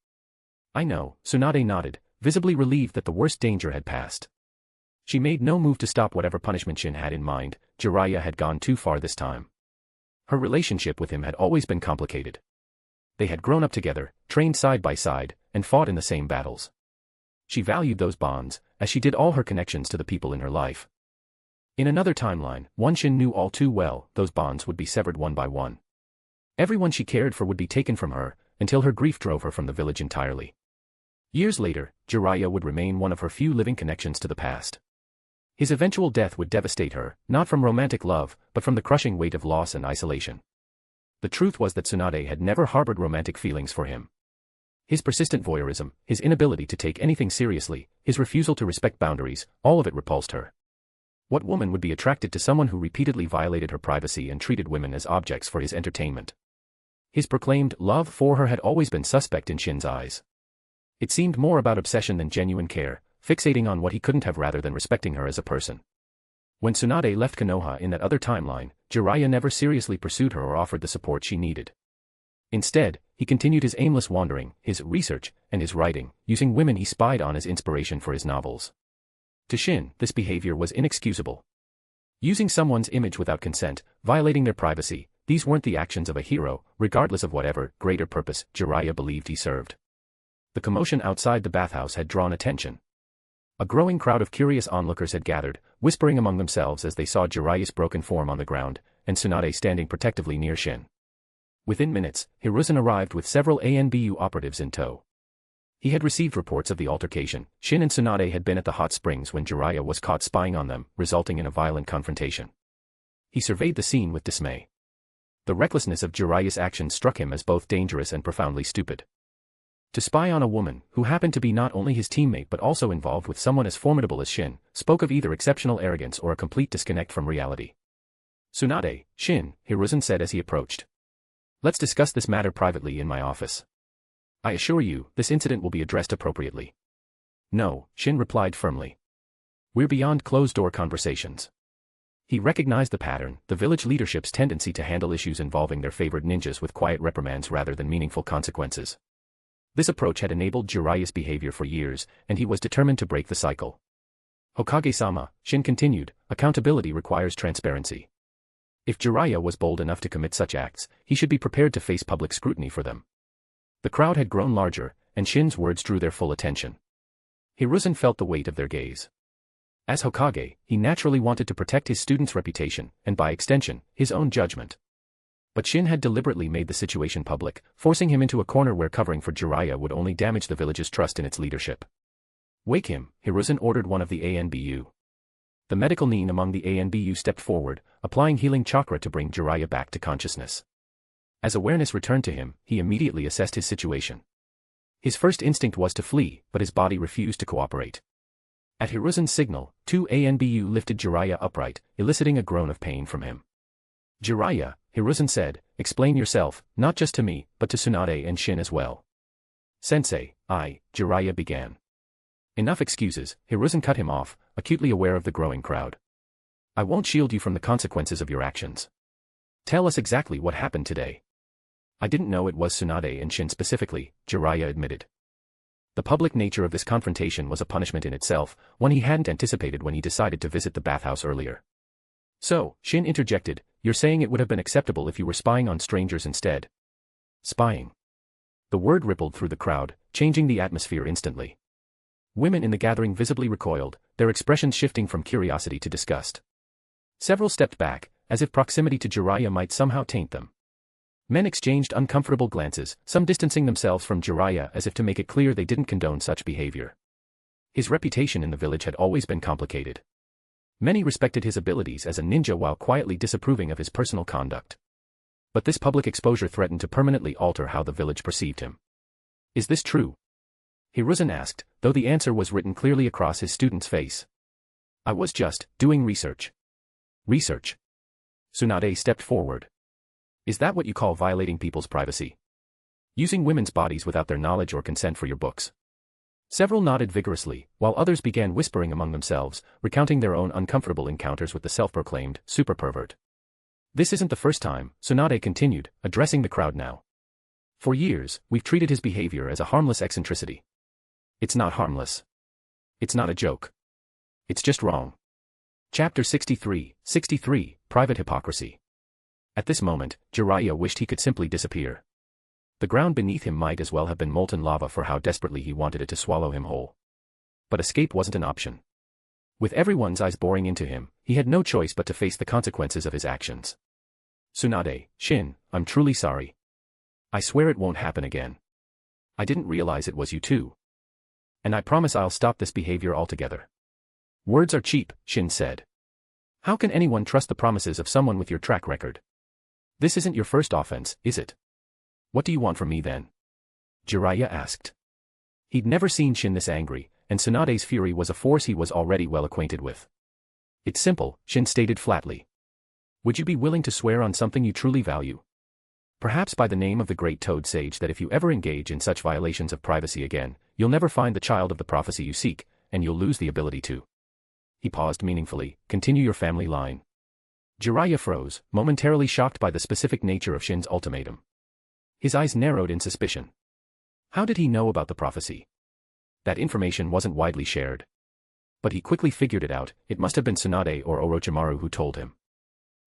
I know, Tsunade nodded, visibly relieved that the worst danger had passed. She made no move to stop whatever punishment Shin had in mind. Jiraiya had gone too far this time. Her relationship with him had always been complicated. They had grown up together, trained side by side, and fought in the same battles. She valued those bonds, as she did all her connections to the people in her life. In another timeline, one Shin knew all too well, those bonds would be severed one by one. Everyone she cared for would be taken from her, until her grief drove her from the village entirely. Years later, Jiraiya would remain one of her few living connections to the past. His eventual death would devastate her, not from romantic love, but from the crushing weight of loss and isolation. The truth was that Tsunade had never harbored romantic feelings for him. His persistent voyeurism, his inability to take anything seriously, his refusal to respect boundaries, all of it repulsed her. What woman would be attracted to someone who repeatedly violated her privacy and treated women as objects for his entertainment? His proclaimed love for her had always been suspect in Shin's eyes. It seemed more about obsession than genuine care, fixating on what he couldn't have rather than respecting her as a person. When Tsunade left Konoha in that other timeline, Jiraiya never seriously pursued her or offered the support she needed. Instead, he continued his aimless wandering, his research, and his writing, using women he spied on as inspiration for his novels. To Shin, this behavior was inexcusable. Using someone's image without consent, violating their privacy, these weren't the actions of a hero, regardless of whatever greater purpose Jiraiya believed he served. The commotion outside the bathhouse had drawn attention. A growing crowd of curious onlookers had gathered, whispering among themselves as they saw Jiraiya's broken form on the ground, and Tsunade standing protectively near Shin. Within minutes, Hiruzen arrived with several ANBU operatives in tow. He had received reports of the altercation. Shin and Tsunade had been at the hot springs when Jiraiya was caught spying on them, resulting in a violent confrontation. He surveyed the scene with dismay. The recklessness of Jiraiya's actions struck him as both dangerous and profoundly stupid. To spy on a woman, who happened to be not only his teammate but also involved with someone as formidable as Shin, spoke of either exceptional arrogance or a complete disconnect from reality. "Tsunade, Shin," Hiruzen said as he approached. "Let's discuss this matter privately in my office. I assure you, this incident will be addressed appropriately." "No," Shin replied firmly. "We're beyond closed-door conversations." He recognized the pattern, the village leadership's tendency to handle issues involving their favored ninjas with quiet reprimands rather than meaningful consequences. This approach had enabled Jiraiya's behavior for years, and he was determined to break the cycle. "Hokage-sama," Shin continued, "accountability requires transparency. If Jiraiya was bold enough to commit such acts, he should be prepared to face public scrutiny for them." The crowd had grown larger, and Shin's words drew their full attention. Hiruzen felt the weight of their gaze. As Hokage, he naturally wanted to protect his student's reputation, and by extension, his own judgment. But Shin had deliberately made the situation public, forcing him into a corner where covering for Jiraiya would only damage the village's trust in its leadership. "Wake him," Hiruzen ordered one of the ANBU. The medical nin among the ANBU stepped forward, applying healing chakra to bring Jiraiya back to consciousness. As awareness returned to him, he immediately assessed his situation. His first instinct was to flee, but his body refused to cooperate. At Hiruzen's signal, two ANBU lifted Jiraiya upright, eliciting a groan of pain from him. "Jiraiya," Hiruzen said, "explain yourself, not just to me, but to Tsunade and Shin as well." "Sensei, Jiraiya began. "Enough excuses," Hiruzen cut him off, acutely aware of the growing crowd. "I won't shield you from the consequences of your actions. Tell us exactly what happened today." "I didn't know it was Tsunade and Shin specifically," Jiraiya admitted. The public nature of this confrontation was a punishment in itself, one he hadn't anticipated when he decided to visit the bathhouse earlier. "So," Shin interjected, "you're saying it would have been acceptable if you were spying on strangers instead?" "Spying." The word rippled through the crowd, changing the atmosphere instantly. Women in the gathering visibly recoiled, their expressions shifting from curiosity to disgust. Several stepped back, as if proximity to Jiraiya might somehow taint them. Men exchanged uncomfortable glances, some distancing themselves from Jiraiya as if to make it clear they didn't condone such behavior. His reputation in the village had always been complicated. Many respected his abilities as a ninja while quietly disapproving of his personal conduct. But this public exposure threatened to permanently alter how the village perceived him. "Is this true?" Hiruzen asked, though the answer was written clearly across his student's face. "I was just doing research." "Research?" Tsunade stepped forward. "Is that what you call violating people's privacy? Using women's bodies without their knowledge or consent for your books?" Several nodded vigorously, while others began whispering among themselves, recounting their own uncomfortable encounters with the self-proclaimed super pervert. "This isn't the first time," Tsunade continued, addressing the crowd now. "For years, we've treated his behavior as a harmless eccentricity. It's not harmless. It's not a joke. It's just wrong." Chapter 63, Private Hypocrisy. At this moment, Jiraiya wished he could simply disappear. The ground beneath him might as well have been molten lava for how desperately he wanted it to swallow him whole. But escape wasn't an option. With everyone's eyes boring into him, he had no choice but to face the consequences of his actions. "Tsunade, Shin, I'm truly sorry. I swear it won't happen again. I didn't realize it was you too. And I promise I'll stop this behavior altogether." Words are cheap, Shin said. How can anyone trust the promises of someone with your track record? This isn't your first offense, is it? What do you want from me then? Jiraiya asked. He'd never seen Shin this angry, and Tsunade's fury was a force he was already well acquainted with. It's simple, Shin stated flatly. Would you be willing to swear on something you truly value? Perhaps by the name of the great Toad Sage that if you ever engage in such violations of privacy again, you'll never find the child of the prophecy you seek, and you'll lose the ability to. He paused meaningfully. Continue your family line. Jiraiya froze, momentarily shocked by the specific nature of Shin's ultimatum. His eyes narrowed in suspicion. How did he know about the prophecy? That information wasn't widely shared. But he quickly figured it out. It must have been Tsunade or Orochimaru who told him.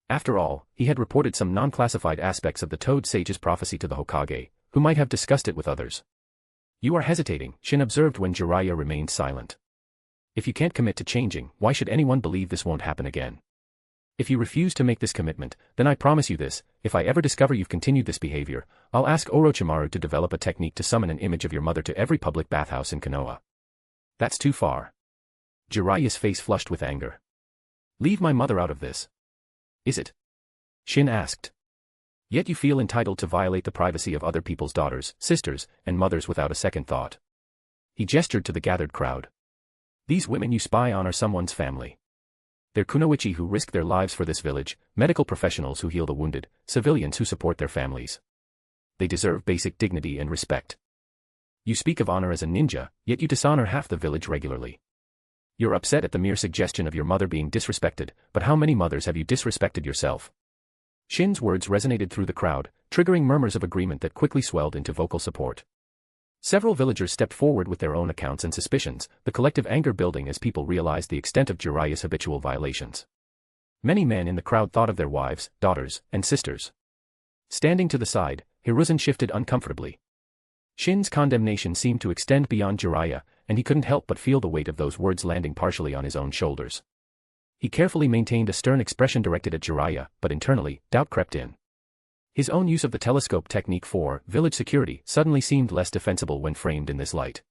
After all, he had reported some non-classified aspects of the Toad Sage's prophecy to the Hokage, who might have discussed it with others. You are hesitating, Shin observed when Jiraiya remained silent. If you can't commit to changing, why should anyone believe this won't happen again? If you refuse to make this commitment, then I promise you this, if I ever discover you've continued this behavior, I'll ask Orochimaru to develop a technique to summon an image of your mother to every public bathhouse in Konoha. That's too far. Jiraiya's face flushed with anger. Leave my mother out of this. Is it? Shin asked. Yet you feel entitled to violate the privacy of other people's daughters, sisters, and mothers without a second thought. He gestured to the gathered crowd. These women you spy on are someone's family. They're kunoichi who risk their lives for this village, medical professionals who heal the wounded, civilians who support their families. They deserve basic dignity and respect. You speak of honor as a ninja, yet you dishonor half the village regularly. You're upset at the mere suggestion of your mother being disrespected, but how many mothers have you disrespected yourself? Shin's words resonated through the crowd, triggering murmurs of agreement that quickly swelled into vocal support. Several villagers stepped forward with their own accounts and suspicions, the collective anger building as people realized the extent of Jiraiya's habitual violations. Many men in the crowd thought of their wives, daughters, and sisters. Standing to the side, Hiruzen shifted uncomfortably. Shin's condemnation seemed to extend beyond Jiraiya, and he couldn't help but feel the weight of those words landing partially on his own shoulders. He carefully maintained a stern expression directed at Jiraiya, but internally, doubt crept in. His own use of the telescope technique for village security suddenly seemed less defensible when framed in this light.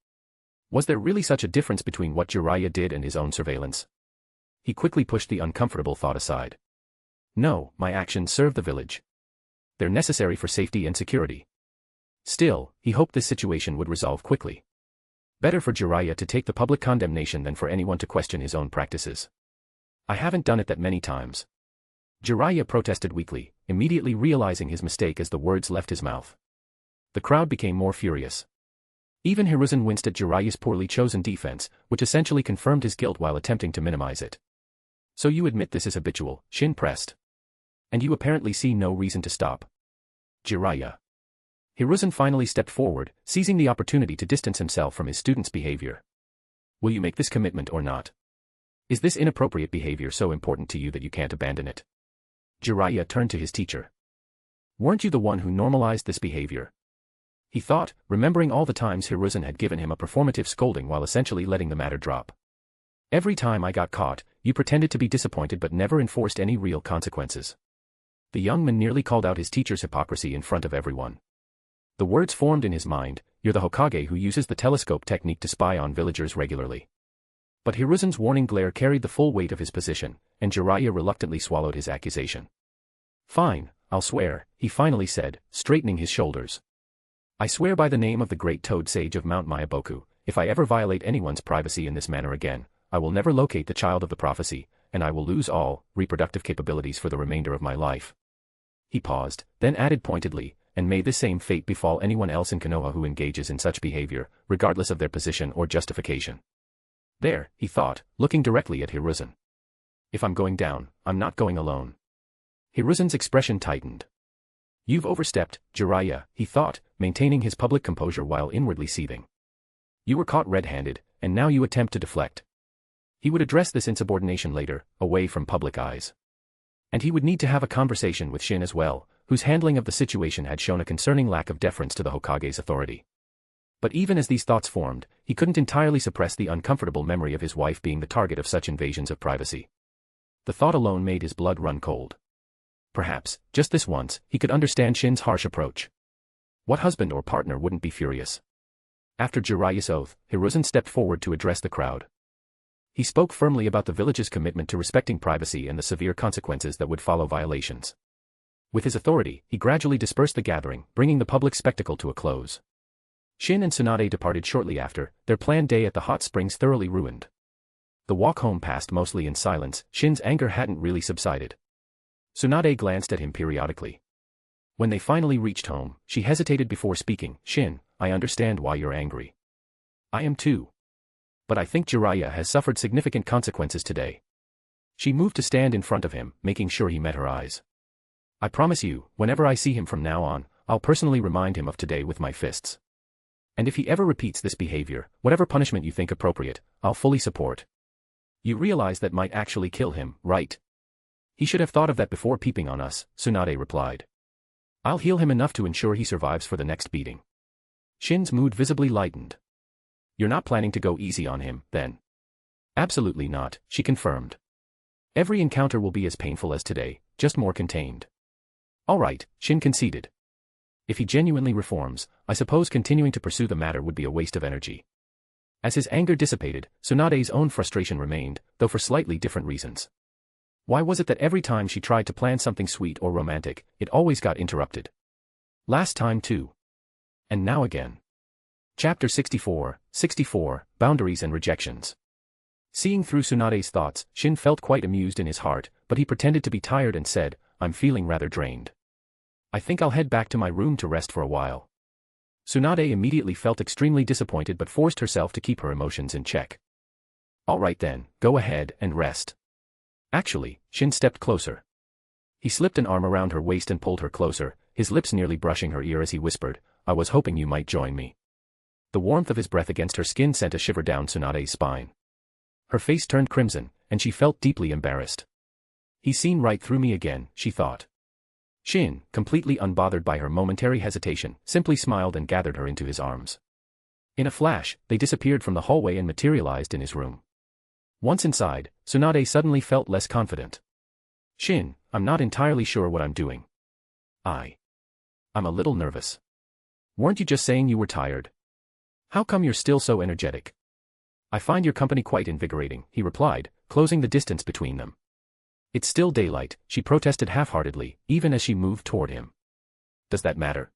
Was there really such a difference between what Jiraiya did and his own surveillance? He quickly pushed the uncomfortable thought aside. No, my actions serve the village. They're necessary for safety and security. Still, he hoped this situation would resolve quickly. Better for Jiraiya to take the public condemnation than for anyone to question his own practices. I haven't done it that many times. Jiraiya protested weakly, immediately realizing his mistake as the words left his mouth. The crowd became more furious. Even Hiruzen winced at Jiraiya's poorly chosen defense, which essentially confirmed his guilt while attempting to minimize it. So you admit this is habitual, Shin pressed. And you apparently see no reason to stop. Jiraiya. Hiruzen finally stepped forward, seizing the opportunity to distance himself from his student's behavior. Will you make this commitment or not? Is this inappropriate behavior so important to you that you can't abandon it? Jiraiya turned to his teacher. Weren't you the one who normalized this behavior? He thought, remembering all the times Hiruzen had given him a performative scolding while essentially letting the matter drop. Every time I got caught, you pretended to be disappointed but never enforced any real consequences. The young man nearly called out his teacher's hypocrisy in front of everyone. The words formed in his mind, you're the Hokage who uses the telescope technique to spy on villagers regularly. But Hiruzen's warning glare carried the full weight of his position, and Jiraiya reluctantly swallowed his accusation. Fine, I'll swear, he finally said, straightening his shoulders. I swear by the name of the great Toad Sage of Mount Myaboku, if I ever violate anyone's privacy in this manner again, I will never locate the child of the prophecy, and I will lose all reproductive capabilities for the remainder of my life. He paused, then added pointedly, and may this same fate befall anyone else in Konoha who engages in such behavior, regardless of their position or justification. There, he thought, looking directly at Hiruzen. If I'm going down, I'm not going alone. Hiruzen's expression tightened. You've overstepped, Jiraiya, he thought, maintaining his public composure while inwardly seething. You were caught red-handed, and now you attempt to deflect. He would address this insubordination later, away from public eyes. And he would need to have a conversation with Shin as well, whose handling of the situation had shown a concerning lack of deference to the Hokage's authority. But even as these thoughts formed, he couldn't entirely suppress the uncomfortable memory of his wife being the target of such invasions of privacy. The thought alone made his blood run cold. Perhaps, just this once, he could understand Shin's harsh approach. What husband or partner wouldn't be furious? After Jiraiya's oath, Hiruzen stepped forward to address the crowd. He spoke firmly about the village's commitment to respecting privacy and the severe consequences that would follow violations. With his authority, he gradually dispersed the gathering, bringing the public spectacle to a close. Shin and Tsunade departed shortly after, their planned day at the hot springs thoroughly ruined. The walk home passed mostly in silence. Shin's anger hadn't really subsided. Tsunade glanced at him periodically. When they finally reached home, she hesitated before speaking. Shin, I understand why you're angry. I am too. But I think Jiraiya has suffered significant consequences today. She moved to stand in front of him, making sure he met her eyes. I promise you, whenever I see him from now on, I'll personally remind him of today with my fists. And if he ever repeats this behavior, whatever punishment you think appropriate, I'll fully support. You realize that might actually kill him, right? He should have thought of that before peeping on us, Tsunade replied. I'll heal him enough to ensure he survives for the next beating. Shin's mood visibly lightened. You're not planning to go easy on him, then? Absolutely not, she confirmed. Every encounter will be as painful as today, just more contained. All right, Shin conceded. If he genuinely reforms, I suppose continuing to pursue the matter would be a waste of energy. As his anger dissipated, Tsunade's own frustration remained, though for slightly different reasons. Why was it that every time she tried to plan something sweet or romantic, it always got interrupted? Last time too. And now again. Chapter 64, Boundaries and Rejections. Seeing through Tsunade's thoughts, Shin felt quite amused in his heart, but he pretended to be tired and said, I'm feeling rather drained. I think I'll head back to my room to rest for a while. Tsunade immediately felt extremely disappointed but forced herself to keep her emotions in check. All right then, go ahead and rest. Actually, Shin stepped closer. He slipped an arm around her waist and pulled her closer, his lips nearly brushing her ear as he whispered, I was hoping you might join me. The warmth of his breath against her skin sent a shiver down Tsunade's spine. Her face turned crimson, and she felt deeply embarrassed. He's seen right through me again, she thought. Shin, completely unbothered by her momentary hesitation, simply smiled and gathered her into his arms. In a flash, they disappeared from the hallway and materialized in his room. Once inside, Tsunade suddenly felt less confident. Shin, I'm not entirely sure what I'm doing. I'm a little nervous. Weren't you just saying you were tired? How come you're still so energetic? I find your company quite invigorating, he replied, closing the distance between them. It's still daylight, she protested half-heartedly, even as she moved toward him. Does that matter?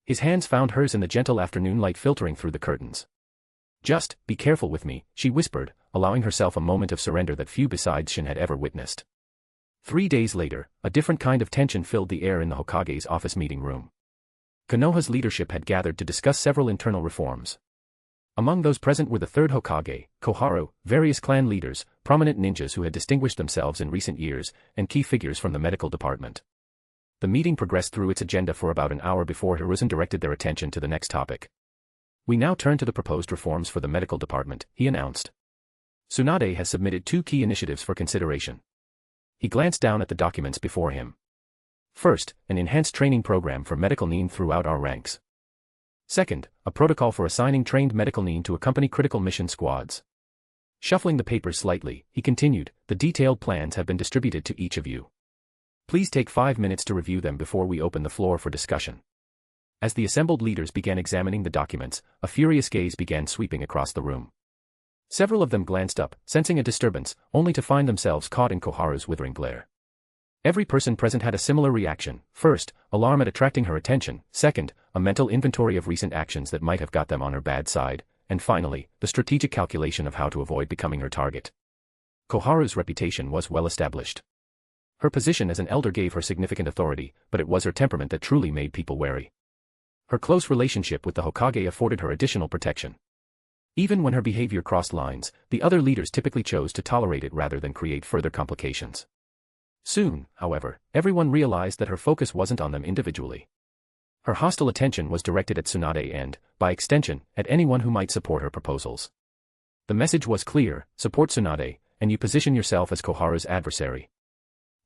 His hands found hers in the gentle afternoon light filtering through the curtains. Just, be careful with me, she whispered, allowing herself a moment of surrender that few besides Shin had ever witnessed. 3 days later, a different kind of tension filled the air in the Hokage's office meeting room. Konoha's leadership had gathered to discuss several internal reforms. Among those present were the third Hokage, Koharu, various clan leaders, prominent ninjas who had distinguished themselves in recent years, and key figures from the medical department. The meeting progressed through its agenda for about an hour before Hiruzen directed their attention to the next topic. We now turn to the proposed reforms for the medical department, he announced. Tsunade has submitted 2 key initiatives for consideration. He glanced down at the documents before him. First, an enhanced training program for medical nin throughout our ranks. Second, a protocol for assigning trained medical nin to accompany critical mission squads. Shuffling the papers slightly, he continued, the detailed plans have been distributed to each of you. Please take 5 minutes to review them before we open the floor for discussion. As the assembled leaders began examining the documents, a furious gaze began sweeping across the room. Several of them glanced up, sensing a disturbance, only to find themselves caught in Koharu's withering glare. Every person present had a similar reaction. First, alarm at attracting her attention. Second, a mental inventory of recent actions that might have got them on her bad side. And finally, the strategic calculation of how to avoid becoming her target. Koharu's reputation was well established. Her position as an elder gave her significant authority, but it was her temperament that truly made people wary. Her close relationship with the Hokage afforded her additional protection. Even when her behavior crossed lines, the other leaders typically chose to tolerate it rather than create further complications. Soon, however, everyone realized that her focus wasn't on them individually. Her hostile attention was directed at Tsunade and, by extension, at anyone who might support her proposals. The message was clear, support Tsunade, and you position yourself as Koharu's adversary.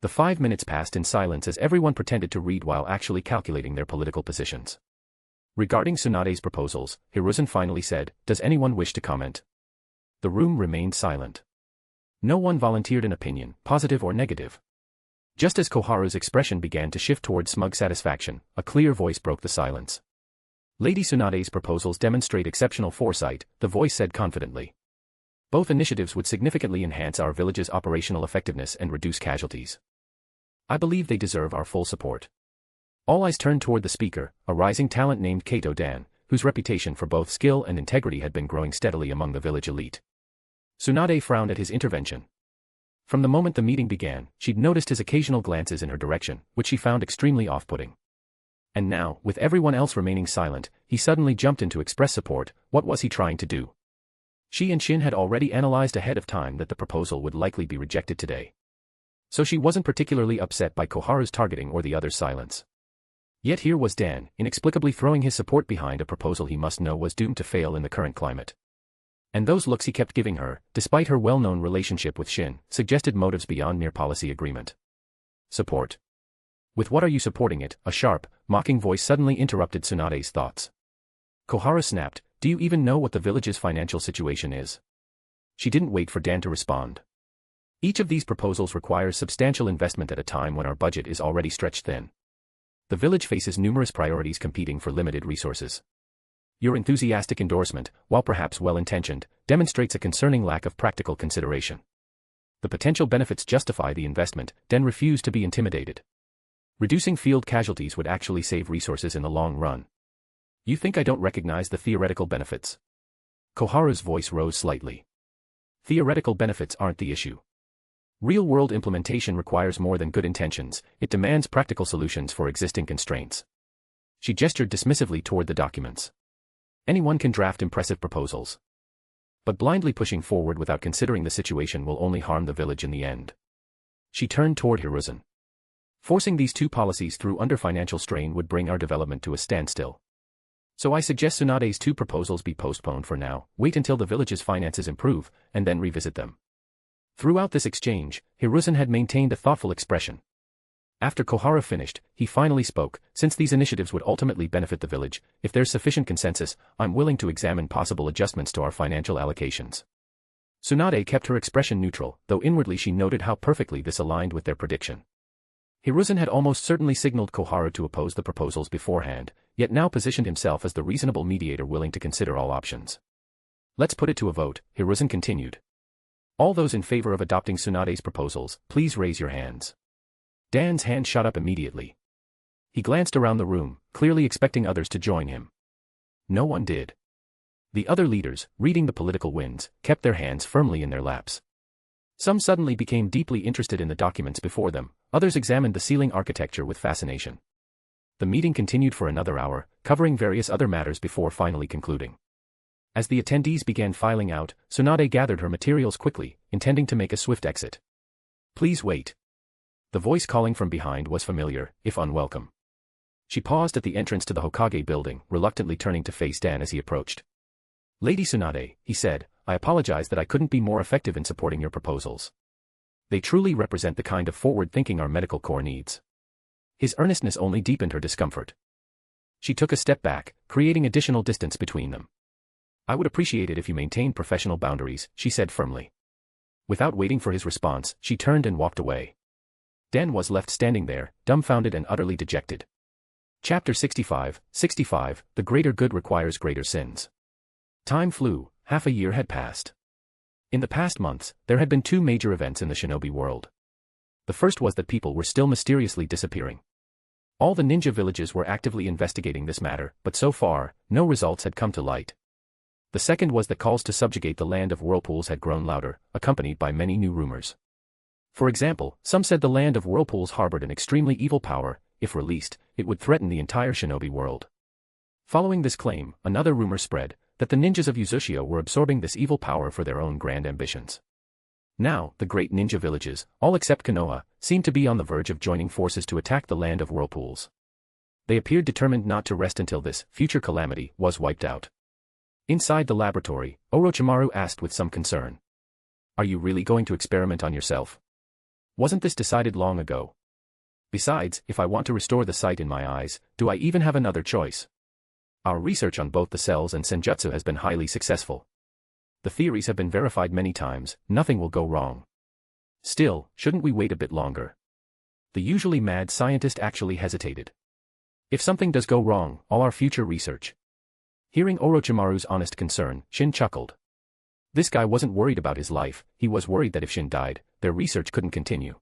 The 5 minutes passed in silence as everyone pretended to read while actually calculating their political positions. Regarding Tsunade's proposals, Hiruzen finally said, does anyone wish to comment? The room remained silent. No one volunteered an opinion, positive or negative. Just as Koharu's expression began to shift toward smug satisfaction, a clear voice broke the silence. Lady Tsunade's proposals demonstrate exceptional foresight, the voice said confidently. Both initiatives would significantly enhance our village's operational effectiveness and reduce casualties. I believe they deserve our full support. All eyes turned toward the speaker, a rising talent named Kato Dan, whose reputation for both skill and integrity had been growing steadily among the village elite. Tsunade frowned at his intervention. From the moment the meeting began, she'd noticed his occasional glances in her direction, which she found extremely off-putting. And now, with everyone else remaining silent, he suddenly jumped in to express support. What was he trying to do? She and Shin had already analyzed ahead of time that the proposal would likely be rejected today. So she wasn't particularly upset by Koharu's targeting or the other's silence. Yet here was Dan, inexplicably throwing his support behind a proposal he must know was doomed to fail in the current climate. And those looks he kept giving her, despite her well-known relationship with Shin, suggested motives beyond mere policy agreement. Support. With what are you supporting it? A sharp, mocking voice suddenly interrupted Tsunade's thoughts. Koharu snapped, do you even know what the village's financial situation is? She didn't wait for Dan to respond. Each of these proposals requires substantial investment at a time when our budget is already stretched thin. The village faces numerous priorities competing for limited resources. Your enthusiastic endorsement, while perhaps well-intentioned, demonstrates a concerning lack of practical consideration. The potential benefits justify the investment. Dan refused to be intimidated. Reducing field casualties would actually save resources in the long run. You think I don't recognize the theoretical benefits? Koharu's voice rose slightly. Theoretical benefits aren't the issue. Real-world implementation requires more than good intentions, it demands practical solutions for existing constraints. She gestured dismissively toward the documents. Anyone can draft impressive proposals. But blindly pushing forward without considering the situation will only harm the village in the end. She turned toward Hiruzen. Forcing these two policies through under financial strain would bring our development to a standstill. So I suggest Tsunade's two proposals be postponed for now, wait until the village's finances improve, and then revisit them. Throughout this exchange, Hiruzen had maintained a thoughtful expression. After Koharu finished, he finally spoke. Since these initiatives would ultimately benefit the village, if there's sufficient consensus, I'm willing to examine possible adjustments to our financial allocations. Tsunade kept her expression neutral, though inwardly she noted how perfectly this aligned with their prediction. Hiruzen had almost certainly signaled Koharu to oppose the proposals beforehand, yet now positioned himself as the reasonable mediator willing to consider all options. Let's put it to a vote, Hiruzen continued. All those in favor of adopting Tsunade's proposals, please raise your hands. Dan's hand shot up immediately. He glanced around the room, clearly expecting others to join him. No one did. The other leaders, reading the political winds, kept their hands firmly in their laps. Some suddenly became deeply interested in the documents before them, others examined the ceiling architecture with fascination. The meeting continued for another hour, covering various other matters before finally concluding. As the attendees began filing out, Tsunade gathered her materials quickly, intending to make a swift exit. Please wait. The voice calling from behind was familiar, if unwelcome. She paused at the entrance to the Hokage building, reluctantly turning to face Dan as he approached. Lady Tsunade, he said, I apologize that I couldn't be more effective in supporting your proposals. They truly represent the kind of forward thinking our medical corps needs. His earnestness only deepened her discomfort. She took a step back, creating additional distance between them. I would appreciate it if you maintained professional boundaries, she said firmly. Without waiting for his response, she turned and walked away. Dan was left standing there, dumbfounded and utterly dejected. Chapter 65, The Greater Good Requires Greater Sins. Time flew, half a year had passed. In the past months, there had been two major events in the shinobi world. The first was that people were still mysteriously disappearing. All the ninja villages were actively investigating this matter, but so far, no results had come to light. The second was that calls to subjugate the land of whirlpools had grown louder, accompanied by many new rumors. For example, some said the land of whirlpools harbored an extremely evil power. If released, it would threaten the entire shinobi world. Following this claim, another rumor spread, that the ninjas of Uchiha were absorbing this evil power for their own grand ambitions. Now, the great ninja villages, all except Konoha, seemed to be on the verge of joining forces to attack the land of whirlpools. They appeared determined not to rest until this future calamity was wiped out. Inside the laboratory, Orochimaru asked with some concern. Are you really going to experiment on yourself? Wasn't this decided long ago? Besides, if I want to restore the sight in my eyes, do I even have another choice? Our research on both the cells and senjutsu has been highly successful. The theories have been verified many times, nothing will go wrong. Still, shouldn't we wait a bit longer? The usually mad scientist actually hesitated. If something does go wrong, all our future research. Hearing Orochimaru's honest concern, Shin chuckled. This guy wasn't worried about his life, he was worried that if Shin died, their research couldn't continue.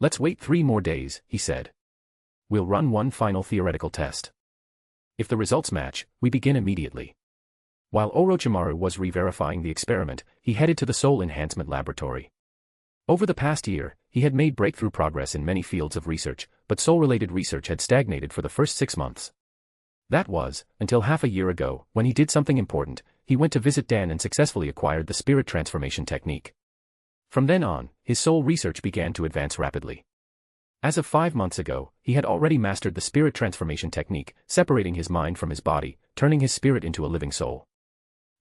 Let's wait 3 more days, he said. We'll run one final theoretical test. If the results match, we begin immediately. While Orochimaru was re-verifying the experiment, he headed to the Soul Enhancement Laboratory. Over the past year, he had made breakthrough progress in many fields of research, but soul-related research had stagnated for the first 6 months. That was, until half a year ago, when he did something important. He went to visit Dan and successfully acquired the spirit transformation technique. From then on, his soul research began to advance rapidly. As of 5 months ago, he had already mastered the spirit transformation technique, separating his mind from his body, turning his spirit into a living soul.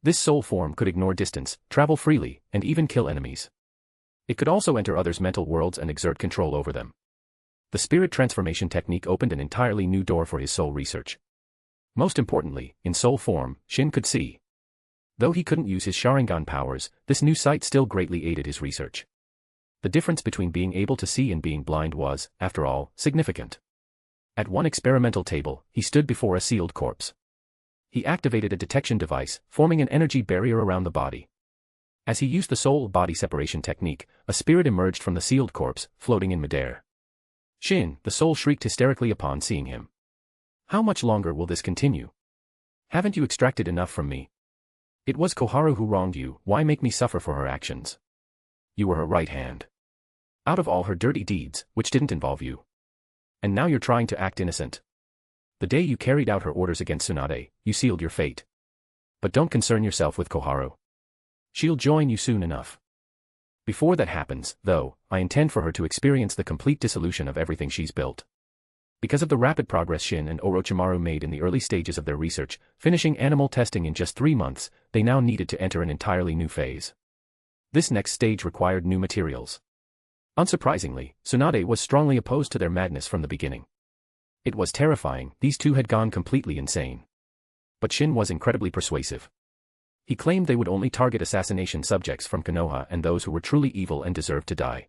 This soul form could ignore distance, travel freely, and even kill enemies. It could also enter others' mental worlds and exert control over them. The spirit transformation technique opened an entirely new door for his soul research. Most importantly, in soul form, Shin could see. Though he couldn't use his Sharingan powers, this new sight still greatly aided his research. The difference between being able to see and being blind was, after all, significant. At one experimental table, he stood before a sealed corpse. He activated a detection device, forming an energy barrier around the body. As he used the soul-body separation technique, a spirit emerged from the sealed corpse, floating in midair. Shin, the soul, shrieked hysterically upon seeing him. How much longer will this continue? Haven't you extracted enough from me? It was Koharu who wronged you, why make me suffer for her actions? You were her right hand. Out of all her dirty deeds, which didn't involve you. And now you're trying to act innocent. The day you carried out her orders against Tsunade, you sealed your fate. But don't concern yourself with Koharu. She'll join you soon enough. Before that happens, though, I intend for her to experience the complete dissolution of everything she's built. Because of the rapid progress Shin and Orochimaru made in the early stages of their research, finishing animal testing in just 3 months, they now needed to enter an entirely new phase. This next stage required new materials. Unsurprisingly, Tsunade was strongly opposed to their madness from the beginning. It was terrifying, these two had gone completely insane. But Shin was incredibly persuasive. He claimed they would only target assassination subjects from Konoha and those who were truly evil and deserved to die.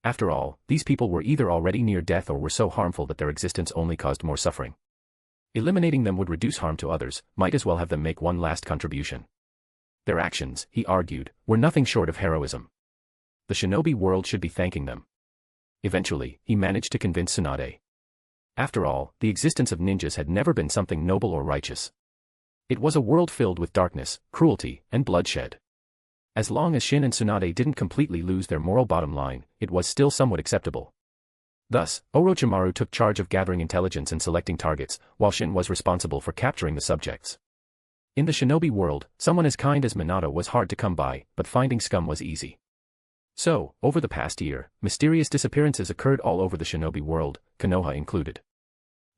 After all, these people were either already near death or were so harmful that their existence only caused more suffering. Eliminating them would reduce harm to others, might as well have them make one last contribution. Their actions, he argued, were nothing short of heroism. The shinobi world should be thanking them. Eventually, he managed to convince Tsunade. After all, the existence of ninjas had never been something noble or righteous. It was a world filled with darkness, cruelty, and bloodshed. As long as Shin and Tsunade didn't completely lose their moral bottom line, it was still somewhat acceptable. Thus, Orochimaru took charge of gathering intelligence and selecting targets, while Shin was responsible for capturing the subjects. In the shinobi world, someone as kind as Minato was hard to come by, but finding scum was easy. So, over the past year, mysterious disappearances occurred all over the shinobi world, Konoha included.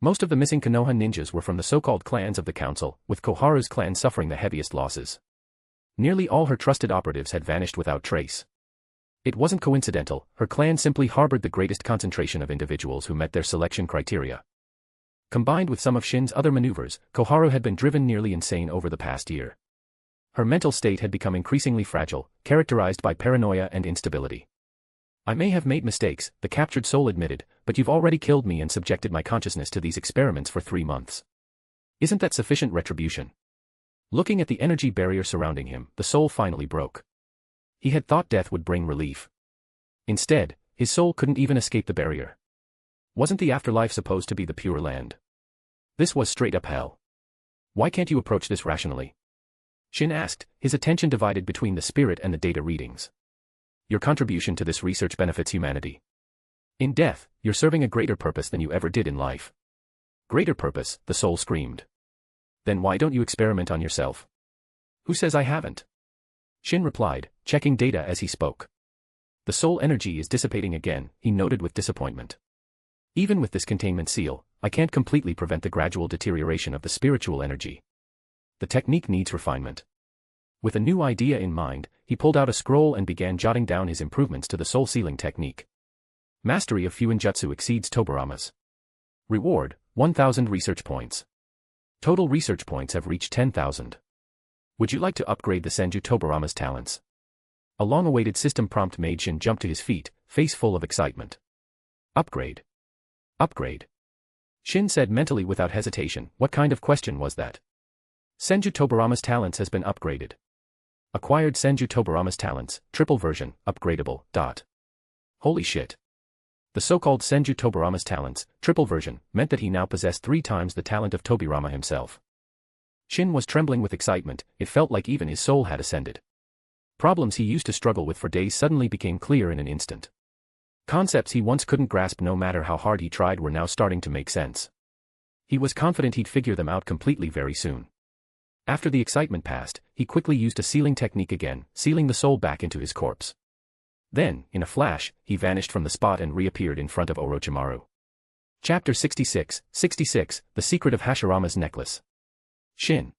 Most of the missing Konoha ninjas were from the so-called clans of the council, with Koharu's clan suffering the heaviest losses. Nearly all her trusted operatives had vanished without trace. It wasn't coincidental, her clan simply harbored the greatest concentration of individuals who met their selection criteria. Combined with some of Shin's other maneuvers, Koharu had been driven nearly insane over the past year. Her mental state had become increasingly fragile, characterized by paranoia and instability. I may have made mistakes, the captured soul admitted, but you've already killed me and subjected my consciousness to these experiments for 3 months. Isn't that sufficient retribution? Looking at the energy barrier surrounding him, the soul finally broke. He had thought death would bring relief. Instead, his soul couldn't even escape the barrier. Wasn't the afterlife supposed to be the pure land? This was straight up hell. Why can't you approach this rationally? Shin asked, his attention divided between the spirit and the data readings. Your contribution to this research benefits humanity. In death, you're serving a greater purpose than you ever did in life. Greater purpose, the soul screamed. Then why don't you experiment on yourself? Who says I haven't? Shin replied, checking data as he spoke. The soul energy is dissipating again, he noted with disappointment. Even with this containment seal, I can't completely prevent the gradual deterioration of the spiritual energy. The technique needs refinement. With a new idea in mind, he pulled out a scroll and began jotting down his improvements to the soul sealing technique. Mastery of Fuinjutsu exceeds Tobirama's. Reward, 1,000 research points. Total research points have reached 10,000. Would you like to upgrade the Senju Tobirama's talents? A long-awaited system prompt made Shin jump to his feet, face full of excitement. Upgrade. Upgrade. Shin said mentally without hesitation, what kind of question was that? Senju Tobirama's talents has been upgraded. Acquired Senju Tobirama's talents, triple version, upgradable, dot. Holy shit. The so-called Senju Tobirama's talents, triple version, meant that he now possessed 3 times the talent of Tobirama himself. Shin was trembling with excitement, it felt like even his soul had ascended. Problems he used to struggle with for days suddenly became clear in an instant. Concepts he once couldn't grasp no matter how hard he tried were now starting to make sense. He was confident he'd figure them out completely very soon. After the excitement passed, he quickly used a sealing technique again, sealing the soul back into his corpse. Then, in a flash, he vanished from the spot and reappeared in front of Orochimaru. Chapter 66, The Secret of Hashirama's Necklace. Shin.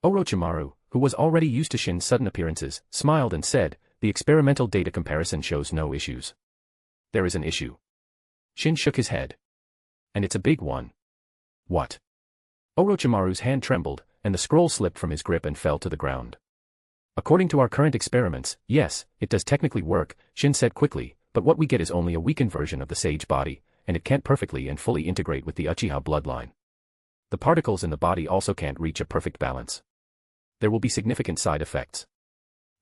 Orochimaru, who was already used to Shin's sudden appearances, smiled and said, "The experimental data comparison shows no issues." "There is an issue." Shin shook his head. "And it's a big one." "What?" Orochimaru's hand trembled, and the scroll slipped from his grip and fell to the ground. "According to our current experiments, yes, it does technically work," Shin said quickly, "but what we get is only a weakened version of the sage body, and it can't perfectly and fully integrate with the Uchiha bloodline. The particles in the body also can't reach a perfect balance. There will be significant side effects.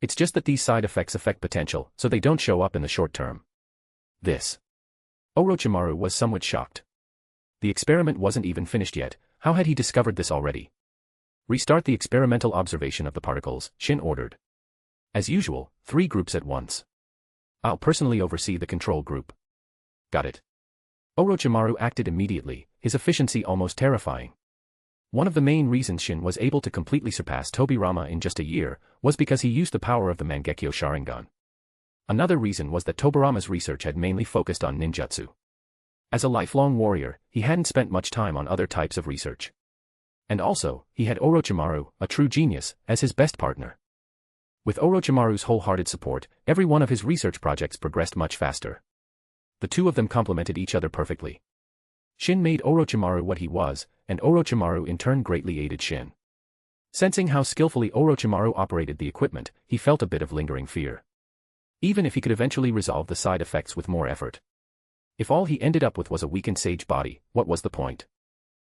It's just that these side effects affect potential, so they don't show up in the short term." This. Orochimaru was somewhat shocked. The experiment wasn't even finished yet. How had he discovered this already? "Restart the experimental observation of the particles," Shin ordered. "As usual, 3 groups at once. I'll personally oversee the control group." "Got it." Orochimaru acted immediately, his efficiency almost terrifying. One of the main reasons Shin was able to completely surpass Tobirama in just a year was because he used the power of the Mangekyo Sharingan. Another reason was that Tobirama's research had mainly focused on ninjutsu. As a lifelong warrior, he hadn't spent much time on other types of research. And also, he had Orochimaru, a true genius, as his best partner. With Orochimaru's wholehearted support, every one of his research projects progressed much faster. The two of them complemented each other perfectly. Shin made Orochimaru what he was, and Orochimaru in turn greatly aided Shin. Sensing how skillfully Orochimaru operated the equipment, he felt a bit of lingering fear. Even if he could eventually resolve the side effects with more effort. If all he ended up with was a weakened sage body, what was the point?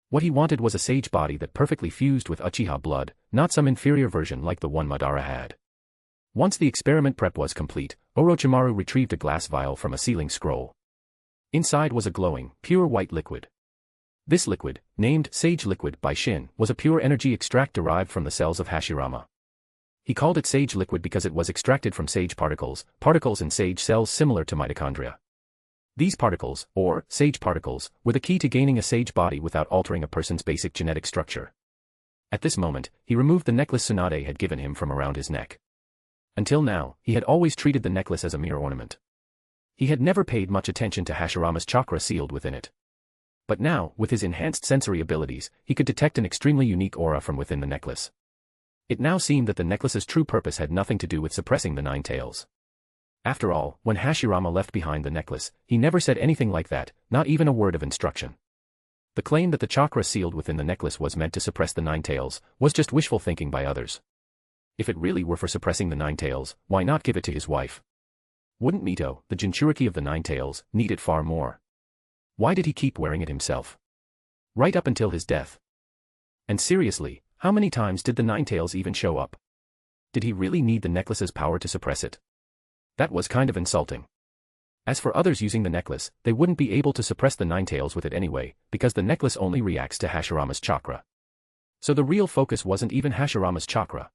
What he wanted was a sage body that perfectly fused with Uchiha blood, not some inferior version like the one Madara had. Once the experiment prep was complete, Orochimaru retrieved a glass vial from a sealing scroll. Inside was a glowing, pure white liquid. This liquid, named Sage Liquid by Shin, was a pure energy extract derived from the cells of Hashirama. He called it Sage Liquid because it was extracted from sage particles in sage cells similar to mitochondria. These particles, or sage particles, were the key to gaining a sage body without altering a person's basic genetic structure. At this moment, he removed the necklace Tsunade had given him from around his neck. Until now, he had always treated the necklace as a mere ornament. He had never paid much attention to Hashirama's chakra sealed within it. But now, with his enhanced sensory abilities, he could detect an extremely unique aura from within the necklace. It now seemed that the necklace's true purpose had nothing to do with suppressing the 9 tails. After all, when Hashirama left behind the necklace, he never said anything like that, not even a word of instruction. The claim that the chakra sealed within the necklace was meant to suppress the 9 tails was just wishful thinking by others. If it really were for suppressing the 9 tails, why not give it to his wife? Wouldn't Mito, the Jinchuriki of the 9 tails, need it far more? Why did he keep wearing it himself? Right up until his death. And seriously, how many times did the 9 tails even show up? Did he really need the necklace's power to suppress it? That was kind of insulting. As for others using the necklace, they wouldn't be able to suppress the 9 tails with it anyway, because the necklace only reacts to Hashirama's chakra. So the real focus wasn't even Hashirama's chakra.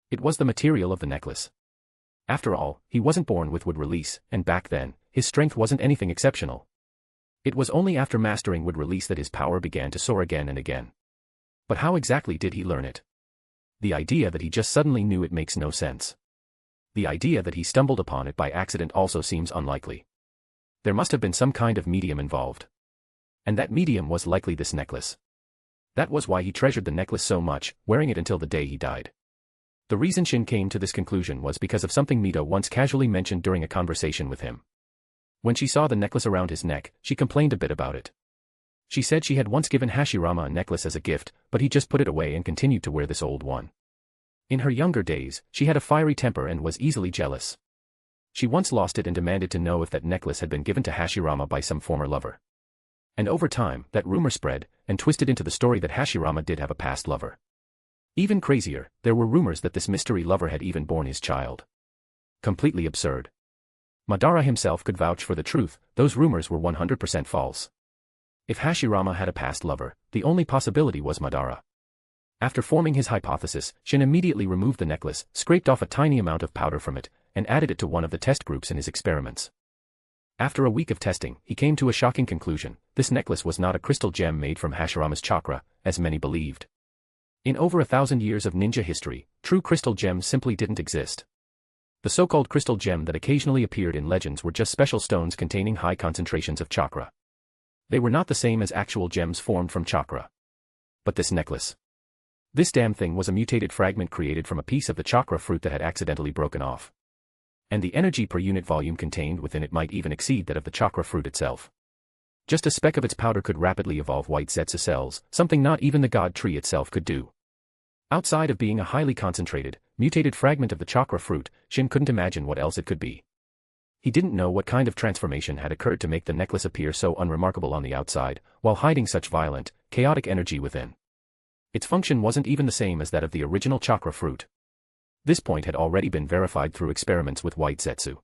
It was the material of the necklace. After all, he wasn't born with wood release, and back then, his strength wasn't anything exceptional. It was only after mastering wood release that his power began to soar again and again. But how exactly did he learn it? The idea that he just suddenly knew it makes no sense. The idea that he stumbled upon it by accident also seems unlikely. There must have been some kind of medium involved. And that medium was likely this necklace. That was why he treasured the necklace so much, wearing it until the day he died. The reason Shin came to this conclusion was because of something Mito once casually mentioned during a conversation with him. When she saw the necklace around his neck, she complained a bit about it. She said she had once given Hashirama a necklace as a gift, but he just put it away and continued to wear this old one. In her younger days, she had a fiery temper and was easily jealous. She once lost it and demanded to know if that necklace had been given to Hashirama by some former lover. And over time, that rumor spread, and twisted into the story that Hashirama did have a past lover. Even crazier, there were rumors that this mystery lover had even borne his child. Completely absurd. Madara himself could vouch for the truth, those rumors were 100% false. If Hashirama had a past lover, the only possibility was Madara. After forming his hypothesis, Shin immediately removed the necklace, scraped off a tiny amount of powder from it, and added it to one of the test groups in his experiments. After a week of testing, he came to a shocking conclusion: this necklace was not a crystal gem made from Hashirama's chakra, as many believed. In over 1,000 years of ninja history, true crystal gems simply didn't exist. The so-called crystal gem that occasionally appeared in legends were just special stones containing high concentrations of chakra. They were not the same as actual gems formed from chakra. But this necklace. This damn thing was a mutated fragment created from a piece of the chakra fruit that had accidentally broken off. And the energy per unit volume contained within it might even exceed that of the chakra fruit itself. Just a speck of its powder could rapidly evolve white Zetsu cells, something not even the god tree itself could do. Outside of being a highly concentrated, mutated fragment of the chakra fruit, Shin couldn't imagine what else it could be. He didn't know what kind of transformation had occurred to make the necklace appear so unremarkable on the outside, while hiding such violent, chaotic energy within. Its function wasn't even the same as that of the original chakra fruit. This point had already been verified through experiments with white Zetsu.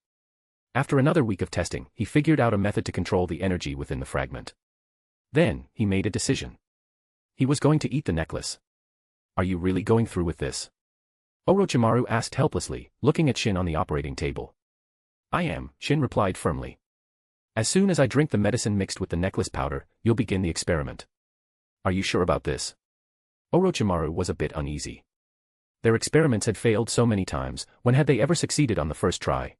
After another week of testing, he figured out a method to control the energy within the fragment. Then, he made a decision. He was going to eat the necklace. Are you really going through with this? Orochimaru asked helplessly, looking at Shin on the operating table. I am, Shin replied firmly. As soon as I drink the medicine mixed with the necklace powder, you'll begin the experiment. Are you sure about this? Orochimaru was a bit uneasy. Their experiments had failed so many times, when had they ever succeeded on the first try?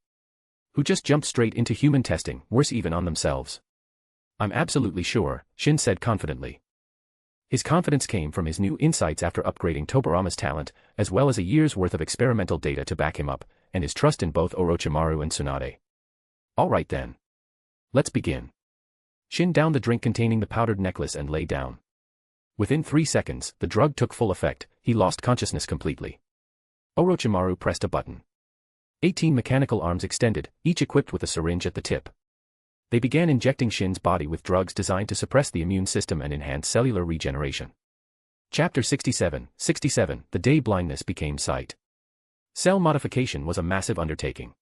Who just jumped straight into human testing, worse even on themselves? I'm absolutely sure, Shin said confidently. His confidence came from his new insights after upgrading Tobirama's talent, as well as a year's worth of experimental data to back him up, and his trust in both Orochimaru and Tsunade. Alright then. Let's begin. Shin downed the drink containing the powdered necklace and lay down. Within 3 seconds, the drug took full effect, he lost consciousness completely. Orochimaru pressed a button. 18 mechanical arms extended, each equipped with a syringe at the tip. They began injecting Shin's body with drugs designed to suppress the immune system and enhance cellular regeneration. Chapter 67, The day blindness became sight. Cell modification was a massive undertaking.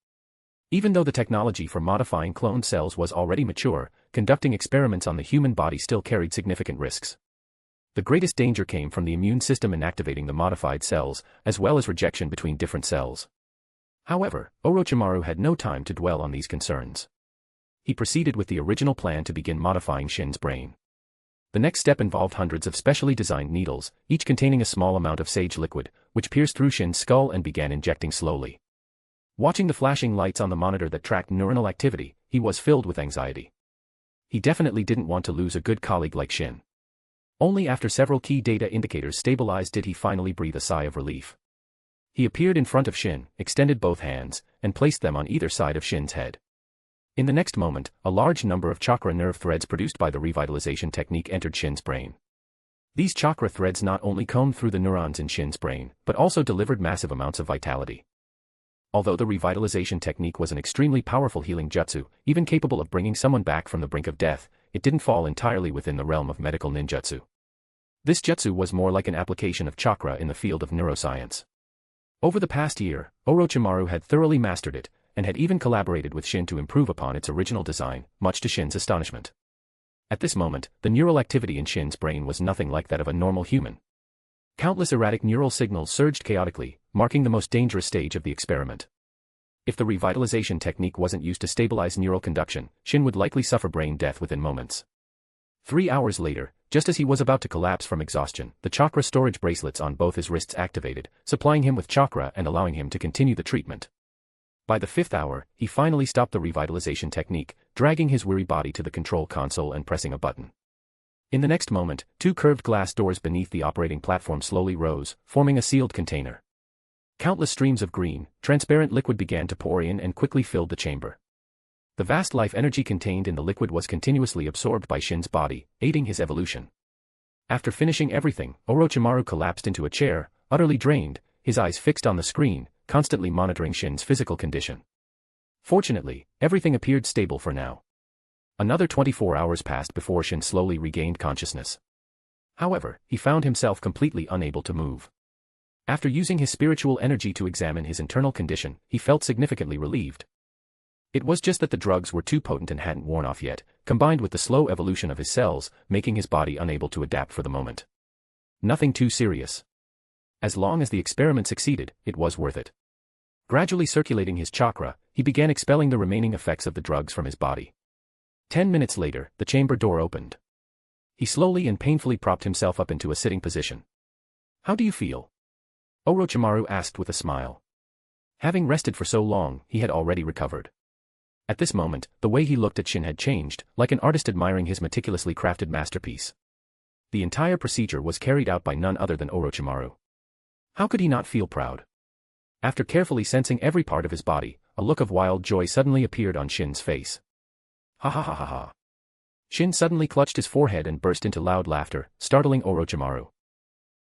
Even though the technology for modifying cloned cells was already mature, conducting experiments on the human body still carried significant risks. The greatest danger came from the immune system inactivating the modified cells, as well as rejection between different cells. However, Orochimaru had no time to dwell on these concerns. He proceeded with the original plan to begin modifying Shin's brain. The next step involved hundreds of specially designed needles, each containing a small amount of sage liquid, which pierced through Shin's skull and began injecting slowly. Watching the flashing lights on the monitor that tracked neuronal activity, he was filled with anxiety. He definitely didn't want to lose a good colleague like Shin. Only after several key data indicators stabilized did he finally breathe a sigh of relief. He appeared in front of Shin, extended both hands, and placed them on either side of Shin's head. In the next moment, a large number of chakra nerve threads produced by the revitalization technique entered Shin's brain. These chakra threads not only combed through the neurons in Shin's brain, but also delivered massive amounts of vitality. Although the revitalization technique was an extremely powerful healing jutsu, even capable of bringing someone back from the brink of death, it didn't fall entirely within the realm of medical ninjutsu. This jutsu was more like an application of chakra in the field of neuroscience. Over the past year, Orochimaru had thoroughly mastered it, and had even collaborated with Shin to improve upon its original design, much to Shin's astonishment. At this moment, the neural activity in Shin's brain was nothing like that of a normal human. Countless erratic neural signals surged chaotically, marking the most dangerous stage of the experiment. If the revitalization technique wasn't used to stabilize neural conduction, Shin would likely suffer brain death within moments. 3 hours later, just as he was about to collapse from exhaustion, the chakra storage bracelets on both his wrists activated, supplying him with chakra and allowing him to continue the treatment. By the 5th hour, he finally stopped the revitalization technique, dragging his weary body to the control console and pressing a button. In the next moment, 2 curved glass doors beneath the operating platform slowly rose, forming a sealed container. Countless streams of green, transparent liquid began to pour in and quickly filled the chamber. The vast life energy contained in the liquid was continuously absorbed by Shin's body, aiding his evolution. After finishing everything, Orochimaru collapsed into a chair, utterly drained, his eyes fixed on the screen, constantly monitoring Shin's physical condition. Fortunately, everything appeared stable for now. Another 24 hours passed before Shin slowly regained consciousness. However, he found himself completely unable to move. After using his spiritual energy to examine his internal condition, he felt significantly relieved. It was just that the drugs were too potent and hadn't worn off yet, combined with the slow evolution of his cells, making his body unable to adapt for the moment. Nothing too serious. As long as the experiment succeeded, it was worth it. Gradually circulating his chakra, he began expelling the remaining effects of the drugs from his body. 10 minutes later, the chamber door opened. He slowly and painfully propped himself up into a sitting position. "How do you feel?" Orochimaru asked with a smile. Having rested for so long, he had already recovered. At this moment, the way he looked at Shin had changed, like an artist admiring his meticulously crafted masterpiece. The entire procedure was carried out by none other than Orochimaru. How could he not feel proud? After carefully sensing every part of his body, a look of wild joy suddenly appeared on Shin's face. Ha ha ha ha ha. Shin suddenly clutched his forehead and burst into loud laughter, startling Orochimaru.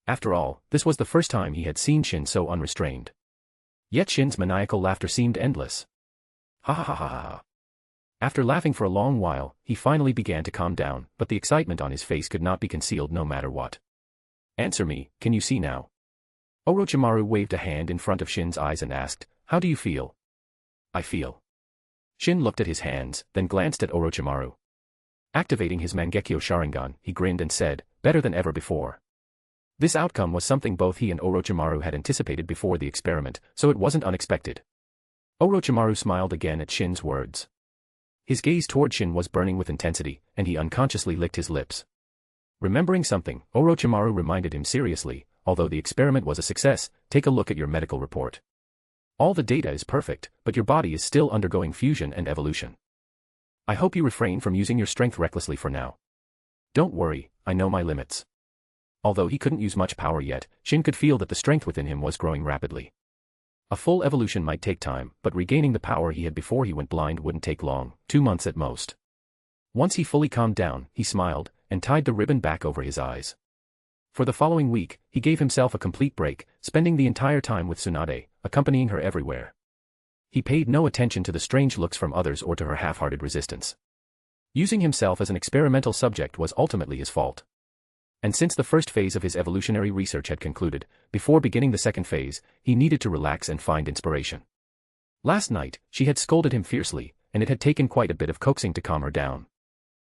After all, this was the first time he had seen Shin so unrestrained. Yet Shin's maniacal laughter seemed endless. Ha ha ha ha ha. After laughing for a long while, he finally began to calm down, but the excitement on his face could not be concealed no matter what. "Answer me, can you see now?" Orochimaru waved a hand in front of Shin's eyes and asked, "How do you feel?" "I feel." Shin looked at his hands, then glanced at Orochimaru. Activating his Mangekyo Sharingan, he grinned and said, "Better than ever before." This outcome was something both he and Orochimaru had anticipated before the experiment, so it wasn't unexpected. Orochimaru smiled again at Shin's words. His gaze toward Shin was burning with intensity, and he unconsciously licked his lips. Remembering something, Orochimaru reminded him seriously, "Although the experiment was a success, take a look at your medical report. All the data is perfect, but your body is still undergoing fusion and evolution. I hope you refrain from using your strength recklessly for now. Don't worry, I know my limits." Although he couldn't use much power yet, Shin could feel that the strength within him was growing rapidly. A full evolution might take time, but regaining the power he had before he went blind wouldn't take long, 2 months at most. Once he fully calmed down, he smiled, and tied the ribbon back over his eyes. For the following week, he gave himself a complete break, spending the entire time with Tsunade, accompanying her everywhere. He paid no attention to the strange looks from others or to her half-hearted resistance. Using himself as an experimental subject was ultimately his fault. And since the first phase of his evolutionary research had concluded, before beginning the second phase, he needed to relax and find inspiration. Last night, she had scolded him fiercely, and it had taken quite a bit of coaxing to calm her down.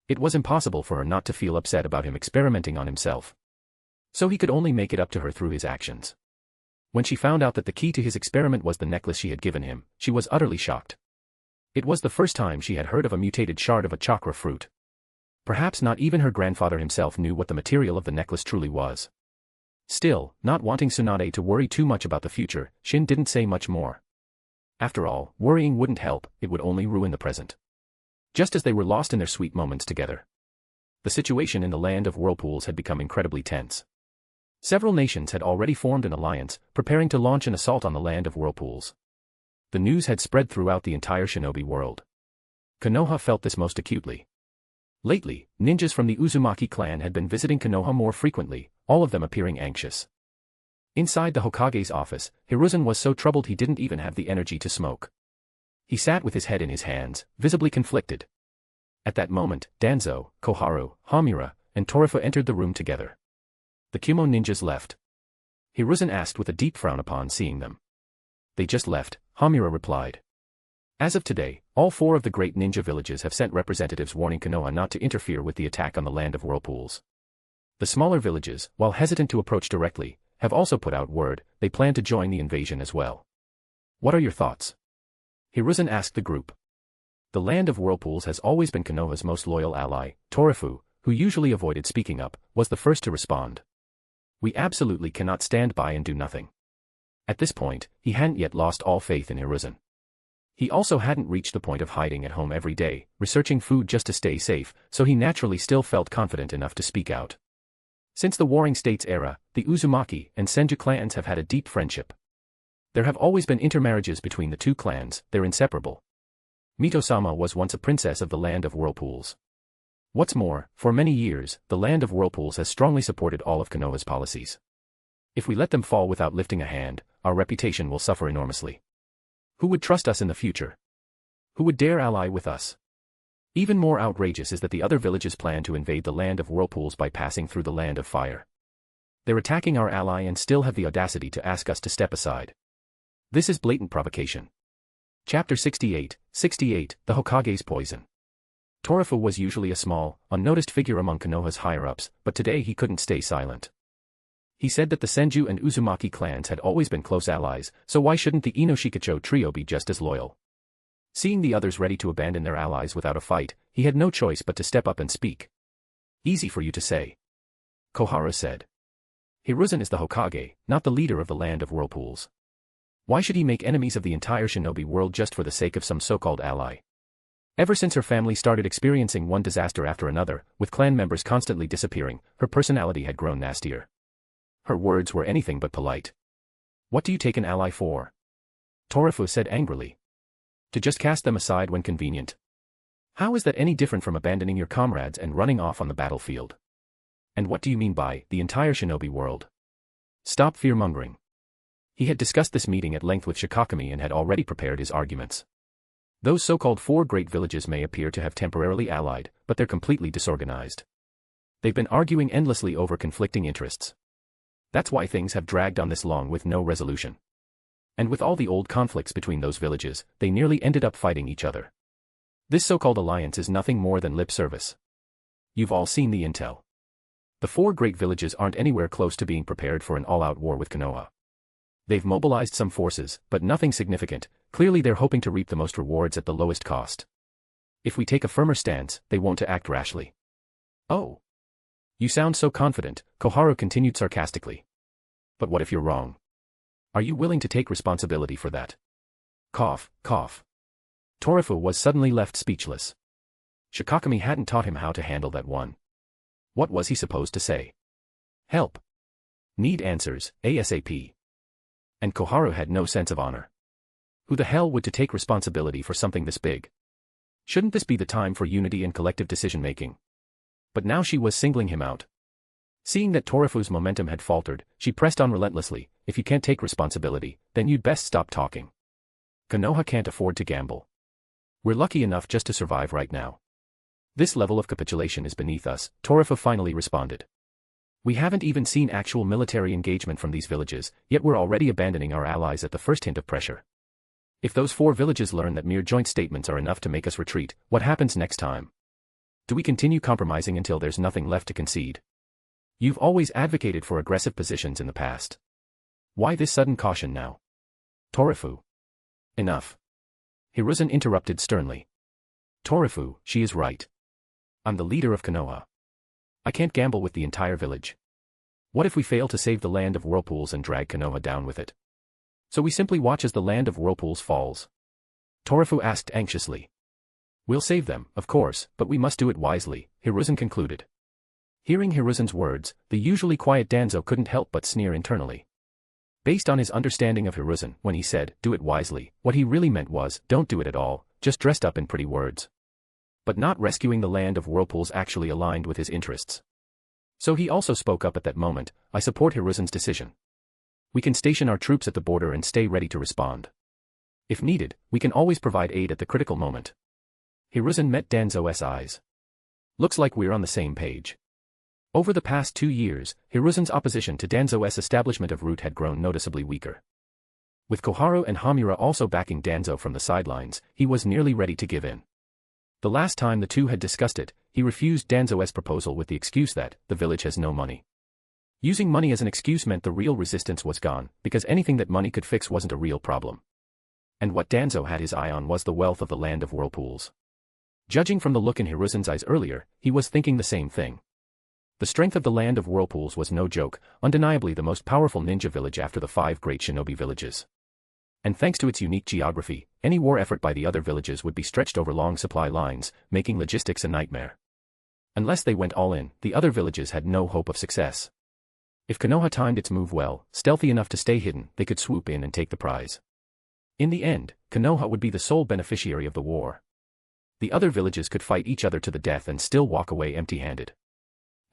It was impossible for her not to feel upset about him experimenting on himself. So he could only make it up to her through his actions. When she found out that the key to his experiment was the necklace she had given him, she was utterly shocked. It was the first time she had heard of a mutated shard of a chakra fruit. Perhaps not even her grandfather himself knew what the material of the necklace truly was. Still, not wanting Tsunade to worry too much about the future, Shin didn't say much more. After all, worrying wouldn't help, it would only ruin the present. Just as they were lost in their sweet moments together, the situation in the land of whirlpools had become incredibly tense. Several nations had already formed an alliance, preparing to launch an assault on the land of whirlpools. The news had spread throughout the entire shinobi world. Konoha felt this most acutely. Lately, ninjas from the Uzumaki clan had been visiting Konoha more frequently, all of them appearing anxious. Inside the Hokage's office, Hiruzen was so troubled he didn't even have the energy to smoke. He sat with his head in his hands, visibly conflicted. At that moment, Danzo, Koharu, Hamura, and Torifa entered the room together. The Kumo ninjas left. Hiruzen asked with a deep frown upon seeing them. "They just left," Hamura replied. As of today, all 4 of the great ninja villages have sent representatives warning Konoha not to interfere with the attack on the land of whirlpools. The smaller villages, while hesitant to approach directly, have also put out word they plan to join the invasion as well. "What are your thoughts?" Hiruzen asked the group. The land of whirlpools has always been Konoha's most loyal ally. Torifu, who usually avoided speaking up, was the first to respond. "We absolutely cannot stand by and do nothing." At this point, he hadn't yet lost all faith in Hiruzen. He also hadn't reached the point of hiding at home every day, researching food just to stay safe, so he naturally still felt confident enough to speak out. Since the Warring States era, the Uzumaki and Senju clans have had a deep friendship. There have always been intermarriages between the two clans, they're inseparable. Mito-sama was once a princess of the land of whirlpools. What's more, for many years, the land of whirlpools has strongly supported all of Konoha's policies. If we let them fall without lifting a hand, our reputation will suffer enormously. Who would trust us in the future? Who would dare ally with us? Even more outrageous is that the other villages plan to invade the land of whirlpools by passing through the land of fire. They're attacking our ally and still have the audacity to ask us to step aside. This is blatant provocation. Chapter 68, The Hokage's Poison. Torifu was usually a small, unnoticed figure among Konoha's higher-ups, but today he couldn't stay silent. He said that the Senju and Uzumaki clans had always been close allies, so why shouldn't the Inoshikacho trio be just as loyal? Seeing the others ready to abandon their allies without a fight, he had no choice but to step up and speak. Easy for you to say. Koharu said. Hiruzen is the Hokage, not the leader of the land of whirlpools. Why should he make enemies of the entire shinobi world just for the sake of some so-called ally? Ever since her family started experiencing one disaster after another, with clan members constantly disappearing, her personality had grown nastier. Her words were anything but polite. What do you take an ally for? Torifu said angrily. To just cast them aside when convenient. How is that any different from abandoning your comrades and running off on the battlefield? And what do you mean by the entire shinobi world? Stop fear-mongering. He had discussed this meeting at length with Shikakami and had already prepared his arguments. Those so-called four great villages may appear to have temporarily allied, but they're completely disorganized. They've been arguing endlessly over conflicting interests. That's why things have dragged on this long with no resolution. And with all the old conflicts between those villages, they nearly ended up fighting each other. This so-called alliance is nothing more than lip service. You've all seen the intel. The four great villages aren't anywhere close to being prepared for an all-out war with Konoha. They've mobilized some forces, but nothing significant. Clearly they're hoping to reap the most rewards at the lowest cost. If we take a firmer stance, they won't act rashly. Oh. You sound so confident, Koharu continued sarcastically. But what if you're wrong? Are you willing to take responsibility for that? Cough, cough. Torifu was suddenly left speechless. Shikakami hadn't taught him how to handle that one. What was he supposed to say? Help. Need answers, ASAP. And Koharu had no sense of honor. Who the hell would to take responsibility for something this big? Shouldn't this be the time for unity and collective decision-making? But now she was singling him out. Seeing that Torifu's momentum had faltered, she pressed on relentlessly. If you can't take responsibility, then you'd best stop talking. Konoha can't afford to gamble. We're lucky enough just to survive right now. This level of capitulation is beneath us, Torifu finally responded. We haven't even seen actual military engagement from these villages, yet we're already abandoning our allies at the first hint of pressure. If those four villages learn that mere joint statements are enough to make us retreat, what happens next time? Do we continue compromising until there's nothing left to concede? You've always advocated for aggressive positions in the past. Why this sudden caution now? Torifu. Enough. Hiruzen interrupted sternly. Torifu, she is right. I'm the leader of Konoha. I can't gamble with the entire village. What if we fail to save the land of whirlpools and drag Konoha down with it? So we simply watch as the land of whirlpools falls? Torifu asked anxiously. We'll save them, of course, but we must do it wisely, Hiruzen concluded. Hearing Hiruzen's words, the usually quiet Danzo couldn't help but sneer internally. Based on his understanding of Hiruzen, when he said, do it wisely, what he really meant was, don't do it at all, just dressed up in pretty words. But not rescuing the land of whirlpools actually aligned with his interests. So he also spoke up at that moment, I support Hiruzen's decision. We can station our troops at the border and stay ready to respond. If needed, we can always provide aid at the critical moment. Hiruzen met Danzo's eyes. Looks like we're on the same page. Over the past 2 years, Hiruzen's opposition to Danzo's establishment of Root had grown noticeably weaker. With Koharu and Hamura also backing Danzo from the sidelines, he was nearly ready to give in. The last time the two had discussed it, he refused Danzo's proposal with the excuse that the village has no money. Using money as an excuse meant the real resistance was gone, because anything that money could fix wasn't a real problem. And what Danzo had his eye on was the wealth of the land of whirlpools. Judging from the look in Hiruzen's eyes earlier, he was thinking the same thing. The strength of the land of whirlpools was no joke, undeniably the most powerful ninja village after the 5 great shinobi villages. And thanks to its unique geography, any war effort by the other villages would be stretched over long supply lines, making logistics a nightmare. Unless they went all in, the other villages had no hope of success. If Konoha timed its move well, stealthy enough to stay hidden, they could swoop in and take the prize. In the end, Konoha would be the sole beneficiary of the war. The other villages could fight each other to the death and still walk away empty-handed.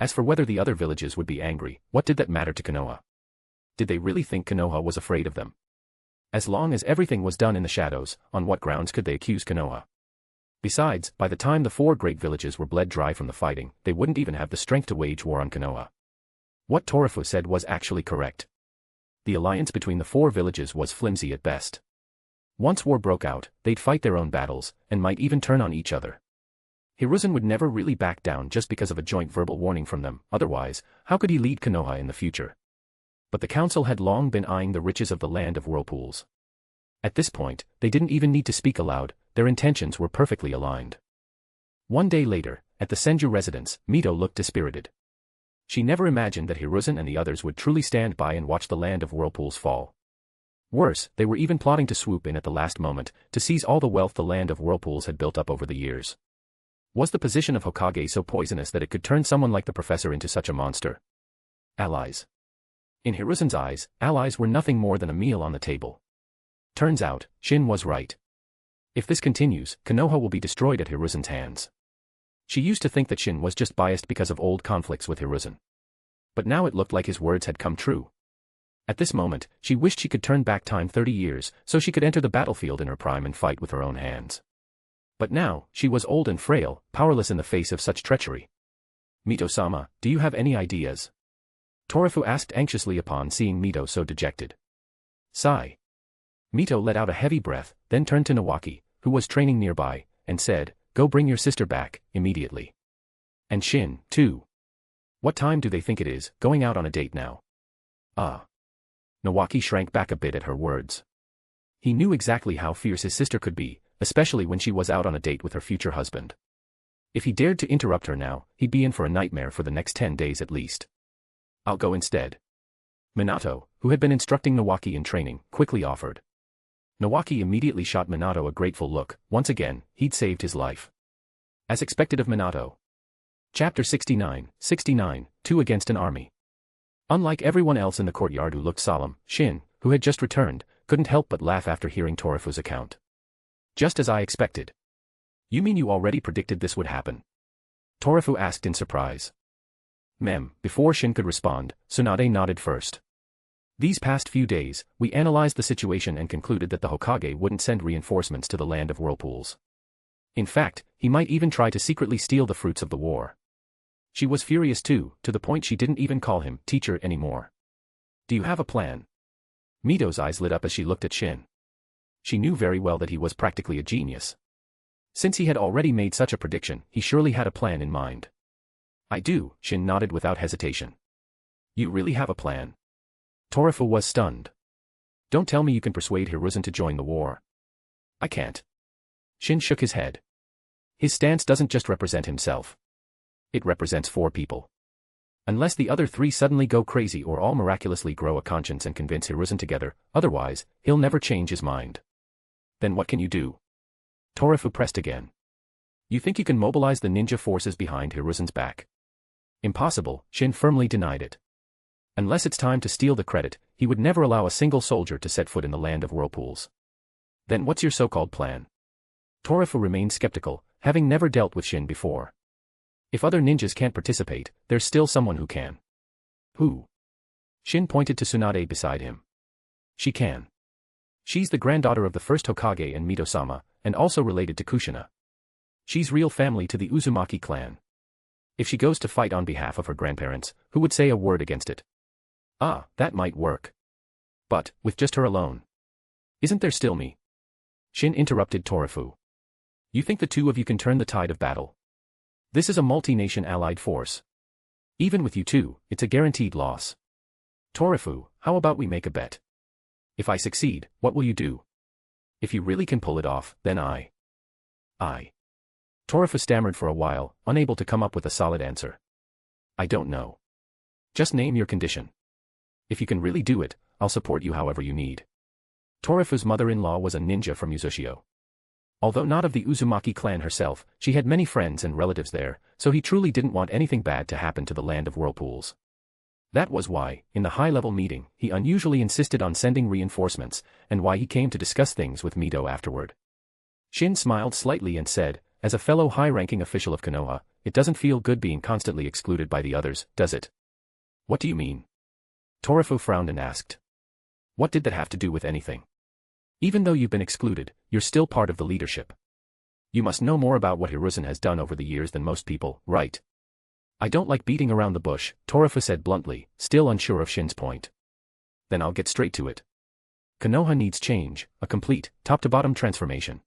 As for whether the other villages would be angry, what did that matter to Konoha? Did they really think Konoha was afraid of them? As long as everything was done in the shadows, on what grounds could they accuse Konoha? Besides, by the time the 4 great villages were bled dry from the fighting, they wouldn't even have the strength to wage war on Konoha. What Torafu said was actually correct. The alliance between the four villages was flimsy at best. Once war broke out, they'd fight their own battles, and might even turn on each other. Hiruzen would never really back down just because of a joint verbal warning from them, otherwise, how could he lead Konoha in the future? But the council had long been eyeing the riches of the land of whirlpools. At this point, they didn't even need to speak aloud, their intentions were perfectly aligned. One day later, at the Senju residence, Mito looked dispirited. She never imagined that Hiruzen and the others would truly stand by and watch the land of whirlpools fall. Worse, they were even plotting to swoop in at the last moment, to seize all the wealth the land of whirlpools had built up over the years. Was the position of Hokage so poisonous that it could turn someone like the professor into such a monster? Allies. In Hiruzen's eyes, allies were nothing more than a meal on the table. Turns out, Shin was right. If this continues, Konoha will be destroyed at Hiruzen's hands. She used to think that Shin was just biased because of old conflicts with Hiruzen. But now it looked like his words had come true. At this moment, she wished she could turn back time 30 years, so she could enter the battlefield in her prime and fight with her own hands. But now, she was old and frail, powerless in the face of such treachery. Mito-sama, do you have any ideas? Torafu asked anxiously upon seeing Mito so dejected. Sigh. Mito let out a heavy breath, then turned to Nawaki, who was training nearby, and said, "Go bring your sister back, immediately. And Shin, too. What time do they think it is, going out on a date now?" Nawaki shrank back a bit at her words. He knew exactly how fierce his sister could be, especially when she was out on a date with her future husband. If he dared to interrupt her now, he'd be in for a nightmare for the next 10 days at least. "I'll go instead." Minato, who had been instructing Nawaki in training, quickly offered. Nawaki immediately shot Minato a grateful look. Once again, he'd saved his life. As expected of Minato. Chapter 69, 2 against an army. Unlike everyone else in the courtyard who looked solemn, Shin, who had just returned, couldn't help but laugh after hearing Torafu's account. "Just as I expected." "You mean you already predicted this would happen?" Torafu asked in surprise. Before Shin could respond, Tsunade nodded first. "These past few days, we analyzed the situation and concluded that the Hokage wouldn't send reinforcements to the land of whirlpools. In fact, he might even try to secretly steal the fruits of the war." She was furious too, to the point she didn't even call him teacher anymore. "Do you have a plan?" Mito's eyes lit up as she looked at Shin. She knew very well that he was practically a genius. Since he had already made such a prediction, he surely had a plan in mind. "I do," Shin nodded without hesitation. "You really have a plan?" Torafu was stunned. "Don't tell me you can persuade Hiruzen to join the war." "I can't." Shin shook his head. His stance doesn't just represent himself. It represents 4 people. Unless the other 3 suddenly go crazy or all miraculously grow a conscience and convince Hiruzen together, otherwise, he'll never change his mind. "Then what can you do?" Torafu pressed again. "You think you can mobilize the ninja forces behind Hiruzen's back?" "Impossible," Shin firmly denied it. Unless it's time to steal the credit, he would never allow a single soldier to set foot in the land of whirlpools. "Then what's your so-called plan?" Torafu remained skeptical, having never dealt with Shin before. If other ninjas can't participate, there's still someone who can. "Who?" Shin pointed to Tsunade beside him. "She can. She's the granddaughter of the first Hokage and Mito-sama, and also related to Kushina. She's real family to the Uzumaki clan. If she goes to fight on behalf of her grandparents, who would say a word against it?" That might work. But, with just her alone. "Isn't there still me?" Shin interrupted Torafu. "You think the 2 of you can turn the tide of battle? This is a multi-nation allied force. Even with you 2, it's a guaranteed loss. Torafu, how about we make a bet? If I succeed, what will you do? If you really can pull it off, then I. Torafu stammered for a while, unable to come up with a solid answer. "I don't know. Just name your condition. If you can really do it, I'll support you however you need." Torafu's mother-in-law was a ninja from Uchiha. Although not of the Uzumaki clan herself, she had many friends and relatives there, so he truly didn't want anything bad to happen to the land of whirlpools. That was why, in the high-level meeting, he unusually insisted on sending reinforcements, and why he came to discuss things with Mito afterward. Shin smiled slightly and said, "As a fellow high-ranking official of Konoha, it doesn't feel good being constantly excluded by the others, does it?" "What do you mean?" Torafu frowned and asked. "What did that have to do with anything? Even though you've been excluded, you're still part of the leadership. You must know more about what Hiruzen has done over the years than most people, right?" I don't like beating around the bush, Torifu said bluntly, still unsure of Shin's point. Then I'll get straight to it. Konoha needs change, a complete, top-to-bottom transformation.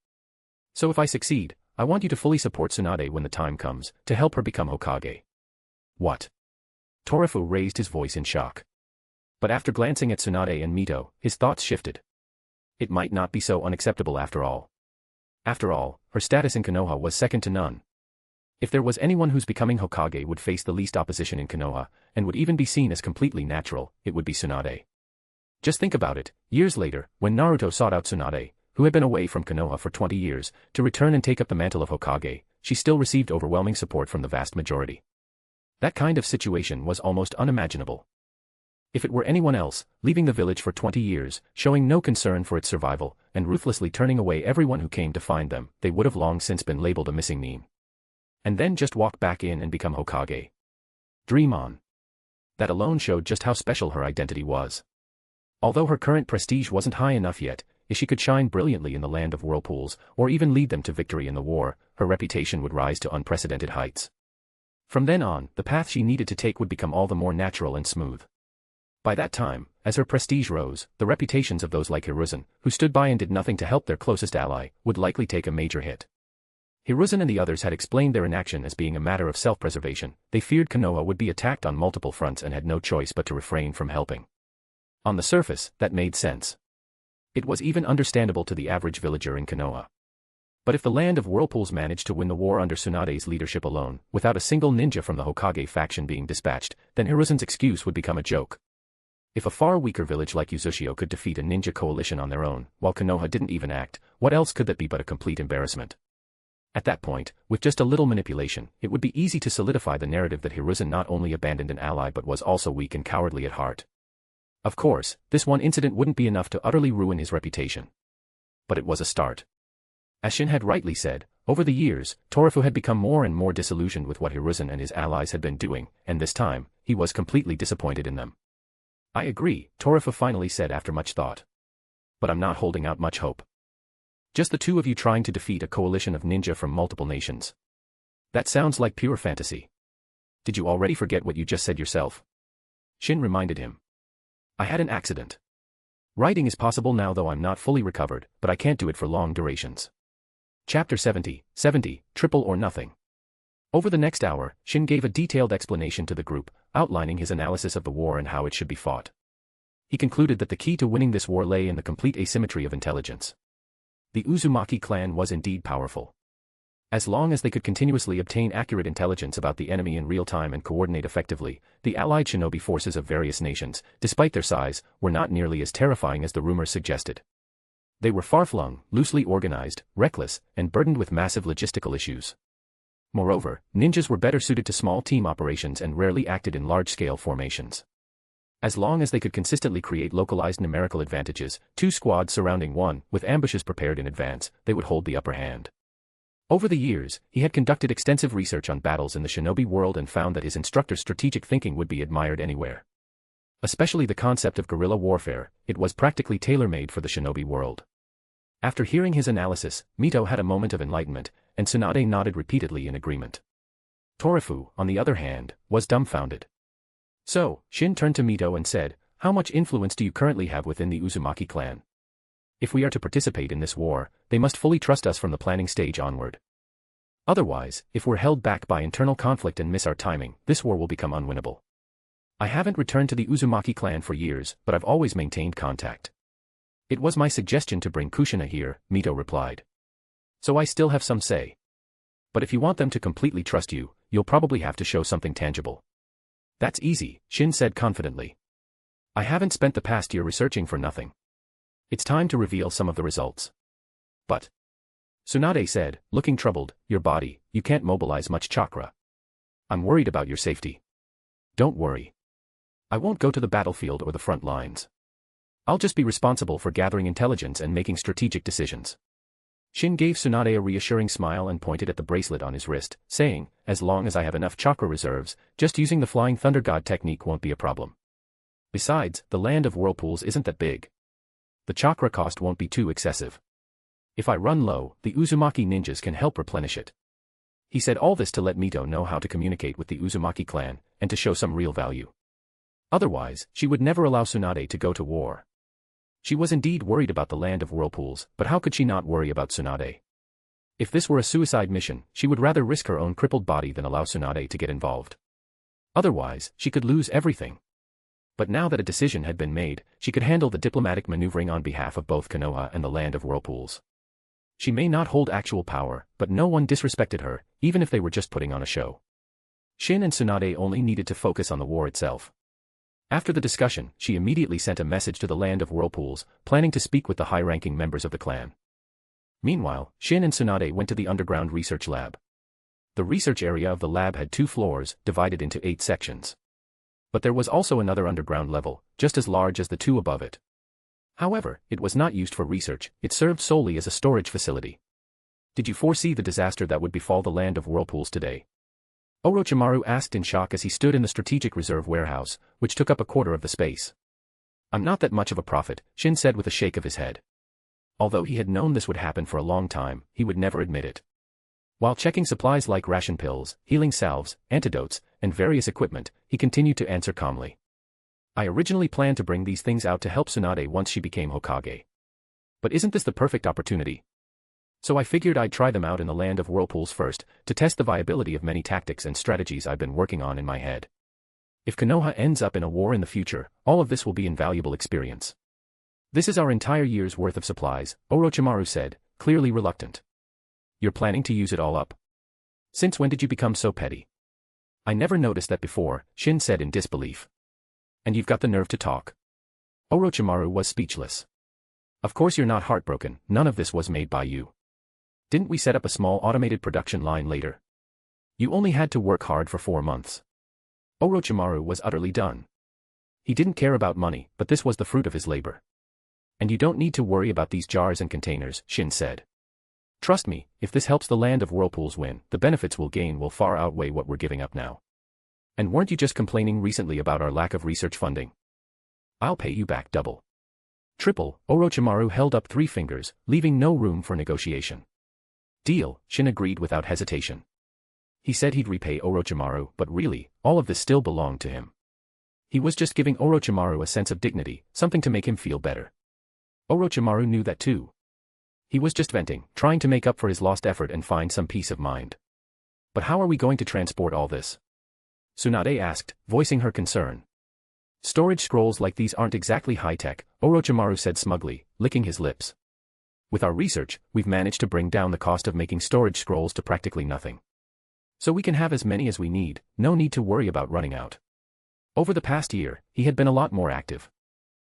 So if I succeed, I want you to fully support Tsunade when the time comes, to help her become Hokage. What? Torifu raised his voice in shock. But after glancing at Tsunade and Mito, his thoughts shifted. It might not be so unacceptable after all. After all, her status in Konoha was second to none. If there was anyone whose becoming Hokage would face the least opposition in Konoha, and would even be seen as completely natural, it would be Tsunade. Just think about it, years later, when Naruto sought out Tsunade, who had been away from Konoha for 20 years, to return and take up the mantle of Hokage, she still received overwhelming support from the vast majority. That kind of situation was almost unimaginable. If it were anyone else, leaving the village for 20 years, showing no concern for its survival, and ruthlessly turning away everyone who came to find them, they would have long since been labeled a missing meme. And then just walk back in and become Hokage. Dream on. That alone showed just how special her identity was. Although her current prestige wasn't high enough yet, if she could shine brilliantly in the land of whirlpools, or even lead them to victory in the war, her reputation would rise to unprecedented heights. From then on, the path she needed to take would become all the more natural and smooth. By that time, as her prestige rose, the reputations of those like Hiruzen, who stood by and did nothing to help their closest ally, would likely take a major hit. Hiruzen and the others had explained their inaction as being a matter of self-preservation. They feared Konoha would be attacked on multiple fronts and had no choice but to refrain from helping. On the surface, that made sense. It was even understandable to the average villager in Konoha. But if the land of whirlpools managed to win the war under Tsunade's leadership alone, without a single ninja from the Hokage faction being dispatched, then Hiruzen's excuse would become a joke. If a far weaker village like Uchiha could defeat a ninja coalition on their own, while Konoha didn't even act, what else could that be but a complete embarrassment? At that point, with just a little manipulation, it would be easy to solidify the narrative that Hiruzen not only abandoned an ally but was also weak and cowardly at heart. Of course, this one incident wouldn't be enough to utterly ruin his reputation. But it was a start. As Shin had rightly said, over the years, Torifu had become more and more disillusioned with what Hiruzen and his allies had been doing, and this time, he was completely disappointed in them. I agree, Torifu finally said after much thought. But I'm not holding out much hope. Just the two of you trying to defeat a coalition of ninja from multiple nations. That sounds like pure fantasy. Did you already forget what you just said yourself? Shin reminded him. I had an accident. Writing is possible now though I'm not fully recovered, but I can't do it for long durations. Chapter 70, Triple or Nothing. Over the next hour, Shin gave a detailed explanation to the group, outlining his analysis of the war and how it should be fought. He concluded that the key to winning this war lay in the complete asymmetry of intelligence. The Uzumaki clan was indeed powerful. As long as they could continuously obtain accurate intelligence about the enemy in real time and coordinate effectively, the allied shinobi forces of various nations, despite their size, were not nearly as terrifying as the rumors suggested. They were far-flung, loosely organized, reckless, and burdened with massive logistical issues. Moreover, ninjas were better suited to small team operations and rarely acted in large-scale formations. As long as they could consistently create localized numerical advantages, two squads surrounding one, with ambushes prepared in advance, they would hold the upper hand. Over the years, he had conducted extensive research on battles in the shinobi world and found that his instructor's strategic thinking would be admired anywhere. Especially the concept of guerrilla warfare, it was practically tailor-made for the shinobi world. After hearing his analysis, Mito had a moment of enlightenment, and Tsunade nodded repeatedly in agreement. Torifu, on the other hand, was dumbfounded. So, Shin turned to Mito and said, how much influence do you currently have within the Uzumaki clan? If we are to participate in this war, they must fully trust us from the planning stage onward. Otherwise, if we're held back by internal conflict and miss our timing, this war will become unwinnable. I haven't returned to the Uzumaki clan for years, but I've always maintained contact. It was my suggestion to bring Kushina here, Mito replied. So I still have some say. But if you want them to completely trust you, you'll probably have to show something tangible. That's easy, Shin said confidently. I haven't spent the past year researching for nothing. It's time to reveal some of the results. But, Tsunade said, looking troubled, your body, you can't mobilize much chakra. I'm worried about your safety. Don't worry. I won't go to the battlefield or the front lines. I'll just be responsible for gathering intelligence and making strategic decisions. Shin gave Tsunade a reassuring smile and pointed at the bracelet on his wrist, saying, as long as I have enough chakra reserves, just using the Flying Thunder God technique won't be a problem. Besides, the land of whirlpools isn't that big. The chakra cost won't be too excessive. If I run low, the Uzumaki ninjas can help replenish it. He said all this to let Mito know how to communicate with the Uzumaki clan, and to show some real value. Otherwise, she would never allow Tsunade to go to war. She was indeed worried about the land of whirlpools, but how could she not worry about Tsunade? If this were a suicide mission, she would rather risk her own crippled body than allow Tsunade to get involved. Otherwise, she could lose everything. But now that a decision had been made, she could handle the diplomatic maneuvering on behalf of both Konoha and the land of whirlpools. She may not hold actual power, but no one disrespected her, even if they were just putting on a show. Shin and Tsunade only needed to focus on the war itself. After the discussion, she immediately sent a message to the land of whirlpools, planning to speak with the high-ranking members of the clan. Meanwhile, Shin and Tsunade went to the underground research lab. The research area of the lab had 2 floors, divided into 8 sections. But there was also another underground level, just as large as the 2 above it. However, it was not used for research, it served solely as a storage facility. Did you foresee the disaster that would befall the land of whirlpools today? Orochimaru asked in shock as he stood in the strategic reserve warehouse, which took up a quarter of the space. I'm not that much of a prophet, Shin said with a shake of his head. Although he had known this would happen for a long time, he would never admit it. While checking supplies like ration pills, healing salves, antidotes, and various equipment, he continued to answer calmly. I originally planned to bring these things out to help Tsunade once she became Hokage. But isn't this the perfect opportunity? So I figured I'd try them out in the land of whirlpools first, to test the viability of many tactics and strategies I've been working on in my head. If Konoha ends up in a war in the future, all of this will be invaluable experience. This is our entire year's worth of supplies, Orochimaru said, clearly reluctant. You're planning to use it all up? Since when did you become so petty? I never noticed that before, Shin said in disbelief. And you've got the nerve to talk. Orochimaru was speechless. Of course you're not heartbroken, none of this was made by you. Didn't we set up a small automated production line later? You only had to work hard for 4 months. Orochimaru was utterly done. He didn't care about money, but this was the fruit of his labor. And you don't need to worry about these jars and containers, Shin said. Trust me, if this helps the land of whirlpools win, the benefits we'll gain will far outweigh what we're giving up now. And weren't you just complaining recently about our lack of research funding? I'll pay you back double. Triple, Orochimaru held up 3 fingers, leaving no room for negotiation. Deal, Shin agreed without hesitation. He said he'd repay Orochimaru, but really, all of this still belonged to him. He was just giving Orochimaru a sense of dignity, something to make him feel better. Orochimaru knew that too. He was just venting, trying to make up for his lost effort and find some peace of mind. But how are we going to transport all this? Tsunade asked, voicing her concern. Storage scrolls like these aren't exactly high-tech, Orochimaru said smugly, licking his lips. With our research, we've managed to bring down the cost of making storage scrolls to practically nothing. So we can have as many as we need, no need to worry about running out. Over the past year, he had been a lot more active.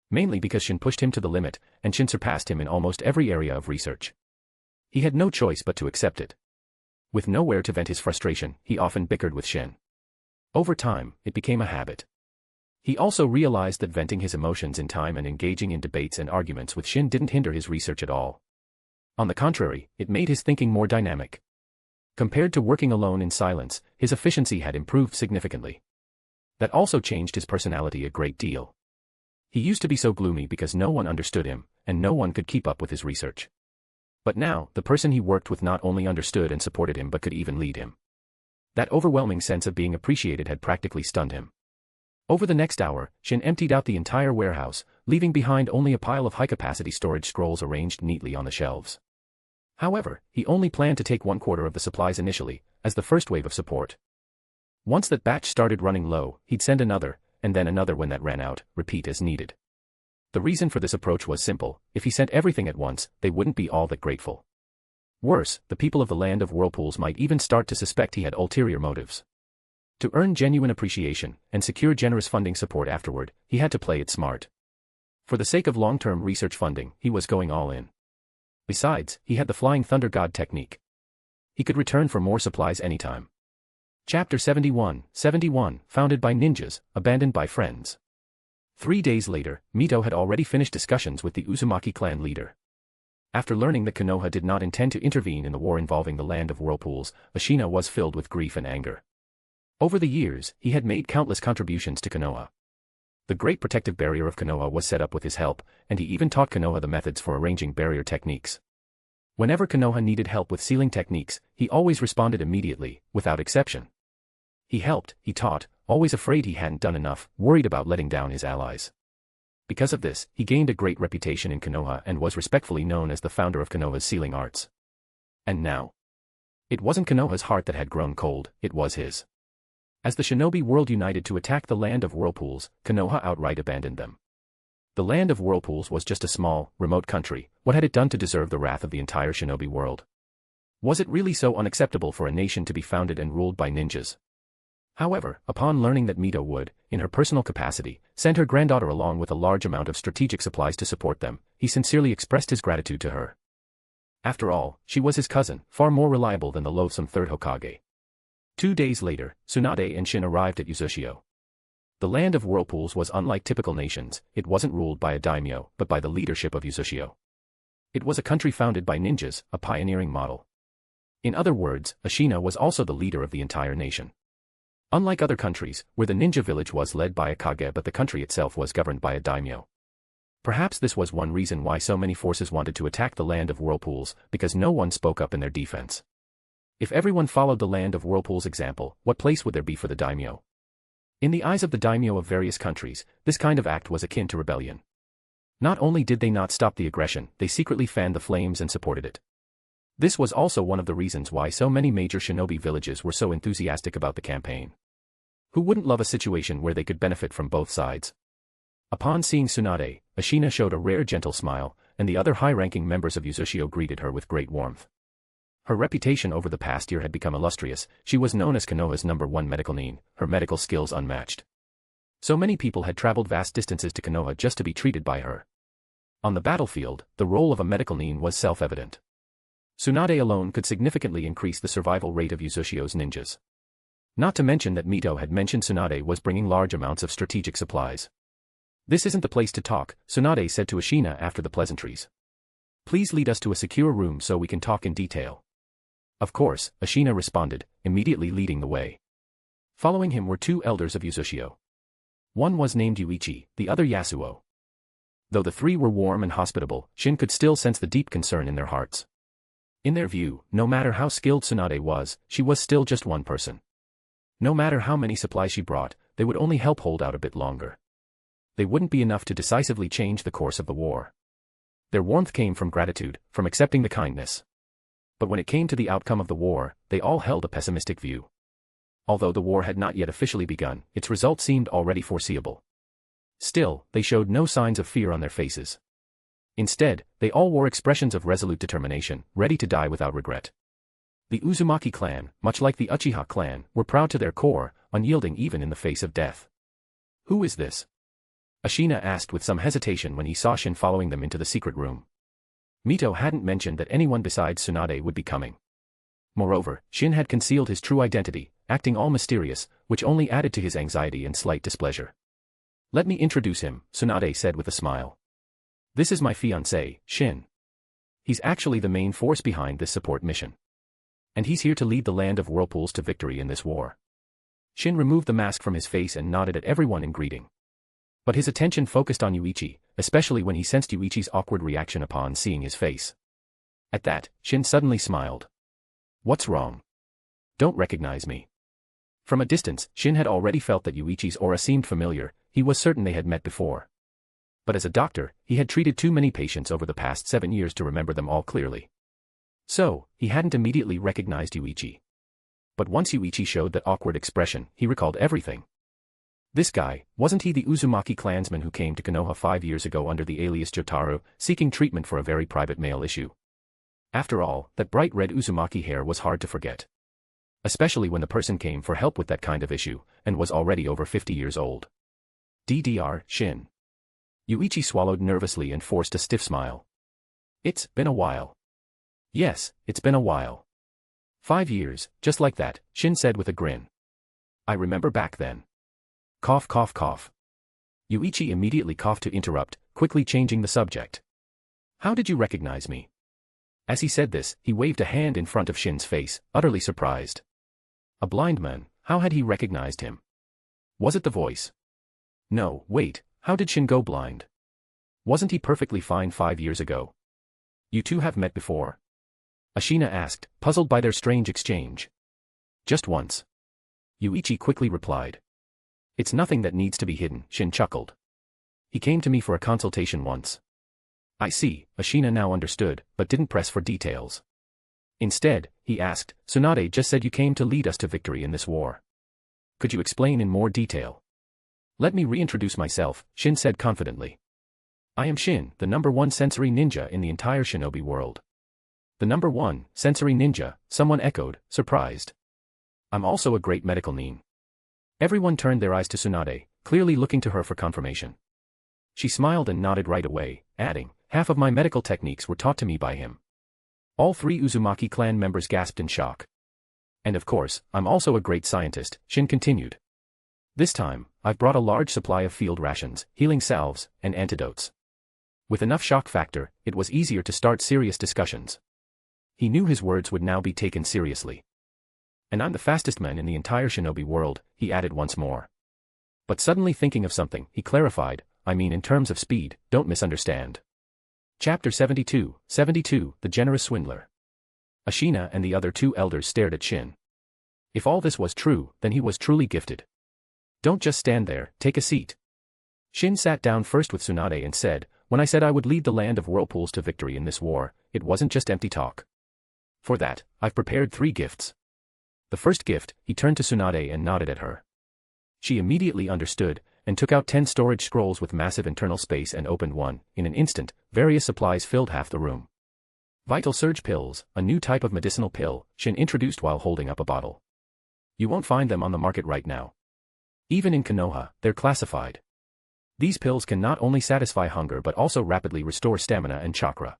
Mainly because Shin pushed him to the limit, and Shin surpassed him in almost every area of research. He had no choice but to accept it. With nowhere to vent his frustration, he often bickered with Shin. Over time, it became a habit. He also realized that venting his emotions in time and engaging in debates and arguments with Shin didn't hinder his research at all. On the contrary, it made his thinking more dynamic. Compared to working alone in silence, his efficiency had improved significantly. That also changed his personality a great deal. He used to be so gloomy because no one understood him, and no one could keep up with his research. But now, the person he worked with not only understood and supported him but could even lead him. That overwhelming sense of being appreciated had practically stunned him. Over the next hour, Shin emptied out the entire warehouse, leaving behind only a pile of high-capacity storage scrolls arranged neatly on the shelves. However, he only planned to take 1/4 of the supplies initially, as the first wave of support. Once that batch started running low, he'd send another, and then another when that ran out, repeat as needed. The reason for this approach was simple: if he sent everything at once, they wouldn't be all that grateful. Worse, the people of the land of whirlpools might even start to suspect he had ulterior motives. To earn genuine appreciation, and secure generous funding support afterward, he had to play it smart. For the sake of long-term research funding, he was going all in. Besides, he had the Flying Thunder God technique. He could return for more supplies anytime. Chapter 71, founded by ninjas, abandoned by friends. 3 days later, Mito had already finished discussions with the Uzumaki clan leader. After learning that Konoha did not intend to intervene in the war involving the land of whirlpools, Ashina was filled with grief and anger. Over the years, he had made countless contributions to Konoha. The Great Protective Barrier of Konoha was set up with his help, and he even taught Konoha the methods for arranging barrier techniques. Whenever Konoha needed help with sealing techniques, he always responded immediately, without exception. He helped, he taught, always afraid he hadn't done enough, worried about letting down his allies. Because of this, he gained a great reputation in Konoha and was respectfully known as the founder of Konoha's sealing arts. And now? It wasn't Konoha's heart that had grown cold, it was his. As the shinobi world united to attack the land of whirlpools, Konoha outright abandoned them. The land of whirlpools was just a small, remote country. What had it done to deserve the wrath of the entire shinobi world? Was it really so unacceptable for a nation to be founded and ruled by ninjas? However, upon learning that Mito would, in her personal capacity, send her granddaughter along with a large amount of strategic supplies to support them, he sincerely expressed his gratitude to her. After all, she was his cousin, far more reliable than the loathsome third Hokage. 2 days later, Tsunade and Shin arrived at Uzushio. The land of whirlpools was unlike typical nations. It wasn't ruled by a daimyo, but by the leadership of Uzushio. It was a country founded by ninjas, a pioneering model. In other words, Ashina was also the leader of the entire nation. Unlike other countries, where the ninja village was led by a kage but the country itself was governed by a daimyo. Perhaps this was one reason why so many forces wanted to attack the land of whirlpools, because no one spoke up in their defense. If everyone followed the land of whirlpools example, what place would there be for the daimyo? In the eyes of the daimyo of various countries, this kind of act was akin to rebellion. Not only did they not stop the aggression, they secretly fanned the flames and supported it. This was also one of the reasons why so many major shinobi villages were so enthusiastic about the campaign. Who wouldn't love a situation where they could benefit from both sides? Upon seeing Tsunade, Ashina showed a rare gentle smile, and the other high-ranking members of Uzushio greeted her with great warmth. Her reputation over the past year had become illustrious. She was known as Konoha's #1 medical nin, her medical skills unmatched. So many people had traveled vast distances to Konoha just to be treated by her. On the battlefield, the role of a medical nin was self-evident. Tsunade alone could significantly increase the survival rate of Uzushio's ninjas. Not to mention that Mito had mentioned Tsunade was bringing large amounts of strategic supplies. "This isn't the place to talk," Tsunade said to Ashina after the pleasantries. "Please lead us to a secure room so we can talk in detail." Of course, Ashina responded, immediately leading the way. Following him were 2 elders of Uzushio. One was named Yuichi, the other Yasuo. Though the 3 were warm and hospitable, Shin could still sense the deep concern in their hearts. In their view, no matter how skilled Tsunade was, she was still just one person. No matter how many supplies she brought, they would only help hold out a bit longer. They wouldn't be enough to decisively change the course of the war. Their warmth came from gratitude, from accepting the kindness. But when it came to the outcome of the war, they all held a pessimistic view. Although the war had not yet officially begun, its result seemed already foreseeable. Still, they showed no signs of fear on their faces. Instead, they all wore expressions of resolute determination, ready to die without regret. The Uzumaki clan, much like the Uchiha clan, were proud to their core, unyielding even in the face of death. "Who is this?" Ashina asked with some hesitation when he saw Shin following them into the secret room. Mito hadn't mentioned that anyone besides Tsunade would be coming. Moreover, Shin had concealed his true identity, acting all mysterious, which only added to his anxiety and slight displeasure. "Let me introduce him," Tsunade said with a smile. "This is my fiancé, Shin. He's actually the main force behind this support mission. And he's here to lead the land of whirlpools to victory in this war." Shin removed the mask from his face and nodded at everyone in greeting. But his attention focused on Yuichi, especially when he sensed Yuichi's awkward reaction upon seeing his face. At that, Shin suddenly smiled. "What's wrong? Don't recognize me?" From a distance, Shin had already felt that Yuichi's aura seemed familiar. He was certain they had met before. But as a doctor, he had treated too many patients over the past 7 years to remember them all clearly. So, he hadn't immediately recognized Yuichi. But once Yuichi showed that awkward expression, he recalled everything. This guy, wasn't he the Uzumaki clansman who came to Konoha 5 years ago under the alias Jotaro, seeking treatment for a very private male issue? After all, that bright red Uzumaki hair was hard to forget. Especially when the person came for help with that kind of issue, and was already over 50 years old. DDR, Shin. Yuichi swallowed nervously and forced a stiff smile. "It's been a while." "Yes, it's been a while. 5 years, just like that," Shin said with a grin. "I remember back then." Cough cough cough. Yuichi immediately coughed to interrupt, quickly changing the subject. "How did you recognize me?" As he said this, he waved a hand in front of Shin's face, utterly surprised. A blind man, how had he recognized him? Was it the voice? No, wait, how did Shin go blind? Wasn't he perfectly fine 5 years ago? "You two have met before?" Ashina asked, puzzled by their strange exchange. Just once. Yuichi quickly replied. It's nothing that needs to be hidden, Shin chuckled. He came to me for a consultation once. I see, Ashina now understood, but didn't press for details. Instead, he asked, Tsunade just said you came to lead us to victory in this war. Could you explain in more detail? Let me reintroduce myself, Shin said confidently. I am Shin, the #1 sensory ninja in the entire shinobi world. The #1 sensory ninja, someone echoed, surprised. I'm also a great medical nin. Everyone turned their eyes to Tsunade, clearly looking to her for confirmation. She smiled and nodded right away, adding, half of my medical techniques were taught to me by him. All 3 Uzumaki clan members gasped in shock. And of course, I'm also a great scientist, Shin continued. This time, I've brought a large supply of field rations, healing salves, and antidotes. With enough shock factor, it was easier to start serious discussions. He knew his words would now be taken seriously. And I'm the fastest man in the entire shinobi world, he added once more. But suddenly thinking of something, he clarified, I mean in terms of speed, don't misunderstand. Chapter 72, The Generous Swindler. Ashina and the other 2 elders stared at Shin. If all this was true, then he was truly gifted. Don't just stand there, take a seat. Shin sat down first with Tsunade and said, when I said I would lead the land of whirlpools to victory in this war, it wasn't just empty talk. For that, I've prepared 3 gifts. The first gift, he turned to Tsunade and nodded at her. She immediately understood, and took out 10 storage scrolls with massive internal space and opened one. In an instant, various supplies filled half the room. Vital Surge pills, a new type of medicinal pill, Shin introduced while holding up a bottle. You won't find them on the market right now. Even in Konoha, they're classified. These pills can not only satisfy hunger but also rapidly restore stamina and chakra.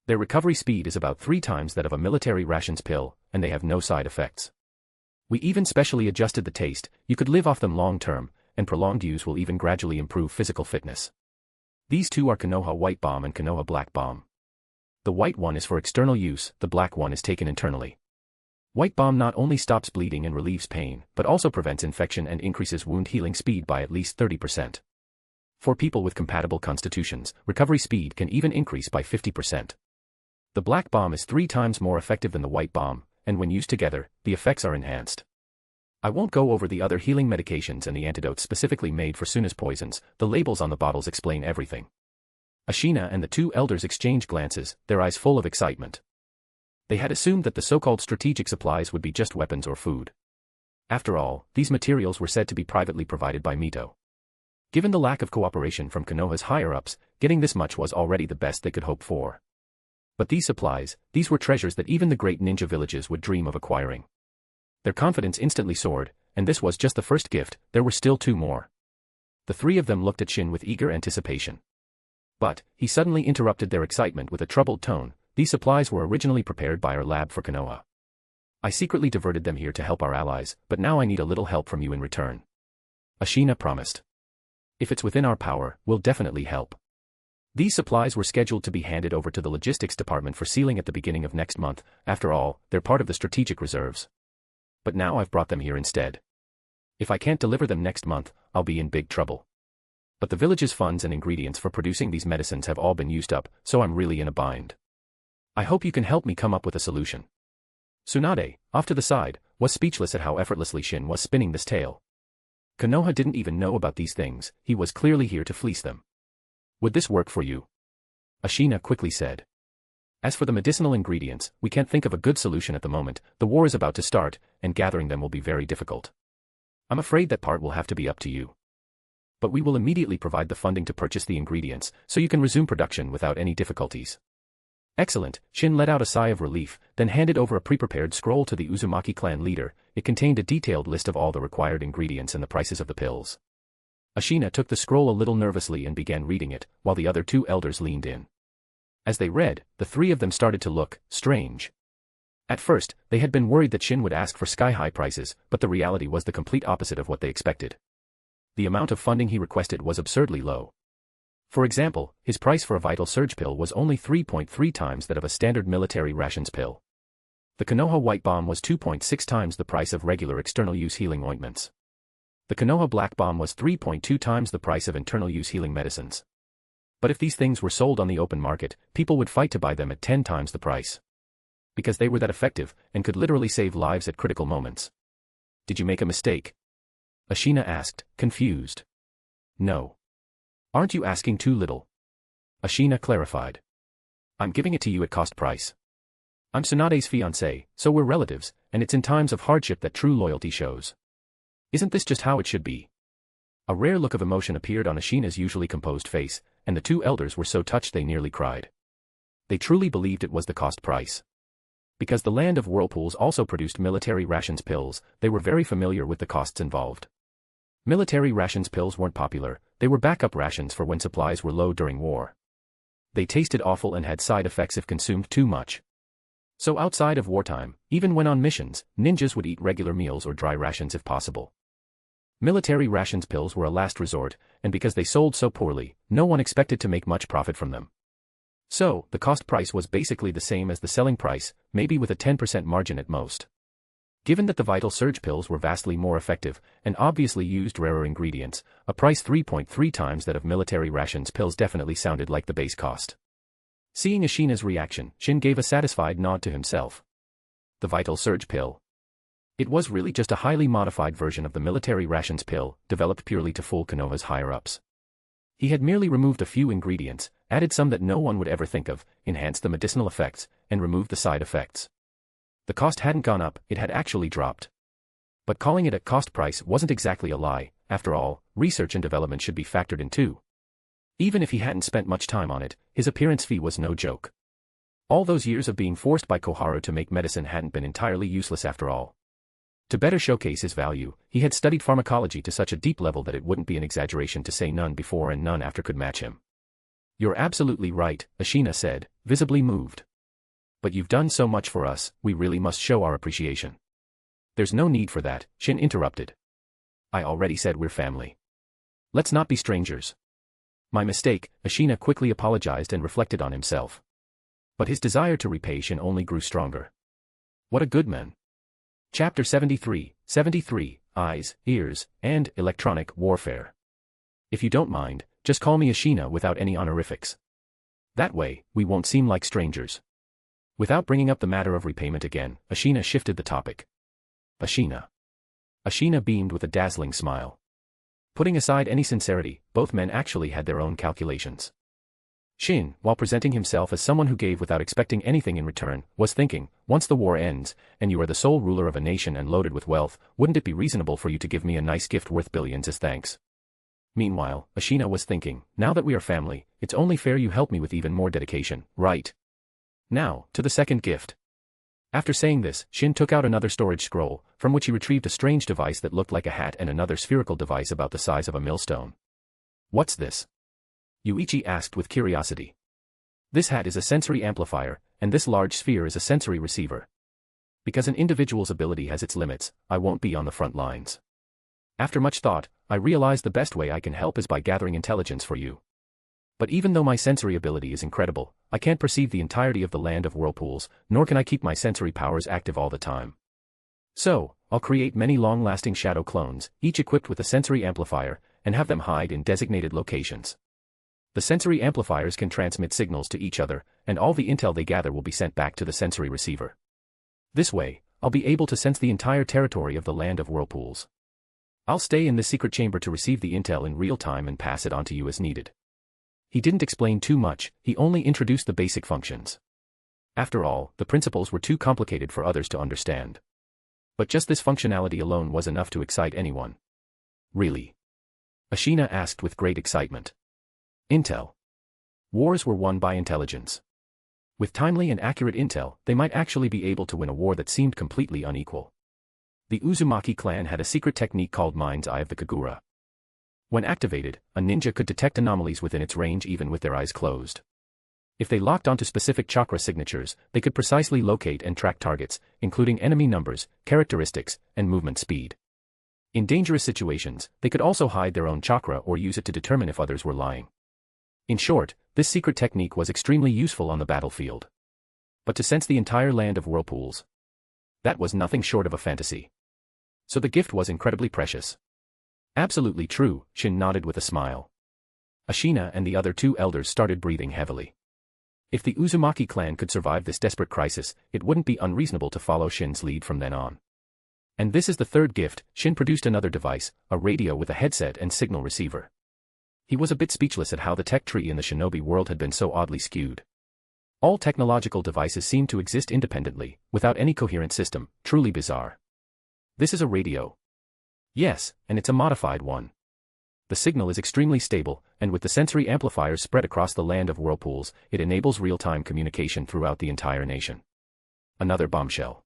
Their recovery speed is about 3 times that of a military rations pill, and they have no side effects. We even specially adjusted the taste, you could live off them long term, and prolonged use will even gradually improve physical fitness. These 2 are Konoha White Bomb and Konoha Black Bomb. The white one is for external use, the black one is taken internally. White Bomb not only stops bleeding and relieves pain, but also prevents infection and increases wound healing speed by at least 30%. For people with compatible constitutions, recovery speed can even increase by 50%. The Black Bomb is 3 times more effective than the White Bomb, and when used together, the effects are enhanced. I won't go over the other healing medications and the antidotes specifically made for Suna's poisons, the labels on the bottles explain everything. Ashina and the 2 elders exchanged glances, their eyes full of excitement. They had assumed that the so-called strategic supplies would be just weapons or food. After all, these materials were said to be privately provided by Mito. Given the lack of cooperation from Konoha's higher-ups, getting this much was already the best they could hope for. But these supplies, these were treasures that even the great ninja villages would dream of acquiring. Their confidence instantly soared, and this was just the first gift, there were still 2 more. The 3 of them looked at Shin with eager anticipation. But, he suddenly interrupted their excitement with a troubled tone, these supplies were originally prepared by our lab for Konoha. I secretly diverted them here to help our allies, but now I need a little help from you in return. Ashina promised. If it's within our power, we'll definitely help. These supplies were scheduled to be handed over to the logistics department for sealing at the beginning of next month, after all, they're part of the strategic reserves. But now I've brought them here instead. If I can't deliver them next month, I'll be in big trouble. But the village's funds and ingredients for producing these medicines have all been used up, so I'm really in a bind. I hope you can help me come up with a solution. Tsunade, off to the side, was speechless at how effortlessly Shin was spinning this tale. Konoha didn't even know about these things, he was clearly here to fleece them. Would this work for you? Ashina quickly said. As for the medicinal ingredients, we can't think of a good solution at the moment, the war is about to start, and gathering them will be very difficult. I'm afraid that part will have to be up to you. But we will immediately provide the funding to purchase the ingredients, so you can resume production without any difficulties. Excellent, Shin let out a sigh of relief, then handed over a pre-prepared scroll to the Uzumaki clan leader. It contained a detailed list of all the required ingredients and the prices of the pills. Ashina took the scroll a little nervously and began reading it, while the other 2 elders leaned in. As they read, the 3 of them started to look strange. At first, they had been worried that Shin would ask for sky-high prices, but the reality was the complete opposite of what they expected. The amount of funding he requested was absurdly low. For example, his price for a vital surge pill was only 3.3 times that of a standard military rations pill. The Konoha White Bomb was 2.6 times the price of regular external use healing ointments. The Konoha Black Bomb was 3.2 times the price of internal use healing medicines. But if these things were sold on the open market, people would fight to buy them at 10 times the price. Because they were that effective, and could literally save lives at critical moments. Did you make a mistake? Ashina asked, confused. No. Aren't you asking too little? Ashina clarified. I'm giving it to you at cost price. I'm Tsunade's fiancé, so we're relatives, and it's in times of hardship that true loyalty shows. Isn't this just how it should be? A rare look of emotion appeared on Ashina's usually composed face, and the two elders were so touched they nearly cried. They truly believed it was the cost price. Because the land of whirlpools also produced military rations pills, they were very familiar with the costs involved. Military rations pills weren't popular, they were backup rations for when supplies were low during war. They tasted awful and had side effects if consumed too much. So outside of wartime, even when on missions, ninjas would eat regular meals or dry rations if possible. Military rations pills were a last resort, and because they sold so poorly, no one expected to make much profit from them. So, the cost price was basically the same as the selling price, maybe with a 10% margin at most. Given that the vital surge pills were vastly more effective, and obviously used rarer ingredients, a price 3.3 times that of military rations pills definitely sounded like the base cost. Seeing Ashina's reaction, Shin gave a satisfied nod to himself. The vital surge pill. It was really just a highly modified version of the military rations pill, developed purely to fool Konoha's higher-ups. He had merely removed a few ingredients, added some that no one would ever think of, enhanced the medicinal effects, and removed the side effects. The cost hadn't gone up, it had actually dropped. But calling it at cost price wasn't exactly a lie, after all, research and development should be factored in too. Even if he hadn't spent much time on it, his appearance fee was no joke. All those years of being forced by Koharu to make medicine hadn't been entirely useless after all. To better showcase his value, he had studied pharmacology to such a deep level that it wouldn't be an exaggeration to say none before and none after could match him. You're absolutely right, Ashina said, visibly moved. But you've done so much for us, we really must show our appreciation. There's no need for that, Shin interrupted. I already said we're family. Let's not be strangers. My mistake, Ashina quickly apologized and reflected on himself. But his desire to repay Shin only grew stronger. What a good man. Chapter 73, Eyes, Ears, and Electronic Warfare. If you don't mind, just call me Ashina without any honorifics. That way, we won't seem like strangers. Without bringing up the matter of repayment again, Ashina shifted the topic. Ashina. Ashina beamed with a dazzling smile. Putting aside any sincerity, both men actually had their own calculations. Shin, while presenting himself as someone who gave without expecting anything in return, was thinking, once the war ends, and you are the sole ruler of a nation and loaded with wealth, wouldn't it be reasonable for you to give me a nice gift worth billions as thanks? Meanwhile, Ashina was thinking, now that we are family, it's only fair you help me with even more dedication, right? Now, to the second gift. After saying this, Shin took out another storage scroll, from which he retrieved a strange device that looked like a hat and another spherical device about the size of a millstone. What's this? Yuichi asked with curiosity. This hat is a sensory amplifier, and this large sphere is a sensory receiver. Because an individual's ability has its limits, I won't be on the front lines. After much thought, I realized the best way I can help is by gathering intelligence for you. But even though my sensory ability is incredible, I can't perceive the entirety of the land of whirlpools, nor can I keep my sensory powers active all the time. So, I'll create many long-lasting shadow clones, each equipped with a sensory amplifier, and have them hide in designated locations. The sensory amplifiers can transmit signals to each other, and all the intel they gather will be sent back to the sensory receiver. This way, I'll be able to sense the entire territory of the land of whirlpools. I'll stay in this secret chamber to receive the intel in real time and pass it on to you as needed. He didn't explain too much, he only introduced the basic functions. After all, the principles were too complicated for others to understand. But just this functionality alone was enough to excite anyone. Really? Ashina asked with great excitement. Intel. Wars were won by intelligence. With timely and accurate intel, they might actually be able to win a war that seemed completely unequal. The Uzumaki clan had a secret technique called Mind's Eye of the Kagura. When activated, a ninja could detect anomalies within its range even with their eyes closed. If they locked onto specific chakra signatures, they could precisely locate and track targets, including enemy numbers, characteristics, and movement speed. In dangerous situations, they could also hide their own chakra or use it to determine if others were lying. In short, this secret technique was extremely useful on the battlefield. But to sense the entire land of whirlpools, that was nothing short of a fantasy. So the gift was incredibly precious. Absolutely true, Shin nodded with a smile. Ashina and the other two elders started breathing heavily. If the Uzumaki clan could survive this desperate crisis, it wouldn't be unreasonable to follow Shin's lead from then on. And this is the third gift. Shin produced another device, a radio with a headset and signal receiver. He was a bit speechless at how the tech tree in the shinobi world had been so oddly skewed. All technological devices seemed to exist independently, without any coherent system, truly bizarre. This is a radio. Yes, and it's a modified one. The signal is extremely stable, and with the sensory amplifiers spread across the land of whirlpools, it enables real-time communication throughout the entire nation. Another bombshell.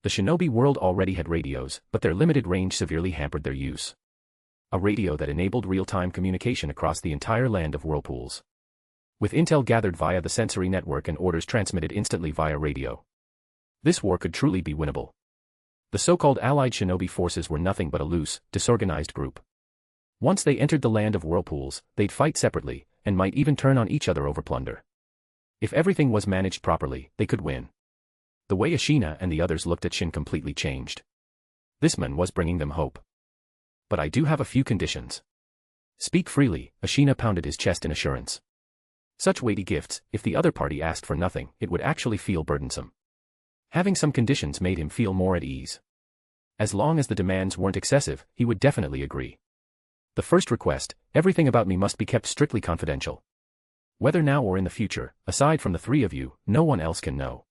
The shinobi world already had radios, but their limited range severely hampered their use. A radio that enabled real-time communication across the entire land of whirlpools. With intel gathered via the sensory network and orders transmitted instantly via radio. This war could truly be winnable. The so-called allied shinobi forces were nothing but a loose, disorganized group. Once they entered the land of whirlpools, they'd fight separately, and might even turn on each other over plunder. If everything was managed properly, they could win. The way Ashina and the others looked at Shin completely changed. This man was bringing them hope. But I do have a few conditions. Speak freely, Ashina pounded his chest in assurance. Such weighty gifts, if the other party asked for nothing, it would actually feel burdensome. Having some conditions made him feel more at ease. As long as the demands weren't excessive, he would definitely agree. The first request, everything about me must be kept strictly confidential. Whether now or in the future, aside from the three of you, no one else can know.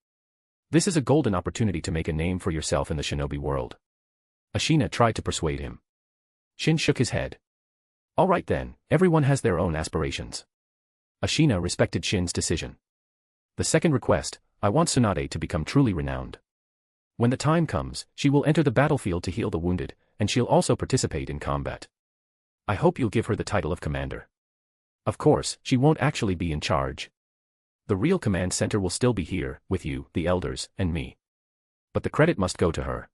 This is a golden opportunity to make a name for yourself in the shinobi world. Ashina tried to persuade him. Shin shook his head. All right then, everyone has their own aspirations. Ashina respected Shin's decision. The second request, I want Tsunade to become truly renowned. When the time comes, she will enter the battlefield to heal the wounded, and she'll also participate in combat. I hope you'll give her the title of commander. Of course, she won't actually be in charge. The real command center will still be here, with you, the elders, and me. But the credit must go to her.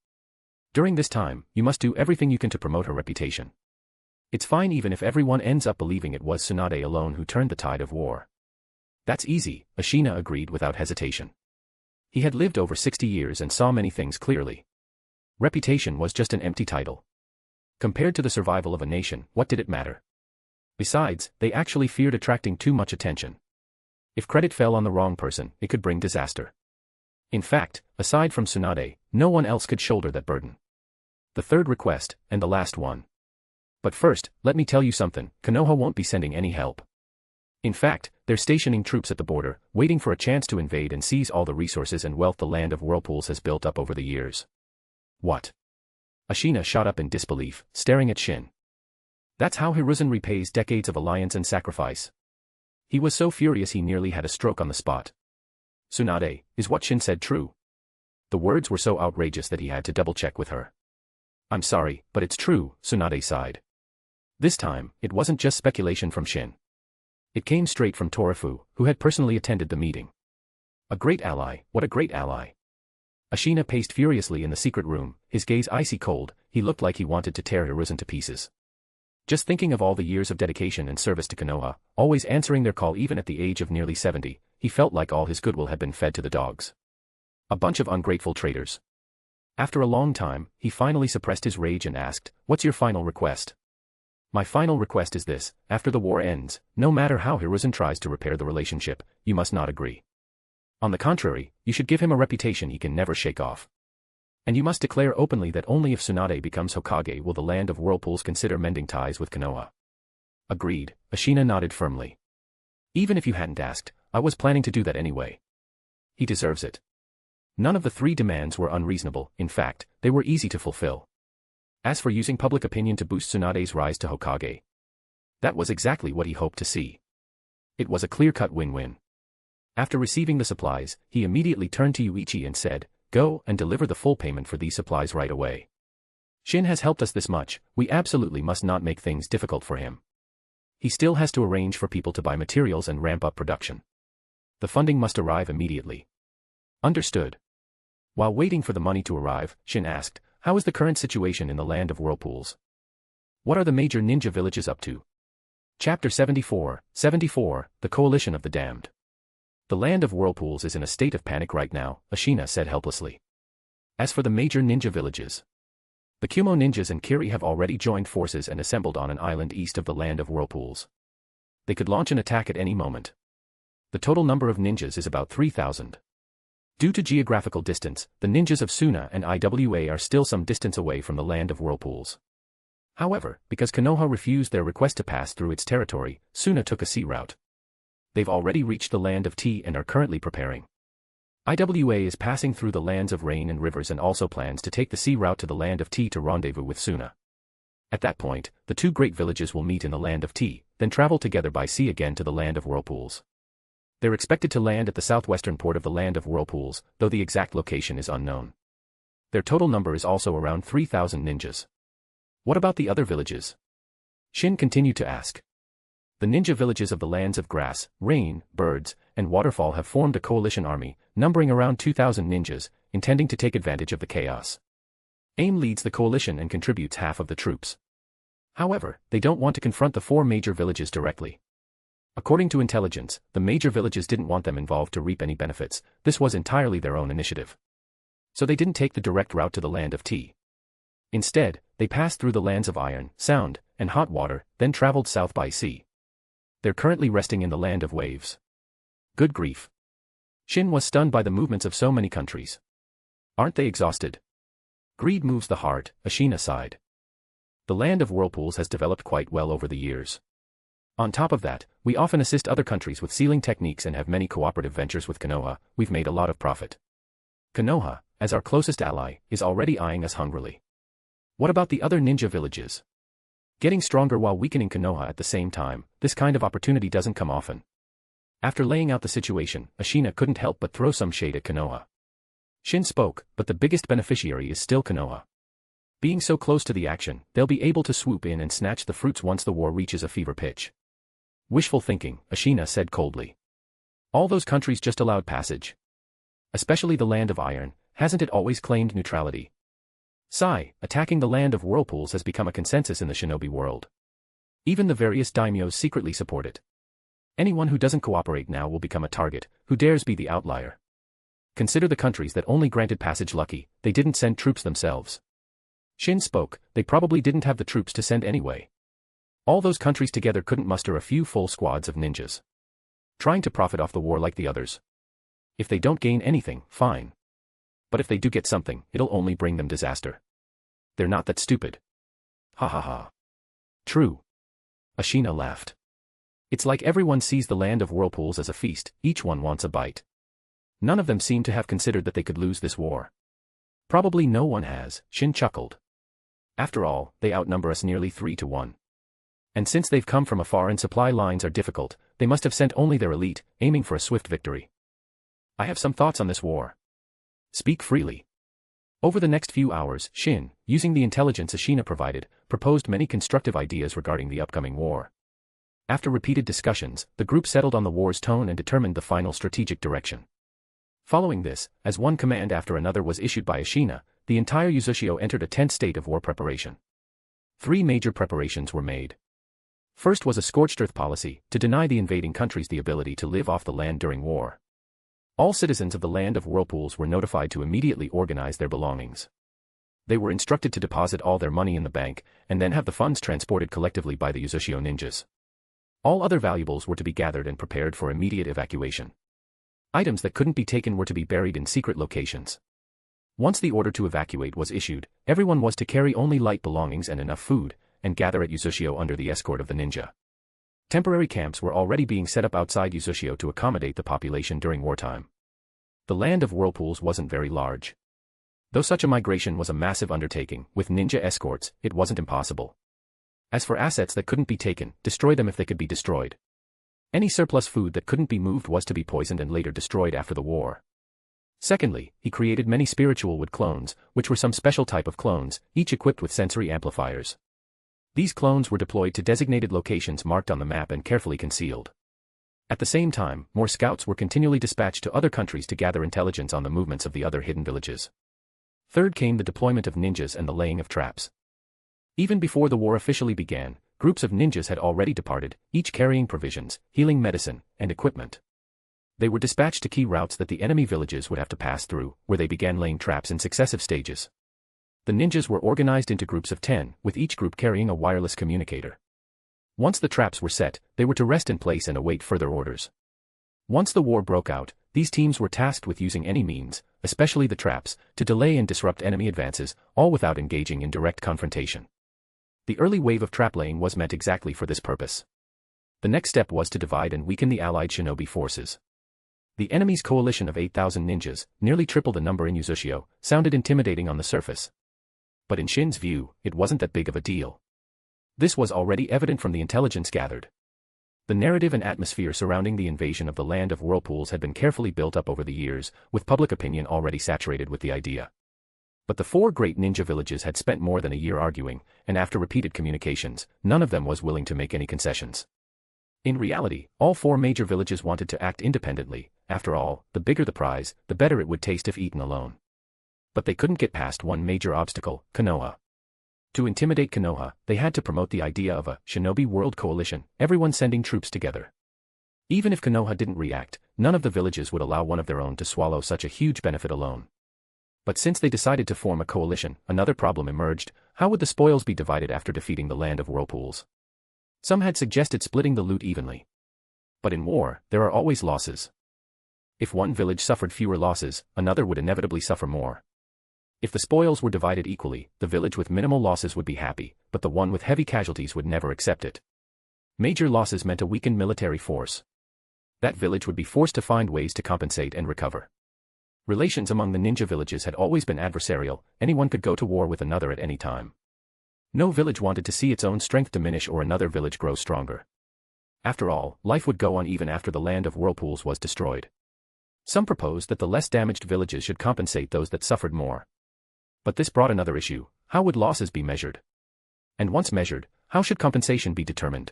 During this time, you must do everything you can to promote her reputation. It's fine even if everyone ends up believing it was Tsunade alone who turned the tide of war. That's easy, Ashina agreed without hesitation. He had lived over 60 years and saw many things clearly. Reputation was just an empty title. Compared to the survival of a nation, what did it matter? Besides, they actually feared attracting too much attention. If credit fell on the wrong person, it could bring disaster. In fact, aside from Tsunade, no one else could shoulder that burden. The third request, and the last one. But first, let me tell you something, Konoha won't be sending any help. In fact, they're stationing troops at the border, waiting for a chance to invade and seize all the resources and wealth the land of whirlpools has built up over the years. What? Ashina shot up in disbelief, staring at Shin. That's how Hiruzen repays decades of alliance and sacrifice. He was so furious he nearly had a stroke on the spot. Tsunade, is what Shin said true? The words were so outrageous that he had to double-check with her. I'm sorry, but it's true, Tsunade sighed. This time, it wasn't just speculation from Shin. It came straight from Torifu, who had personally attended the meeting. A great ally, what a great ally. Ashina paced furiously in the secret room, his gaze icy cold. He looked like he wanted to tear Hiruzen to pieces. Just thinking of all the years of dedication and service to Konoha, always answering their call even at the age of nearly 70, he felt like all his goodwill had been fed to the dogs. A bunch of ungrateful traitors. After a long time, he finally suppressed his rage and asked, "What's your final request?" My final request is this, after the war ends, no matter how Hiruzen tries to repair the relationship, you must not agree. On the contrary, you should give him a reputation he can never shake off. And you must declare openly that only if Tsunade becomes Hokage will the land of whirlpools consider mending ties with Konoha. Agreed, Ashina nodded firmly. Even if you hadn't asked, I was planning to do that anyway. He deserves it. None of the three demands were unreasonable, in fact, they were easy to fulfill. As for using public opinion to boost Tsunade's rise to Hokage, that was exactly what he hoped to see. It was a clear-cut win-win. After receiving the supplies, he immediately turned to Yuichi and said, "Go and deliver the full payment for these supplies right away. Shin has helped us this much, we absolutely must not make things difficult for him. He still has to arrange for people to buy materials and ramp up production. The funding must arrive immediately." Understood. While waiting for the money to arrive, Shin asked, "How is the current situation in the land of whirlpools? What are the major ninja villages up to?" Chapter 74, The Coalition of the Damned. The land of whirlpools is in a state of panic right now, Ashina said helplessly. As for the major ninja villages, the Kumo ninjas and Kiri have already joined forces and assembled on an island east of the land of whirlpools. They could launch an attack at any moment. The total number of ninjas is about 3,000. Due to geographical distance, the ninjas of Suna and Iwa are still some distance away from the land of whirlpools. However, because Konoha refused their request to pass through its territory, Suna took a sea route. They've already reached the land of tea and are currently preparing. Iwa is passing through the lands of rain and rivers and also plans to take the sea route to the land of tea to rendezvous with Suna. At that point, the two great villages will meet in the land of tea, then travel together by sea again to the land of whirlpools. They're expected to land at the southwestern port of the land of whirlpools, though the exact location is unknown. Their total number is also around 3,000 ninjas. What about the other villages? Shin continued to ask. The ninja villages of the lands of grass, rain, birds, and waterfall have formed a coalition army, numbering around 2,000 ninjas, intending to take advantage of the chaos. AIM leads the coalition and contributes half of the troops. However, they don't want to confront the four major villages directly. According to intelligence, the major villages didn't want them involved to reap any benefits. This was entirely their own initiative. So they didn't take the direct route to the land of tea. Instead, they passed through the lands of iron, sound, and hot water, then traveled south by sea. They're currently resting in the land of waves. Good grief. Shin was stunned by the movements of so many countries. Aren't they exhausted? Greed moves the heart, Ashina sighed. The land of whirlpools has developed quite well over the years. On top of that, we often assist other countries with sealing techniques and have many cooperative ventures with Konoha. We've made a lot of profit. Konoha, as our closest ally, is already eyeing us hungrily. What about the other ninja villages? Getting stronger while weakening Konoha at the same time, this kind of opportunity doesn't come often. After laying out the situation, Ashina couldn't help but throw some shade at Konoha. Shin spoke, but the biggest beneficiary is still Konoha. Being so close to the action, they'll be able to swoop in and snatch the fruits once the war reaches a fever pitch. Wishful thinking, Ashina said coldly. All those countries just allowed passage. Especially the land of iron, hasn't it always claimed neutrality? Sigh, attacking the land of whirlpools has become a consensus in the shinobi world. Even the various daimyos secretly support it. Anyone who doesn't cooperate now will become a target, who dares be the outlier. Consider the countries that only granted passage lucky, they didn't send troops themselves. Shin spoke, they probably didn't have the troops to send anyway. All those countries together couldn't muster a few full squads of ninjas. Trying to profit off the war like the others. If they don't gain anything, fine. But if they do get something, it'll only bring them disaster. They're not that stupid. Ha ha ha. True. Ashina laughed. It's like everyone sees the land of whirlpools as a feast, each one wants a bite. None of them seem to have considered that they could lose this war. Probably no one has, Shin chuckled. After all, they outnumber us nearly 3-1. And since they've come from afar and supply lines are difficult, they must have sent only their elite, aiming for a swift victory. I have some thoughts on this war. Speak freely. Over the next few hours, Shin, using the intelligence Ashina provided, proposed many constructive ideas regarding the upcoming war. After repeated discussions, the group settled on the war's tone and determined the final strategic direction. Following this, as one command after another was issued by Ashina, the entire Uchiha entered a tense state of war preparation. 3 major preparations were made. First was a scorched earth policy, to deny the invading countries the ability to live off the land during war. All citizens of the land of whirlpools were notified to immediately organize their belongings. They were instructed to deposit all their money in the bank, and then have the funds transported collectively by the Uchiha ninjas. All other valuables were to be gathered and prepared for immediate evacuation. Items that couldn't be taken were to be buried in secret locations. Once the order to evacuate was issued, everyone was to carry only light belongings and enough food, and gather at Uchiha under the escort of the ninja. Temporary camps were already being set up outside Uchiha to accommodate the population during wartime. The land of whirlpools wasn't very large. Though such a migration was a massive undertaking, with ninja escorts, it wasn't impossible. As for assets that couldn't be taken, destroy them if they could be destroyed. Any surplus food that couldn't be moved was to be poisoned and later destroyed after the war. Secondly, he created many spiritual wood clones, which were some special type of clones, each equipped with sensory amplifiers. These clones were deployed to designated locations marked on the map and carefully concealed. At the same time, more scouts were continually dispatched to other countries to gather intelligence on the movements of the other hidden villages. Third came the deployment of ninjas and the laying of traps. Even before the war officially began, groups of ninjas had already departed, each carrying provisions, healing medicine, and equipment. They were dispatched to key routes that the enemy villages would have to pass through, where they began laying traps in successive stages. The ninjas were organized into groups of 10, with each group carrying a wireless communicator. Once the traps were set, they were to rest in place and await further orders. Once the war broke out, these teams were tasked with using any means, especially the traps, to delay and disrupt enemy advances, all without engaging in direct confrontation. The early wave of trap laying was meant exactly for this purpose. The next step was to divide and weaken the allied shinobi forces. The enemy's coalition of 8,000 ninjas, nearly triple the number in Uchiha, sounded intimidating on the surface. But in Shin's view, it wasn't that big of a deal. This was already evident from the intelligence gathered. The narrative and atmosphere surrounding the invasion of the land of whirlpools had been carefully built up over the years, with public opinion already saturated with the idea. But the four great ninja villages had spent more than a year arguing, and after repeated communications, none of them was willing to make any concessions. In reality, all four major villages wanted to act independently. After all, the bigger the prize, the better it would taste if eaten alone. But they couldn't get past one major obstacle, Konoha. To intimidate Konoha, they had to promote the idea of a shinobi world coalition, everyone sending troops together. Even if Konoha didn't react, none of the villages would allow one of their own to swallow such a huge benefit alone. But since they decided to form a coalition, another problem emerged: how would the spoils be divided after defeating the land of whirlpools? Some had suggested splitting the loot evenly. But in war, there are always losses. If one village suffered fewer losses, another would inevitably suffer more. If the spoils were divided equally, the village with minimal losses would be happy, but the one with heavy casualties would never accept it. Major losses meant a weakened military force. That village would be forced to find ways to compensate and recover. Relations among the ninja villages had always been adversarial, anyone could go to war with another at any time. No village wanted to see its own strength diminish or another village grow stronger. After all, life would go on even after the land of whirlpools was destroyed. Some proposed that the less damaged villages should compensate those that suffered more. But this brought another issue: how would losses be measured? And once measured, how should compensation be determined?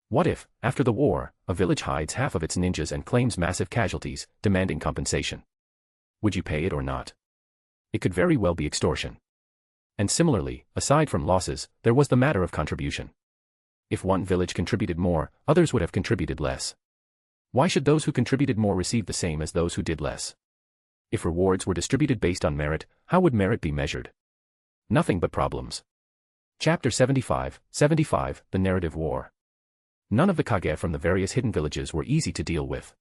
What if, after the war, a village hides half of its ninjas and claims massive casualties, demanding compensation? Would you pay it or not? It could very well be extortion. And similarly, aside from losses, there was the matter of contribution. If one village contributed more, others would have contributed less. Why should those who contributed more receive the same as those who did less? If rewards were distributed based on merit, how would merit be measured? Nothing but problems. Chapter 75, The Narrative War. None of the kage from the various hidden villages were easy to deal with.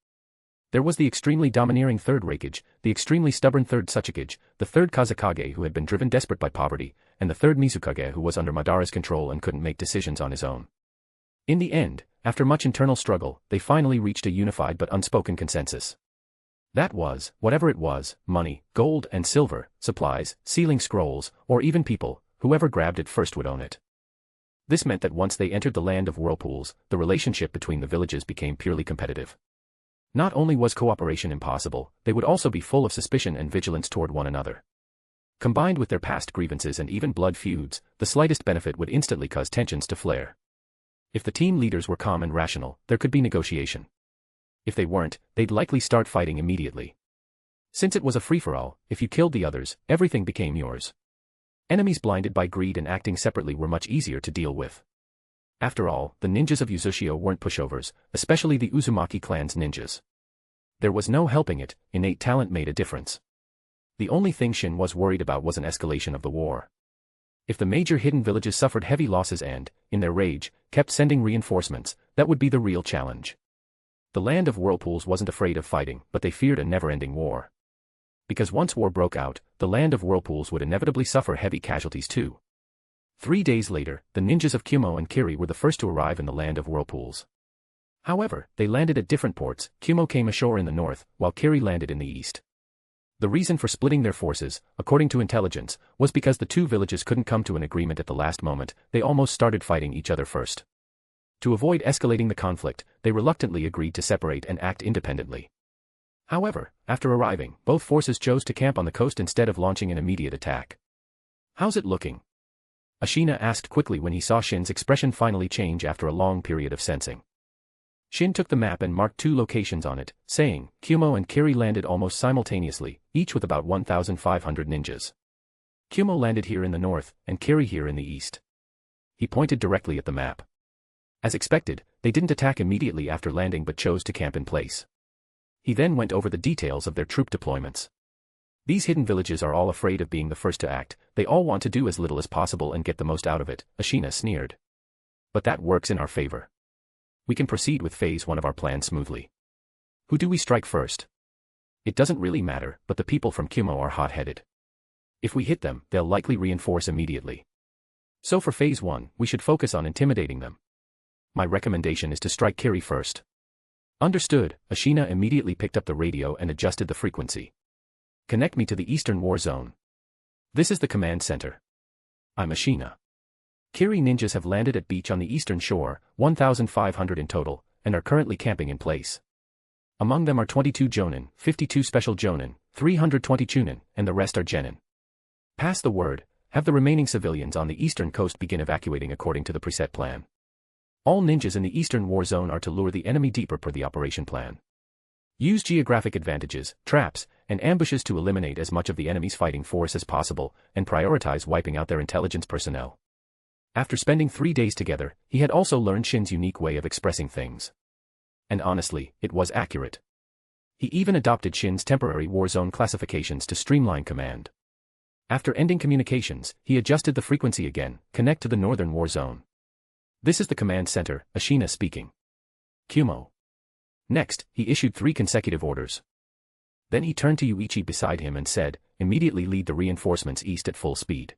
There was the extremely domineering third Raikage, the extremely stubborn third Tsuchikage, the third Kazekage who had been driven desperate by poverty, and the third Mizukage who was under Madara's control and couldn't make decisions on his own. In the end, after much internal struggle, they finally reached a unified but unspoken consensus. That was, whatever it was, money, gold and silver, supplies, sealing scrolls, or even people, whoever grabbed it first would own it. This meant that once they entered the land of whirlpools, the relationship between the villages became purely competitive. Not only was cooperation impossible, they would also be full of suspicion and vigilance toward one another. Combined with their past grievances and even blood feuds, the slightest benefit would instantly cause tensions to flare. If the team leaders were calm and rational, there could be negotiation. If they weren't, they'd likely start fighting immediately. Since it was a free-for-all, if you killed the others, everything became yours. Enemies blinded by greed and acting separately were much easier to deal with. After all, the ninjas of Uchiha weren't pushovers, especially the Uzumaki clan's ninjas. There was no helping it, innate talent made a difference. The only thing Shin was worried about was an escalation of the war. If the major hidden villages suffered heavy losses and, in their rage, kept sending reinforcements, that would be the real challenge. The land of whirlpools wasn't afraid of fighting, but they feared a never-ending war. Because once war broke out, the land of whirlpools would inevitably suffer heavy casualties too. 3 days later, the ninjas of Kumo and Kiri were the first to arrive in the land of whirlpools. However, they landed at different ports. Kumo came ashore in the north, while Kiri landed in the east. The reason for splitting their forces, according to intelligence, was because the two villages couldn't come to an agreement at the last moment. They almost started fighting each other first. To avoid escalating the conflict, they reluctantly agreed to separate and act independently. However, after arriving, both forces chose to camp on the coast instead of launching an immediate attack. "How's it looking?" Ashina asked quickly when he saw Shin's expression finally change after a long period of sensing. Shin took the map and marked 2 locations on it, saying, Kumo and Kiri landed almost simultaneously, each with about 1,500 ninjas. Kumo landed here in the north, and Kiri here in the east. He pointed directly at the map. As expected, they didn't attack immediately after landing but chose to camp in place. He then went over the details of their troop deployments. These hidden villages are all afraid of being the first to act, they all want to do as little as possible and get the most out of it, Ashina sneered. But that works in our favor. We can proceed with phase 1 of our plan smoothly. Who do we strike first? It doesn't really matter, but the people from Kumo are hot-headed. If we hit them, they'll likely reinforce immediately. So for phase 1, we should focus on intimidating them. My recommendation is to strike Kiri first. Understood. Ashina immediately picked up the radio and adjusted the frequency. Connect me to the Eastern War Zone. This is the command center. I'm Ashina. Kiri ninjas have landed at beach on the eastern shore, 1,500 in total, and are currently camping in place. Among them are 22 Jonin, 52 Special Jonin, 320 Chunin, and the rest are Genin. Pass the word, have the remaining civilians on the eastern coast begin evacuating according to the preset plan. All ninjas in the Eastern War Zone are to lure the enemy deeper per the operation plan. Use geographic advantages, traps, and ambushes to eliminate as much of the enemy's fighting force as possible, and prioritize wiping out their intelligence personnel. After spending 3 days together, he had also learned Shin's unique way of expressing things. And honestly, it was accurate. He even adopted Shin's temporary war zone classifications to streamline command. After ending communications, he adjusted the frequency again, connect to the Northern War Zone. This is the command center, Ashina speaking. Kumo. Next, he issued 3 consecutive orders. Then he turned to Yuichi beside him and said, immediately lead the reinforcements east at full speed.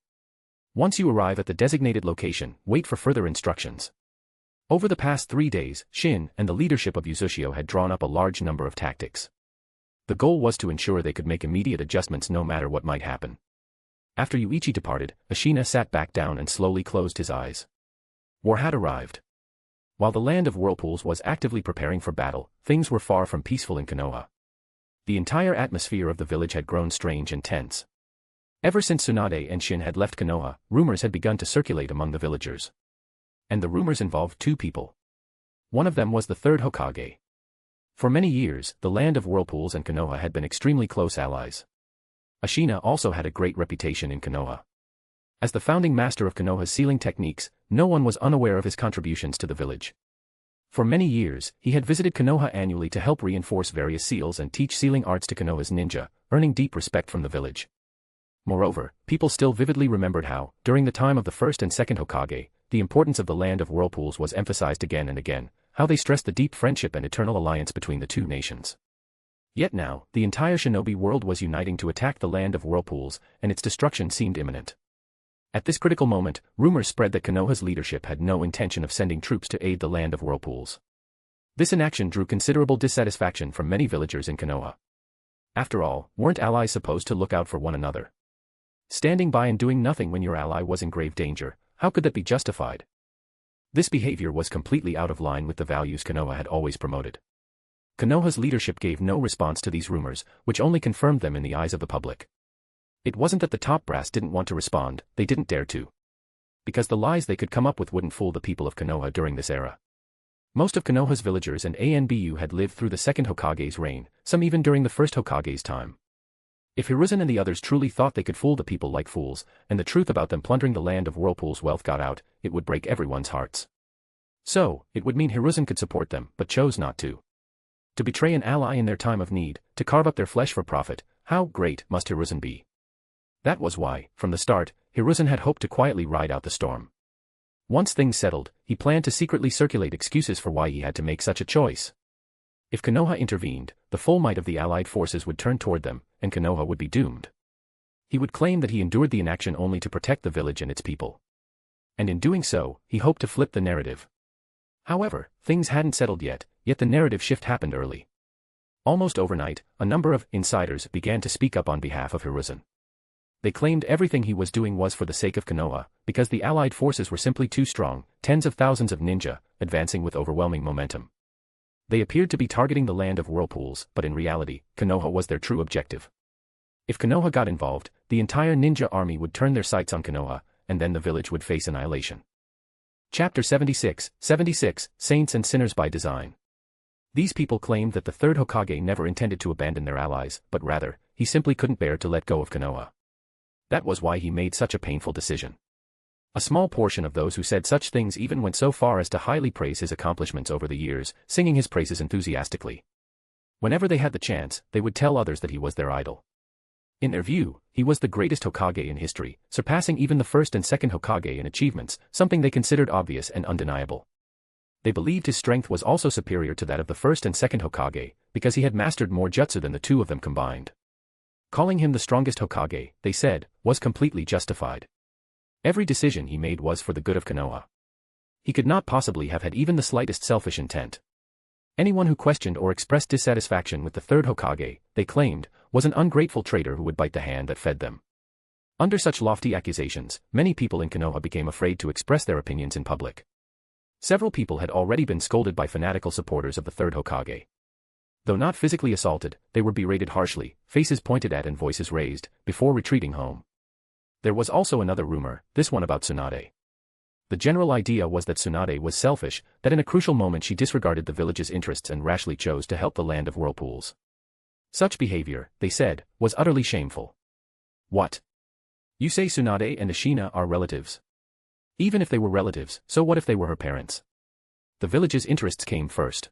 Once you arrive at the designated location, wait for further instructions. Over the past 3 days, Shin and the leadership of Uchiha had drawn up a large number of tactics. The goal was to ensure they could make immediate adjustments no matter what might happen. After Yuichi departed, Ashina sat back down and slowly closed his eyes. War had arrived. While the land of whirlpools was actively preparing for battle, things were far from peaceful in Konoha. The entire atmosphere of the village had grown strange and tense. Ever since Tsunade and Shin had left Konoha, rumors had begun to circulate among the villagers. And the rumors involved 2 people. One of them was the 3rd Hokage. For many years, the land of whirlpools and Konoha had been extremely close allies. Ashina also had a great reputation in Konoha. As the founding master of Konoha's sealing techniques, no one was unaware of his contributions to the village. For many years, he had visited Konoha annually to help reinforce various seals and teach sealing arts to Konoha's ninja, earning deep respect from the village. Moreover, people still vividly remembered how, during the time of the 1st and 2nd Hokage, the importance of the land of whirlpools was emphasized again and again, how they stressed the deep friendship and eternal alliance between the 2 nations. Yet now, the entire shinobi world was uniting to attack the land of whirlpools, and its destruction seemed imminent. At this critical moment, rumors spread that Konoha's leadership had no intention of sending troops to aid the land of whirlpools. This inaction drew considerable dissatisfaction from many villagers in Konoha. After all, weren't allies supposed to look out for one another? Standing by and doing nothing when your ally was in grave danger, how could that be justified? This behavior was completely out of line with the values Konoha had always promoted. Konoha's leadership gave no response to these rumors, which only confirmed them in the eyes of the public. It wasn't that the top brass didn't want to respond, they didn't dare to. Because the lies they could come up with wouldn't fool the people of Konoha during this era. Most of Konoha's villagers and ANBU had lived through the 2nd Hokage's reign, some even during the 1st Hokage's time. If Hiruzen and the others truly thought they could fool the people like fools, and the truth about them plundering the land of whirlpools' wealth got out, it would break everyone's hearts. So, it would mean Hiruzen could support them, but chose not to. To betray an ally in their time of need, to carve up their flesh for profit, how great must Hiruzen be? That was why, from the start, Hiruzen had hoped to quietly ride out the storm. Once things settled, he planned to secretly circulate excuses for why he had to make such a choice. If Konoha intervened, the full might of the allied forces would turn toward them, and Konoha would be doomed. He would claim that he endured the inaction only to protect the village and its people. And in doing so, he hoped to flip the narrative. However, things hadn't settled yet the narrative shift happened early. Almost overnight, a number of insiders began to speak up on behalf of Hiruzen. They claimed everything he was doing was for the sake of Konoha, because the allied forces were simply too strong, tens of thousands of ninja, advancing with overwhelming momentum. They appeared to be targeting the land of whirlpools, but in reality, Konoha was their true objective. If Konoha got involved, the entire ninja army would turn their sights on Konoha, and then the village would face annihilation. Chapter 76, Saints and Sinners by Design. These people claimed that the 3rd Hokage never intended to abandon their allies, but rather, he simply couldn't bear to let go of Konoha. That was why he made such a painful decision. A small portion of those who said such things even went so far as to highly praise his accomplishments over the years, singing his praises enthusiastically. Whenever they had the chance, they would tell others that he was their idol. In their view, he was the greatest Hokage in history, surpassing even the 1st and 2nd Hokage in achievements, something they considered obvious and undeniable. They believed his strength was also superior to that of the 1st and 2nd Hokage, because he had mastered more jutsu than the two of them combined. Calling him the strongest Hokage, they said, was completely justified. Every decision he made was for the good of Konoha. He could not possibly have had even the slightest selfish intent. Anyone who questioned or expressed dissatisfaction with the third Hokage, they claimed, was an ungrateful traitor who would bite the hand that fed them. Under such lofty accusations, many people in Konoha became afraid to express their opinions in public. Several people had already been scolded by fanatical supporters of the third Hokage. Though not physically assaulted, they were berated harshly, faces pointed at and voices raised, before retreating home. There was also another rumor, this one about Tsunade. The general idea was that Tsunade was selfish, that in a crucial moment she disregarded the village's interests and rashly chose to help the land of whirlpools. Such behavior, they said, was utterly shameful. What? You say Tsunade and Ashina are relatives? Even if they were relatives, so what if they were her parents? The village's interests came first.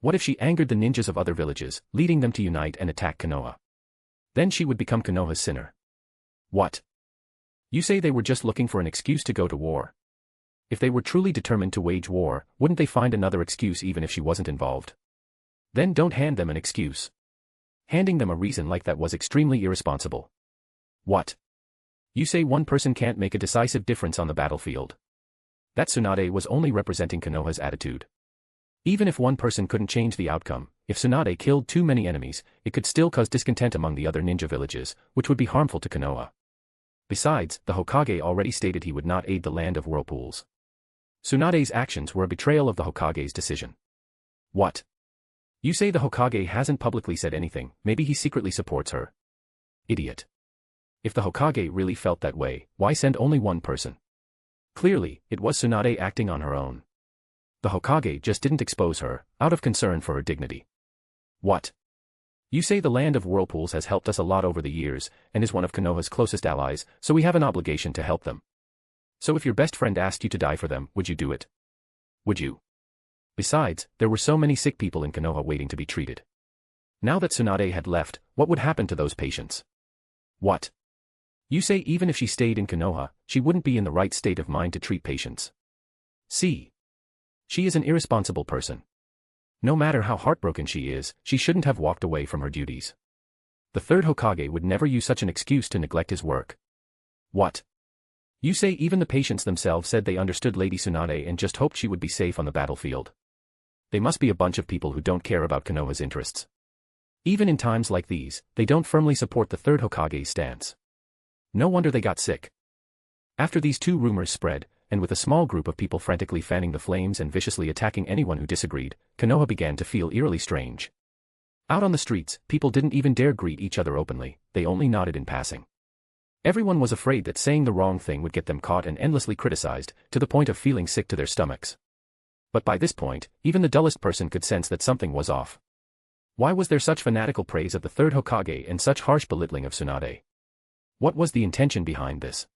What if she angered the ninjas of other villages, leading them to unite and attack Konoha? Then she would become Konoha's sinner. What? You say they were just looking for an excuse to go to war? If they were truly determined to wage war, wouldn't they find another excuse even if she wasn't involved? Then don't hand them an excuse. Handing them a reason like that was extremely irresponsible. What? You say one person can't make a decisive difference on the battlefield? That Tsunade was only representing Konoha's attitude. Even if one person couldn't change the outcome, if Tsunade killed too many enemies, it could still cause discontent among the other ninja villages, which would be harmful to Konoha. Besides, the Hokage already stated he would not aid the land of whirlpools. Tsunade's actions were a betrayal of the Hokage's decision. What? You say the Hokage hasn't publicly said anything, maybe he secretly supports her. Idiot. If the Hokage really felt that way, why send only one person? Clearly, it was Tsunade acting on her own. The Hokage just didn't expose her, out of concern for her dignity. What? You say the land of whirlpools has helped us a lot over the years, and is one of Konoha's closest allies, so we have an obligation to help them. So if your best friend asked you to die for them, would you do it? Would you? Besides, there were so many sick people in Konoha waiting to be treated. Now that Tsunade had left, what would happen to those patients? What? You say even if she stayed in Konoha, she wouldn't be in the right state of mind to treat patients. See. She is an irresponsible person. No matter how heartbroken she is, she shouldn't have walked away from her duties. The third Hokage would never use such an excuse to neglect his work. What? You say even the patients themselves said they understood Lady Tsunade and just hoped she would be safe on the battlefield. They must be a bunch of people who don't care about Konoha's interests. Even in times like these, they don't firmly support the third Hokage's stance. No wonder they got sick. After these two rumors spread, and with a small group of people frantically fanning the flames and viciously attacking anyone who disagreed, Konoha began to feel eerily strange. Out on the streets, people didn't even dare greet each other openly, they only nodded in passing. Everyone was afraid that saying the wrong thing would get them caught and endlessly criticized, to the point of feeling sick to their stomachs. But by this point, even the dullest person could sense that something was off. Why was there such fanatical praise of the third Hokage and such harsh belittling of Tsunade? What was the intention behind this?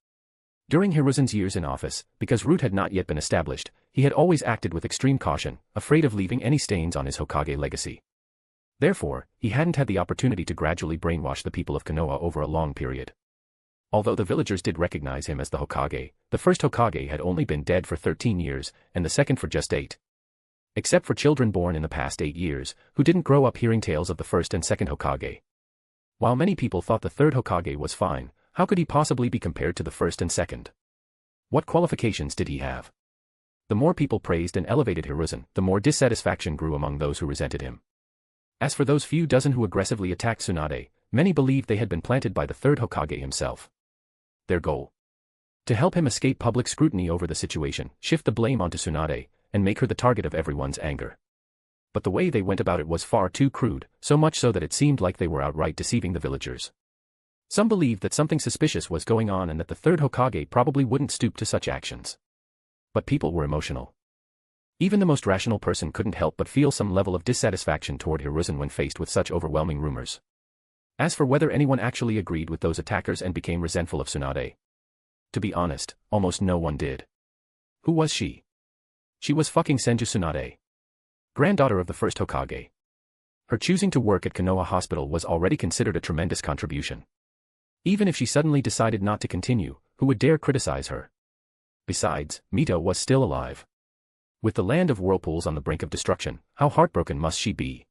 During Hiruzen's years in office, because root had not yet been established, he had always acted with extreme caution, afraid of leaving any stains on his Hokage legacy. Therefore, he hadn't had the opportunity to gradually brainwash the people of Konoha over a long period. Although the villagers did recognize him as the Hokage, the first Hokage had only been dead for 13 years, and the second for just 8. Except for children born in the past 8 years, who didn't grow up hearing tales of the first and second Hokage. While many people thought the third Hokage was fine, how could he possibly be compared to the first and second? What qualifications did he have? The more people praised and elevated Hiruzen, the more dissatisfaction grew among those who resented him. As for those few dozen who aggressively attacked Tsunade, many believed they had been planted by the third Hokage himself. Their goal? To help him escape public scrutiny over the situation, shift the blame onto Tsunade, and make her the target of everyone's anger. But the way they went about it was far too crude, so much so that it seemed like they were outright deceiving the villagers. Some believed that something suspicious was going on and that the third Hokage probably wouldn't stoop to such actions. But people were emotional. Even the most rational person couldn't help but feel some level of dissatisfaction toward Hiruzen when faced with such overwhelming rumors. As for whether anyone actually agreed with those attackers and became resentful of Tsunade, to be honest, almost no one did. Who was she? She was fucking Senju Tsunade, granddaughter of the first Hokage. Her choosing to work at Konoha Hospital was already considered a tremendous contribution. Even if she suddenly decided not to continue, who would dare criticize her? Besides, Mito was still alive. With the land of whirlpools on the brink of destruction, how heartbroken must she be?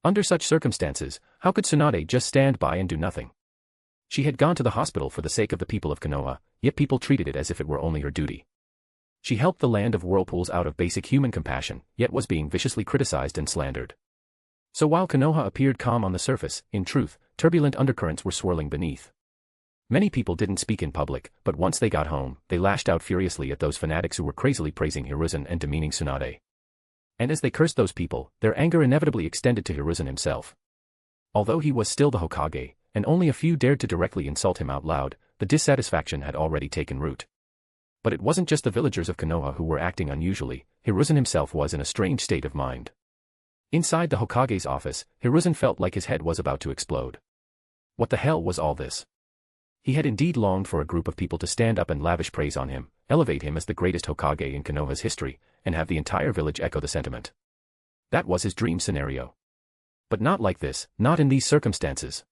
Under such circumstances, how could Tsunade just stand by and do nothing? She had gone to the hospital for the sake of the people of Konoha, yet people treated it as if it were only her duty. She helped the land of whirlpools out of basic human compassion, yet was being viciously criticized and slandered. So while Konoha appeared calm on the surface, in truth, turbulent undercurrents were swirling beneath. Many people didn't speak in public, but once they got home, they lashed out furiously at those fanatics who were crazily praising Hiruzen and demeaning Tsunade. And as they cursed those people, their anger inevitably extended to Hiruzen himself. Although he was still the Hokage, and only a few dared to directly insult him out loud, the dissatisfaction had already taken root. But it wasn't just the villagers of Konoha who were acting unusually, Hiruzen himself was in a strange state of mind. Inside the Hokage's office, Hiruzen felt like his head was about to explode. What the hell was all this? He had indeed longed for a group of people to stand up and lavish praise on him, elevate him as the greatest Hokage in Konoha's history, and have the entire village echo the sentiment. That was his dream scenario. But not like this, not in these circumstances.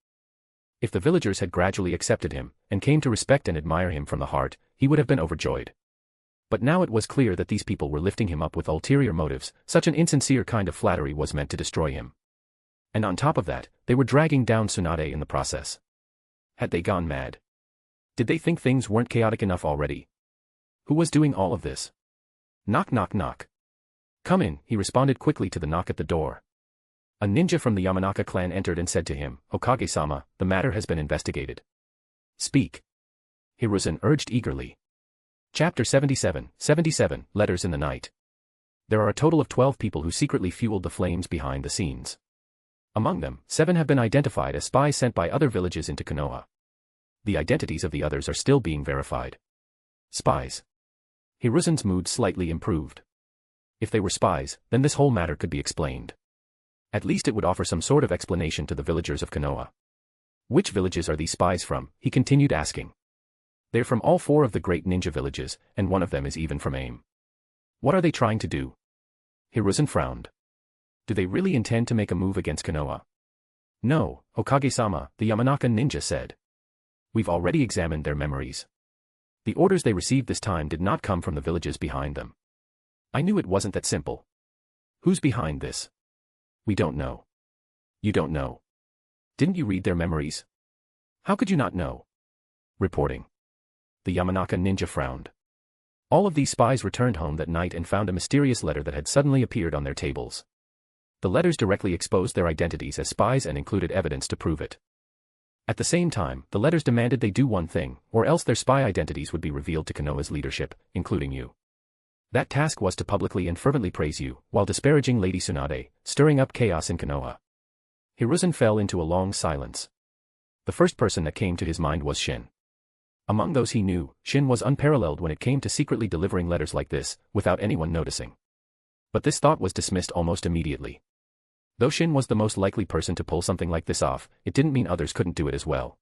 If the villagers had gradually accepted him, and came to respect and admire him from the heart, he would have been overjoyed. But now it was clear that these people were lifting him up with ulterior motives, such an insincere kind of flattery was meant to destroy him. And on top of that, they were dragging down Tsunade in the process. Had they gone mad? Did they think things weren't chaotic enough already? Who was doing all of this? Knock knock knock. Come in, he responded quickly to the knock at the door. A ninja from the Yamanaka clan entered and said to him, Hokage-sama, the matter has been investigated. Speak. Hiruzen urged eagerly. Chapter 77, Letters in the Night. There are a total of 12 people who secretly fueled the flames behind the scenes. Among them, 7 have been identified as spies sent by other villages into Konoha. The identities of the others are still being verified. Spies. Hiruzen's mood slightly improved. If they were spies, then this whole matter could be explained. At least it would offer some sort of explanation to the villagers of Konoha. Which villages are these spies from? He continued asking. They're from all 4 of the great ninja villages, and one of them is even from AIM. What are they trying to do? Hiruzen frowned. Do they really intend to make a move against Konoha? No, Hokage-sama, the Yamanaka ninja said. We've already examined their memories. The orders they received this time did not come from the villages behind them. I knew it wasn't that simple. Who's behind this? We don't know. You don't know. Didn't you read their memories? How could you not know? Reporting. The Yamanaka ninja frowned. All of these spies returned home that night and found a mysterious letter that had suddenly appeared on their tables. The letters directly exposed their identities as spies and included evidence to prove it. At the same time, the letters demanded they do one thing, or else their spy identities would be revealed to Konoha's leadership, including you. That task was to publicly and fervently praise you, while disparaging Lady Tsunade, stirring up chaos in Konoha. Hiruzen fell into a long silence. The first person that came to his mind was Shin. Among those he knew, Shin was unparalleled when it came to secretly delivering letters like this, without anyone noticing. But this thought was dismissed almost immediately. Though Shin was the most likely person to pull something like this off, it didn't mean others couldn't do it as well.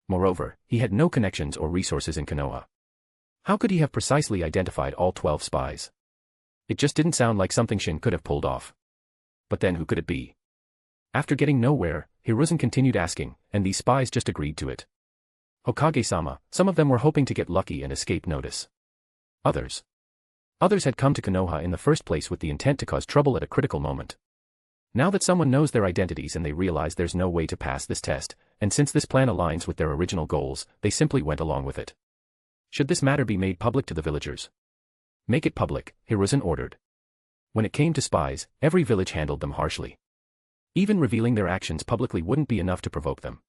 Moreover, he had no connections or resources in Konoha. How could he have precisely identified all 12 spies? It just didn't sound like something Shin could have pulled off. But then who could it be? After getting nowhere, Hiruzen continued asking, and these spies just agreed to it. Hokage-sama, some of them were hoping to get lucky and escape notice. Others had come to Konoha in the first place with the intent to cause trouble at a critical moment. Now that someone knows their identities and they realize there's no way to pass this test, and since this plan aligns with their original goals, they simply went along with it. Should this matter be made public to the villagers? Make it public, Hiruzen ordered. When it came to spies, every village handled them harshly. Even revealing their actions publicly wouldn't be enough to provoke them.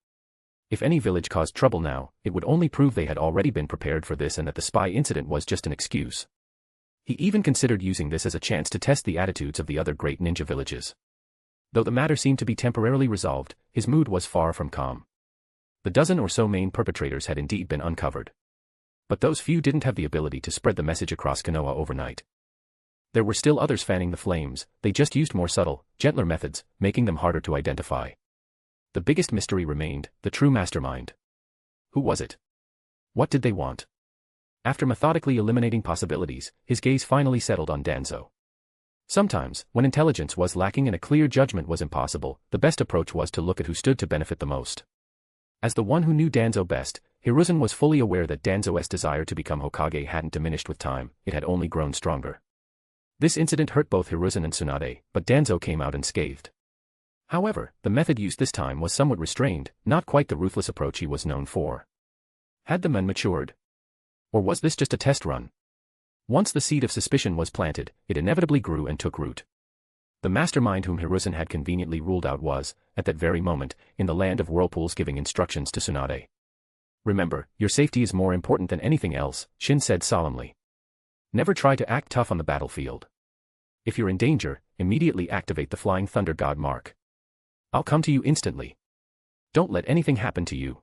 If any village caused trouble now, it would only prove they had already been prepared for this and that the spy incident was just an excuse. He even considered using this as a chance to test the attitudes of the other great ninja villages. Though the matter seemed to be temporarily resolved, his mood was far from calm. The dozen or so main perpetrators had indeed been uncovered. But those few didn't have the ability to spread the message across Konoha overnight. There were still others fanning the flames, they just used more subtle, gentler methods, making them harder to identify. The biggest mystery remained, the true mastermind. Who was it? What did they want? After methodically eliminating possibilities, his gaze finally settled on Danzo. Sometimes, when intelligence was lacking and a clear judgment was impossible, the best approach was to look at who stood to benefit the most. As the one who knew Danzo best, Hiruzen was fully aware that Danzo's desire to become Hokage hadn't diminished with time, it had only grown stronger. This incident hurt both Hiruzen and Tsunade, but Danzo came out unscathed. However, the method used this time was somewhat restrained, not quite the ruthless approach he was known for. Had the men matured? Or was this just a test run? Once the seed of suspicion was planted, it inevitably grew and took root. The mastermind whom Hiruzen had conveniently ruled out was, at that very moment, in the land of whirlpools giving instructions to Tsunade. Remember, your safety is more important than anything else, Shin said solemnly. Never try to act tough on the battlefield. If you're in danger, immediately activate the Flying Thunder God mark. I'll come to you instantly. Don't let anything happen to you.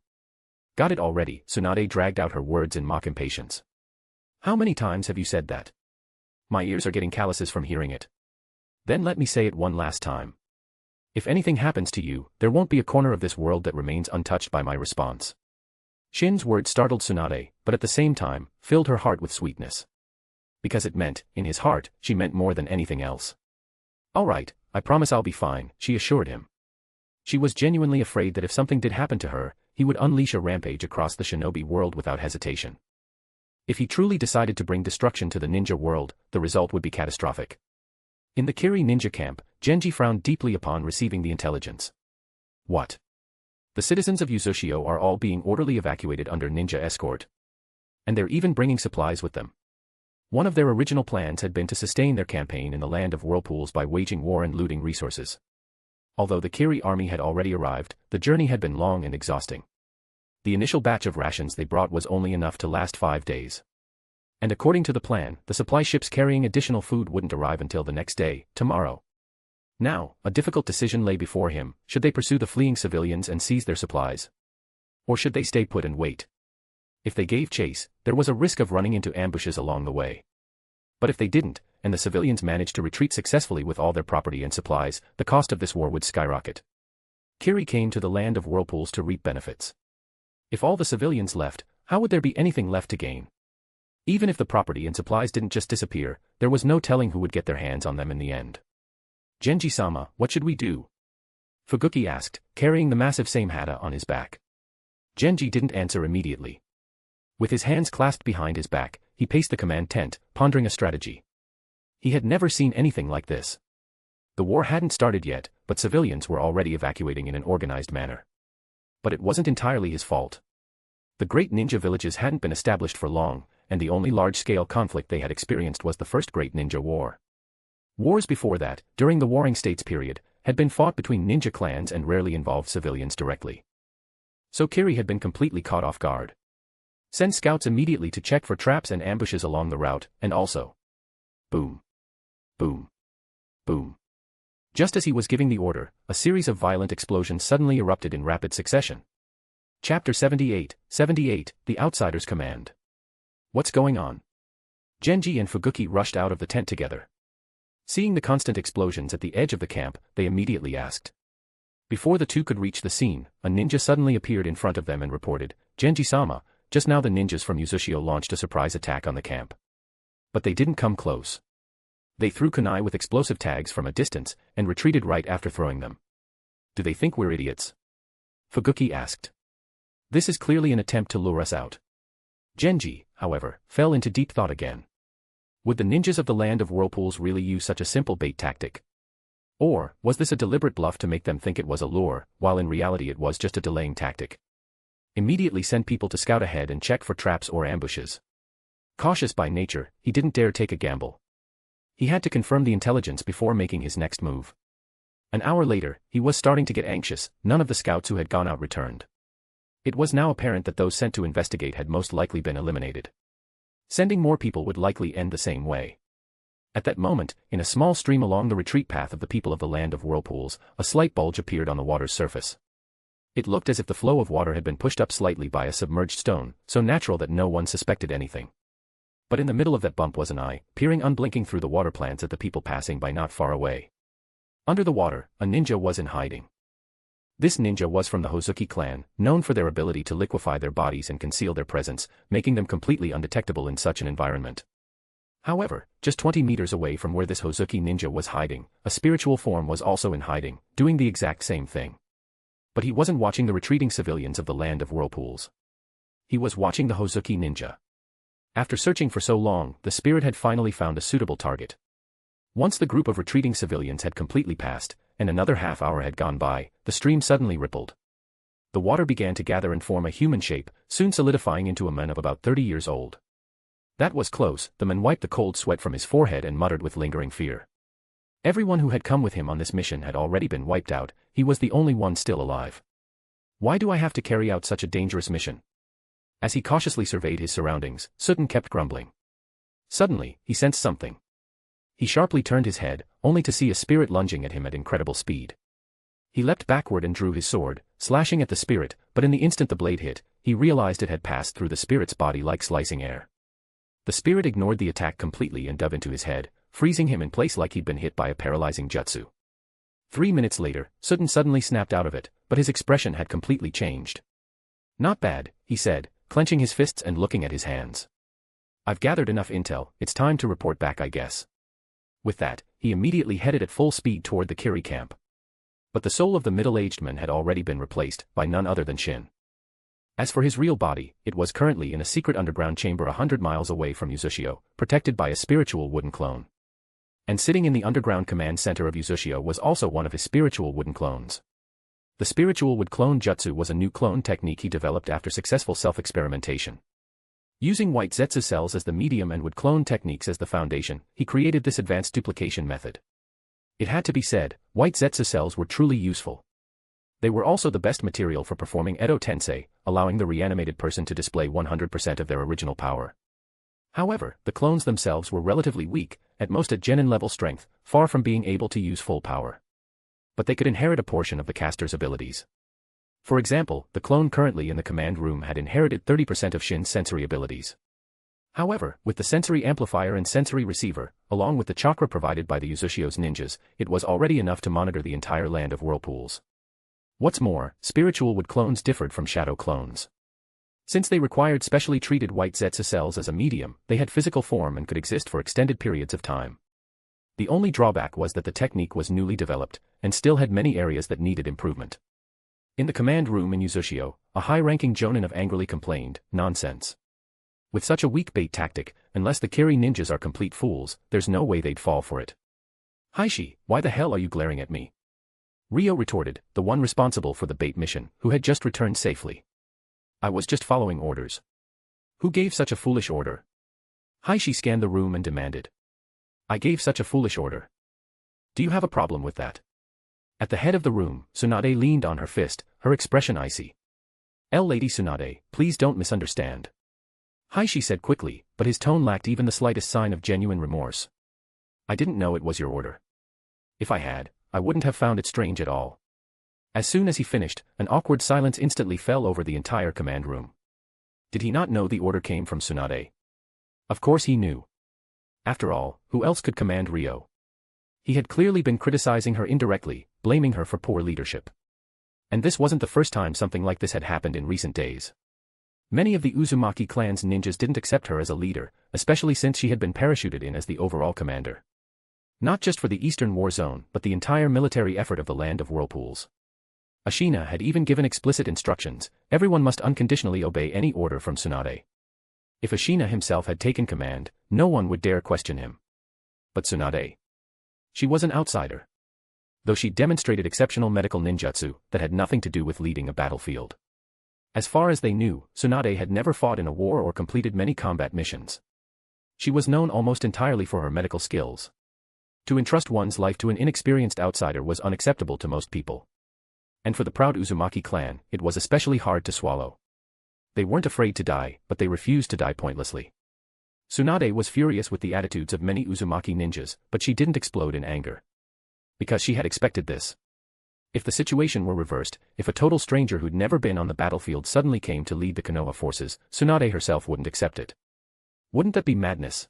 Got it already, Tsunade dragged out her words in mock impatience. How many times have you said that? My ears are getting calluses from hearing it. Then let me say it one last time. If anything happens to you, there won't be a corner of this world that remains untouched by my response. Shin's words startled Tsunade, but at the same time, filled her heart with sweetness. Because it meant, in his heart, she meant more than anything else. All right, I promise I'll be fine, she assured him. She was genuinely afraid that if something did happen to her, he would unleash a rampage across the shinobi world without hesitation. If he truly decided to bring destruction to the ninja world, the result would be catastrophic. In the Kiri ninja camp, Genji frowned deeply upon receiving the intelligence. What? The citizens of Uchiha are all being orderly evacuated under ninja escort. And they're even bringing supplies with them. One of their original plans had been to sustain their campaign in the land of whirlpools by waging war and looting resources. Although the Kiri army had already arrived, the journey had been long and exhausting. The initial batch of rations they brought was only enough to last 5 days. And according to the plan, the supply ships carrying additional food wouldn't arrive until the next day, tomorrow. Now, a difficult decision lay before him: should they pursue the fleeing civilians and seize their supplies? Or should they stay put and wait? If they gave chase, there was a risk of running into ambushes along the way. But if they didn't, and the civilians managed to retreat successfully with all their property and supplies, the cost of this war would skyrocket. Kiri came to the land of whirlpools to reap benefits. If all the civilians left, how would there be anything left to gain? Even if the property and supplies didn't just disappear, there was no telling who would get their hands on them in the end. Genji-sama, what should we do? Fuguki asked, carrying the massive same-hata on his back. Genji didn't answer immediately. With his hands clasped behind his back, he paced the command tent, pondering a strategy. He had never seen anything like this. The war hadn't started yet, but civilians were already evacuating in an organized manner. But it wasn't entirely his fault. The great ninja villages hadn't been established for long, and the only large-scale conflict they had experienced was the First Great Ninja War. Wars before that, during the Warring States period, had been fought between ninja clans and rarely involved civilians directly. So Kiri had been completely caught off guard. Send scouts immediately to check for traps and ambushes along the route, and also... Boom. Boom. Boom. Just as he was giving the order, a series of violent explosions suddenly erupted in rapid succession. Chapter 78, The Outsider's Command. What's going on? Genji and Fuguki rushed out of the tent together. Seeing the constant explosions at the edge of the camp, they immediately asked. Before the two could reach the scene, a ninja suddenly appeared in front of them and reported, Genji-sama, just now the ninjas from Uchiha launched a surprise attack on the camp. But they didn't come close. They threw kunai with explosive tags from a distance, and retreated right after throwing them. Do they think we're idiots? Fuguki asked. This is clearly an attempt to lure us out. Genji, however, fell into deep thought again. Would the ninjas of the land of whirlpools really use such a simple bait tactic? Or, was this a deliberate bluff to make them think it was a lure, while in reality it was just a delaying tactic? Immediately send people to scout ahead and check for traps or ambushes. Cautious by nature, he didn't dare take a gamble. He had to confirm the intelligence before making his next move. An hour later, he was starting to get anxious. None of the scouts who had gone out returned. It was now apparent that those sent to investigate had most likely been eliminated. Sending more people would likely end the same way. At that moment, in a small stream along the retreat path of the people of the land of whirlpools, a slight bulge appeared on the water's surface. It looked as if the flow of water had been pushed up slightly by a submerged stone, so natural that no one suspected anything. But in the middle of that bump was an eye, peering unblinking through the water plants at the people passing by not far away. Under the water, a ninja was in hiding. This ninja was from the Hozuki clan, known for their ability to liquefy their bodies and conceal their presence, making them completely undetectable in such an environment. However, just 20 meters away from where this Hozuki ninja was hiding, a spiritual form was also in hiding, doing the exact same thing. But he wasn't watching the retreating civilians of the land of whirlpools. He was watching the Hozuki ninja. After searching for so long, the spirit had finally found a suitable target. Once the group of retreating civilians had completely passed, and another half-hour had gone by, the stream suddenly rippled. The water began to gather and form a human shape, soon solidifying into a man of about 30 years old. That was close. The man wiped the cold sweat from his forehead and muttered with lingering fear. Everyone who had come with him on this mission had already been wiped out, he was the only one still alive. Why do I have to carry out such a dangerous mission? As he cautiously surveyed his surroundings, Sutton kept grumbling. Suddenly, he sensed something. He sharply turned his head, only to see a spirit lunging at him at incredible speed. He leapt backward and drew his sword, slashing at the spirit, but in the instant the blade hit, he realized it had passed through the spirit's body like slicing air. The spirit ignored the attack completely and dove into his head, freezing him in place like he'd been hit by a paralyzing jutsu. 3 minutes later, Sutton suddenly snapped out of it, but his expression had completely changed. Not bad, he said, clenching his fists and looking at his hands. I've gathered enough intel, it's time to report back, I guess. With that, he immediately headed at full speed toward the Kiri camp. But the soul of the middle-aged man had already been replaced by none other than Shin. As for his real body, it was currently in a secret underground chamber 100 miles away from Uchiha, protected by a spiritual wooden clone. And sitting in the underground command center of Uchiha was also one of his spiritual wooden clones. The spiritual wood clone jutsu was a new clone technique he developed after successful self-experimentation. Using white zetsu cells as the medium and wood clone techniques as the foundation, he created this advanced duplication method. It had to be said, white zetsu cells were truly useful. They were also the best material for performing Edo Tensei, allowing the reanimated person to display 100% of their original power. However, the clones themselves were relatively weak, at most at genin level strength, far from being able to use full power. But they could inherit a portion of the caster's abilities. For example, the clone currently in the command room had inherited 30% of Shin's sensory abilities. However, with the sensory amplifier and sensory receiver, along with the chakra provided by the Uchiha's ninjas, it was already enough to monitor the entire land of whirlpools. What's more, spiritual wood clones differed from shadow clones. Since they required specially treated white zetsu cells as a medium, they had physical form and could exist for extended periods of time. The only drawback was that the technique was newly developed, and still had many areas that needed improvement. In the command room in Uchiha, a high-ranking jonin of angrily complained, nonsense. With such a weak bait tactic, unless the Kiri ninjas are complete fools, there's no way they'd fall for it. Haishi, why the hell are you glaring at me? Ryo retorted, the one responsible for the bait mission, who had just returned safely. I was just following orders. Who gave such a foolish order? Haishi scanned the room and demanded. I gave such a foolish order. Do you have a problem with that? At the head of the room, Tsunade leaned on her fist, her expression icy. Lady Tsunade, please don't misunderstand. Haishi said quickly, but his tone lacked even the slightest sign of genuine remorse. I didn't know it was your order. If I had, I wouldn't have found it strange at all. As soon as he finished, an awkward silence instantly fell over the entire command room. Did he not know the order came from Tsunade? Of course he knew. After all, who else could command Ryo? He had clearly been criticizing her indirectly, blaming her for poor leadership. And this wasn't the first time something like this had happened in recent days. Many of the Uzumaki clan's ninjas didn't accept her as a leader, especially since she had been parachuted in as the overall commander. Not just for the Eastern War Zone, but the entire military effort of the Land of Whirlpools. Ashina had even given explicit instructions, everyone must unconditionally obey any order from Tsunade. If Ashina himself had taken command, no one would dare question him. But Tsunade. She was an outsider. Though she demonstrated exceptional medical ninjutsu, that had nothing to do with leading a battlefield. As far as they knew, Tsunade had never fought in a war or completed many combat missions. She was known almost entirely for her medical skills. To entrust one's life to an inexperienced outsider was unacceptable to most people. And for the proud Uzumaki clan, it was especially hard to swallow. They weren't afraid to die, but they refused to die pointlessly. Tsunade was furious with the attitudes of many Uzumaki ninjas, but she didn't explode in anger. Because she had expected this. If the situation were reversed, if a total stranger who'd never been on the battlefield suddenly came to lead the Konoha forces, Tsunade herself wouldn't accept it. Wouldn't that be madness?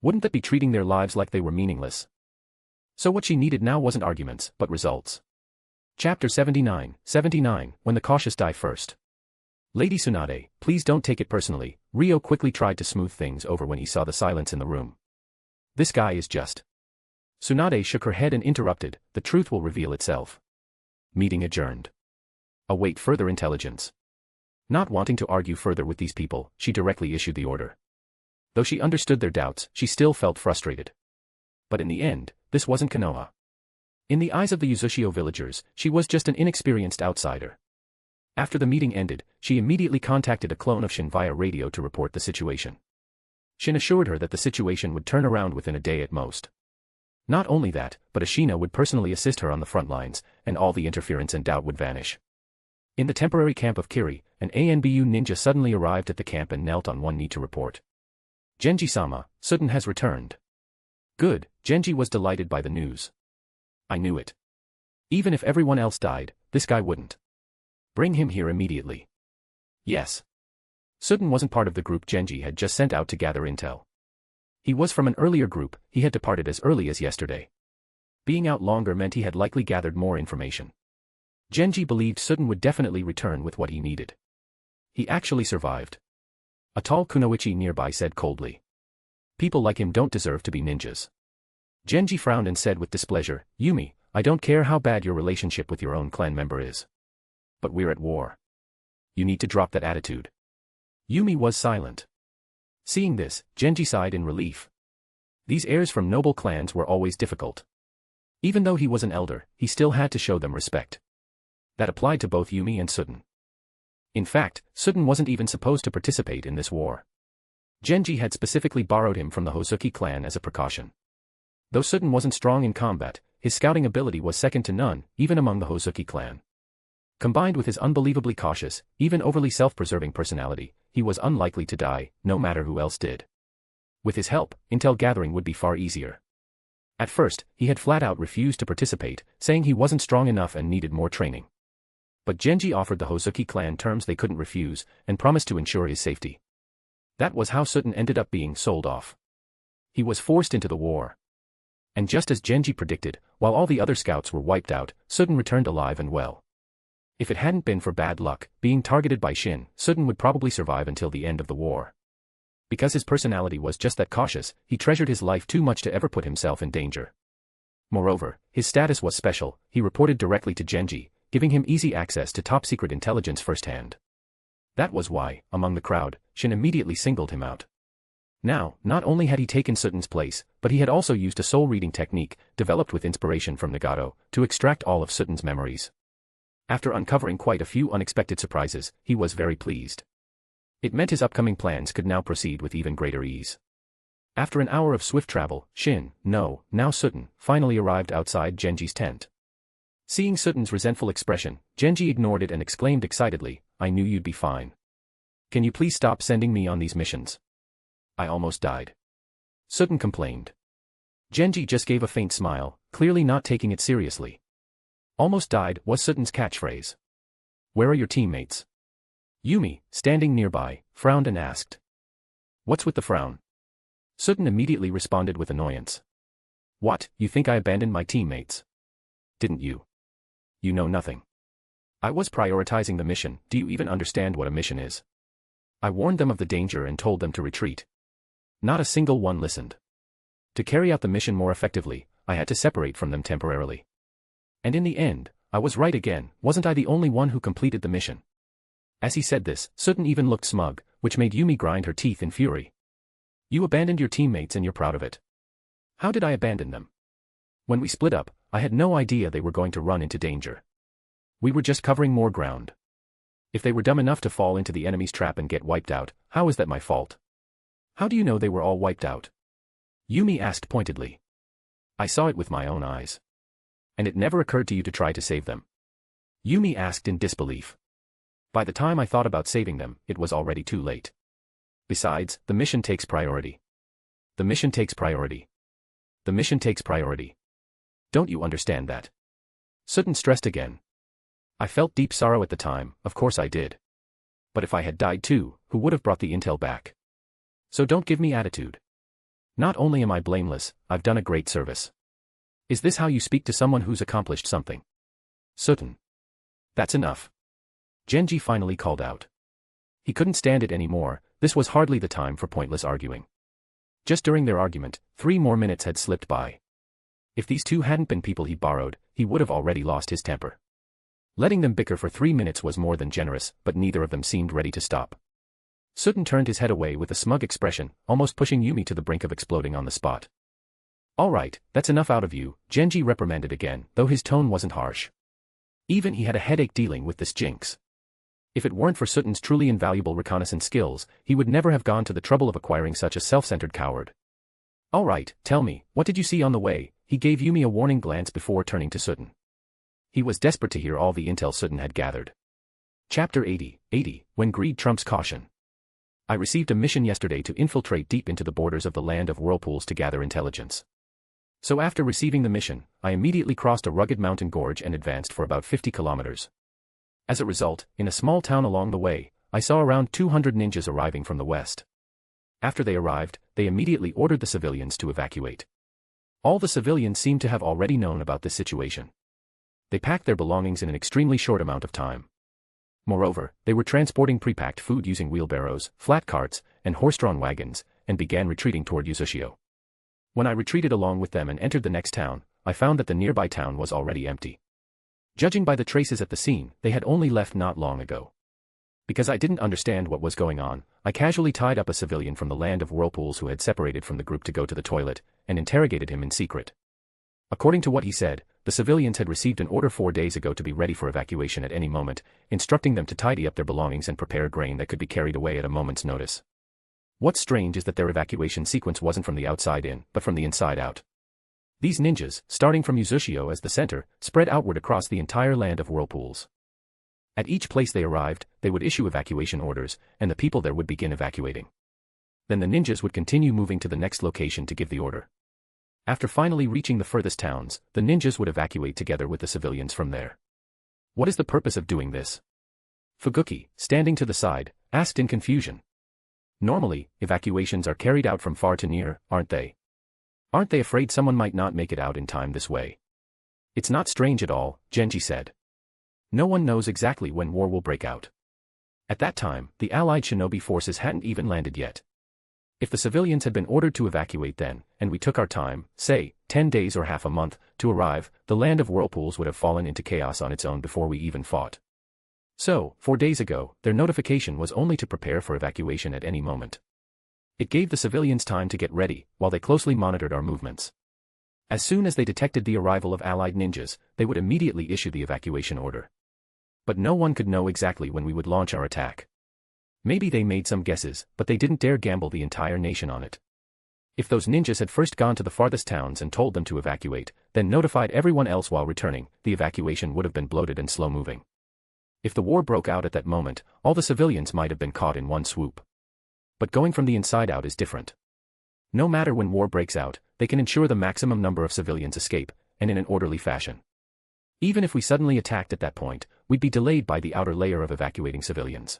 Wouldn't that be treating their lives like they were meaningless? So what she needed now wasn't arguments, but results. Chapter 79, When the Cautious Die First. Lady Tsunade, please don't take it personally, Ryo quickly tried to smooth things over when he saw the silence in the room. This guy is just. Tsunade shook her head and interrupted, the truth will reveal itself. Meeting adjourned. Await further intelligence. Not wanting to argue further with these people, she directly issued the order. Though she understood their doubts, she still felt frustrated. But in the end, this wasn't Konoha. In the eyes of the Uchiha villagers, she was just an inexperienced outsider. After the meeting ended, she immediately contacted a clone of Shin via radio to report the situation. Shin assured her that the situation would turn around within a day at most. Not only that, but Ashina would personally assist her on the front lines, and all the interference and doubt would vanish. In the temporary camp of Kiri, an ANBU ninja suddenly arrived at the camp and knelt on one knee to report. Genji-sama, Sudden has returned. Good, Genji was delighted by the news. I knew it. Even if everyone else died, this guy wouldn't. Bring him here immediately. Yes. Sudden wasn't part of the group Genji had just sent out to gather intel. He was from an earlier group, he had departed as early as yesterday. Being out longer meant he had likely gathered more information. Genji believed Sudden would definitely return with what he needed. He actually survived. A tall kunoichi nearby said coldly. People like him don't deserve to be ninjas. Genji frowned and said with displeasure, Yumi, I don't care how bad your relationship with your own clan member is. But we're at war. You need to drop that attitude. Yumi was silent. Seeing this, Genji sighed in relief. These heirs from noble clans were always difficult. Even though he was an elder, he still had to show them respect. That applied to both Yumi and Sudden. In fact, Sudden wasn't even supposed to participate in this war. Genji had specifically borrowed him from the Hozuki clan as a precaution. Though Sudden wasn't strong in combat, his scouting ability was second to none, even among the Hozuki clan. Combined with his unbelievably cautious, even overly self-preserving personality, he was unlikely to die, no matter who else did. With his help, intel gathering would be far easier. At first, he had flat out refused to participate, saying he wasn't strong enough and needed more training. But Genji offered the Hozuki clan terms they couldn't refuse, and promised to ensure his safety. That was how Sudden ended up being sold off. He was forced into the war. And just as Genji predicted, while all the other scouts were wiped out, Sudden returned alive and well. If it hadn't been for bad luck, being targeted by Shin, Sudden would probably survive until the end of the war. Because his personality was just that cautious, he treasured his life too much to ever put himself in danger. Moreover, his status was special, he reported directly to Genji, giving him easy access to top-secret intelligence firsthand. That was why, among the crowd, Shin immediately singled him out. Now, not only had he taken Sutton's place, but he had also used a soul-reading technique, developed with inspiration from Nagato, to extract all of Sutton's memories. After uncovering quite a few unexpected surprises, he was very pleased. It meant his upcoming plans could now proceed with even greater ease. After an hour of swift travel, Shin, now Sutton, finally arrived outside Genji's tent. Seeing Sutton's resentful expression, Genji ignored it and exclaimed excitedly, I knew you'd be fine. Can you please stop sending me on these missions? I almost died. Sutton complained. Genji just gave a faint smile, clearly not taking it seriously. Almost died was Sutton's catchphrase. Where are your teammates? Yumi, standing nearby, frowned and asked. What's with the frown? Sutton immediately responded with annoyance. What, you think I abandoned my teammates? Didn't you? You know nothing. I was prioritizing the mission, do you even understand what a mission is? I warned them of the danger and told them to retreat. Not a single one listened. To carry out the mission more effectively, I had to separate from them temporarily. And in the end, I was right again, wasn't I the only one who completed the mission? As he said this, Sutton even looked smug, which made Yumi grind her teeth in fury. You abandoned your teammates and you're proud of it. How did I abandon them? When we split up, I had no idea they were going to run into danger. We were just covering more ground. If they were dumb enough to fall into the enemy's trap and get wiped out, how is that my fault? How do you know they were all wiped out? Yumi asked pointedly. I saw it with my own eyes. And it never occurred to you to try to save them? Yumi asked in disbelief. By the time I thought about saving them, it was already too late. Besides, the mission takes priority. The mission takes priority. The mission takes priority. Don't you understand that? Sutton stressed again. I felt deep sorrow at the time, of course I did. But if I had died too, who would have brought the intel back? So don't give me attitude. Not only am I blameless, I've done a great service. Is this how you speak to someone who's accomplished something? Sutton. That's enough. Genji finally called out. He couldn't stand it anymore, this was hardly the time for pointless arguing. Just during their argument, 3 more minutes had slipped by. If these two hadn't been people he borrowed, he would have already lost his temper. Letting them bicker for 3 minutes was more than generous, but neither of them seemed ready to stop. Sutton turned his head away with a smug expression, almost pushing Yumi to the brink of exploding on the spot. Alright, that's enough out of you, Genji reprimanded again, though his tone wasn't harsh. Even he had a headache dealing with this jinx. If it weren't for Suten's truly invaluable reconnaissance skills, he would never have gone to the trouble of acquiring such a self-centered coward. Alright, tell me, what did you see on the way? He gave Yumi a warning glance before turning to Suten. He was desperate to hear all the intel Suten had gathered. Chapter 80, When Greed Trumps Caution. I received a mission yesterday to infiltrate deep into the borders of the land of whirlpools to gather intelligence. So after receiving the mission, I immediately crossed a rugged mountain gorge and advanced for about 50 kilometers. As a result, in a small town along the way, I saw around 200 ninjas arriving from the west. After they arrived, they immediately ordered the civilians to evacuate. All the civilians seemed to have already known about this situation. They packed their belongings in an extremely short amount of time. Moreover, they were transporting pre-packed food using wheelbarrows, flat carts, and horse-drawn wagons, and began retreating toward Uchiha. When I retreated along with them and entered the next town, I found that the nearby town was already empty. Judging by the traces at the scene, they had only left not long ago. Because I didn't understand what was going on, I casually tied up a civilian from the land of whirlpools who had separated from the group to go to the toilet, and interrogated him in secret. According to what he said, the civilians had received an order 4 days ago to be ready for evacuation at any moment, instructing them to tidy up their belongings and prepare grain that could be carried away at a moment's notice. What's strange is that their evacuation sequence wasn't from the outside in, but from the inside out. These ninjas, starting from Uchiha as the center, spread outward across the entire land of whirlpools. At each place they arrived, they would issue evacuation orders, and the people there would begin evacuating. Then the ninjas would continue moving to the next location to give the order. After finally reaching the furthest towns, the ninjas would evacuate together with the civilians from there. What is the purpose of doing this? Fuguki, standing to the side, asked in confusion. Normally, evacuations are carried out from far to near, aren't they? Aren't they afraid someone might not make it out in time this way? It's not strange at all, Genji said. No one knows exactly when war will break out. At that time, the allied shinobi forces hadn't even landed yet. If the civilians had been ordered to evacuate then, and we took our time, say, 10 days or half a month, to arrive, the land of whirlpools would have fallen into chaos on its own before we even fought. So, 4 days ago, their notification was only to prepare for evacuation at any moment. It gave the civilians time to get ready, while they closely monitored our movements. As soon as they detected the arrival of allied ninjas, they would immediately issue the evacuation order. But no one could know exactly when we would launch our attack. Maybe they made some guesses, but they didn't dare gamble the entire nation on it. If those ninjas had first gone to the farthest towns and told them to evacuate, then notified everyone else while returning, the evacuation would have been bloated and slow-moving. If the war broke out at that moment, all the civilians might have been caught in one swoop. But going from the inside out is different. No matter when war breaks out, they can ensure the maximum number of civilians escape, and in an orderly fashion. Even if we suddenly attacked at that point, we'd be delayed by the outer layer of evacuating civilians.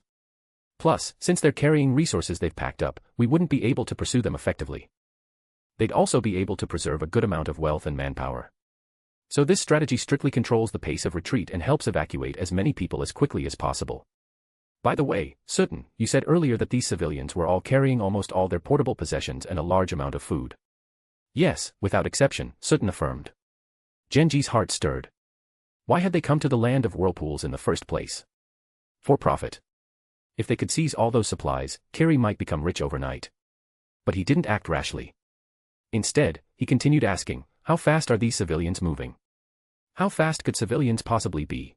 Plus, since they're carrying resources they've packed up, we wouldn't be able to pursue them effectively. They'd also be able to preserve a good amount of wealth and manpower. So this strategy strictly controls the pace of retreat and helps evacuate as many people as quickly as possible. By the way, Suten, you said earlier that these civilians were all carrying almost all their portable possessions and a large amount of food. Yes, without exception, Suten affirmed. Genji's heart stirred. Why had they come to the land of whirlpools in the first place? For profit. If they could seize all those supplies, Kiri might become rich overnight. But he didn't act rashly. Instead, he continued asking, how fast are these civilians moving? How fast could civilians possibly be?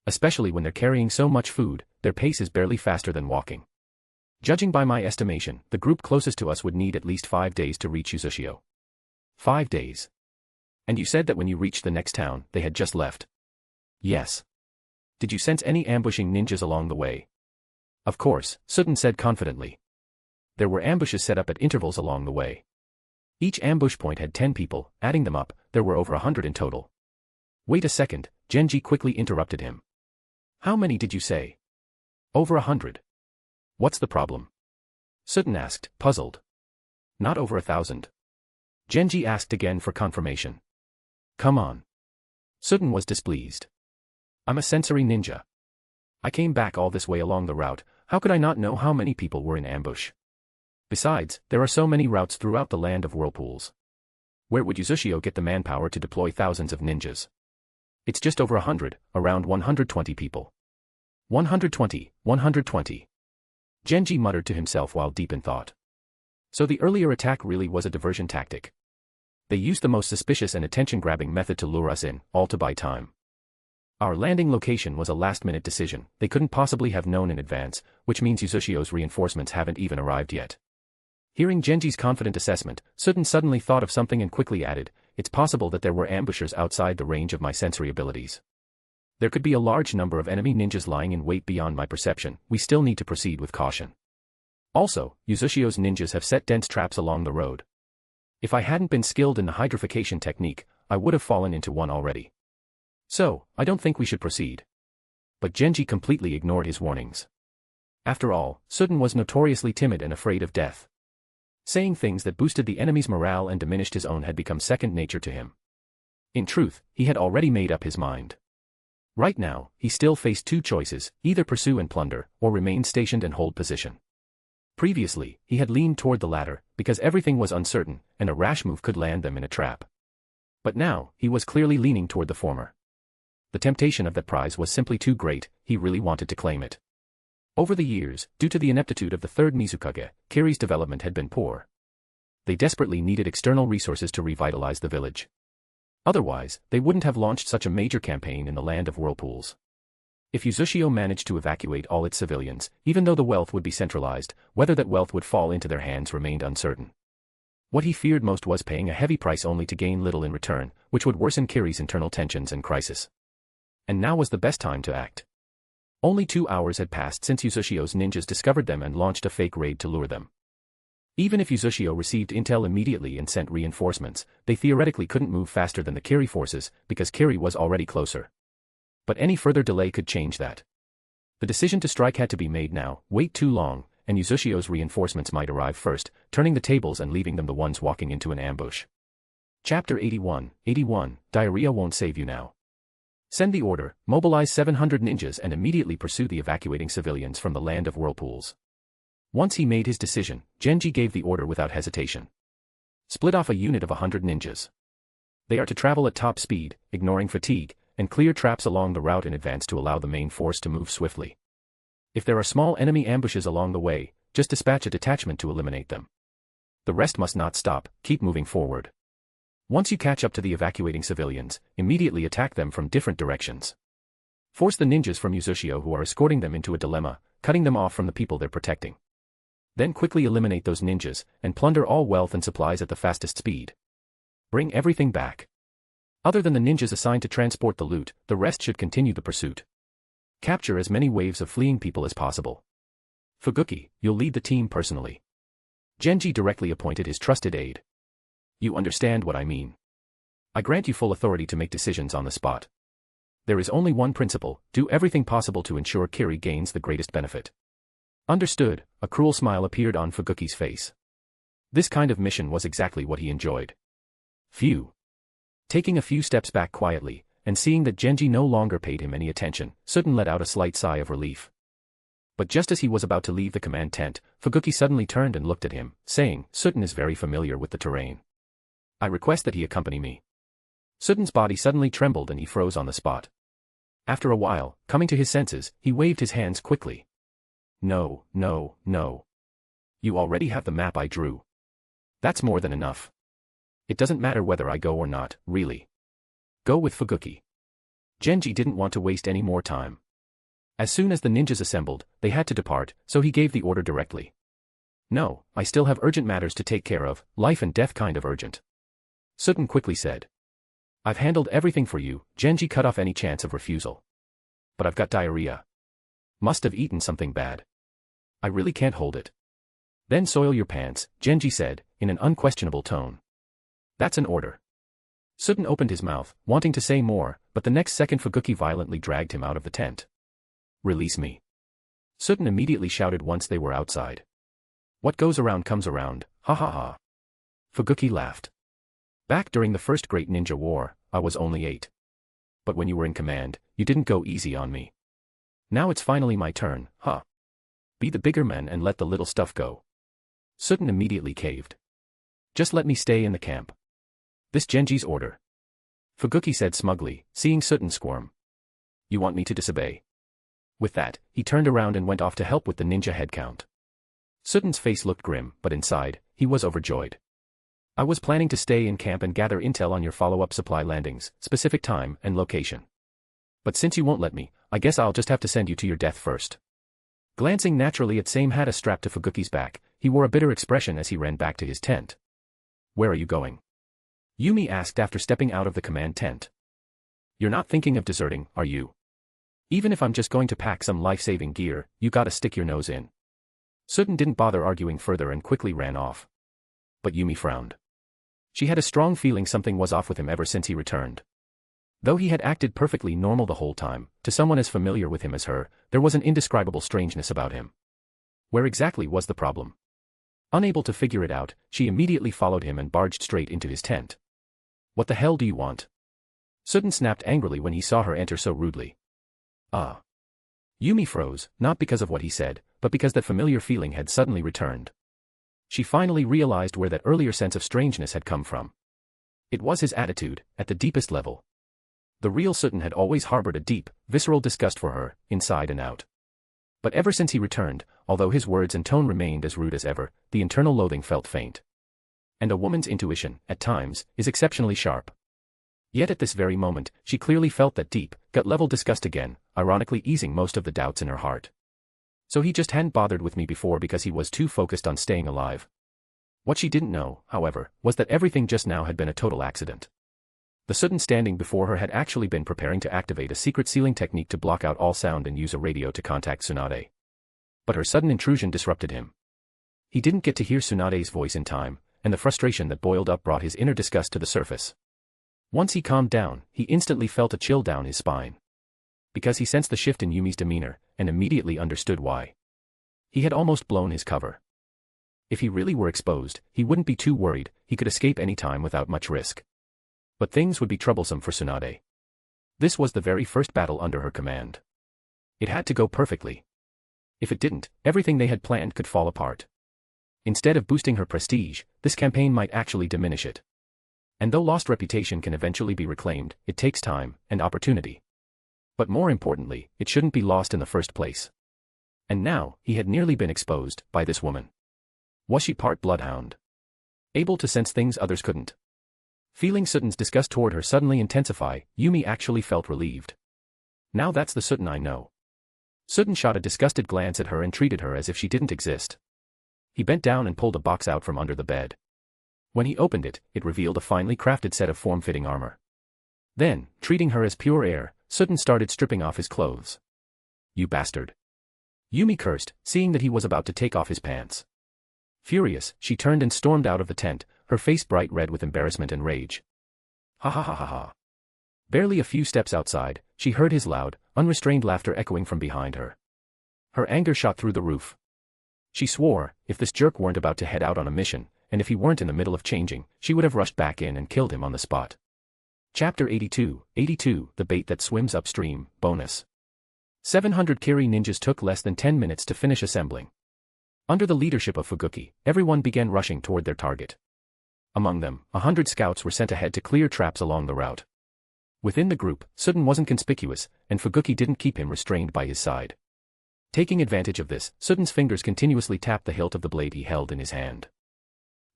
Especially when they're carrying so much food, their pace is barely faster than walking. Judging by my estimation, the group closest to us would need at least 5 days to reach Uchiha. 5 days. And you said that when you reached the next town, they had just left. Yes. Did you sense any ambushing ninjas along the way? Of course, Suten said confidently. There were ambushes set up at intervals along the way. Each ambush point had 10 people, adding them up, there were over 100 in total. Wait a second, Genji quickly interrupted him. How many did you say? Over 100. What's the problem? Suten asked, puzzled. Not over 1,000. Genji asked again for confirmation. Come on. Suten was displeased. I'm a sensory ninja. I came back all this way along the route, how could I not know how many people were in ambush? Besides, there are so many routes throughout the land of whirlpools. Where would Uchiha get the manpower to deploy thousands of ninjas? It's just over 100, around 120 people. 120. Genji muttered to himself while deep in thought. So the earlier attack really was a diversion tactic. They used the most suspicious and attention-grabbing method to lure us in, all to buy time. Our landing location was a last-minute decision. They couldn't possibly have known in advance, which means Uzushio's reinforcements haven't even arrived yet. Hearing Genji's confident assessment, Sutton suddenly thought of something and quickly added, "It's possible that there were ambushers outside the range of my sensory abilities. There could be a large number of enemy ninjas lying in wait beyond my perception. We still need to proceed with caution. Also, Uzushio's ninjas have set dense traps along the road. If I hadn't been skilled in the hydrification technique, I would have fallen into one already. So, I don't think we should proceed." But Genji completely ignored his warnings. After all, Sutton was notoriously timid and afraid of death. Saying things that boosted the enemy's morale and diminished his own had become second nature to him. In truth, he had already made up his mind. Right now, he still faced two choices: either pursue and plunder, or remain stationed and hold position. Previously, he had leaned toward the latter, because everything was uncertain, and a rash move could land them in a trap. But now, he was clearly leaning toward the former. The temptation of that prize was simply too great. He really wanted to claim it. Over the years, due to the ineptitude of the third Mizukage, Kiri's development had been poor. They desperately needed external resources to revitalize the village. Otherwise, they wouldn't have launched such a major campaign in the land of whirlpools. If Uzushio managed to evacuate all its civilians, even though the wealth would be centralized, whether that wealth would fall into their hands remained uncertain. What he feared most was paying a heavy price only to gain little in return, which would worsen Kiri's internal tensions and crisis. And now was the best time to act. Only 2 hours had passed since Uzushio's ninjas discovered them and launched a fake raid to lure them. Even if Uzushio received intel immediately and sent reinforcements, they theoretically couldn't move faster than the Kiri forces, because Kiri was already closer. But any further delay could change that. The decision to strike had to be made now. Wait too long, and Uzushio's reinforcements might arrive first, turning the tables and leaving them the ones walking into an ambush. Chapter 81, Diarrhea won't save you now. Send the order, mobilize 700 ninjas and immediately pursue the evacuating civilians from the land of whirlpools. Once he made his decision, Genji gave the order without hesitation. Split off a unit of 100 ninjas. They are to travel at top speed, ignoring fatigue, and clear traps along the route in advance to allow the main force to move swiftly. If there are small enemy ambushes along the way, just dispatch a detachment to eliminate them. The rest must not stop, keep moving forward. Once you catch up to the evacuating civilians, immediately attack them from different directions. Force the ninjas from Uzushio who are escorting them into a dilemma, cutting them off from the people they're protecting. Then quickly eliminate those ninjas, and plunder all wealth and supplies at the fastest speed. Bring everything back. Other than the ninjas assigned to transport the loot, the rest should continue the pursuit. Capture as many waves of fleeing people as possible. Fuguki, you'll lead the team personally. Genji directly appointed his trusted aide. You understand what I mean. I grant you full authority to make decisions on the spot. There is only one principle: do everything possible to ensure Kiri gains the greatest benefit. Understood. A cruel smile appeared on Fuguki's face. This kind of mission was exactly what he enjoyed. Phew. Taking a few steps back quietly, and seeing that Genji no longer paid him any attention, Sutton let out a slight sigh of relief. But just as he was about to leave the command tent, Fuguki suddenly turned and looked at him, saying, "Sutton is very familiar with the terrain. I request that he accompany me." Sutton's body suddenly trembled and he froze on the spot. After a while, coming to his senses, he waved his hands quickly. No, no, no. You already have the map I drew. That's more than enough. It doesn't matter whether I go or not, really. Go with Fuguki. Genji didn't want to waste any more time. As soon as the ninjas assembled, they had to depart, so he gave the order directly. No, I still have urgent matters to take care of, life and death kind of urgent. Sutton quickly said. I've handled everything for you. Genji cut off any chance of refusal. But I've got diarrhea. Must have eaten something bad. I really can't hold it. Then soil your pants, Genji said, in an unquestionable tone. That's an order. Sutton opened his mouth, wanting to say more, but the next second Fuguki violently dragged him out of the tent. Release me. Sutton immediately shouted once they were outside. What goes around comes around, ha ha ha. Fuguki laughed. Back during the first Great Ninja War, I was only 8. But when you were in command, you didn't go easy on me. Now it's finally my turn, huh? Be the bigger man and let the little stuff go. Sutton immediately caved. Just let me stay in the camp. This Genji's order. Fuguki said smugly, seeing Sutton squirm. You want me to disobey? With that, he turned around and went off to help with the ninja head count. Sutton's face looked grim, but inside, he was overjoyed. I was planning to stay in camp and gather intel on your follow-up supply landings, specific time and location. But since you won't let me, I guess I'll just have to send you to your death first. Glancing naturally at Same Hada strapped to Fuguki's back, he wore a bitter expression as he ran back to his tent. Where are you going? Yumi asked after stepping out of the command tent. You're not thinking of deserting, are you? Even if I'm just going to pack some life-saving gear, you gotta stick your nose in. Sutton didn't bother arguing further and quickly ran off. But Yumi frowned. She had a strong feeling something was off with him ever since he returned. Though he had acted perfectly normal the whole time, to someone as familiar with him as her, there was an indescribable strangeness about him. Where exactly was the problem? Unable to figure it out, she immediately followed him and barged straight into his tent. What the hell do you want? Sutton snapped angrily when he saw her enter so rudely. Yumi froze, not because of what he said, but because that familiar feeling had suddenly returned. She finally realized where that earlier sense of strangeness had come from. It was his attitude, at the deepest level. The real Sutton had always harbored a deep, visceral disgust for her, inside and out. But ever since he returned, although his words and tone remained as rude as ever, the internal loathing felt faint. And a woman's intuition, at times, is exceptionally sharp. Yet at this very moment, she clearly felt that deep, gut-level disgust again, ironically easing most of the doubts in her heart. So he just hadn't bothered with me before because he was too focused on staying alive. What she didn't know, however, was that everything just now had been a total accident. The Sutton standing before her had actually been preparing to activate a secret sealing technique to block out all sound and use a radio to contact Tsunade. But her sudden intrusion disrupted him. He didn't get to hear Tsunade's voice in time, and the frustration that boiled up brought his inner disgust to the surface. Once he calmed down, he instantly felt a chill down his spine. Because he sensed the shift in Yumi's demeanor, and immediately understood why. He had almost blown his cover. If he really were exposed, he wouldn't be too worried, he could escape any time without much risk. But things would be troublesome for Tsunade. This was the very first battle under her command. It had to go perfectly. If it didn't, everything they had planned could fall apart. Instead of boosting her prestige, this campaign might actually diminish it. And though lost reputation can eventually be reclaimed, it takes time and opportunity. But more importantly, it shouldn't be lost in the first place. And now, he had nearly been exposed by this woman. Was she part bloodhound? Able to sense things others couldn't? Feeling Sutton's disgust toward her suddenly intensify, Yumi actually felt relieved. Now that's the Sutton I know. Sutton shot a disgusted glance at her and treated her as if she didn't exist. He bent down and pulled a box out from under the bed. When he opened it, it revealed a finely crafted set of form-fitting armor. Then, treating her as pure air, Sutton started stripping off his clothes. You bastard. Yumi cursed, seeing that he was about to take off his pants. Furious, she turned and stormed out of the tent, her face bright red with embarrassment and rage. Ha ha ha ha ha. Barely a few steps outside, she heard his loud, unrestrained laughter echoing from behind her. Her anger shot through the roof. She swore, if this jerk weren't about to head out on a mission, and if he weren't in the middle of changing, she would have rushed back in and killed him on the spot. Chapter 82, The Bait That Swims Upstream, Bonus. 700 Kiri ninjas took less than 10 minutes to finish assembling. Under the leadership of Fuguki, everyone began rushing toward their target. Among them, 100 scouts were sent ahead to clear traps along the route. Within the group, Sutton wasn't conspicuous, and Fuguki didn't keep him restrained by his side. Taking advantage of this, Sutton's fingers continuously tapped the hilt of the blade he held in his hand.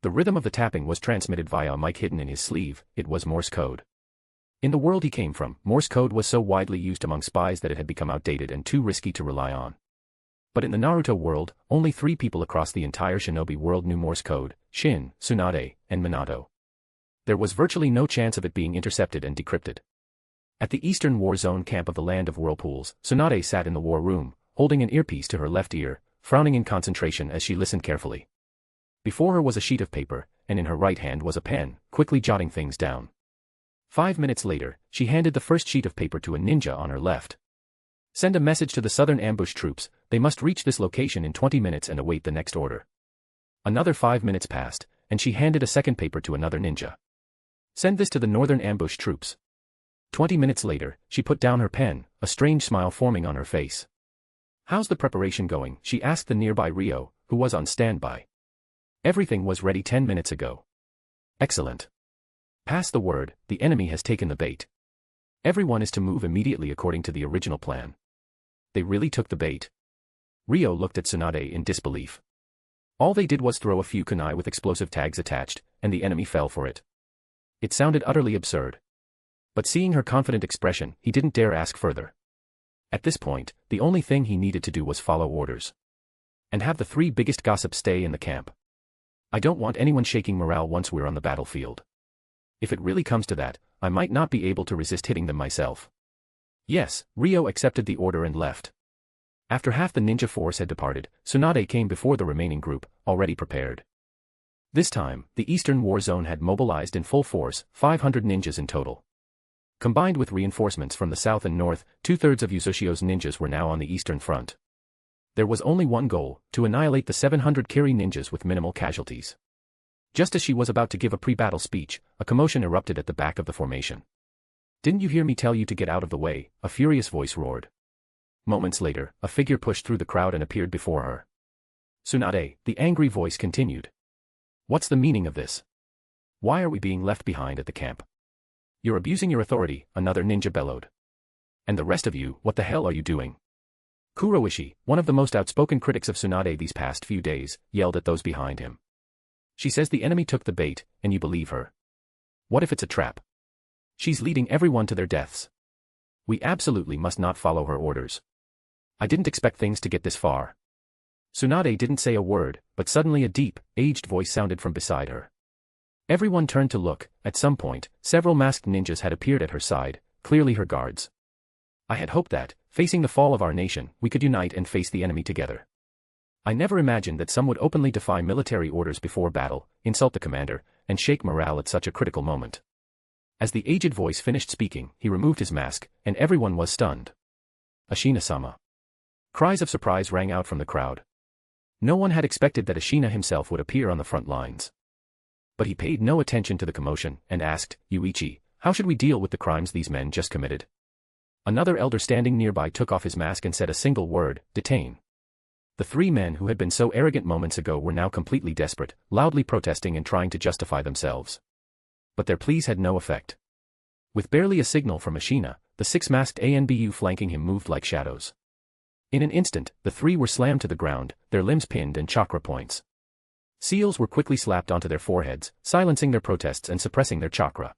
The rhythm of the tapping was transmitted via a mic hidden in his sleeve. It was Morse code. In the world he came from, Morse code was so widely used among spies that it had become outdated and too risky to rely on. But in the Naruto world, only 3 people across the entire shinobi world knew Morse code: Shin, Tsunade, and Minato. There was virtually no chance of it being intercepted and decrypted. At the Eastern War Zone camp of the Land of Whirlpools, Tsunade sat in the war room, holding an earpiece to her left ear, frowning in concentration as she listened carefully. Before her was a sheet of paper, and in her right hand was a pen, quickly jotting things down. 5 minutes later, she handed the first sheet of paper to a ninja on her left. Send a message to the southern ambush troops, they must reach this location in 20 minutes and await the next order. Another 5 minutes passed, and she handed a second paper to another ninja. Send this to the northern ambush troops. 20 minutes later, she put down her pen, a strange smile forming on her face. How's the preparation going? She asked the nearby Ryo, who was on standby. Everything was ready 10 minutes ago. Excellent. Pass the word, the enemy has taken the bait. Everyone is to move immediately according to the original plan. They really took the bait. Ryo looked at Tsunade in disbelief. All they did was throw a few kunai with explosive tags attached, and the enemy fell for it. It sounded utterly absurd. But seeing her confident expression, he didn't dare ask further. At this point, the only thing he needed to do was follow orders. And have the three biggest gossips stay in the camp. I don't want anyone shaking morale once we're on the battlefield. If it really comes to that, I might not be able to resist hitting them myself. Yes, Ryo accepted the order and left. After half the ninja force had departed, Tsunade came before the remaining group, already prepared. This time, the Eastern War Zone had mobilized in full force, 500 ninjas in total. Combined with reinforcements from the south and north, 2/3 of Uzushio's ninjas were now on the Eastern Front. There was only one goal, to annihilate the 700 Kiri ninjas with minimal casualties. Just as she was about to give a pre-battle speech, a commotion erupted at the back of the formation. "Didn't you hear me tell you to get out of the way?" a furious voice roared. Moments later, a figure pushed through the crowd and appeared before her. "Tsunade," the angry voice continued. "What's the meaning of this? Why are we being left behind at the camp? You're abusing your authority," another ninja bellowed. "And the rest of you, what the hell are you doing?" Kuroishi, one of the most outspoken critics of Tsunade these past few days, yelled at those behind him. "She says the enemy took the bait, and you believe her. What if it's a trap? She's leading everyone to their deaths. We absolutely must not follow her orders. I didn't expect things to get this far." Tsunade didn't say a word, but suddenly a deep, aged voice sounded from beside her. Everyone turned to look. At some point, several masked ninjas had appeared at her side, clearly her guards. "I had hoped that, facing the fall of our nation, we could unite and face the enemy together. I never imagined that some would openly defy military orders before battle, insult the commander, and shake morale at such a critical moment." As the aged voice finished speaking, he removed his mask, and everyone was stunned. "Ashina-sama." Cries of surprise rang out from the crowd. No one had expected that Ashina himself would appear on the front lines. But he paid no attention to the commotion, and asked, "Yuichi, how should we deal with the crimes these men just committed?" Another elder standing nearby took off his mask and said a single word, "Detain." The three men who had been so arrogant moments ago were now completely desperate, loudly protesting and trying to justify themselves. But their pleas had no effect. With barely a signal from Ashina, the 6 masked ANBU flanking him moved like shadows. In an instant, the 3 were slammed to the ground, their limbs pinned and chakra points. Seals were quickly slapped onto their foreheads, silencing their protests and suppressing their chakra.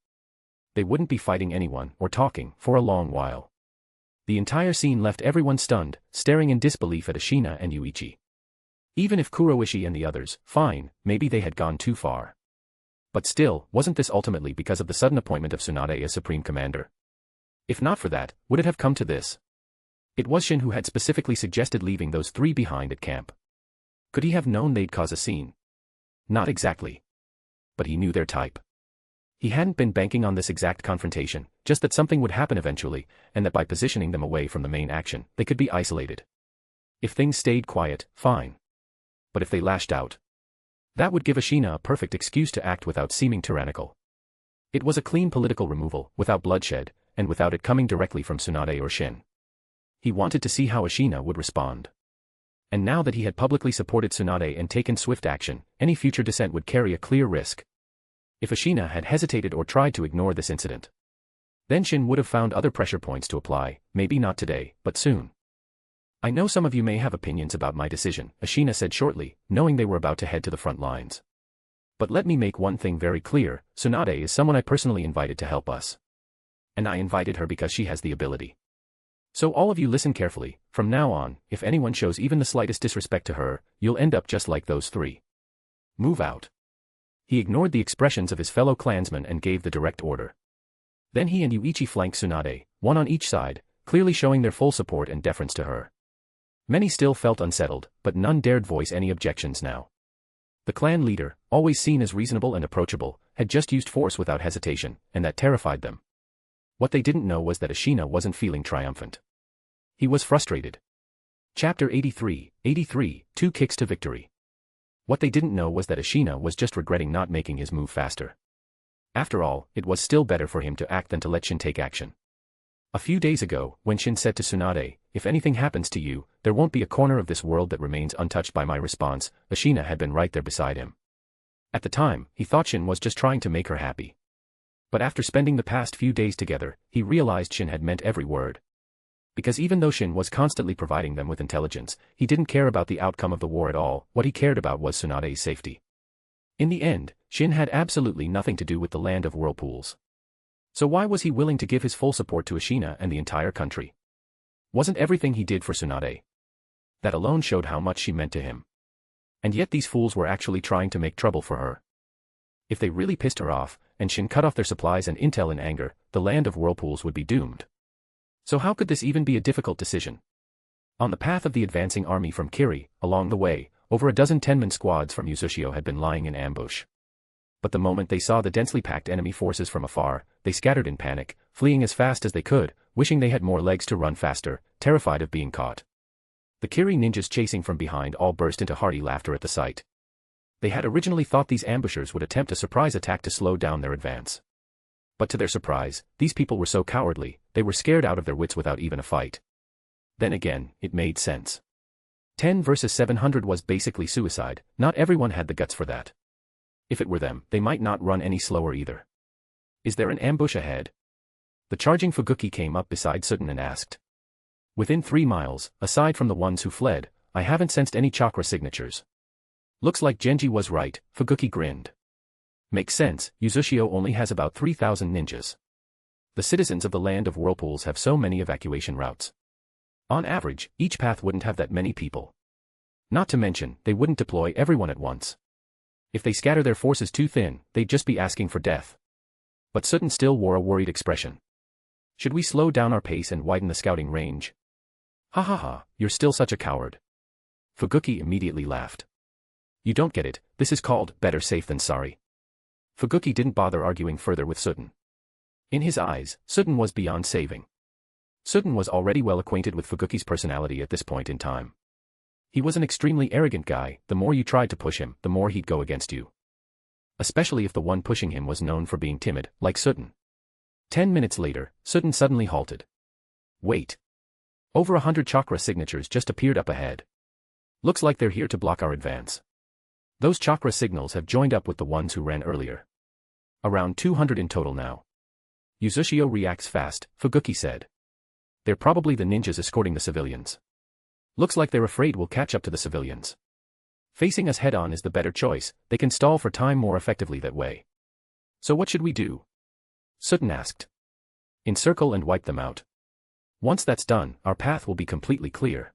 They wouldn't be fighting anyone, or talking, for a long while. The entire scene left everyone stunned, staring in disbelief at Ashina and Yuichi. Even if Kuroishi and the others, fine, maybe they had gone too far. But still, wasn't this ultimately because of the sudden appointment of Tsunade as supreme commander? If not for that, would it have come to this? It was Shin who had specifically suggested leaving those 3 behind at camp. Could he have known they'd cause a scene? Not exactly. But he knew their type. He hadn't been banking on this exact confrontation, just that something would happen eventually, and that by positioning them away from the main action, they could be isolated. If things stayed quiet, fine. But if they lashed out, that would give Ashina a perfect excuse to act without seeming tyrannical. It was a clean political removal, without bloodshed, and without it coming directly from Tsunade or Shin. He wanted to see how Ashina would respond. And now that he had publicly supported Tsunade and taken swift action, any future dissent would carry a clear risk. If Ashina had hesitated or tried to ignore this incident, then Shin would have found other pressure points to apply, maybe not today, but soon. "I know some of you may have opinions about my decision," Ashina said shortly, knowing they were about to head to the front lines. "But let me make one thing very clear, Tsunade is someone I personally invited to help us. And I invited her because she has the ability. So all of you listen carefully, from now on, if anyone shows even the slightest disrespect to her, you'll end up just like those 3. Move out." He ignored the expressions of his fellow clansmen and gave the direct order. Then he and Yuichi flanked Tsunade, one on each side, clearly showing their full support and deference to her. Many still felt unsettled, but none dared voice any objections now. The clan leader, always seen as reasonable and approachable, had just used force without hesitation, and that terrified them. What they didn't know was that Ashina wasn't feeling triumphant. He was frustrated. Chapter 83, 2 Kicks to Victory. What they didn't know was that Ashina was just regretting not making his move faster. After all, it was still better for him to act than to let Shin take action. A few days ago, when Shin said to Tsunade, "If anything happens to you, there won't be a corner of this world that remains untouched by my response," Ashina had been right there beside him. At the time, he thought Shin was just trying to make her happy. But after spending the past few days together, he realized Shin had meant every word. Because even though Shin was constantly providing them with intelligence, he didn't care about the outcome of the war at all. What he cared about was Tsunade's safety. In the end, Shin had absolutely nothing to do with the land of whirlpools. So why was he willing to give his full support to Ashina and the entire country? Wasn't everything he did for Tsunade? That alone showed how much she meant to him. And yet these fools were actually trying to make trouble for her. If they really pissed her off, and Shin cut off their supplies and intel in anger, the land of whirlpools would be doomed. So how could this even be a difficult decision? On the path of the advancing army from Kiri, along the way, over a dozen 10-man squads from Uchiha had been lying in ambush. But the moment they saw the densely packed enemy forces from afar, they scattered in panic, fleeing as fast as they could, wishing they had more legs to run faster, terrified of being caught. The Kiri ninjas chasing from behind all burst into hearty laughter at the sight. They had originally thought these ambushers would attempt a surprise attack to slow down their advance. But to their surprise, these people were so cowardly, they were scared out of their wits without even a fight. Then again, it made sense. 10 versus 700 was basically suicide, not everyone had the guts for that. If it were them, they might not run any slower either. Is there an ambush ahead? The charging Fuguki came up beside Sutton and asked. Within 3 miles, aside from the ones who fled, I haven't sensed any chakra signatures. Looks like Genji was right, Fuguki grinned. Makes sense, Uchiha only has about 3,000 ninjas. The citizens of the land of whirlpools have so many evacuation routes. On average, each path wouldn't have that many people. Not to mention, they wouldn't deploy everyone at once. If they scatter their forces too thin, they'd just be asking for death. But Sutton still wore a worried expression. Should we slow down our pace and widen the scouting range? Ha ha ha, you're still such a coward. Fuguki immediately laughed. You don't get it, this is called better safe than sorry. Fuguki didn't bother arguing further with Sutton. In his eyes, Sutton was beyond saving. Sutton was already well acquainted with Fuguki's personality at this point in time. He was an extremely arrogant guy, the more you tried to push him, the more he'd go against you. Especially if the one pushing him was known for being timid, like Sutton. 10 minutes later, Sutton suddenly halted. Wait. Over 100 chakra signatures just appeared up ahead. Looks like they're here to block our advance. Those chakra signals have joined up with the ones who ran earlier. Around 200 in total now. Uchiha reacts fast, Fuguki said. They're probably the ninjas escorting the civilians. Looks like they're afraid we'll catch up to the civilians. Facing us head-on is the better choice, they can stall for time more effectively that way. So what should we do? Sutton asked. Encircle and wipe them out. Once that's done, our path will be completely clear.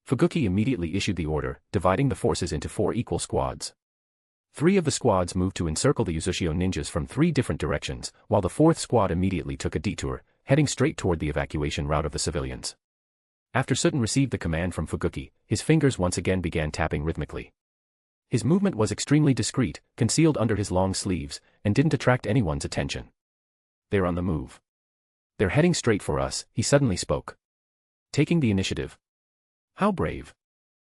Fuguki immediately issued the order, dividing the forces into 4 equal squads. 3 of the squads moved to encircle the Uchiha ninjas from 3 different directions, while the 4th squad immediately took a detour, heading straight toward the evacuation route of the civilians. After Sutton received the command from Fuguki, his fingers once again began tapping rhythmically. His movement was extremely discreet, concealed under his long sleeves, and didn't attract anyone's attention. They're on the move. They're heading straight for us, he suddenly spoke. Taking the initiative. How brave.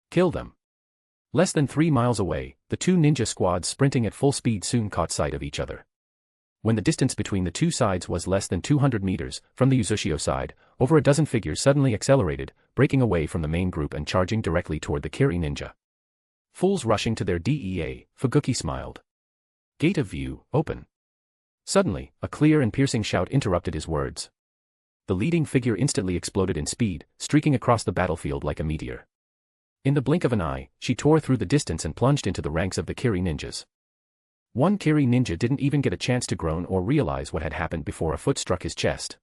Kill them. Less than 3 miles away, the 2 ninja squads sprinting at full speed soon caught sight of each other. When the distance between the 2 sides was less than 200 meters, from the Uchiha side, over a dozen figures suddenly accelerated, breaking away from the main group and charging directly toward the Kiri ninja. Fools rushing to their DEA, Fuguki smiled. Gate of view, open. Suddenly, a clear and piercing shout interrupted his words. The leading figure instantly exploded in speed, streaking across the battlefield like a meteor. In the blink of an eye, she tore through the distance and plunged into the ranks of the Kiri ninjas. One Kiri ninja didn't even get a chance to groan or realize what had happened before a foot struck his chest.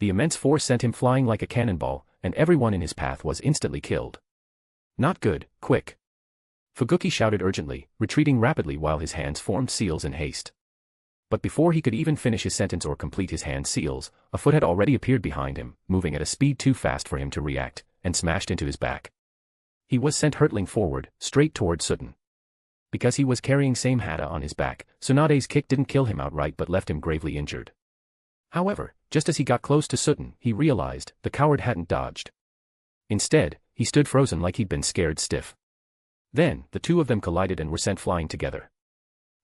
The immense force sent him flying like a cannonball, and everyone in his path was instantly killed. Not good, quick. Fuguki shouted urgently, retreating rapidly while his hands formed seals in haste. But before he could even finish his sentence or complete his hand seals, a foot had already appeared behind him, moving at a speed too fast for him to react, and smashed into his back. He was sent hurtling forward, straight toward Sutton. Because he was carrying same hata on his back, Tsunade's kick didn't kill him outright but left him gravely injured. However, just as he got close to Sutton, he realized the coward hadn't dodged. Instead, he stood frozen like he'd been scared stiff. Then, the 2 of them collided and were sent flying together.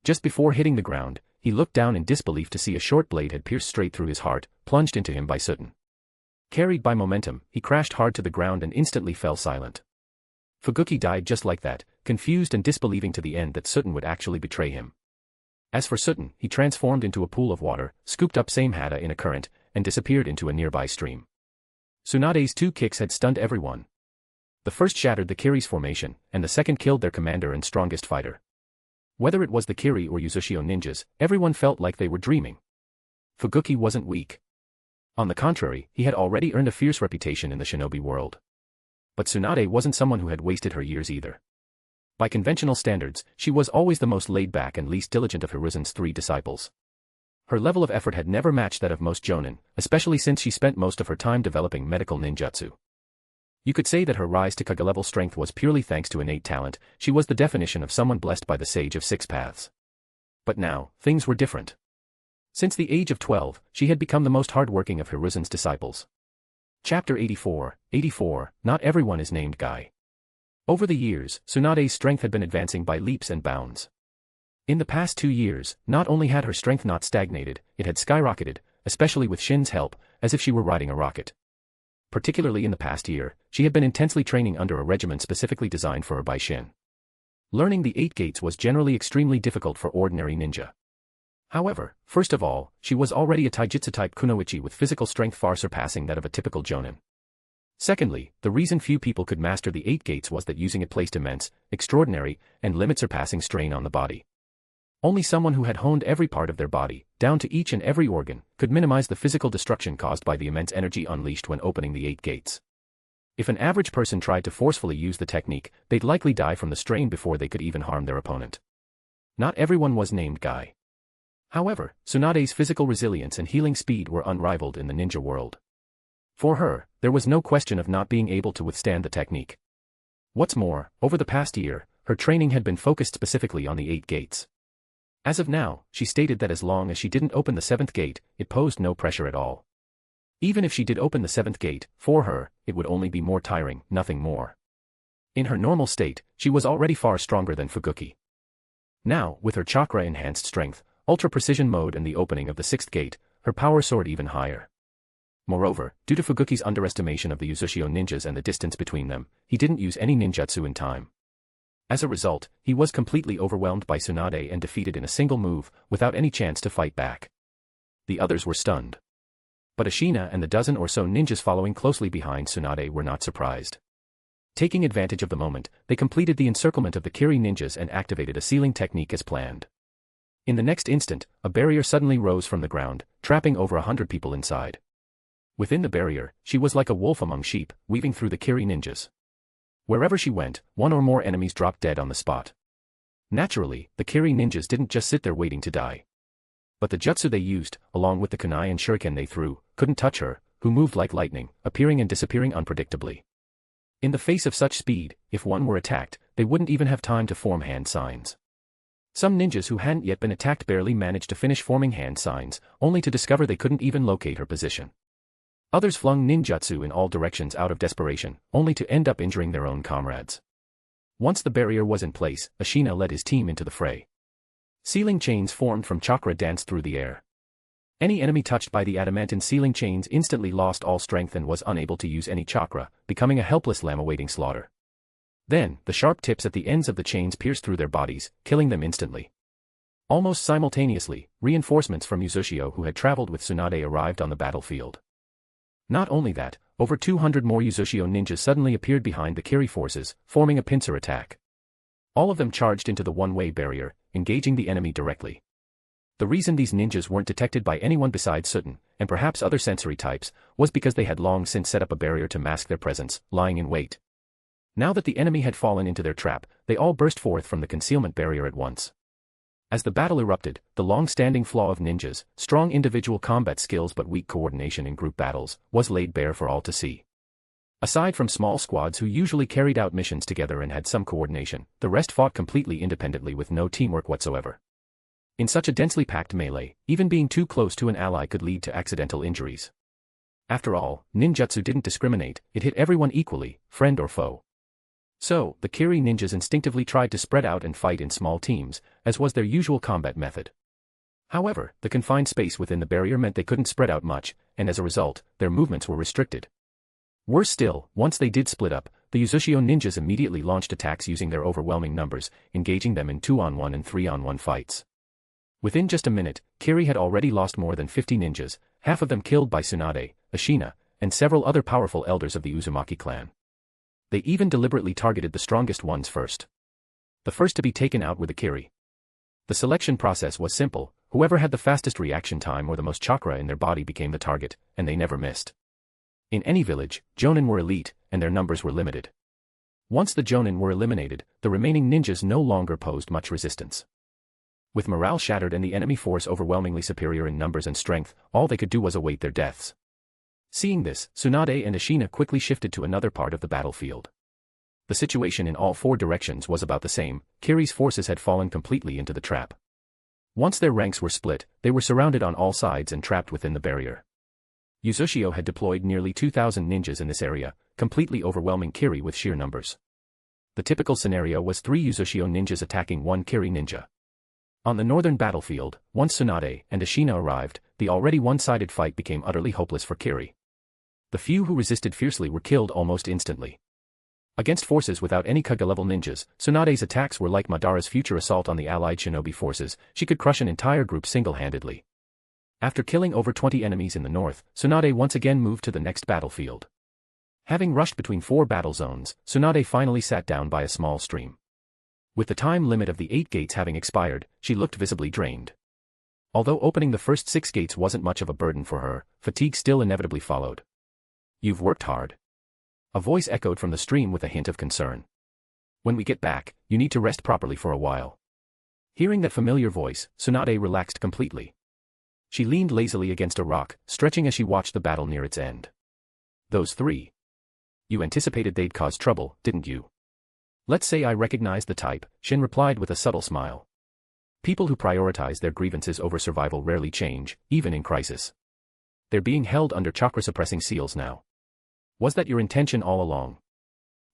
Just before hitting the ground, he looked down in disbelief to see a short blade had pierced straight through his heart, plunged into him by Sutton. Carried by momentum, he crashed hard to the ground and instantly fell silent. Fuguki died just like that, confused and disbelieving to the end that Sutton would actually betray him. As for Sutton, he transformed into a pool of water, scooped up same hata in a current, and disappeared into a nearby stream. Tsunade's 2 kicks had stunned everyone. The first shattered the Kiri's formation, and the second killed their commander and strongest fighter. Whether it was the Kiri or Uzushio ninjas, everyone felt like they were dreaming. Fuguki wasn't weak. On the contrary, he had already earned a fierce reputation in the shinobi world. But Tsunade wasn't someone who had wasted her years either. By conventional standards, she was always the most laid-back and least diligent of Hiruzen's 3 disciples. Her level of effort had never matched that of most jonin, especially since she spent most of her time developing medical ninjutsu. You could say that her rise to Kage-level strength was purely thanks to innate talent. She was the definition of someone blessed by the Sage of Six Paths. But now, things were different. Since the age of 12, she had become the most hard-working of Hiruzen's disciples. Chapter 84, Not everyone is named Guy. Over the years, Tsunade's strength had been advancing by leaps and bounds. In the past 2 years, not only had her strength not stagnated, it had skyrocketed, especially with Shin's help, as if she were riding a rocket. Particularly in the past year, she had been intensely training under a regimen specifically designed for her by Shin. Learning the 8 gates was generally extremely difficult for ordinary ninja. However, first of all, she was already a taijutsu-type kunoichi with physical strength far surpassing that of a typical jonin. Secondly, the reason few people could master the 8 gates was that using it placed immense, extraordinary, and limit-surpassing strain on the body. Only someone who had honed every part of their body, down to each and every organ, could minimize the physical destruction caused by the immense energy unleashed when opening the 8 gates. If an average person tried to forcefully use the technique, they'd likely die from the strain before they could even harm their opponent. Not everyone was named Guy. However, Tsunade's physical resilience and healing speed were unrivaled in the ninja world. For her, there was no question of not being able to withstand the technique. What's more, over the past year, her training had been focused specifically on the 8 gates. As of now, she stated that as long as she didn't open the 7th gate, it posed no pressure at all. Even if she did open the 7th gate, for her, it would only be more tiring, nothing more. In her normal state, she was already far stronger than Fuguki. Now, with her chakra-enhanced strength, ultra-precision mode and the opening of the 6th gate, her power soared even higher. Moreover, due to Fuguki's underestimation of the Uzushio ninjas and the distance between them, he didn't use any ninjutsu in time. As a result, he was completely overwhelmed by Tsunade and defeated in a single move, without any chance to fight back. The others were stunned. But Ashina and the dozen or so ninjas following closely behind Tsunade were not surprised. Taking advantage of the moment, they completed the encirclement of the Kiri ninjas and activated a sealing technique as planned. In the next instant, a barrier suddenly rose from the ground, trapping over 100 people inside. Within the barrier, she was like a wolf among sheep, weaving through the Kiri ninjas. Wherever she went, one or more enemies dropped dead on the spot. Naturally, the Kiri ninjas didn't just sit there waiting to die. But the jutsu they used, along with the kunai and shuriken they threw, couldn't touch her, who moved like lightning, appearing and disappearing unpredictably. In the face of such speed, if one were attacked, they wouldn't even have time to form hand signs. Some ninjas who hadn't yet been attacked barely managed to finish forming hand signs, only to discover they couldn't even locate her position. Others flung ninjutsu in all directions out of desperation, only to end up injuring their own comrades. Once the barrier was in place, Ashina led his team into the fray. Sealing chains formed from chakra danced through the air. Any enemy touched by the adamantine sealing chains instantly lost all strength and was unable to use any chakra, becoming a helpless lamb awaiting slaughter. Then, the sharp tips at the ends of the chains pierced through their bodies, killing them instantly. Almost simultaneously, reinforcements from Uzushio who had traveled with Tsunade arrived on the battlefield. Not only that, over 200 more Uzushio ninjas suddenly appeared behind the Kiri forces, forming a pincer attack. All of them charged into the one-way barrier, engaging the enemy directly. The reason these ninjas weren't detected by anyone besides Sutton, and perhaps other sensory types, was because they had long since set up a barrier to mask their presence, lying in wait. Now that the enemy had fallen into their trap, they all burst forth from the concealment barrier at once. As the battle erupted, the long-standing flaw of ninjas, strong individual combat skills but weak coordination in group battles, was laid bare for all to see. Aside from small squads who usually carried out missions together and had some coordination, the rest fought completely independently with no teamwork whatsoever. In such a densely packed melee, even being too close to an ally could lead to accidental injuries. After all, ninjutsu didn't discriminate, it hit everyone equally, friend or foe. So, the Kiri ninjas instinctively tried to spread out and fight in small teams, as was their usual combat method. However, the confined space within the barrier meant they couldn't spread out much, and as a result, their movements were restricted. Worse still, once they did split up, the Uzushio ninjas immediately launched attacks using their overwhelming numbers, engaging them in 2-on-1 and 3-on-1 fights. Within just a minute, Kiri had already lost more than 50 ninjas, half of them killed by Tsunade, Ashina, and several other powerful elders of the Uzumaki clan. They even deliberately targeted the strongest ones first. The first to be taken out were the Kiri. The selection process was simple, whoever had the fastest reaction time or the most chakra in their body became the target, and they never missed. In any village, jonin were elite, and their numbers were limited. Once the jonin were eliminated, the remaining ninjas no longer posed much resistance. With morale shattered and the enemy force overwhelmingly superior in numbers and strength, all they could do was await their deaths. Seeing this, Tsunade and Ashina quickly shifted to another part of the battlefield. The situation in all four directions was about the same. Kiri's forces had fallen completely into the trap. Once their ranks were split, they were surrounded on all sides and trapped within the barrier. Uchiha had deployed nearly 2,000 ninjas in this area, completely overwhelming Kiri with sheer numbers. The typical scenario was 3 Uchiha ninjas attacking 1 Kiri ninja. On the northern battlefield, once Tsunade and Ashina arrived, the already one-sided fight became utterly hopeless for Kiri. The few who resisted fiercely were killed almost instantly. Against forces without any Kaga-level ninjas, Tsunade's attacks were like Madara's future assault on the allied shinobi forces. She could crush an entire group single-handedly. After killing over 20 enemies in the north, Tsunade once again moved to the next battlefield. Having rushed between 4 battle zones, Tsunade finally sat down by a small stream. With the time limit of the 8 gates having expired, she looked visibly drained. Although opening the first 6 gates wasn't much of a burden for her, fatigue still inevitably followed. "You've worked hard." A voice echoed from the stream with a hint of concern. "When we get back, you need to rest properly for a while." Hearing that familiar voice, Tsunade relaxed completely. She leaned lazily against a rock, stretching as she watched the battle near its end. "Those 3. You anticipated they'd cause trouble, didn't you?" "Let's say I recognized the type," Shin replied with a subtle smile. People who prioritize their grievances over survival rarely change, even in crisis. They're being held under chakra-suppressing seals now. "Was that your intention all along?"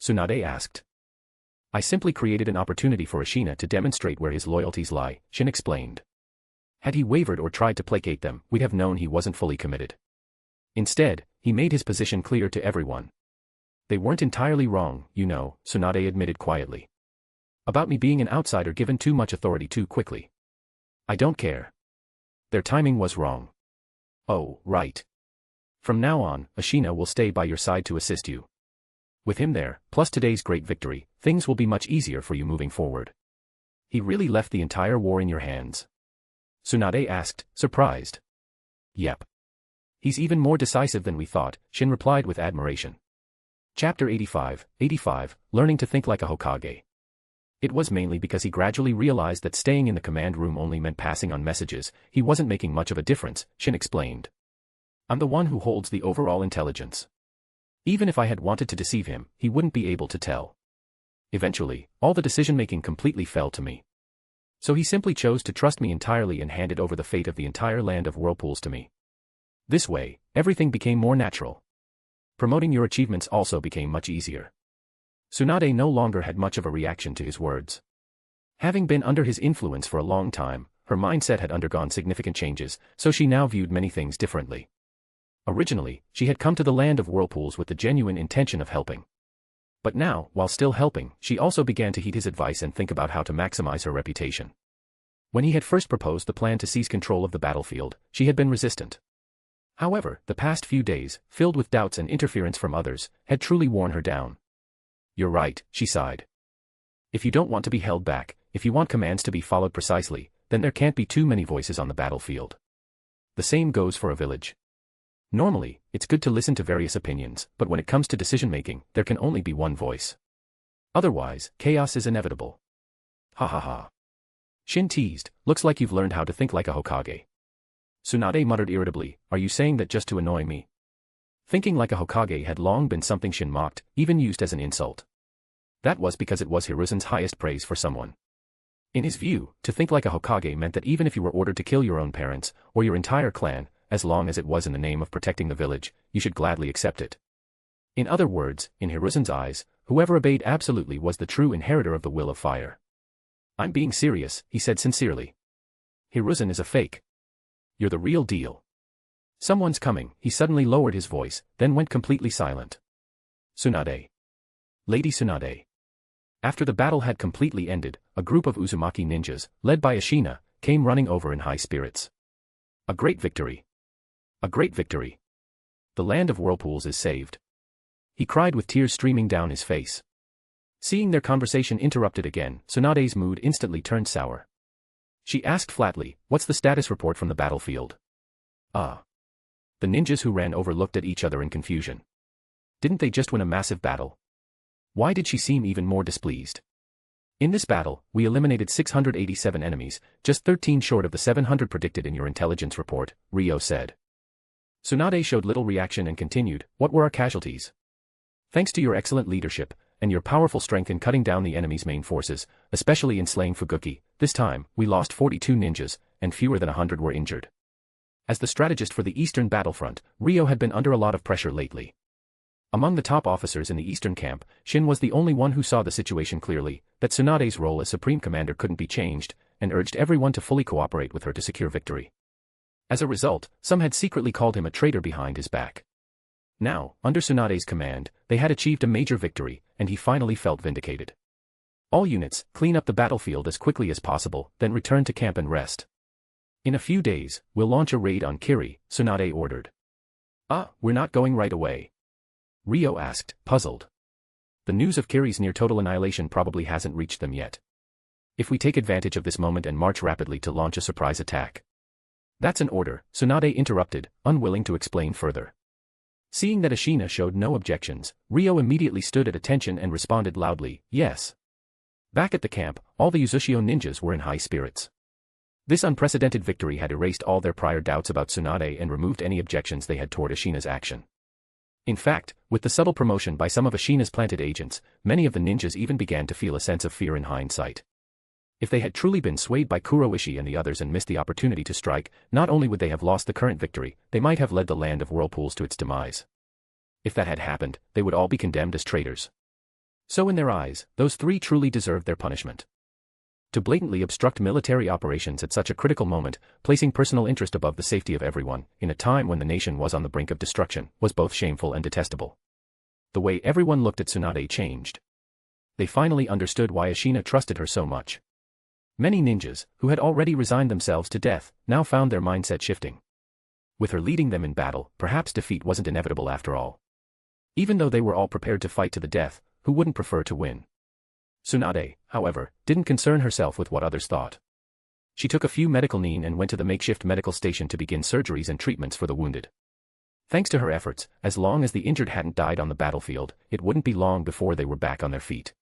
Tsunade asked. "I simply created an opportunity for Ashina to demonstrate where his loyalties lie," Shin explained. "Had he wavered or tried to placate them, we'd have known he wasn't fully committed. Instead, he made his position clear to everyone." "They weren't entirely wrong, you know," Tsunade admitted quietly. "About me being an outsider given too much authority too quickly. I don't care. Their timing was wrong." "Oh, right. From now on, Ashina will stay by your side to assist you. With him there, plus today's great victory, things will be much easier for you moving forward." "He really left the entire war in your hands?" Tsunade asked, surprised. "Yep. He's even more decisive than we thought," Shin replied with admiration. Chapter 85, Learning to Think Like a Hokage. It was mainly because he gradually realized that staying in the command room only meant passing on messages. He wasn't making much of a difference, Shin explained. "I'm the one who holds the overall intelligence. Even if I had wanted to deceive him, he wouldn't be able to tell. Eventually, all the decision-making completely fell to me. So he simply chose to trust me entirely and handed over the fate of the entire land of whirlpools to me. This way, everything became more natural. Promoting your achievements also became much easier." Tsunade no longer had much of a reaction to his words. Having been under his influence for a long time, her mindset had undergone significant changes, so she now viewed many things differently. Originally, she had come to the land of whirlpools with the genuine intention of helping. But now, while still helping, she also began to heed his advice and think about how to maximize her reputation. When he had first proposed the plan to seize control of the battlefield, she had been resistant. However, the past few days, filled with doubts and interference from others, had truly worn her down. "You're right," she sighed. "If you don't want to be held back, if you want commands to be followed precisely, then there can't be too many voices on the battlefield. The same goes for a village. Normally, it's good to listen to various opinions, but when it comes to decision-making, there can only be one voice. Otherwise, chaos is inevitable." "Ha ha ha." Shin teased, "Looks like you've learned how to think like a Hokage." Tsunade muttered irritably, "Are you saying that just to annoy me?" Thinking like a Hokage had long been something Shin mocked, even used as an insult. That was because it was Hiruzen's highest praise for someone. In his view, to think like a Hokage meant that even if you were ordered to kill your own parents, or your entire clan, as long as it was in the name of protecting the village, you should gladly accept it. In other words, in Hiruzen's eyes, whoever obeyed absolutely was the true inheritor of the will of fire. "I'm being serious," he said sincerely. "Hiruzen is a fake. You're the real deal." "Someone's coming," he suddenly lowered his voice, then went completely silent. "Tsunade. Lady Tsunade." After the battle had completely ended, a group of Uzumaki ninjas, led by Ashina, came running over in high spirits. "A great victory. A great victory. The land of whirlpools is saved," he cried with tears streaming down his face. Seeing their conversation interrupted again, Tsunade's mood instantly turned sour. She asked flatly, "What's the status report from the battlefield?" Ah. The ninjas who ran over looked at each other in confusion. Didn't they just win a massive battle? Why did she seem even more displeased? In this battle, we eliminated 687 enemies, just 13 short of the 700 predicted in your intelligence report, Ryo said. Tsunade showed little reaction and continued, "What were our casualties? Thanks to your excellent leadership, and your powerful strength in cutting down the enemy's main forces, especially in slaying Fuguki, this time, we lost 42 ninjas, and fewer than 100 were injured." As the strategist for the Eastern battlefront, Ryo had been under a lot of pressure lately. Among the top officers in the Eastern camp, Shin was the only one who saw the situation clearly, that Tsunade's role as Supreme Commander couldn't be changed, and urged everyone to fully cooperate with her to secure victory. As a result, some had secretly called him a traitor behind his back. Now, under Tsunade's command, they had achieved a major victory, and he finally felt vindicated. "All units, clean up the battlefield as quickly as possible, then return to camp and rest. In a few days, we'll launch a raid on Kiri," Tsunade ordered. We're not going right away?" Ryo asked, puzzled. The news of Kiri's near-total annihilation probably hasn't reached them yet. If we take advantage of this moment and march rapidly to launch a surprise attack. "That's an order," Tsunade interrupted, unwilling to explain further. Seeing that Ashina showed no objections, Ryo immediately stood at attention and responded loudly, "Yes." Back at the camp, all the Uchiha ninjas were in high spirits. This unprecedented victory had erased all their prior doubts about Tsunade and removed any objections they had toward Ashina's action. In fact, with the subtle promotion by some of Ashina's planted agents, many of the ninjas even began to feel a sense of fear in hindsight. If they had truly been swayed by Kuroishi and the others and missed the opportunity to strike, not only would they have lost the current victory, they might have led the land of whirlpools to its demise. If that had happened, they would all be condemned as traitors. So in their eyes, those three truly deserved their punishment. To blatantly obstruct military operations at such a critical moment, placing personal interest above the safety of everyone, in a time when the nation was on the brink of destruction, was both shameful and detestable. The way everyone looked at Tsunade changed. They finally understood why Ashina trusted her so much. Many ninjas, who had already resigned themselves to death, now found their mindset shifting. With her leading them in battle, perhaps defeat wasn't inevitable after all. Even though they were all prepared to fight to the death, who wouldn't prefer to win? Tsunade, however, didn't concern herself with what others thought. She took a few medical nin and went to the makeshift medical station to begin surgeries and treatments for the wounded. Thanks to her efforts, as long as the injured hadn't died on the battlefield, it wouldn't be long before they were back on their feet.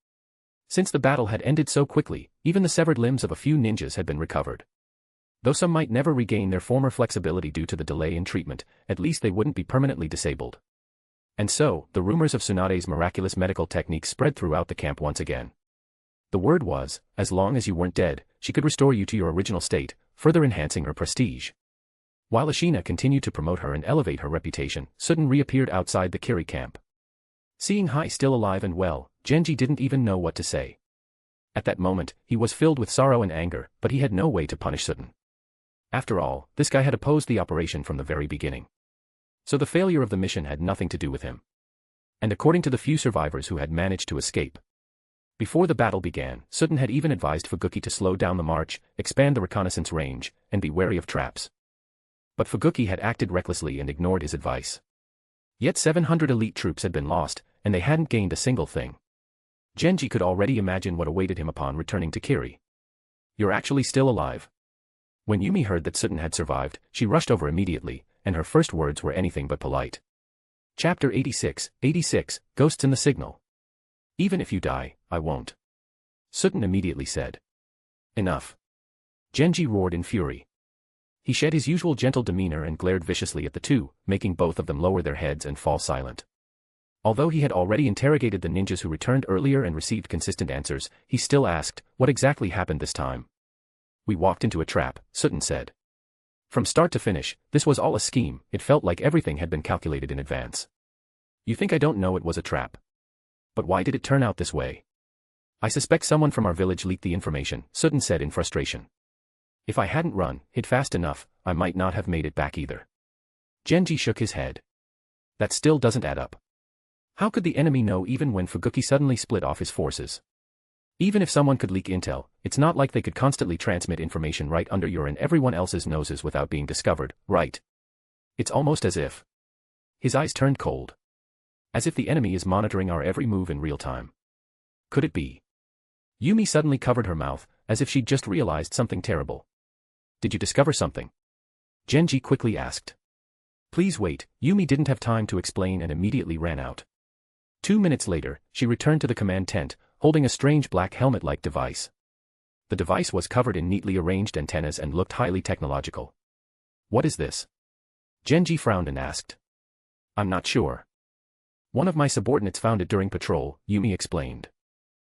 Since the battle had ended so quickly, even the severed limbs of a few ninjas had been recovered. Though some might never regain their former flexibility due to the delay in treatment, at least they wouldn't be permanently disabled. And so, the rumors of Tsunade's miraculous medical techniques spread throughout the camp once again. The word was, as long as you weren't dead, she could restore you to your original state, further enhancing her prestige. While Ashina continued to promote her and elevate her reputation, Sutton reappeared outside the Kiri camp. Seeing Hai still alive and well, Genji didn't even know what to say. At that moment, he was filled with sorrow and anger, but he had no way to punish Sutton. After all, this guy had opposed the operation from the very beginning. So the failure of the mission had nothing to do with him. And according to the few survivors who had managed to escape, before the battle began, Sutton had even advised Fuguki to slow down the march, expand the reconnaissance range, and be wary of traps. But Fuguki had acted recklessly and ignored his advice. Yet 700 elite troops had been lost, and they hadn't gained a single thing. Genji could already imagine what awaited him upon returning to Kiri. "You're actually still alive?" When Yumi heard that Sutton had survived, she rushed over immediately, and her first words were anything but polite. Chapter 86, Ghosts in the Signal. "Even if you die, I won't," Sutton immediately said. "Enough." Genji roared in fury. He shed his usual gentle demeanor and glared viciously at the two, making both of them lower their heads and fall silent. Although he had already interrogated the ninjas who returned earlier and received consistent answers, he still asked, "What exactly happened this time?" "We walked into a trap," Sutton said. "From start to finish, this was all a scheme. It felt like everything had been calculated in advance." "You think I don't know it was a trap? But why did it turn out this way?" "I suspect someone from our village leaked the information," Sutton said in frustration. "If I hadn't run, hid fast enough, I might not have made it back either." Genji shook his head. "That still doesn't add up. How could the enemy know even when Fuguki suddenly split off his forces? Even if someone could leak intel, it's not like they could constantly transmit information right under your and everyone else's noses without being discovered, right? It's almost as if..." His eyes turned cold. "As if the enemy is monitoring our every move in real time. Could it be?" Yumi suddenly covered her mouth, as if she'd just realized something terrible. Did you discover something? Genji quickly asked. Please wait, Yumi didn't have time to explain and immediately ran out. 2 minutes later, she returned to the command tent, holding a strange black helmet-like device. The device was covered in neatly arranged antennas and looked highly technological. What is this? Genji frowned and asked. I'm not sure. One of my subordinates found it during patrol, Yumi explained.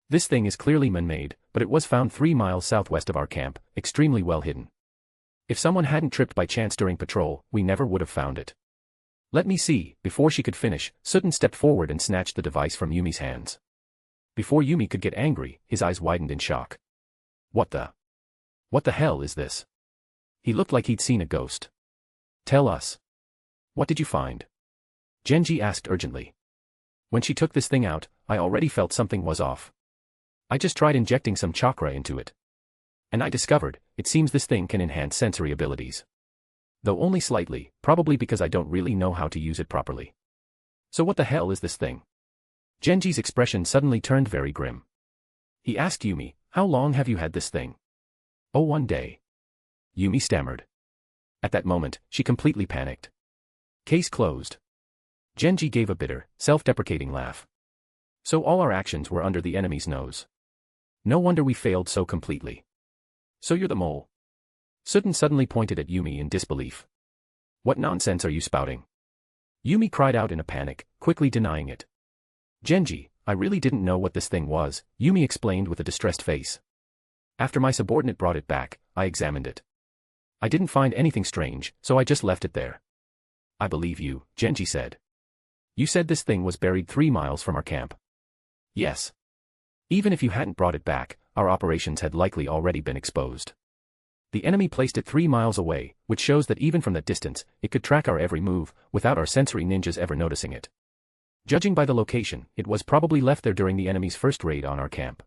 This thing is clearly man-made, but it was found 3 miles southwest of our camp, extremely well hidden. If someone hadn't tripped by chance during patrol, we never would have found it. Let me see. Before she could finish, Sutton stepped forward and snatched the device from Yumi's hands. Before Yumi could get angry, his eyes widened in shock. What the hell is this? He looked like he'd seen a ghost. Tell us. What did you find? Genji asked urgently. When she took this thing out, I already felt something was off. I just tried injecting some chakra into it. And I discovered, it seems this thing can enhance sensory abilities. Though only slightly, probably because I don't really know how to use it properly. So what the hell is this thing? Genji's expression suddenly turned very grim. He asked Yumi, how long have you had this thing? Oh, 1 day. Yumi stammered. At that moment, she completely panicked. Case closed. Genji gave a bitter, self-deprecating laugh. So all our actions were under the enemy's nose. No wonder we failed so completely. So you're the mole? Sutton suddenly pointed at Yumi in disbelief. What nonsense are you spouting? Yumi cried out in a panic, quickly denying it. Genji, I really didn't know what this thing was, Yumi explained with a distressed face. After my subordinate brought it back, I examined it. I didn't find anything strange, so I just left it there. I believe you, Genji said. You said this thing was buried 3 miles from our camp. Yes. Even if you hadn't brought it back, our operations had likely already been exposed. The enemy placed it 3 miles away, which shows that even from that distance, it could track our every move, without our sensory ninjas ever noticing it. Judging by the location, it was probably left there during the enemy's first raid on our camp.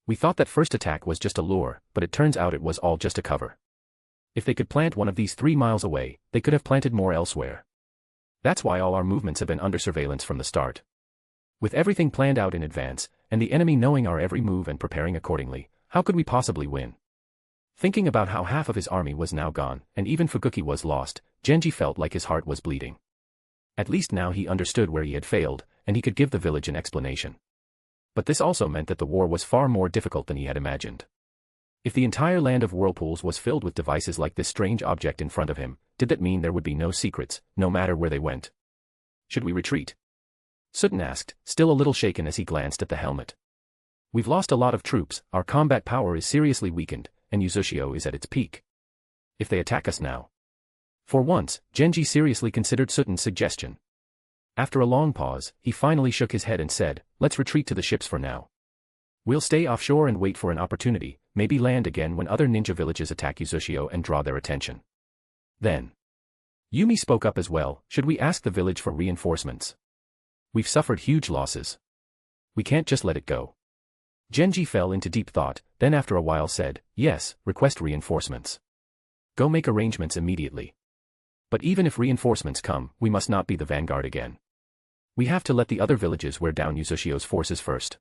We thought that first attack was just a lure, but it turns out it was all just a cover. If they could plant one of these 3 miles away, they could have planted more elsewhere. That's why all our movements have been under surveillance from the start. With everything planned out in advance, and the enemy knowing our every move and preparing accordingly, how could we possibly win? Thinking about how half of his army was now gone, and even Fukuki was lost, Genji felt like his heart was bleeding. At least now he understood where he had failed, and he could give the village an explanation. But this also meant that the war was far more difficult than he had imagined. If the entire land of whirlpools was filled with devices like this strange object in front of him, did that mean there would be no secrets, no matter where they went? Should we retreat? Sutton asked, still a little shaken as he glanced at the helmet. We've lost a lot of troops, our combat power is seriously weakened, and Uzushio is at its peak. If they attack us now. For once, Genji seriously considered Sutton's suggestion. After a long pause, he finally shook his head and said, let's retreat to the ships for now. We'll stay offshore and wait for an opportunity, maybe land again when other ninja villages attack Uzushio and draw their attention. Then. Yumi spoke up as well, should we ask the village for reinforcements? We've suffered huge losses. We can't just let it go. Genji fell into deep thought, then after a while said, yes, request reinforcements. Go make arrangements immediately. But even if reinforcements come, we must not be the vanguard again. We have to let the other villages wear down Uzushio's forces first.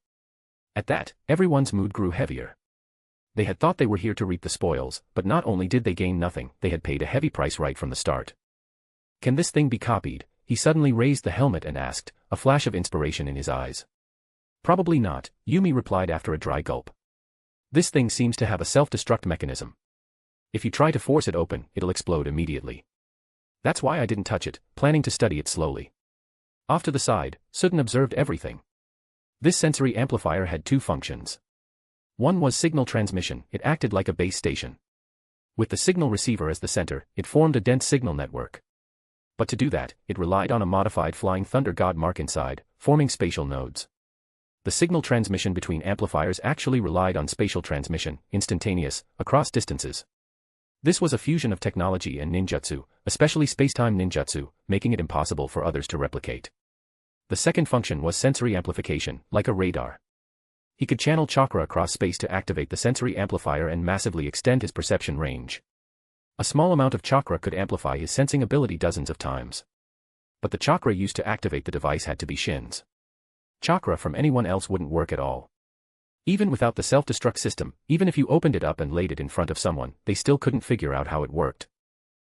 At that, everyone's mood grew heavier. They had thought they were here to reap the spoils, but not only did they gain nothing, they had paid a heavy price right from the start. Can this thing be copied? He suddenly raised the helmet and asked, a flash of inspiration in his eyes. Probably not, Yumi replied after a dry gulp. This thing seems to have a self-destruct mechanism. If you try to force it open, it'll explode immediately. That's why I didn't touch it, planning to study it slowly. Off to the side, Sutton observed everything. This sensory amplifier had 2 functions. One was signal transmission, it acted like a base station. With the signal receiver as the center, it formed a dense signal network. But to do that, it relied on a modified flying thunder god mark inside, forming spatial nodes. The signal transmission between amplifiers actually relied on spatial transmission, instantaneous, across distances. This was a fusion of technology and ninjutsu, especially spacetime ninjutsu, making it impossible for others to replicate. The second function was sensory amplification, like a radar. He could channel chakra across space to activate the sensory amplifier and massively extend his perception range. A small amount of chakra could amplify his sensing ability dozens of times. But the chakra used to activate the device had to be Shin's. Chakra from anyone else wouldn't work at all. Even without the self-destruct system, even if you opened it up and laid it in front of someone, they still couldn't figure out how it worked.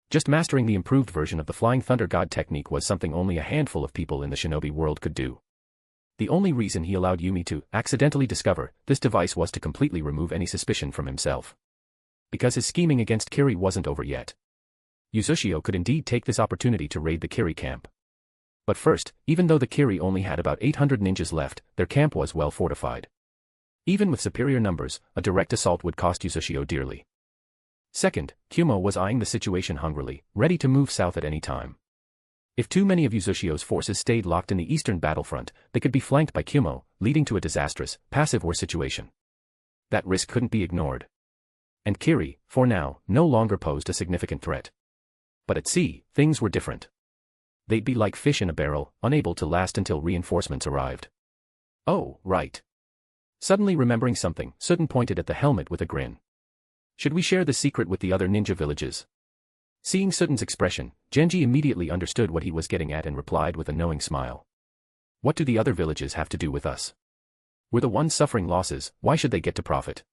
Just mastering the improved version of the Flying Thunder God technique was something only a handful of people in the shinobi world could do. The only reason he allowed Yumi to accidentally discover this device was to completely remove any suspicion from himself. Because his scheming against Kiri wasn't over yet. Uzushio could indeed take this opportunity to raid the Kiri camp. But first, even though the Kiri only had about 800 ninjas left, their camp was well fortified. Even with superior numbers, a direct assault would cost Uzushio dearly. Second, Kumo was eyeing the situation hungrily, ready to move south at any time. If too many of Uzushio's forces stayed locked in the eastern battlefront, they could be flanked by Kumo, leading to a disastrous, passive war situation. That risk couldn't be ignored. And Kiri, for now, no longer posed a significant threat. But at sea, things were different. They'd be like fish in a barrel, unable to last until reinforcements arrived. Oh, right. Suddenly remembering something, Sutton pointed at the helmet with a grin. Should we share the secret with the other ninja villages? Seeing Sutton's expression, Genji immediately understood what he was getting at and replied with a knowing smile. What do the other villages have to do with us? We're the ones suffering losses, why should they get to profit?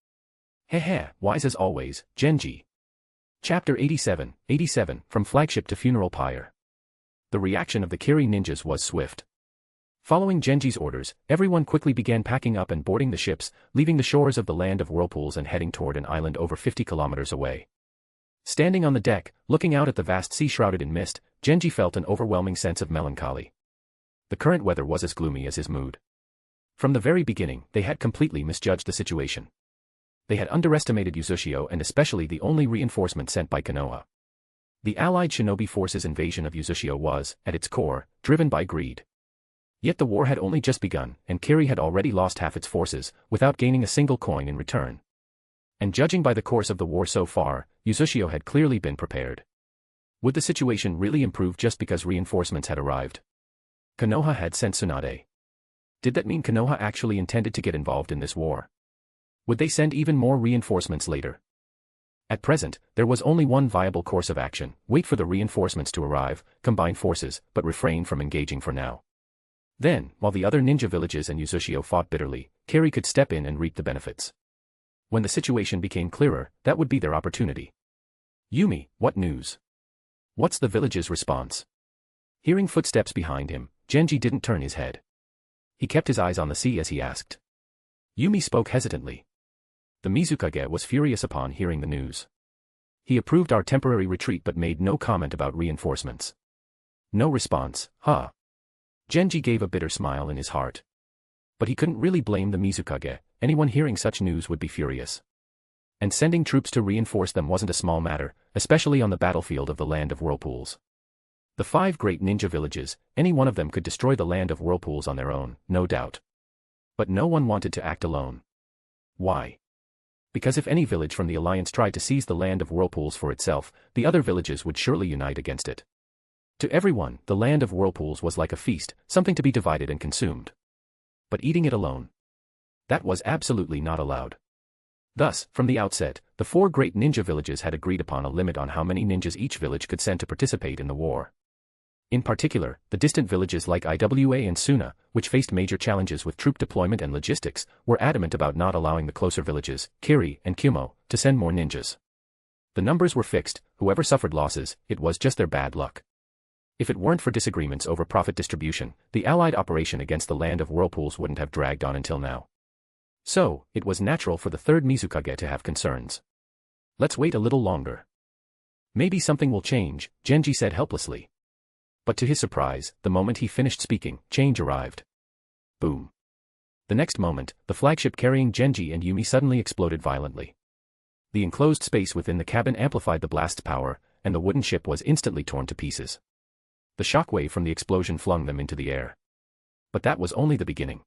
Heh, wise as always, Genji. Chapter 87, From Flagship to Funeral Pyre. The reaction of the Kiri ninjas was swift. Following Genji's orders, everyone quickly began packing up and boarding the ships, leaving the shores of the Land of Whirlpools and heading toward an island over 50 kilometers away. Standing on the deck, looking out at the vast sea shrouded in mist, Genji felt an overwhelming sense of melancholy. The current weather was as gloomy as his mood. From the very beginning, they had completely misjudged the situation. They had underestimated Uzushio and especially the only reinforcement sent by Konoha. The allied shinobi forces' invasion of Uzushio was, at its core, driven by greed. Yet the war had only just begun, and Kiri had already lost half its forces, without gaining a single coin in return. And judging by the course of the war so far, Uzushio had clearly been prepared. Would the situation really improve just because reinforcements had arrived? Konoha had sent Tsunade. Did that mean Konoha actually intended to get involved in this war? Would they send even more reinforcements later? At present, there was only one viable course of action: wait for the reinforcements to arrive, combine forces, but refrain from engaging for now. Then, while the other ninja villages and Uzushio fought bitterly, Kiri could step in and reap the benefits. When the situation became clearer, that would be their opportunity. Yumi, what news? What's the village's response? Hearing footsteps behind him, Genji didn't turn his head. He kept his eyes on the sea as he asked. Yumi spoke hesitantly. The Mizukage was furious upon hearing the news. He approved our temporary retreat but made no comment about reinforcements. No response, huh? Genji gave a bitter smile in his heart. But he couldn't really blame the Mizukage. Anyone hearing such news would be furious. And sending troops to reinforce them wasn't a small matter, especially on the battlefield of the Land of Whirlpools. The 5 great ninja villages, any one of them could destroy the Land of Whirlpools on their own, no doubt. But no one wanted to act alone. Why? Because if any village from the Alliance tried to seize the Land of Whirlpools for itself, the other villages would surely unite against it. To everyone, the Land of Whirlpools was like a feast, something to be divided and consumed. But eating it alone? That was absolutely not allowed. Thus, from the outset, the 4 great ninja villages had agreed upon a limit on how many ninjas each village could send to participate in the war. In particular, the distant villages like Iwa and Suna, which faced major challenges with troop deployment and logistics, were adamant about not allowing the closer villages, Kiri and Kumo, to send more ninjas. The numbers were fixed, whoever suffered losses, it was just their bad luck. If it weren't for disagreements over profit distribution, the Allied operation against the Land of Whirlpools wouldn't have dragged on until now. So, it was natural for the 3rd Mizukage to have concerns. Let's wait a little longer. Maybe something will change, Genji said helplessly. But to his surprise, the moment he finished speaking, change arrived. Boom. The next moment, the flagship carrying Genji and Yumi suddenly exploded violently. The enclosed space within the cabin amplified the blast's power, and the wooden ship was instantly torn to pieces. The shockwave from the explosion flung them into the air. But that was only the beginning.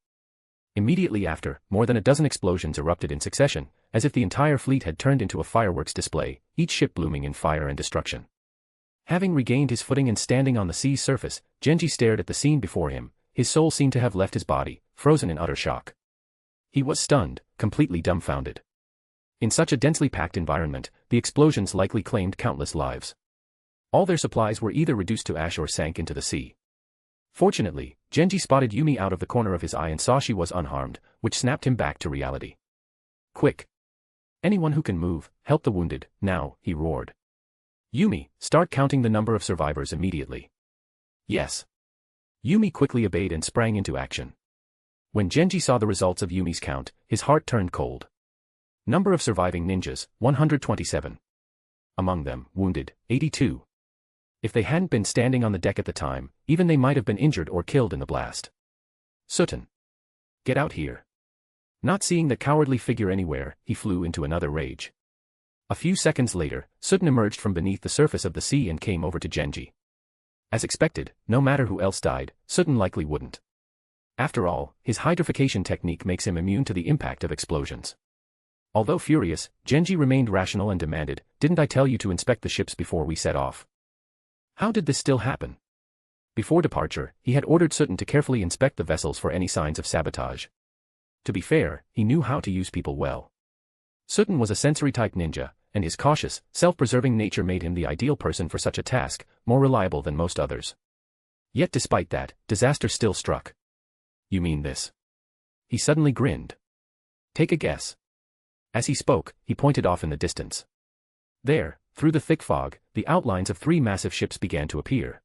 Immediately after, more than a dozen explosions erupted in succession, as if the entire fleet had turned into a fireworks display, each ship blooming in fire and destruction. Having regained his footing and standing on the sea's surface, Genji stared at the scene before him. His soul seemed to have left his body, frozen in utter shock. He was stunned, completely dumbfounded. In such a densely packed environment, the explosions likely claimed countless lives. All their supplies were either reduced to ash or sank into the sea. Fortunately, Genji spotted Yumi out of the corner of his eye and saw she was unharmed, which snapped him back to reality. quick. Anyone who can move, help the wounded, now, he roared. Yumi, start counting the number of survivors immediately. Yes. Yumi quickly obeyed and sprang into action. When Genji saw the results of Yumi's count, his heart turned cold. Number of surviving ninjas, 127. Among them, wounded, 82. If they hadn't been standing on the deck at the time, even they might have been injured or killed in the blast. Sutton. Get out here. Not seeing the cowardly figure anywhere, he flew into another rage. A few seconds later, Sutton emerged from beneath the surface of the sea and came over to Genji. As expected, no matter who else died, Sutton likely wouldn't. After all, his hydrification technique makes him immune to the impact of explosions. Although furious, Genji remained rational and demanded, "Didn't I tell you to inspect the ships before we set off? How did this still happen?" Before departure, he had ordered Sutton to carefully inspect the vessels for any signs of sabotage. To be fair, he knew how to use people well. Sutton was a sensory-type ninja, and his cautious, self-preserving nature made him the ideal person for such a task, more reliable than most others. Yet despite that, disaster still struck. "You mean this?" He suddenly grinned. "Take a guess." As he spoke, he pointed off in the distance. There, through the thick fog, the outlines of 3 massive ships began to appear.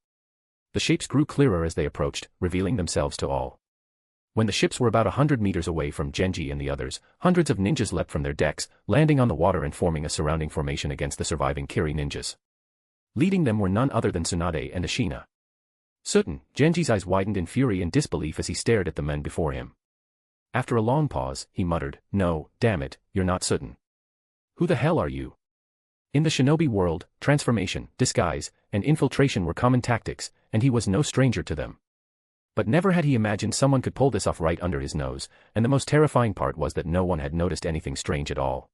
The shapes grew clearer as they approached, revealing themselves to all. When the ships were about 100 meters away from Genji and the others, hundreds of ninjas leapt from their decks, landing on the water and forming a surrounding formation against the surviving Kiri ninjas. Leading them were none other than Tsunade and Ashina. Sutton, Genji's eyes widened in fury and disbelief as he stared at the men before him. After a long pause, he muttered, "No, damn it, you're not Sutton. Who the hell are you?" In the shinobi world, transformation, disguise, and infiltration were common tactics, and he was no stranger to them. But never had he imagined someone could pull this off right under his nose, and the most terrifying part was that no one had noticed anything strange at all.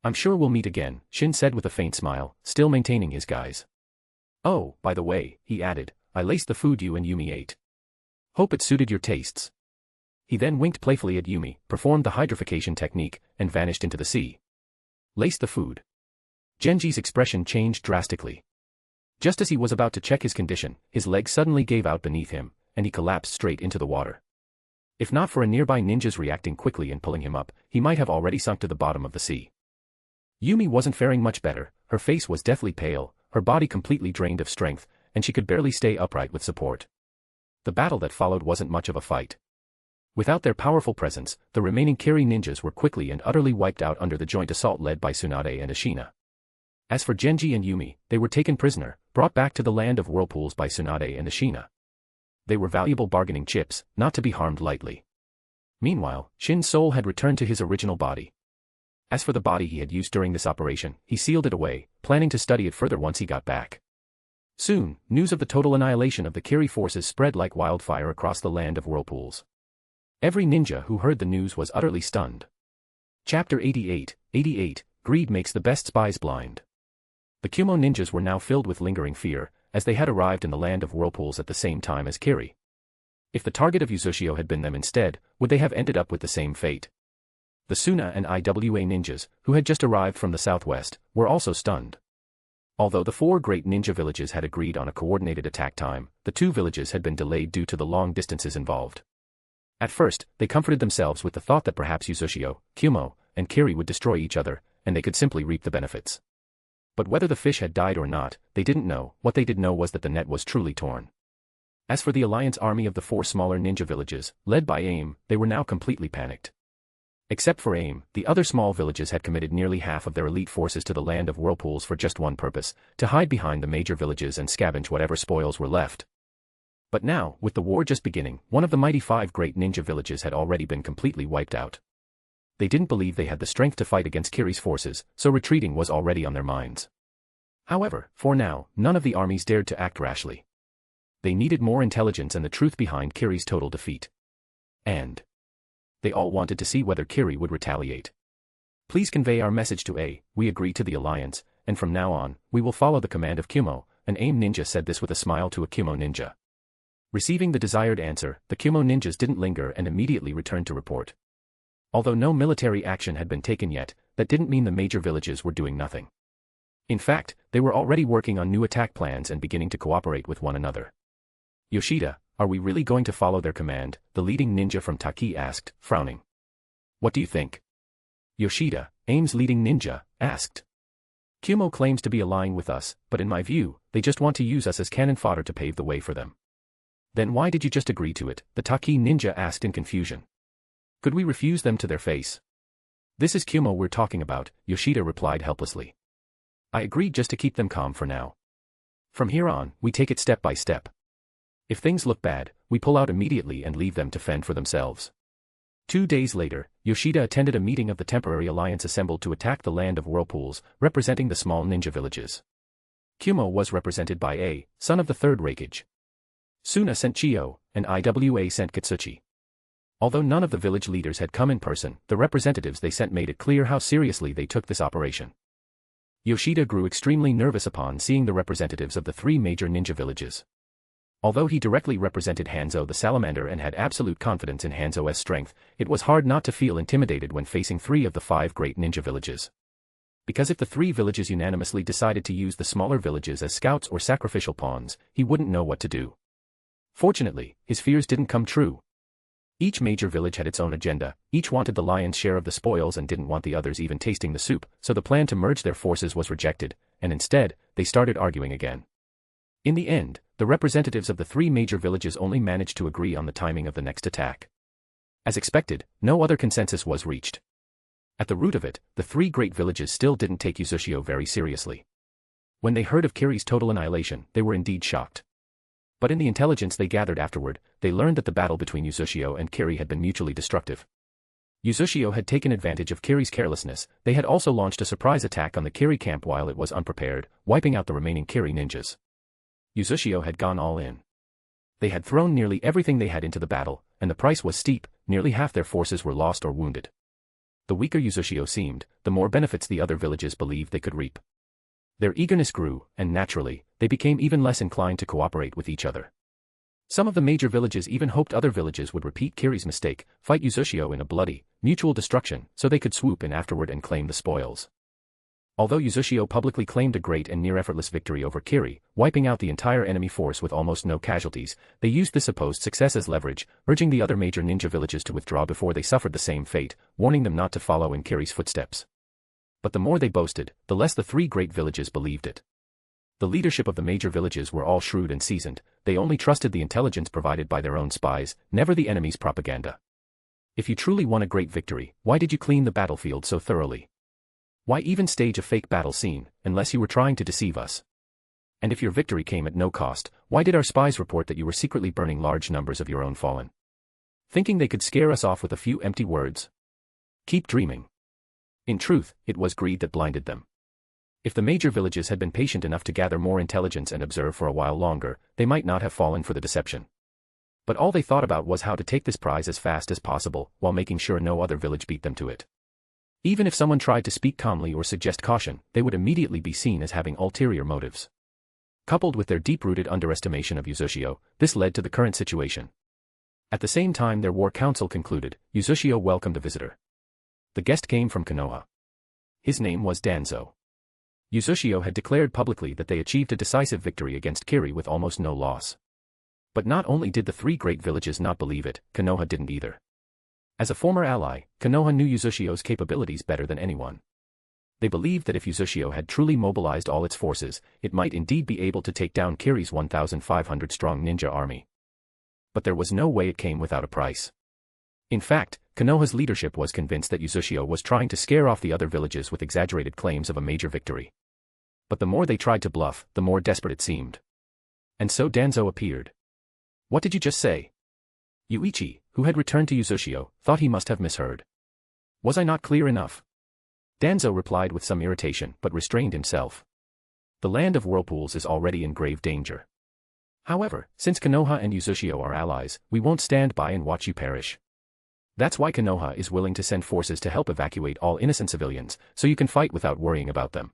"I'm sure we'll meet again," Shin said with a faint smile, still maintaining his guise. "Oh, by the way," he added, "I laced the food you and Yumi ate. Hope it suited your tastes." He then winked playfully at Yumi, performed the hydrification technique, and vanished into the sea. Laced the food. Genji's expression changed drastically. Just as he was about to check his condition, his leg suddenly gave out beneath him, and he collapsed straight into the water. If not for a nearby ninjas reacting quickly and pulling him up, he might have already sunk to the bottom of the sea. Yumi wasn't faring much better, her face was deathly pale, her body completely drained of strength, and she could barely stay upright with support. The battle that followed wasn't much of a fight. Without their powerful presence, the remaining Kiri ninjas were quickly and utterly wiped out under the joint assault led by Tsunade and Ashina. As for Genji and Yumi, they were taken prisoner, brought back to the land of whirlpools by Tsunade and Ashina. They were valuable bargaining chips, not to be harmed lightly. Meanwhile, Shin's soul had returned to his original body. As for the body he had used during this operation, he sealed it away, planning to study it further once he got back. Soon, news of the total annihilation of the Kiri forces spread like wildfire across the land of whirlpools. Every ninja who heard the news was utterly stunned. Chapter 88, Greed makes the best spies blind. The Kumo ninjas were now filled with lingering fear, as they had arrived in the land of whirlpools at the same time as Kiri. If the target of Uchiha had been them instead, would they have ended up with the same fate? The Suna and Iwa ninjas, who had just arrived from the southwest, were also stunned. Although the 4 great ninja villages had agreed on a coordinated attack time, the 2 villages had been delayed due to the long distances involved. At first, they comforted themselves with the thought that perhaps Uchiha, Kumo, and Kiri would destroy each other, and they could simply reap the benefits. But whether the fish had died or not, they didn't know. What they did know was that the net was truly torn. As for the alliance army of the 4 smaller ninja villages, led by AIM, they were now completely panicked. Except for AIM, the other small villages had committed nearly half of their elite forces to the land of whirlpools for just one purpose, to hide behind the major villages and scavenge whatever spoils were left. But now, with the war just beginning, one of the mighty 5 great ninja villages had already been completely wiped out. They didn't believe they had the strength to fight against Kiri's forces, so retreating was already on their minds. However, for now, none of the armies dared to act rashly. They needed more intelligence and the truth behind Kiri's total defeat. And they all wanted to see whether Kiri would retaliate. "Please convey our message to A. We agree to the alliance, and from now on, we will follow the command of Kumo." An AIM ninja said this with a smile to a Kumo ninja. Receiving the desired answer, the Kumo ninjas didn't linger and immediately returned to report. Although no military action had been taken yet, that didn't mean the major villages were doing nothing. In fact, they were already working on new attack plans and beginning to cooperate with one another. "Yoshida, are we really going to follow their command?" the leading ninja from Taki asked, frowning. "What do you think?" Yoshida, AIM's leading ninja, asked. Kumo claims to be allying with us, but in my view, they just want to use us as cannon fodder to pave the way for them. Then why did you just agree to it? The Taki ninja asked in confusion. Could we refuse them to their face? This is Kumo we're talking about, Yoshida replied helplessly. I agreed just to keep them calm for now. From here on, we take it step by step. If things look bad, we pull out immediately and leave them to fend for themselves. 2 days later, Yoshida attended a meeting of the temporary alliance assembled to attack the land of whirlpools, representing the small ninja villages. Kumo was represented by A, son of the third Raikage. Suna sent Chiyo, and Iwa sent Katsuchi. Although none of the village leaders had come in person, the representatives they sent made it clear how seriously they took this operation. Yoshida grew extremely nervous upon seeing the representatives of the 3 major ninja villages. Although he directly represented Hanzo the Salamander and had absolute confidence in Hanzo's strength, it was hard not to feel intimidated when facing 3 of the 5 great ninja villages. Because if the 3 villages unanimously decided to use the smaller villages as scouts or sacrificial pawns, he wouldn't know what to do. Fortunately, his fears didn't come true. Each major village had its own agenda, each wanted the lion's share of the spoils and didn't want the others even tasting the soup, so the plan to merge their forces was rejected, and instead, they started arguing again. In the end, the representatives of the 3 major villages only managed to agree on the timing of the next attack. As expected, no other consensus was reached. At the root of it, the 3 great villages still didn't take Uzushio very seriously. When they heard of Kiri's total annihilation, they were indeed shocked. But in the intelligence they gathered afterward, they learned that the battle between Uzushio and Kiri had been mutually destructive. Uzushio had taken advantage of Kiri's carelessness. They had also launched a surprise attack on the Kiri camp while it was unprepared, wiping out the remaining Kiri ninjas. Uzushio had gone all in. They had thrown nearly everything they had into the battle, and the price was steep. Nearly half their forces were lost or wounded. The weaker Uzushio seemed, the more benefits the other villages believed they could reap. Their eagerness grew, and naturally, they became even less inclined to cooperate with each other. Some of the major villages even hoped other villages would repeat Kiri's mistake, fight Uzushio in a bloody, mutual destruction, so they could swoop in afterward and claim the spoils. Although Uzushio publicly claimed a great and near-effortless victory over Kiri, wiping out the entire enemy force with almost no casualties, they used this supposed success as leverage, urging the other major ninja villages to withdraw before they suffered the same fate, warning them not to follow in Kiri's footsteps. But the more they boasted, the less the 3 great villages believed it. The leadership of the major villages were all shrewd and seasoned, they only trusted the intelligence provided by their own spies, never the enemy's propaganda. If you truly won a great victory, why did you clean the battlefield so thoroughly? Why even stage a fake battle scene, unless you were trying to deceive us? And if your victory came at no cost, why did our spies report that you were secretly burning large numbers of your own fallen? Thinking they could scare us off with a few empty words? Keep dreaming. In truth, it was greed that blinded them. If the major villages had been patient enough to gather more intelligence and observe for a while longer, they might not have fallen for the deception. But all they thought about was how to take this prize as fast as possible, while making sure no other village beat them to it. Even if someone tried to speak calmly or suggest caution, they would immediately be seen as having ulterior motives. Coupled with their deep-rooted underestimation of Uzushio, this led to the current situation. At the same time their war council concluded, Uzushio welcomed a visitor. The guest came from Konoha. His name was Danzo. Uzushio had declared publicly that they achieved a decisive victory against Kiri with almost no loss. But not only did the 3 great villages not believe it, Konoha didn't either. As a former ally, Konoha knew Uzushio's capabilities better than anyone. They believed that if Uzushio had truly mobilized all its forces, it might indeed be able to take down Kiri's 1,500-strong ninja army. But there was no way it came without a price. In fact, Konoha's leadership was convinced that Uzushio was trying to scare off the other villages with exaggerated claims of a major victory. But the more they tried to bluff, the more desperate it seemed. And so Danzo appeared. What did you just say? Yuichi, who had returned to Uzushio, thought he must have misheard. Was I not clear enough? Danzo replied with some irritation but restrained himself. The land of whirlpools is already in grave danger. However, since Konoha and Uzushio are allies, we won't stand by and watch you perish. That's why Konoha is willing to send forces to help evacuate all innocent civilians, so you can fight without worrying about them.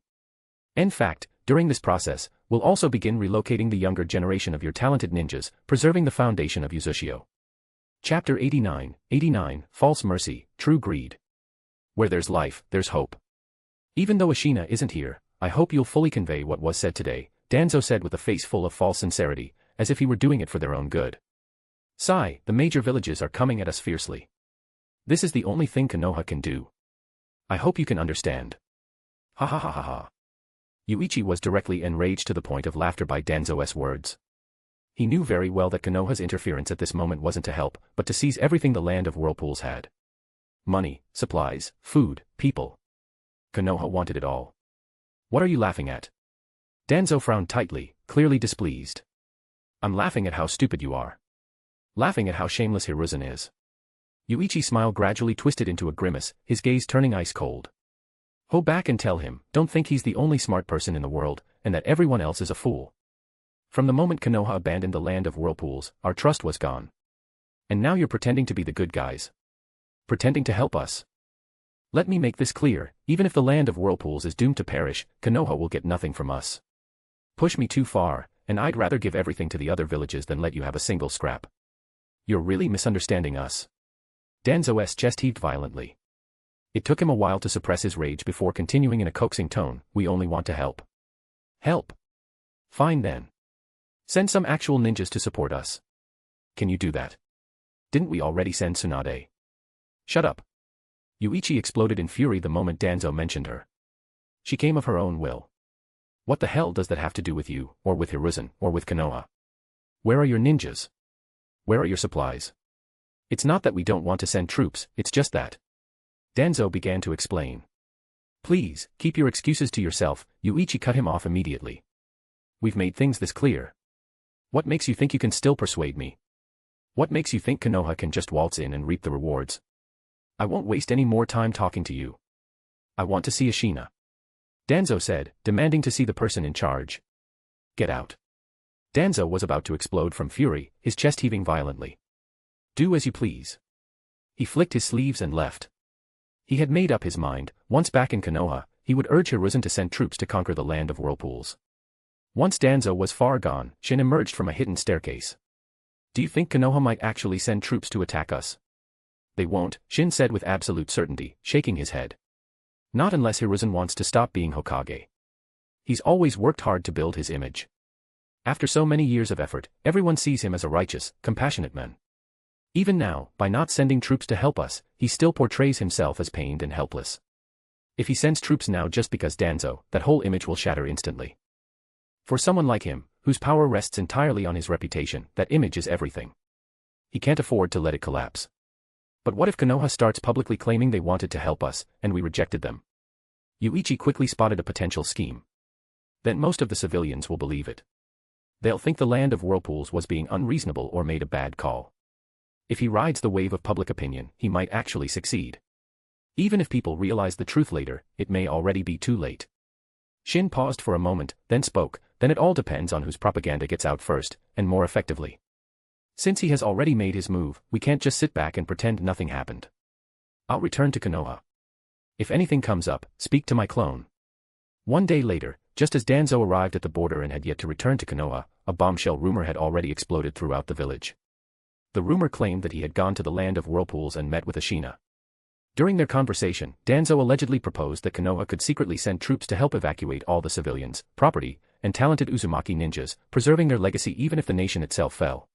In fact, during this process, we'll also begin relocating the younger generation of your talented ninjas, preserving the foundation of Uzushio. Chapter 89, False Mercy, True Greed. Where there's life, there's hope. Even though Ashina isn't here, I hope you'll fully convey what was said today, Danzo said with a face full of false sincerity, as if he were doing it for their own good. Sigh, the major villages are coming at us fiercely. This is the only thing Konoha can do. I hope you can understand. Ha ha ha ha ha. Yuichi was directly enraged to the point of laughter by Danzo's words. He knew very well that Konoha's interference at this moment wasn't to help, but to seize everything the land of whirlpools had. Money, supplies, food, people. Konoha wanted it all. What are you laughing at? Danzo frowned tightly, clearly displeased. I'm laughing at how stupid you are. Laughing at how shameless Hiruzen is. Yuichi's smile gradually twisted into a grimace, his gaze turning ice cold. Ho back and tell him, don't think he's the only smart person in the world, and that everyone else is a fool. From the moment Konoha abandoned the land of whirlpools, our trust was gone. And now you're pretending to be the good guys. Pretending to help us. Let me make this clear, even if the land of whirlpools is doomed to perish, Konoha will get nothing from us. Push me too far, and I'd rather give everything to the other villages than let you have a single scrap. You're really misunderstanding us. Danzo's chest heaved violently. It took him a while to suppress his rage before continuing in a coaxing tone, we only want to help. Help? Fine then. Send some actual ninjas to support us. Can you do that? Didn't we already send Tsunade? Shut up. Yuichi exploded in fury the moment Danzo mentioned her. She came of her own will. What the hell does that have to do with you, or with Hiruzen, or with Konoha? Where are your ninjas? Where are your supplies? It's not that we don't want to send troops, it's just that. Danzo began to explain. Please, keep your excuses to yourself, Yuichi cut him off immediately. We've made things this clear. What makes you think you can still persuade me? What makes you think Konoha can just waltz in and reap the rewards? I won't waste any more time talking to you. I want to see Ashina. Danzo said, demanding to see the person in charge. Get out. Danzo was about to explode from fury, his chest heaving violently. Do as you please. He flicked his sleeves and left. He had made up his mind, once back in Konoha, he would urge Hiruzen to send troops to conquer the land of whirlpools. Once Danzo was far gone, Shin emerged from a hidden staircase. Do you think Konoha might actually send troops to attack us? They won't, Shin said with absolute certainty, shaking his head. Not unless Hiruzen wants to stop being Hokage. He's always worked hard to build his image. After so many years of effort, everyone sees him as a righteous, compassionate man. Even now, by not sending troops to help us, he still portrays himself as pained and helpless. If he sends troops now just because Danzo, that whole image will shatter instantly. For someone like him, whose power rests entirely on his reputation, that image is everything. He can't afford to let it collapse. But what if Konoha starts publicly claiming they wanted to help us, and we rejected them? Yuichi quickly spotted a potential scheme. Then most of the civilians will believe it. They'll think the land of whirlpools was being unreasonable or made a bad call. If he rides the wave of public opinion, he might actually succeed. Even if people realize the truth later, it may already be too late. Shin paused for a moment, then spoke, then it all depends on whose propaganda gets out first, and more effectively. Since he has already made his move, we can't just sit back and pretend nothing happened. I'll return to Konoha. If anything comes up, speak to my clone. One day later, just as Danzo arrived at the border and had yet to return to Konoha, a bombshell rumor had already exploded throughout the village. The rumor claimed that he had gone to the land of whirlpools and met with Ashina. During their conversation, Danzo allegedly proposed that Konoha could secretly send troops to help evacuate all the civilians, property, and talented Uzumaki ninjas, preserving their legacy even if the nation itself fell.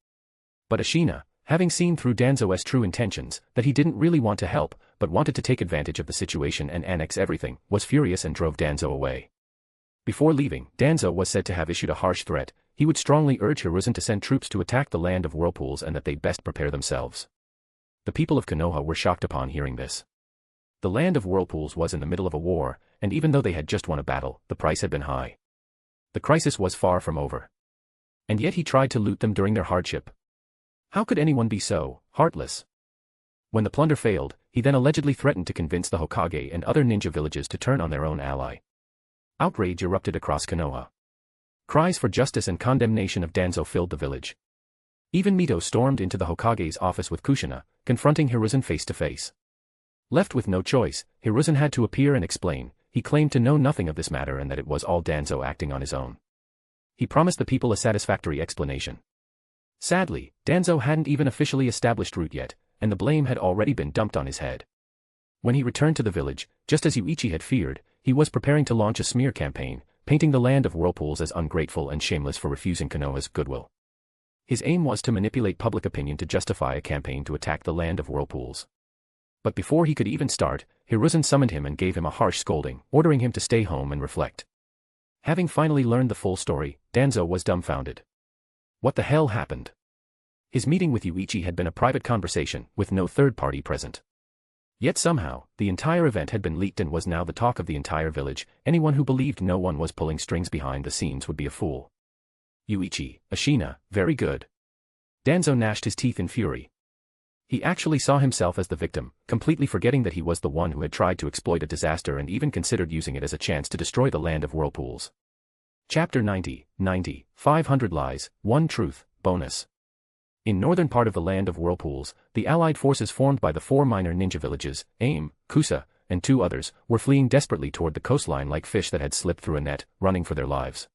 But Ashina, having seen through Danzo's true intentions, that he didn't really want to help, but wanted to take advantage of the situation and annex everything, was furious and drove Danzo away. Before leaving, Danzo was said to have issued a harsh threat. He would strongly urge Hiruzen to send troops to attack the land of whirlpools and that they best prepare themselves. The people of Konoha were shocked upon hearing this. The land of whirlpools was in the middle of a war, and even though they had just won a battle, the price had been high. The crisis was far from over. And yet he tried to loot them during their hardship. How could anyone be so heartless? When the plunder failed, he then allegedly threatened to convince the Hokage and other ninja villages to turn on their own ally. Outrage erupted across Konoha. Cries for justice and condemnation of Danzo filled the village. Even Mito stormed into the Hokage's office with Kushina, confronting Hiruzen face to face. Left with no choice, Hiruzen had to appear and explain. He claimed to know nothing of this matter and that it was all Danzo acting on his own. He promised the people a satisfactory explanation. Sadly, Danzo hadn't even officially established root yet, and the blame had already been dumped on his head. When he returned to the village, just as Yuichi had feared, he was preparing to launch a smear campaign, painting the land of whirlpools as ungrateful and shameless for refusing Konoha's goodwill. His aim was to manipulate public opinion to justify a campaign to attack the land of whirlpools. But before he could even start, Hiruzen summoned him and gave him a harsh scolding, ordering him to stay home and reflect. Having finally learned the full story, Danzo was dumbfounded. What the hell happened? His meeting with Yuichi had been a private conversation, with no third party present. Yet somehow, the entire event had been leaked and was now the talk of the entire village. Anyone who believed no one was pulling strings behind the scenes would be a fool. Yuichi, Ashina, very good. Danzo gnashed his teeth in fury. He actually saw himself as the victim, completely forgetting that he was the one who had tried to exploit a disaster and even considered using it as a chance to destroy the land of whirlpools. Chapter 90, 500 Lies, 1 Truth, Bonus. In northern part of the land of whirlpools, the allied forces formed by the 4 minor ninja villages, Aim, Kusa, and 2 others, were fleeing desperately toward the coastline like fish that had slipped through a net, running for their lives.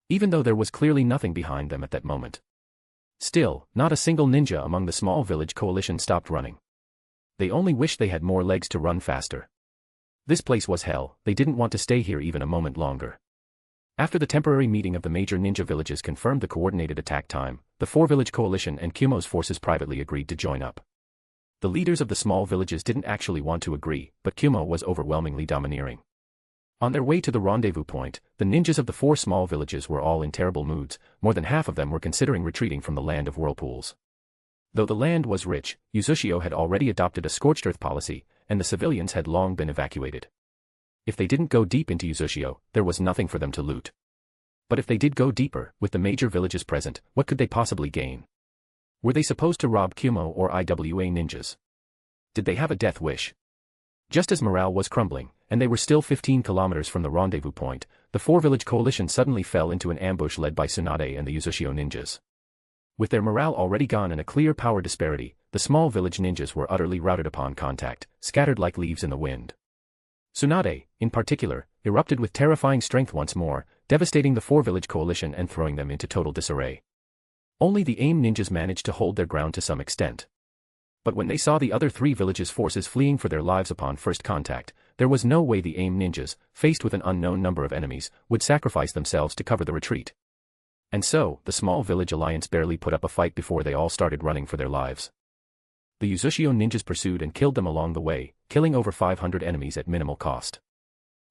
Even though there was clearly nothing behind them at that moment. Still, not a single ninja among the small village coalition stopped running. They only wished they had more legs to run faster. This place was hell, they didn't want to stay here even a moment longer. After the temporary meeting of the major ninja villages confirmed the coordinated attack time, the 4-village coalition and Kumo's forces privately agreed to join up. The leaders of the small villages didn't actually want to agree, but Kumo was overwhelmingly domineering. On their way to the rendezvous point, the ninjas of the 4 small villages were all in terrible moods. More than half of them were considering retreating from the land of whirlpools. Though the land was rich, Uchiha had already adopted a scorched earth policy, and the civilians had long been evacuated. If they didn't go deep into Uchiha, there was nothing for them to loot. But if they did go deeper, with the major villages present, what could they possibly gain? Were they supposed to rob Kumo or IWA ninjas? Did they have a death wish? Just as morale was crumbling, and they were still 15 kilometers from the rendezvous point, the 4-village coalition suddenly fell into an ambush led by Tsunade and the Uchiha ninjas. With their morale already gone and a clear power disparity, the small village ninjas were utterly routed upon contact, scattered like leaves in the wind. Tsunade, in particular, erupted with terrifying strength once more, devastating the 4-village coalition and throwing them into total disarray. Only the AIM ninjas managed to hold their ground to some extent. But when they saw the other 3 villages' forces fleeing for their lives upon first contact, there was no way the AIM ninjas, faced with an unknown number of enemies, would sacrifice themselves to cover the retreat. And so, the small village alliance barely put up a fight before they all started running for their lives. The Uchiha ninjas pursued and killed them along the way, killing over 500 enemies at minimal cost.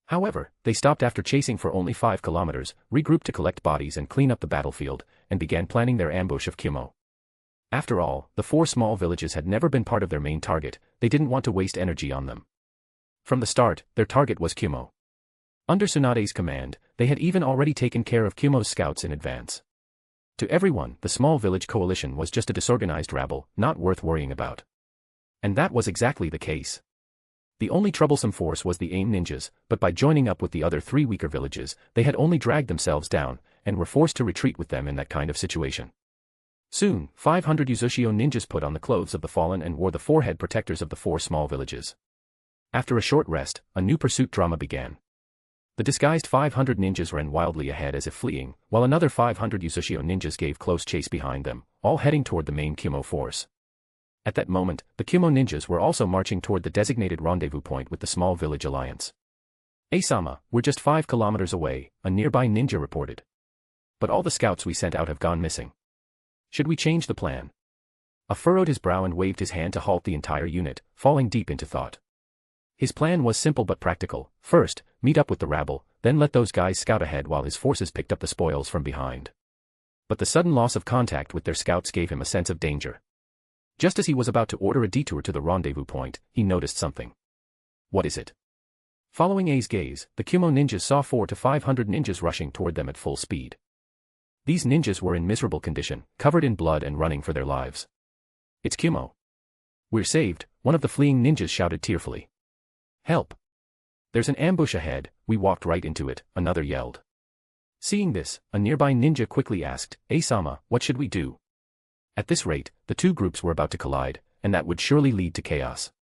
However, they stopped after chasing for only 5 kilometers, regrouped to collect bodies and clean up the battlefield, and began planning their ambush of Kumo. After all, the 4 small villages had never been part of their main target, they didn't want to waste energy on them. From the start, their target was Kumo. Under Tsunade's command, they had even already taken care of Kumo's scouts in advance. To everyone, the small village coalition was just a disorganized rabble, not worth worrying about. And that was exactly the case. The only troublesome force was the AIM ninjas, but by joining up with the other 3 weaker villages, they had only dragged themselves down, and were forced to retreat with them in that kind of situation. Soon, 500 Uchiha ninjas put on the clothes of the fallen and wore the forehead protectors of the 4 small villages. After a short rest, a new pursuit drama began. The disguised 500 ninjas ran wildly ahead as if fleeing, while another 500 Uchiha ninjas gave close chase behind them, all heading toward the main Kumo force. At that moment, the Kumo ninjas were also marching toward the designated rendezvous point with the small village alliance. "Asama, we're just 5 kilometers away," a nearby ninja reported. "But all the scouts we sent out have gone missing. Should we change the plan?" A furrowed his brow and waved his hand to halt the entire unit, falling deep into thought. His plan was simple but practical. First, meet up with the rabble, then let those guys scout ahead while his forces picked up the spoils from behind. But the sudden loss of contact with their scouts gave him a sense of danger. Just as he was about to order a detour to the rendezvous point, he noticed something. "What is it?" Following A's gaze, the Kumo ninjas saw 400 to 500 ninjas rushing toward them at full speed. These ninjas were in miserable condition, covered in blood and running for their lives. "It's Kumo. We're saved," one of the fleeing ninjas shouted tearfully. "Help! There's an ambush ahead, we walked right into it," another yelled. Seeing this, a nearby ninja quickly asked, "Asama, what should we do?" At this rate, the 2 groups were about to collide, and that would surely lead to chaos.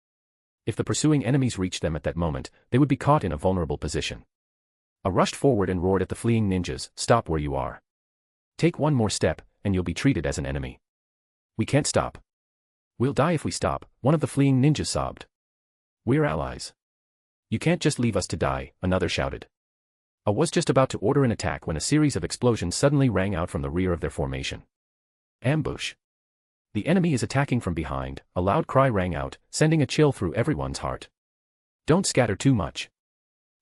If the pursuing enemies reached them at that moment, they would be caught in a vulnerable position. A rushed forward and roared at the fleeing ninjas, "Stop where you are. Take one more step, and you'll be treated as an enemy. We can't stop. We'll die if we stop," one of the fleeing ninjas sobbed. "We're allies. You can't just leave us to die," another shouted. A was just about to order an attack when a series of explosions suddenly rang out from the rear of their formation. Ambush. The enemy is attacking from behind, a loud cry rang out, sending a chill through everyone's heart. Don't scatter too much.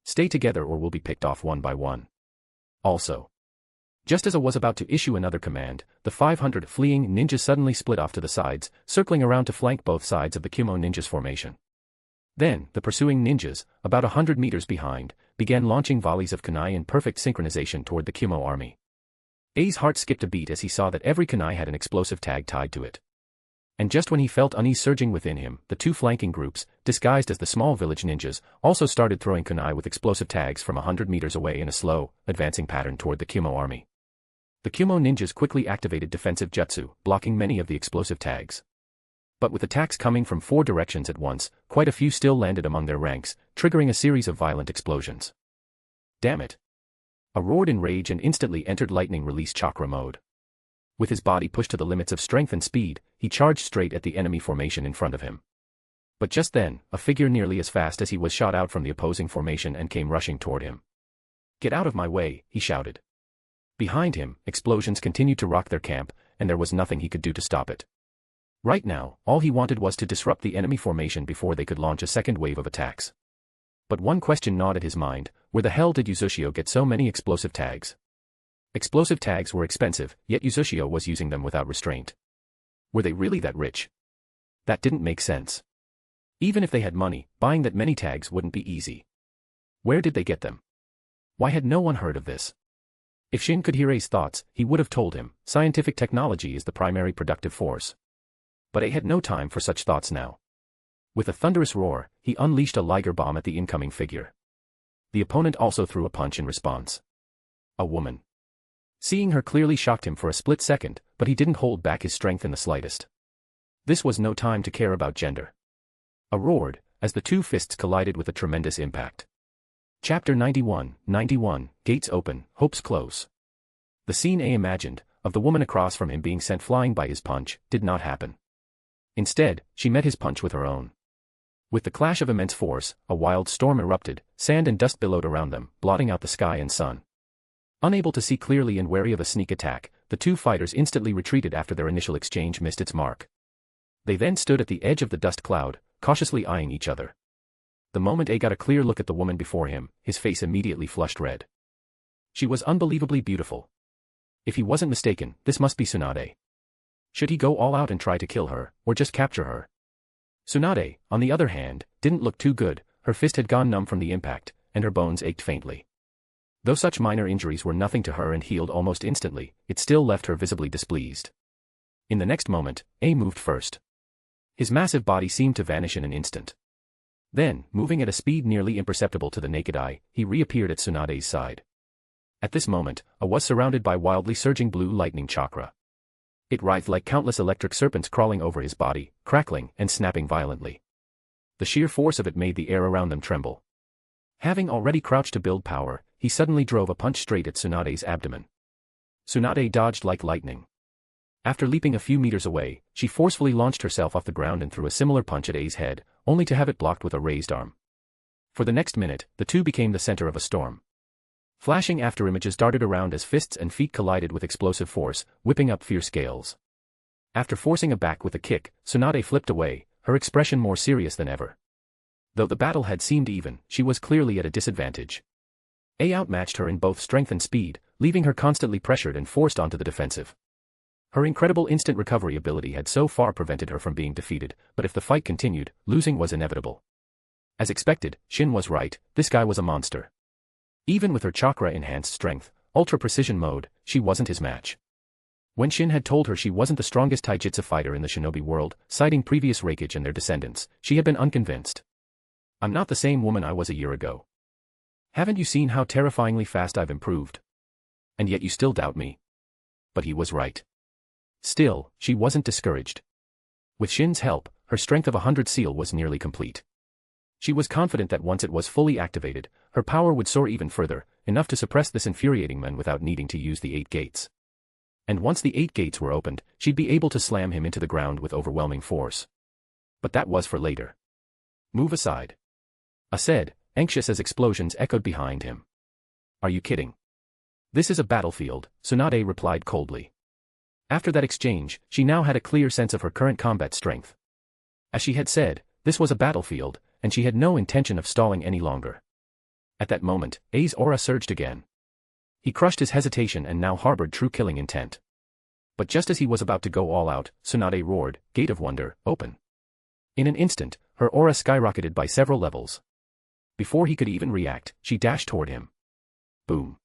Stay together or we'll be picked off one by one. Also. Just as I was about to issue another command, the 500 fleeing ninjas suddenly split off to the sides, circling around to flank both sides of the Kumo ninjas formation. Then, the pursuing ninjas, about 100 meters behind, began launching volleys of kunai in perfect synchronization toward the Kumo army. A's heart skipped a beat as he saw that every kunai had an explosive tag tied to it. And just when he felt unease surging within him, the two flanking groups, disguised as the small village ninjas, also started throwing kunai with explosive tags from 100 meters away in a slow, advancing pattern toward the Kumo army. The Kumo ninjas quickly activated defensive jutsu, blocking many of the explosive tags. But with attacks coming from 4 directions at once, quite a few still landed among their ranks, triggering a series of violent explosions. Damn it! I roared in rage and instantly entered lightning release chakra mode. With his body pushed to the limits of strength and speed, he charged straight at the enemy formation in front of him. But just then, a figure nearly as fast as he was shot out from the opposing formation and came rushing toward him. "Get out of my way," he shouted. Behind him, explosions continued to rock their camp, and there was nothing he could do to stop it. Right now, all he wanted was to disrupt the enemy formation before they could launch a second wave of attacks. But one question gnawed at his mind: where the hell did Uchiha get so many explosive tags? Explosive tags were expensive, yet Uchiha was using them without restraint. Were they really that rich? That didn't make sense. Even if they had money, buying that many tags wouldn't be easy. Where did they get them? Why had no one heard of this? If Shin could hear A's thoughts, he would have told him, scientific technology is the primary productive force. But A had no time for such thoughts now. With a thunderous roar, he unleashed a Liger bomb at the incoming figure. The opponent also threw a punch in response. A woman. Seeing her clearly shocked him for a split second, but he didn't hold back his strength in the slightest. This was no time to care about gender. A roared, as the two fists collided with a tremendous impact. Chapter 91, Gates Open, Hopes Close. The scene A imagined, of the woman across from him being sent flying by his punch, did not happen. Instead, she met his punch with her own. With the clash of immense force, a wild storm erupted, sand and dust billowed around them, blotting out the sky and sun. Unable to see clearly and wary of a sneak attack, the two fighters instantly retreated after their initial exchange missed its mark. They then stood at the edge of the dust cloud, cautiously eyeing each other. The moment A got a clear look at the woman before him, his face immediately flushed red. She was unbelievably beautiful. If he wasn't mistaken, this must be Tsunade. Should he go all out and try to kill her, or just capture her? Tsunade, on the other hand, didn't look too good. Her fist had gone numb from the impact, and her bones ached faintly. Though such minor injuries were nothing to her and healed almost instantly, it still left her visibly displeased. In the next moment, A moved first. His massive body seemed to vanish in an instant. Then, moving at a speed nearly imperceptible to the naked eye, he reappeared at Tsunade's side. At this moment, A was surrounded by wildly surging blue lightning chakra. It writhed like countless electric serpents crawling over his body, crackling and snapping violently. The sheer force of it made the air around them tremble. Having already crouched to build power, he suddenly drove a punch straight at Tsunade's abdomen. Tsunade dodged like lightning. After leaping a few meters away, she forcefully launched herself off the ground and threw a similar punch at A's head, only to have it blocked with a raised arm. For the next minute, the two became the center of a storm. Flashing afterimages darted around as fists and feet collided with explosive force, whipping up fierce gales. After forcing a back with a kick, Tsunade flipped away, her expression more serious than ever. Though the battle had seemed even, she was clearly at a disadvantage. A outmatched her in both strength and speed, leaving her constantly pressured and forced onto the defensive. Her incredible instant recovery ability had so far prevented her from being defeated, but if the fight continued, losing was inevitable. As expected, Shin was right, this guy was a monster. Even with her chakra-enhanced strength, ultra-precision mode, she wasn't his match. When Shin had told her she wasn't the strongest taijutsu fighter in the shinobi world, citing previous Reikage and their descendants, she had been unconvinced. "I'm not the same woman I was a year ago. Haven't you seen how terrifyingly fast I've improved? And yet you still doubt me." But he was right. Still, she wasn't discouraged. With Shin's help, her strength of 100 seal was nearly complete. She was confident that once it was fully activated, her power would soar even further, enough to suppress this infuriating man without needing to use the 8 gates. And once the 8 gates were opened, she'd be able to slam him into the ground with overwhelming force. But that was for later. "Move aside," I said, anxious as explosions echoed behind him. "Are you kidding? This is a battlefield," Tsunade replied coldly. After that exchange, she now had a clear sense of her current combat strength. As she had said, this was a battlefield, and she had no intention of stalling any longer. At that moment, A's aura surged again. He crushed his hesitation and now harbored true killing intent. But just as he was about to go all out, Tsunade roared, "Gate of Wonder, open." In an instant, her aura skyrocketed by several levels. Before he could even react, she dashed toward him. Boom.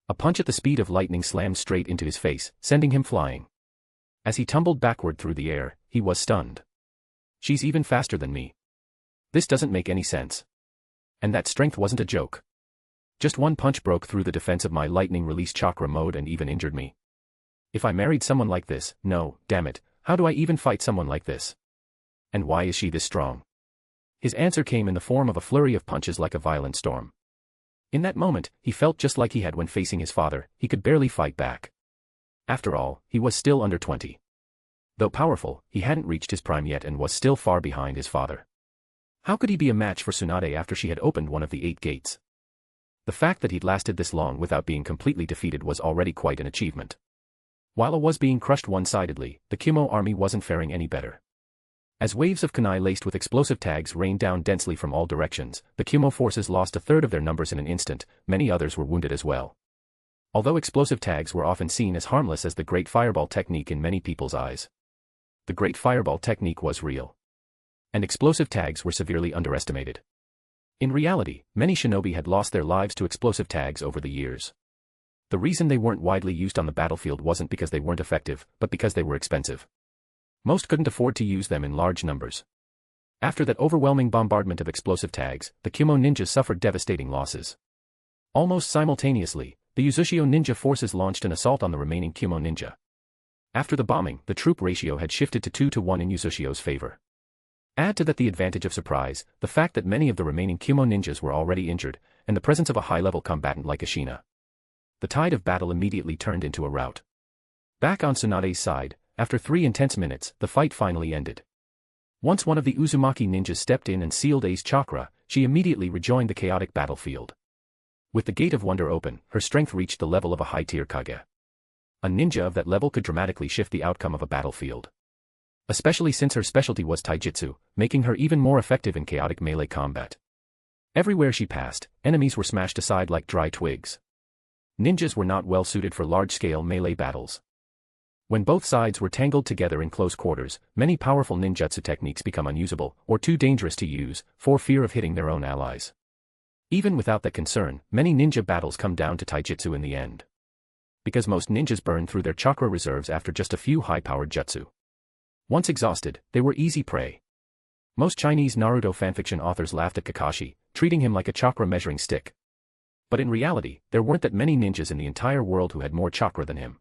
A punch at the speed of lightning slammed straight into his face, sending him flying. As he tumbled backward through the air, he was stunned. She's even faster than me. This doesn't make any sense. And that strength wasn't a joke. Just one punch broke through the defense of my lightning release chakra mode and even injured me. If I married someone like this, no, damn it, how do I even fight someone like this? And why is she this strong? His answer came in the form of a flurry of punches like a violent storm. In that moment, he felt just like he had when facing his father, he could barely fight back. After all, he was still under 20. Though powerful, he hadn't reached his prime yet and was still far behind his father. How could he be a match for Tsunade after she had opened one of the 8 gates? The fact that he'd lasted this long without being completely defeated was already quite an achievement. While it was being crushed one-sidedly, the Kumo army wasn't faring any better. As waves of kunai laced with explosive tags rained down densely from all directions, the Kumo forces lost a third of their numbers in an instant, many others were wounded as well. Although explosive tags were often seen as harmless as the Great Fireball technique in many people's eyes, the Great Fireball technique was real. And explosive tags were severely underestimated. In reality, many shinobi had lost their lives to explosive tags over the years. The reason they weren't widely used on the battlefield wasn't because they weren't effective, but because they were expensive. Most couldn't afford to use them in large numbers. After that overwhelming bombardment of explosive tags, the Kumo ninjas suffered devastating losses. Almost simultaneously, the Uchiha ninja forces launched an assault on the remaining Kumo ninja. After the bombing, the troop ratio had shifted to 2-1 in Uchiha's favor. Add to that the advantage of surprise, the fact that many of the remaining Kumo ninjas were already injured, and the presence of a high-level combatant like Ashina. The tide of battle immediately turned into a rout. Back on Tsunade's side, after 3 intense minutes, the fight finally ended. Once one of the Uzumaki ninjas stepped in and sealed A's chakra, she immediately rejoined the chaotic battlefield. With the Gate of Wonder open, her strength reached the level of a high-tier Kage. A ninja of that level could dramatically shift the outcome of a battlefield. Especially since her specialty was taijutsu, making her even more effective in chaotic melee combat. Everywhere she passed, enemies were smashed aside like dry twigs. Ninjas were not well suited for large-scale melee battles. When both sides were tangled together in close quarters, many powerful ninjutsu techniques become unusable, or too dangerous to use, for fear of hitting their own allies. Even without that concern, many ninja battles come down to taijutsu in the end. Because most ninjas burn through their chakra reserves after just a few high-powered jutsu. Once exhausted, they were easy prey. Most Chinese Naruto fanfiction authors laughed at Kakashi, treating him like a chakra measuring stick. But in reality, there weren't that many ninjas in the entire world who had more chakra than him.